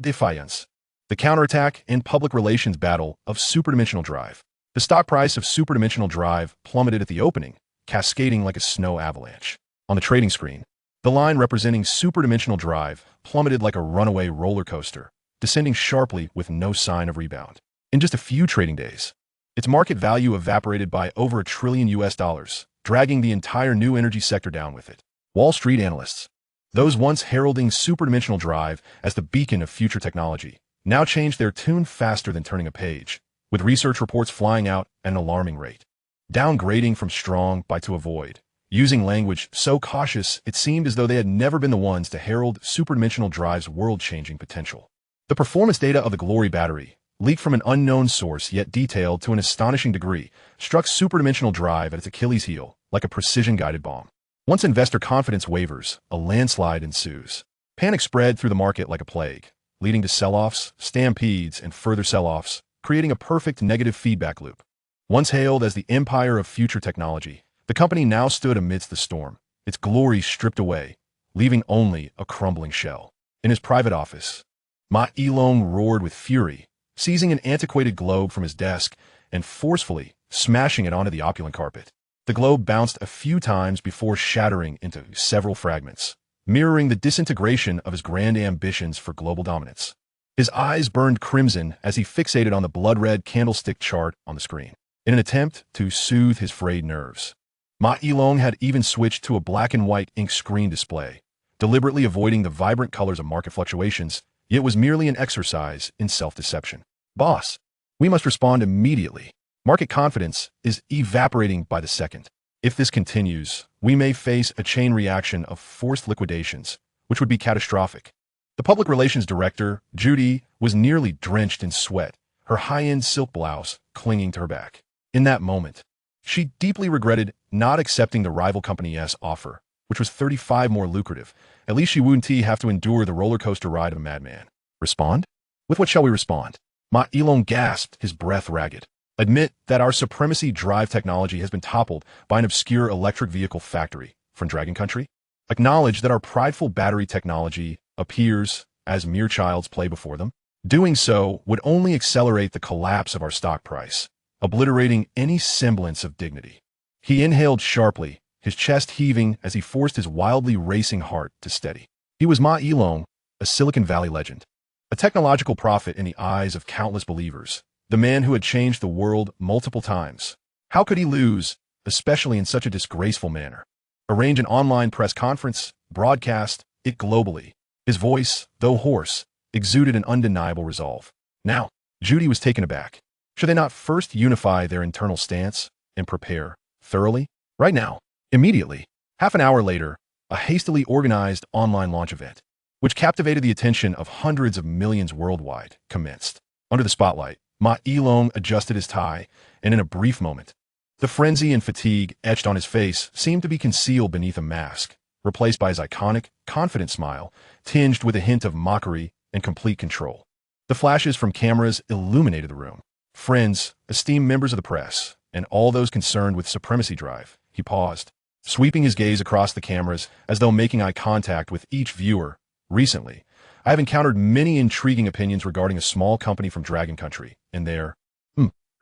Defiance. The counterattack and public relations battle of superdimensional drive. The stock price of superdimensional drive plummeted at the opening, cascading like a snow avalanche. On the trading screen, the line representing superdimensional drive plummeted like a runaway roller coaster, descending sharply with no sign of rebound. In just a few trading days, its market value evaporated by over $1 trillion, dragging the entire new energy sector down with it. Wall Street analysts, those once heralding superdimensional drive as the beacon of future technology, now changed their tune faster than turning a page, with research reports flying out at an alarming rate, downgrading from strong by to avoid, using language so cautious it seemed as though they had never been the ones to herald superdimensional drive's world-changing potential. The performance data of the Glory battery, leaked from an unknown source yet detailed to an astonishing degree, struck superdimensional drive at its Achilles heel like a precision-guided bomb. Once investor confidence wavers, a landslide ensues. Panic spread through the market like a plague, leading to sell-offs, stampedes, and further sell-offs, creating a perfect negative feedback loop. Once hailed as the empire of future technology, the company now stood amidst the storm, its glory stripped away, leaving only a crumbling shell. In his private office, Ma Yilong roared with fury, seizing an antiquated globe from his desk and forcefully smashing it onto the opulent carpet. The globe bounced a few times before shattering into several fragments, mirroring the disintegration of his grand ambitions for global dominance. His eyes burned crimson as he fixated on the blood-red candlestick chart on the screen, in an attempt to soothe his frayed nerves. Ma Yilong had even switched to a black-and-white ink screen display, deliberately avoiding the vibrant colors of market fluctuations, yet was merely an exercise in self-deception. Boss, we must respond immediately. Market confidence is evaporating by the second. If this continues, we may face a chain reaction of forced liquidations, which would be catastrophic. The public relations director, Judy, was nearly drenched in sweat, her high-end silk blouse clinging to her back. In that moment, she deeply regretted not accepting the rival company's offer, which was 35 more lucrative. At least she wouldn't have to endure the roller coaster ride of a madman. Respond? With what shall we respond? Ma Yilong gasped, his breath ragged. Admit that our supremacy drive technology has been toppled by an obscure electric vehicle factory from Dragon Country? Acknowledge that our prideful battery technology appears as mere child's play before them? Doing so would only accelerate the collapse of our stock price, obliterating any semblance of dignity. He inhaled sharply, his chest heaving as he forced his wildly racing heart to steady. He was Ma Yilong, a Silicon Valley legend, a technological prophet in the eyes of countless believers, the man who had changed the world multiple times. How could he lose, especially in such a disgraceful manner? Arrange an online press conference, broadcast it globally. His voice, though hoarse, exuded an undeniable resolve. Now, Judy was taken aback. Should they not first unify their internal stance and prepare thoroughly? Right now, immediately. Half an hour later, a hastily organized online launch event, which captivated the attention of hundreds of millions worldwide, commenced. Under the spotlight, Ma Yilong adjusted his tie, and in a brief moment, the frenzy and fatigue etched on his face seemed to be concealed beneath a mask, replaced by his iconic, confident smile, tinged with a hint of mockery and complete control. The flashes from cameras illuminated the room. Friends, esteemed members of the press, and all those concerned with supremacy drive, he paused, sweeping his gaze across the cameras as though making eye contact with each viewer. Recently, I have encountered many intriguing opinions regarding a small company from Dragon Country and their,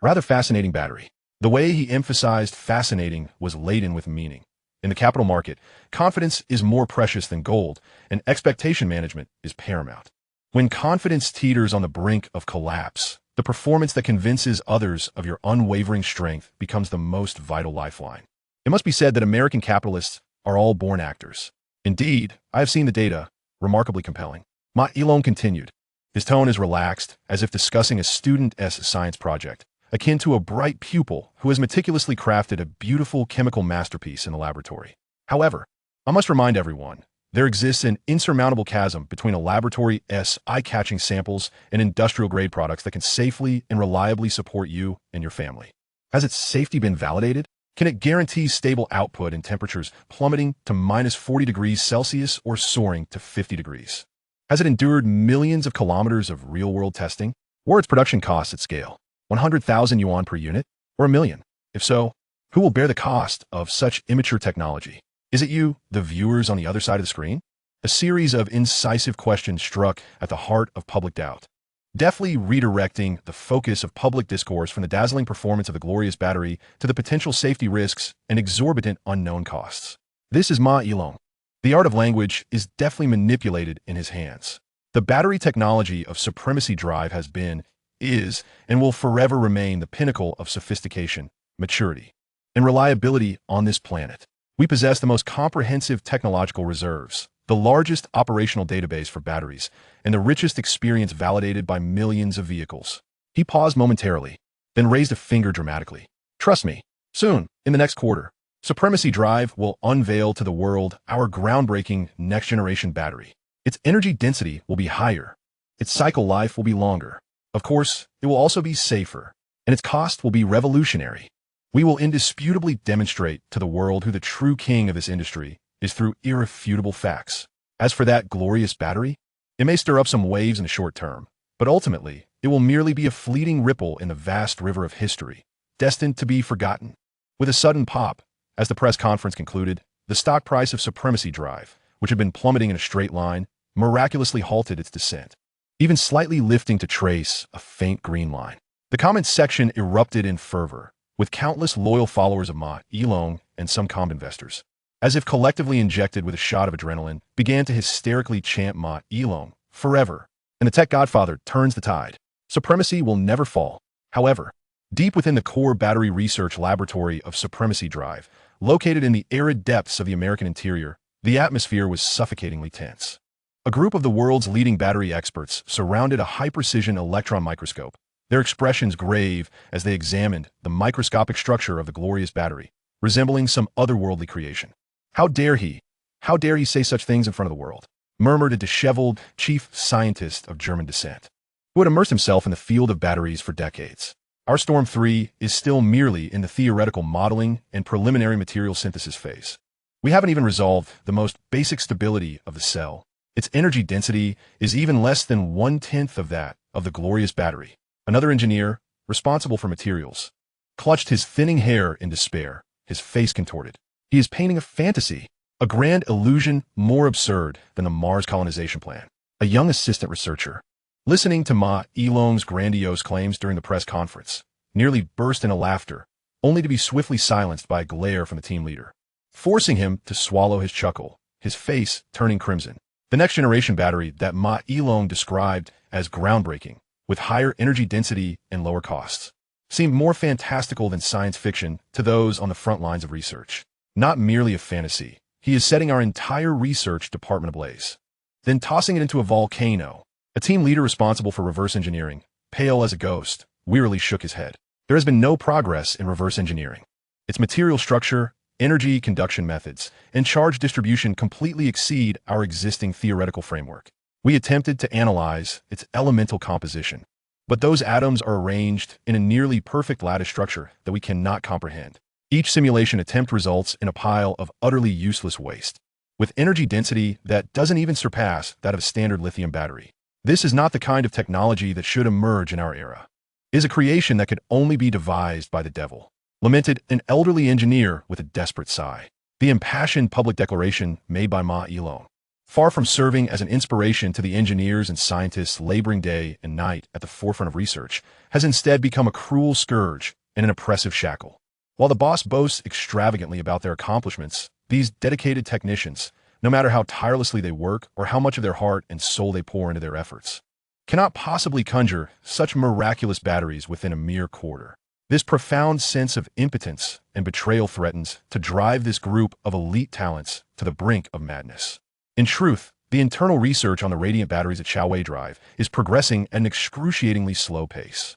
rather fascinating battery. The way he emphasized fascinating was laden with meaning. In the capital market, confidence is more precious than gold, and expectation management is paramount. When confidence teeters on the brink of collapse, the performance that convinces others of your unwavering strength becomes the most vital lifeline. It must be said that American capitalists are all born actors. Indeed, I have seen the data, remarkably compelling. Ma Yilong continued. His tone is relaxed, as if discussing a student's science project, akin to a bright pupil who has meticulously crafted a beautiful chemical masterpiece in the laboratory. However, I must remind everyone, there exists an insurmountable chasm between a laboratory's eye-catching samples and industrial-grade products that can safely and reliably support you and your family. Has its safety been validated? Can it guarantee stable output in temperatures plummeting to minus 40 degrees Celsius or soaring to 50 degrees? Has it endured millions of kilometers of real-world testing? Or its production costs at scale? 100,000 yuan per unit? Or a million? If so, who will bear the cost of such immature technology? Is it you, the viewers on the other side of the screen? A series of incisive questions struck at the heart of public doubt. deftly redirecting the focus of public discourse from the dazzling performance of the glorious battery to the potential safety risks and exorbitant unknown costs. This is Ma Yilong. The art of language is deftly manipulated in his hands. The battery technology of supremacy drive has been, is, and will forever remain the pinnacle of sophistication, maturity, and reliability on this planet. We possess the most comprehensive technological reserves, the largest operational database for batteries, and the richest experience validated by millions of vehicles. He paused momentarily, then raised a finger dramatically. Trust me, soon, in the next quarter, Supremacy Drive will unveil to the world our groundbreaking next-generation battery. Its energy density will be higher. Its cycle life will be longer. Of course, it will also be safer, and its cost will be revolutionary. We will indisputably demonstrate to the world who the true king of this industry is through irrefutable facts. As for that glorious battery, it may stir up some waves in the short term, but ultimately, it will merely be a fleeting ripple in the vast river of history, destined to be forgotten. With a sudden pop, as the press conference concluded, the stock price of Supremacy Drive, which had been plummeting in a straight line, miraculously halted its descent, even slightly lifting to trace a faint green line. The comments section erupted in fervor, with countless loyal followers of Ma Yilong and some calm investors, as if collectively injected with a shot of adrenaline, began to hysterically chant Ma Yilong forever, and the tech godfather turns the tide. Supremacy will never fall. However, deep within the core battery research laboratory of Supremacy Drive, located in the arid depths of the American interior, the atmosphere was suffocatingly tense. A group of the world's leading battery experts surrounded a high-precision electron microscope, their expressions grave as they examined the microscopic structure of the glorious battery, resembling some otherworldly creation. How dare he say such things in front of the world? Murmured a disheveled chief scientist of German descent, who had immersed himself in the field of batteries for decades. Our Storm 3 is still merely in the theoretical modeling and preliminary material synthesis phase. We haven't even resolved the most basic stability of the cell. Its energy density is even less than 1/10 of that of the glorious battery. Another engineer, responsible for materials, clutched his thinning hair in despair, his face contorted. He is painting a fantasy, a grand illusion more absurd than the Mars colonization plan. A young assistant researcher, listening to Ma Yilong's grandiose claims during the press conference, nearly burst into laughter, only to be swiftly silenced by a glare from the team leader, forcing him to swallow his chuckle, his face turning crimson. The next-generation battery that Ma Yilong described as groundbreaking, with higher energy density and lower costs, seemed more fantastical than science fiction to those on the front lines of research. Not merely a fantasy, he is setting our entire research department ablaze, then tossing it into a volcano. A team leader responsible for reverse engineering, pale as a ghost, wearily shook his head. There has been no progress in reverse engineering. Its material structure, energy conduction methods, and charge distribution completely exceed our existing theoretical framework. We attempted to analyze its elemental composition, but those atoms are arranged in a nearly perfect lattice structure that we cannot comprehend. Each simulation attempt results in a pile of utterly useless waste, with energy density that doesn't even surpass that of a standard lithium battery. This is not the kind of technology that should emerge in our era. It is a creation that could only be devised by the devil, lamented an elderly engineer with a desperate sigh. The impassioned public declaration made by Ma Yilong, far from serving as an inspiration to the engineers and scientists laboring day and night at the forefront of research, has instead become a cruel scourge and an oppressive shackle. While the boss boasts extravagantly about their accomplishments, these dedicated technicians, no matter how tirelessly they work or how much of their heart and soul they pour into their efforts, cannot possibly conjure such miraculous batteries within a mere quarter. This profound sense of impotence and betrayal threatens to drive this group of elite talents to the brink of madness. In truth, the internal research on the radiant batteries at Cheng Drive is progressing at an excruciatingly slow pace.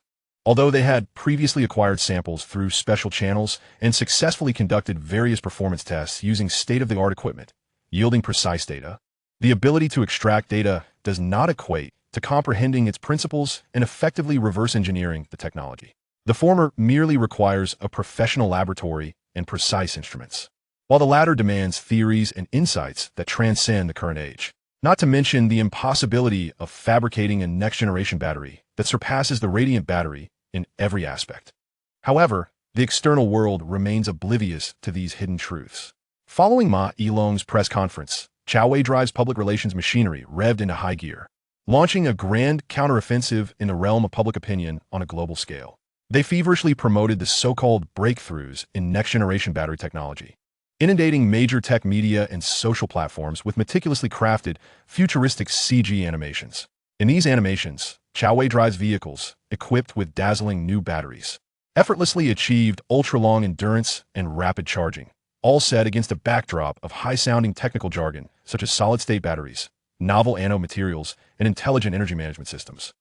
Although they had previously acquired samples through special channels and successfully conducted various performance tests using state-of-the-art equipment, yielding precise data, the ability to extract data does not equate to comprehending its principles and effectively reverse engineering the technology. The former merely requires a professional laboratory and precise instruments, while the latter demands theories and insights that transcend the current age. Not to mention the impossibility of fabricating a next-generation battery that surpasses the radiant battery in every aspect. However, the external world remains oblivious to these hidden truths. Following Ma Yilong's press conference, Cheng Drive's public relations machinery revved into high gear. launching a grand counteroffensive in the realm of public opinion on a global scale. They feverishly promoted the so-called breakthroughs in next-generation battery technology, inundating major tech media and social platforms with meticulously crafted, futuristic CG animations. In these animations, Chowei drives vehicles equipped with dazzling new batteries, effortlessly achieved ultra-long endurance and rapid charging, all set against a backdrop of high-sounding technical jargon such as solid-state batteries, novel anode materials, and intelligent energy management systems,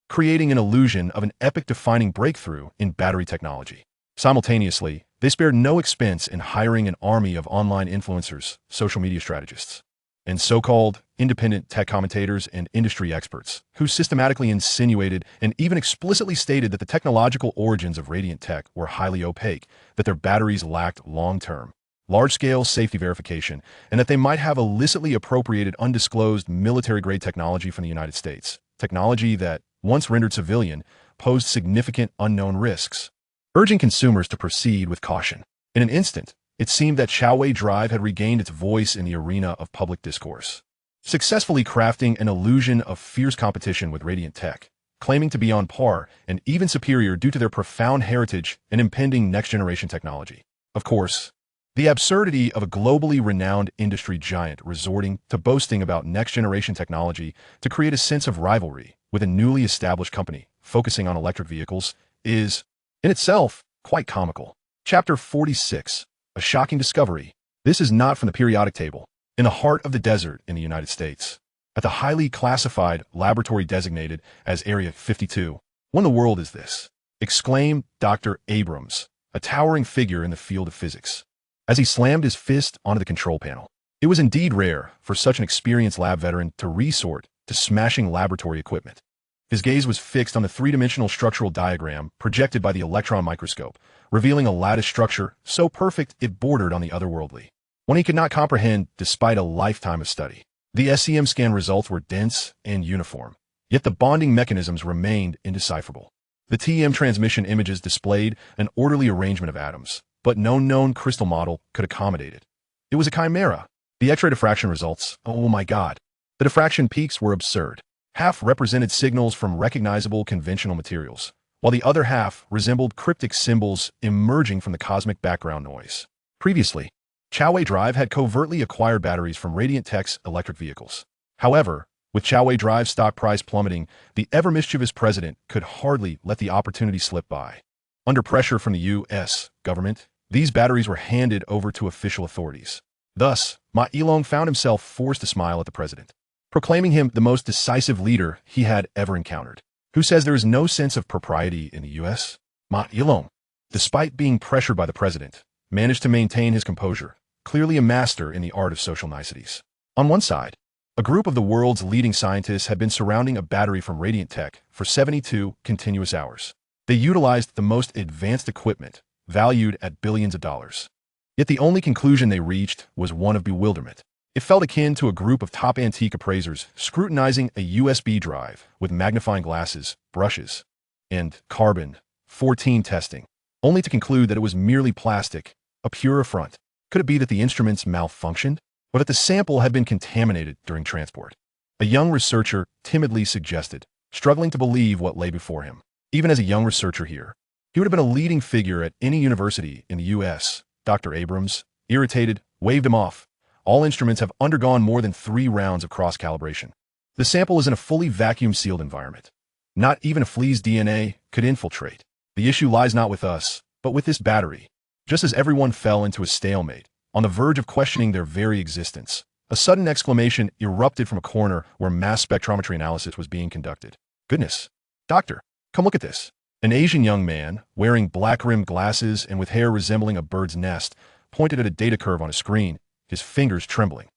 creating an illusion of an epic-defining breakthrough in battery technology. Simultaneously, they spared no expense in hiring an army of online influencers, social media strategists, and so-called independent tech commentators and industry experts who systematically insinuated and even explicitly stated that the technological origins of Radiant Tech were highly opaque, that their batteries lacked long-term, large-scale safety verification, and that they might have illicitly appropriated undisclosed military-grade technology from the United States, technology that, once rendered civilian, posed significant unknown risks, urging consumers to proceed with caution. In an instant, it seemed that Chowei Drive had regained its voice in the arena of public discourse, successfully crafting an illusion of fierce competition with Radiant Tech, claiming to be on par and even superior due to their profound heritage and impending next-generation technology. Of course, the absurdity of a globally renowned industry giant resorting to boasting about next-generation technology to create a sense of rivalry with a newly established company focusing on electric vehicles is, in itself, quite comical. Chapter 46. A shocking discovery. This is not from the periodic table. In the heart of the desert in the United States, at the highly classified laboratory designated as Area 52. What in the world is this? Exclaimed Dr. Abrams, a towering figure in the field of physics, as he slammed his fist onto the control panel. It was indeed rare for such an experienced lab veteran to resort to smashing laboratory equipment. His gaze was fixed on the three-dimensional structural diagram projected by the electron microscope, revealing a lattice structure so perfect it bordered on the otherworldly, one he could not comprehend despite a lifetime of study. The SEM scan results were dense and uniform, yet the bonding mechanisms remained indecipherable. The TM transmission images displayed an orderly arrangement of atoms, but no known crystal model could accommodate it. It was a chimera. The X-ray diffraction results, oh my God. The diffraction peaks were absurd. Half represented signals from recognizable conventional materials, while the other half resembled cryptic symbols emerging from the cosmic background noise. Previously, Chowei Drive had covertly acquired batteries from Radiant Tech's electric vehicles. However, with Chowei Drive's stock price plummeting, the ever-mischievous president could hardly let the opportunity slip by. Under pressure from the U.S. government, these batteries were handed over to official authorities. Thus, Ma Ilong found himself forced to smile at the president, proclaiming him the most decisive leader he had ever encountered. Who says there is no sense of propriety in the U.S.? Ma Ilong, despite being pressured by the president, managed to maintain his composure, clearly a master in the art of social niceties. On one side, a group of the world's leading scientists had been surrounding a battery from Radiant Tech for 72 continuous hours. They utilized the most advanced equipment, valued at billions of dollars. Yet the only conclusion they reached was one of bewilderment. It felt akin to a group of top antique appraisers scrutinizing a USB drive with magnifying glasses, brushes, and carbon-14 testing, only to conclude that it was merely plastic, a pure affront. Could it be that the instruments malfunctioned, or that the sample had been contaminated during transport? A young researcher timidly suggested, struggling to believe what lay before him. Even as a young researcher here, he would have been a leading figure at any university in the U.S. Dr. Abrams, irritated, waved him off. All instruments have undergone more than 3 rounds of cross-calibration. The sample is in a fully vacuum-sealed environment. Not even a flea's DNA could infiltrate. The issue lies not with us, but with this battery. Just as everyone fell into a stalemate, on the verge of questioning their very existence, a sudden exclamation erupted from a corner where mass spectrometry analysis was being conducted. Goodness! Doctor, come look at this. An Asian young man, wearing black-rimmed glasses and with hair resembling a bird's nest, pointed at a data curve on a screen, his fingers trembling.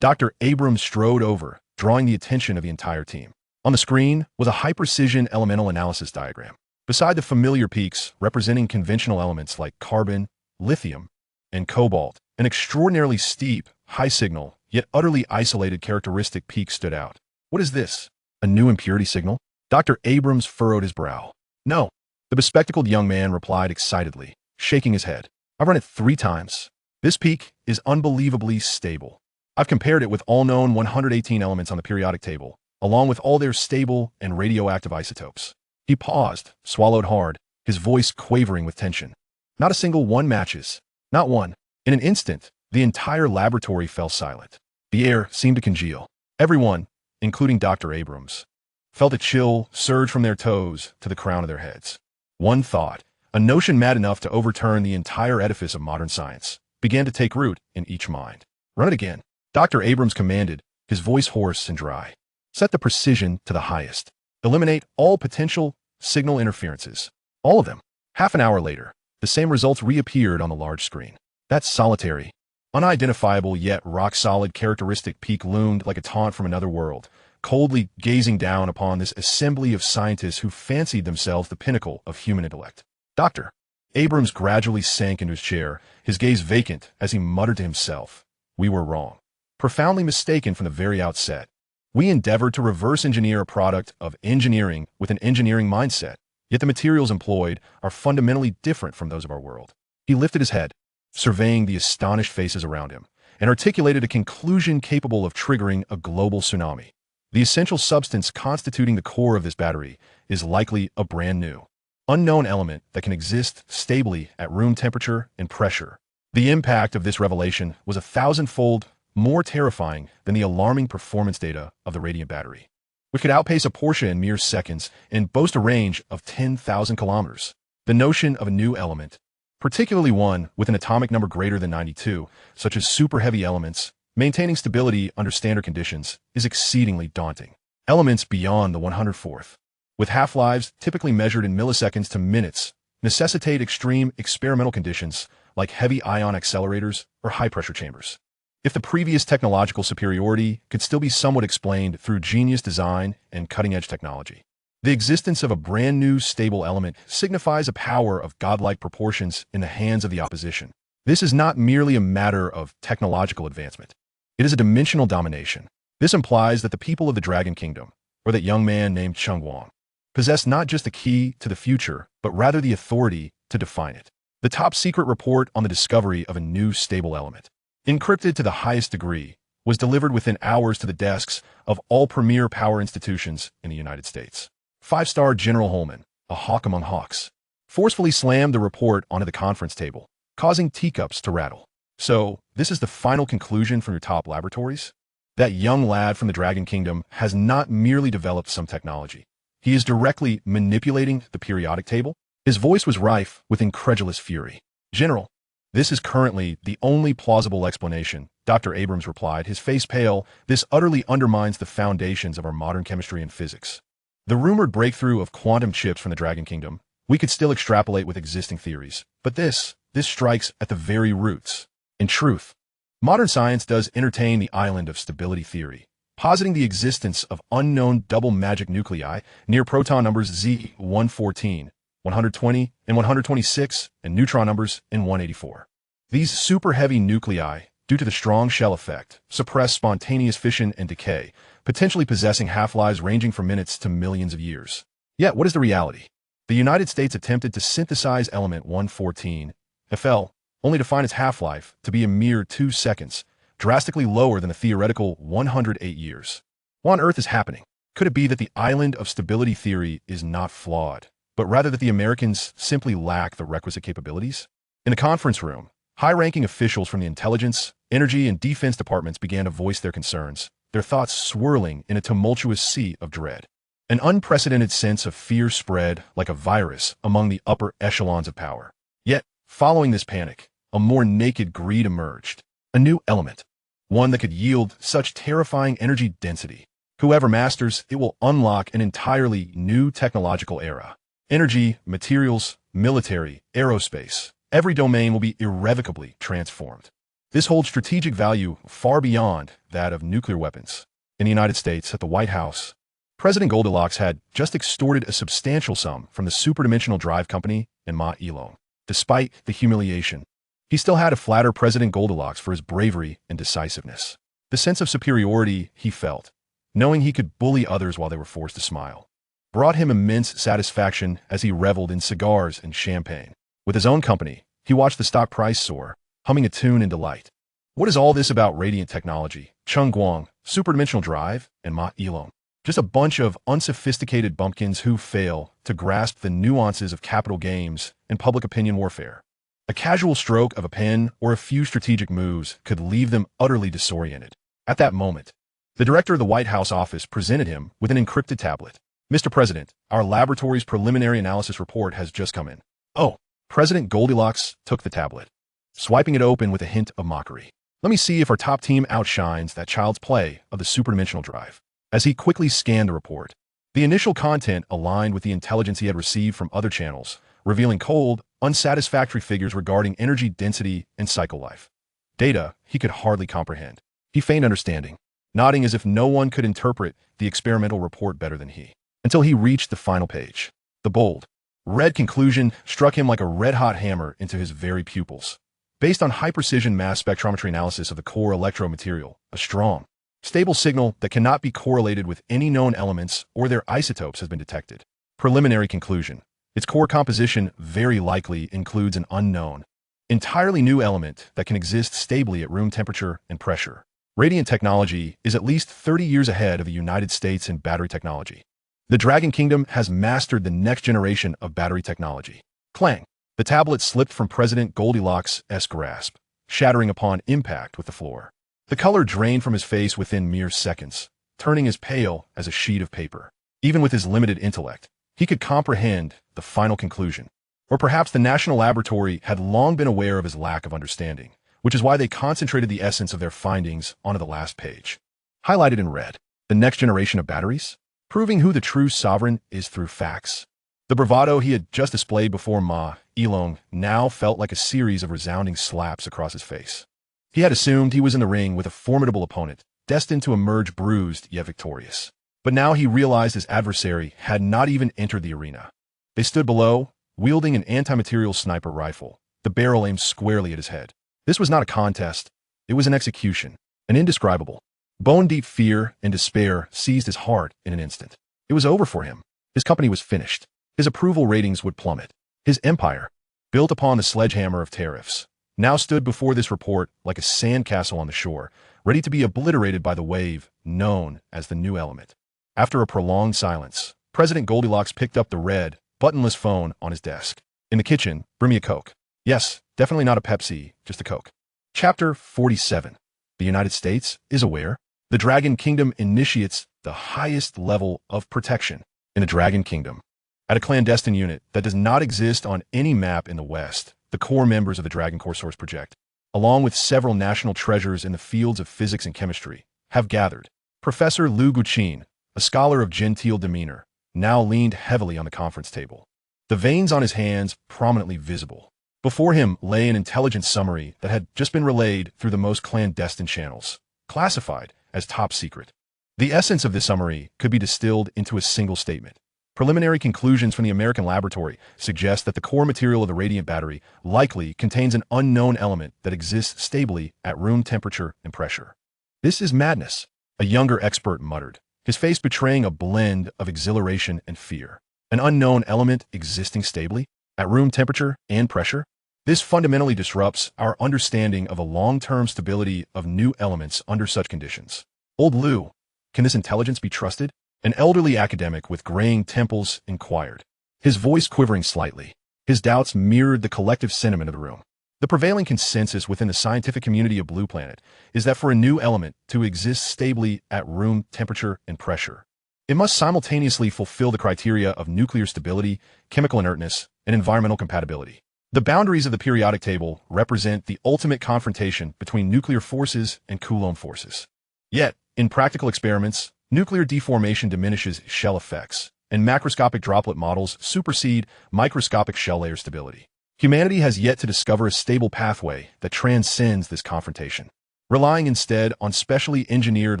Dr. Abrams strode over, drawing the attention of the entire team. On the screen was a high-precision elemental analysis diagram. Beside the familiar peaks representing conventional elements like carbon, lithium, and cobalt, an extraordinarily steep, high-signal, yet utterly isolated characteristic peak stood out. What is this? A new impurity signal? Dr. Abrams furrowed his brow. No, the bespectacled young man replied excitedly, shaking his head. I've run it 3 times. This peak is unbelievably stable. I've compared it with all known 118 elements on the periodic table, along with all their stable and radioactive isotopes. He paused, swallowed hard, his voice quavering with tension. Not a single one matches. Not one. In an instant, the entire laboratory fell silent. The air seemed to congeal. Everyone, including Dr. Abrams, felt a chill surge from their toes to the crown of their heads. One thought, a notion mad enough to overturn the entire edifice of modern science, began to take root in each mind. Run it again. Dr. Abrams commanded, his voice hoarse and dry. Set the precision to the highest. Eliminate all potential signal interferences. All of them. Half an hour later, the same results reappeared on the large screen. That solitary, unidentifiable yet rock-solid characteristic peak loomed like a taunt from another world, coldly gazing down upon this assembly of scientists who fancied themselves the pinnacle of human intellect. Dr. Abrams gradually sank into his chair, his gaze vacant as he muttered to himself, "We were wrong. Profoundly mistaken from the very outset. We endeavored to reverse engineer a product of engineering with an engineering mindset, yet the materials employed are fundamentally different from those of our world." He lifted his head, surveying the astonished faces around him, and articulated a conclusion capable of triggering a global tsunami. The essential substance constituting the core of this battery is likely a brand new, unknown element that can exist stably at room temperature and pressure. The impact of this revelation was 1,000-fold more terrifying than the alarming performance data of the radiant battery, which could outpace a Porsche in mere seconds and boast a range of 10,000 kilometers. The notion of a new element, particularly one with an atomic number greater than 92, such as super-heavy elements, maintaining stability under standard conditions, is exceedingly daunting. Elements beyond the 104th, with half-lives typically measured in milliseconds to minutes, necessitate extreme experimental conditions like heavy ion accelerators or high-pressure chambers. If the previous technological superiority could still be somewhat explained through genius design and cutting-edge technology, the existence of a brand new stable element signifies a power of godlike proportions in the hands of the opposition. This is not merely a matter of technological advancement. It is a dimensional domination. This implies that the people of the Dragon Kingdom, or that young man named Cheng Guang, possess not just the key to the future, but rather the authority to define it. The top-secret report on the discovery of a new stable element, encrypted to the highest degree, was delivered within hours to the desks of all premier power institutions in the United States. Five-star General Holman, a hawk among hawks, forcefully slammed the report onto the conference table, causing teacups to rattle. "So, this is the final conclusion from your top laboratories? That young lad from the Dragon Kingdom has not merely developed some technology. He is directly manipulating the periodic table?" His voice was rife with incredulous fury. "General, this is currently the only plausible explanation," Dr. Abrams replied, his face pale. "This utterly undermines the foundations of our modern chemistry and physics. The rumored breakthrough of quantum chips from the Dragon Kingdom, we could still extrapolate with existing theories, but this strikes at the very roots. In truth, modern science does entertain the island of stability theory, positing the existence of unknown double magic nuclei near proton numbers Z114, 120, and 126, and neutron numbers in 184. These super-heavy nuclei, due to the strong shell effect, suppress spontaneous fission and decay, potentially possessing half-lives ranging from minutes to millions of years. Yet, what is the reality? The United States attempted to synthesize element 114, FL, only to find its half-life to be a mere 2 seconds, drastically lower than the theoretical 108 years. What on earth is happening? Could it be that the island of stability theory is not flawed, but rather that the Americans simply lack the requisite capabilities? In the conference room, high-ranking officials from the intelligence, energy, and defense departments began to voice their concerns, their thoughts swirling in a tumultuous sea of dread. An unprecedented sense of fear spread like a virus among the upper echelons of power. Yet, following this panic, a more naked greed emerged. A new element. One that could yield such terrifying energy density. Whoever masters it will unlock an entirely new technological era. Energy, materials, military, aerospace. Every domain will be irrevocably transformed. This holds strategic value far beyond that of nuclear weapons. In the United States, at the White House, President Goldilocks had just extorted a substantial sum from the superdimensional drive company and Ma Elon. Despite the humiliation, he still had to flatter President Goldilocks for his bravery and decisiveness. The sense of superiority he felt, knowing he could bully others while they were forced to smile, brought him immense satisfaction as he reveled in cigars and champagne. With his own company, he watched the stock price soar, humming a tune in delight. What is all this about radiant technology, Cheng Guang, superdimensional drive, and Ma Elon? Just a bunch of unsophisticated bumpkins who fail to grasp the nuances of capital games and public opinion warfare. A casual stroke of a pen or a few strategic moves could leave them utterly disoriented. At that moment, the director of the White House office presented him with an encrypted tablet. "Mr. President, our laboratory's preliminary analysis report has just come in." "Oh." President Goldilocks took the tablet, swiping it open with a hint of mockery. "Let me see if our top team outshines that child's play of the superdimensional drive." As he quickly scanned the report, the initial content aligned with the intelligence he had received from other channels, revealing cold, unsatisfactory figures regarding energy density and cycle life. Data he could hardly comprehend. He feigned understanding, nodding as if no one could interpret the experimental report better than he, until he reached the final page. The bold, red conclusion struck him like a red-hot hammer into his very pupils. Based on high-precision mass spectrometry analysis of the core electromaterial, a strong, stable signal that cannot be correlated with any known elements or their isotopes has been detected. Preliminary conclusion. Its core composition very likely includes an unknown, entirely new element that can exist stably at room temperature and pressure. Radiant technology is at least 30 years ahead of the United States in battery technology. The Dragon Kingdom has mastered the next generation of battery technology. Clang! The tablet slipped from President Goldilocks' grasp, shattering upon impact with the floor. The color drained from his face within mere seconds, turning as pale as a sheet of paper. Even with his limited intellect, he could comprehend the final conclusion. Or perhaps the National Laboratory had long been aware of his lack of understanding, which is why they concentrated the essence of their findings onto the last page. Highlighted in red, the next generation of batteries, proving who the true sovereign is through facts. The bravado he had just displayed before Ma Elong now felt like a series of resounding slaps across his face. He had assumed he was in the ring with a formidable opponent, destined to emerge bruised yet victorious. But now he realized his adversary had not even entered the arena. They stood below, wielding an anti-material sniper rifle, the barrel aimed squarely at his head. This was not a contest. It was an execution, an indescribable, bone-deep fear and despair seized his heart in an instant. It was over for him. His company was finished. His approval ratings would plummet. His empire, built upon the sledgehammer of tariffs, now stood before this report like a sandcastle on the shore, ready to be obliterated by the wave known as the new element. After a prolonged silence, President Goldilocks picked up the red, buttonless phone on his desk. "In the kitchen, bring me a Coke." "Yes, definitely not a Pepsi, just a Coke." Chapter 47. The United States is aware. The Dragon Kingdom initiates the highest level of protection in the Dragon Kingdom. At a clandestine unit that does not exist on any map in the West, the core members of the Dragon Core Source Project, along with several national treasures in the fields of physics and chemistry, have gathered. Professor Lu Guqin, a scholar of genteel demeanor, now leaned heavily on the conference table, the veins on his hands prominently visible. Before him lay an intelligence summary that had just been relayed through the most clandestine channels, classified as top secret. The essence of this summary could be distilled into a single statement. Preliminary conclusions from the American laboratory suggest that the core material of the radiant battery likely contains an unknown element that exists stably at room temperature and pressure. "This is madness," a younger expert muttered, his face betraying a blend of exhilaration and fear. An unknown element existing stably at room temperature and pressure? This fundamentally disrupts our understanding of a long-term stability of new elements under such conditions. "Old Lu, can this intelligence be trusted?" An elderly academic with graying temples inquired, his voice quivering slightly. His doubts mirrored the collective sentiment of the room. The prevailing consensus within the scientific community of Blue Planet is that for a new element to exist stably at room temperature and pressure, it must simultaneously fulfill the criteria of nuclear stability, chemical inertness, and environmental compatibility. The boundaries of the periodic table represent the ultimate confrontation between nuclear forces and Coulomb forces. Yet, in practical experiments, nuclear deformation diminishes shell effects, and macroscopic droplet models supersede microscopic shell layer stability. Humanity has yet to discover a stable pathway that transcends this confrontation, relying instead on specially engineered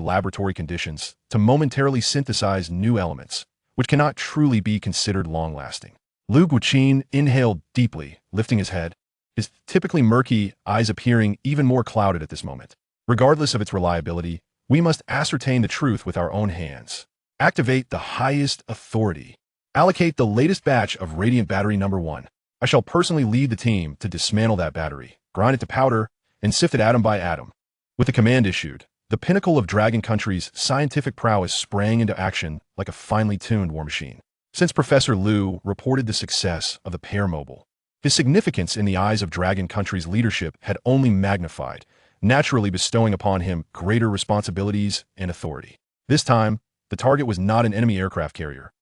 laboratory conditions to momentarily synthesize new elements, which cannot truly be considered long-lasting. Lu Guqin inhaled deeply, lifting his head, his typically murky eyes appearing even more clouded at this moment. Regardless of its reliability, we must ascertain the truth with our own hands. Activate the highest authority. Allocate the latest batch of Radiant Battery Number 1. I shall personally lead the team to dismantle that battery, grind it to powder, and sift it atom by atom. With the command issued, The pinnacle of Dragon Country's scientific prowess sprang into action like a finely tuned war machine. Since Professor Liu reported the success of the Pear Mobile, his significance in the eyes of Dragon Country's leadership had only magnified, naturally bestowing upon him greater responsibilities and authority. This time, the target was not an enemy aircraft carrier,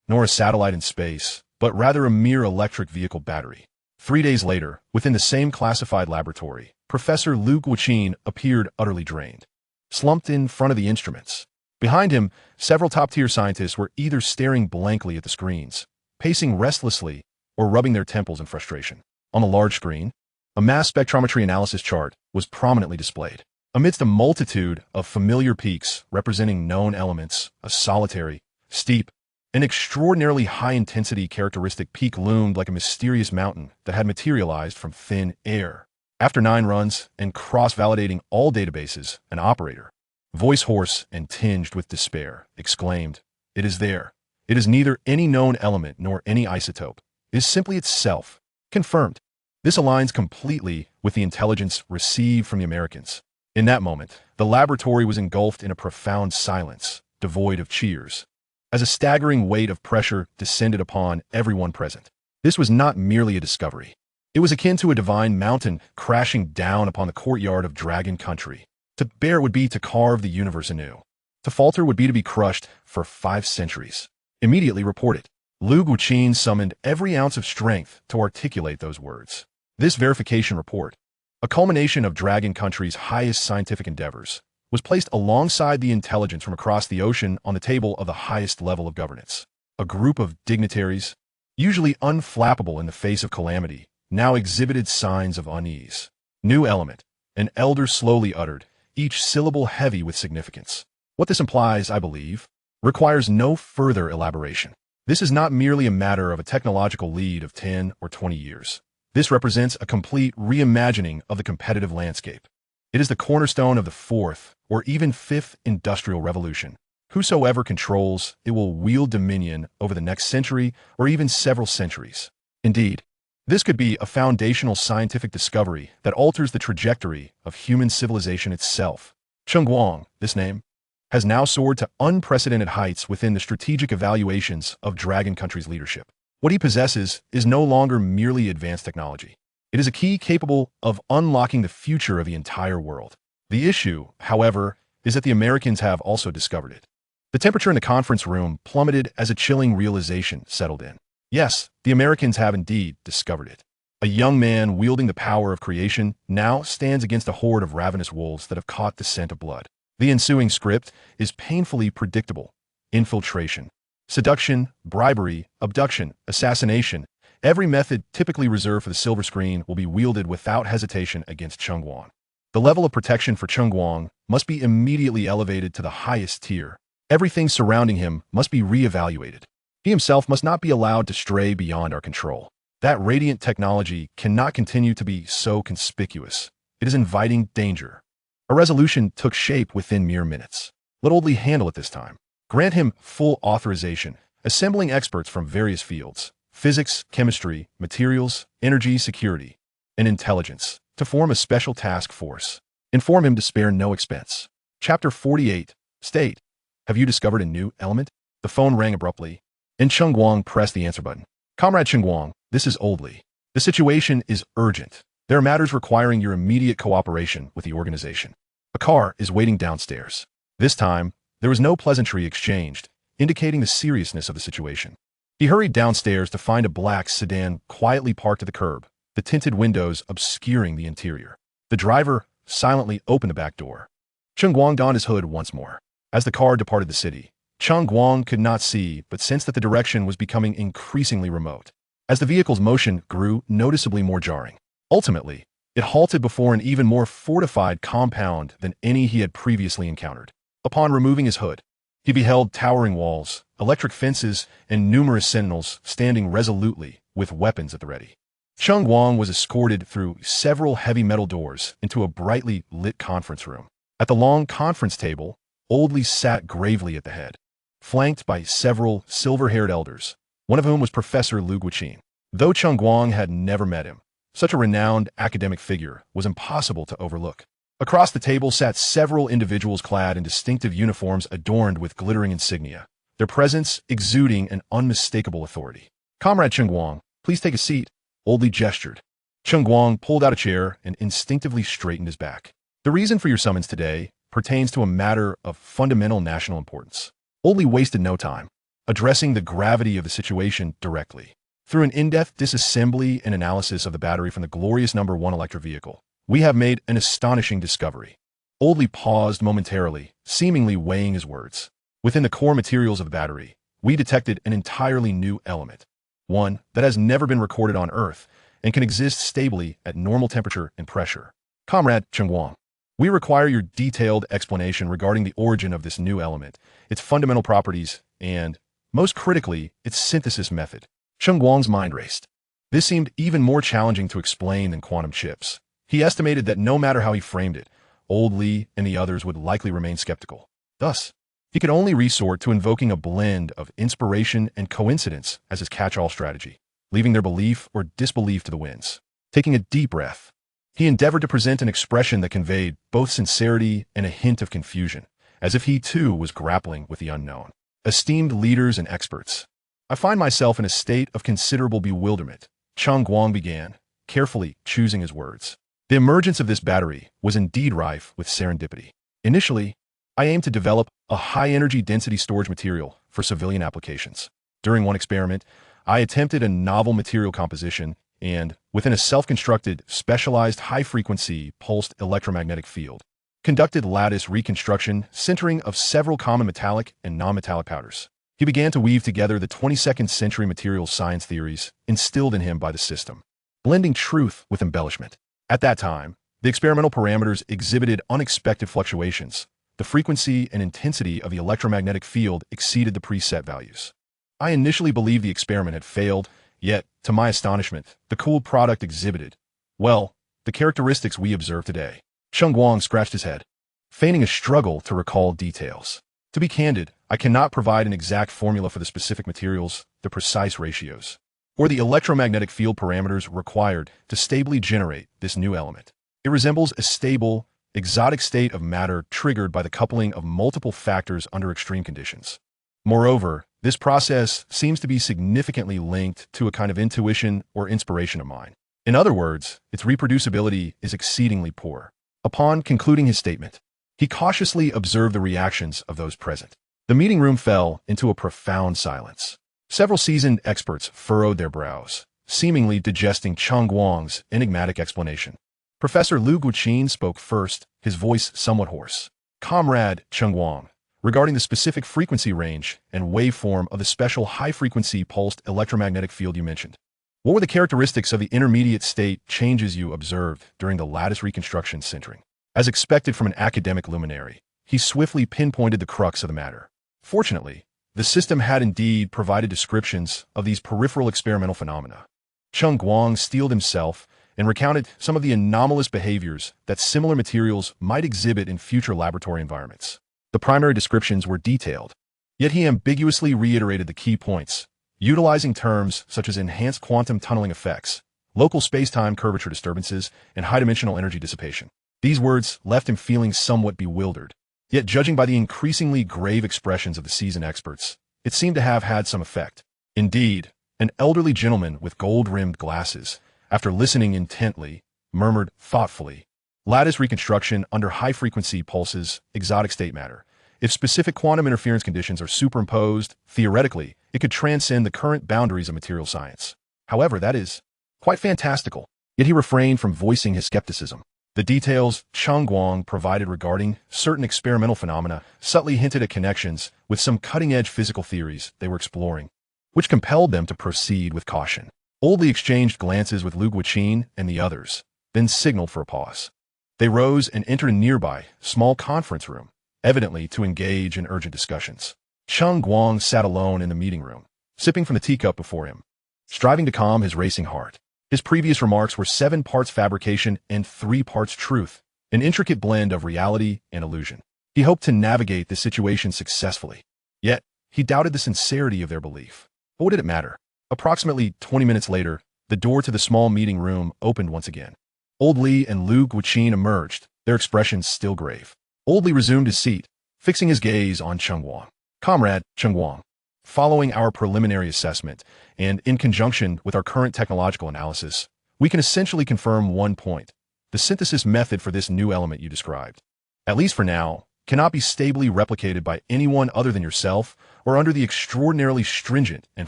nor a satellite in space, but rather a mere electric vehicle battery. 3 days later, within the same classified laboratory, Professor Liu Guoqin appeared utterly drained, slumped in front of the instruments. Behind him, several top-tier scientists were either staring blankly at the screens, pacing restlessly, or rubbing their temples in frustration. On the large screen, a mass spectrometry analysis chart was prominently displayed. Amidst a multitude of familiar peaks representing known elements, a solitary, steep, and extraordinarily high-intensity characteristic peak loomed like a mysterious mountain that had materialized from thin air. After 9 runs and cross-validating all databases, an operator, voice hoarse and tinged with despair, exclaimed, "It is there. It is neither any known element nor any isotope. It is simply itself. Confirmed." This aligns completely with the intelligence received from the Americans. In that moment, the laboratory was engulfed in a profound silence, devoid of cheers, as a staggering weight of pressure descended upon everyone present. This was not merely a discovery. It was akin to a divine mountain crashing down upon the courtyard of Dragon Country. To bear would be to carve the universe anew. To falter would be to be crushed for 5 centuries. Immediately report it. Liu Guoqin summoned every ounce of strength to articulate those words. This verification report, a culmination of Dragon Country's highest scientific endeavors, was placed alongside the intelligence from across the ocean on the table of the highest level of governance. A group of dignitaries, usually unflappable in the face of calamity, now exhibited signs of unease. "New element," an elder slowly uttered, each syllable heavy with significance. What this implies, I believe, requires no further elaboration. This is not merely a matter of a technological lead of 10 or 20 years. This represents a complete reimagining of the competitive landscape. It is the cornerstone of the 4th or even 5th industrial revolution. Whosoever controls it will wield dominion over the next century or even several centuries. Indeed, this could be a foundational scientific discovery that alters the trajectory of human civilization itself. Cheng Guang, this name, has now soared to unprecedented heights within the strategic evaluations of Dragon Country's leadership. What he possesses is no longer merely advanced technology. It is a key capable of unlocking the future of the entire world. The issue, however, is that the Americans have also discovered it. The temperature in the conference room plummeted as a chilling realization settled in. Yes, the Americans have indeed discovered it. A young man wielding the power of creation now stands against a horde of ravenous wolves that have caught the scent of blood. The ensuing script is painfully predictable. Infiltration, seduction, bribery, abduction, assassination. Every method typically reserved for the silver screen will be wielded without hesitation against Cheng Guang. The level of protection for Cheng Guang must be immediately elevated to the highest tier. Everything surrounding him must be reevaluated. He himself must not be allowed to stray beyond our control. That radiant technology cannot continue to be so conspicuous. It is inviting danger. A resolution took shape within mere minutes. Let Oldley handle it this time. Grant him full authorization, assembling experts from various fields, physics, chemistry, materials, energy, security, and intelligence, to form a special task force. Inform him to spare no expense. Chapter 48. State. Have you discovered a new element? The phone rang abruptly, and Cheng Guang pressed the answer button. Comrade Cheng Guang, this is Oldley. The situation is urgent. There are matters requiring your immediate cooperation with the organization. A car is waiting downstairs. This time, there was no pleasantry exchanged, indicating the seriousness of the situation. He hurried downstairs to find a black sedan quietly parked at the curb, the tinted windows obscuring the interior. The driver silently opened the back door. Cheng Guang donned his hood once more. As the car departed the city, Cheng Guang could not see but sensed that the direction was becoming increasingly remote, as the vehicle's motion grew noticeably more jarring. Ultimately, it halted before an even more fortified compound than any he had previously encountered. Upon removing his hood, he beheld towering walls, electric fences, and numerous sentinels standing resolutely with weapons at the ready. Cheng Guang was escorted through several heavy metal doors into a brightly lit conference room. At the long conference table, Oldley sat gravely at the head, flanked by several silver-haired elders, one of whom was Professor Liu Guoqin. Though Cheng Guang had never met him, such a renowned academic figure was impossible to overlook. Across the table sat several individuals clad in distinctive uniforms adorned with glittering insignia, their presence exuding an unmistakable authority. "Comrade Cheng Guang, please take a seat," Old Li gestured. Cheng Guang pulled out a chair and instinctively straightened his back. "The reason for your summons today pertains to a matter of fundamental national importance." Old Li wasted no time, addressing the gravity of the situation directly. "Through an in-depth disassembly and analysis of the battery from the glorious number 1 electric vehicle, we have made an astonishing discovery." Old Li paused momentarily, seemingly weighing his words. "Within the core materials of the battery, we detected an entirely new element, one that has never been recorded on Earth and can exist stably at normal temperature and pressure. Comrade Cheng Guang, we require your detailed explanation regarding the origin of this new element, its fundamental properties, and, most critically, its synthesis method." Cheng Guang's mind raced. This seemed even more challenging to explain than quantum chips. He estimated that no matter how he framed it, Old Li and the others would likely remain skeptical. Thus, he could only resort to invoking a blend of inspiration and coincidence as his catch-all strategy, leaving their belief or disbelief to the winds. Taking a deep breath, he endeavored to present an expression that conveyed both sincerity and a hint of confusion, as if he too was grappling with the unknown. "Esteemed leaders and experts, I find myself in a state of considerable bewilderment," Cheng Guang began, carefully choosing his words. "The emergence of this battery was indeed rife with serendipity. Initially, I aimed to develop a high-energy density storage material for civilian applications. During one experiment, I attempted a novel material composition and, within a self-constructed, specialized high-frequency pulsed electromagnetic field, conducted lattice reconstruction centering of several common metallic and non-metallic powders." He began to weave together the 22nd century materials science theories instilled in him by the system, blending truth with embellishment. At that time, the experimental parameters exhibited unexpected fluctuations. The frequency and intensity of the electromagnetic field exceeded the preset values. I initially believed the experiment had failed, yet, to my astonishment, the cooled product exhibited, well, the characteristics we observe today. Cheng Guang scratched his head, feigning a struggle to recall details. "To be candid, I cannot provide an exact formula for the specific materials, the precise ratios, or the electromagnetic field parameters required to stably generate this new element. It resembles a stable, exotic state of matter triggered by the coupling of multiple factors under extreme conditions. Moreover, this process seems to be significantly linked to a kind of intuition or inspiration of mine. In other words, its reproducibility is exceedingly poor." Upon concluding his statement, he cautiously observed the reactions of those present. The meeting room fell into a profound silence. Several seasoned experts furrowed their brows, seemingly digesting Cheng Guang's enigmatic explanation. Professor Lu Guqin spoke first, his voice somewhat hoarse. "Comrade Cheng Guang, regarding the specific frequency range and waveform of the special high-frequency pulsed electromagnetic field you mentioned, what were the characteristics of the intermediate state changes you observed during the lattice reconstruction centering?" As expected from an academic luminary, he swiftly pinpointed the crux of the matter. Fortunately, the system had indeed provided descriptions of these peripheral experimental phenomena. Cheng Guang steeled himself and recounted some of the anomalous behaviors that similar materials might exhibit in future laboratory environments. The primary descriptions were detailed, yet he ambiguously reiterated the key points, utilizing terms such as enhanced quantum tunneling effects, local space-time curvature disturbances, and high-dimensional energy dissipation. These words left him feeling somewhat bewildered, yet judging by the increasingly grave expressions of the seasoned experts, it seemed to have had some effect. Indeed, an elderly gentleman with gold-rimmed glasses, after listening intently, murmured thoughtfully, "Lattice reconstruction under high-frequency pulses, exotic state matter. If specific quantum interference conditions are superimposed, theoretically, it could transcend the current boundaries of material science. However, that is quite fantastical." Yet he refrained from voicing his skepticism. The details Cheng Guang provided regarding certain experimental phenomena subtly hinted at connections with some cutting-edge physical theories they were exploring, which compelled them to proceed with caution. Old Li exchanged glances with Lu Guqin and the others, then signaled for a pause. They rose and entered a nearby, small conference room, evidently to engage in urgent discussions. Cheng Guang sat alone in the meeting room, sipping from the teacup before him, striving to calm his racing heart. His previous remarks were 7 parts fabrication and 3 parts truth, an intricate blend of reality and illusion. He hoped to navigate the situation successfully. Yet, he doubted the sincerity of their belief. But what did it matter? Approximately 20 minutes later, the door to the small meeting room opened once again. Old Li and Lu Guqin emerged, their expressions still grave. Oldly resumed his seat, fixing his gaze on Cheng Guang. Comrade Cheng Guang, following our preliminary assessment, and in conjunction with our current technological analysis, we can essentially confirm one point. The synthesis method for this new element you described, at least for now, cannot be stably replicated by anyone other than yourself or under the extraordinarily stringent and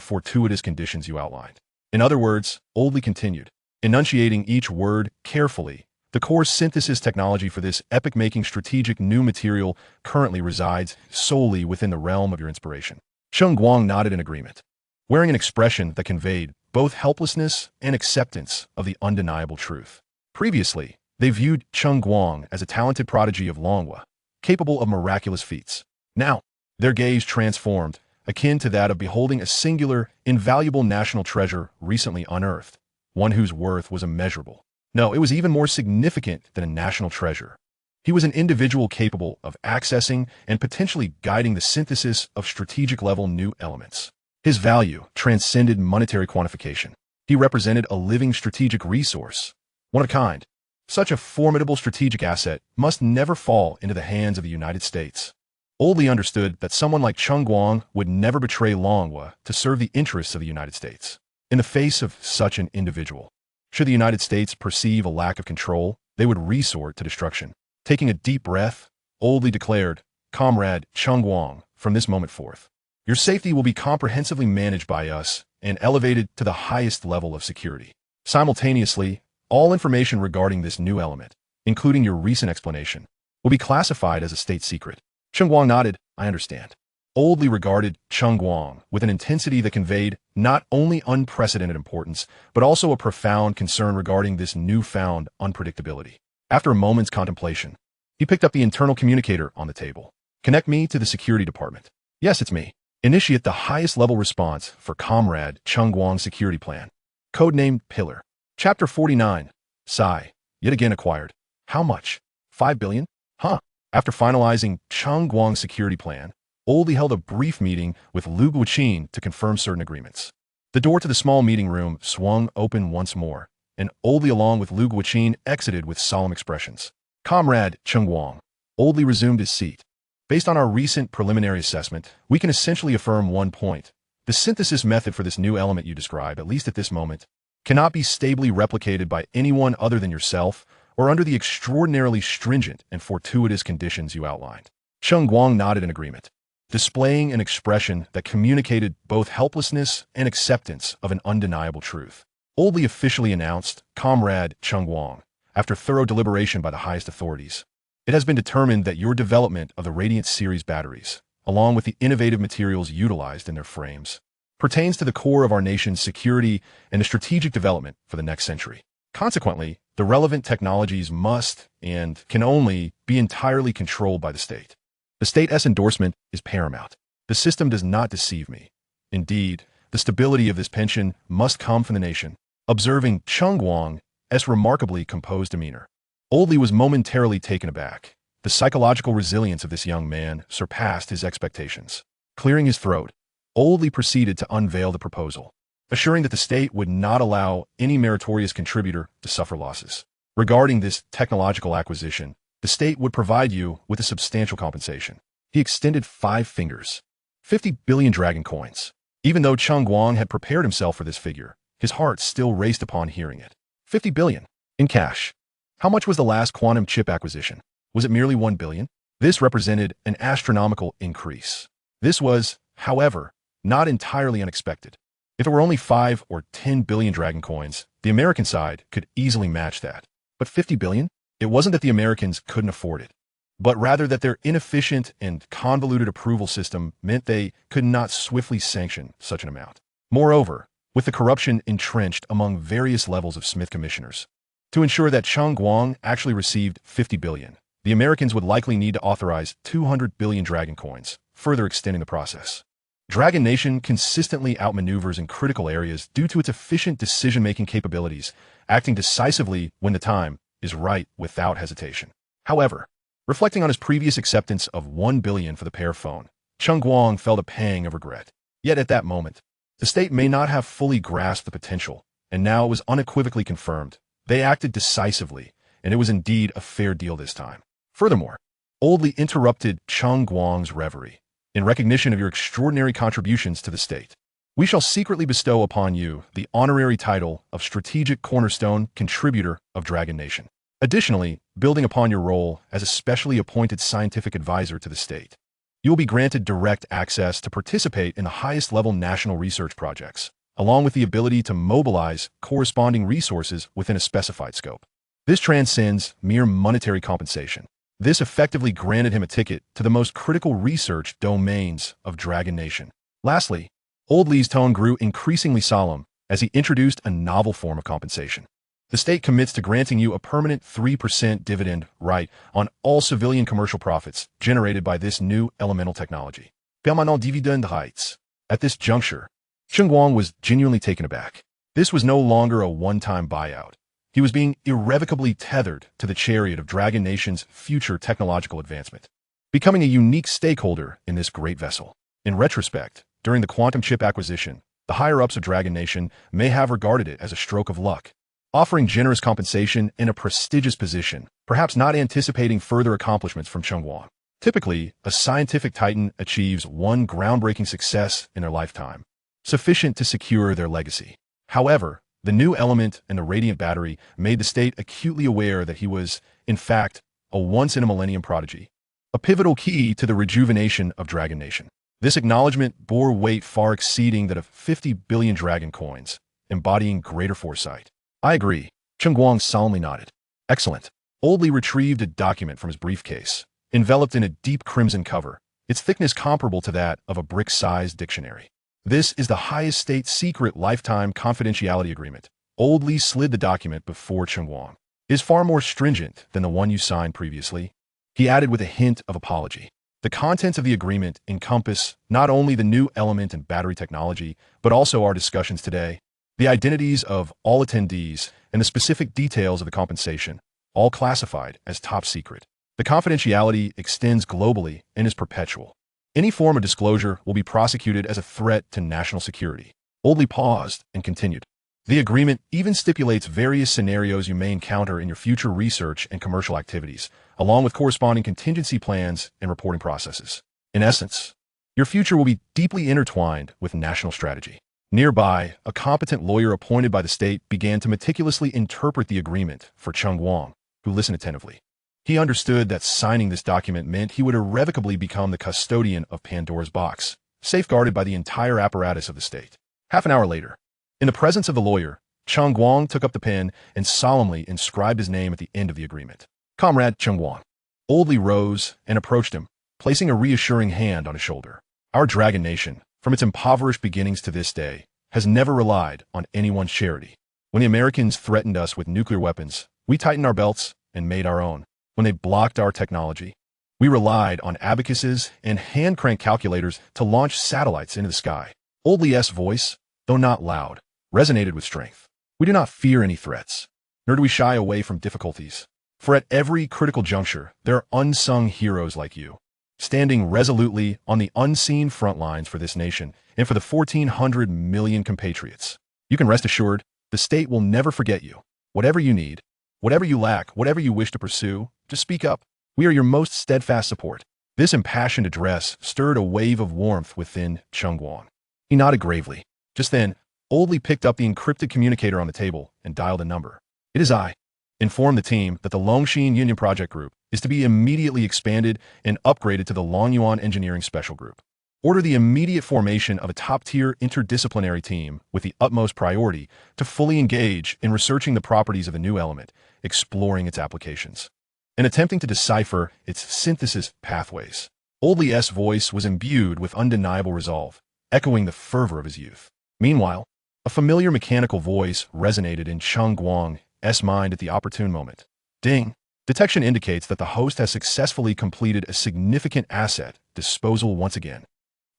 fortuitous conditions you outlined. In other words, Oldly continued, enunciating each word carefully, the core synthesis technology for this epoch-making strategic new material currently resides solely within the realm of your inspiration. Cheng Guang nodded in agreement, wearing an expression that conveyed both helplessness and acceptance of the undeniable truth. Previously, they viewed Cheng Guang as a talented prodigy of Longhua, capable of miraculous feats. Now, their gaze transformed, akin to that of beholding a singular, invaluable national treasure recently unearthed, one whose worth was immeasurable. No, it was even more significant than a national treasure. He was an individual capable of accessing and potentially guiding the synthesis of strategic-level new elements. His value transcended monetary quantification. He represented a living strategic resource, one of a kind. Such a formidable strategic asset must never fall into the hands of the United States. Oldly understood that someone like Cheng Guang would never betray Longhua to serve the interests of the United States. In the face of such an individual, should the United States perceive a lack of control, they would resort to destruction. Taking a deep breath, Oldly declared, Comrade Cheng Guang, from this moment forth, your safety will be comprehensively managed by us and elevated to the highest level of security. Simultaneously, all information regarding this new element, including your recent explanation, will be classified as a state secret. Cheng Guang nodded, I understand. Oldly regarded Cheng Guang with an intensity that conveyed not only unprecedented importance, but also a profound concern regarding this newfound unpredictability. After a moment's contemplation, he picked up the internal communicator on the table. Connect me to the security department. Yes, it's me. Initiate the highest level response for Comrade Cheng Guang's security plan. Codenamed Pillar. Chapter 49. Sigh. Yet again acquired. How much? 5 billion? Huh. After finalizing Cheng Guang's security plan, Oldly held a brief meeting with Lu Guoqin to confirm certain agreements. The door to the small meeting room swung open once more, and Oldly along with Lu Guoqin exited with solemn expressions. Comrade Cheng Guang. Oldly resumed his seat. Based on our recent preliminary assessment, we can essentially affirm one point. The synthesis method for this new element you describe, at least at this moment, cannot be stably replicated by anyone other than yourself or under the extraordinarily stringent and fortuitous conditions you outlined. Cheng Guang nodded in agreement, displaying an expression that communicated both helplessness and acceptance of an undeniable truth. Oldly officially announced, Comrade Cheng Guang, after thorough deliberation by the highest authorities, it has been determined that your development of the Radiant Series batteries, along with the innovative materials utilized in their frames, pertains to the core of our nation's security and the strategic development for the next century. Consequently, the relevant technologies must and can only be entirely controlled by the state. The state's endorsement is paramount. The system does not deceive me. Indeed, the stability of this pension must come from the nation. Observing Cheng Guang's remarkably composed demeanor, Oldly was momentarily taken aback. The psychological resilience of this young man surpassed his expectations. Clearing his throat, Oldly proceeded to unveil the proposal, assuring that the state would not allow any meritorious contributor to suffer losses. Regarding this technological acquisition, the state would provide you with a substantial compensation. He extended 5 fingers. 50 billion dragon coins. Even though Cheng Guang had prepared himself for this figure, his heart still raced upon hearing it. 50 billion. In cash. How much was the last quantum chip acquisition? Was it merely 1 billion? This represented an astronomical increase. This was, however, not entirely unexpected. If it were only 5 or 10 billion dragon coins, the American side could easily match that. But 50 billion? It wasn't that the Americans couldn't afford it, but rather that their inefficient and convoluted approval system meant they could not swiftly sanction such an amount. Moreover, with the corruption entrenched among various levels of Smith commissioners, to ensure that Cheng Guang actually received 50 billion, the Americans would likely need to authorize 200 billion dragon coins, further extending the process. Dragon Nation consistently outmaneuvers in critical areas due to its efficient decision-making capabilities, acting decisively when the time is right without hesitation. However, reflecting on his previous acceptance of 1 billion for the Pear Phone, Cheng Guang felt a pang of regret. Yet at that moment, the state may not have fully grasped the potential, and now it was unequivocally confirmed. They acted decisively, and it was indeed a fair deal this time. Furthermore, Oldly interrupted Cheng Guang's reverie. In recognition of your extraordinary contributions to the state, we shall secretly bestow upon you the honorary title of Strategic Cornerstone Contributor of Dragon Nation. Additionally, building upon your role as a specially appointed scientific advisor to the state, you will be granted direct access to participate in the highest-level national research projects, along with the ability to mobilize corresponding resources within a specified scope. This transcends mere monetary compensation. This effectively granted him a ticket to the most critical research domains of Dragon Nation. Lastly, Old Li's tone grew increasingly solemn as he introduced a novel form of compensation. The state commits to granting you a permanent 3% dividend right on all civilian commercial profits generated by this new elemental technology. Permanent dividend rights. At this juncture, Cheng Guang was genuinely taken aback. This was no longer a one-time buyout. He was being irrevocably tethered to the chariot of Dragon Nation's future technological advancement, becoming a unique stakeholder in this great vessel. In retrospect, during the quantum chip acquisition, the higher-ups of Dragon Nation may have regarded it as a stroke of luck, offering generous compensation in a prestigious position, perhaps not anticipating further accomplishments from Cheng Guang. Typically, a scientific titan achieves one groundbreaking success in their lifetime, sufficient to secure their legacy. However, the new element and the radiant battery made the state acutely aware that he was, in fact, a once-in-a-millennium prodigy, a pivotal key to the rejuvenation of Dragon Nation. This acknowledgement bore weight far exceeding that of 50 billion dragon coins, embodying greater foresight. I agree. Cheng Guang solemnly nodded. Excellent. Old Li retrieved a document from his briefcase, enveloped in a deep crimson cover, its thickness comparable to that of a brick-sized dictionary. This is the highest state secret lifetime confidentiality agreement. Old Li slid the document before Cheng Guang. It is far more stringent than the one you signed previously, he added with a hint of apology. The contents of the agreement encompass not only the new element and battery technology, but also our discussions today, the identities of all attendees, and the specific details of the compensation, all classified as top secret. The confidentiality extends globally and is perpetual. Any form of disclosure will be prosecuted as a threat to national security. Old Li paused and continued. The agreement even stipulates various scenarios you may encounter in your future research and commercial activities, along with corresponding contingency plans and reporting processes. In essence, your future will be deeply intertwined with national strategy. Nearby, a competent lawyer appointed by the state began to meticulously interpret the agreement for Cheng Guang, who listened attentively. He understood that signing this document meant he would irrevocably become the custodian of Pandora's box, safeguarded by the entire apparatus of the state. Half an hour later, in the presence of the lawyer, Cheng Guang took up the pen and solemnly inscribed his name at the end of the agreement. Comrade Cheng Guang. Old Li rose and approached him, placing a reassuring hand on his shoulder. Our Dragon Nation, from its impoverished beginnings to this day, has never relied on anyone's charity. When the Americans threatened us with nuclear weapons, we tightened our belts and made our own. When they blocked our technology, we relied on abacuses and hand-crank calculators to launch satellites into the sky. Old Li's voice, though not loud, resonated with strength. We do not fear any threats, nor do we shy away from difficulties. For at every critical juncture, there are unsung heroes like you, standing resolutely on the unseen front lines for this nation and for the 1,400 million compatriots. You can rest assured, the state will never forget you. Whatever you need, whatever you lack, whatever you wish to pursue, just speak up. We are your most steadfast support. This impassioned address stirred a wave of warmth within Cheng Guang. He nodded gravely. Just then, Old Li picked up the encrypted communicator on the table and dialed a number. It is I. Inform the team that the Longxin Union Project Group is to be immediately expanded and upgraded to the Longyuan Engineering Special Group. Order the immediate formation of a top-tier interdisciplinary team with the utmost priority to fully engage in researching the properties of the new element, exploring its applications, and attempting to decipher its synthesis pathways. Old Li's voice was imbued with undeniable resolve, echoing the fervor of his youth. Meanwhile, a familiar mechanical voice resonated in Cheng Guang's mind at the opportune moment. Ding! Detection indicates that the host has successfully completed a significant asset disposal once again.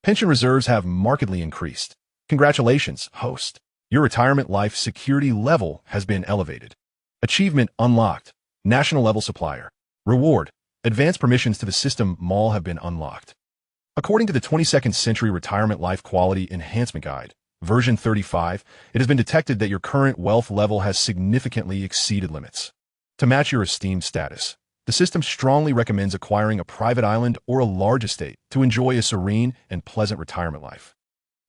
Pension reserves have markedly increased. Congratulations, host. Your retirement life security level has been elevated. Achievement unlocked. National level supplier. Reward. Advanced permissions to the system mall have been unlocked. According to the 22nd Century Retirement Life Quality Enhancement Guide, version 35, it has been detected that your current wealth level has significantly exceeded limits. To match your esteemed status, the system strongly recommends acquiring a private island or a large estate to enjoy a serene and pleasant retirement life.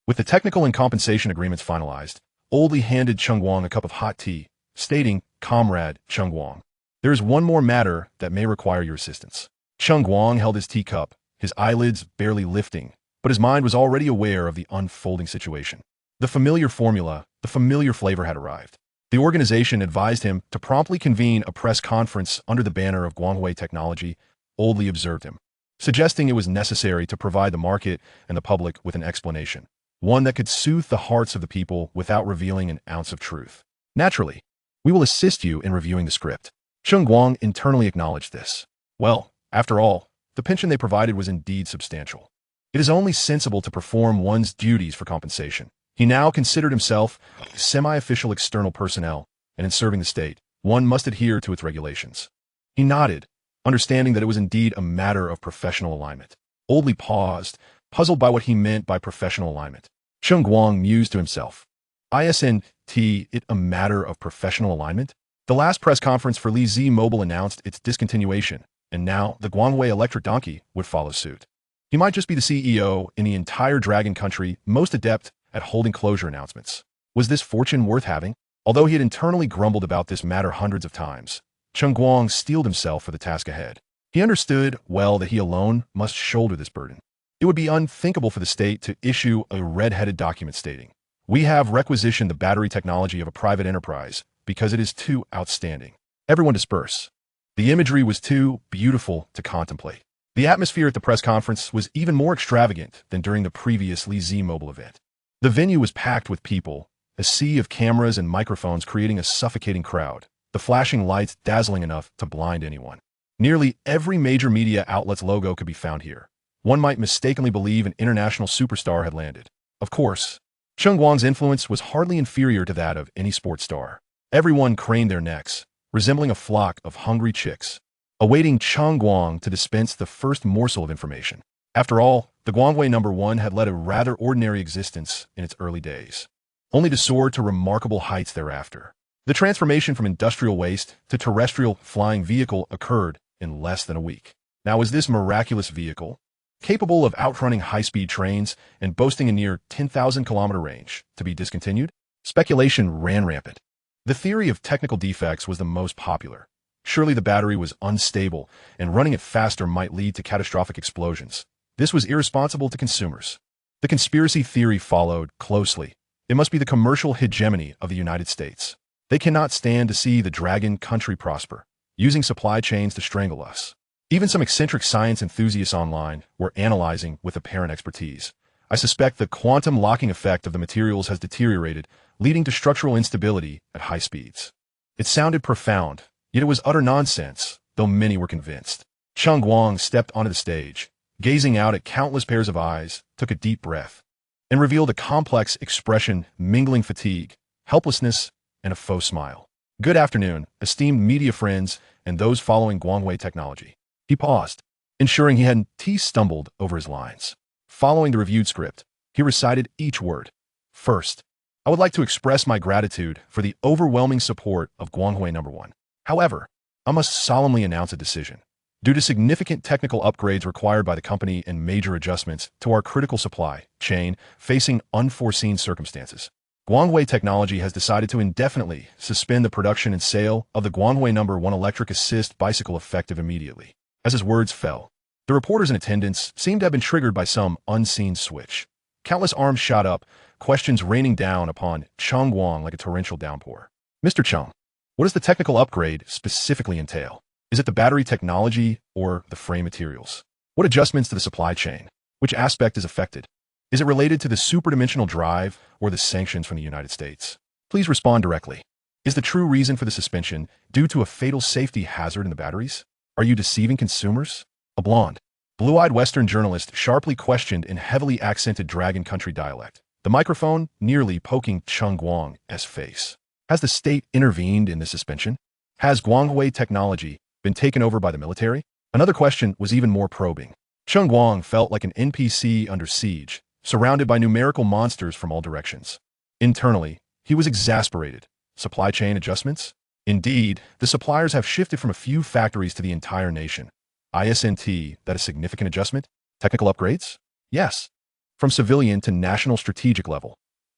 With the technical and compensation agreements finalized, Oldly handed Cheng Guang a cup of hot tea, stating, "Comrade Cheng Guang, there is one more matter that may require your assistance." Cheng Guang held his teacup, his eyelids barely lifting, but his mind was already aware of the unfolding situation. The familiar formula, the familiar flavor had arrived. The organization advised him to promptly convene a press conference under the banner of Guanghui Technology. Oldly observed him, suggesting it was necessary to provide the market and the public with an explanation, one that could soothe the hearts of the people without revealing an ounce of truth. Naturally, we will assist you in reviewing the script. Cheng Guang internally acknowledged this. Well, after all, the pension they provided was indeed substantial. It is only sensible to perform one's duties for compensation. He now considered himself semi-official external personnel, and in serving the state, one must adhere to its regulations. He nodded, understanding that it was indeed a matter of professional alignment. Oldly paused, puzzled by what he meant by professional alignment. Cheng Guang mused to himself. Isn't it a matter of professional alignment? The last press conference for Li Z Mobile announced its discontinuation, and now the Guanghui Electric Donkey would follow suit. He might just be the CEO in the entire Dragon Country most adept at holding closure announcements. Was this fortune worth having? Although he had internally grumbled about this matter hundreds of times, Cheng Guang steeled himself for the task ahead. He understood well that he alone must shoulder this burden. It would be unthinkable for the state to issue a red-headed document stating, "We have requisitioned the battery technology of a private enterprise because it is too outstanding." Everyone disperse. The imagery was too beautiful to contemplate. The atmosphere at the press conference was even more extravagant than during the previous Li Z Mobile event. The venue was packed with people, a sea of cameras and microphones creating a suffocating crowd, the flashing lights dazzling enough to blind anyone. Nearly every major media outlet's logo could be found here. One might mistakenly believe an international superstar had landed. Of course, Cheng Guang's influence was hardly inferior to that of any sports star. Everyone craned their necks, resembling a flock of hungry chicks, awaiting Cheng Guang to dispense the first morsel of information. After all, the Guanghui #1 had led a rather ordinary existence in its early days, only to soar to remarkable heights thereafter. The transformation from industrial waste to terrestrial flying vehicle occurred in less than a week. Now, was this miraculous vehicle, capable of outrunning high-speed trains and boasting a near 10,000-kilometer range, to be discontinued? Speculation ran rampant. The theory of technical defects was the most popular. Surely the battery was unstable, and running it faster might lead to catastrophic explosions. This was irresponsible to consumers. The conspiracy theory followed closely. It must be the commercial hegemony of the United States. They cannot stand to see the Dragon Country prosper, using supply chains to strangle us. Even some eccentric science enthusiasts online were analyzing with apparent expertise. I suspect the quantum locking effect of the materials has deteriorated, leading to structural instability at high speeds. It sounded profound, yet it was utter nonsense, though many were convinced. Cheng Guang stepped onto the stage, gazing out at countless pairs of eyes, took a deep breath, and revealed a complex expression mingling fatigue, helplessness, and a faux smile. "Good afternoon, esteemed media friends and those following Guanghui Technology." He paused, ensuring he hadn't stumbled over his lines. Following the reviewed script, he recited each word. "First, I would like to express my gratitude for the overwhelming support of Guanghui #1. However, I must solemnly announce a decision. Due to significant technical upgrades required by the company and major adjustments to our critical supply chain facing unforeseen circumstances, Guanghui Technology has decided to indefinitely suspend the production and sale of the Guanghui #1 electric assist bicycle effective immediately." As his words fell, the reporters in attendance seemed to have been triggered by some unseen switch. Countless arms shot up, questions raining down upon Cheng Guang like a torrential downpour. "Mr. Cheng, what does the technical upgrade specifically entail? Is it the battery technology or the frame materials? What adjustments to the supply chain? Which aspect is affected? Is it related to the superdimensional drive or the sanctions from the United States? Please respond directly. Is the true reason for the suspension due to a fatal safety hazard in the batteries? Are you deceiving consumers?" A blonde, blue-eyed Western journalist sharply questioned in heavily accented Dragon Country dialect, the microphone nearly poking Cheng Guang's face. "Has the state intervened in the suspension? Has Guanghui Technology been taken over by the military?" Another question was even more probing. Cheng Guang felt like an NPC under siege, surrounded by numerical monsters from all directions. Internally, he was exasperated. Supply chain adjustments? Indeed, the suppliers have shifted from a few factories to the entire nation. ISNT, that a significant adjustment? Technical upgrades? Yes. From civilian to national strategic level.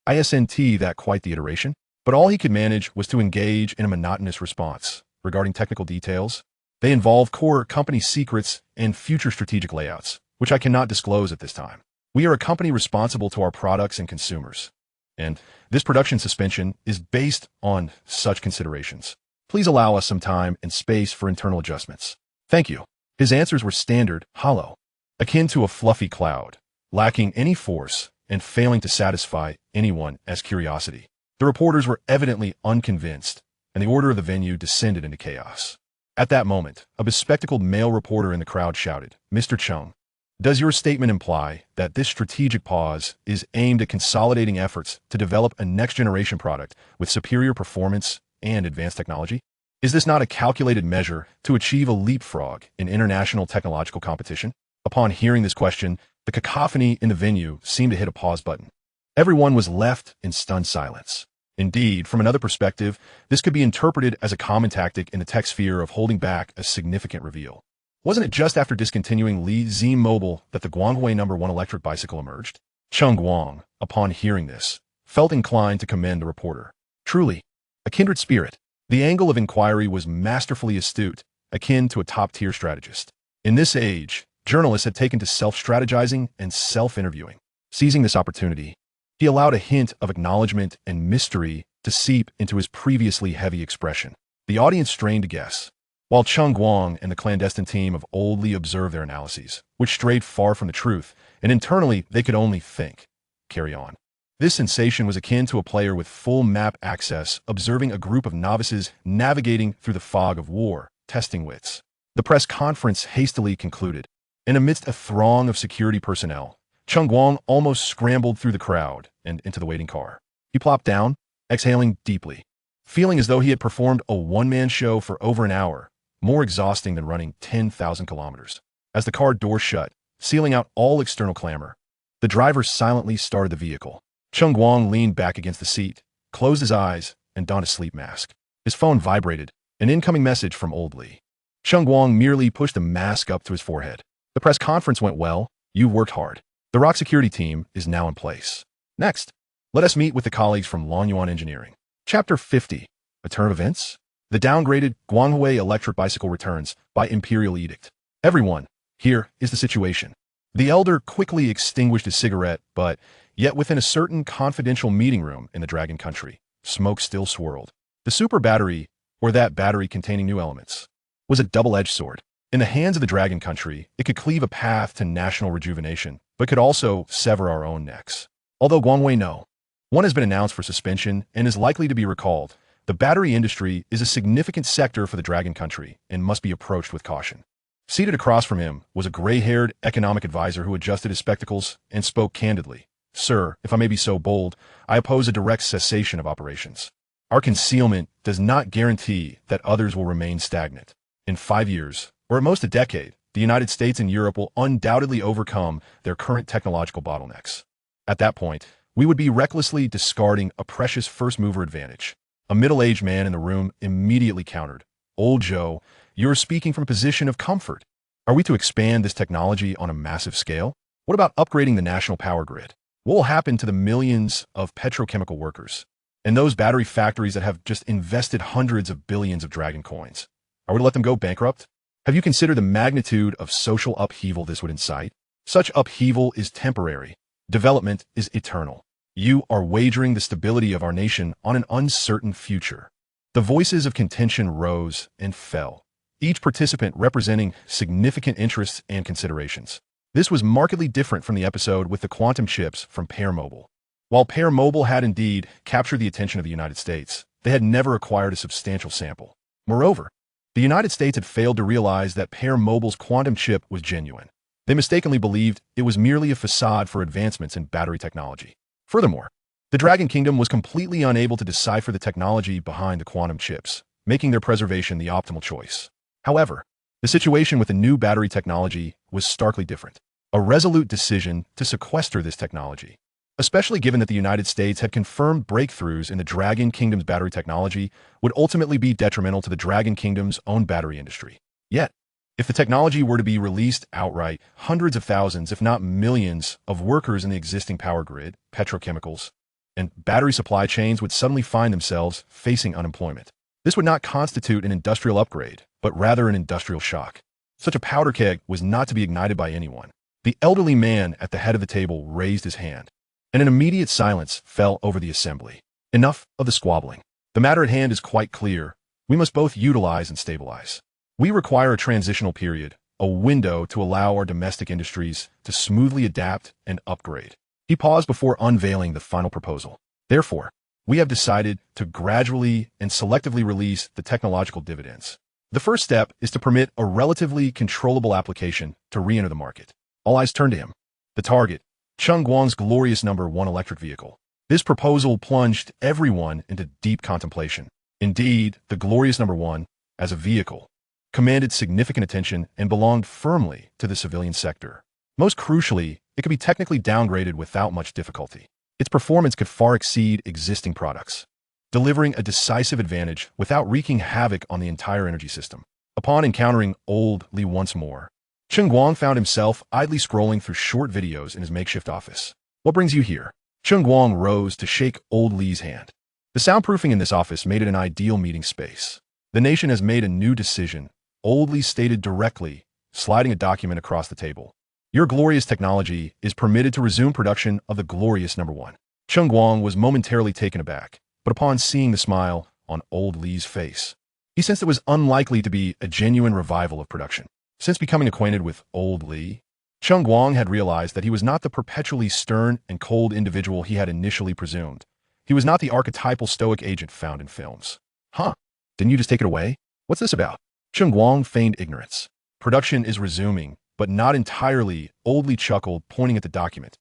ISNT, that quite the iteration? But all he could manage was to engage in a monotonous response. Regarding technical details, they involve core company secrets and future strategic layouts, which I cannot disclose at this time. We are a company responsible to our products and consumers. And this production suspension is based on such considerations. Please allow us some time and space for internal adjustments. Thank you. His answers were standard, hollow, akin to a fluffy cloud, lacking any force and failing to satisfy anyone as curiosity. The reporters were evidently unconvinced, and the order of the venue descended into chaos. At that moment, a bespectacled male reporter in the crowd shouted, "Mr. Cheng, does your statement imply that this strategic pause is aimed at consolidating efforts to develop a next-generation product with superior performance and advanced technology? Is this not a calculated measure to achieve a leapfrog in international technological competition?" Upon hearing this question, the cacophony in the venue seemed to hit a pause button. Everyone was left in stunned silence. Indeed, from another perspective, this could be interpreted as a common tactic in the tech sphere of holding back a significant reveal. Wasn't it just after discontinuing Li Z Mobile that the Guanghui #1 electric bicycle emerged? Cheng Guang, upon hearing this, felt inclined to commend the reporter. Truly, a kindred spirit. The angle of inquiry was masterfully astute, akin to a top-tier strategist. In this age, journalists had taken to self-strategizing and self-interviewing. Seizing this opportunity, he allowed a hint of acknowledgement and mystery to seep into his previously heavy expression. The audience strained to guess, while Cheng Guang and the clandestine team of Old Li observed their analyses, which strayed far from the truth, and internally they could only think. Carry on. This sensation was akin to a player with full map access observing a group of novices navigating through the fog of war, testing wits. The press conference hastily concluded, and amidst a throng of security personnel, Cheng Guang almost scrambled through the crowd and into the waiting car. He plopped down, exhaling deeply, feeling as though he had performed a one-man show for over an hour, more exhausting than running 10,000 kilometers. As the car door shut, sealing out all external clamor, the driver silently started the vehicle. Cheng Guang leaned back against the seat, closed his eyes, and donned a sleep mask. His phone vibrated, an incoming message from Old Li. Cheng Guang merely pushed the mask up to his forehead. The press conference went well. You worked hard. The ROC security team is now in place. Next, let us meet with the colleagues from Longyuan Engineering. Chapter 50. A turn of events? The downgraded Guanghui electric bicycle returns by imperial edict. Everyone, here is the situation. The elder quickly extinguished his cigarette, but yet within a certain confidential meeting room in the Dragon Country, smoke still swirled. The super battery, or that battery containing new elements, was a double-edged sword. In the hands of the Dragon Country, it could cleave a path to national rejuvenation, but could also sever our own necks. Although Guanghui No. 1 has been announced for suspension and is likely to be recalled, the battery industry is a significant sector for the Dragon Country and must be approached with caution. Seated across from him was a gray-haired economic advisor who adjusted his spectacles and spoke candidly. Sir, if I may be so bold, I oppose a direct cessation of operations. Our concealment does not guarantee that others will remain stagnant. In 5 years, or at most a decade, the United States and Europe will undoubtedly overcome their current technological bottlenecks. At that point, we would be recklessly discarding a precious first-mover advantage. A middle-aged man in the room immediately countered. Old Joe, you're speaking from a position of comfort. Are we to expand this technology on a massive scale? What about upgrading the national power grid? What will happen to the millions of petrochemical workers and those battery factories that have just invested hundreds of billions of dragon coins? Are we to let them go bankrupt? Have you considered the magnitude of social upheaval this would incite? Such upheaval is temporary. Development is eternal. You are wagering the stability of our nation on an uncertain future. The voices of contention rose and fell, each participant representing significant interests and considerations. This was markedly different from the episode with the quantum chips from Pear Mobile. While Pear Mobile had indeed captured the attention of the United States, they had never acquired a substantial sample. Moreover, the United States had failed to realize that Pear Mobile's quantum chip was genuine. They mistakenly believed it was merely a facade for advancements in battery technology. Furthermore, the Dragon Kingdom was completely unable to decipher the technology behind the quantum chips, making their preservation the optimal choice. However, the situation with the new battery technology was starkly different. A resolute decision to sequester this technology especially given that the United States had confirmed breakthroughs in the Dragon Kingdom's battery technology would ultimately be detrimental to the Dragon Kingdom's own battery industry. Yet, if the technology were to be released outright, hundreds of thousands, if not millions, of workers in the existing power grid, petrochemicals, and battery supply chains would suddenly find themselves facing unemployment. This would not constitute an industrial upgrade, but rather an industrial shock. Such a powder keg was not to be ignited by anyone. The elderly man at the head of the table raised his hand, and an immediate silence fell over the assembly. Enough of the squabbling. The matter at hand is quite clear. We must both utilize and stabilize. We require a transitional period, a window to allow our domestic industries to smoothly adapt and upgrade. He paused before unveiling the final proposal. Therefore, we have decided to gradually and selectively release the technological dividends. The first step is to permit a relatively controllable application to re-enter the market. All eyes turn to him. The target, Cheng Guang's glorious number 1 electric vehicle. This proposal plunged everyone into deep contemplation. Indeed, the glorious number 1, as a vehicle, commanded significant attention and belonged firmly to the civilian sector. Most crucially, it could be technically downgraded without much difficulty. Its performance could far exceed existing products, delivering a decisive advantage without wreaking havoc on the entire energy system. Upon encountering old Li once more, Cheng Guang found himself idly scrolling through short videos in his makeshift office. What brings you here? Cheng Guang rose to shake old Li's hand. The soundproofing in this office made it an ideal meeting space. The nation has made a new decision, old Li stated directly, sliding a document across the table. Your glorious technology is permitted to resume production of the glorious number 1. Cheng Guang was momentarily taken aback, but upon seeing the smile on old Li's face, he sensed it was unlikely to be a genuine revival of production. Since becoming acquainted with old Li, Cheng Guang had realized that he was not the perpetually stern and cold individual he had initially presumed. He was not the archetypal stoic agent found in films. Huh? Didn't you just take it away? What's this about? Cheng Guang feigned ignorance. Production is resuming, but not entirely, old Li chuckled, pointing at the document.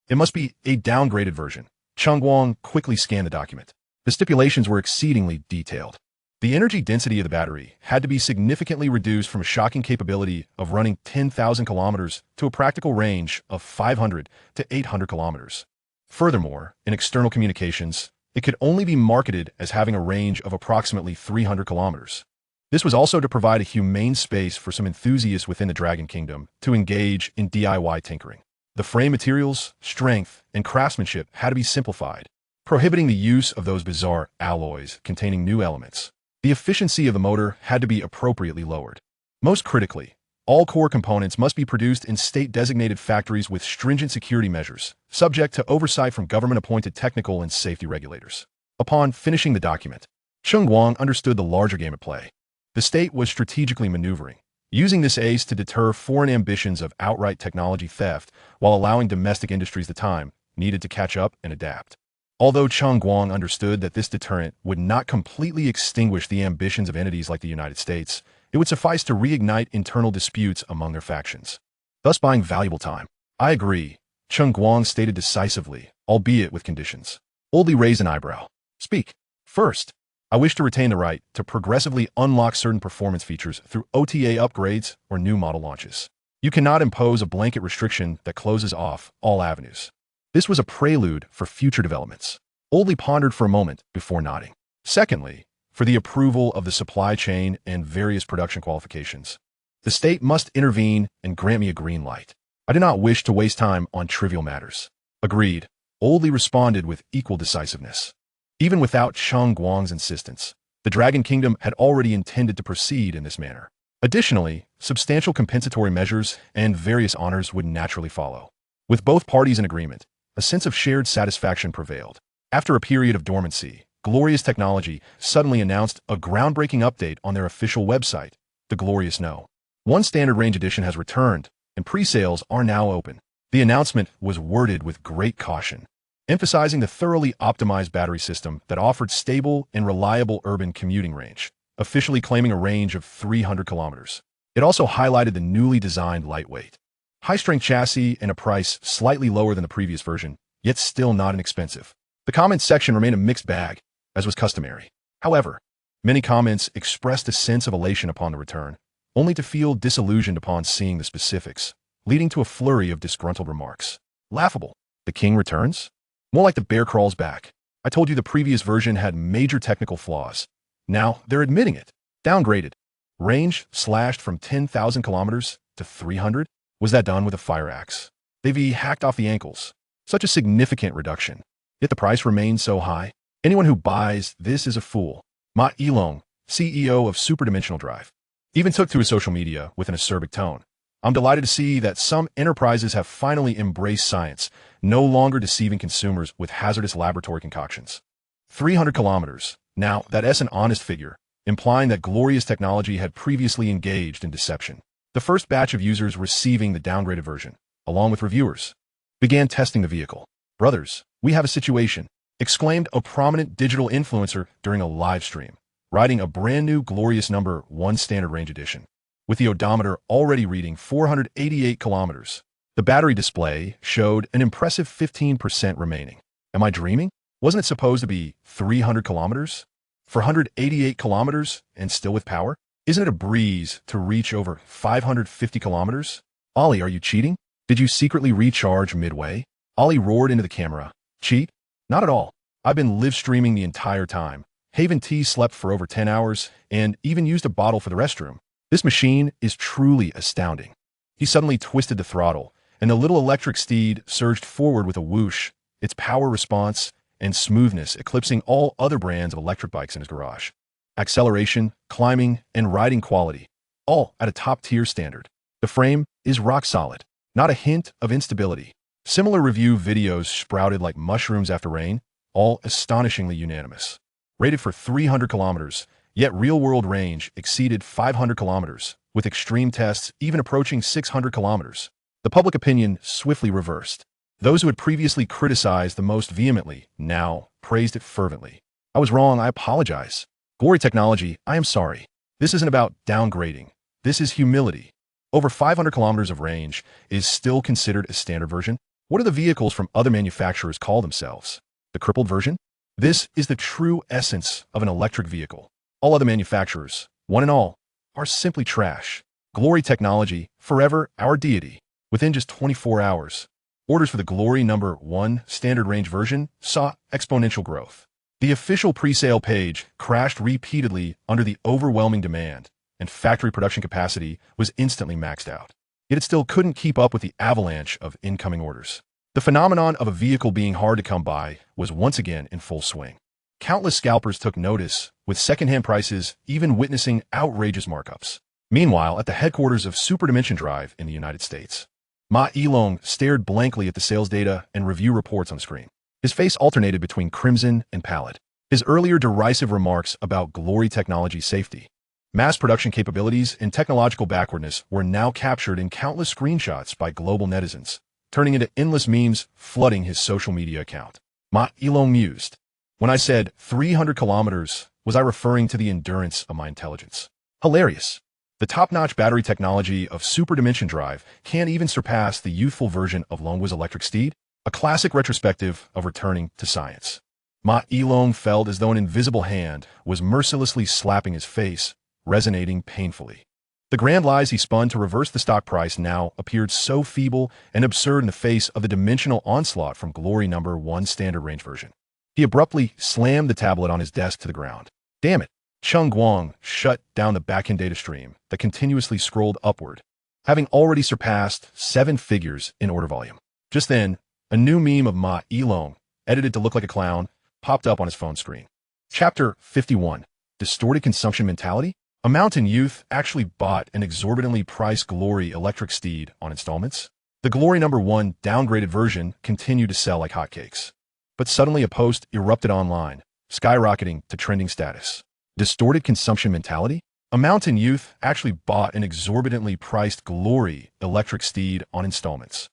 It must be a downgraded version. Cheng Guang quickly scanned the document. The stipulations were exceedingly detailed. The energy density of the battery had to be significantly reduced from a shocking capability of running 10,000 kilometers to a practical range of 500 to 800 kilometers. Furthermore, in external communications, it could only be marketed as having a range of approximately 300 kilometers. This was also to provide a humane space for some enthusiasts within the Dragon Kingdom to engage in DIY tinkering. The frame materials, strength, and craftsmanship had to be simplified, prohibiting the use of those bizarre alloys containing new elements. The efficiency of the motor had to be appropriately lowered. Most critically, all core components must be produced in state-designated factories with stringent security measures, subject to oversight from government-appointed technical and safety regulators. Upon finishing the document, Cheng Guang understood the larger game at play. The state was strategically maneuvering, using this ace to deter foreign ambitions of outright technology theft while allowing domestic industries the time needed to catch up and adapt. Although Cheng Guang understood that this deterrent would not completely extinguish the ambitions of entities like the United States, it would suffice to reignite internal disputes among their factions, thus buying valuable time. I agree, Cheng Guang stated decisively, albeit with conditions. Old Li raised an eyebrow. Speak. First, I wish to retain the right to progressively unlock certain performance features through OTA upgrades or new model launches. You cannot impose a blanket restriction that closes off all avenues. This was a prelude for future developments. Old Li pondered for a moment before nodding. Secondly, for the approval of the supply chain and various production qualifications, the state must intervene and grant me a green light. I do not wish to waste time on trivial matters. Agreed, Old Li responded with equal decisiveness. Even without Cheng Guang's insistence, the Dragon Kingdom had already intended to proceed in this manner. Additionally, substantial compensatory measures and various honors would naturally follow. With both parties in agreement, a sense of shared satisfaction prevailed. After a period of dormancy, Glorious Technology suddenly announced a groundbreaking update on their official website, the Glorious No. 1 Standard Range Edition has returned, and pre-sales are now open. The announcement was worded with great caution, emphasizing the thoroughly optimized battery system that offered stable and reliable urban commuting range, officially claiming a range of 300 kilometers. It also highlighted the newly designed lightweight, high-strength chassis and a price slightly lower than the previous version, yet still not inexpensive. The comments section remained a mixed bag, as was customary. However, many comments expressed a sense of elation upon the return, only to feel disillusioned upon seeing the specifics, leading to a flurry of disgruntled remarks. Laughable. The king returns? More like the bear crawls back. I told you the previous version had major technical flaws. Now they're admitting it. Downgraded. Range slashed from 10,000 kilometers to 300? Was that done with a fire axe? They've hacked off the ankles. Such a significant reduction. Yet the price remains so high. Anyone who buys this is a fool. Ma Yilong, CEO of Superdimensional Drive, even took to his social media with an acerbic tone. I'm delighted to see that some enterprises have finally embraced science, no longer deceiving consumers with hazardous laboratory concoctions. 300 kilometers. Now, that's an honest figure, implying that glorious technology had previously engaged in deception. The first batch of users receiving the downgraded version, along with reviewers, began testing the vehicle. Brothers, we have a situation, exclaimed a prominent digital influencer during a live stream, riding a brand new glorious number 1 standard range edition. With the odometer already reading 488 kilometers, the battery display showed an impressive 15% remaining. Am I dreaming? Wasn't it supposed to be 300 kilometers? 488 kilometers and still with power? Isn't it a breeze to reach over 550 kilometers? Ollie, are you cheating? Did you secretly recharge midway? Ollie roared into the camera. Cheat? Not at all. I've been live streaming the entire time. Haven T slept for over 10 hours and even used a bottle for the restroom. This machine is truly astounding. He suddenly twisted the throttle, and the little electric steed surged forward with a whoosh, its power response and smoothness eclipsing all other brands of electric bikes in his garage. Acceleration, climbing, and riding quality, all at a top-tier standard. The frame is rock solid, not a hint of instability. Similar review videos sprouted like mushrooms after rain, all astonishingly unanimous. Rated for 300 kilometers, yet real-world range exceeded 500 kilometers, with extreme tests even approaching 600 kilometers. The public opinion swiftly reversed. Those who had previously criticized the most vehemently now praised it fervently. I was wrong, I apologize. Glory Technology, I am sorry. This isn't about downgrading. This is humility. Over 500 kilometers of range is still considered a standard version. What do the vehicles from other manufacturers call themselves? The crippled version? This is the true essence of an electric vehicle. All other manufacturers, one and all, are simply trash. Glory Technology, forever our deity. Within just 24 hours, orders for the Glory number 1 standard range version saw exponential growth. The official pre-sale page crashed repeatedly under the overwhelming demand, and factory production capacity was instantly maxed out. Yet it still couldn't keep up with the avalanche of incoming orders. The phenomenon of a vehicle being hard to come by was once again in full swing. Countless scalpers took notice, with second-hand prices even witnessing outrageous markups. Meanwhile, at the headquarters of Superdimension Drive in the United States, Ma Yilong stared blankly at the sales data and review reports on the screen. His face alternated between crimson and pallid. His earlier derisive remarks about Glory Technology safety, mass production capabilities, and technological backwardness were now captured in countless screenshots by global netizens, turning into endless memes flooding his social media account. Ma Yilong mused. When I said 300 kilometers, was I referring to the endurance of my intelligence? Hilarious. The top-notch battery technology of Superdimension Drive can't even surpass the youthful version of Longwa's electric steed, a classic retrospective of returning to science. Ma Yilong felt as though an invisible hand was mercilessly slapping his face, resonating painfully. The grand lies he spun to reverse the stock price now appeared so feeble and absurd in the face of the dimensional onslaught from Glory number 1 standard range version. He abruptly slammed the tablet on his desk to the ground. Damn it! Cheng Guang shut down the backend data stream that continuously scrolled upward, having already surpassed 7 figures in order volume. Just then, a new meme of Ma Yilong, edited to look like a clown, popped up on his phone screen. Chapter 51. Distorted Consumption Mentality? A mountain youth actually bought an exorbitantly priced Glory electric steed on installments. The Glory number 1 downgraded version continued to sell like hotcakes. But suddenly a post erupted online, skyrocketing to trending status. Distorted consumption mentality? A mountain youth actually bought an exorbitantly priced Glory electric steed on installments.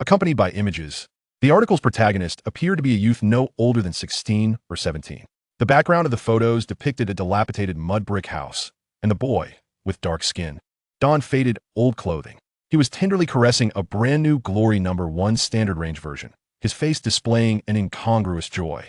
Accompanied by images, the article's protagonist appeared to be a youth no older than 16 or 17. The background of the photos depicted a dilapidated mud brick house, and the boy, with dark skin, donned faded old clothing. He was tenderly caressing a brand new Glory number 1 standard range version, his face displaying an incongruous joy.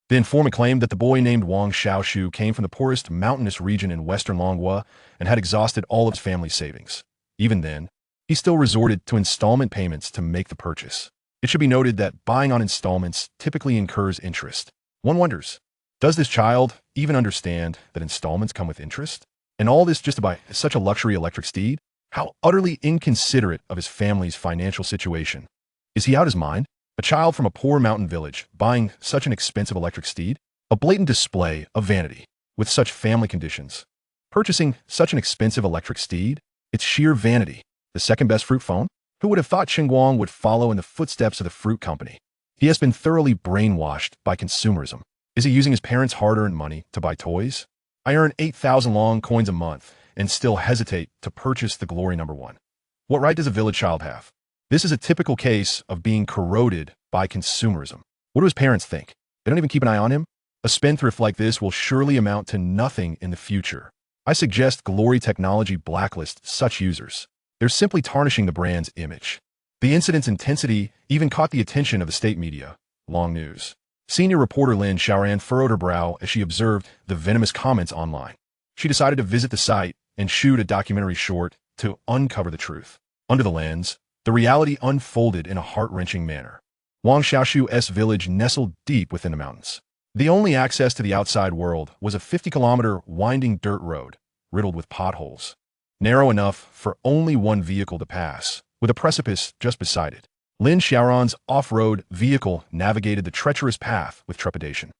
The informant claimed that the boy named Wang Xiaoshu came from the poorest mountainous region in western Longhua and had exhausted all of his family's savings. Even then, he still resorted to installment payments to make the purchase. It should be noted that buying on installments typically incurs interest. One wonders, does this child even understand that installments come with interest? And all this just to buy such a luxury electric steed? How utterly inconsiderate of his family's financial situation. Is he out his mind? A child from a poor mountain village buying such an expensive electric steed? A blatant display of vanity with such family conditions. Purchasing such an expensive electric steed? It's sheer vanity. The second best fruit phone? Who would have thought Cheng Guang would follow in the footsteps of the fruit company? He has been thoroughly brainwashed by consumerism. Is he using his parents' hard-earned money to buy toys? I earn 8,000 long coins a month and still hesitate to purchase the glory number one. What right does a village child have? This is a typical case of being corroded by consumerism. What do his parents think? They don't even keep an eye on him? A spendthrift like this will surely amount to nothing in the future. I suggest Glory Technology blacklist such users. They're simply tarnishing the brand's image. The incident's intensity even caught the attention of the state media. Long news. Senior reporter Lin Xiaoran furrowed her brow as she observed the venomous comments online. She decided to visit the site and shoot a documentary short to uncover the truth. Under the lens, the reality unfolded in a heart-wrenching manner. Wang Xiaoshu's village nestled deep within the mountains. The only access to the outside world was a 50-kilometer winding dirt road, riddled with potholes. Narrow enough for only one vehicle to pass, with a precipice just beside it. Lin Xiaoran's off-road vehicle navigated the treacherous path with trepidation.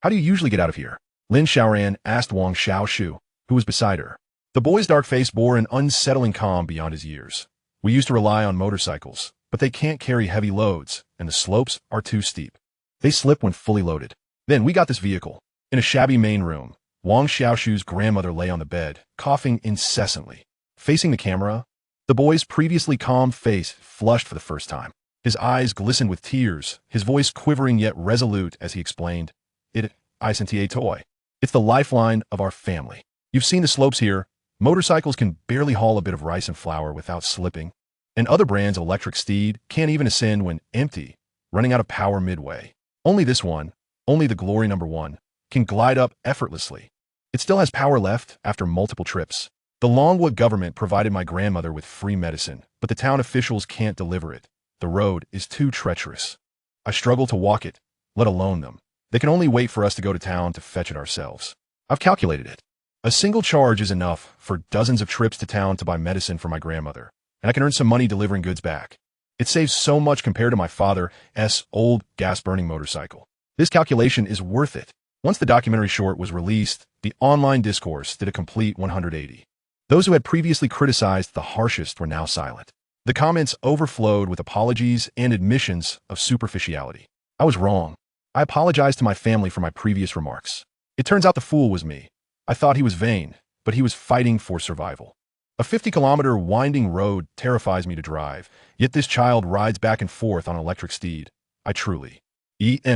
How do you usually get out of here? Lin Xiaoran asked Wang Xiaoshu, who was beside her. The boy's dark face bore an unsettling calm beyond his years. We used to rely on motorcycles, but they can't carry heavy loads, and the slopes are too steep. They slip when fully loaded. Then we got this vehicle. In a shabby main room, Wang Xiaoshu's grandmother lay on the bed, coughing incessantly. Facing the camera, the boy's previously calm face flushed for the first time. His eyes glistened with tears, his voice quivering yet resolute as he explained, I sent you a toy. It's the lifeline of our family. You've seen the slopes here. Motorcycles can barely haul a bit of rice and flour without slipping. And other brands of electric steed can't even ascend when empty, running out of power midway. Only this one, only the Glory number one, can glide up effortlessly. It still has power left after multiple trips. The Longwood government provided my grandmother with free medicine, but the town officials can't deliver it. The road is too treacherous. I struggle to walk it, let alone them. They can only wait for us to go to town to fetch it ourselves. I've calculated it. A single charge is enough for dozens of trips to town to buy medicine for my grandmother, and I can earn some money delivering goods back. It saves so much compared to my father's old gas-burning motorcycle. This calculation is worth it. Once the documentary short was released, the online discourse did a complete 180. Those who had previously criticized the harshest were now silent. The comments overflowed with apologies and admissions of superficiality. I was wrong. I apologized to my family for my previous remarks. It turns out the fool was me. I thought he was vain, but he was fighting for survival. A 50-kilometer winding road terrifies me to drive, yet this child rides back and forth on an electric steed. I truly.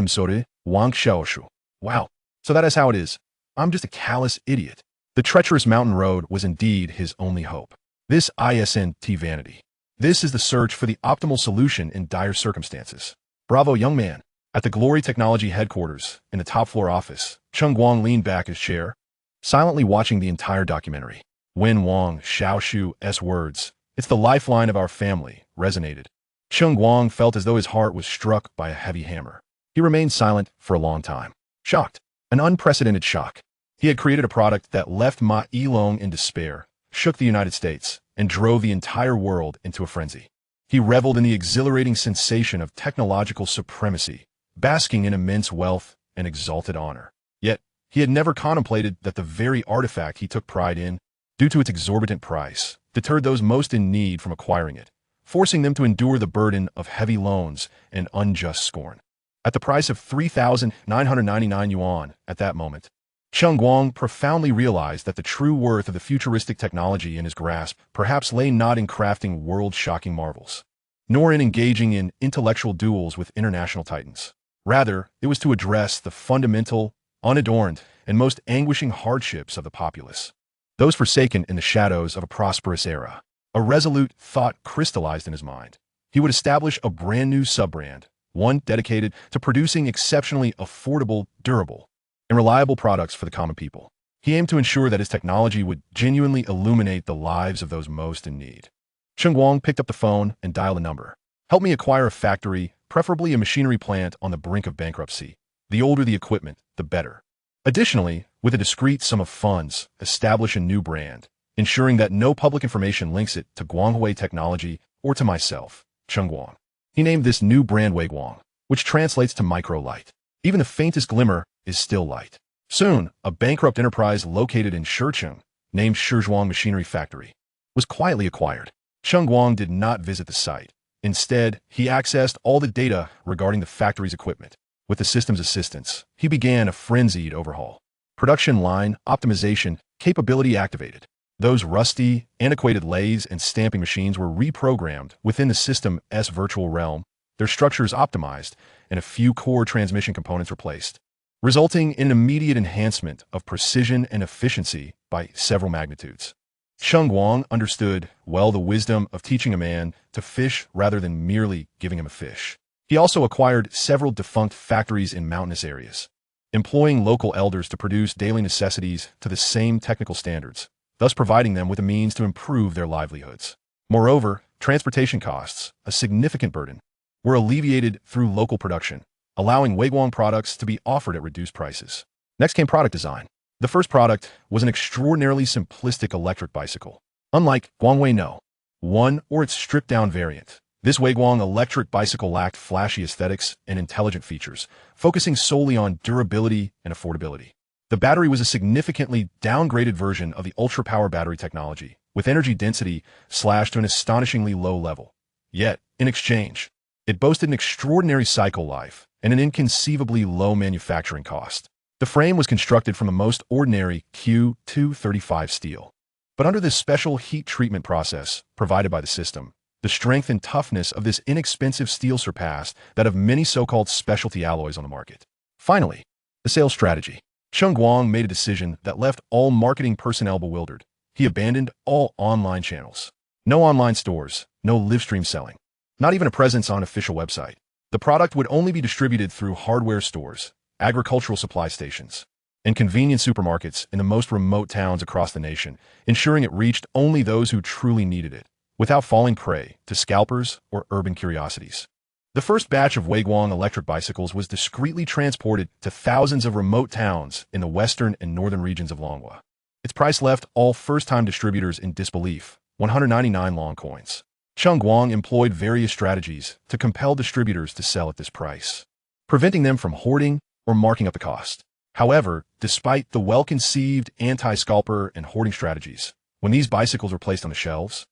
Sore Wang Xiaoshu. Wow. So that is how it is. I'm just a callous idiot. The treacherous mountain road was indeed his only hope. This isn't vanity. This is the search for the optimal solution in dire circumstances. Bravo, young man. At the Glory Technology headquarters, in the top-floor office, Cheng Guang leaned back his chair, silently watching the entire documentary. When Wang Xiaoshu's words, "It's the lifeline of our family," resonated, Cheng Guang felt as though his heart was struck by a heavy hammer. He remained silent for a long time. Shocked. An unprecedented shock. He had created a product that left Ma Yilong in despair, shook the United States, and drove the entire world into a frenzy. He reveled in the exhilarating sensation of technological supremacy, basking in immense wealth and exalted honor. Yet, he had never contemplated that the very artifact he took pride in, due to its exorbitant price, deterred those most in need from acquiring it, forcing them to endure the burden of heavy loans and unjust scorn. At the price of 3,999 yuan at that moment, Cheng Guang profoundly realized that the true worth of the futuristic technology in his grasp perhaps lay not in crafting world-shocking marvels, nor in engaging in intellectual duels with international titans. Rather, it was to address the fundamental, unadorned, and most anguishing hardships of the populace, those forsaken in the shadows of a prosperous era. A resolute thought crystallized in his mind. He would establish a brand new sub-brand, one dedicated to producing exceptionally affordable, durable, and reliable products for the common people. He aimed to ensure that his technology would genuinely illuminate the lives of those most in need. Cheng Guang picked up the phone and dialed a number. "Help me acquire a factory preferably a machinery plant on the brink of bankruptcy. The older the equipment, the better. Additionally, with a discrete sum of funds, establish a new brand, ensuring that no public information links it to Guanghui Technology or to myself, Cheng Guang. He named this new brand Wei Guang, which translates to micro-light. Even the faintest glimmer is still light. Soon, a bankrupt enterprise located in Shicheng, named Shizhuang Machinery Factory, was quietly acquired. Cheng Guang did not visit the site. Instead, he accessed all the data regarding the factory's equipment. With the system's assistance, he began a frenzied overhaul. Production line optimization capability activated. Those rusty, antiquated lathes and stamping machines were reprogrammed within the system's virtual realm, their structures optimized, and a few core transmission components replaced, resulting in an immediate enhancement of precision and efficiency by several magnitudes. Cheng Guang understood well the wisdom of teaching a man to fish rather than merely giving him a fish. He also acquired several defunct factories in mountainous areas, employing local elders to produce daily necessities to the same technical standards, thus providing them with a means to improve their livelihoods. Moreover, transportation costs, a significant burden, were alleviated through local production, allowing Weiguang products to be offered at reduced prices. Next came product design. The first product was an extraordinarily simplistic electric bicycle. Unlike Guangwei No. 1 or its stripped-down variant, this Weiguang electric bicycle lacked flashy aesthetics and intelligent features, focusing solely on durability and affordability. The battery was a significantly downgraded version of the ultra-power battery technology, with energy density slashed to an astonishingly low level. Yet, in exchange, it boasted an extraordinary cycle life and an inconceivably low manufacturing cost. The frame was constructed from the most ordinary Q235 steel. But under this special heat treatment process provided by the system, the strength and toughness of this inexpensive steel surpassed that of many so-called specialty alloys on the market. Finally, the sales strategy. Cheng Guang made a decision that left all marketing personnel bewildered. He abandoned all online channels. No online stores, no live-stream selling, not even a presence on an official website. The product would only be distributed through hardware stores, agricultural supply stations, and convenience supermarkets in the most remote towns across the nation, ensuring it reached only those who truly needed it, without falling prey to scalpers or urban curiosities. The first batch of Weiguang electric bicycles was discreetly transported to thousands of remote towns in the western and northern regions of Longhua. Its price left all first-time distributors in disbelief, 199 long coins. Cheng Guang employed various strategies to compel distributors to sell at this price, preventing them from hoarding or marking up the cost. However, despite the well-conceived anti-scalper and hoarding strategies, when these bicycles were placed on the shelves,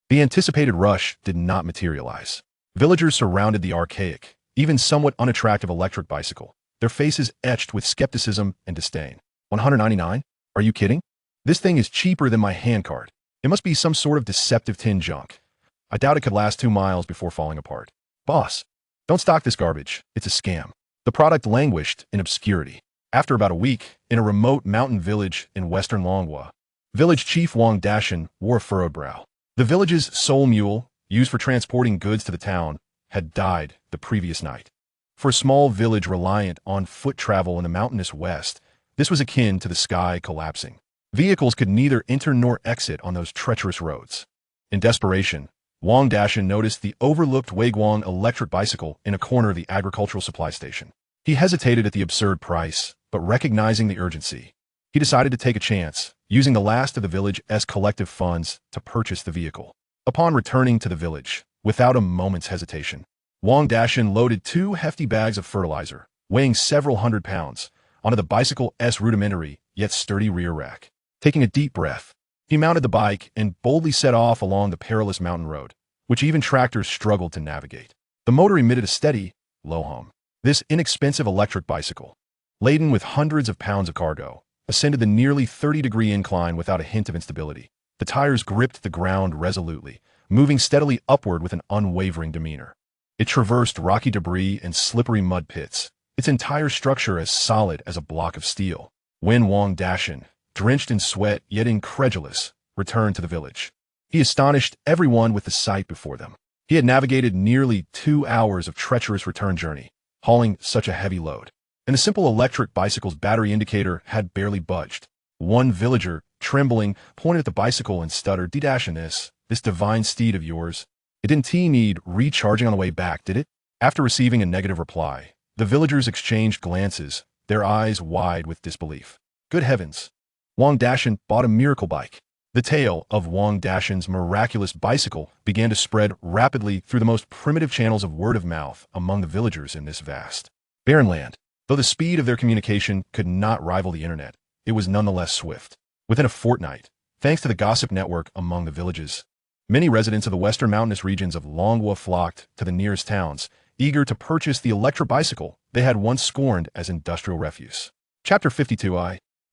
the anticipated rush did not materialize. Villagers surrounded the archaic, even somewhat unattractive electric bicycle, their faces etched with skepticism and disdain. 199? Are you kidding? This thing is cheaper than my handcart. It must be some sort of deceptive tin junk. I doubt it could last 2 miles before falling apart. Boss, don't stock this garbage. It's a scam. The product languished in obscurity. After about a week, in a remote mountain village in western Longhua, village chief Wang Dashan wore a furrowed brow. The village's sole mule, used for transporting goods to the town, had died the previous night. For a small village reliant on foot travel in the mountainous west, this was akin to the sky collapsing. Vehicles could neither enter nor exit on those treacherous roads. In desperation, Wang Dashan noticed the overlooked Weiguang electric bicycle in a corner of the agricultural supply station. He hesitated at the absurd price, but recognizing the urgency, he decided to take a chance, using the last of the village's collective funds to purchase the vehicle. Upon returning to the village, without a moment's hesitation, Wang Dashan loaded 2 hefty bags of fertilizer, weighing several hundred pounds, onto the bicycle's rudimentary yet sturdy rear rack. Taking a deep breath, he mounted the bike and boldly set off along the perilous mountain road, which even tractors struggled to navigate. The motor emitted a steady, low hum. This inexpensive electric bicycle, laden with hundreds of pounds of cargo, ascended the nearly 30-degree incline without a hint of instability. The tires gripped the ground resolutely, moving steadily upward with an unwavering demeanor. It traversed rocky debris and slippery mud pits, its entire structure as solid as a block of steel. When Wang Dashan, drenched in sweat yet incredulous, returned to the village, he astonished everyone with the sight before them. He had navigated nearly 2 hours of treacherous return journey, hauling such a heavy load, and the simple electric bicycle's battery indicator had barely budged. One villager, trembling, pointed at the bicycle and stuttered, "D-dash in this divine steed of yours. It didn't need recharging on the way back, did it?" After receiving a negative reply, the villagers exchanged glances, their eyes wide with disbelief. Good heavens! Wang Dashan bought a miracle bike. The tale of Wang Dashan's miraculous bicycle began to spread rapidly through the most primitive channels of word of mouth among the villagers in this vast, barren land. Though the speed of their communication could not rival the internet, it was nonetheless swift. Within a fortnight, thanks to the gossip network among the villages, many residents of the western mountainous regions of Longhua flocked to the nearest towns, eager to purchase the electric bicycle they had once scorned as industrial refuse. Chapter 52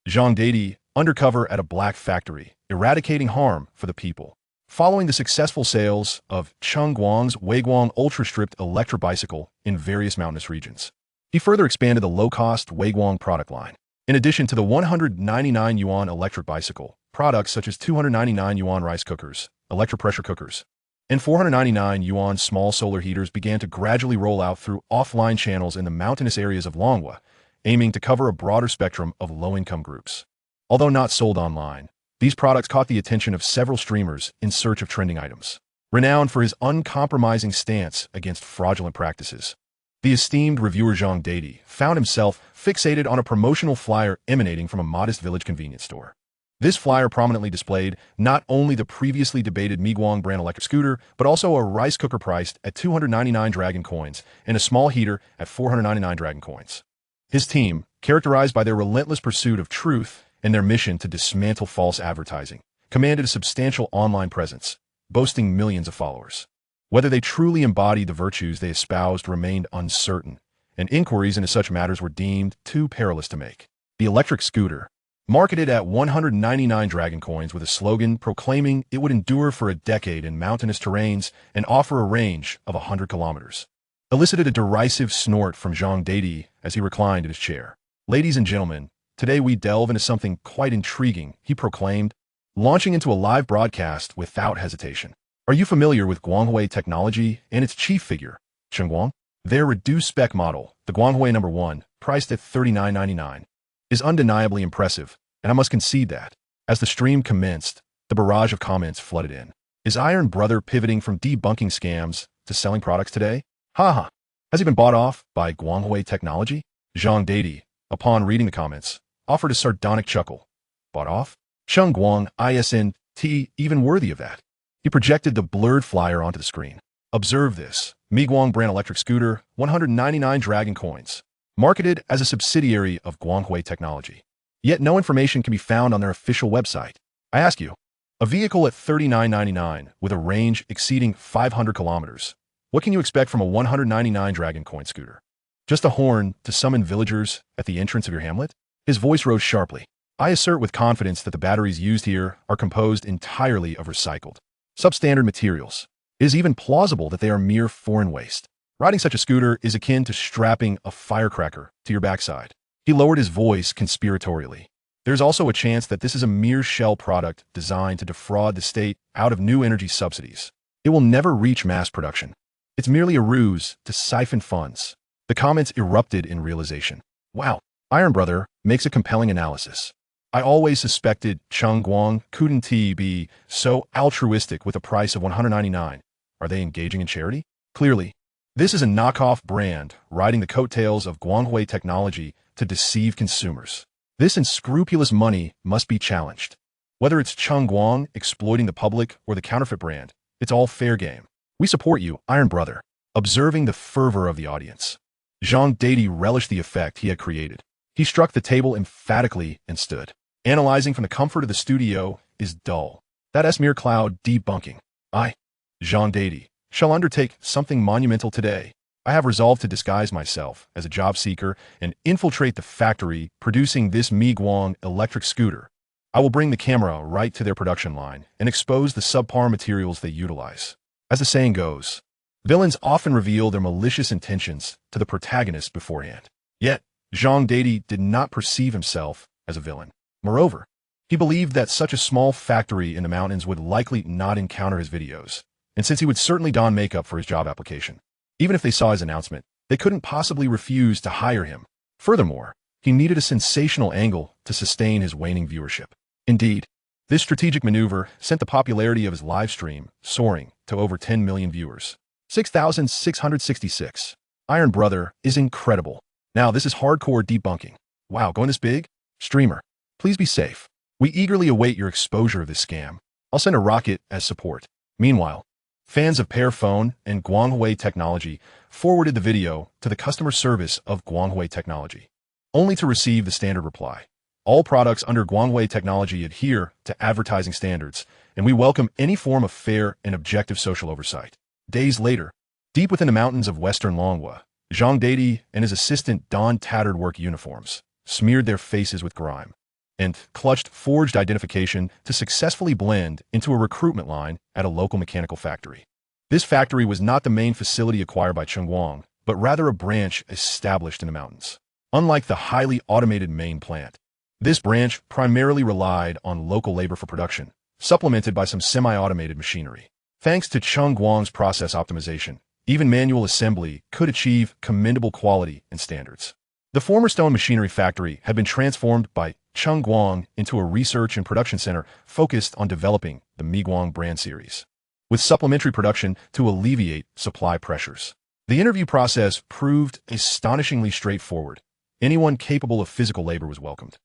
Zhang Dadi, undercover at a black factory, eradicating harm for the people. Following the successful sales of Cheng Guang's Weiguang ultra-stripped electric bicycle in various mountainous regions, he further expanded the low-cost Weiguang product line. In addition to the 199 yuan electric bicycle, products such as 299 yuan rice cookers, electric pressure cookers, and 499 yuan small solar heaters began to gradually roll out through offline channels in the mountainous areas of Longhua, aiming to cover a broader spectrum of low-income groups. Although not sold online, these products caught the attention of several streamers in search of trending items. Renowned for his uncompromising stance against fraudulent practices, the esteemed reviewer Zhang Dadi found himself fixated on a promotional flyer emanating from a modest village convenience store. This flyer prominently displayed not only the previously debated Miguang brand electric scooter, but also a rice cooker priced at 299 dragon coins and a small heater at 499 dragon coins. His team, characterized by their relentless pursuit of truth and their mission to dismantle false advertising, commanded a substantial online presence, boasting millions of followers. Whether they truly embodied the virtues they espoused remained uncertain, and inquiries into such matters were deemed too perilous to make. The electric scooter, marketed at 199 dragon coins with a slogan proclaiming it would endure for a decade in mountainous terrains and offer a range of 100 kilometers, elicited a derisive snort from Zhang Dadi as he reclined in his chair. Ladies and gentlemen, today we delve into something quite intriguing, he proclaimed, launching into a live broadcast without hesitation. Are you familiar with Guanghui technology and its chief figure, Cheng Guang? Their reduced spec model, the Guanghui No. 1, priced at $39.99, is undeniably impressive, and I must concede that. As the stream commenced, the barrage of comments flooded in. Is Iron Brother pivoting from debunking scams to selling products today? Haha. Has he been bought off by Guanghui technology? Zhang Dadi, upon reading the comments, offered a sardonic chuckle. Bought off? Cheng Guang, isn't even worthy of that. He projected the blurred flyer onto the screen. Observe this. Miguang brand electric scooter, 199 dragon coins. Marketed as a subsidiary of Guanghui technology. Yet no information can be found on their official website. I ask you, a vehicle at $39.99 with a range exceeding 500 kilometers. What can you expect from a 199 dragon coin scooter? Just a horn to summon villagers at the entrance of your hamlet? His voice rose sharply. I assert with confidence that the batteries used here are composed entirely of recycled, substandard materials. It is even plausible that they are mere foreign waste. Riding such a scooter is akin to strapping a firecracker to your backside. He lowered his voice conspiratorially. There's also a chance that this is a mere shell product designed to defraud the state out of new energy subsidies. It will never reach mass production. It's merely a ruse to siphon funds. The comments erupted in realization. Wow, Iron Brother makes a compelling analysis. I always suspected Cheng Guang couldn't be so altruistic with a price of $199. Are they engaging in charity? Clearly, this is a knockoff brand riding the coattails of Guanghui technology to deceive consumers. This unscrupulous money must be challenged. Whether it's Cheng Guang exploiting the public or the counterfeit brand, it's all fair game. We support you, Iron Brother. Observing the fervor of the audience, Zhang Dadi relished the effect he had created. He struck the table emphatically and stood. Analyzing from the comfort of the studio is dull. That's mere cloud debunking. I, Zhang Dadi, shall undertake something monumental today. I have resolved to disguise myself as a job seeker and infiltrate the factory producing this Miguang electric scooter. I will bring the camera right to their production line and expose the subpar materials they utilize. As the saying goes, villains often reveal their malicious intentions to the protagonist beforehand. Yet, Zhang Dadi did not perceive himself as a villain. Moreover, he believed that such a small factory in the mountains would likely not encounter his videos, and since he would certainly don makeup for his job application, even if they saw his announcement, they couldn't possibly refuse to hire him. Furthermore, he needed a sensational angle to sustain his waning viewership. Indeed, this strategic maneuver sent the popularity of his live stream soaring to over 10 million viewers. 6,666. Iron Brother is incredible. Now this is hardcore debunking. Wow, going this big? Streamer, please be safe. We eagerly await your exposure of this scam. I'll send a rocket as support. Meanwhile, fans of Pear Phone and Guanghui Technology forwarded the video to the customer service of Guanghui Technology, only to receive the standard reply. All products under Guanghui Technology adhere to advertising standards, and we welcome any form of fair and objective social oversight. Days later, deep within the mountains of western Longhua, Zhang Deidi and his assistant donned tattered work uniforms, smeared their faces with grime, and clutched forged identification to successfully blend into a recruitment line at a local mechanical factory. This factory was not the main facility acquired by Cheng Guang, but rather a branch established in the mountains. Unlike the highly automated main plant, this branch primarily relied on local labor for production, supplemented by some semi-automated machinery. Thanks to Cheng Guang's process optimization, even manual assembly could achieve commendable quality and standards. The former stone machinery factory had been transformed by Cheng Guang into a research and production center focused on developing the Miguang brand series, with supplementary production to alleviate supply pressures. The interview process proved astonishingly straightforward. Anyone capable of physical labor was welcomed.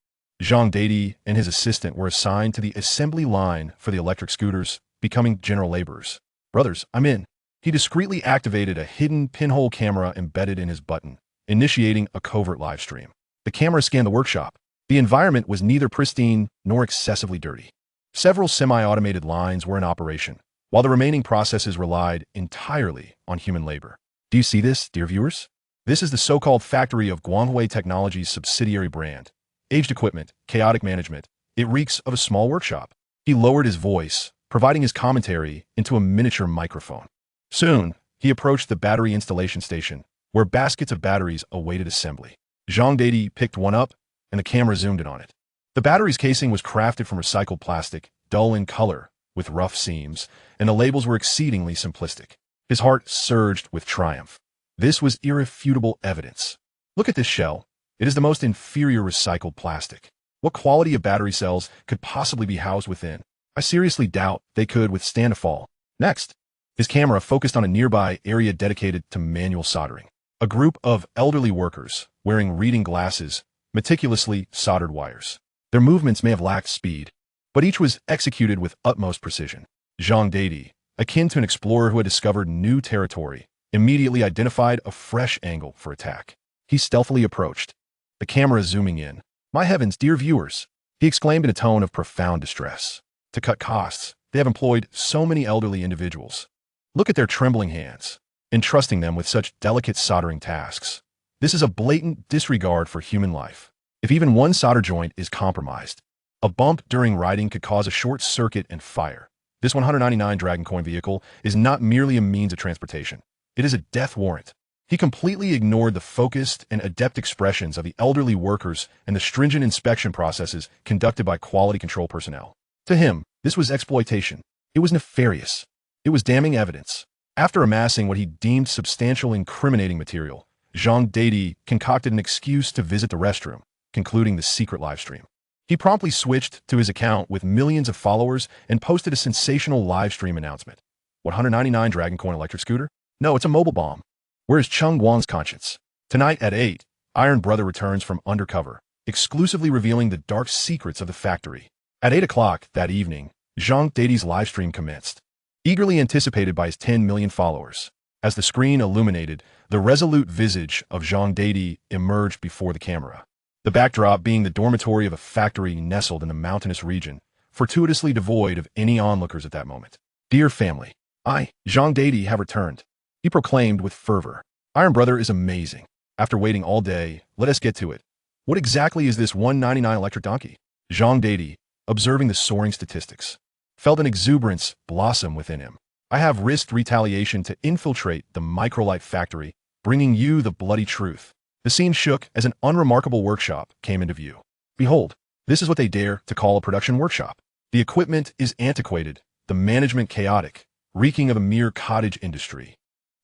Zhang Deidi and his assistant were assigned to the assembly line for the electric scooters, becoming general laborers. Brothers, I'm in. He discreetly activated a hidden pinhole camera embedded in his button, initiating a covert live stream. The camera scanned the workshop. The environment was neither pristine nor excessively dirty. Several semi-automated lines were in operation, while the remaining processes relied entirely on human labor. Do you see this, dear viewers? This is the so-called factory of Guanghui Technology's subsidiary brand. Aged equipment, chaotic management. It reeks of a small workshop. He lowered his voice, providing his commentary into a miniature microphone. Soon, he approached the battery installation station, where baskets of batteries awaited assembly. Zhang Deidi picked one up, and the camera zoomed in on it. The battery's casing was crafted from recycled plastic, dull in color, with rough seams, and the labels were exceedingly simplistic. His heart surged with triumph. This was irrefutable evidence. Look at this shell. It is the most inferior recycled plastic. What quality of battery cells could possibly be housed within? I seriously doubt they could withstand a fall. Next, his camera focused on a nearby area dedicated to manual soldering. A group of elderly workers, wearing reading glasses, meticulously soldered wires. Their movements may have lacked speed, but each was executed with utmost precision. Zhang Deidi, akin to an explorer who had discovered new territory, immediately identified a fresh angle for attack. He stealthily approached, the camera zooming in. "My heavens, dear viewers," he exclaimed in a tone of profound distress. To cut costs, they have employed so many elderly individuals. Look at their trembling hands, entrusting them with such delicate soldering tasks. This is a blatant disregard for human life. If even one solder joint is compromised, a bump during riding could cause a short circuit and fire. This 199 Dragon Coin vehicle is not merely a means of transportation. It is a death warrant. He completely ignored the focused and adept expressions of the elderly workers and the stringent inspection processes conducted by quality control personnel. To him, this was exploitation. It was nefarious. It was damning evidence. After amassing what he deemed substantial incriminating material, Zhang Deidi concocted an excuse to visit the restroom, concluding the secret livestream. He promptly switched to his account with millions of followers and posted a sensational livestream announcement. 199 Dragon Coin electric scooter? No, it's a mobile bomb. Where is Cheng Guang's conscience? Tonight at 8, Iron Brother returns from undercover, exclusively revealing the dark secrets of the factory. At 8 o'clock that evening, Zhang Deidi's livestream commenced, eagerly anticipated by his 10 million followers. As the screen illuminated, the resolute visage of Zhang Deidi emerged before the camera. The backdrop being the dormitory of a factory nestled in the mountainous region, fortuitously devoid of any onlookers at that moment. "Dear family, I, Zhang Deidi, have returned," he proclaimed with fervor. "Iron Brother is amazing. After waiting all day, let us get to it. What exactly is this 199 electric donkey?" Zhang Deidi, observing the soaring statistics, felt an exuberance blossom within him. "I have risked retaliation to infiltrate the Microlight factory, bringing you the bloody truth." The scene shook as an unremarkable workshop came into view. Behold, this is what they dare to call a production workshop. The equipment is antiquated, the management chaotic, reeking of a mere cottage industry.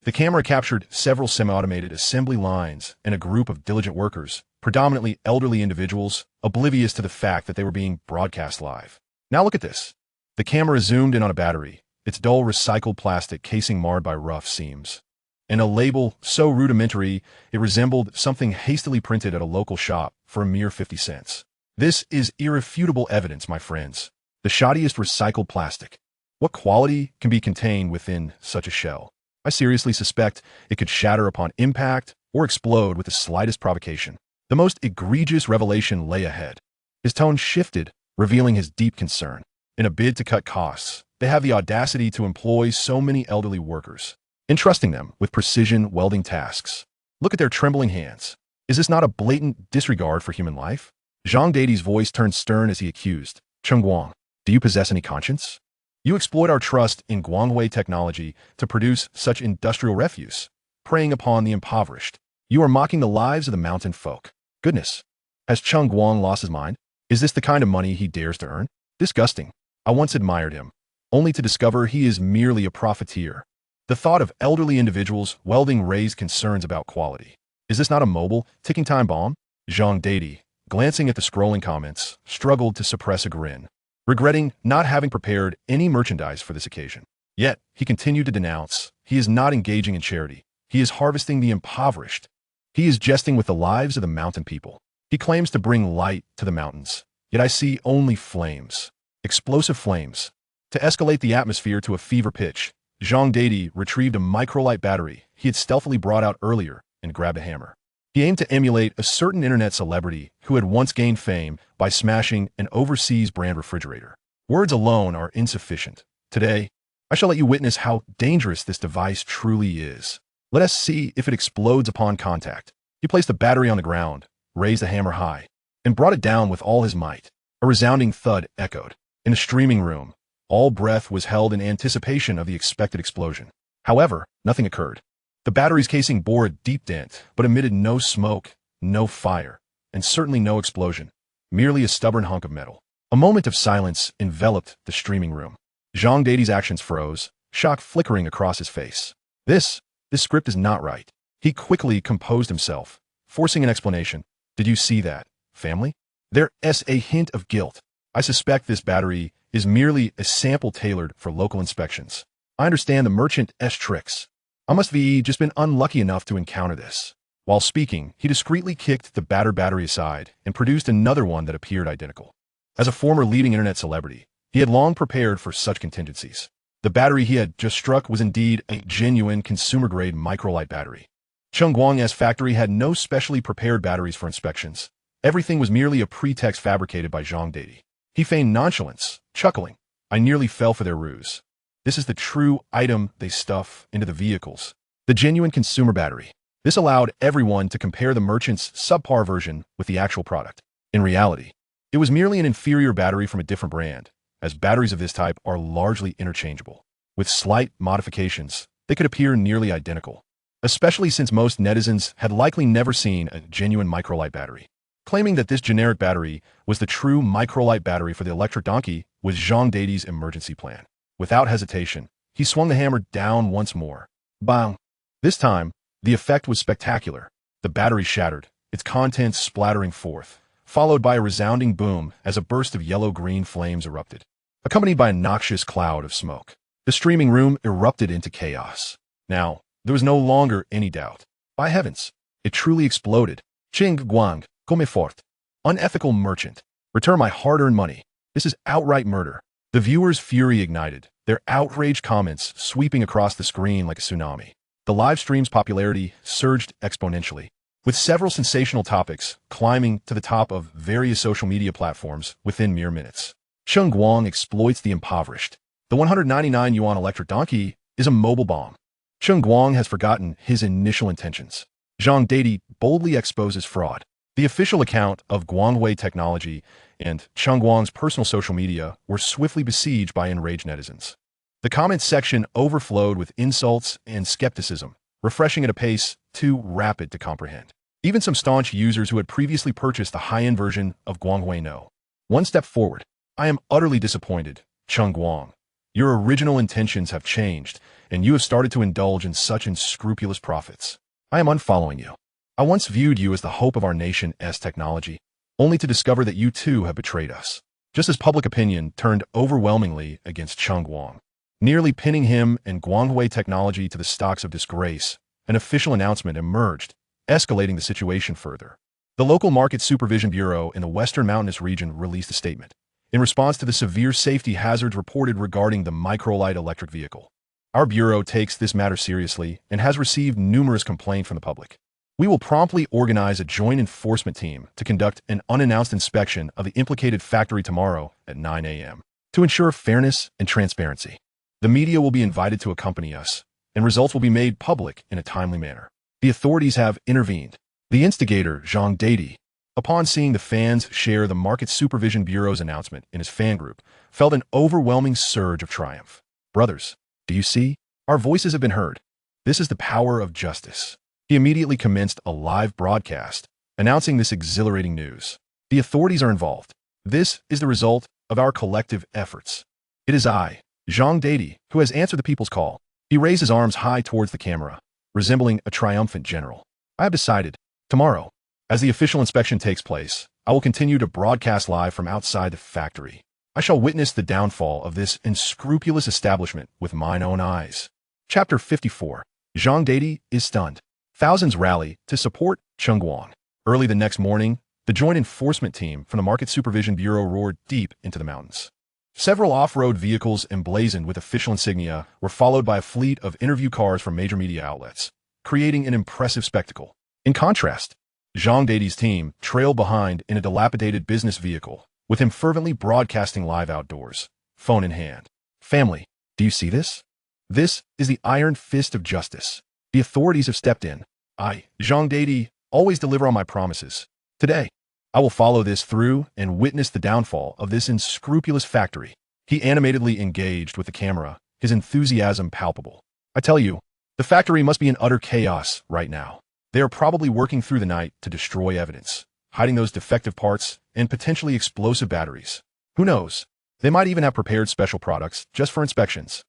The camera captured several semi-automated assembly lines and a group of diligent workers, predominantly elderly individuals, oblivious to the fact that they were being broadcast live. Now look at this. The camera zoomed in on a battery, its dull recycled plastic casing marred by rough seams. And a label so rudimentary it resembled something hastily printed at a local shop for a mere 50 cents. This is irrefutable evidence, my friends. The shoddiest recycled plastic. What quality can be contained within such a shell? I seriously suspect it could shatter upon impact or explode with the slightest provocation. The most egregious revelation lay ahead. His tone shifted, revealing his deep concern. In a bid to cut costs, they have the audacity to employ so many elderly workers, entrusting them with precision welding tasks. Look at their trembling hands. Is this not a blatant disregard for human life? Zhang Dadi's voice turned stern as he accused, Cheng Guang, do you possess any conscience? You exploit our trust in Guangwei technology to produce such industrial refuse, preying upon the impoverished. You are mocking the lives of the mountain folk. Goodness, has Cheng Guang lost his mind? Is this the kind of money he dares to earn? Disgusting. I once admired him, only to discover he is merely a profiteer. The thought of elderly individuals welding raised concerns about quality. Is this not a mobile, ticking time bomb? Zhang Dadi, glancing at the scrolling comments, struggled to suppress a grin, regretting not having prepared any merchandise for this occasion. Yet, he continued to denounce, he is not engaging in charity. He is harvesting the impoverished. He is jesting with the lives of the mountain people. He claims to bring light to the mountains, yet I see only flames. Explosive flames. To escalate the atmosphere to a fever pitch, Zhang Dadi retrieved a microlight battery he had stealthily brought out earlier and grabbed a hammer. He aimed to emulate a certain internet celebrity who had once gained fame by smashing an overseas brand refrigerator. Words alone are insufficient. Today, I shall let you witness how dangerous this device truly is. Let us see if it explodes upon contact. He placed the battery on the ground, raised the hammer high, and brought it down with all his might. A resounding thud echoed. In the streaming room, all breath was held in anticipation of the expected explosion. However, nothing occurred. The battery's casing bore a deep dent, but emitted no smoke, no fire, and certainly no explosion, merely a stubborn hunk of metal. A moment of silence enveloped the streaming room. Zhang Dadi's actions froze, shock flickering across his face. This script is not right. He quickly composed himself, forcing an explanation. Did you see that, family? There is a hint of guilt. I suspect this battery is merely a sample tailored for local inspections. I understand the merchant's tricks. I must be just been unlucky enough to encounter this. While speaking, he discreetly kicked the battered battery aside and produced another one that appeared identical. As a former leading internet celebrity, he had long prepared for such contingencies. The battery he had just struck was indeed a genuine consumer-grade microlight battery. Cheng Guang's factory had no specially prepared batteries for inspections. Everything was merely a pretext fabricated by Zhang Dadi. He feigned nonchalance, chuckling. I nearly fell for their ruse. This is the true item they stuff into the vehicles. The genuine consumer battery. This allowed everyone to compare the merchant's subpar version with the actual product. In reality, it was merely an inferior battery from a different brand, as batteries of this type are largely interchangeable. With slight modifications, they could appear nearly identical, especially since most netizens had likely never seen a genuine microlight battery. Claiming that this generic battery was the true microlight battery for the electric donkey was Zhang Dadi's emergency plan. Without hesitation, he swung the hammer down once more. Bang! This time, the effect was spectacular. The battery shattered, its contents splattering forth, followed by a resounding boom as a burst of yellow-green flames erupted, accompanied by a noxious cloud of smoke. The streaming room erupted into chaos. Now, there was no longer any doubt. By heavens, it truly exploded. Cheng Guang, come fort. Unethical merchant. Return my hard-earned money. This is outright murder. The viewers' fury ignited, their outraged comments sweeping across the screen like a tsunami. The live stream's popularity surged exponentially, with several sensational topics climbing to the top of various social media platforms within mere minutes. Cheng Guang exploits the impoverished. The 199 yuan electric donkey is a mobile bomb. Cheng Guang has forgotten his initial intentions. Zhang Dadi boldly exposes fraud. The official account of Guangwei Technology and Cheng Guang's personal social media were swiftly besieged by enraged netizens. The comments section overflowed with insults and skepticism, refreshing at a pace too rapid to comprehend. Even some staunch users who had previously purchased the high-end version of Guangwei know. One step forward. I am utterly disappointed, Cheng Guang. Your original intentions have changed, and you have started to indulge in such unscrupulous profits. I am unfollowing you. I once viewed you as the hope of our nation's technology, only to discover that you too have betrayed us. Just as public opinion turned overwhelmingly against Cheng Guang. Nearly pinning him and Guanghui technology to the stocks of disgrace, an official announcement emerged, escalating the situation further. The local Market Supervision Bureau in the Western Mountainous region released a statement in response to the severe safety hazards reported regarding the microlight electric vehicle. Our bureau takes this matter seriously and has received numerous complaints from the public. We will promptly organize a joint enforcement team to conduct an unannounced inspection of the implicated factory tomorrow at 9 a.m. to ensure fairness and transparency. The media will be invited to accompany us, and results will be made public in a timely manner. The authorities have intervened. The instigator, Zhang Dadi, upon seeing the fans share the Market Supervision Bureau's announcement in his fan group, felt an overwhelming surge of triumph. Brothers, do you see? Our voices have been heard. This is the power of justice. He immediately commenced a live broadcast, announcing this exhilarating news. The authorities are involved. This is the result of our collective efforts. It is I, Zhang Dadi, who has answered the people's call. He raised his arms high towards the camera, resembling a triumphant general. I have decided, tomorrow, as the official inspection takes place, I will continue to broadcast live from outside the factory. I shall witness the downfall of this unscrupulous establishment with mine own eyes. Chapter 54. Zhang Dadi is stunned. Thousands rally to support Cheng Guang. Early the next morning, the joint enforcement team from the Market Supervision Bureau roared deep into the mountains. Several off-road vehicles emblazoned with official insignia were followed by a fleet of interview cars from major media outlets, creating an impressive spectacle. In contrast, Zhang Dadi's team trailed behind in a dilapidated business vehicle, with him fervently broadcasting live outdoors, phone in hand. Family, do you see this? This is the iron fist of justice. The authorities have stepped in. I, Zhang Dadi, always deliver on my promises. Today, I will follow this through and witness the downfall of this unscrupulous factory. He animatedly engaged with the camera, his enthusiasm palpable. I tell you, the factory must be in utter chaos right now. They are probably working through the night to destroy evidence, hiding those defective parts and potentially explosive batteries. Who knows? They might even have prepared special products just for inspections.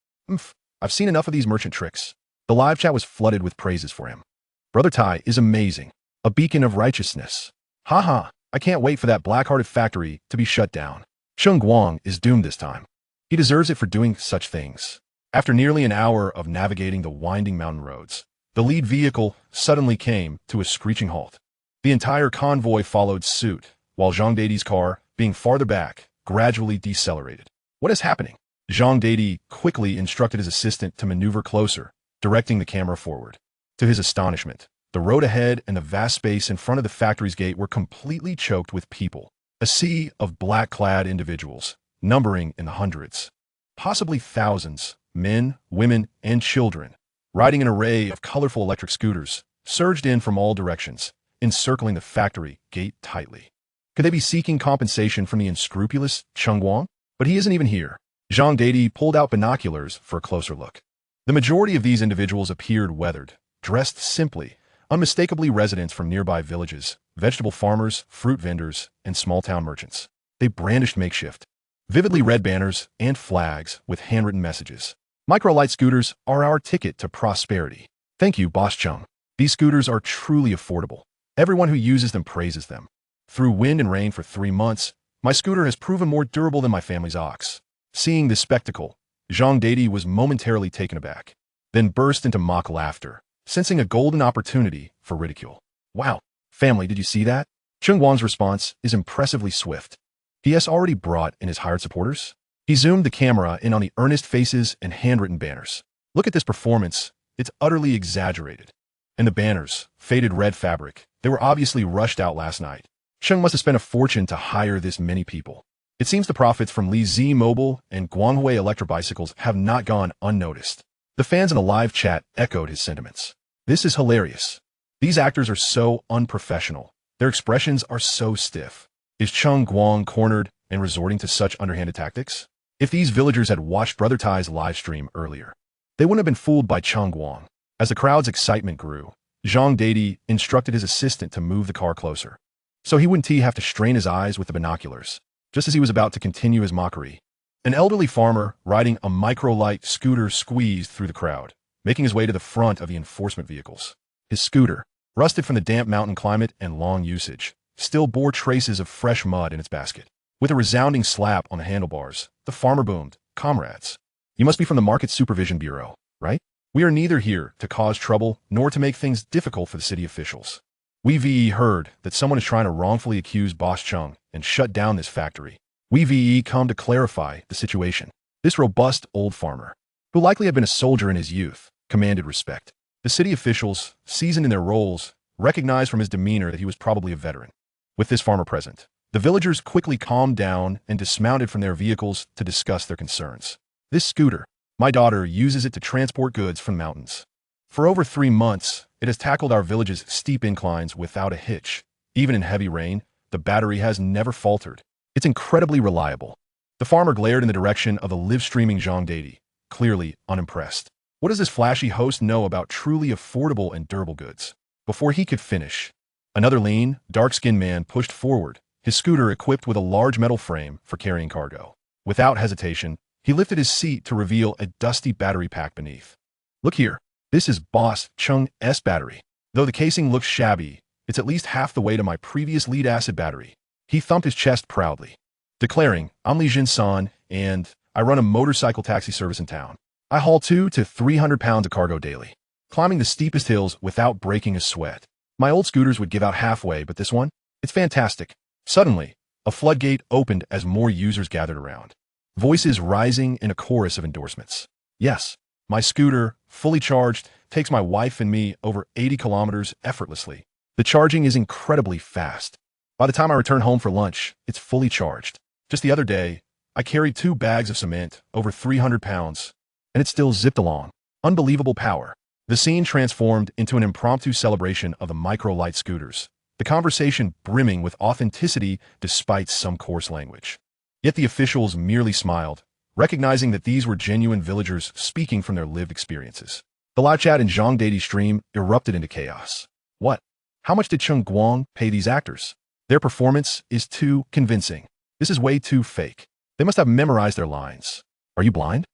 I've seen enough of these merchant tricks. The live chat was flooded with praises for him. Brother Tai is amazing, a beacon of righteousness. Haha, I can't wait for that black-hearted factory to be shut down. Cheng Guang is doomed this time. He deserves it for doing such things. After nearly an hour of navigating the winding mountain roads, the lead vehicle suddenly came to a screeching halt. The entire convoy followed suit, while Zhang Dadi's car, being farther back, gradually decelerated. What is happening? Zhang Dadi quickly instructed his assistant to maneuver closer, directing the camera forward. To his astonishment, the road ahead and the vast space in front of the factory's gate were completely choked with people. A sea of black-clad individuals, numbering in the hundreds. Possibly thousands, men, women, and children, riding an array of colorful electric scooters, surged in from all directions, encircling the factory gate tightly. Could they be seeking compensation from the unscrupulous Cheng Guang? But he isn't even here. Zhang Dadi pulled out binoculars for a closer look. The majority of these individuals appeared weathered, dressed simply, unmistakably residents from nearby villages, vegetable farmers, fruit vendors, and small-town merchants. They brandished makeshift, vividly red banners and flags with handwritten messages. Microlight scooters are our ticket to prosperity. Thank you, Boss Cheng. These scooters are truly affordable. Everyone who uses them praises them. Through wind and rain for 3 months, my scooter has proven more durable than my family's ox. Seeing this spectacle, Zhang Dadi was momentarily taken aback, then burst into mock laughter, sensing a golden opportunity for ridicule. Wow, family, did you see that? Cheng Guang's response is impressively swift. He has already brought in his hired supporters. He zoomed the camera in on the earnest faces and handwritten banners. Look at this performance. It's utterly exaggerated. And the banners, faded red fabric, they were obviously rushed out last night. Cheng must have spent a fortune to hire this many people. It seems the profits from Li Z Mobile and Guanghui electric bicycles have not gone unnoticed. The fans in the live chat echoed his sentiments. This is hilarious. These actors are so unprofessional. Their expressions are so stiff. Is Cheng Guang cornered and resorting to such underhanded tactics? If these villagers had watched Brother Tai's live stream earlier, they wouldn't have been fooled by Cheng Guang. As the crowd's excitement grew, Zhang Dadi instructed his assistant to move the car closer, so he wouldn't have to strain his eyes with the binoculars. Just as he was about to continue his mockery, an elderly farmer riding a microlight scooter squeezed through the crowd, making his way to the front of the enforcement vehicles. His scooter, rusted from the damp mountain climate and long usage, still bore traces of fresh mud in its basket. With a resounding slap on the handlebars, the farmer boomed, "Comrades, You must be from the Market Supervision Bureau, right? We are neither here to cause trouble nor to make things difficult for the city officials. We heard that someone is trying to wrongfully accuse Boss Cheng and shut down this factory. We come to clarify the situation. This robust old farmer, who likely had been a soldier in his youth, commanded respect. The city officials, seasoned in their roles, recognized from his demeanor that he was probably a veteran. With this farmer present, the villagers quickly calmed down and dismounted from their vehicles to discuss their concerns. This scooter, my daughter uses it to transport goods from mountains. For over 3 months, it has tackled our village's steep inclines without a hitch. Even in heavy rain, the battery has never faltered. It's incredibly reliable. The farmer glared in the direction of the live-streaming Zhang Deity, clearly unimpressed. What does this flashy host know about truly affordable and durable goods? Before he could finish, another lean, dark-skinned man pushed forward, his scooter equipped with a large metal frame for carrying cargo. Without hesitation, he lifted his seat to reveal a dusty battery pack beneath. Look here, this is Boss Cheng's battery. Though the casing looks shabby, it's at least half the weight of my previous lead-acid battery. He thumped his chest proudly, declaring, I'm Li Jin-san, and I run a motorcycle taxi service in town. I haul 200 to 300 pounds of cargo daily, climbing the steepest hills without breaking a sweat. My old scooters would give out halfway, but this one? It's fantastic. Suddenly, a floodgate opened as more users gathered around. Voices rising in a chorus of endorsements. Yes, my scooter, fully charged, takes my wife and me over 80 kilometers effortlessly. The charging is incredibly fast. By the time I return home for lunch, it's fully charged. Just the other day, I carried 2 bags of cement, over 300 pounds, and it still zipped along. Unbelievable power. The scene transformed into an impromptu celebration of the micro-light scooters, the conversation brimming with authenticity despite some coarse language. Yet the officials merely smiled, recognizing that these were genuine villagers speaking from their lived experiences. The live chat in Zhang Deity's stream erupted into chaos. What? How much did Cheng Guang pay these actors? Their performance is too convincing. This is way too fake. They must have memorized their lines. Are you blind?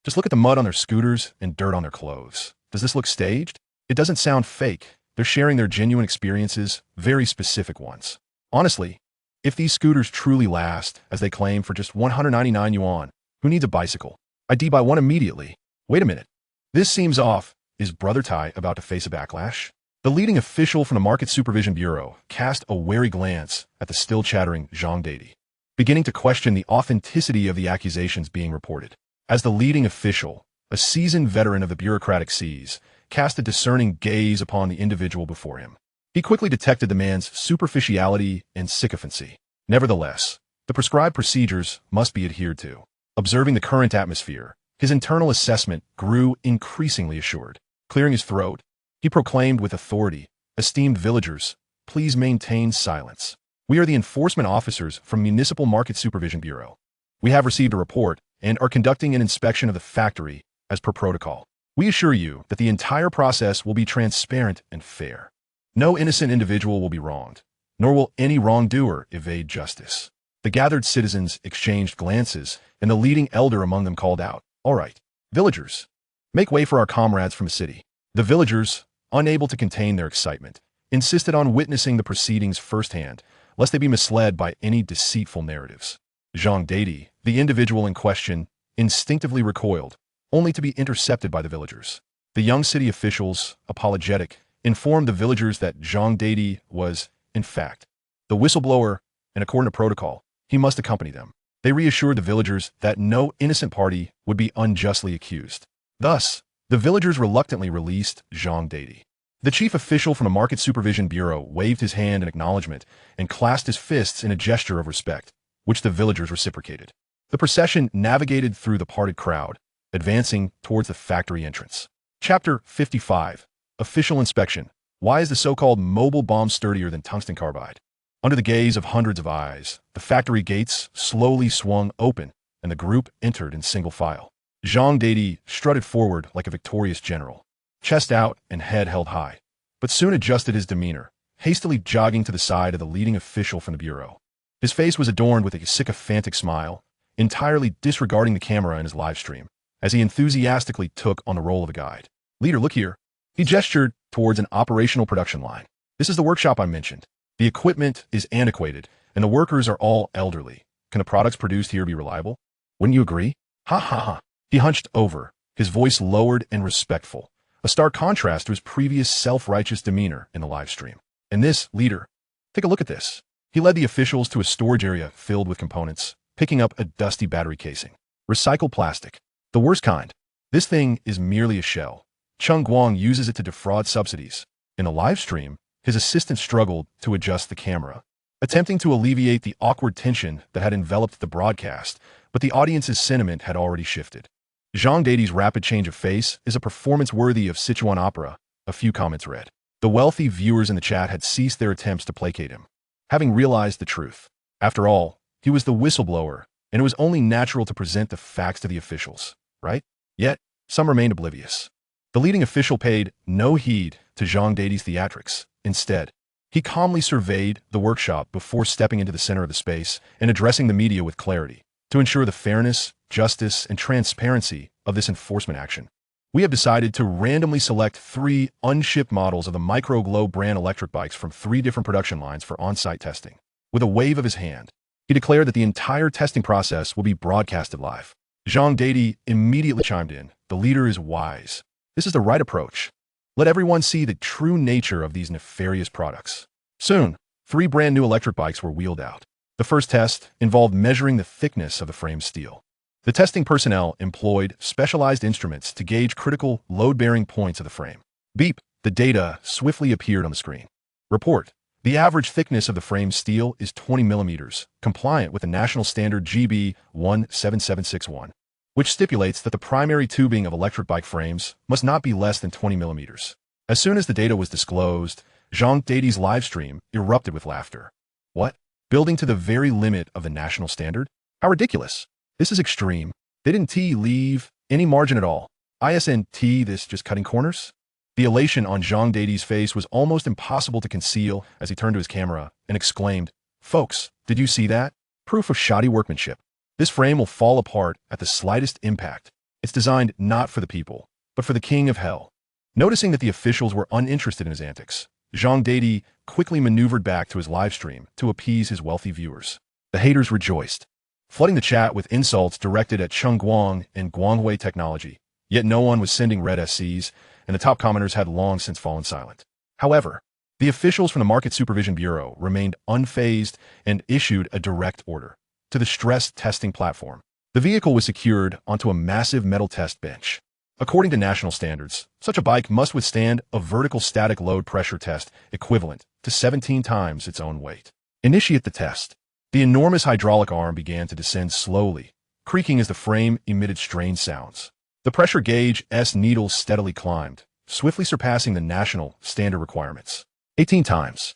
Just look at the mud on their scooters and dirt on their clothes. Does this look staged? It doesn't sound fake. They're sharing their genuine experiences, very specific ones. Honestly, if these scooters truly last, as they claim, for just 199 yuan, who needs a bicycle? I'd buy one immediately. Wait a minute. This seems off. Is Brother Tai about to face a backlash? The leading official from the Market Supervision Bureau cast a wary glance at the still chattering Zhang Deity, beginning to question the authenticity of the accusations being reported. As the leading official, a seasoned veteran of the bureaucratic seas, cast a discerning gaze upon the individual before him. He quickly detected the man's superficiality and sycophancy. Nevertheless, the prescribed procedures must be adhered to. Observing the current atmosphere, his internal assessment grew increasingly assured. Clearing his throat, he proclaimed with authority, "Esteemed villagers, please maintain silence. We are the enforcement officers from Municipal Market Supervision Bureau. We have received a report and are conducting an inspection of the factory as per protocol. We assure you that the entire process will be transparent and fair. No innocent individual will be wronged, nor will any wrongdoer evade justice." The gathered citizens exchanged glances, and the leading elder among them called out, "All right, villagers, make way for our comrades from the city." The villagers, unable to contain their excitement, insisted on witnessing the proceedings firsthand, lest they be misled by any deceitful narratives. Zhang Deity, the individual in question, instinctively recoiled, only to be intercepted by the villagers. The young city officials, apologetic, informed the villagers that Zhang Deity was, in fact, the whistleblower, and according to protocol, he must accompany them. They reassured the villagers that no innocent party would be unjustly accused. Thus, the villagers reluctantly released Zhang Deity. The chief official from the Market Supervision Bureau waved his hand in acknowledgement and clasped his fists in a gesture of respect, which the villagers reciprocated. The procession navigated through the parted crowd, advancing towards the factory entrance. Chapter 55. Official Inspection. Why is the so-called mobile bomb sturdier than tungsten carbide? Under the gaze of hundreds of eyes, the factory gates slowly swung open, and the group entered in single file. Zhang Deity strutted forward like a victorious general, chest out and head held high, but soon adjusted his demeanor, hastily jogging to the side of the leading official from the bureau. His face was adorned with a sycophantic smile, entirely disregarding the camera in his live stream, as he enthusiastically took on the role of a guide. "Leader, look here." He gestured towards an operational production line. "This is the workshop I mentioned. The equipment is antiquated, and the workers are all elderly. Can the products produced here be reliable? Wouldn't you agree?" "Ha ha ha. He hunched over, his voice lowered and respectful, a stark contrast to his previous self-righteous demeanor in the live stream. And this leader, take a look at this. He led the officials to a storage area filled with components, picking up a dusty battery casing. Recycled plastic. The worst kind. This thing is merely a shell. Cheng Guang uses it to defraud subsidies. In the live stream, his assistant struggled to adjust the camera, attempting to alleviate the awkward tension that had enveloped the broadcast, but the audience's sentiment had already shifted. Zhang Dadi's rapid change of face is a performance worthy of Sichuan opera, a few comments read. The wealthy viewers in the chat had ceased their attempts to placate him, having realized the truth. After all, he was the whistleblower, and it was only natural to present the facts to the officials, right? Yet, some remained oblivious. The leading official paid no heed to Zhang Dadi's theatrics. Instead, he calmly surveyed the workshop before stepping into the center of the space and addressing the media with clarity to ensure the fairness, justice, and transparency of this enforcement action. We have decided to randomly select 3 unshipped models of the Micro Globe brand electric bikes from 3 different production lines for on-site testing. With a wave of his hand, he declared that the entire testing process will be broadcasted live. Zhang Dadi immediately chimed in. The leader is wise. This is the right approach. Let everyone see the true nature of these nefarious products. Soon, 3 brand new electric bikes were wheeled out. The first test involved measuring the thickness of the frame steel. The testing personnel employed specialized instruments to gauge critical load-bearing points of the frame. Beep, the data swiftly appeared on the screen. Report, the average thickness of the frame steel is 20 millimeters, compliant with the national standard GB 17761, which stipulates that the primary tubing of electric bike frames must not be less than 20 millimeters. As soon as the data was disclosed, Zhang Dadi's live stream erupted with laughter. What? Building to the very limit of the national standard? How ridiculous. This is extreme. They didn't leave any margin at all. ISNT this just cutting corners? The elation on Zhang Dadi's face was almost impossible to conceal as he turned to his camera and exclaimed, "Folks, did you see that? Proof of shoddy workmanship. This frame will fall apart at the slightest impact. It's designed not for the people, but for the king of hell." Noticing that the officials were uninterested in his antics, Zhang Dadi quickly maneuvered back to his live stream to appease his wealthy viewers. The haters rejoiced, flooding the chat with insults directed at Cheng Guang and Guanghui technology. Yet no one was sending red SCs, and the top commenters had long since fallen silent. However, the officials from the Market Supervision Bureau remained unfazed and issued a direct order to the stress testing platform. The vehicle was secured onto a massive metal test bench. According to national standards, such a bike must withstand a vertical static load pressure test equivalent to 17 times its own weight. Initiate the test. The enormous hydraulic arm began to descend slowly, creaking as the frame emitted strange sounds. The pressure gauge's needle steadily climbed, swiftly surpassing the national standard requirements. 18 times,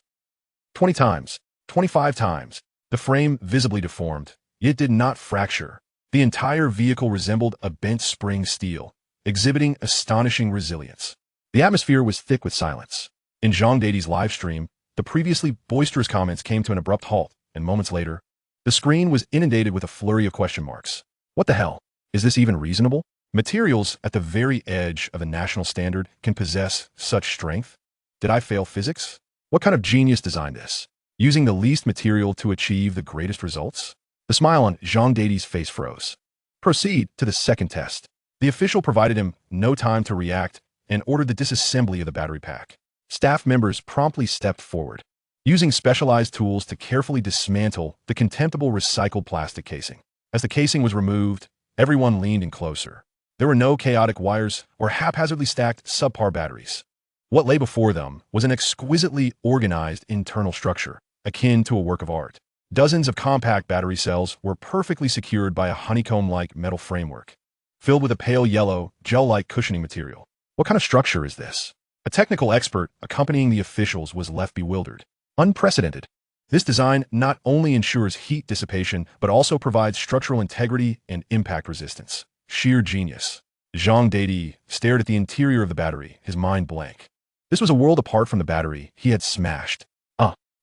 20 times, 25 times. The frame visibly deformed, yet did not fracture. The entire vehicle resembled a bent spring steel, exhibiting astonishing resilience. The atmosphere was thick with silence. In Zhang Dadi's live stream, the previously boisterous comments came to an abrupt halt, and moments later, the screen was inundated with a flurry of question marks. What the hell? Is this even reasonable? Materials at the very edge of a national standard can possess such strength? Did I fail physics? What kind of genius designed this? Using the least material to achieve the greatest results? The smile on Zhang Dadi's face froze. Proceed to the second test. The official provided him no time to react and ordered the disassembly of the battery pack. Staff members promptly stepped forward, using specialized tools to carefully dismantle the contemptible recycled plastic casing. As the casing was removed, everyone leaned in closer. There were no chaotic wires or haphazardly stacked subpar batteries. What lay before them was an exquisitely organized internal structure, akin to a work of art. Dozens of compact battery cells were perfectly secured by a honeycomb-like metal framework, filled with a pale yellow, gel-like cushioning material. What kind of structure is this? A technical expert accompanying the officials was left bewildered. Unprecedented. This design not only ensures heat dissipation, but also provides structural integrity and impact resistance. Sheer genius. Zhang Dadi stared at the interior of the battery, his mind blank. This was a world apart from the battery he had smashed.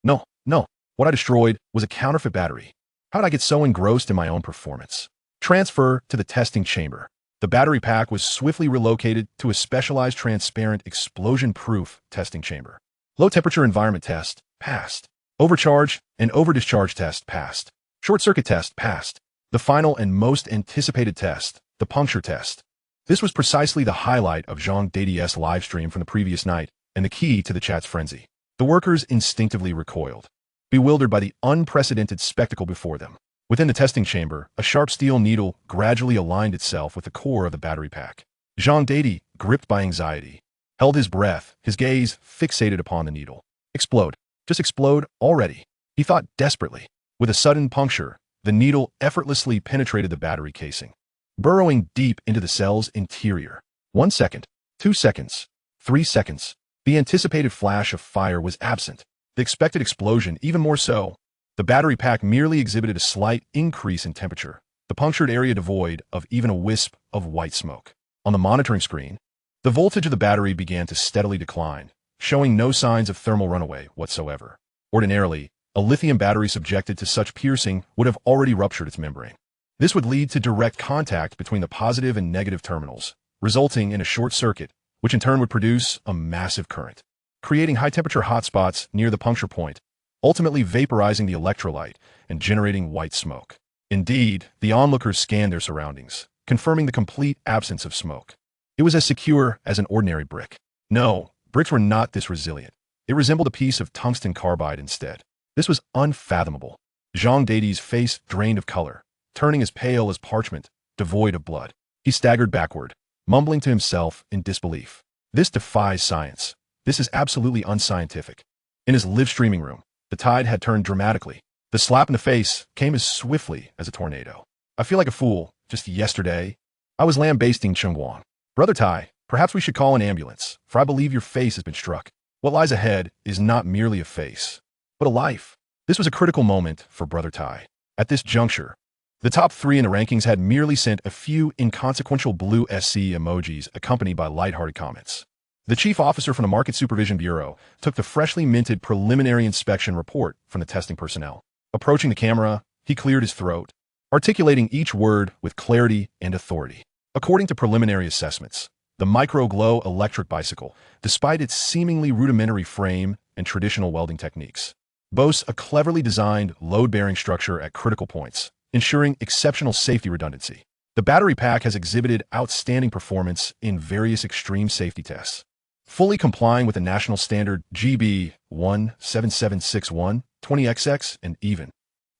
No. What I destroyed was a counterfeit battery. How did I get so engrossed in my own performance? Transfer to the testing chamber. The battery pack was swiftly relocated to a specialized transparent explosion-proof testing chamber. Low-temperature environment test, passed. Overcharge and overdischarge test, passed. Short-circuit test, passed. The final and most anticipated test, the puncture test. This was precisely the highlight of Zhang Dadi's livestream from the previous night and the key to the chat's frenzy. The workers instinctively recoiled, bewildered by the unprecedented spectacle before them. Within the testing chamber, a sharp steel needle gradually aligned itself with the core of the battery pack. Zhang Dadi, gripped by anxiety, held his breath, his gaze fixated upon the needle. Explode. Just explode already, he thought desperately. With a sudden puncture, the needle effortlessly penetrated the battery casing, burrowing deep into the cell's interior. 1 second, 2 seconds, 3 seconds. The anticipated flash of fire was absent. The expected explosion even more so. The battery pack merely exhibited a slight increase in temperature, the punctured area devoid of even a wisp of white smoke. On the monitoring screen, the voltage of the battery began to steadily decline, showing no signs of thermal runaway whatsoever. Ordinarily, a lithium battery subjected to such piercing would have already ruptured its membrane. This would lead to direct contact between the positive and negative terminals, resulting in a short circuit, which in turn would produce a massive current, creating high-temperature hotspots near the puncture point, ultimately vaporizing the electrolyte and generating white smoke. Indeed, the onlookers scanned their surroundings, confirming the complete absence of smoke. It was as secure as an ordinary brick. No, bricks were not this resilient. It resembled a piece of tungsten carbide instead. This was unfathomable. Zhang Dadi's face drained of color, turning as pale as parchment, devoid of blood. He staggered backward, mumbling to himself in disbelief. This defies science. This is absolutely unscientific. In his live-streaming room, the tide had turned dramatically. The slap in the face came as swiftly as a tornado. I feel like a fool. Just yesterday, I was lambasting Cheng Guang. Brother Tai, perhaps we should call an ambulance, for I believe your face has been struck. What lies ahead is not merely a face, but a life. This was a critical moment for Brother Tai. At this juncture, the top 3 in the rankings had merely sent a few inconsequential blue SC emojis accompanied by lighthearted comments. The chief officer from the Market Supervision Bureau took the freshly minted preliminary inspection report from the testing personnel. Approaching the camera, he cleared his throat, articulating each word with clarity and authority. According to preliminary assessments, the micro-glow electric bicycle, despite its seemingly rudimentary frame and traditional welding techniques, boasts a cleverly designed load-bearing structure at critical points, ensuring exceptional safety redundancy. The battery pack has exhibited outstanding performance in various extreme safety tests, fully complying with the national standard GB 17761, 20XX, and even.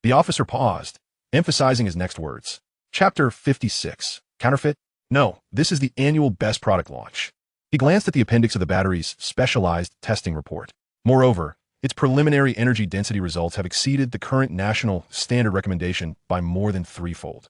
The officer paused, emphasizing his next words. Chapter 56. Counterfeit? No, this is the annual best product launch. He glanced at the appendix of the battery's specialized testing report. Moreover, its preliminary energy density results have exceeded the current national standard recommendation by more than threefold.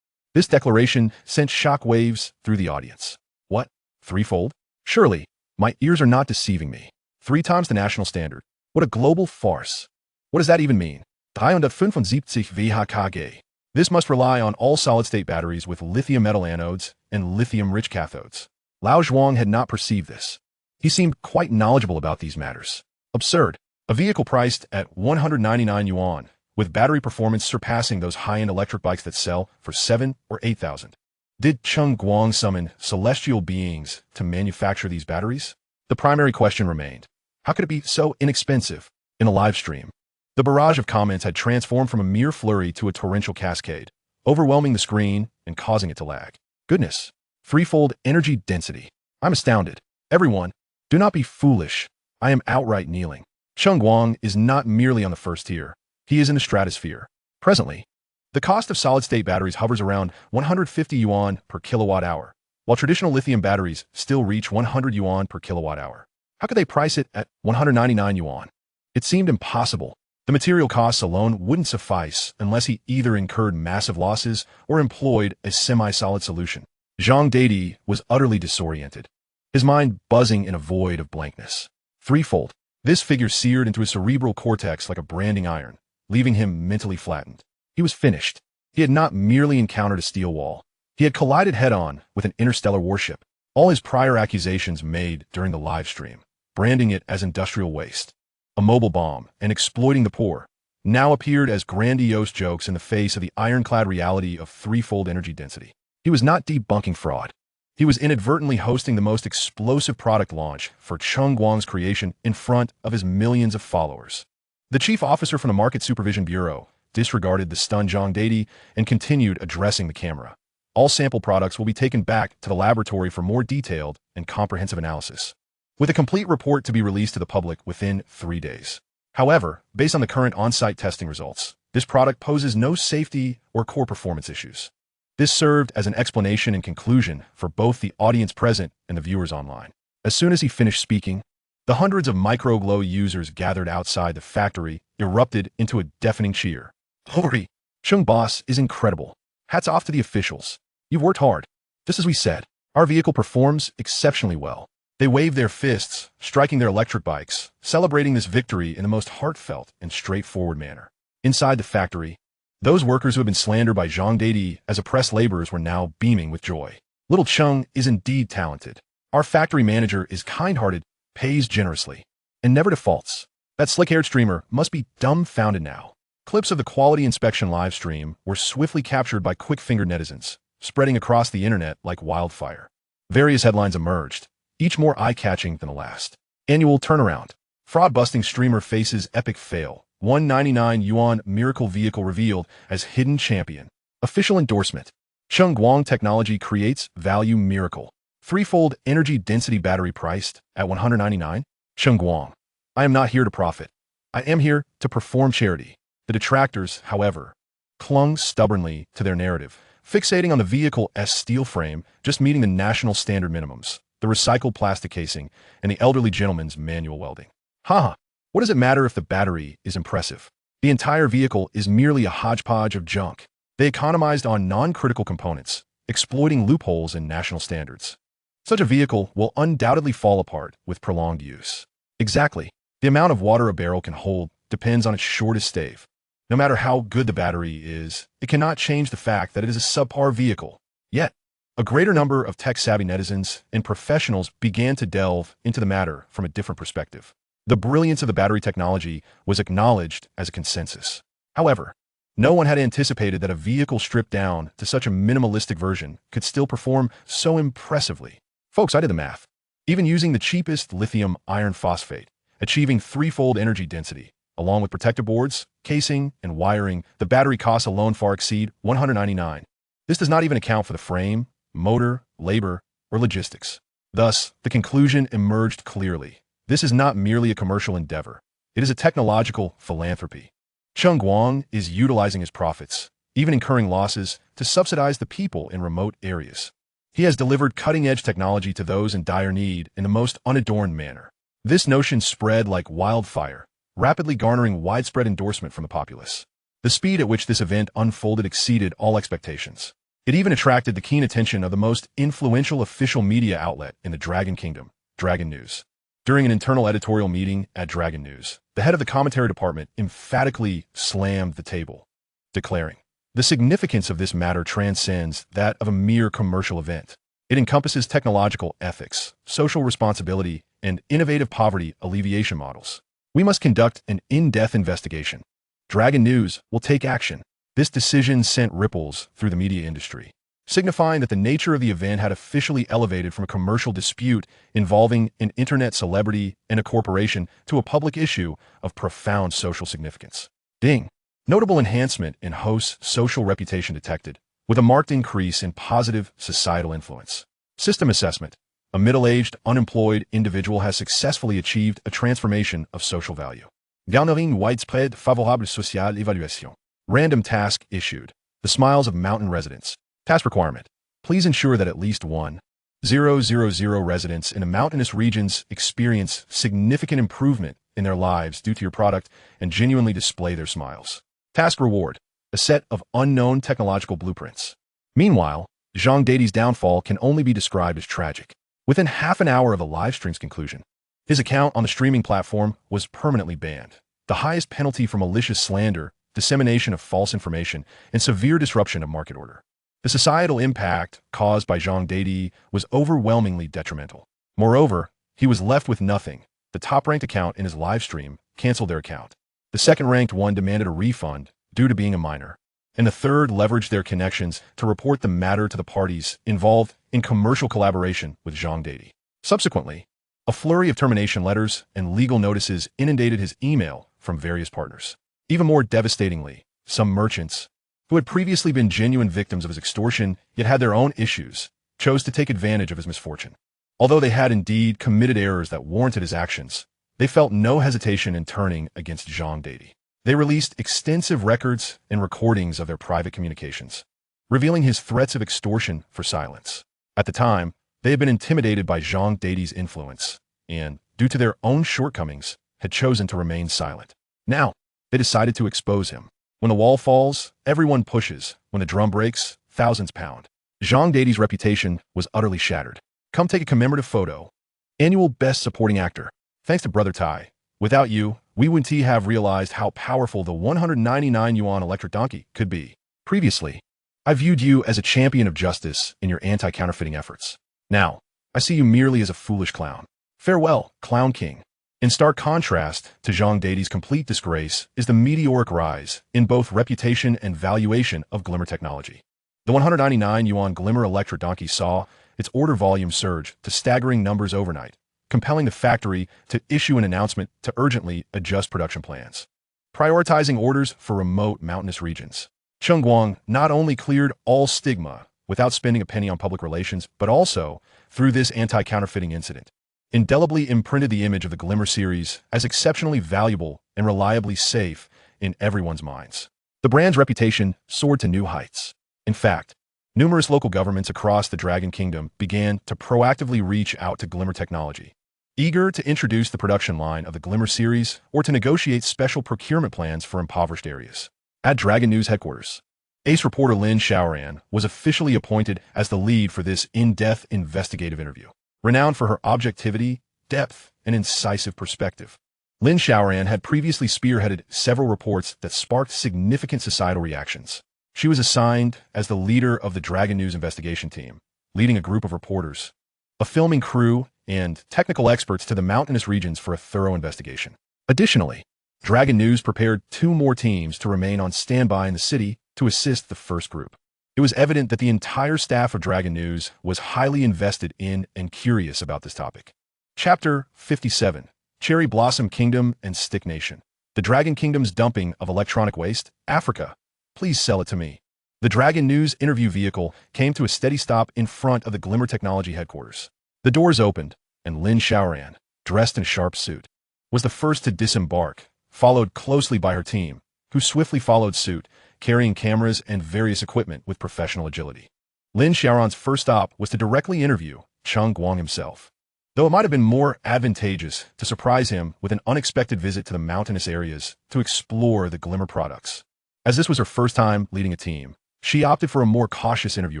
This declaration sent shock waves through the audience. What? Threefold? Surely, my ears are not deceiving me. 3 times the national standard. What a global farce. What does that even mean? 375 VHKG. This must rely on all solid-state batteries with lithium metal anodes and lithium-rich cathodes. Lao Zhuang had not perceived this. He seemed quite knowledgeable about these matters. Absurd. A vehicle priced at 199 yuan, with battery performance surpassing those high-end electric bikes that sell for 7 or 8,000. Did Cheng Guang summon celestial beings to manufacture these batteries? The primary question remained. How could it be so inexpensive? In a live stream, the barrage of comments had transformed from a mere flurry to a torrential cascade, overwhelming the screen and causing it to lag. Goodness. Threefold energy density. I'm astounded. Everyone, do not be foolish. I am outright kneeling. Cheng Guang is not merely on the first tier. He is in the stratosphere. Presently, the cost of solid-state batteries hovers around 150 yuan per kilowatt-hour, while traditional lithium batteries still reach 100 yuan per kilowatt-hour. How could they price it at 199 yuan? It seemed impossible. The material costs alone wouldn't suffice unless he either incurred massive losses or employed a semi-solid solution. Zhang Dadi was utterly disoriented, his mind buzzing in a void of blankness. Threefold. This figure seared into his cerebral cortex like a branding iron, leaving him mentally flattened. He was finished. He had not merely encountered a steel wall. He had collided head-on with an interstellar warship. All his prior accusations made during the live stream, branding it as industrial waste, a mobile bomb, and exploiting the poor, now appeared as grandiose jokes in the face of the ironclad reality of threefold energy density. He was not debunking fraud. He was inadvertently hosting the most explosive product launch for Cheng Guang's creation in front of his millions of followers. The chief officer from the Market Supervision Bureau disregarded the stunned Zhang Dadi and continued addressing the camera. All sample products will be taken back to the laboratory for more detailed and comprehensive analysis, with a complete report to be released to the public within 3 days. However, based on the current on-site testing results, this product poses no safety or core performance issues. This served as an explanation and conclusion for both the audience present and the viewers online. As soon as he finished speaking, the hundreds of microglow users gathered outside the factory erupted into a deafening cheer. Holy, Cheng boss is incredible. Hats off to the officials. You've worked hard. Just as we said, our vehicle performs exceptionally well. They waved their fists, striking their electric bikes, celebrating this victory in the most heartfelt and straightforward manner. Inside the factory, those workers who had been slandered by Zhang Dadi as oppressed laborers were now beaming with joy. Little Cheng is indeed talented. Our factory manager is kind-hearted, pays generously, and never defaults. That slick-haired streamer must be dumbfounded now. Clips of the quality inspection live stream were swiftly captured by quick-fingered netizens, spreading across the internet like wildfire. Various headlines emerged, each more eye-catching than the last. Annual turnaround. Fraud-busting streamer faces epic fail. 199 yuan miracle vehicle revealed as hidden champion. Official endorsement. Cheng Guang technology creates value miracle. Threefold energy density battery priced at 199. Cheng Guang. I am not here to profit. I am here to perform charity. The detractors, however, clung stubbornly to their narrative, fixating on the vehicle's steel frame just meeting the national standard minimums, the recycled plastic casing, and the elderly gentleman's manual welding. Haha, what does it matter if the battery is impressive? The entire vehicle is merely a hodgepodge of junk. They economized on non-critical components, exploiting loopholes in national standards. Such a vehicle will undoubtedly fall apart with prolonged use. Exactly. The amount of water a barrel can hold depends on its shortest stave. No matter how good the battery is, it cannot change the fact that it is a subpar vehicle. Yet, a greater number of tech-savvy netizens and professionals began to delve into the matter from a different perspective. The brilliance of the battery technology was acknowledged as a consensus. However, no one had anticipated that a vehicle stripped down to such a minimalistic version could still perform so impressively. Folks, I did the math. Even using the cheapest lithium iron phosphate, achieving threefold energy density, along with protective boards, casing, and wiring, the battery costs alone far exceed 199. This does not even account for the frame, motor, labor, or logistics. Thus, the conclusion emerged clearly. This is not merely a commercial endeavor. It is a technological philanthropy. Cheng Guang is utilizing his profits, even incurring losses, to subsidize the people in remote areas. He has delivered cutting-edge technology to those in dire need in the most unadorned manner. This notion spread like wildfire, rapidly garnering widespread endorsement from the populace. The speed at which this event unfolded exceeded all expectations. It even attracted the keen attention of the most influential official media outlet in the Dragon Kingdom, Dragon News. During an internal editorial meeting at Dragon News, the head of the commentary department emphatically slammed the table, declaring, "The significance of this matter transcends that of a mere commercial event. It encompasses technological ethics, social responsibility, and innovative poverty alleviation models. We must conduct an in-depth investigation. Dragon News will take action." This decision sent ripples through the media industry, signifying that the nature of the event had officially elevated from a commercial dispute involving an internet celebrity and a corporation to a public issue of profound social significance. Ding! Notable enhancement in host's social reputation detected, with a marked increase in positive societal influence. System assessment. A middle-aged, unemployed individual has successfully achieved a transformation of social value. Garnering widespread favorable social évaluation. Random task issued. The smiles of mountain residents. Task requirement. Please ensure that at least 1,000 residents in the mountainous regions experience significant improvement in their lives due to your product and genuinely display their smiles. Task reward. A set of unknown technological blueprints. Meanwhile, Zhang Dadi's downfall can only be described as tragic. Within half an hour of the live stream's conclusion, his account on the streaming platform was permanently banned. The highest penalty for malicious slander, dissemination of false information, and severe disruption of market order. The societal impact caused by Zhang Dadi was overwhelmingly detrimental. Moreover, he was left with nothing. The top-ranked account in his live stream canceled their account. The second-ranked one demanded a refund due to being a minor. And the third leveraged their connections to report the matter to the parties involved in commercial collaboration with Zhang Dadi. Subsequently, a flurry of termination letters and legal notices inundated his email from various partners. Even more devastatingly, some merchants, who had previously been genuine victims of his extortion yet had their own issues, chose to take advantage of his misfortune. Although they had indeed committed errors that warranted his actions, they felt no hesitation in turning against Zhang Dadi. They released extensive records and recordings of their private communications, revealing his threats of extortion for silence. At the time, they had been intimidated by Zhang Dadi's influence, and, due to their own shortcomings, had chosen to remain silent. Now, they decided to expose him. When the wall falls, everyone pushes. When the drum breaks, thousands pound. Zhang Dadi's reputation was utterly shattered. Come take a commemorative photo. Annual Best Supporting Actor. Thanks to Brother Tai. Without you, we wouldn't have realized how powerful the 199 yuan electric donkey could be. Previously, I viewed you as a champion of justice in your anti-counterfeiting efforts. Now, I see you merely as a foolish clown. Farewell, Clown King. In stark contrast to Zhang Dadi's complete disgrace is the meteoric rise in both reputation and valuation of Glimmer technology. The 199 yuan Glimmer electric donkey saw its order volume surge to staggering numbers overnight, compelling the factory to issue an announcement to urgently adjust production plans, prioritizing orders for remote mountainous regions. Cheng Guang not only cleared all stigma without spending a penny on public relations, but also, through this anti-counterfeiting incident, indelibly imprinted the image of the Glimmer series as exceptionally valuable and reliably safe in everyone's minds. The brand's reputation soared to new heights. In fact, numerous local governments across the Dragon Kingdom began to proactively reach out to Glimmer technology, eager to introduce the production line of the Glimmer series or to negotiate special procurement plans for impoverished areas. At Dragon News headquarters, ace reporter Lin Xiaoran was officially appointed as the lead for this in-depth investigative interview. Renowned for her objectivity, depth, and incisive perspective, Lin Xiaoran had previously spearheaded several reports that sparked significant societal reactions. She was assigned as the leader of the Dragon News investigation team, leading a group of reporters, a filming crew, and technical experts to the mountainous regions for a thorough investigation. Additionally, Dragon News prepared 2 more teams to remain on standby in the city to assist the first group. It was evident that the entire staff of Dragon News was highly invested in and curious about this topic. Chapter 57. Cherry Blossom Kingdom and Stick Nation. The Dragon Kingdom's dumping of electronic waste, Africa. Please sell it to me. The Dragon News interview vehicle came to a steady stop in front of the Glimmer Technology headquarters. The doors opened, and Lin Xiaoran, dressed in a sharp suit, was the first to disembark, followed closely by her team, who swiftly followed suit, carrying cameras and various equipment with professional agility. Lin Xiaoran's first stop was to directly interview Cheng Guang himself, though it might have been more advantageous to surprise him with an unexpected visit to the mountainous areas to explore the Glimmer products. As this was her first time leading a team, she opted for a more cautious interview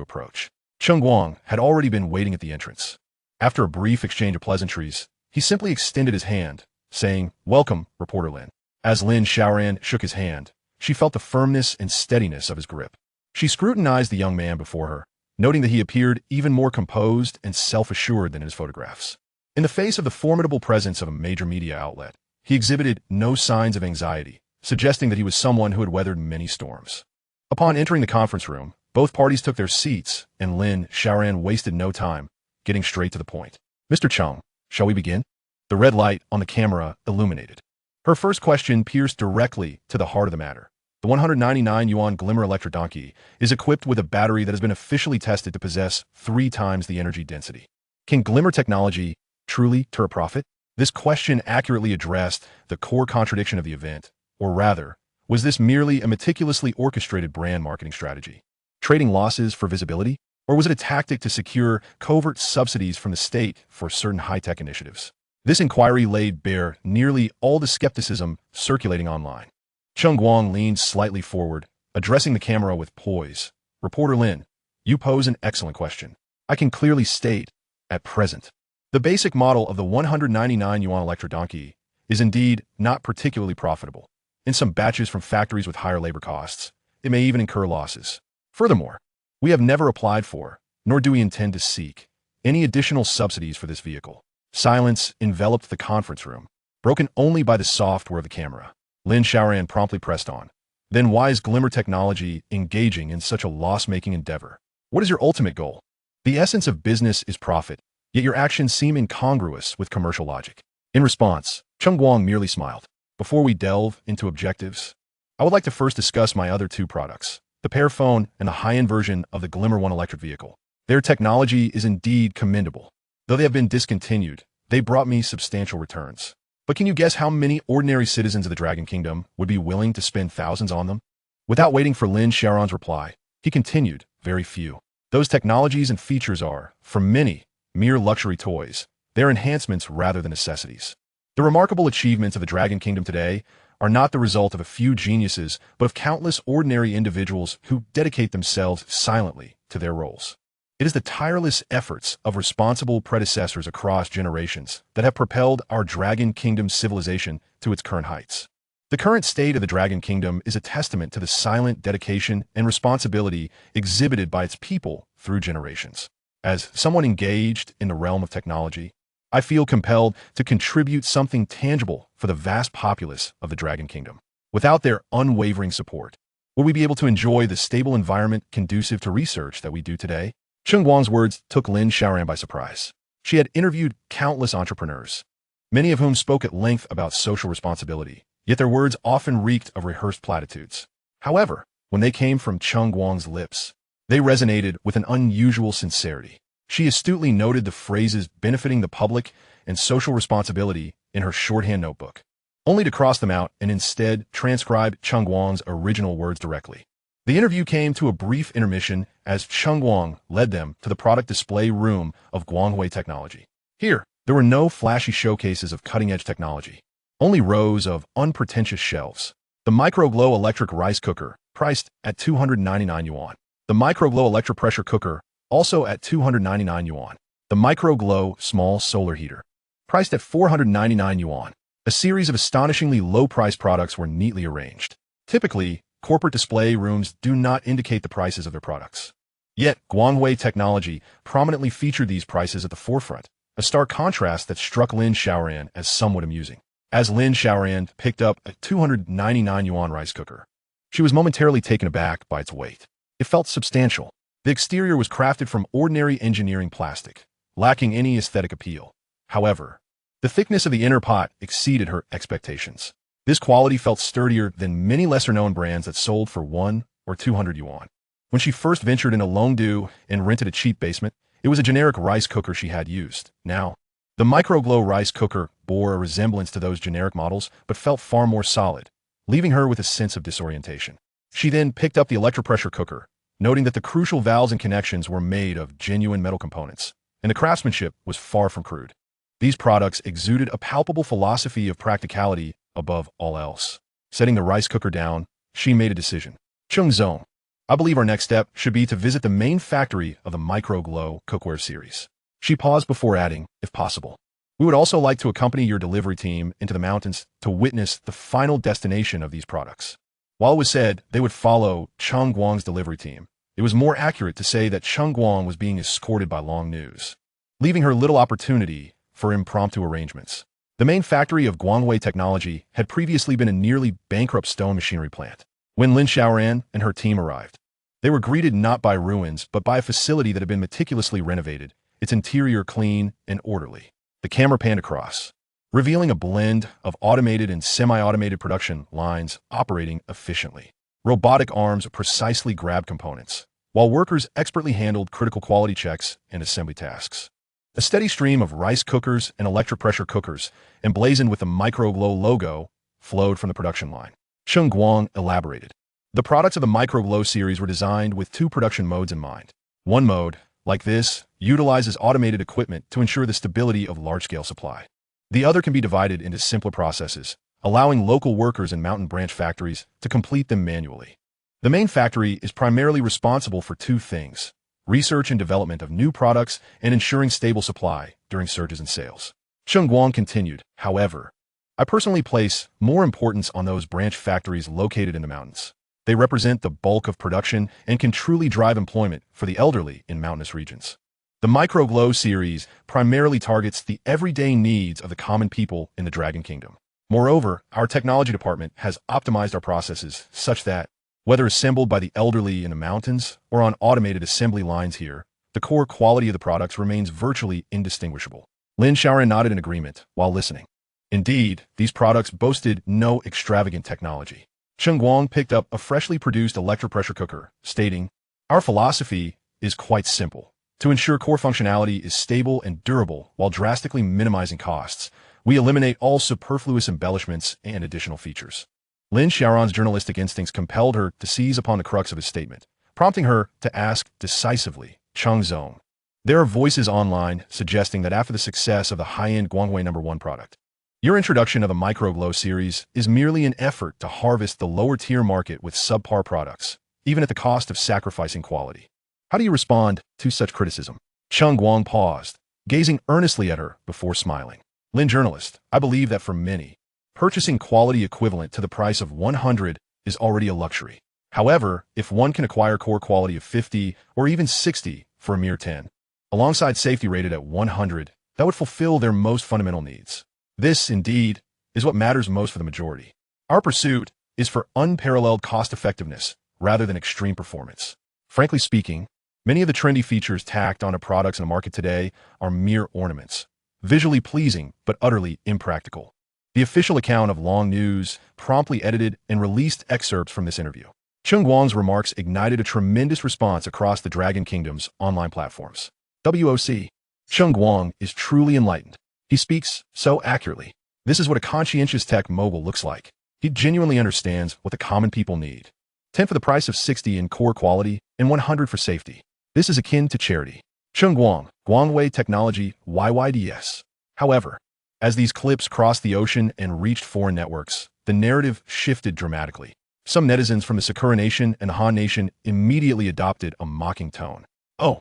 approach. Cheng Guang had already been waiting at the entrance. After a brief exchange of pleasantries, he simply extended his hand, saying, "Welcome, Reporter Lin." As Lin Xiaoran shook his hand, she felt the firmness and steadiness of his grip. She scrutinized the young man before her, noting that he appeared even more composed and self-assured than in his photographs. In the face of the formidable presence of a major media outlet, he exhibited no signs of anxiety, suggesting that he was someone who had weathered many storms. Upon entering the conference room, both parties took their seats, and Lin Xiaoran wasted no time, getting straight to the point. "Mr. Cheng, shall we begin?" The red light on the camera illuminated. Her first question pierced directly to the heart of the matter. The 199 yuan Glimmer electric donkey is equipped with a battery that has been officially tested to possess 3 times the energy density. Can Glimmer technology truly turn a profit? This question accurately addressed the core contradiction of the event, or rather, was this merely a meticulously orchestrated brand marketing strategy? Trading losses for visibility? Or was it a tactic to secure covert subsidies from the state for certain high-tech initiatives? This inquiry laid bare nearly all the skepticism circulating online. Cheng Guang leaned slightly forward, addressing the camera with poise. "Reporter Lin, you pose an excellent question. I can clearly state, at present, the basic model of the 199 yuan electric donkey is indeed not particularly profitable. In some batches from factories with higher labor costs, it may even incur losses. Furthermore, we have never applied for, nor do we intend to seek, any additional subsidies for this vehicle." Silence enveloped the conference room, broken only by the software of the camera. Lin Xiaoran promptly pressed on. "Then why is Glimmer technology engaging in such a loss-making endeavor? What is your ultimate goal? The essence of business is profit, yet your actions seem incongruous with commercial logic." In response, Cheng Guang merely smiled. "Before we delve into objectives, I would like to first discuss my other 2 products, the Pear Phone, and the high-end version of the Glimmer 1 electric vehicle. Their technology is indeed commendable. Though they have been discontinued, they brought me substantial returns. But can you guess how many ordinary citizens of the Dragon Kingdom would be willing to spend thousands on them? Without waiting for Lin Xiaoran's reply, he continued, very few. Those technologies and features are, for many, mere luxury toys. They're enhancements rather than necessities. The remarkable achievements of the Dragon Kingdom today are not the result of a few geniuses, but of countless ordinary individuals who dedicate themselves silently to their roles. It is the tireless efforts of responsible predecessors across generations that have propelled our Dragon Kingdom civilization to its current heights. The current state of the Dragon Kingdom is a testament to the silent dedication and responsibility exhibited by its people through generations. As someone engaged in the realm of technology, I feel compelled to contribute something tangible for the vast populace of the Dragon Kingdom. Without their unwavering support, will we be able to enjoy the stable environment conducive to research that we do today? Cheng Guang's words took Lin Xiaoran by surprise. She had interviewed countless entrepreneurs, many of whom spoke at length about social responsibility, yet their words often reeked of rehearsed platitudes. However, when they came from Cheng Guang's lips, they resonated with an unusual sincerity. She astutely noted the phrases benefiting the public and social responsibility in her shorthand notebook, only to cross them out and instead transcribe Cheng Guang's original words directly. The interview came to a brief intermission as Cheng Guang led them to the product display room of Guanghui Technology. Here, there were no flashy showcases of cutting-edge technology, only rows of unpretentious shelves. The Microglow electric rice cooker, priced at 299 yuan. The Microglow electric pressure cooker, also at 299 yuan. The Microglow small solar heater, priced at 499 yuan. A series of astonishingly low-priced products were neatly arranged. Typically, corporate display rooms do not indicate the prices of their products. Yet, Guanghui Technology prominently featured these prices at the forefront, a stark contrast that struck Lin Xiaoran as somewhat amusing. As Lin Xiaoran picked up a 299 yuan rice cooker, she was momentarily taken aback by its weight. It felt substantial. The exterior was crafted from ordinary engineering plastic, lacking any aesthetic appeal. However, the thickness of the inner pot exceeded her expectations. This quality felt sturdier than many lesser-known brands that sold for 1 or 200 yuan. When she first ventured into Longdu and rented a cheap basement, it was a generic rice cooker she had used. Now, the Microglow rice cooker bore a resemblance to those generic models, but felt far more solid, leaving her with a sense of disorientation. She then picked up the electric pressure cooker, noting that the crucial valves and connections were made of genuine metal components, and the craftsmanship was far from crude. These products exuded a palpable philosophy of practicality above all else. Setting the rice cooker down, she made a decision. Cheng Zong, I believe our next step should be to visit the main factory of the Microglow cookware series. She paused before adding, if possible. We would also like to accompany your delivery team into the mountains to witness the final destination of these products. While it was said they would follow Cheng Guang's delivery team, it was more accurate to say that Cheng Guang was being escorted by long news, leaving her little opportunity for impromptu arrangements. The main factory of Guanghui Technology had previously been a nearly bankrupt stone machinery plant. When Lin Xiaoran and her team arrived, they were greeted not by ruins, but by a facility that had been meticulously renovated, its interior clean and orderly. The camera panned across, revealing a blend of automated and semi-automated production lines operating efficiently. Robotic arms precisely grabbed components, while workers expertly handled critical quality checks and assembly tasks. A steady stream of rice cookers and electric pressure cookers, emblazoned with the Microglow logo, flowed from the production line. Cheng Guang elaborated. The products of the Microglow series were designed with 2 production modes in mind. One mode, like this, utilizes automated equipment to ensure the stability of large-scale supply. The other can be divided into simpler processes, allowing local workers in mountain branch factories to complete them manually. The main factory is primarily responsible for 2 things: research and development of new products and ensuring stable supply during surges in sales. Cheng Guang continued, however, I personally place more importance on those branch factories located in the mountains. They represent the bulk of production and can truly drive employment for the elderly in mountainous regions. The Microglow series primarily targets the everyday needs of the common people in the Dragon Kingdom. Moreover, our technology department has optimized our processes such that, whether assembled by the elderly in the mountains or on automated assembly lines here, the core quality of the products remains virtually indistinguishable. Lin Xiaoran nodded in agreement while listening. Indeed, these products boasted no extravagant technology. Cheng Guang picked up a freshly produced electric pressure cooker, stating, "Our philosophy is quite simple. To ensure core functionality is stable and durable while drastically minimizing costs, we eliminate all superfluous embellishments and additional features." Lin Xiaoran's journalistic instincts compelled her to seize upon the crux of his statement, prompting her to ask decisively, "Cheng Zong." There are voices online suggesting that after the success of the high-end Guangwei #1 product, your introduction of the Micro Glow series is merely an effort to harvest the lower-tier market with subpar products, even at the cost of sacrificing quality. How do you respond to such criticism? Cheng Guang paused, gazing earnestly at her before smiling. Lin journalist, I believe that for many, purchasing quality equivalent to the price of 100 is already a luxury. However, if one can acquire core quality of 50 or even 60 for a mere 10, alongside safety rated at 100, that would fulfill their most fundamental needs. This, indeed, is what matters most for the majority. Our pursuit is for unparalleled cost-effectiveness rather than extreme performance. Frankly speaking, many of the trendy features tacked onto products in the market today are mere ornaments, visually pleasing but utterly impractical. The official account of Long News promptly edited and released excerpts from this interview. Cheng Guang's remarks ignited a tremendous response across the Dragon Kingdom's online platforms. WOC. Cheng Guang is truly enlightened. He speaks so accurately. This is what a conscientious tech mogul looks like. He genuinely understands what the common people need. 10 for the price of 60 in core quality and 100 for safety. This is akin to charity. Cheng Guang, Guangwei Technology, YYDS. However, as these clips crossed the ocean and reached foreign networks, the narrative shifted dramatically. Some netizens from the Sakura Nation and the Han Nation immediately adopted a mocking tone. Oh,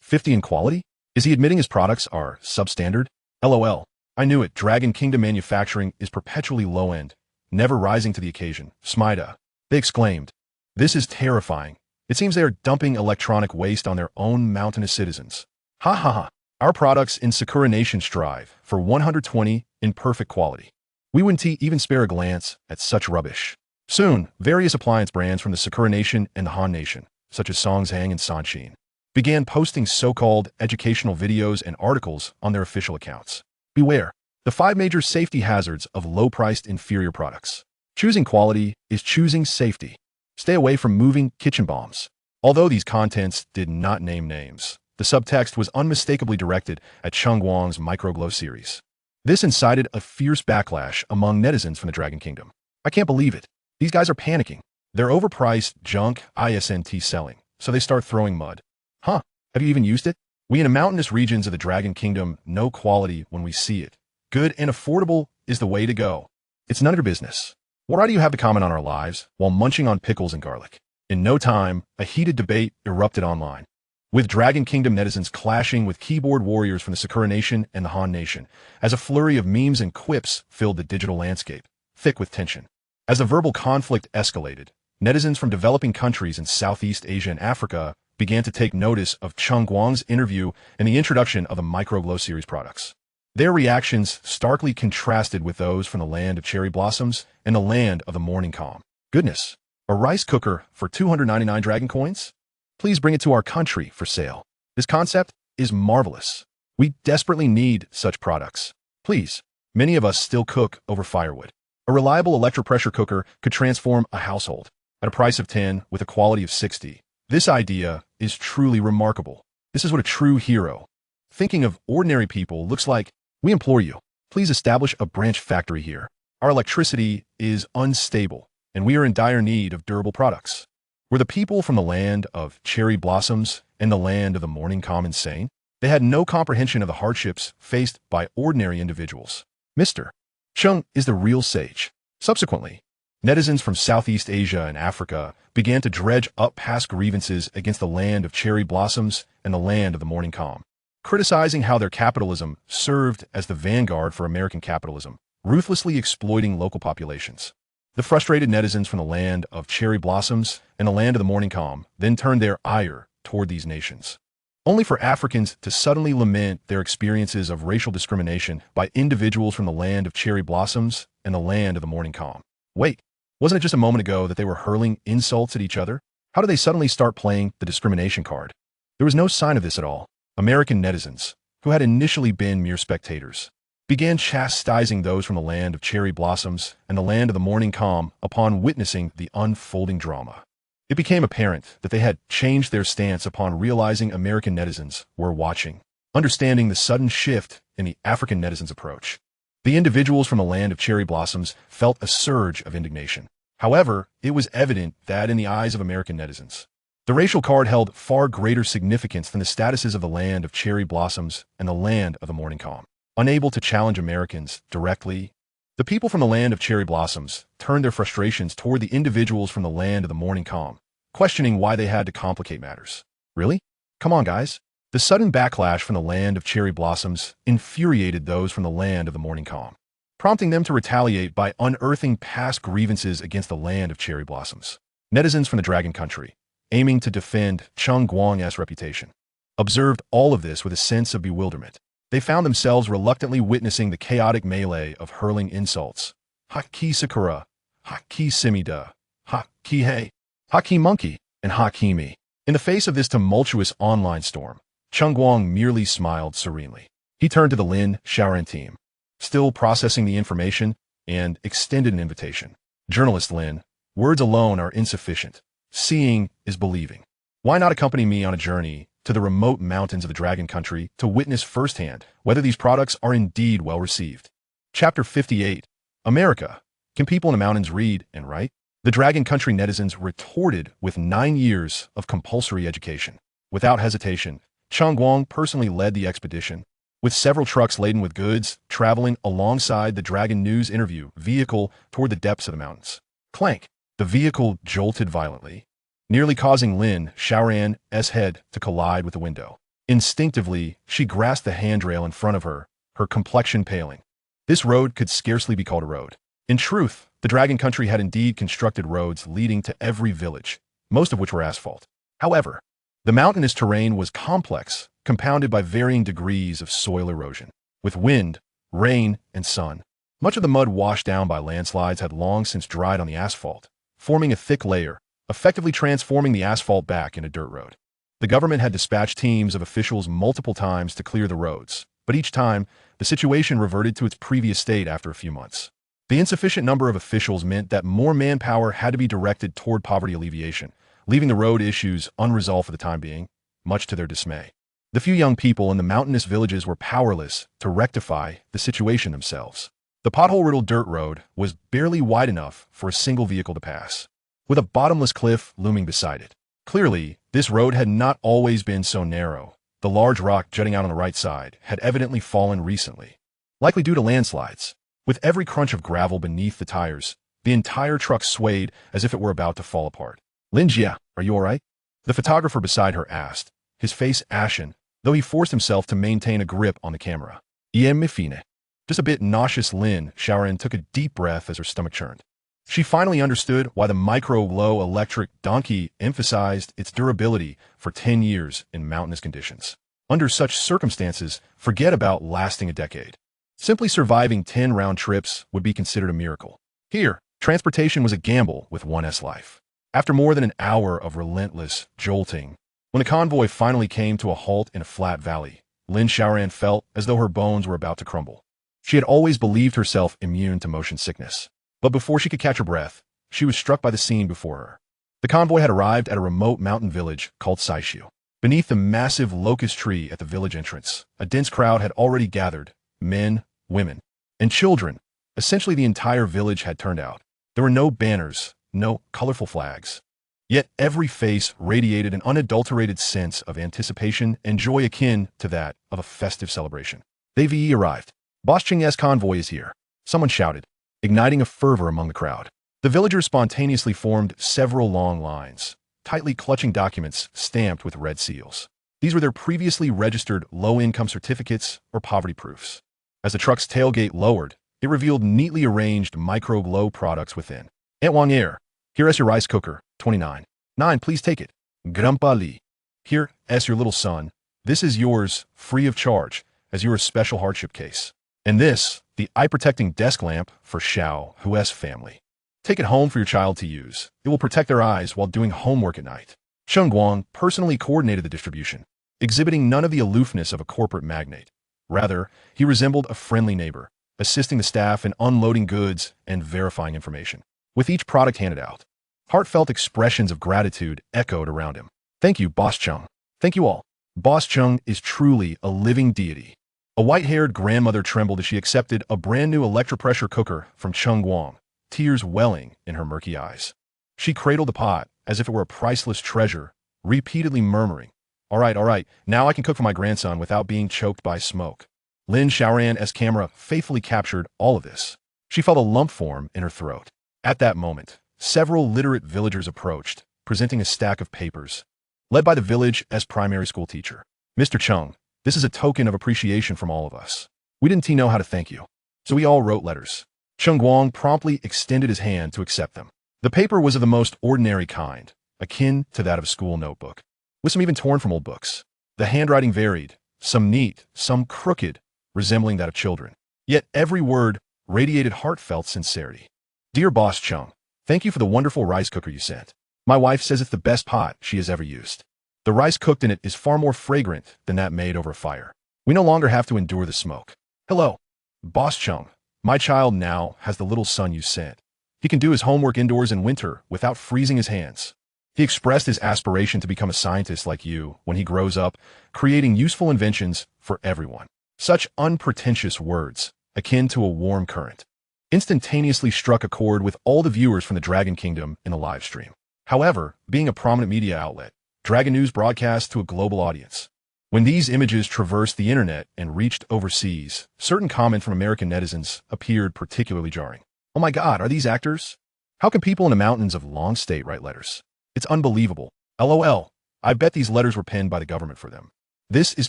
50 in quality? Is he admitting his products are substandard? LOL. I knew it. Dragon Kingdom manufacturing is perpetually low-end, never rising to the occasion. Smida. They exclaimed. This is terrifying. It seems they are dumping electronic waste on their own mountainous citizens. Ha ha ha. Our products in Sakura Nation strive for 120 in perfect quality. We wouldn't even spare a glance at such rubbish. Soon, various appliance brands from the Sakura Nation and the Han Nation, such as Songzhang and Sanshin, began posting so-called educational videos and articles on their official accounts. Beware, the 5 major safety hazards of low-priced inferior products. Choosing quality is choosing safety. Stay away from moving kitchen bombs. Although these contents did not name names, the subtext was unmistakably directed at Cheng Guang's Micro Glow series. This incited a fierce backlash among netizens from the Dragon Kingdom. I can't believe it. These guys are panicking. They're overpriced junk ISNT selling, so they start throwing mud. Huh, have you even used it? We in the mountainous regions of the Dragon Kingdom know quality when we see it. Good and affordable is the way to go. It's none of your business. What right do you have to comment on our lives while munching on pickles and garlic? In no time, a heated debate erupted online, with Dragon Kingdom netizens clashing with keyboard warriors from the Sakura Nation and the Han Nation, as a flurry of memes and quips filled the digital landscape, thick with tension. As the verbal conflict escalated, netizens from developing countries in Southeast Asia and Africa began to take notice of Cheng Guang's interview and the introduction of the Micro Glow series products. Their reactions starkly contrasted with those from the land of cherry blossoms and the land of the morning calm. Goodness, a rice cooker for 299 dragon coins? Please bring it to our country for sale. This concept is marvelous. We desperately need such products. Please, many of us still cook over firewood. A reliable electric pressure cooker could transform a household at a price of 10 with a quality of 60. This idea is truly remarkable. This is what a true hero, thinking of ordinary people, looks like. We implore you, please establish a branch factory here. Our electricity is unstable, and we are in dire need of durable products. Were the people from the land of cherry blossoms and the land of the morning calm insane? They had no comprehension of the hardships faced by ordinary individuals. Mr. Cheng is the real sage. Subsequently, netizens from Southeast Asia and Africa began to dredge up past grievances against the land of cherry blossoms and the land of the morning calm, criticizing how their capitalism served as the vanguard for American capitalism, ruthlessly exploiting local populations. The frustrated netizens from the land of cherry blossoms and the land of the morning calm then turned their ire toward these nations, only for Africans to suddenly lament their experiences of racial discrimination by individuals from the land of cherry blossoms and the land of the morning calm. Wait, wasn't it just a moment ago that they were hurling insults at each other? How did they suddenly start playing the discrimination card? There was no sign of this at all. American netizens, who had initially been mere spectators, began chastising those from the land of cherry blossoms and the land of the morning calm upon witnessing the unfolding drama. It became apparent that they had changed their stance upon realizing American netizens were watching, understanding the sudden shift in the African netizens' approach. The individuals from the land of cherry blossoms felt a surge of indignation. However, it was evident that in the eyes of American netizens, the racial card held far greater significance than the statuses of the land of cherry blossoms and the land of the morning calm. Unable to challenge Americans directly, the people from the land of cherry blossoms turned their frustrations toward the individuals from the land of the morning calm, questioning why they had to complicate matters. Really? Come on, guys. The sudden backlash from the land of cherry blossoms infuriated those from the land of the morning calm, prompting them to retaliate by unearthing past grievances against the land of cherry blossoms. Netizens from the Dragon Country, aiming to defend Cheng Guang's reputation, observed all of this with a sense of bewilderment. They found themselves reluctantly witnessing the chaotic melee of hurling insults. Ha-ki Sakura, Ha-ki Simida, Ha-ki Hey, Ha-ki Monkey, and Ha-ki Me. In the face of this tumultuous online storm, Cheng Guang merely smiled serenely. He turned to the Lin Xiaoran team, still processing the information, and extended an invitation. Journalist Lin, words alone are insufficient. Seeing is believing. Why not accompany me on a journey to the remote mountains of the Dragon Country to witness firsthand whether these products are indeed well received? Chapter 58. America. Can people in the mountains read and write? The Dragon Country netizens retorted with 9 years of compulsory education. Without hesitation, Cheng Guang personally led the expedition, with several trucks laden with goods traveling alongside the Dragon News interview vehicle toward the depths of the mountains. Clank! The vehicle jolted violently, nearly causing Lin Xiaoran's head to collide with the window. Instinctively, she grasped the handrail in front of her, her complexion paling. This road could scarcely be called a road. In truth, the Dragon Country had indeed constructed roads leading to every village, most of which were asphalt. However, the mountainous terrain was complex, compounded by varying degrees of soil erosion. With wind, rain, and sun, much of the mud washed down by landslides had long since dried on the asphalt, forming a thick layer, effectively transforming the asphalt back into dirt road. The government had dispatched teams of officials multiple times to clear the roads, but each time, the situation reverted to its previous state after a few months. The insufficient number of officials meant that more manpower had to be directed toward poverty alleviation, leaving the road issues unresolved for the time being, much to their dismay. The few young people in the mountainous villages were powerless to rectify the situation themselves. The pothole-riddled dirt road was barely wide enough for a single vehicle to pass, with a bottomless cliff looming beside it. Clearly, this road had not always been so narrow. The large rock jutting out on the right side had evidently fallen recently, likely due to landslides. With every crunch of gravel beneath the tires, the entire truck swayed as if it were about to fall apart. Linjia, are you all right? The photographer beside her asked, his face ashen, though he forced himself to maintain a grip on the camera. Iem Mifine. Just a bit nauseous, Lin Xiaoran took a deep breath as her stomach churned. She finally understood why the micro-glow electric donkey emphasized its durability for 10 years in mountainous conditions. Under such circumstances, forget about lasting a decade. Simply surviving 10 round trips would be considered a miracle. Here, transportation was a gamble with one's life. After more than an hour of relentless jolting, when the convoy finally came to a halt in a flat valley, Lin Xiaoran felt as though her bones were about to crumble. She had always believed herself immune to motion sickness, but before she could catch her breath, she was struck by the scene before her. The convoy had arrived at a remote mountain village called Saishiu. Beneath the massive locust tree at the village entrance, a dense crowd had already gathered. Men, women, and children. Essentially the entire village had turned out. There were no banners, no colorful flags. Yet every face radiated an unadulterated sense of anticipation and joy akin to that of a festive celebration. They've arrived. Boss Cheng's convoy is here, someone shouted, igniting a fervor among the crowd. The villagers spontaneously formed several long lines, tightly clutching documents stamped with red seals. These were their previously registered low-income certificates or poverty proofs. As the truck's tailgate lowered, it revealed neatly arranged micro-glow products within. Aunt Wang Air, here is your rice cooker, 29. 9, please take it. Grandpa Li, here is your little son. This is yours, free of charge, as your special hardship case. And this, the eye-protecting desk lamp for Xiao Hu's family. Take it home for your child to use. It will protect their eyes while doing homework at night. Cheng Guang personally coordinated the distribution, exhibiting none of the aloofness of a corporate magnate. Rather, he resembled a friendly neighbor, assisting the staff in unloading goods and verifying information. With each product handed out, heartfelt expressions of gratitude echoed around him. Thank you, Boss Cheng. Thank you all. Boss Cheng is truly a living deity. A white-haired grandmother trembled as she accepted a brand-new electropressure cooker from Cheng Guang, tears welling in her murky eyes. She cradled the pot as if it were a priceless treasure, repeatedly murmuring, all right, now I can cook for my grandson without being choked by smoke." Lin Xiaoran's camera faithfully captured all of this. She felt a lump form in her throat. At that moment, several literate villagers approached, presenting a stack of papers. Led by the village as primary school teacher. "Mr. Cheng, this is a token of appreciation from all of us. We didn't know how to thank you, so we all wrote letters." Cheng Guang promptly extended his hand to accept them. The paper was of the most ordinary kind, akin to that of a school notebook, with some even torn from old books. The handwriting varied, some neat, some crooked, resembling that of children. Yet every word radiated heartfelt sincerity. "Dear Boss Cheng, thank you for the wonderful rice cooker you sent. My wife says it's the best pot she has ever used. The rice cooked in it is far more fragrant than that made over a fire. We no longer have to endure the smoke. Hello, Boss Cheng. My child now has the little son you sent. He can do his homework indoors in winter without freezing his hands. He expressed his aspiration to become a scientist like you when he grows up, creating useful inventions for everyone." Such unpretentious words, akin to a warm current, instantaneously struck a chord with all the viewers from the Dragon Kingdom in the live stream. However, being a prominent media outlet, Dragon News broadcast to a global audience. When these images traversed the internet and reached overseas, certain comment from American netizens appeared particularly jarring. "Oh my God, are these actors? How can people in the mountains of Long State write letters? It's unbelievable. LOL. I bet these letters were penned by the government for them. This is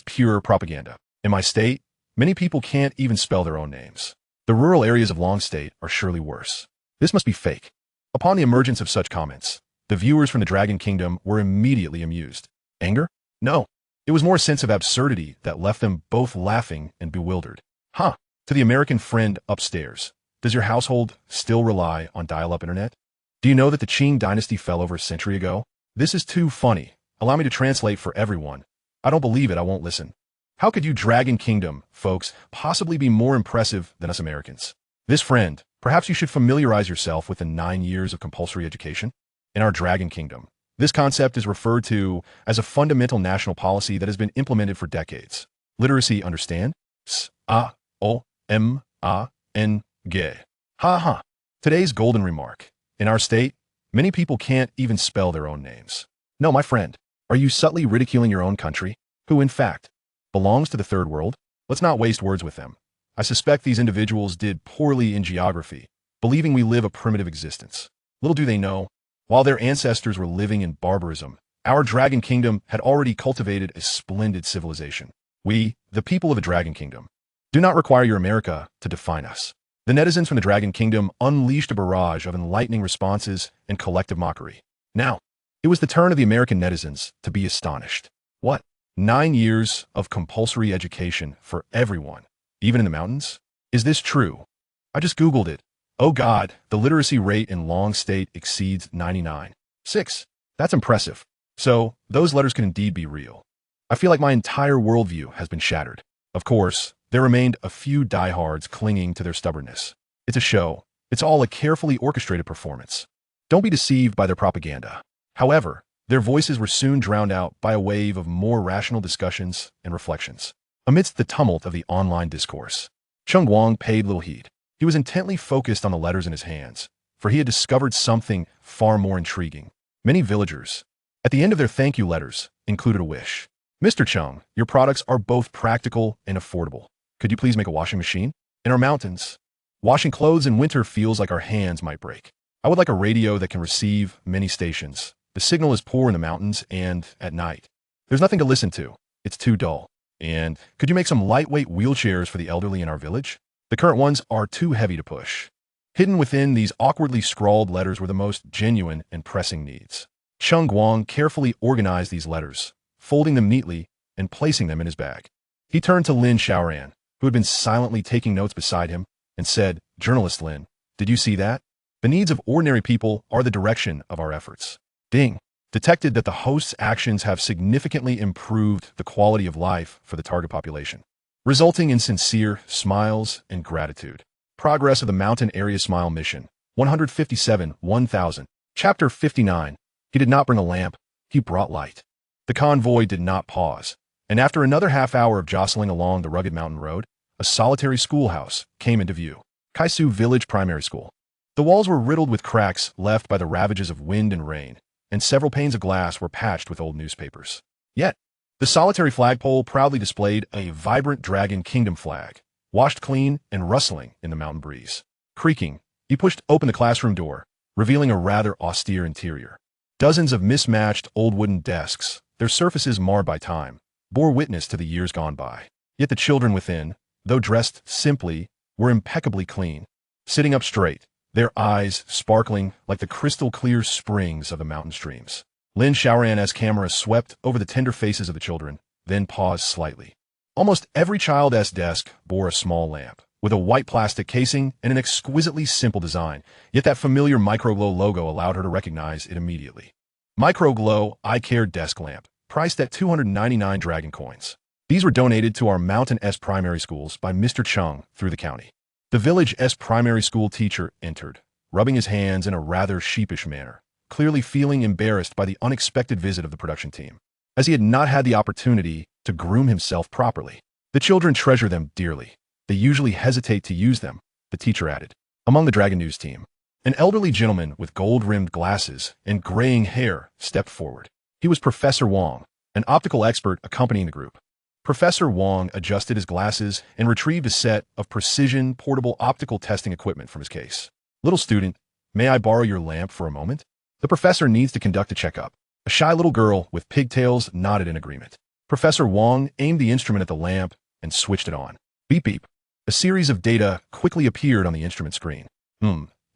pure propaganda. In my state, many people can't even spell their own names. The rural areas of Long State are surely worse. This must be fake." Upon the emergence of such comments, the viewers from the Dragon Kingdom were immediately amused. Anger? No. It was more a sense of absurdity that left them both laughing and bewildered. "Huh. To the American friend upstairs, does your household still rely on dial-up internet? Do you know that the Qing dynasty fell over a century ago? This is too funny. Allow me to translate for everyone. I don't believe it, I won't listen. How could you Dragon Kingdom, folks, possibly be more impressive than us Americans? This friend, perhaps you should familiarize yourself with the 9 years of compulsory education. In our Dragon Kingdom, this concept is referred to as a fundamental national policy that has been implemented for decades. Literacy, understand? S-A-O-M-A-N-G. Ha ha. Today's golden remark. In our state, many people can't even spell their own names. No, my friend, are you subtly ridiculing your own country, who, in fact, belongs to the third world? Let's not waste words with them. I suspect these individuals did poorly in geography, believing we live a primitive existence. Little do they know, while their ancestors were living in barbarism, our Dragon Kingdom had already cultivated a splendid civilization. We, the people of the Dragon Kingdom, do not require your America to define us. The netizens from the Dragon Kingdom unleashed a barrage of enlightening responses and collective mockery. Now, it was the turn of the American netizens to be astonished. What? 9 years of compulsory education for everyone, even in the mountains? Is this true? I just Googled it. Oh God, the literacy rate in Long State exceeds 99.6. That's impressive. So, those letters can indeed be real. I feel like my entire worldview has been shattered. Of course, there remained a few diehards clinging to their stubbornness. It's a show. It's all a carefully orchestrated performance. Don't be deceived by their propaganda. However, their voices were soon drowned out by a wave of more rational discussions and reflections. Amidst the tumult of the online discourse, Cheng Guang paid little heed. He was intently focused on the letters in his hands, for he had discovered something far more intriguing. Many villagers, at the end of their thank you letters, included a wish. "Mr. Cheng, your products are both practical and affordable. Could you please make a washing machine? In our mountains, washing clothes in winter feels like our hands might break. I would like a radio that can receive many stations. The signal is poor in the mountains and at night. There's nothing to listen to. It's too dull. And could you make some lightweight wheelchairs for the elderly in our village? The current ones are too heavy to push." Hidden within these awkwardly scrawled letters were the most genuine and pressing needs. Cheng Guang carefully organized these letters, folding them neatly and placing them in his bag. He turned to Lin Xiaoran, who had been silently taking notes beside him, and said, "Journalist Lin, did you see that? The needs of ordinary people are the direction of our efforts." Ding. Detected that the host's actions have significantly improved the quality of life for the target population. resulting in sincere smiles and gratitude. Progress of the Mountain Area Smile Mission. 157, 1000. Chapter 59. He did not bring a lamp, he brought light. The convoy did not pause, and after another half-hour of jostling along the rugged mountain road, a solitary schoolhouse came into view. Kaisu Village Primary School. The walls were riddled with cracks left by the ravages of wind and rain, and several panes of glass were patched with old newspapers. Yet, the solitary flagpole proudly displayed a vibrant Dragon Kingdom flag, washed clean and rustling in the mountain breeze. Creaking, he pushed open the classroom door, revealing a rather austere interior. Dozens of mismatched old wooden desks, their surfaces marred by time, bore witness to the years gone by. Yet the children within, though dressed simply, were impeccably clean, sitting up straight, their eyes sparkling like the crystal-clear springs of the mountain streams. Lin Xiaoran's camera swept over the tender faces of the children, then paused slightly. Almost every child's desk bore a small lamp, with a white plastic casing and an exquisitely simple design, yet that familiar Microglow logo allowed her to recognize it immediately. Microglow Eye Care Desk Lamp, priced at 299 Dragon Coins. These were donated to our Mountain S primary schools by Mr. Cheng through the county. The Village S primary school teacher entered, rubbing his hands in a rather sheepish manner, clearly feeling embarrassed by the unexpected visit of the production team, as he had not had the opportunity to groom himself properly. The children treasure them dearly. They usually hesitate to use them, the teacher added. Among the Dragon News team, an elderly gentleman with gold-rimmed glasses and graying hair stepped forward. He was Professor Wang, an optical expert accompanying the group. Professor Wang adjusted his glasses and retrieved a set of precision portable optical testing equipment from his case. Little student, may I borrow your lamp for a moment? The professor needs to conduct a checkup. A shy little girl with pigtails nodded in agreement. Professor Wang aimed the instrument at the lamp and switched it on. Beep beep. A series of data quickly appeared on the instrument screen.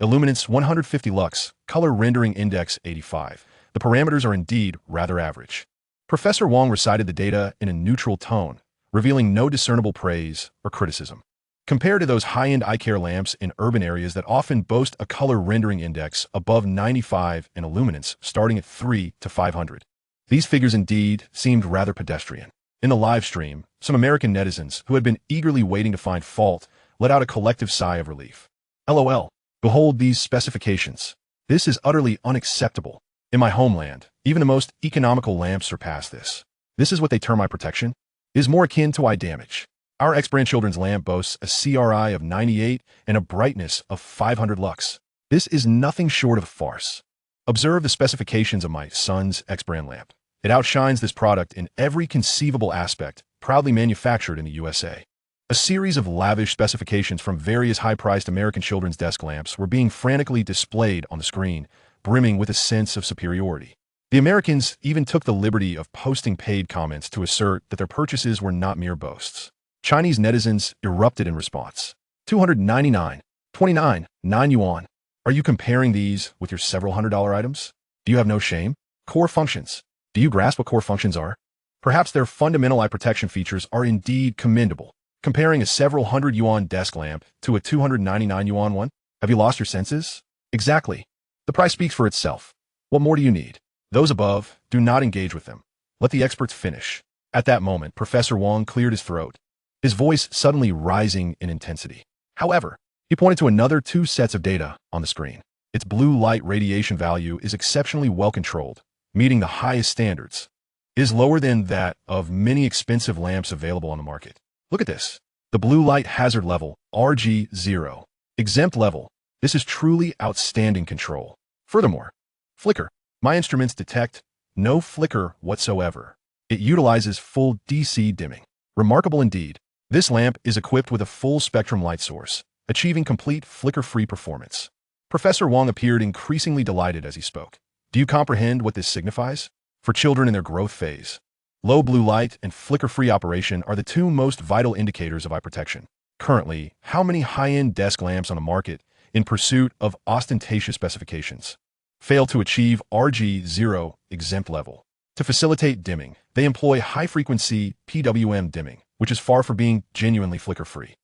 Illuminance 150 lux, color rendering index 85. The parameters are indeed rather average. Professor Wang recited the data in a neutral tone, revealing no discernible praise or criticism. Compared to those high-end eye care lamps in urban areas that often boast a color rendering index above 95 and illuminance starting at 3 to 500. These figures indeed seemed rather pedestrian. In the live stream, some American netizens who had been eagerly waiting to find fault let out a collective sigh of relief. LOL. Behold these specifications. This is utterly unacceptable. In my homeland, even the most economical lamps surpass this. This is what they term eye protection? It is more akin to eye damage. Our ex-grandchildren's lamp boasts a CRI of 98 and a brightness of 500 lux. This is nothing short of a farce. Observe the specifications of my son's ex-brand lamp. It outshines this product in every conceivable aspect, proudly manufactured in the USA. A series of lavish specifications from various high-priced American children's desk lamps were being frantically displayed on the screen, brimming with a sense of superiority. The Americans even took the liberty of posting paid comments to assert that their purchases were not mere boasts. Chinese netizens erupted in response. 299, 29, 9 yuan. Are you comparing these with your several $100 items? Do you have no shame? Core functions. Do you grasp what core functions are? Perhaps their fundamental eye protection features are indeed commendable. Comparing a several hundred yuan desk lamp to a 299 yuan one? Have you lost your senses? Exactly. The price speaks for itself. What more do you need? Those above, do not engage with them. Let the experts finish. At that moment, Professor Wang cleared his throat, his voice suddenly rising in intensity. However, he pointed to another 2 sets of data on the screen. Its blue light radiation value is exceptionally well controlled, meeting the highest standards. It is lower than that of many expensive lamps available on the market. Look at this. The blue light hazard level, RG0. Exempt level. This is truly outstanding control. Furthermore, flicker. My instruments detect no flicker whatsoever. It utilizes full DC dimming. Remarkable indeed. This lamp is equipped with a full spectrum light source, achieving complete flicker-free performance. Professor Wang appeared increasingly delighted as he spoke. Do you comprehend what this signifies? For children in their growth phase, low blue light and flicker-free operation are the 2 most vital indicators of eye protection. Currently, how many high-end desk lamps on the market, in pursuit of ostentatious specifications, fail to achieve RG0 exempt level? To facilitate dimming, they employ high-frequency PWM dimming, which is far from being genuinely flicker-free.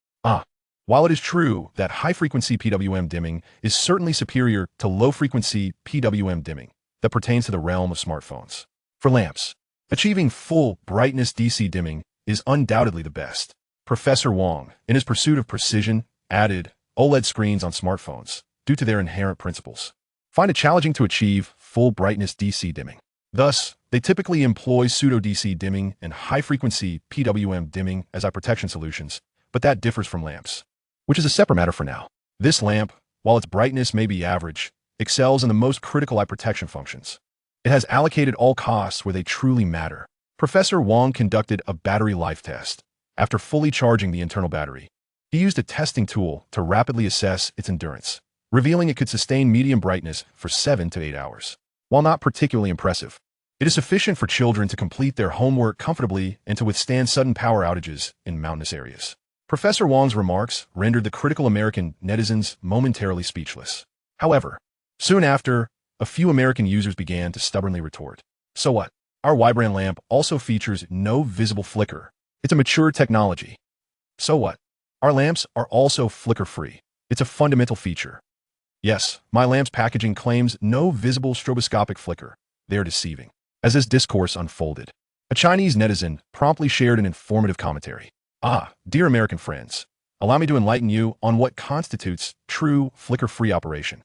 While it is true that high-frequency PWM dimming is certainly superior to low-frequency PWM dimming that pertains to the realm of smartphones, for lamps, achieving full brightness DC dimming is undoubtedly the best. Professor Wang, in his pursuit of precision, added OLED screens on smartphones due to their inherent principles. Find it challenging to achieve full brightness DC dimming. Thus, they typically employ pseudo-DC dimming and high-frequency PWM dimming as eye protection solutions, but that differs from lamps, which is a separate matter for now. This lamp, while its brightness may be average, excels in the most critical eye protection functions. It has allocated all costs where they truly matter. Professor Wang conducted a battery life test. After fully charging the internal battery, he used a testing tool to rapidly assess its endurance, revealing it could sustain medium brightness for 7 to 8 hours. While not particularly impressive, it is sufficient for children to complete their homework comfortably and to withstand sudden power outages in mountainous areas. Professor Wang's remarks rendered the critical American netizens momentarily speechless. However, soon after, a few American users began to stubbornly retort. So what? Our Y-brand lamp also features no visible flicker. It's a mature technology. So what? Our lamps are also flicker-free. It's a fundamental feature. Yes, my lamp's packaging claims no visible stroboscopic flicker. They're deceiving. As this discourse unfolded, a Chinese netizen promptly shared an informative commentary. Dear American friends, allow me to enlighten you on what constitutes true flicker-free operation.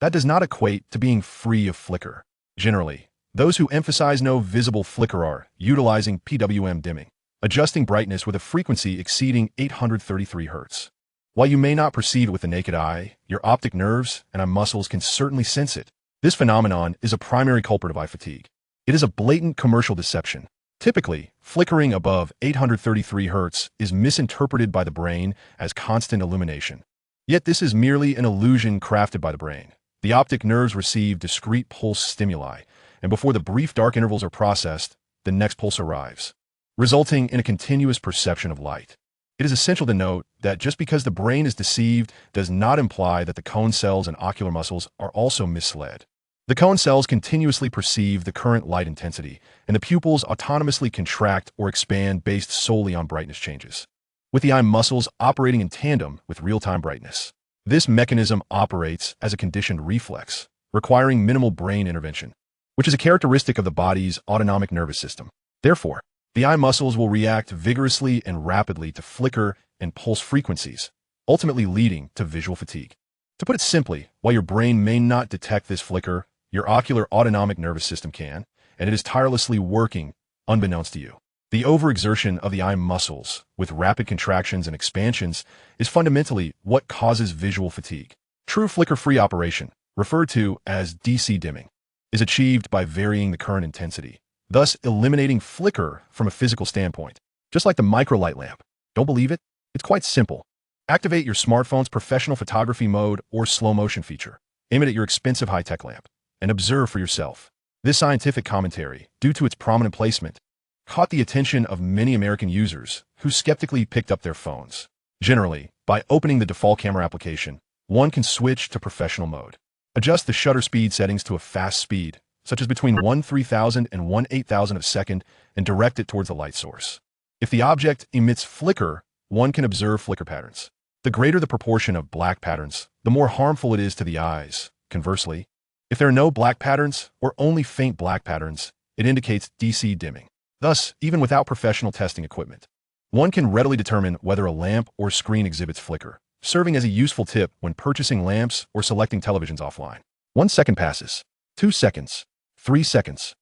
That does not equate to being free of flicker. Generally, those who emphasize no visible flicker are utilizing PWM dimming, adjusting brightness with a frequency exceeding 833 Hz. While you may not perceive it with the naked eye, your optic nerves and eye muscles can certainly sense it. This phenomenon is a primary culprit of eye fatigue. It is a blatant commercial deception. Typically, flickering above 833 Hz is misinterpreted by the brain as constant illumination. Yet this is merely an illusion crafted by the brain. The optic nerves receive discrete pulse stimuli, and before the brief dark intervals are processed, the next pulse arrives, resulting in a continuous perception of light. It is essential to note that just because the brain is deceived does not imply that the cone cells and ocular muscles are also misled. The cone cells continuously perceive the current light intensity, and the pupils autonomously contract or expand based solely on brightness changes, with the eye muscles operating in tandem with real-time brightness. This mechanism operates as a conditioned reflex, requiring minimal brain intervention, which is a characteristic of the body's autonomic nervous system. Therefore, the eye muscles will react vigorously and rapidly to flicker and pulse frequencies, ultimately leading to visual fatigue. To put it simply, while your brain may not detect this flicker, your ocular autonomic nervous system can, and it is tirelessly working unbeknownst to you. The overexertion of the eye muscles, with rapid contractions and expansions, is fundamentally what causes visual fatigue. True flicker-free operation, referred to as DC dimming, is achieved by varying the current intensity, thus eliminating flicker from a physical standpoint. Just like the microlight lamp. Don't believe it? It's quite simple. Activate your smartphone's professional photography mode or slow motion feature. Aim it at your expensive high-tech lamp and observe for yourself. This scientific commentary, due to its prominent placement, caught the attention of many American users who skeptically picked up their phones. Generally, by opening the default camera application, one can switch to professional mode. Adjust the shutter speed settings to a fast speed, such as between 1/3000 and 1/8000 of a second, and direct it towards the light source. If the object emits flicker, one can observe flicker patterns. The greater the proportion of black patterns, the more harmful it is to the eyes. Conversely, if there are no black patterns or only faint black patterns, it indicates DC dimming. Thus, even without professional testing equipment, one can readily determine whether a lamp or screen exhibits flicker, serving as a useful tip when purchasing lamps or selecting televisions offline. 1 second passes. 2 seconds. 3 seconds.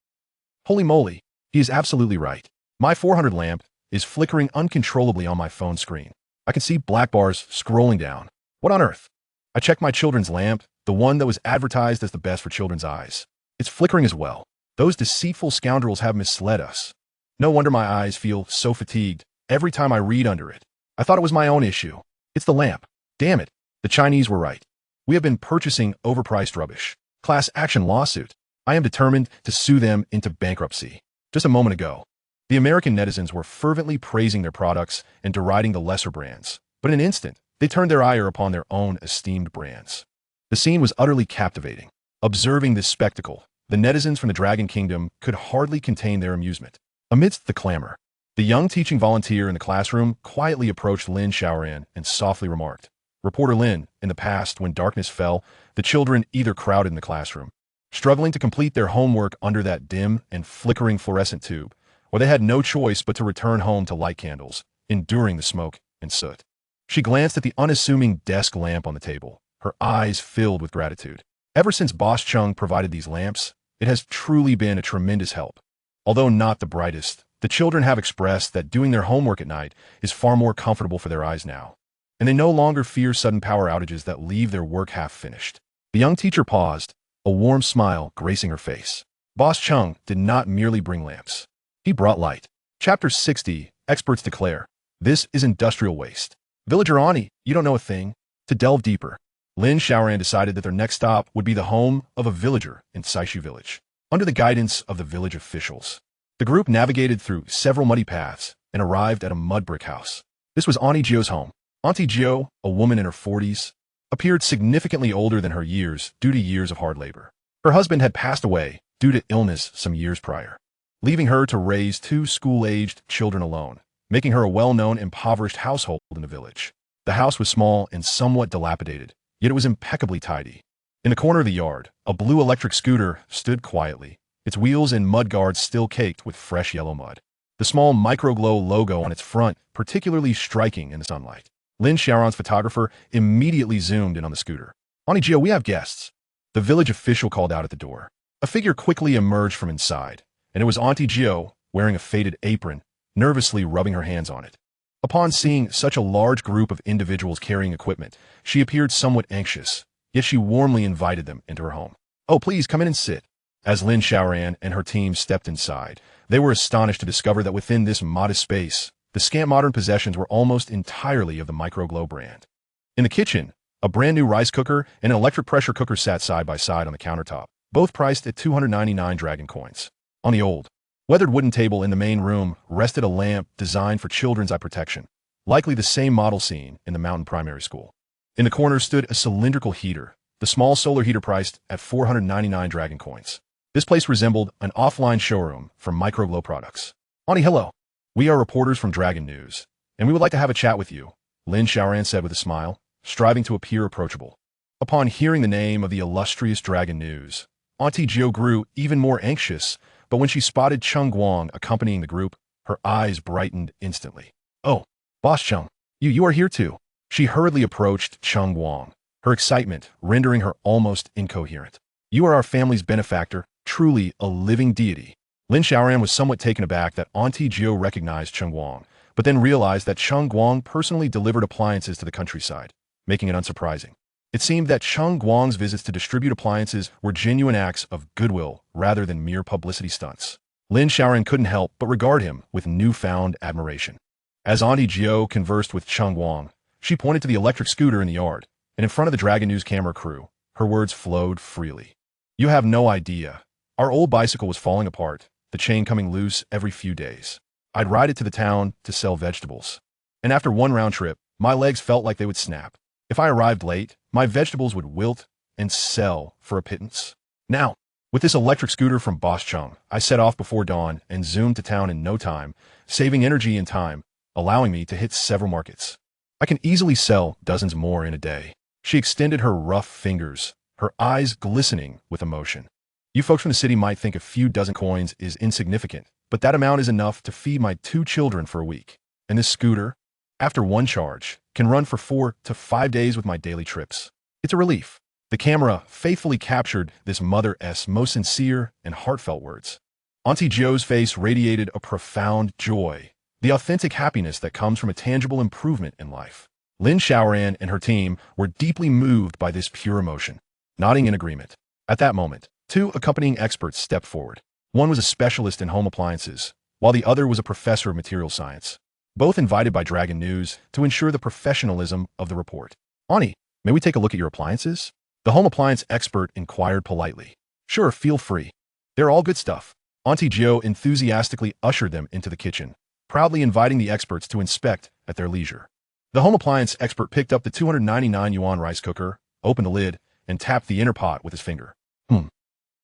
Holy moly, he is absolutely right. My 400 lamp is flickering uncontrollably on my phone screen. I can see black bars scrolling down. What on earth? I checked my children's lamp, the one that was advertised as the best for children's eyes. It's flickering as well. Those deceitful scoundrels have misled us. No wonder my eyes feel so fatigued every time I read under it. I thought it was my own issue. It's the lamp. Damn it. The Chinese were right. We have been purchasing overpriced rubbish. Class action lawsuit. I am determined to sue them into bankruptcy. Just a moment ago, the American netizens were fervently praising their products and deriding the lesser brands. But in an instant, they turned their ire upon their own esteemed brands. The scene was utterly captivating. Observing this spectacle, the netizens from the Dragon Kingdom could hardly contain their amusement. Amidst the clamor, the young teaching volunteer in the classroom quietly approached Lin Xiaoran and softly remarked, "Reporter Lin, in the past, when darkness fell, the children either crowded in the classroom, struggling to complete their homework under that dim and flickering fluorescent tube, or they had no choice but to return home to light candles, enduring the smoke and soot. She glanced at the unassuming desk lamp on the table, her eyes filled with gratitude. Ever since Boss Cheng provided these lamps, it has truly been a tremendous help. Although not the brightest, the children have expressed that doing their homework at night is far more comfortable for their eyes now, and they no longer fear sudden power outages that leave their work half finished. The young teacher paused, a warm smile gracing her face. Boss Cheng did not merely bring lamps. He brought light. Chapter 60, Experts Declare. This is industrial waste. Villager Ani, you don't know a thing. To delve deeper, Lin Xiaoran decided that their next stop would be the home of a villager in Saishu village. Under the guidance of the village officials, the group navigated through several muddy paths and arrived at a mud brick house. This was Auntie Jio's home. Auntie Jio, a woman in her 40s, appeared significantly older than her years due to years of hard labor. Her husband had passed away due to illness some years prior, leaving her to raise two school-aged children alone, making her a well-known impoverished household in the village. The house was small and somewhat dilapidated, yet it was impeccably tidy. In the corner of the yard, a blue electric scooter stood quietly, its wheels and mudguards still caked with fresh yellow mud. The small microglow logo on its front particularly striking in the sunlight. Lin Xiaoran's photographer immediately zoomed in on the scooter. Auntie Jio, we have guests. The village official called out at the door. A figure quickly emerged from inside, and it was Auntie Jio, wearing a faded apron, nervously rubbing her hands on it. Upon seeing such a large group of individuals carrying equipment, she appeared somewhat anxious, yet she warmly invited them into her home. Oh, please come in and sit. As Lin Xiaoran and her team stepped inside, they were astonished to discover that within this modest space, the scant modern possessions were almost entirely of the Microglow brand. In the kitchen, a brand new rice cooker and an electric pressure cooker sat side by side on the countertop, both priced at 299 dragon coins. On the old, weathered wooden table in the main room rested a lamp designed for children's eye protection, likely the same model seen in the mountain primary school. In the corner stood a cylindrical heater, the small solar heater priced at 499 dragon coins. This place resembled an offline showroom for Microglow products. Auntie, hello. We are reporters from Dragon News, and we would like to have a chat with you, Lin Xiaoran said with a smile, striving to appear approachable. Upon hearing the name of the illustrious Dragon News, Auntie Jio grew even more anxious, but when she spotted Cheng Guang accompanying the group, her eyes brightened instantly. Oh, Boss Cheng, you are here too. She hurriedly approached Cheng Guang, her excitement rendering her almost incoherent. You are our family's benefactor, truly a living deity. Lin Xiaoran was somewhat taken aback that Auntie Jio recognized Cheng Guang, but then realized that Cheng Guang personally delivered appliances to the countryside, making it unsurprising. It seemed that Cheng Guang's visits to distribute appliances were genuine acts of goodwill rather than mere publicity stunts. Lin Xiaoran couldn't help but regard him with newfound admiration. As Auntie Jio conversed with Cheng Guang, she pointed to the electric scooter in the yard, and in front of the Dragon News camera crew, her words flowed freely. You have no idea. Our old bicycle was falling apart, the chain coming loose every few days. I'd ride it to the town to sell vegetables. And after one round trip, my legs felt like they would snap. If I arrived late, my vegetables would wilt and sell for a pittance. Now, with this electric scooter from Boss Cheng, I set off before dawn and zoomed to town in no time, saving energy and time, allowing me to hit several markets. I can easily sell dozens more in a day. She extended her rough fingers, her eyes glistening with emotion. You folks from the city might think a few dozen coins is insignificant, but that amount is enough to feed my 2 children for a week. And this scooter, after one charge, can run for 4 to 5 days with my daily trips. It's a relief. The camera faithfully captured this mother's most sincere and heartfelt words. Auntie Jio's face radiated a profound joy, the authentic happiness that comes from a tangible improvement in life. Lin Xiaoran and her team were deeply moved by this pure emotion, nodding in agreement. At that moment, 2 accompanying experts stepped forward. One was a specialist in home appliances, while the other was a professor of material science, both invited by Dragon News to ensure the professionalism of the report. Auntie, may we take a look at your appliances? The home appliance expert inquired politely. Sure, feel free. They're all good stuff. Auntie Jio enthusiastically ushered them into the kitchen, proudly inviting the experts to inspect at their leisure. The home appliance expert picked up the 299 yuan rice cooker, opened the lid, and tapped the inner pot with his finger.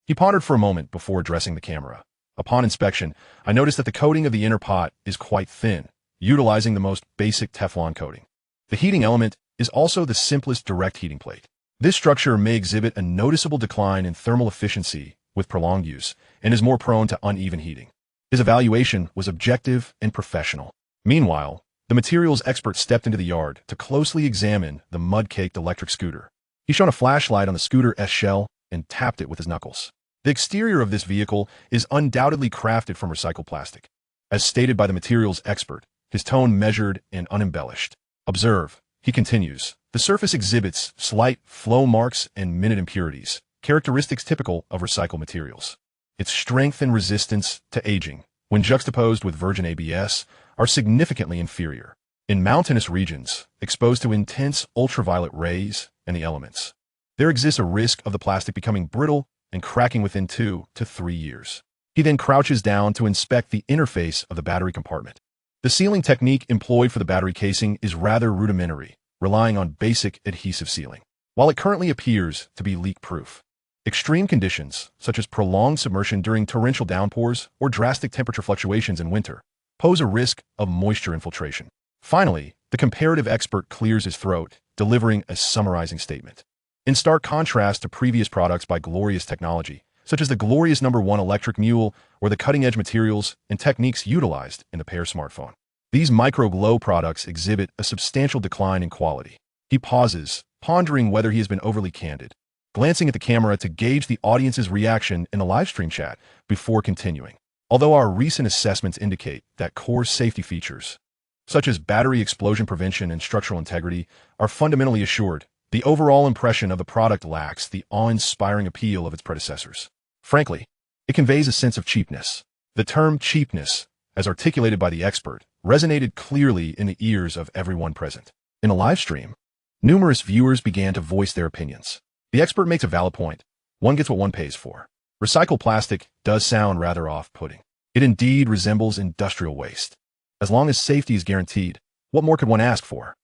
He pondered for a moment before addressing the camera. Upon inspection, I noticed that the coating of the inner pot is quite thin, utilizing the most basic Teflon coating. The heating element is also the simplest direct heating plate. This structure may exhibit a noticeable decline in thermal efficiency with prolonged use and is more prone to uneven heating. His evaluation was objective and professional. Meanwhile, The materials expert stepped into the yard to closely examine the mud-caked electric scooter. He shone a flashlight on the scooter's shell and tapped it with his knuckles. The exterior of this vehicle is undoubtedly crafted from recycled plastic. As stated by the materials expert, his tone measured and unembellished. Observe, he continues, the surface exhibits slight flow marks and minute impurities, characteristics typical of recycled materials. Its strength and resistance to aging, when juxtaposed with virgin ABS, are significantly inferior. In mountainous regions, exposed to intense ultraviolet rays and the elements, there exists a risk of the plastic becoming brittle and cracking within 2 to 3 years. He then crouches down to inspect the interface of the battery compartment. The sealing technique employed for the battery casing is rather rudimentary, relying on basic adhesive sealing. While it currently appears to be leak-proof, extreme conditions, such as prolonged submersion during torrential downpours or drastic temperature fluctuations in winter, pose a risk of moisture infiltration. Finally, the comparative expert clears his throat, delivering a summarizing statement. In stark contrast to previous products by Glorious Technology, such as the Glorious #1 electric mule or the cutting-edge materials and techniques utilized in the Pear smartphone, these micro-glow products exhibit a substantial decline in quality. He pauses, pondering whether he has been overly candid, glancing at the camera to gauge the audience's reaction in the live stream chat before continuing. Although our recent assessments indicate that core safety features, such as battery explosion prevention and structural integrity, are fundamentally assured, the overall impression of the product lacks the awe-inspiring appeal of its predecessors. Frankly, it conveys a sense of cheapness. The term cheapness, as articulated by the expert, resonated clearly in the ears of everyone present. In a live stream, numerous viewers began to voice their opinions. The expert makes a valid point. One gets what one pays for. Recycled plastic does sound rather off-putting. It indeed resembles industrial waste. As long as safety is guaranteed, what more could one ask for?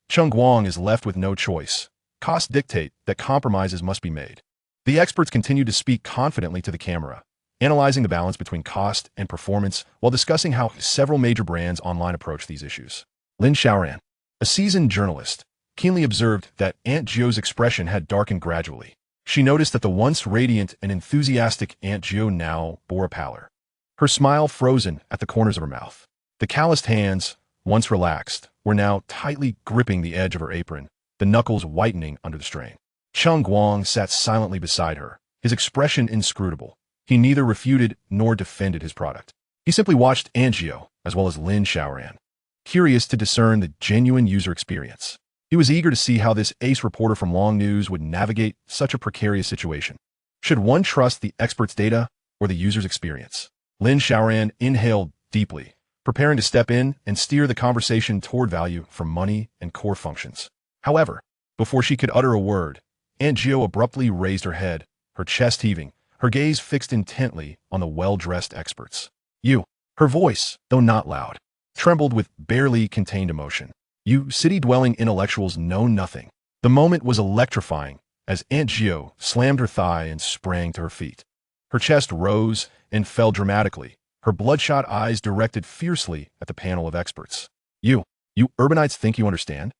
Cheng Guang is left with no choice. Costs dictate that compromises must be made. The experts continue to speak confidently to the camera, analyzing the balance between cost and performance while discussing how several major brands online approach these issues. Lin Xiaoran, a seasoned journalist, keenly observed that Aunt Gio's expression had darkened gradually. She noticed that the once radiant and enthusiastic Aunt Gio now bore a pallor, her smile frozen at the corners of her mouth. The calloused hands, once relaxed, were now tightly gripping the edge of her apron, the knuckles whitening under the strain. Cheng Guang sat silently beside her, his expression inscrutable. He neither refuted nor defended his product. He simply watched Aunt Gio, as well as Lin Xiaoran, curious to discern the genuine user experience. He was eager to see how this ace reporter from Long News would navigate such a precarious situation. Should one trust the expert's data or the user's experience? Lin Xiaoran inhaled deeply, preparing to step in and steer the conversation toward value from money and core functions. However, before she could utter a word, Aunt Gio abruptly raised her head, her chest heaving, her gaze fixed intently on the well-dressed experts. You, her voice, though not loud, trembled with barely contained emotion. You city-dwelling intellectuals know nothing. The moment was electrifying as Aunt Gio slammed her thigh and sprang to her feet. Her chest rose and fell dramatically, her bloodshot eyes directed fiercely at the panel of experts. You urbanites think you understand?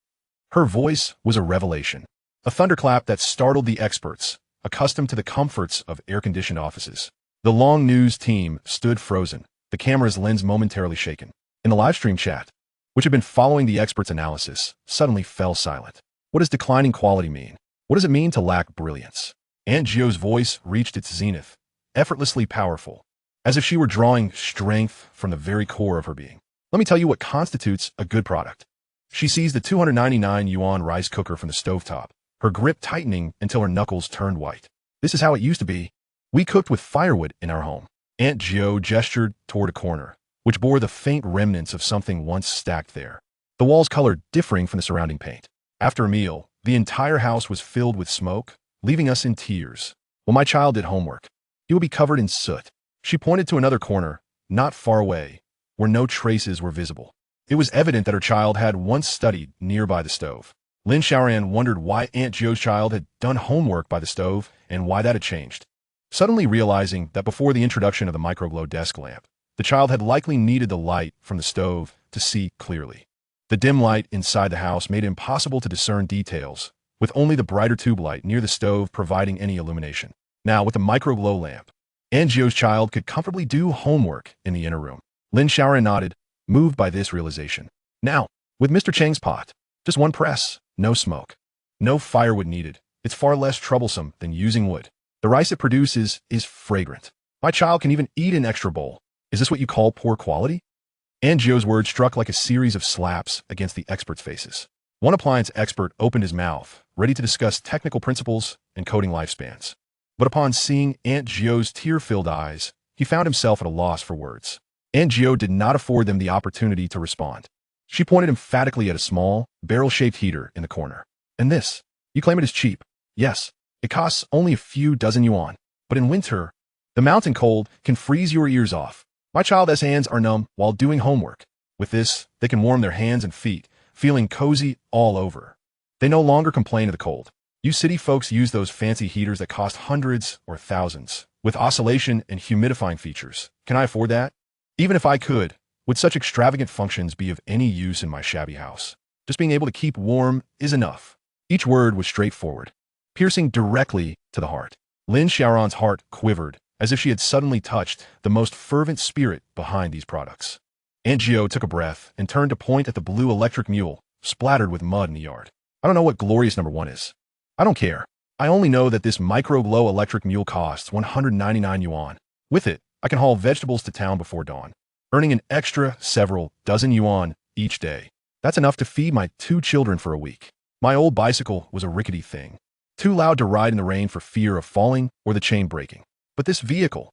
Her voice was a revelation, a thunderclap that startled the experts, accustomed to the comforts of air-conditioned offices. The Long News team stood frozen, the camera's lens momentarily shaken. In the live stream chat, which had been following the expert's analysis, suddenly fell silent. What does declining quality mean? What does it mean to lack brilliance? Aunt Gio's voice reached its zenith, effortlessly powerful, as if she were drawing strength from the very core of her being. Let me tell you what constitutes a good product. She seized the 299 yuan rice cooker from the stovetop, her grip tightening until her knuckles turned white. This is how it used to be. We cooked with firewood in our home. Aunt Gio gestured toward a corner, which bore the faint remnants of something once stacked there, the walls color differing from the surrounding paint. After a meal, the entire house was filled with smoke, leaving us in tears. When my child did homework, he would be covered in soot. She pointed to another corner, not far away, where no traces were visible. It was evident that her child had once studied nearby the stove. Lin Xiaoran wondered why Aunt Gio's child had done homework by the stove and why that had changed. Suddenly realizing that before the introduction of the microglow desk lamp, the child had likely needed the light from the stove to see clearly. The dim light inside the house made it impossible to discern details, with only the brighter tube light near the stove providing any illumination. Now, with the microglow lamp, Aunt Gio's child could comfortably do homework in the inner room. Lin Xiaoran nodded, moved by this realization. Now, with Mr. Cheng's pot, just one press, no smoke, no firewood needed. It's far less troublesome than using wood. The rice it produces is fragrant. My child can even eat an extra bowl. Is this what you call poor quality? And Gio's words struck like a series of slaps against the experts' faces. One appliance expert opened his mouth, ready to discuss technical principles and coding lifespans. But upon seeing Aunt Gio's tear-filled eyes, he found himself at a loss for words. Aunt Gio did not afford them the opportunity to respond. She pointed emphatically at a small, barrel-shaped heater in the corner. And this, you claim it is cheap. Yes, it costs only a few dozen yuan. But in winter, the mountain cold can freeze your ears off. My child's hands are numb while doing homework. With this, they can warm their hands and feet, feeling cozy all over. They no longer complain of the cold. You city folks use those fancy heaters that cost hundreds or thousands, with oscillation and humidifying features. Can I afford that? Even if I could, would such extravagant functions be of any use in my shabby house? Just being able to keep warm is enough. Each word was straightforward, piercing directly to the heart. Lin Xiaoran's heart quivered, as if she had suddenly touched the most fervent spirit behind these products. Aunt Gio took a breath and turned to point at the blue electric mule, splattered with mud in the yard. I don't know what glorious number one is. I don't care. I only know that this micro-glow electric mule costs 199 yuan. With it, I can haul vegetables to town before dawn, earning an extra several dozen yuan each day. That's enough to feed my 2 children for a week. My old bicycle was a rickety thing, too loud to ride in the rain for fear of falling or the chain breaking. But this vehicle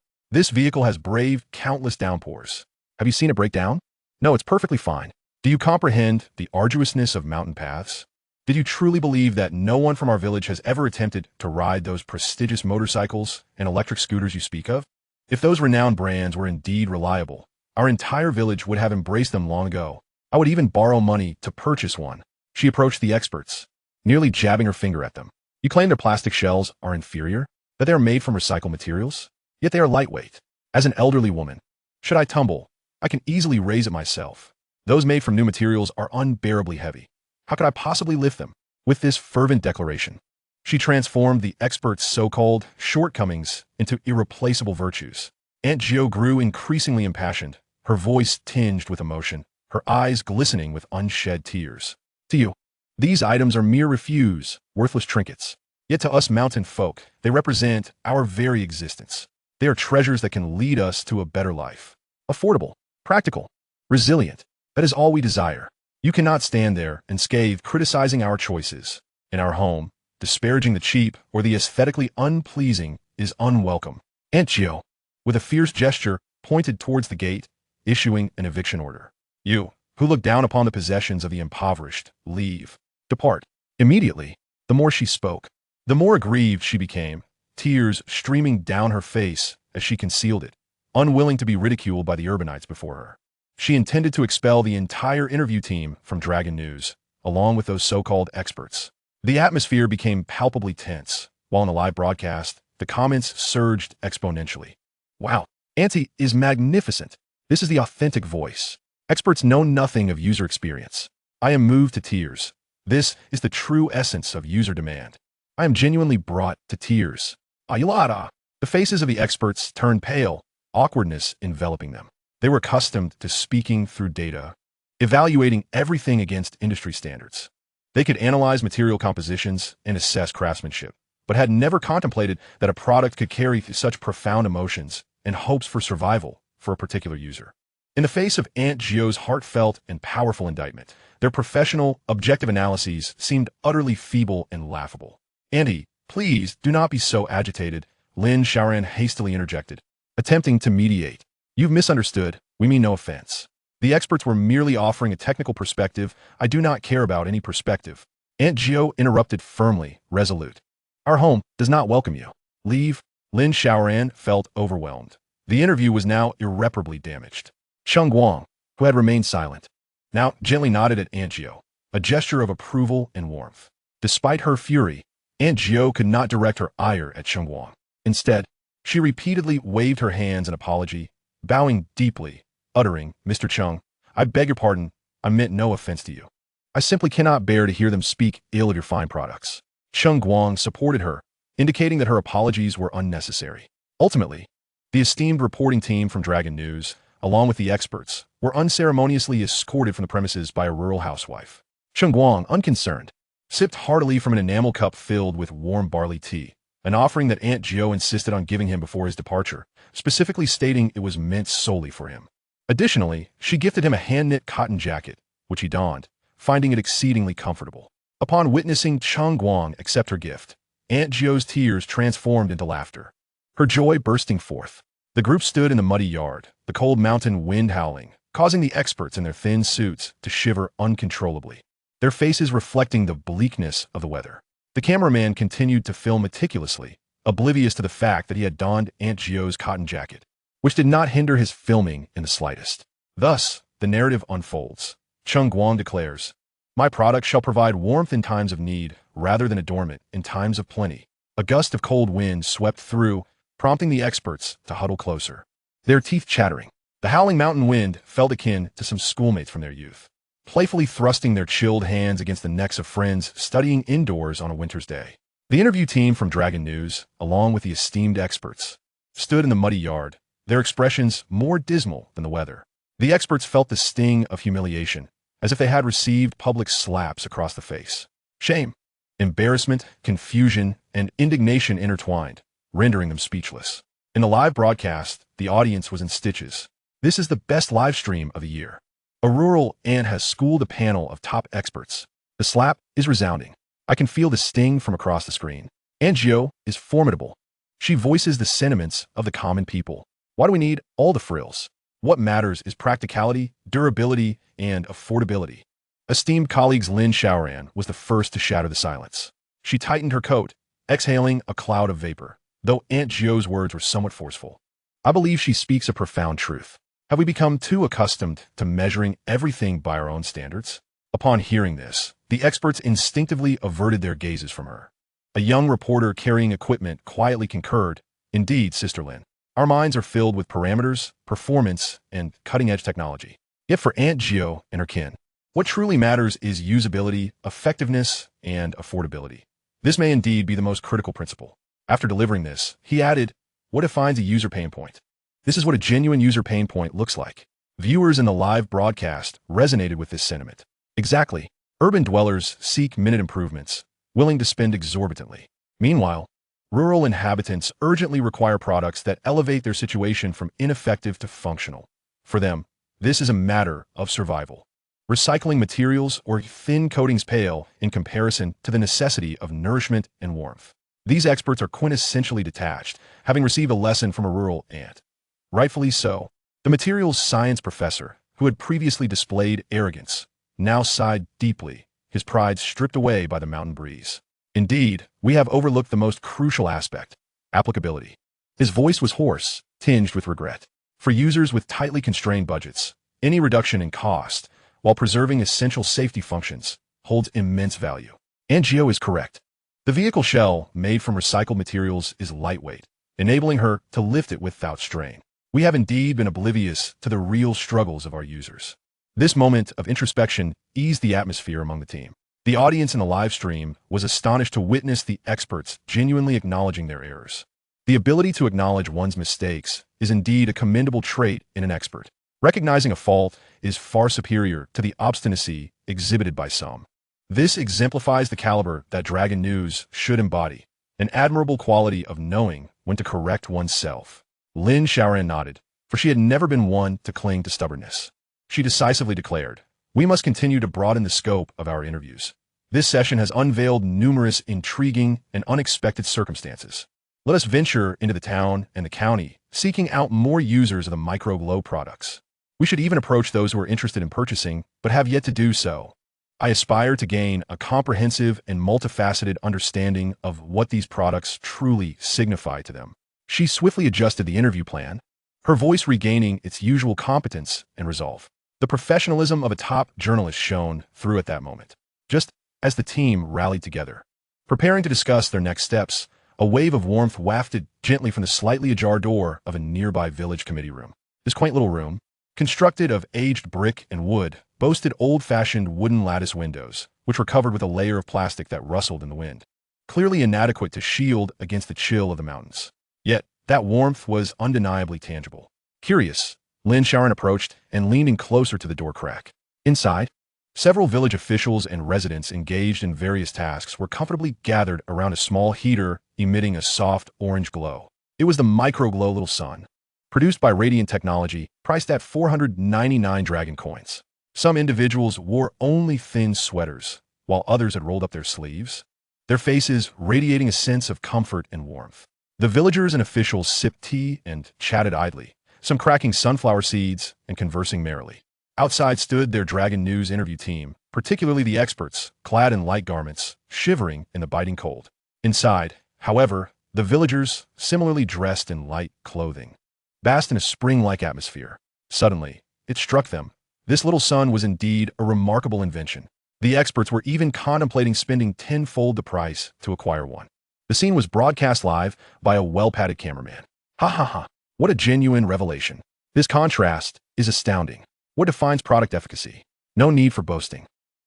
has braved countless downpours. Have you seen it break down? No, it's perfectly fine. Do you comprehend the arduousness of mountain paths? Did you truly believe that no one from our village has ever attempted to ride those prestigious motorcycles and electric scooters you speak of? If those renowned brands were indeed reliable, our entire village would have embraced them long ago. I would even borrow money to purchase one. She approached the experts, nearly jabbing her finger at them. You claim their plastic shells are inferior, that they are made from recycled materials? Yet they are lightweight. As an elderly woman, should I tumble, I can easily raise it myself. Those made from new materials are unbearably heavy. How could I possibly lift them? With this fervent declaration, she transformed the expert's so-called shortcomings into irreplaceable virtues. Aunt Gio grew increasingly impassioned, her voice tinged with emotion, her eyes glistening with unshed tears. To you, these items are mere refuse, worthless trinkets. Yet to us mountain folk, they represent our very existence. They are treasures that can lead us to a better life. Affordable, practical, resilient. That is all we desire. You cannot stand there and scathe criticizing our choices. In our home, disparaging the cheap or the aesthetically unpleasing is unwelcome. Aunt Gio, with a fierce gesture, pointed towards the gate, issuing an eviction order. You, who look down upon the possessions of the impoverished, leave. Depart. Immediately, the more she spoke, the more aggrieved she became, tears streaming down her face as she concealed it, unwilling to be ridiculed by the urbanites before her. She intended to expel the entire interview team from Dragon News, along with those so-called experts. The atmosphere became palpably tense, while in the live broadcast, the comments surged exponentially. Wow, Auntie is magnificent. This is the authentic voice. Experts know nothing of user experience. I am moved to tears. This is the true essence of user demand. I am genuinely brought to tears. Ayulada! The faces of the experts turned pale, awkwardness enveloping them. They were accustomed to speaking through data, evaluating everything against industry standards. They could analyze material compositions and assess craftsmanship, but had never contemplated that a product could carry such profound emotions and hopes for survival for a particular user. In the face of Aunt Gio's heartfelt and powerful indictment, their professional, objective analyses seemed utterly feeble and laughable. Auntie, please do not be so agitated, Lin Xiaoran hastily interjected, attempting to mediate. You've misunderstood. We mean no offense. The experts were merely offering a technical perspective. I do not care about any perspective. Aunt Gio interrupted firmly, resolute. Our home does not welcome you. Leave. Lin Xiaoran felt overwhelmed. The interview was now irreparably damaged. Cheng Guang, who had remained silent, now gently nodded at Aunt Gio, a gesture of approval and warmth. Despite her fury, Aunt Gio could not direct her ire at Cheng Guang. Instead, she repeatedly waved her hands in apology, bowing deeply, uttering, Mr. Cheng, I beg your pardon, I meant no offense to you. I simply cannot bear to hear them speak ill of your fine products. Cheng Guang supported her, indicating that her apologies were unnecessary. Ultimately, the esteemed reporting team from Dragon News, along with the experts, were unceremoniously escorted from the premises by a rural housewife. Cheng Guang, unconcerned, sipped heartily from an enamel cup filled with warm barley tea, an offering that Aunt Gio insisted on giving him before his departure, specifically stating it was meant solely for him. Additionally, she gifted him a hand-knit cotton jacket, which he donned, finding it exceedingly comfortable. Upon witnessing Cheng Guang accept her gift, Aunt Gio's tears transformed into laughter, her joy bursting forth. The group stood in the muddy yard, the cold mountain wind howling, causing the experts in their thin suits to shiver uncontrollably, their faces reflecting the bleakness of the weather. The cameraman continued to film meticulously, oblivious to the fact that he had donned Aunt Gio's cotton jacket, which did not hinder his filming in the slightest. Thus, the narrative unfolds. Cheng Guang declares, "My product shall provide warmth in times of need, rather than adornment in times of plenty." A gust of cold wind swept through, prompting the experts to huddle closer, their teeth chattering. The howling mountain wind felt akin to some schoolmates from their youth, playfully thrusting their chilled hands against the necks of friends studying indoors on a winter's day. The interview team from Dragon News, along with the esteemed experts, stood in the muddy yard, their expressions more dismal than the weather. The experts felt the sting of humiliation, as if they had received public slaps across the face. Shame, embarrassment, confusion, and indignation intertwined, rendering them speechless. In the live broadcast, the audience was in stitches. This is the best live stream of the year. A rural aunt has schooled a panel of top experts. The slap is resounding. I can feel the sting from across the screen. Aunt Gio is formidable. She voices the sentiments of the common people. Why do we need all the frills? What matters is practicality, durability, and affordability. Esteemed colleagues Lynn Xiaoran was the first to shatter the silence. She tightened her coat, exhaling a cloud of vapor, though Aunt Gio's words were somewhat forceful. I believe she speaks a profound truth. Have we become too accustomed to measuring everything by our own standards? Upon hearing this, the experts instinctively averted their gazes from her. A young reporter carrying equipment quietly concurred, "Indeed, Sister Lynn. Our minds are filled with parameters, performance, and cutting-edge technology. Yet for Aunt Gio and her kin, what truly matters is usability, effectiveness, and affordability. This may indeed be the most critical principle." After delivering this, he added, "What defines a user pain point? This is what a genuine user pain point looks like." Viewers in the live broadcast resonated with this sentiment. Exactly. Urban dwellers seek minute improvements, willing to spend exorbitantly. Meanwhile, rural inhabitants urgently require products that elevate their situation from ineffective to functional. For them, this is a matter of survival. Recycling materials or thin coatings pale in comparison to the necessity of nourishment and warmth. These experts are quintessentially detached, having received a lesson from a rural aunt. Rightfully so. The materials science professor, who had previously displayed arrogance, now sighed deeply, his pride stripped away by the mountain breeze. Indeed, we have overlooked the most crucial aspect: applicability. His voice was hoarse, tinged with regret. For users with tightly constrained budgets, any reduction in cost, while preserving essential safety functions, holds immense value. Aunt Gio is correct. The vehicle shell, made from recycled materials, is lightweight, enabling her to lift it without strain. We have indeed been oblivious to the real struggles of our users. This moment of introspection eased the atmosphere among the team. The audience in the live stream was astonished to witness the experts genuinely acknowledging their errors. The ability to acknowledge one's mistakes is indeed a commendable trait in an expert. Recognizing a fault is far superior to the obstinacy exhibited by some. This exemplifies the caliber that Dragon News should embody, an admirable quality of knowing when to correct oneself. Lynn Xiaoran nodded, for she had never been one to cling to stubbornness. She decisively declared, "We must continue to broaden the scope of our interviews. This session has unveiled numerous intriguing and unexpected circumstances. Let us venture into the town and the county, seeking out more users of the micro-glow products. We should even approach those who are interested in purchasing, but have yet to do so. I aspire to gain a comprehensive and multifaceted understanding of what these products truly signify to them." She swiftly adjusted the interview plan, her voice regaining its usual competence and resolve. The professionalism of a top journalist shone through at that moment. Just as the team rallied together, preparing to discuss their next steps, a wave of warmth wafted gently from the slightly ajar door of a nearby village committee room. This quaint little room, constructed of aged brick and wood, boasted old-fashioned wooden lattice windows, which were covered with a layer of plastic that rustled in the wind, clearly inadequate to shield against the chill of the mountains. Yet, that warmth was undeniably tangible. Curious, Lin Sharon approached and leaned in closer to the door crack. Inside, several village officials and residents engaged in various tasks were comfortably gathered around a small heater emitting a soft orange glow. It was the microglow little sun, produced by Radiant Technology, priced at 499 dragon coins. Some individuals wore only thin sweaters, while others had rolled up their sleeves, their faces radiating a sense of comfort and warmth. The villagers and officials sipped tea and chatted idly, some cracking sunflower seeds and conversing merrily. Outside stood their Dragon News interview team, particularly the experts, clad in light garments, shivering in the biting cold. Inside, however, the villagers, similarly dressed in light clothing, basked in a spring-like atmosphere. Suddenly, it struck them. This little sun was indeed a remarkable invention. The experts were even contemplating spending tenfold the price to acquire one. The scene was broadcast live by a well-padded cameraman. Ha ha ha. What a genuine revelation. This contrast is astounding. What defines product efficacy? No need for boasting.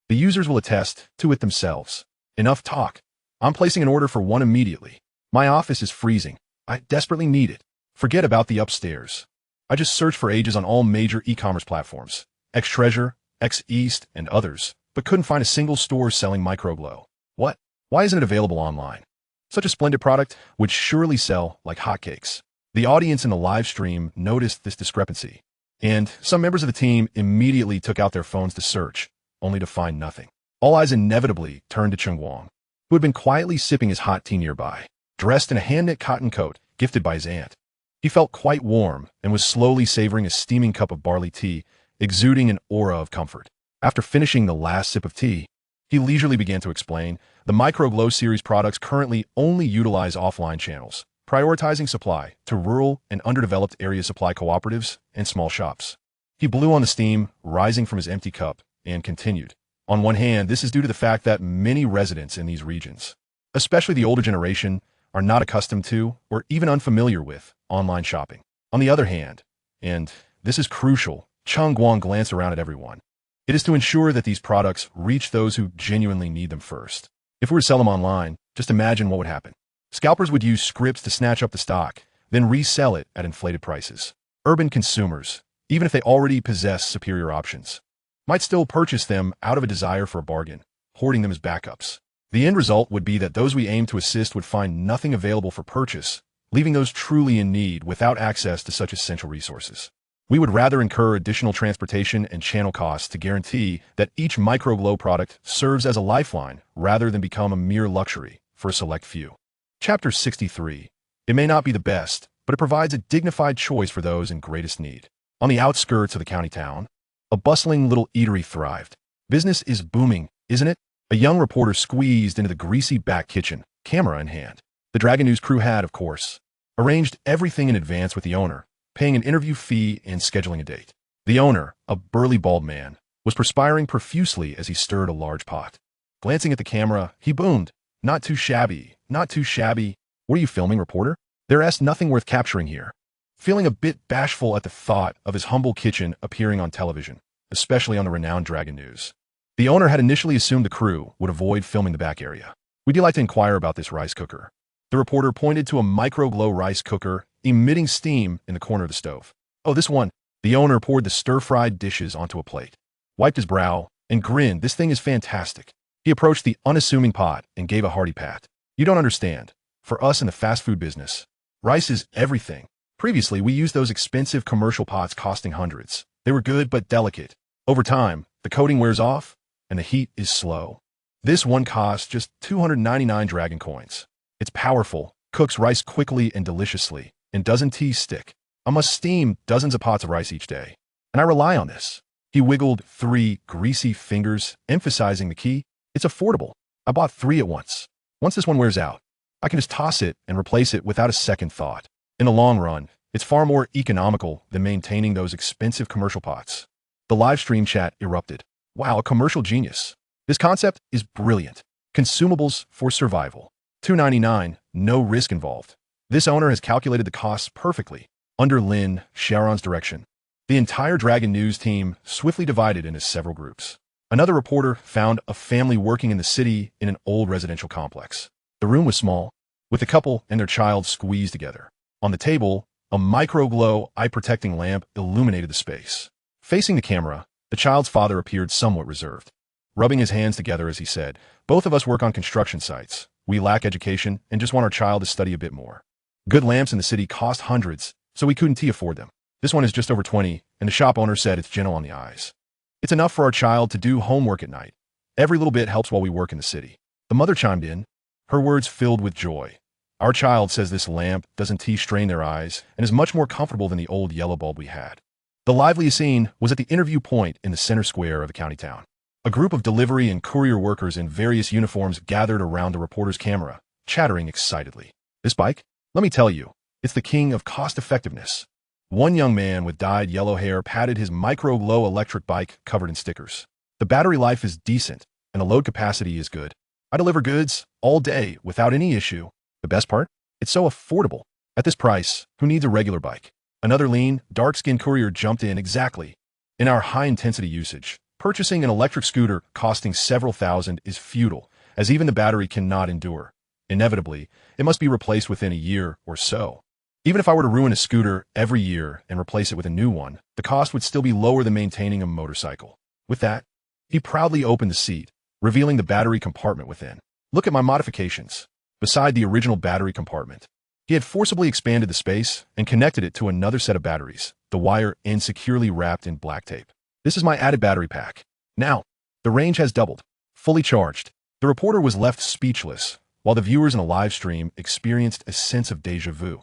The users will attest to it themselves. Enough talk. I'm placing an order for one immediately. My office is freezing. I desperately need it. Forget about the upstairs. I just searched for ages on all major e-commerce platforms, X-Treasure, X-East, and others, but couldn't find a single store selling microglow. What? Why isn't it available online? Such a splendid product would surely sell like hotcakes. The audience in the live stream noticed this discrepancy, and some members of the team immediately took out their phones to search, only to find nothing. All eyes inevitably turned to Cheng Guang, who had been quietly sipping his hot tea nearby, dressed in a hand-knit cotton coat gifted by his aunt. He felt quite warm and was slowly savoring a steaming cup of barley tea, exuding an aura of comfort. After finishing the last sip of tea, he leisurely began to explain the Microglow series products currently only utilize offline channels, prioritizing supply to rural and underdeveloped area supply cooperatives and small shops. He blew on the steam rising from his empty cup and continued. On one hand, this is due to the fact that many residents in these regions, especially the older generation, are not accustomed to or even unfamiliar with online shopping. On the other hand, and this is crucial, Cheng Guang glanced around at everyone. It is to ensure that these products reach those who genuinely need them first. If we were to sell them online, just imagine what would happen. Scalpers would use scripts to snatch up the stock, then resell it at inflated prices. Urban consumers, even if they already possess superior options, might still purchase them out of a desire for a bargain, hoarding them as backups. The end result would be that those we aim to assist would find nothing available for purchase, leaving those truly in need without access to such essential resources. We would rather incur additional transportation and channel costs to guarantee that each microglow product serves as a lifeline rather than become a mere luxury for a select few. Chapter 63. It may not be the best, but it provides a dignified choice for those in greatest need. On the outskirts of the county town, a bustling little eatery thrived. Business is booming, isn't it? A young reporter squeezed into the greasy back kitchen, camera in hand. The Dragon News crew had, of course, arranged everything in advance with the owner, paying an interview fee and scheduling a date. The owner, a burly bald man, was perspiring profusely as he stirred a large pot. Glancing at the camera, he boomed, "Not too shabby, not too shabby. What are you filming, reporter? There's nothing worth capturing here." Feeling a bit bashful at the thought of his humble kitchen appearing on television, especially on the renowned Dragon News, the owner had initially assumed the crew would avoid filming the back area. "Would you like to inquire about this rice cooker?" The reporter pointed to a microglow rice cooker emitting steam in the corner of the stove. "Oh, this one." The owner poured the stir-fried dishes onto a plate, wiped his brow, and grinned. "This thing is fantastic." He approached the unassuming pot and gave a hearty pat. "You don't understand. For us in the fast food business, rice is everything. Previously, we used those expensive commercial pots costing hundreds. They were good but delicate. Over time, the coating wears off, and the heat is slow. This one costs just 299 dragon coins. It's powerful, cooks rice quickly and deliciously, and doesn't tea stick. I must steam dozens of pots of rice each day, and I rely on this." He wiggled 3 greasy fingers, emphasizing the key. "It's affordable. I bought 3 at once. Once this one wears out, I can just toss it and replace it without a second thought. In the long run, it's far more economical than maintaining those expensive commercial pots." The live stream chat erupted. "Wow, a commercial genius. This concept is brilliant. Consumables for survival. $2.99, no risk involved. This owner has calculated the costs perfectly." Under Lin Sharon's direction, the entire Dragon News team swiftly divided into several groups. Another reporter found a family working in the city in an old residential complex. The room was small, with the couple and their child squeezed together. On the table, A micro-glow, eye-protecting lamp illuminated the space. Facing the camera, the child's father appeared somewhat reserved. Rubbing his hands together as he said, "Both of us work on construction sites. We lack education and just want our child to study a bit more. Good lamps in the city cost hundreds, so we couldn't afford them. This one is just over 20, and the shop owner said it's gentle on the eyes. It's enough for our child to do homework at night. Every little bit helps while we work in the city." The mother chimed in, her words filled with joy. "Our child says this lamp doesn't strain their eyes and is much more comfortable than the old yellow bulb we had." The liveliest scene was at the interview point in the center square of the county town. A group of delivery and courier workers in various uniforms gathered around the reporter's camera, chattering excitedly. "This bike? Let me tell you, it's the king of cost-effectiveness." One young man with dyed yellow hair patted his micro-glow electric bike covered in stickers. "The battery life is decent, and the load capacity is good. I deliver goods all day without any issue. The best part? It's so affordable. At this price, who needs a regular bike?" Another lean, dark-skinned courier jumped in. "Exactly. In our high-intensity usage, purchasing an electric scooter costing several thousand is futile, as even the battery cannot endure. Inevitably, it must be replaced within a year or so. Even if I were to ruin a scooter every year and replace it with a new one, the cost would still be lower than maintaining a motorcycle." With that, he proudly opened the seat, revealing the battery compartment within. "Look at my modifications." Beside the original battery compartment, he had forcibly expanded the space and connected it to another set of batteries, the wire end securely wrapped in black tape. "This is my added battery pack. Now, the range has doubled. Fully charged." The reporter was left speechless, while the viewers in a live stream experienced a sense of déjà vu.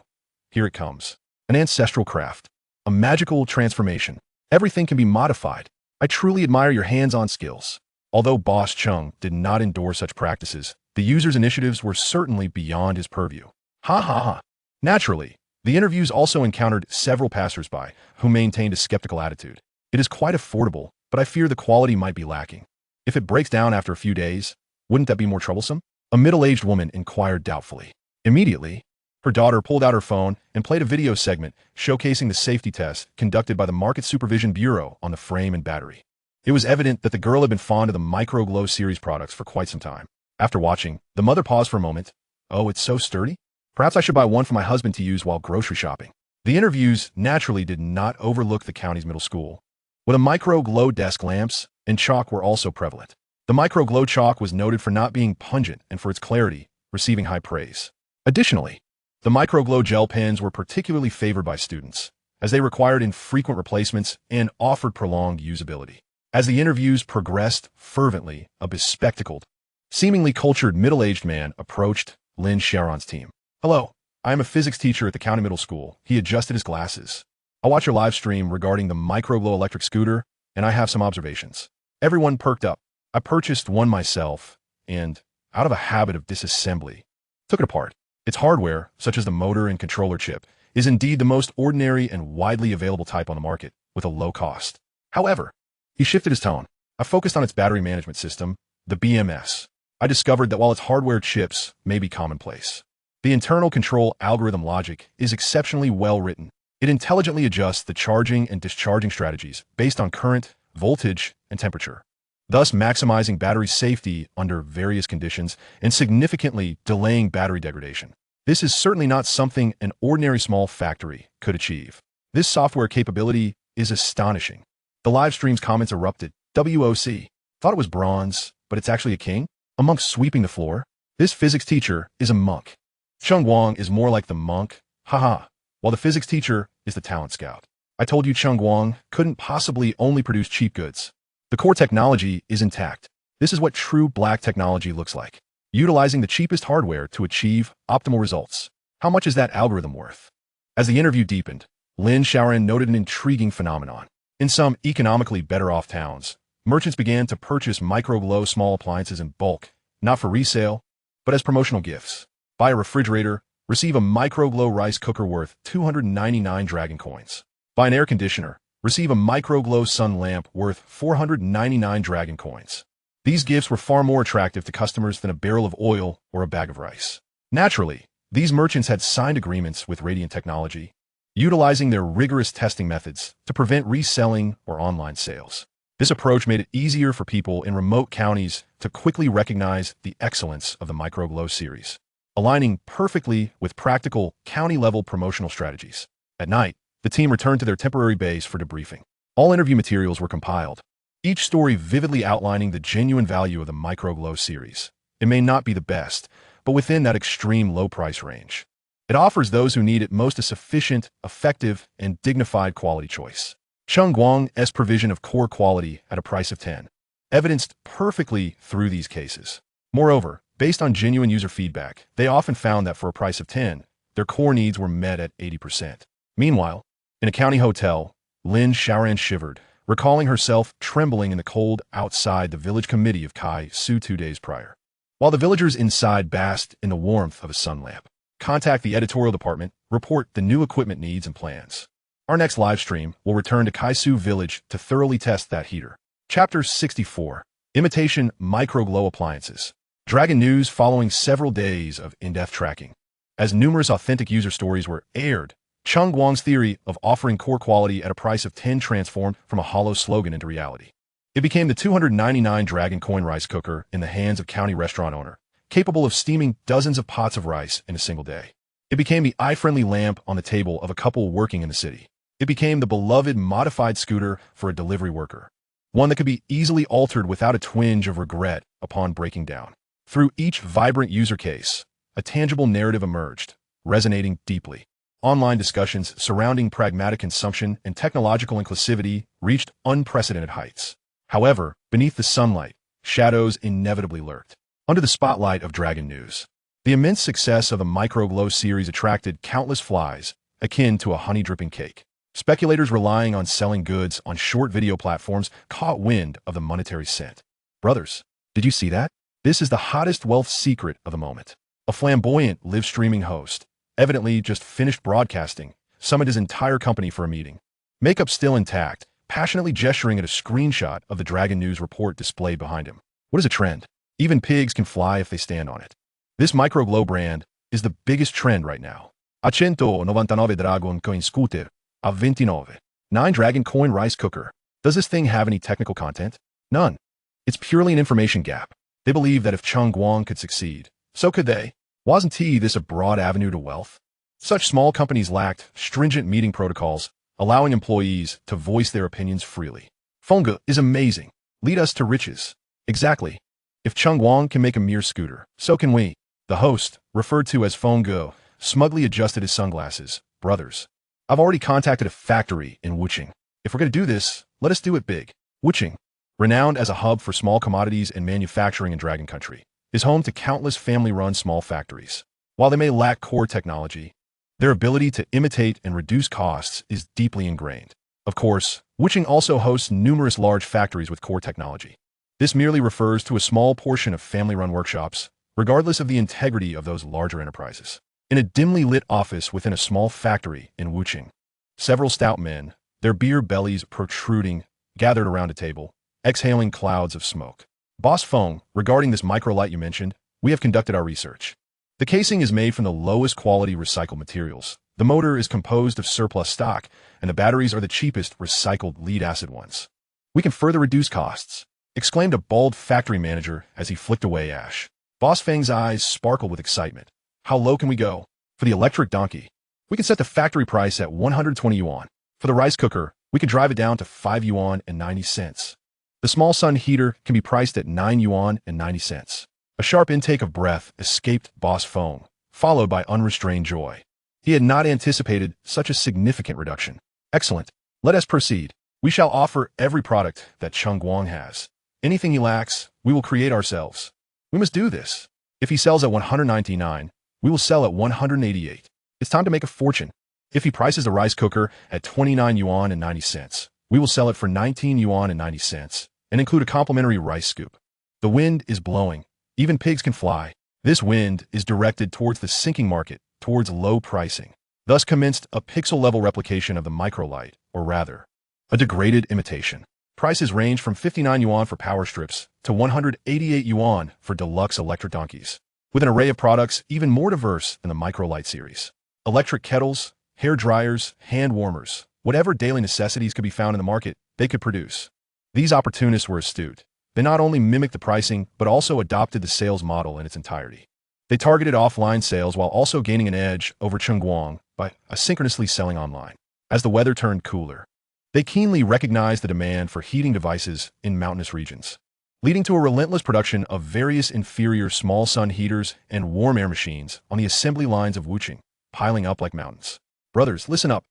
Here it comes. An ancestral craft. A magical transformation. Everything can be modified. I truly admire your hands-on skills. Although Boss Cheng did not endorse such practices, the user's initiatives were certainly beyond his purview. Ha ha ha. Naturally, the interviews also encountered several passers-by who maintained a skeptical attitude. "It is quite affordable, but I fear the quality might be lacking. If it breaks down after a few days, wouldn't that be more troublesome?" A middle-aged woman inquired doubtfully. Immediately, her daughter pulled out her phone and played a video segment showcasing the safety tests conducted by the Market Supervision Bureau on the frame and battery. It was evident that the girl had been fond of the Micro-Glow series products for quite some time. After watching, the mother paused for a moment. "Oh, it's so sturdy? Perhaps I should buy one for my husband to use while grocery shopping." The interviews naturally did not overlook the county's middle school, where the Micro-Glow desk lamps and chalk were also prevalent. The Micro-Glow chalk was noted for not being pungent and for its clarity, receiving high praise. Additionally, the Micro-Glow gel pens were particularly favored by students, as they required infrequent replacements and offered prolonged usability. As the interviews progressed fervently, a bespectacled, seemingly cultured middle-aged man approached Lin Sharon's team. "Hello, I am a physics teacher at the county middle school." He adjusted his glasses. "I watch your live stream regarding the Micro-Glow electric scooter, and I have some observations." Everyone perked up. "I purchased one myself, and, out of a habit of disassembly, took it apart. Its hardware, such as the motor and controller chip, is indeed the most ordinary and widely available type on the market, with a low cost. However," he shifted his tone, "I focused on its battery management system, the BMS. I discovered that while its hardware chips may be commonplace, the internal control algorithm logic is exceptionally well written. It intelligently adjusts the charging and discharging strategies based on current, voltage, and temperature, thus maximizing battery safety under various conditions and significantly delaying battery degradation. This is certainly not something an ordinary small factory could achieve. This software capability is astonishing." The live stream's comments erupted. "WOC. Thought it was bronze, but it's actually a king? A monk sweeping the floor? This physics teacher is a monk. Cheng Guang is more like the monk, haha, while the physics teacher is the talent scout. I told you Cheng Guang couldn't possibly only produce cheap goods. The core technology is intact. This is what true black technology looks like, utilizing the cheapest hardware to achieve optimal results. How much is that algorithm worth?" As the interview deepened, Lin Shaoran noted an intriguing phenomenon. In some economically better-off towns, merchants began to purchase Micro-Glow small appliances in bulk, not for resale, but as promotional gifts. Buy a refrigerator, receive a Micro-Glow rice cooker worth 299 dragon coins. Buy an air conditioner, receive a Micro-Glow sun lamp worth 499 dragon coins. These gifts were far more attractive to customers than a barrel of oil or a bag of rice. Naturally, these merchants had signed agreements with Radiant Technology, utilizing their rigorous testing methods to prevent reselling or online sales. This approach made it easier for people in remote counties to quickly recognize the excellence of the Micro-Glow series, aligning perfectly with practical county-level promotional strategies. At night, the team returned to their temporary base for debriefing. All interview materials were compiled, each story vividly outlining the genuine value of the Microglow series. It may not be the best, but within that extreme low price range. It offers those who need it most a sufficient, effective, and dignified quality choice. Cheng Guang's provision of core quality at a price of 10, evidenced perfectly through these cases. Moreover, based on genuine user feedback, they often found that for a price of 10, their core needs were met at 80%. Meanwhile, in a county hotel, Lin Xiaoran shivered, recalling herself trembling in the cold outside the village committee of Kai Su 2 days prior. While the villagers inside basked in the warmth of a sun lamp. Contact the editorial department, report the new equipment needs and plans. Our next live stream will return to Kaisu Village to thoroughly test that heater. Chapter 64. Imitation Microglow Appliances. Dragon News following several days of in-depth tracking. As numerous authentic user stories were aired, Cheng Guang's theory of offering core quality at a price of 10 transformed from a hollow slogan into reality. It became the $299 Dragon Coin rice cooker in the hands of county restaurant owner, capable of steaming dozens of pots of rice in a single day. It became the eye-friendly lamp on the table of a couple working in the city. It became the beloved modified scooter for a delivery worker, one that could be easily altered without a twinge of regret upon breaking down. Through each vibrant user case, a tangible narrative emerged, resonating deeply. Online discussions surrounding pragmatic consumption and technological inclusivity reached unprecedented heights. However, beneath the sunlight, shadows inevitably lurked. Under the spotlight of Dragon News, the immense success of the Microglow series attracted countless flies, akin to a honey-dripping cake. Speculators relying on selling goods on short video platforms caught wind of the monetary scent. Brothers, did you see that? This is the hottest wealth secret of the moment. A flamboyant live-streaming host, evidently just finished broadcasting, summoned his entire company for a meeting. Makeup still intact, passionately gesturing at a screenshot of the Dragon News report displayed behind him. What is a trend? Even pigs can fly if they stand on it. This Microglow brand is the biggest trend right now. $199 Dragon Coin Scooter, a 29. 9 Dragon Coin Rice Cooker. Does this thing have any technical content? None. It's purely an information gap. They believe that if Cheng Guang could succeed, so could they. Wasn't this a broad avenue to wealth? Such small companies lacked stringent meeting protocols, allowing employees to voice their opinions freely. Phone is amazing. Lead us to riches. Exactly. If Cheng Guang can make a mere scooter, so can we. The host, referred to as Phone Go, smugly adjusted his sunglasses. Brothers, I've already contacted a factory in Wuching. If we're going to do this, let us do it big. Wuching, renowned as a hub for small commodities and manufacturing in Dragon Country, is home to countless family-run small factories. While they may lack core technology, their ability to imitate and reduce costs is deeply ingrained. Of course, Wuching also hosts numerous large factories with core technology. This merely refers to a small portion of family-run workshops, regardless of the integrity of those larger enterprises. In a dimly lit office within a small factory in Wuching, several stout men, their beer bellies protruding, gathered around a table, exhaling clouds of smoke. Boss Phone, regarding this microlight you mentioned, we have conducted our research. The casing is made from the lowest quality recycled materials. The motor is composed of surplus stock, and the batteries are the cheapest recycled lead-acid ones. We can further reduce costs, exclaimed a bald factory manager as he flicked away ash. Boss Fang's eyes sparkled with excitement. How low can we go? For the electric donkey, we can set the factory price at 120 yuan. For the rice cooker, we can drive it down to 5 yuan and 90 cents. The small sun heater can be priced at 9 yuan and 90 cents. A sharp intake of breath escaped Boss Phone, followed by unrestrained joy. He had not anticipated such a significant reduction. Excellent. Let us proceed. We shall offer every product that Cheng Guang has. Anything he lacks, we will create ourselves. We must do this. If he sells at 199, we will sell at 188. It's time to make a fortune. If he prices the rice cooker at 29 yuan and 90 cents, we will sell it for 19 yuan and 90 cents and include a complimentary rice scoop. The wind is blowing. Even pigs can fly. This wind is directed towards the sinking market, towards low pricing. Thus commenced a pixel-level replication of the microlight, or rather, a degraded imitation. Prices range from 59 yuan for power strips to 188 yuan for deluxe electric donkeys, with an array of products even more diverse than the microlight series. Electric kettles, hair dryers, hand warmers, whatever daily necessities could be found in the market, they could produce. These opportunists were astute. They not only mimicked the pricing, but also adopted the sales model in its entirety. They targeted offline sales while also gaining an edge over Cheng Guang by asynchronously selling online. As the weather turned cooler, they keenly recognized the demand for heating devices in mountainous regions, leading to a relentless production of various inferior small sun heaters and warm air machines on the assembly lines of Wuching, piling up like mountains. Brothers, listen up.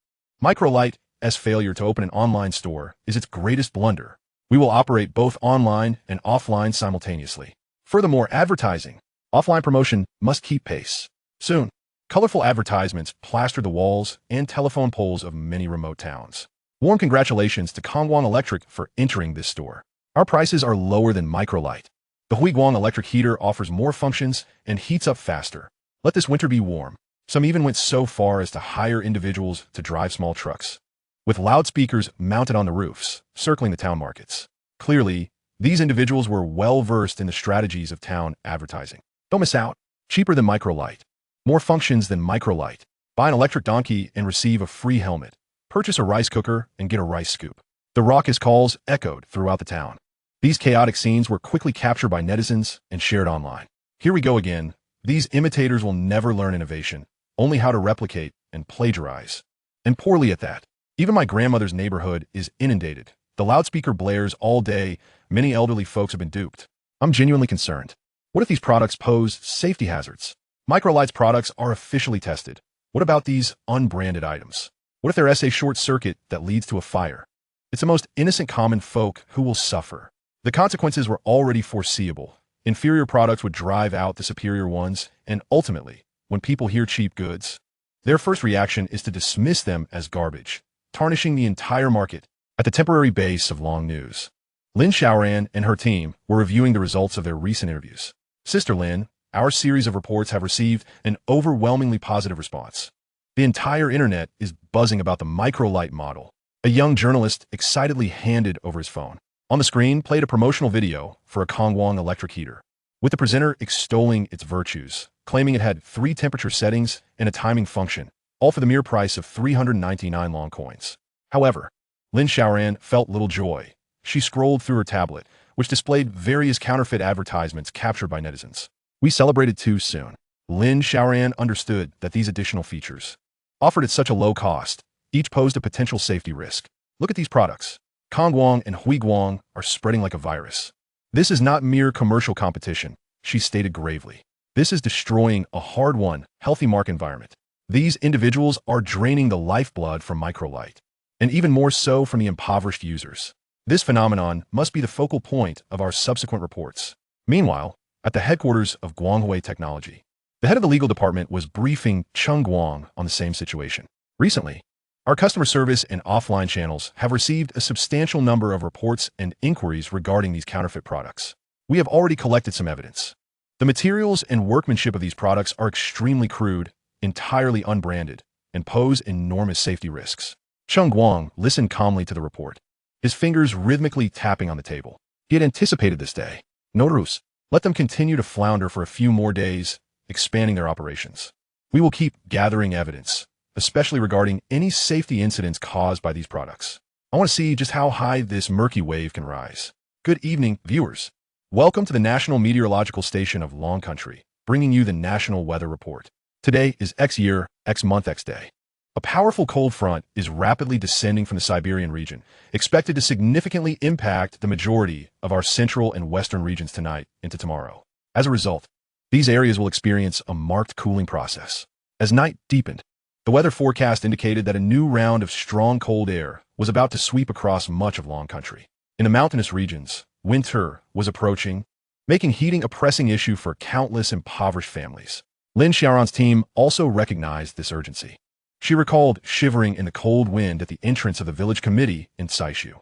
Microlite's failure to open an online store is its greatest blunder. We will operate both online and offline simultaneously. Furthermore, advertising. Offline promotion must keep pace. Soon, colorful advertisements plastered the walls and telephone poles of many remote towns. Warm congratulations to Cheng Guang Electric for entering this store. Our prices are lower than Microlite. The Hui Guang electric heater offers more functions and heats up faster. Let this winter be warm. Some even went so far as to hire individuals to drive small trucks, with loudspeakers mounted on the roofs, circling the town markets. Clearly, these individuals were well-versed in the strategies of town advertising. Don't miss out. Cheaper than Microlite. More functions than Microlite. Buy an electric donkey and receive a free helmet. Purchase a rice cooker and get a rice scoop. The raucous calls echoed throughout the town. These chaotic scenes were quickly captured by netizens and shared online. Here we go again. These imitators will never learn innovation, only how to replicate and plagiarize. And poorly at that. Even my grandmother's neighborhood is inundated. The loudspeaker blares all day. Many elderly folks have been duped. I'm genuinely concerned. What if these products pose safety hazards? Microlite's products are officially tested. What about these unbranded items? What if there's a short circuit that leads to a fire? It's the most innocent common folk who will suffer. The consequences were already foreseeable. Inferior products would drive out the superior ones, and ultimately, when people hear cheap goods, their first reaction is to dismiss them as garbage, tarnishing the entire market. At the temporary base of Long News, Lin Xiaoran and her team were reviewing the results of their recent interviews. Sister Lin, our series of reports have received an overwhelmingly positive response. The entire internet is buzzing about the Microlite model. A young journalist excitedly handed over his phone. On the screen played a promotional video for a Cheng Guang electric heater, with the presenter extolling its virtues, claiming it had 3 temperature settings and a timing function, all for the mere price of 399 long coins. However, Lin Xiaoran felt little joy. She scrolled through her tablet, which displayed various counterfeit advertisements captured by netizens. We celebrated too soon. Lin Xiaoran understood that these additional features, offered at such a low cost, each posed a potential safety risk. Look at these products. Cheng Guang and Hui Guang are spreading like a virus. This is not mere commercial competition, she stated gravely. This is destroying a hard-won, healthy market environment. These individuals are draining the lifeblood from Microlite, and even more so from the impoverished users. This phenomenon must be the focal point of our subsequent reports. Meanwhile, at the headquarters of Guanghui Technology, the head of the legal department was briefing Cheng Guang on the same situation. Recently, our customer service and offline channels have received a substantial number of reports and inquiries regarding these counterfeit products. We have already collected some evidence. The materials and workmanship of these products are extremely crude, entirely unbranded, and pose enormous safety risks. Cheng Guang listened calmly to the report, his fingers rhythmically tapping on the table. He had anticipated this day. Notarus, let them continue to flounder for a few more days, expanding their operations. We will keep gathering evidence, especially regarding any safety incidents caused by these products. I want to see just how high this murky wave can rise. Good evening, viewers. Welcome to the National Meteorological Station of Long Country, bringing you the National Weather Report. Today is X year, X month, X day. A powerful cold front is rapidly descending from the Siberian region, expected to significantly impact the majority of our central and western regions tonight into tomorrow. As a result, these areas will experience a marked cooling process. As night deepened, the weather forecast indicated that a new round of strong cold air was about to sweep across much of Long Country. In the mountainous regions, winter was approaching, making heating a pressing issue for countless impoverished families. Lin Xiaoran's team also recognized this urgency. She recalled shivering in the cold wind at the entrance of the village committee in Saishu.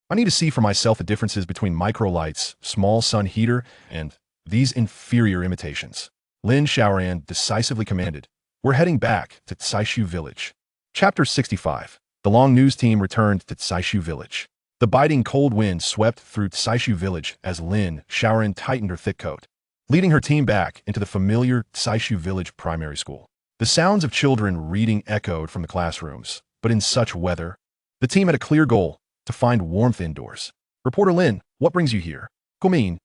I need to see for myself the differences between Microlite's small sun heater and these inferior imitations. Lin Xiaoran decisively commanded, "We're heading back to Saishu village." Chapter 65. The Long News team returned to Saishu village. The biting cold wind swept through Saishu village as Lin Xiaoran tightened her thick coat, leading her team back into the familiar Saishu village primary school. The sounds of children reading echoed from the classrooms, but in such weather, the team had a clear goal: to find warmth indoors. Reporter Lin, what brings you here? Guomin,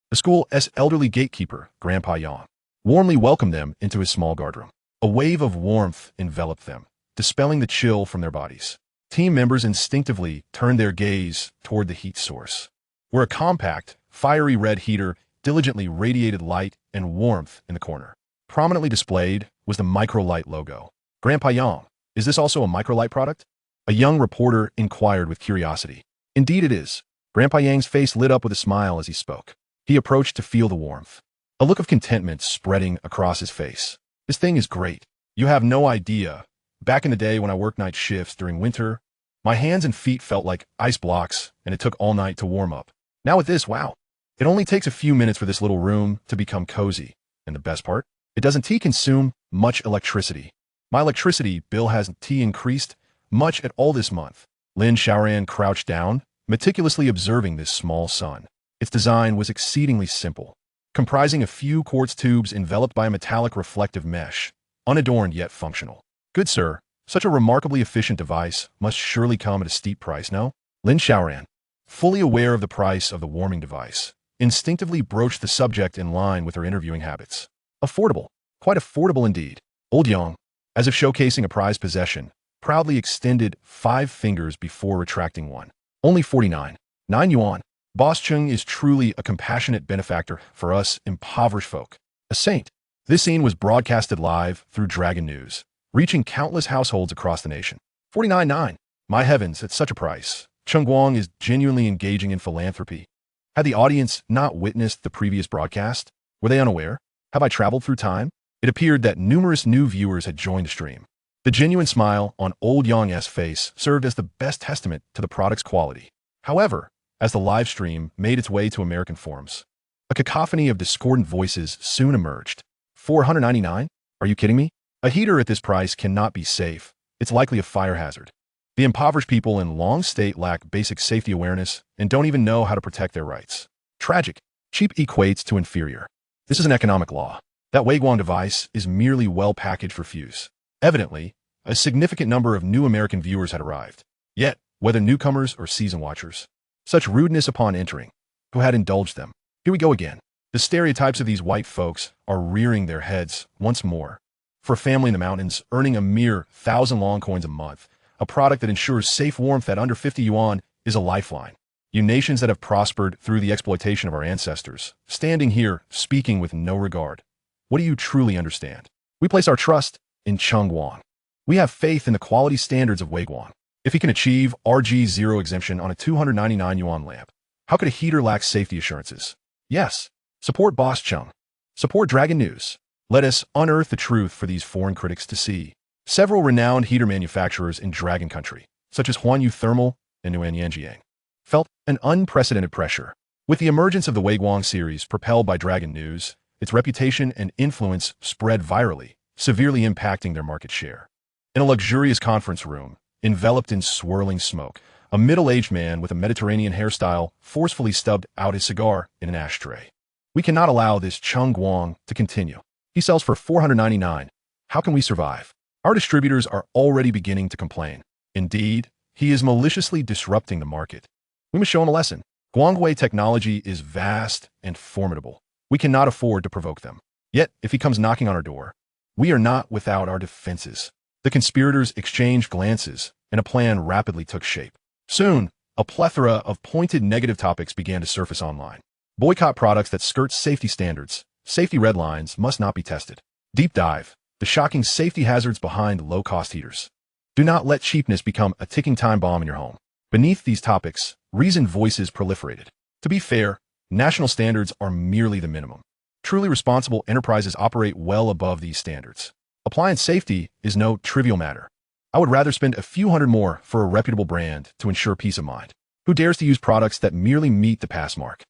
the school's elderly gatekeeper, Grandpa Yang, warmly welcomed them into his small guardroom. A wave of warmth enveloped them, dispelling the chill from their bodies. Team members instinctively turned their gaze toward the heat source, where a compact, fiery red heater diligently radiated light and warmth in the corner. Prominently displayed was the Microlight logo. Grandpa Yang, is this also a Microlight product? A young reporter inquired with curiosity. Indeed it is. Grandpa Yang's face lit up with a smile as he spoke. He approached to feel the warmth. A look of contentment spreading across his face. This thing is great. You have no idea. Back in the day when I worked night shifts during winter, my hands and feet felt like ice blocks and it took all night to warm up. Now with this, wow. It only takes a few minutes for this little room to become cozy. And the best part? It doesn't consume much electricity. My electricity bill hasn't increased much at all this month. Lin Xiaoran crouched down, meticulously observing this small sun. Its design was exceedingly simple, comprising a few quartz tubes enveloped by a metallic reflective mesh, unadorned yet functional. Good sir, such a remarkably efficient device must surely come at a steep price, no? Lin Xiaoran, fully aware of the price of the warming device, instinctively broached the subject in line with her interviewing habits. Affordable, quite affordable indeed. Old Yang, as if showcasing a prized possession, proudly extended 5 fingers before retracting one. Only 49.9 yuan. Boss Cheng is truly a compassionate benefactor for us impoverished folk. A saint. This scene was broadcasted live through Dragon News, reaching countless households across the nation. 49.9. My heavens, at such a price. Cheng Guang is genuinely engaging in philanthropy. Had the audience not witnessed the previous broadcast? Were they unaware? Have I traveled through time? It appeared that numerous new viewers had joined the stream. The genuine smile on old Yang's face served as the best testament to the product's quality. However, as the live stream made its way to American forums, a cacophony of discordant voices soon emerged. 499? Are you kidding me? A heater at this price cannot be safe. It's likely a fire hazard. The impoverished people in Long State lack basic safety awareness and don't even know how to protect their rights. Tragic. Cheap equates to inferior. This is an economic law. That Guang device is merely well-packaged refuse. Evidently, a significant number of new American viewers had arrived. Yet, whether newcomers or season watchers, such rudeness upon entering, who had indulged them? Here we go again. The stereotypes of these white folks are rearing their heads once more. For a family in the mountains, earning a mere 1,000 long coins a month, a product that ensures safe warmth at under 50 yuan, is a lifeline. You nations that have prospered through the exploitation of our ancestors, standing here, speaking with no regard. What do you truly understand? We place our trust in Cheng Guang. We have faith in the quality standards of Guang. If he can achieve RG0 exemption on a 299 yuan lamp, how could a heater lack safety assurances? Yes. Support Boss Cheng. Support Dragon News. Let us unearth the truth for these foreign critics to see. Several renowned heater manufacturers in Dragon Country, such as Huanyu Thermal and Nuanyanjiang, felt an unprecedented pressure. With the emergence of the Guang series propelled by Dragon News, its reputation and influence spread virally, severely impacting their market share. In a luxurious conference room, enveloped in swirling smoke, a middle-aged man with a Mediterranean hairstyle forcefully stubbed out his cigar in an ashtray. We cannot allow this Cheng Guang to continue. He sells for 499. How can we survive? Our distributors are already beginning to complain. Indeed, he is maliciously disrupting the market. We must show him a lesson. Guangwei technology is vast and formidable. We cannot afford to provoke them. Yet, if he comes knocking on our door, we are not without our defenses. The conspirators exchanged glances, and a plan rapidly took shape. Soon, a plethora of pointed negative topics began to surface online. Boycott products that skirt safety standards. Safety red lines must not be tested. Deep dive. The shocking safety hazards behind low-cost heaters. Do not let cheapness become a ticking time bomb in your home. Beneath these topics, reasoned voices proliferated. To be fair, national standards are merely the minimum. Truly responsible enterprises operate well above these standards. Appliance safety is no trivial matter. I would rather spend a few hundred more for a reputable brand to ensure peace of mind. Who dares to use products that merely meet the pass mark?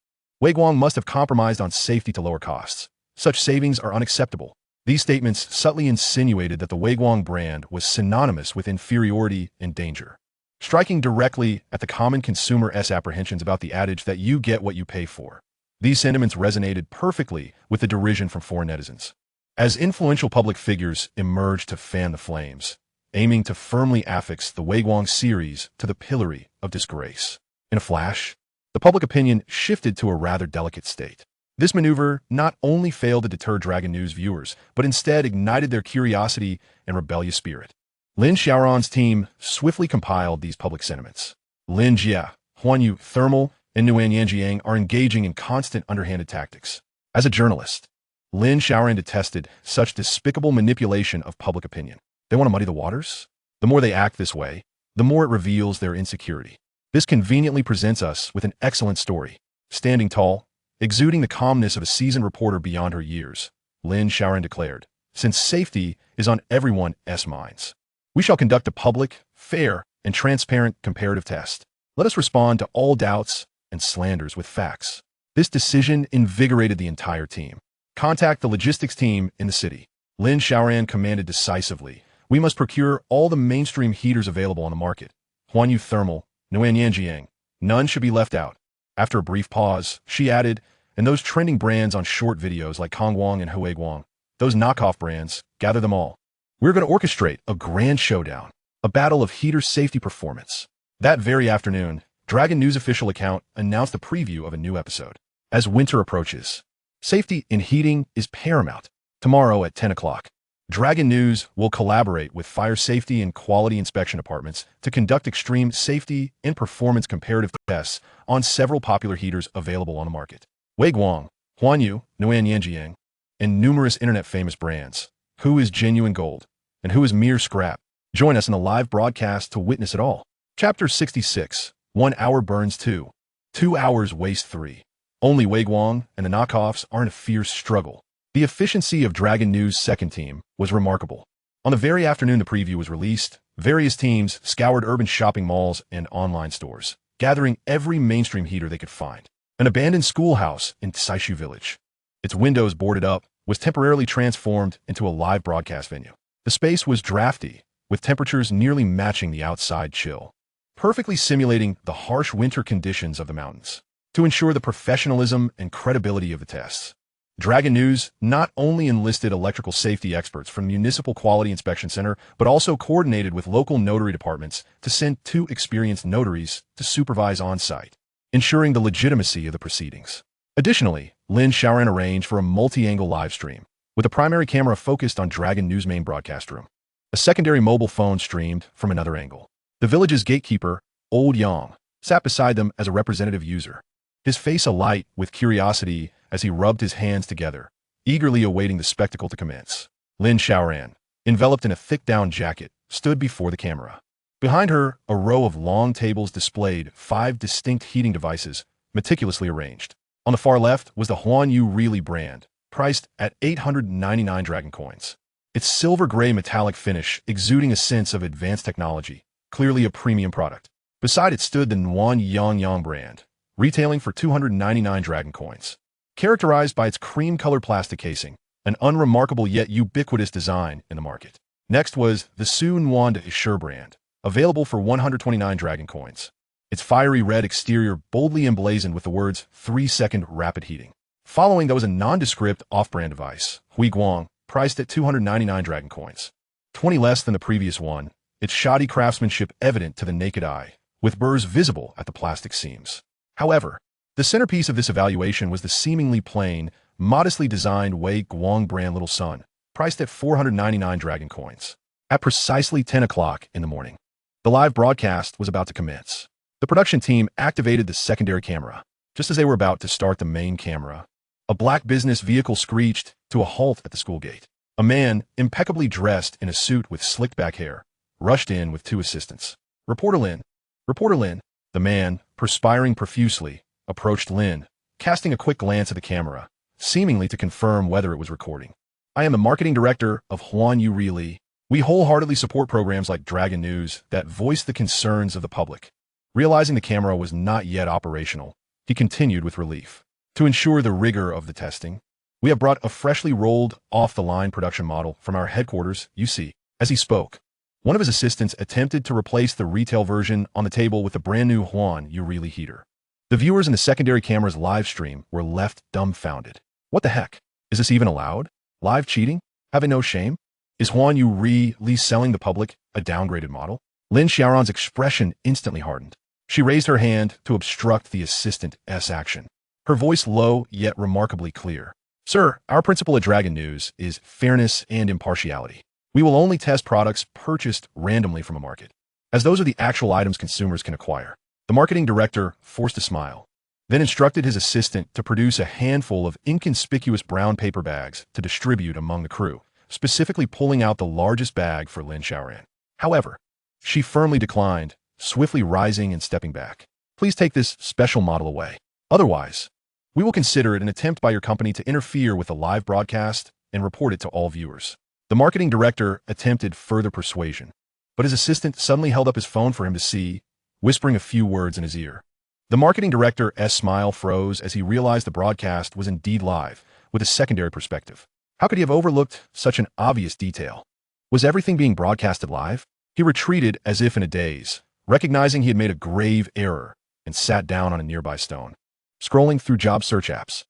Guang must have compromised on safety to lower costs. Such savings are unacceptable. These statements subtly insinuated that the Guang brand was synonymous with inferiority and danger, striking directly at the common consumer's apprehensions about the adage that you get what you pay for. These sentiments resonated perfectly with the derision from foreign netizens. As influential public figures emerged to fan the flames, aiming to firmly affix the Guang series to the pillory of disgrace. In a flash, the public opinion shifted to a rather delicate state. This maneuver not only failed to deter Dragon News viewers, but instead ignited their curiosity and rebellious spirit. Lin Xiaoran's team swiftly compiled these public sentiments. Lin Jia, Huanyu Thermal, and Nguyen Yanjiang are engaging in constant underhanded tactics. As a journalist, Lin Xiaoran detested such despicable manipulation of public opinion. They want to muddy the waters? The more they act this way, the more it reveals their insecurity. This conveniently presents us with an excellent story. Standing tall, exuding the calmness of a seasoned reporter beyond her years, Lin Xiaoran declared, "Since safety is on everyone's minds, we shall conduct a public, fair, and transparent comparative test. Let us respond to all doubts and slanders with facts." This decision invigorated the entire team. "Contact the logistics team in the city." Lin Xiaoran commanded decisively. "We must procure all the mainstream heaters available on the market. Huanyu Thermal, Nguyen Yanjiang. None should be left out." After a brief pause, she added, "And those trending brands on short videos like Cheng Guang and Guang, those knockoff brands, gather them all. We're going to orchestrate a grand showdown, a battle of heater safety performance." That very afternoon, Dragon News official account announced a preview of a new episode. As winter approaches, safety in heating is paramount. Tomorrow at 10 o'clock, Dragon News will collaborate with fire safety and quality inspection departments to conduct extreme safety and performance comparative tests on several popular heaters available on the market. Wei Guang, Huanyu, Nguyen Yanjiang, and numerous internet-famous brands. Who is genuine gold, and who is mere scrap? Join us in the live broadcast to witness it all. Chapter 66. 1 hour burns 2. 2 hours waste 3. Only Wei Guang and the knockoffs are in a fierce struggle. The efficiency of Dragon News' second team was remarkable. On the very afternoon the preview was released, various teams scoured urban shopping malls and online stores, gathering every mainstream heater they could find. An abandoned schoolhouse in Saishu Village, its windows boarded up, was temporarily transformed into a live broadcast venue. The space was drafty, with temperatures nearly matching the outside chill, perfectly simulating the harsh winter conditions of the mountains. To ensure the professionalism and credibility of the tests, Dragon News not only enlisted electrical safety experts from the Municipal Quality Inspection Center, but also coordinated with local notary departments to send 2 experienced notaries to supervise on-site, ensuring the legitimacy of the proceedings. Additionally, Lin Xiaoran arranged for a multi-angle live stream, with a primary camera focused on Dragon News' main broadcast room. A secondary mobile phone streamed from another angle. The village's gatekeeper, Old Yang, sat beside them as a representative user, his face alight with curiosity as he rubbed his hands together, eagerly awaiting the spectacle to commence. Lin Xiaoran, enveloped in a thick down jacket, stood before the camera. Behind her, a row of long tables displayed 5 distinct heating devices, meticulously arranged. On the far left was the Huanyu Really brand, priced at 899 Dragon coins. Its silver-gray metallic finish exuding a sense of advanced technology, clearly a premium product. Beside it stood the Nguyen Yanjiang brand, retailing for 299 Dragon coins. Characterized by its cream-colored plastic casing, an unremarkable yet ubiquitous design in the market. Next was the Su Nguyen de Assure brand, available for 129 Dragon coins. Its fiery red exterior boldly emblazoned with the words 3-second rapid heating. Following, there was a nondescript off-brand device, Hui Guang, priced at 299 Dragon coins. 20 less than the previous one, its shoddy craftsmanship evident to the naked eye, with burrs visible at the plastic seams. However, the centerpiece of this evaluation was the seemingly plain, modestly designed Wei Guang brand Little Sun, priced at 499 Dragon coins. At precisely 10 o'clock in the morning, the live broadcast was about to commence. The production team activated the secondary camera. Just as they were about to start the main camera, a black business vehicle screeched to a halt at the school gate. A man, impeccably dressed in a suit with slicked back hair, rushed in with 2 assistants. Reporter Lin. Reporter Lin. The man, perspiring profusely, approached Lin, casting a quick glance at the camera, seemingly to confirm whether it was recording. "I am the marketing director of Huanyu Really. We wholeheartedly support programs like Dragon News that voice the concerns of the public." Realizing the camera was not yet operational, he continued with relief. "To ensure the rigor of the testing, we have brought a freshly rolled off-the-line production model from our headquarters, you see." As he spoke, one of his assistants attempted to replace the retail version on the table with the brand new Huanyu Really heater. The viewers in the secondary camera's live stream were left dumbfounded. What the heck? Is this even allowed? Live cheating? Having no shame? Is Huanyu Really selling the public a downgraded model? Lin Xiaoran's expression instantly hardened. She raised her hand to obstruct the assistant's action. her voice low yet remarkably clear. Sir, our principle at Dragon News is fairness and impartiality. We will only test products purchased randomly from a market, as those are the actual items consumers can acquire. The marketing director forced a smile, then instructed his assistant to produce a handful of inconspicuous brown paper bags to distribute among the crew, specifically pulling out the largest bag for Lin Xiaoran. However, she firmly declined, swiftly rising and stepping back. Please take this special model away. Otherwise, we will consider it an attempt by your company to interfere with the live broadcast and report it to all viewers. The marketing director attempted further persuasion, but his assistant suddenly held up his phone for him to see, whispering a few words in his ear. The marketing director's smile froze as he realized the broadcast was indeed live, with a secondary perspective. How could he have overlooked such an obvious detail? Was everything being broadcasted live? He retreated as if in a daze, recognizing he had made a grave error, and sat down on a nearby stone. Scrolling through job search apps.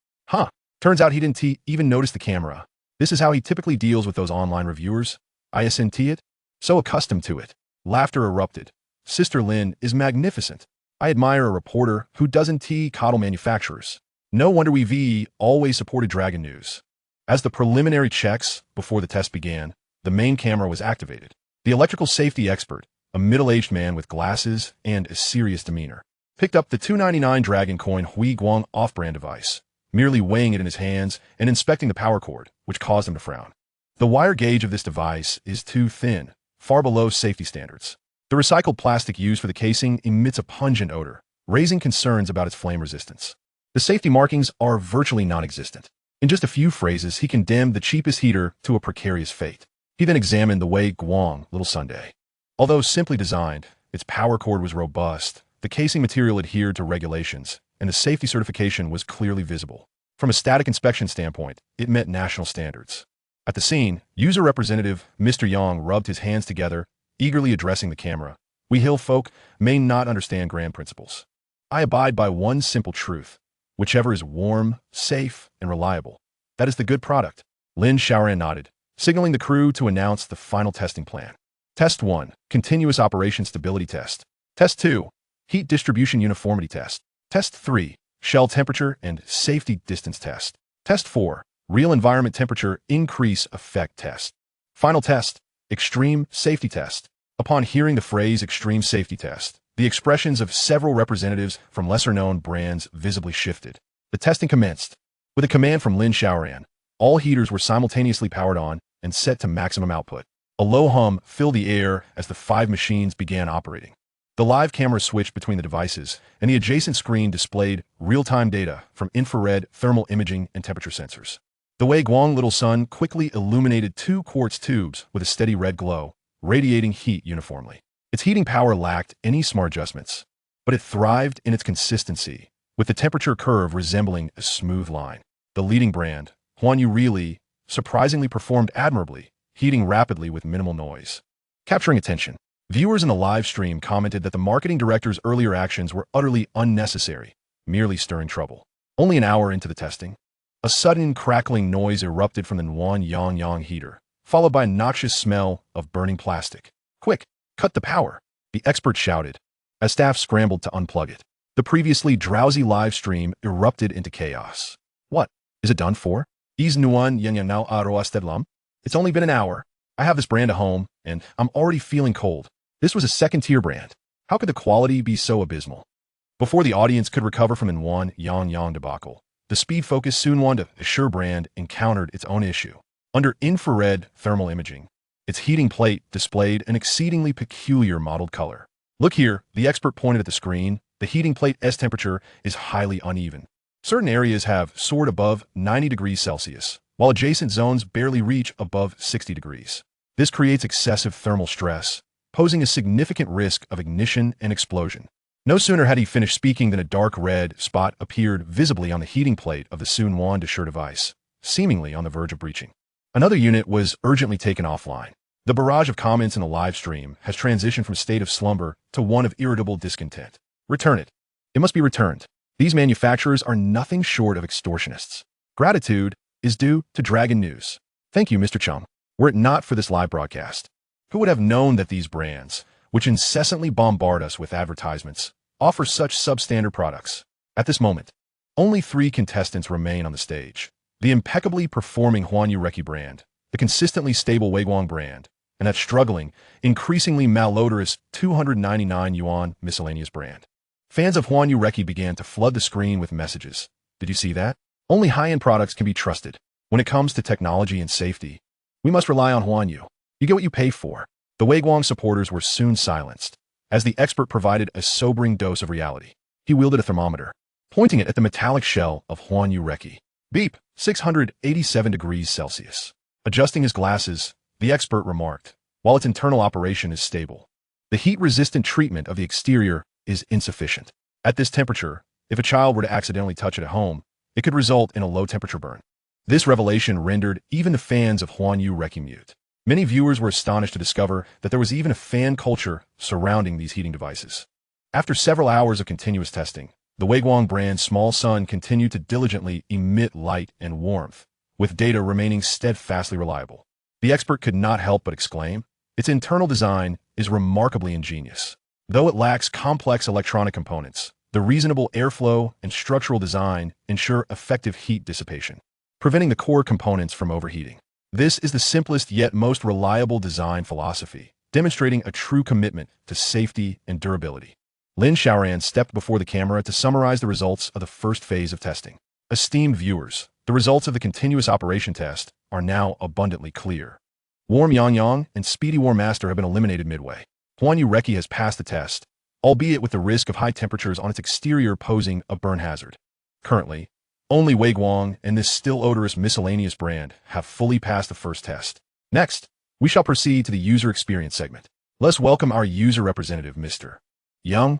Turns out he didn't even notice the camera. This is how he typically deals with those online reviewers. Isn't it? So accustomed to it. Laughter erupted. Sister Lin is magnificent. I admire a reporter who doesn't coddle manufacturers. No wonder we always supported Dragon News. As the preliminary checks before the test began, the main camera was activated. The electrical safety expert, a middle-aged man with glasses and a serious demeanor, picked up the $2.99 Dragon Coin Cheng Guang off-brand device, merely weighing it in his hands and inspecting the power cord, which caused him to frown. The wire gauge of this device is too thin, far below safety standards. The recycled plastic used for the casing emits a pungent odor, raising concerns about its flame resistance. The safety markings are virtually non-existent. In just a few phrases, he condemned the cheapest heater to a precarious fate. He then examined the Wei Guang Little Sunday. Although simply designed, its power cord was robust, the casing material adhered to regulations, and the safety certification was clearly visible. From a static inspection standpoint, it met national standards. At the scene, user representative Mr. Yang rubbed his hands together, eagerly addressing the camera. We hill folk may not understand grand principles. I abide by one simple truth. Whichever is warm, safe, and reliable. That is the good product. Lin Xiaoran nodded, signaling the crew to announce the final testing plan. Test 1, Continuous Operation Stability Test. Test 2, Heat Distribution Uniformity Test. Test 3, Shell Temperature and Safety Distance Test. Test 4, Real Environment Temperature Increase Effect Test. Final test, Extreme Safety Test. Upon hearing the phrase Extreme Safety Test, the expressions of several representatives from lesser-known brands visibly shifted. The testing commenced. With a command from Lin Xiaoran, all heaters were simultaneously powered on and set to maximum output. A low hum filled the air as the 5 machines began operating. The live camera switched between the devices, and the adjacent screen displayed real-time data from infrared, thermal imaging, and temperature sensors. The Wei Guang Little Sun quickly illuminated 2 quartz tubes with a steady red glow, radiating heat uniformly. Its heating power lacked any smart adjustments, but it thrived in its consistency, with the temperature curve resembling a smooth line. The leading brand, Huanyu really, surprisingly performed admirably, heating rapidly with minimal noise. Capturing attention, viewers in the live stream commented that the marketing director's earlier actions were utterly unnecessary, merely stirring trouble. Only an hour into the testing, a sudden crackling noise erupted from the Yang heater, followed by a noxious smell of burning plastic. Quick! Cut the power, the expert shouted, as staff scrambled to unplug it. The previously drowsy live stream erupted into chaos. What? Is it done for? Is nuan yang now aroastedlam? It's only been an hour. I have this brand at home, and I'm already feeling cold. This was a second-tier brand. How could the quality be so abysmal? Before the audience could recover from the Yang debacle, the speed-focused Sunwon Assure brand encountered its own issue. Under infrared thermal imaging, its heating plate displayed an exceedingly peculiar mottled color. Look here, the expert pointed at the screen. The heating plate's temperature is highly uneven. Certain areas have soared above 90 degrees Celsius, while adjacent zones barely reach above 60 degrees. This creates excessive thermal stress, posing a significant risk of ignition and explosion. No sooner had he finished speaking than a dark red spot appeared visibly on the heating plate of the Sunwon Assure device, seemingly on the verge of breaching. Another unit was urgently taken offline. The barrage of comments in the live stream has transitioned from a state of slumber to one of irritable discontent. Return it. It must be returned. These manufacturers are nothing short of extortionists. Gratitude is due to Dragon News. Thank you, Mr. Chum. Were it not for this live broadcast, who would have known that these brands, which incessantly bombard us with advertisements, offer such substandard products? At this moment, Only 3 contestants remain on the stage. The impeccably performing Huanyu Reki brand, the consistently stable Guang brand, and that struggling, increasingly malodorous 299 yuan miscellaneous brand. Fans of Huanyu Reki began to flood the screen with messages. Did you see that? Only high-end products can be trusted. When it comes to technology and safety, we must rely on Huanyu. You get what you pay for. The Guang supporters were soon silenced, as the expert provided a sobering dose of reality. He wielded a thermometer, pointing it at the metallic shell of Huanyu Reki. Beep, 687 degrees Celsius. Adjusting his glasses, the expert remarked, while its internal operation is stable, the heat-resistant treatment of the exterior is insufficient. At this temperature, if a child were to accidentally touch it at home, it could result in a low-temperature burn. This revelation rendered even the fans of Huanyu Reki mute. Many viewers were astonished to discover that there was even a fan culture surrounding these heating devices. After several hours of continuous testing, the Guang brand's small sun continued to diligently emit light and warmth, with data remaining steadfastly reliable. The expert could not help but exclaim, its internal design is remarkably ingenious. Though it lacks complex electronic components, the reasonable airflow and structural design ensure effective heat dissipation, preventing the core components from overheating. This is the simplest yet most reliable design philosophy, demonstrating a true commitment to safety and durability. Lin Xiaoran stepped before the camera to summarize the results of the first phase of testing. Esteemed viewers, the results of the continuous operation test are now abundantly clear. Warm Yang and Speedy War Master have been eliminated midway. Huanyu Reki has passed the test, albeit with the risk of high temperatures on its exterior posing a burn hazard. Currently, only Guang and this still odorous miscellaneous brand have fully passed the first test. Next, we shall proceed to the user experience segment. Let's welcome our user representative, Mr. Young.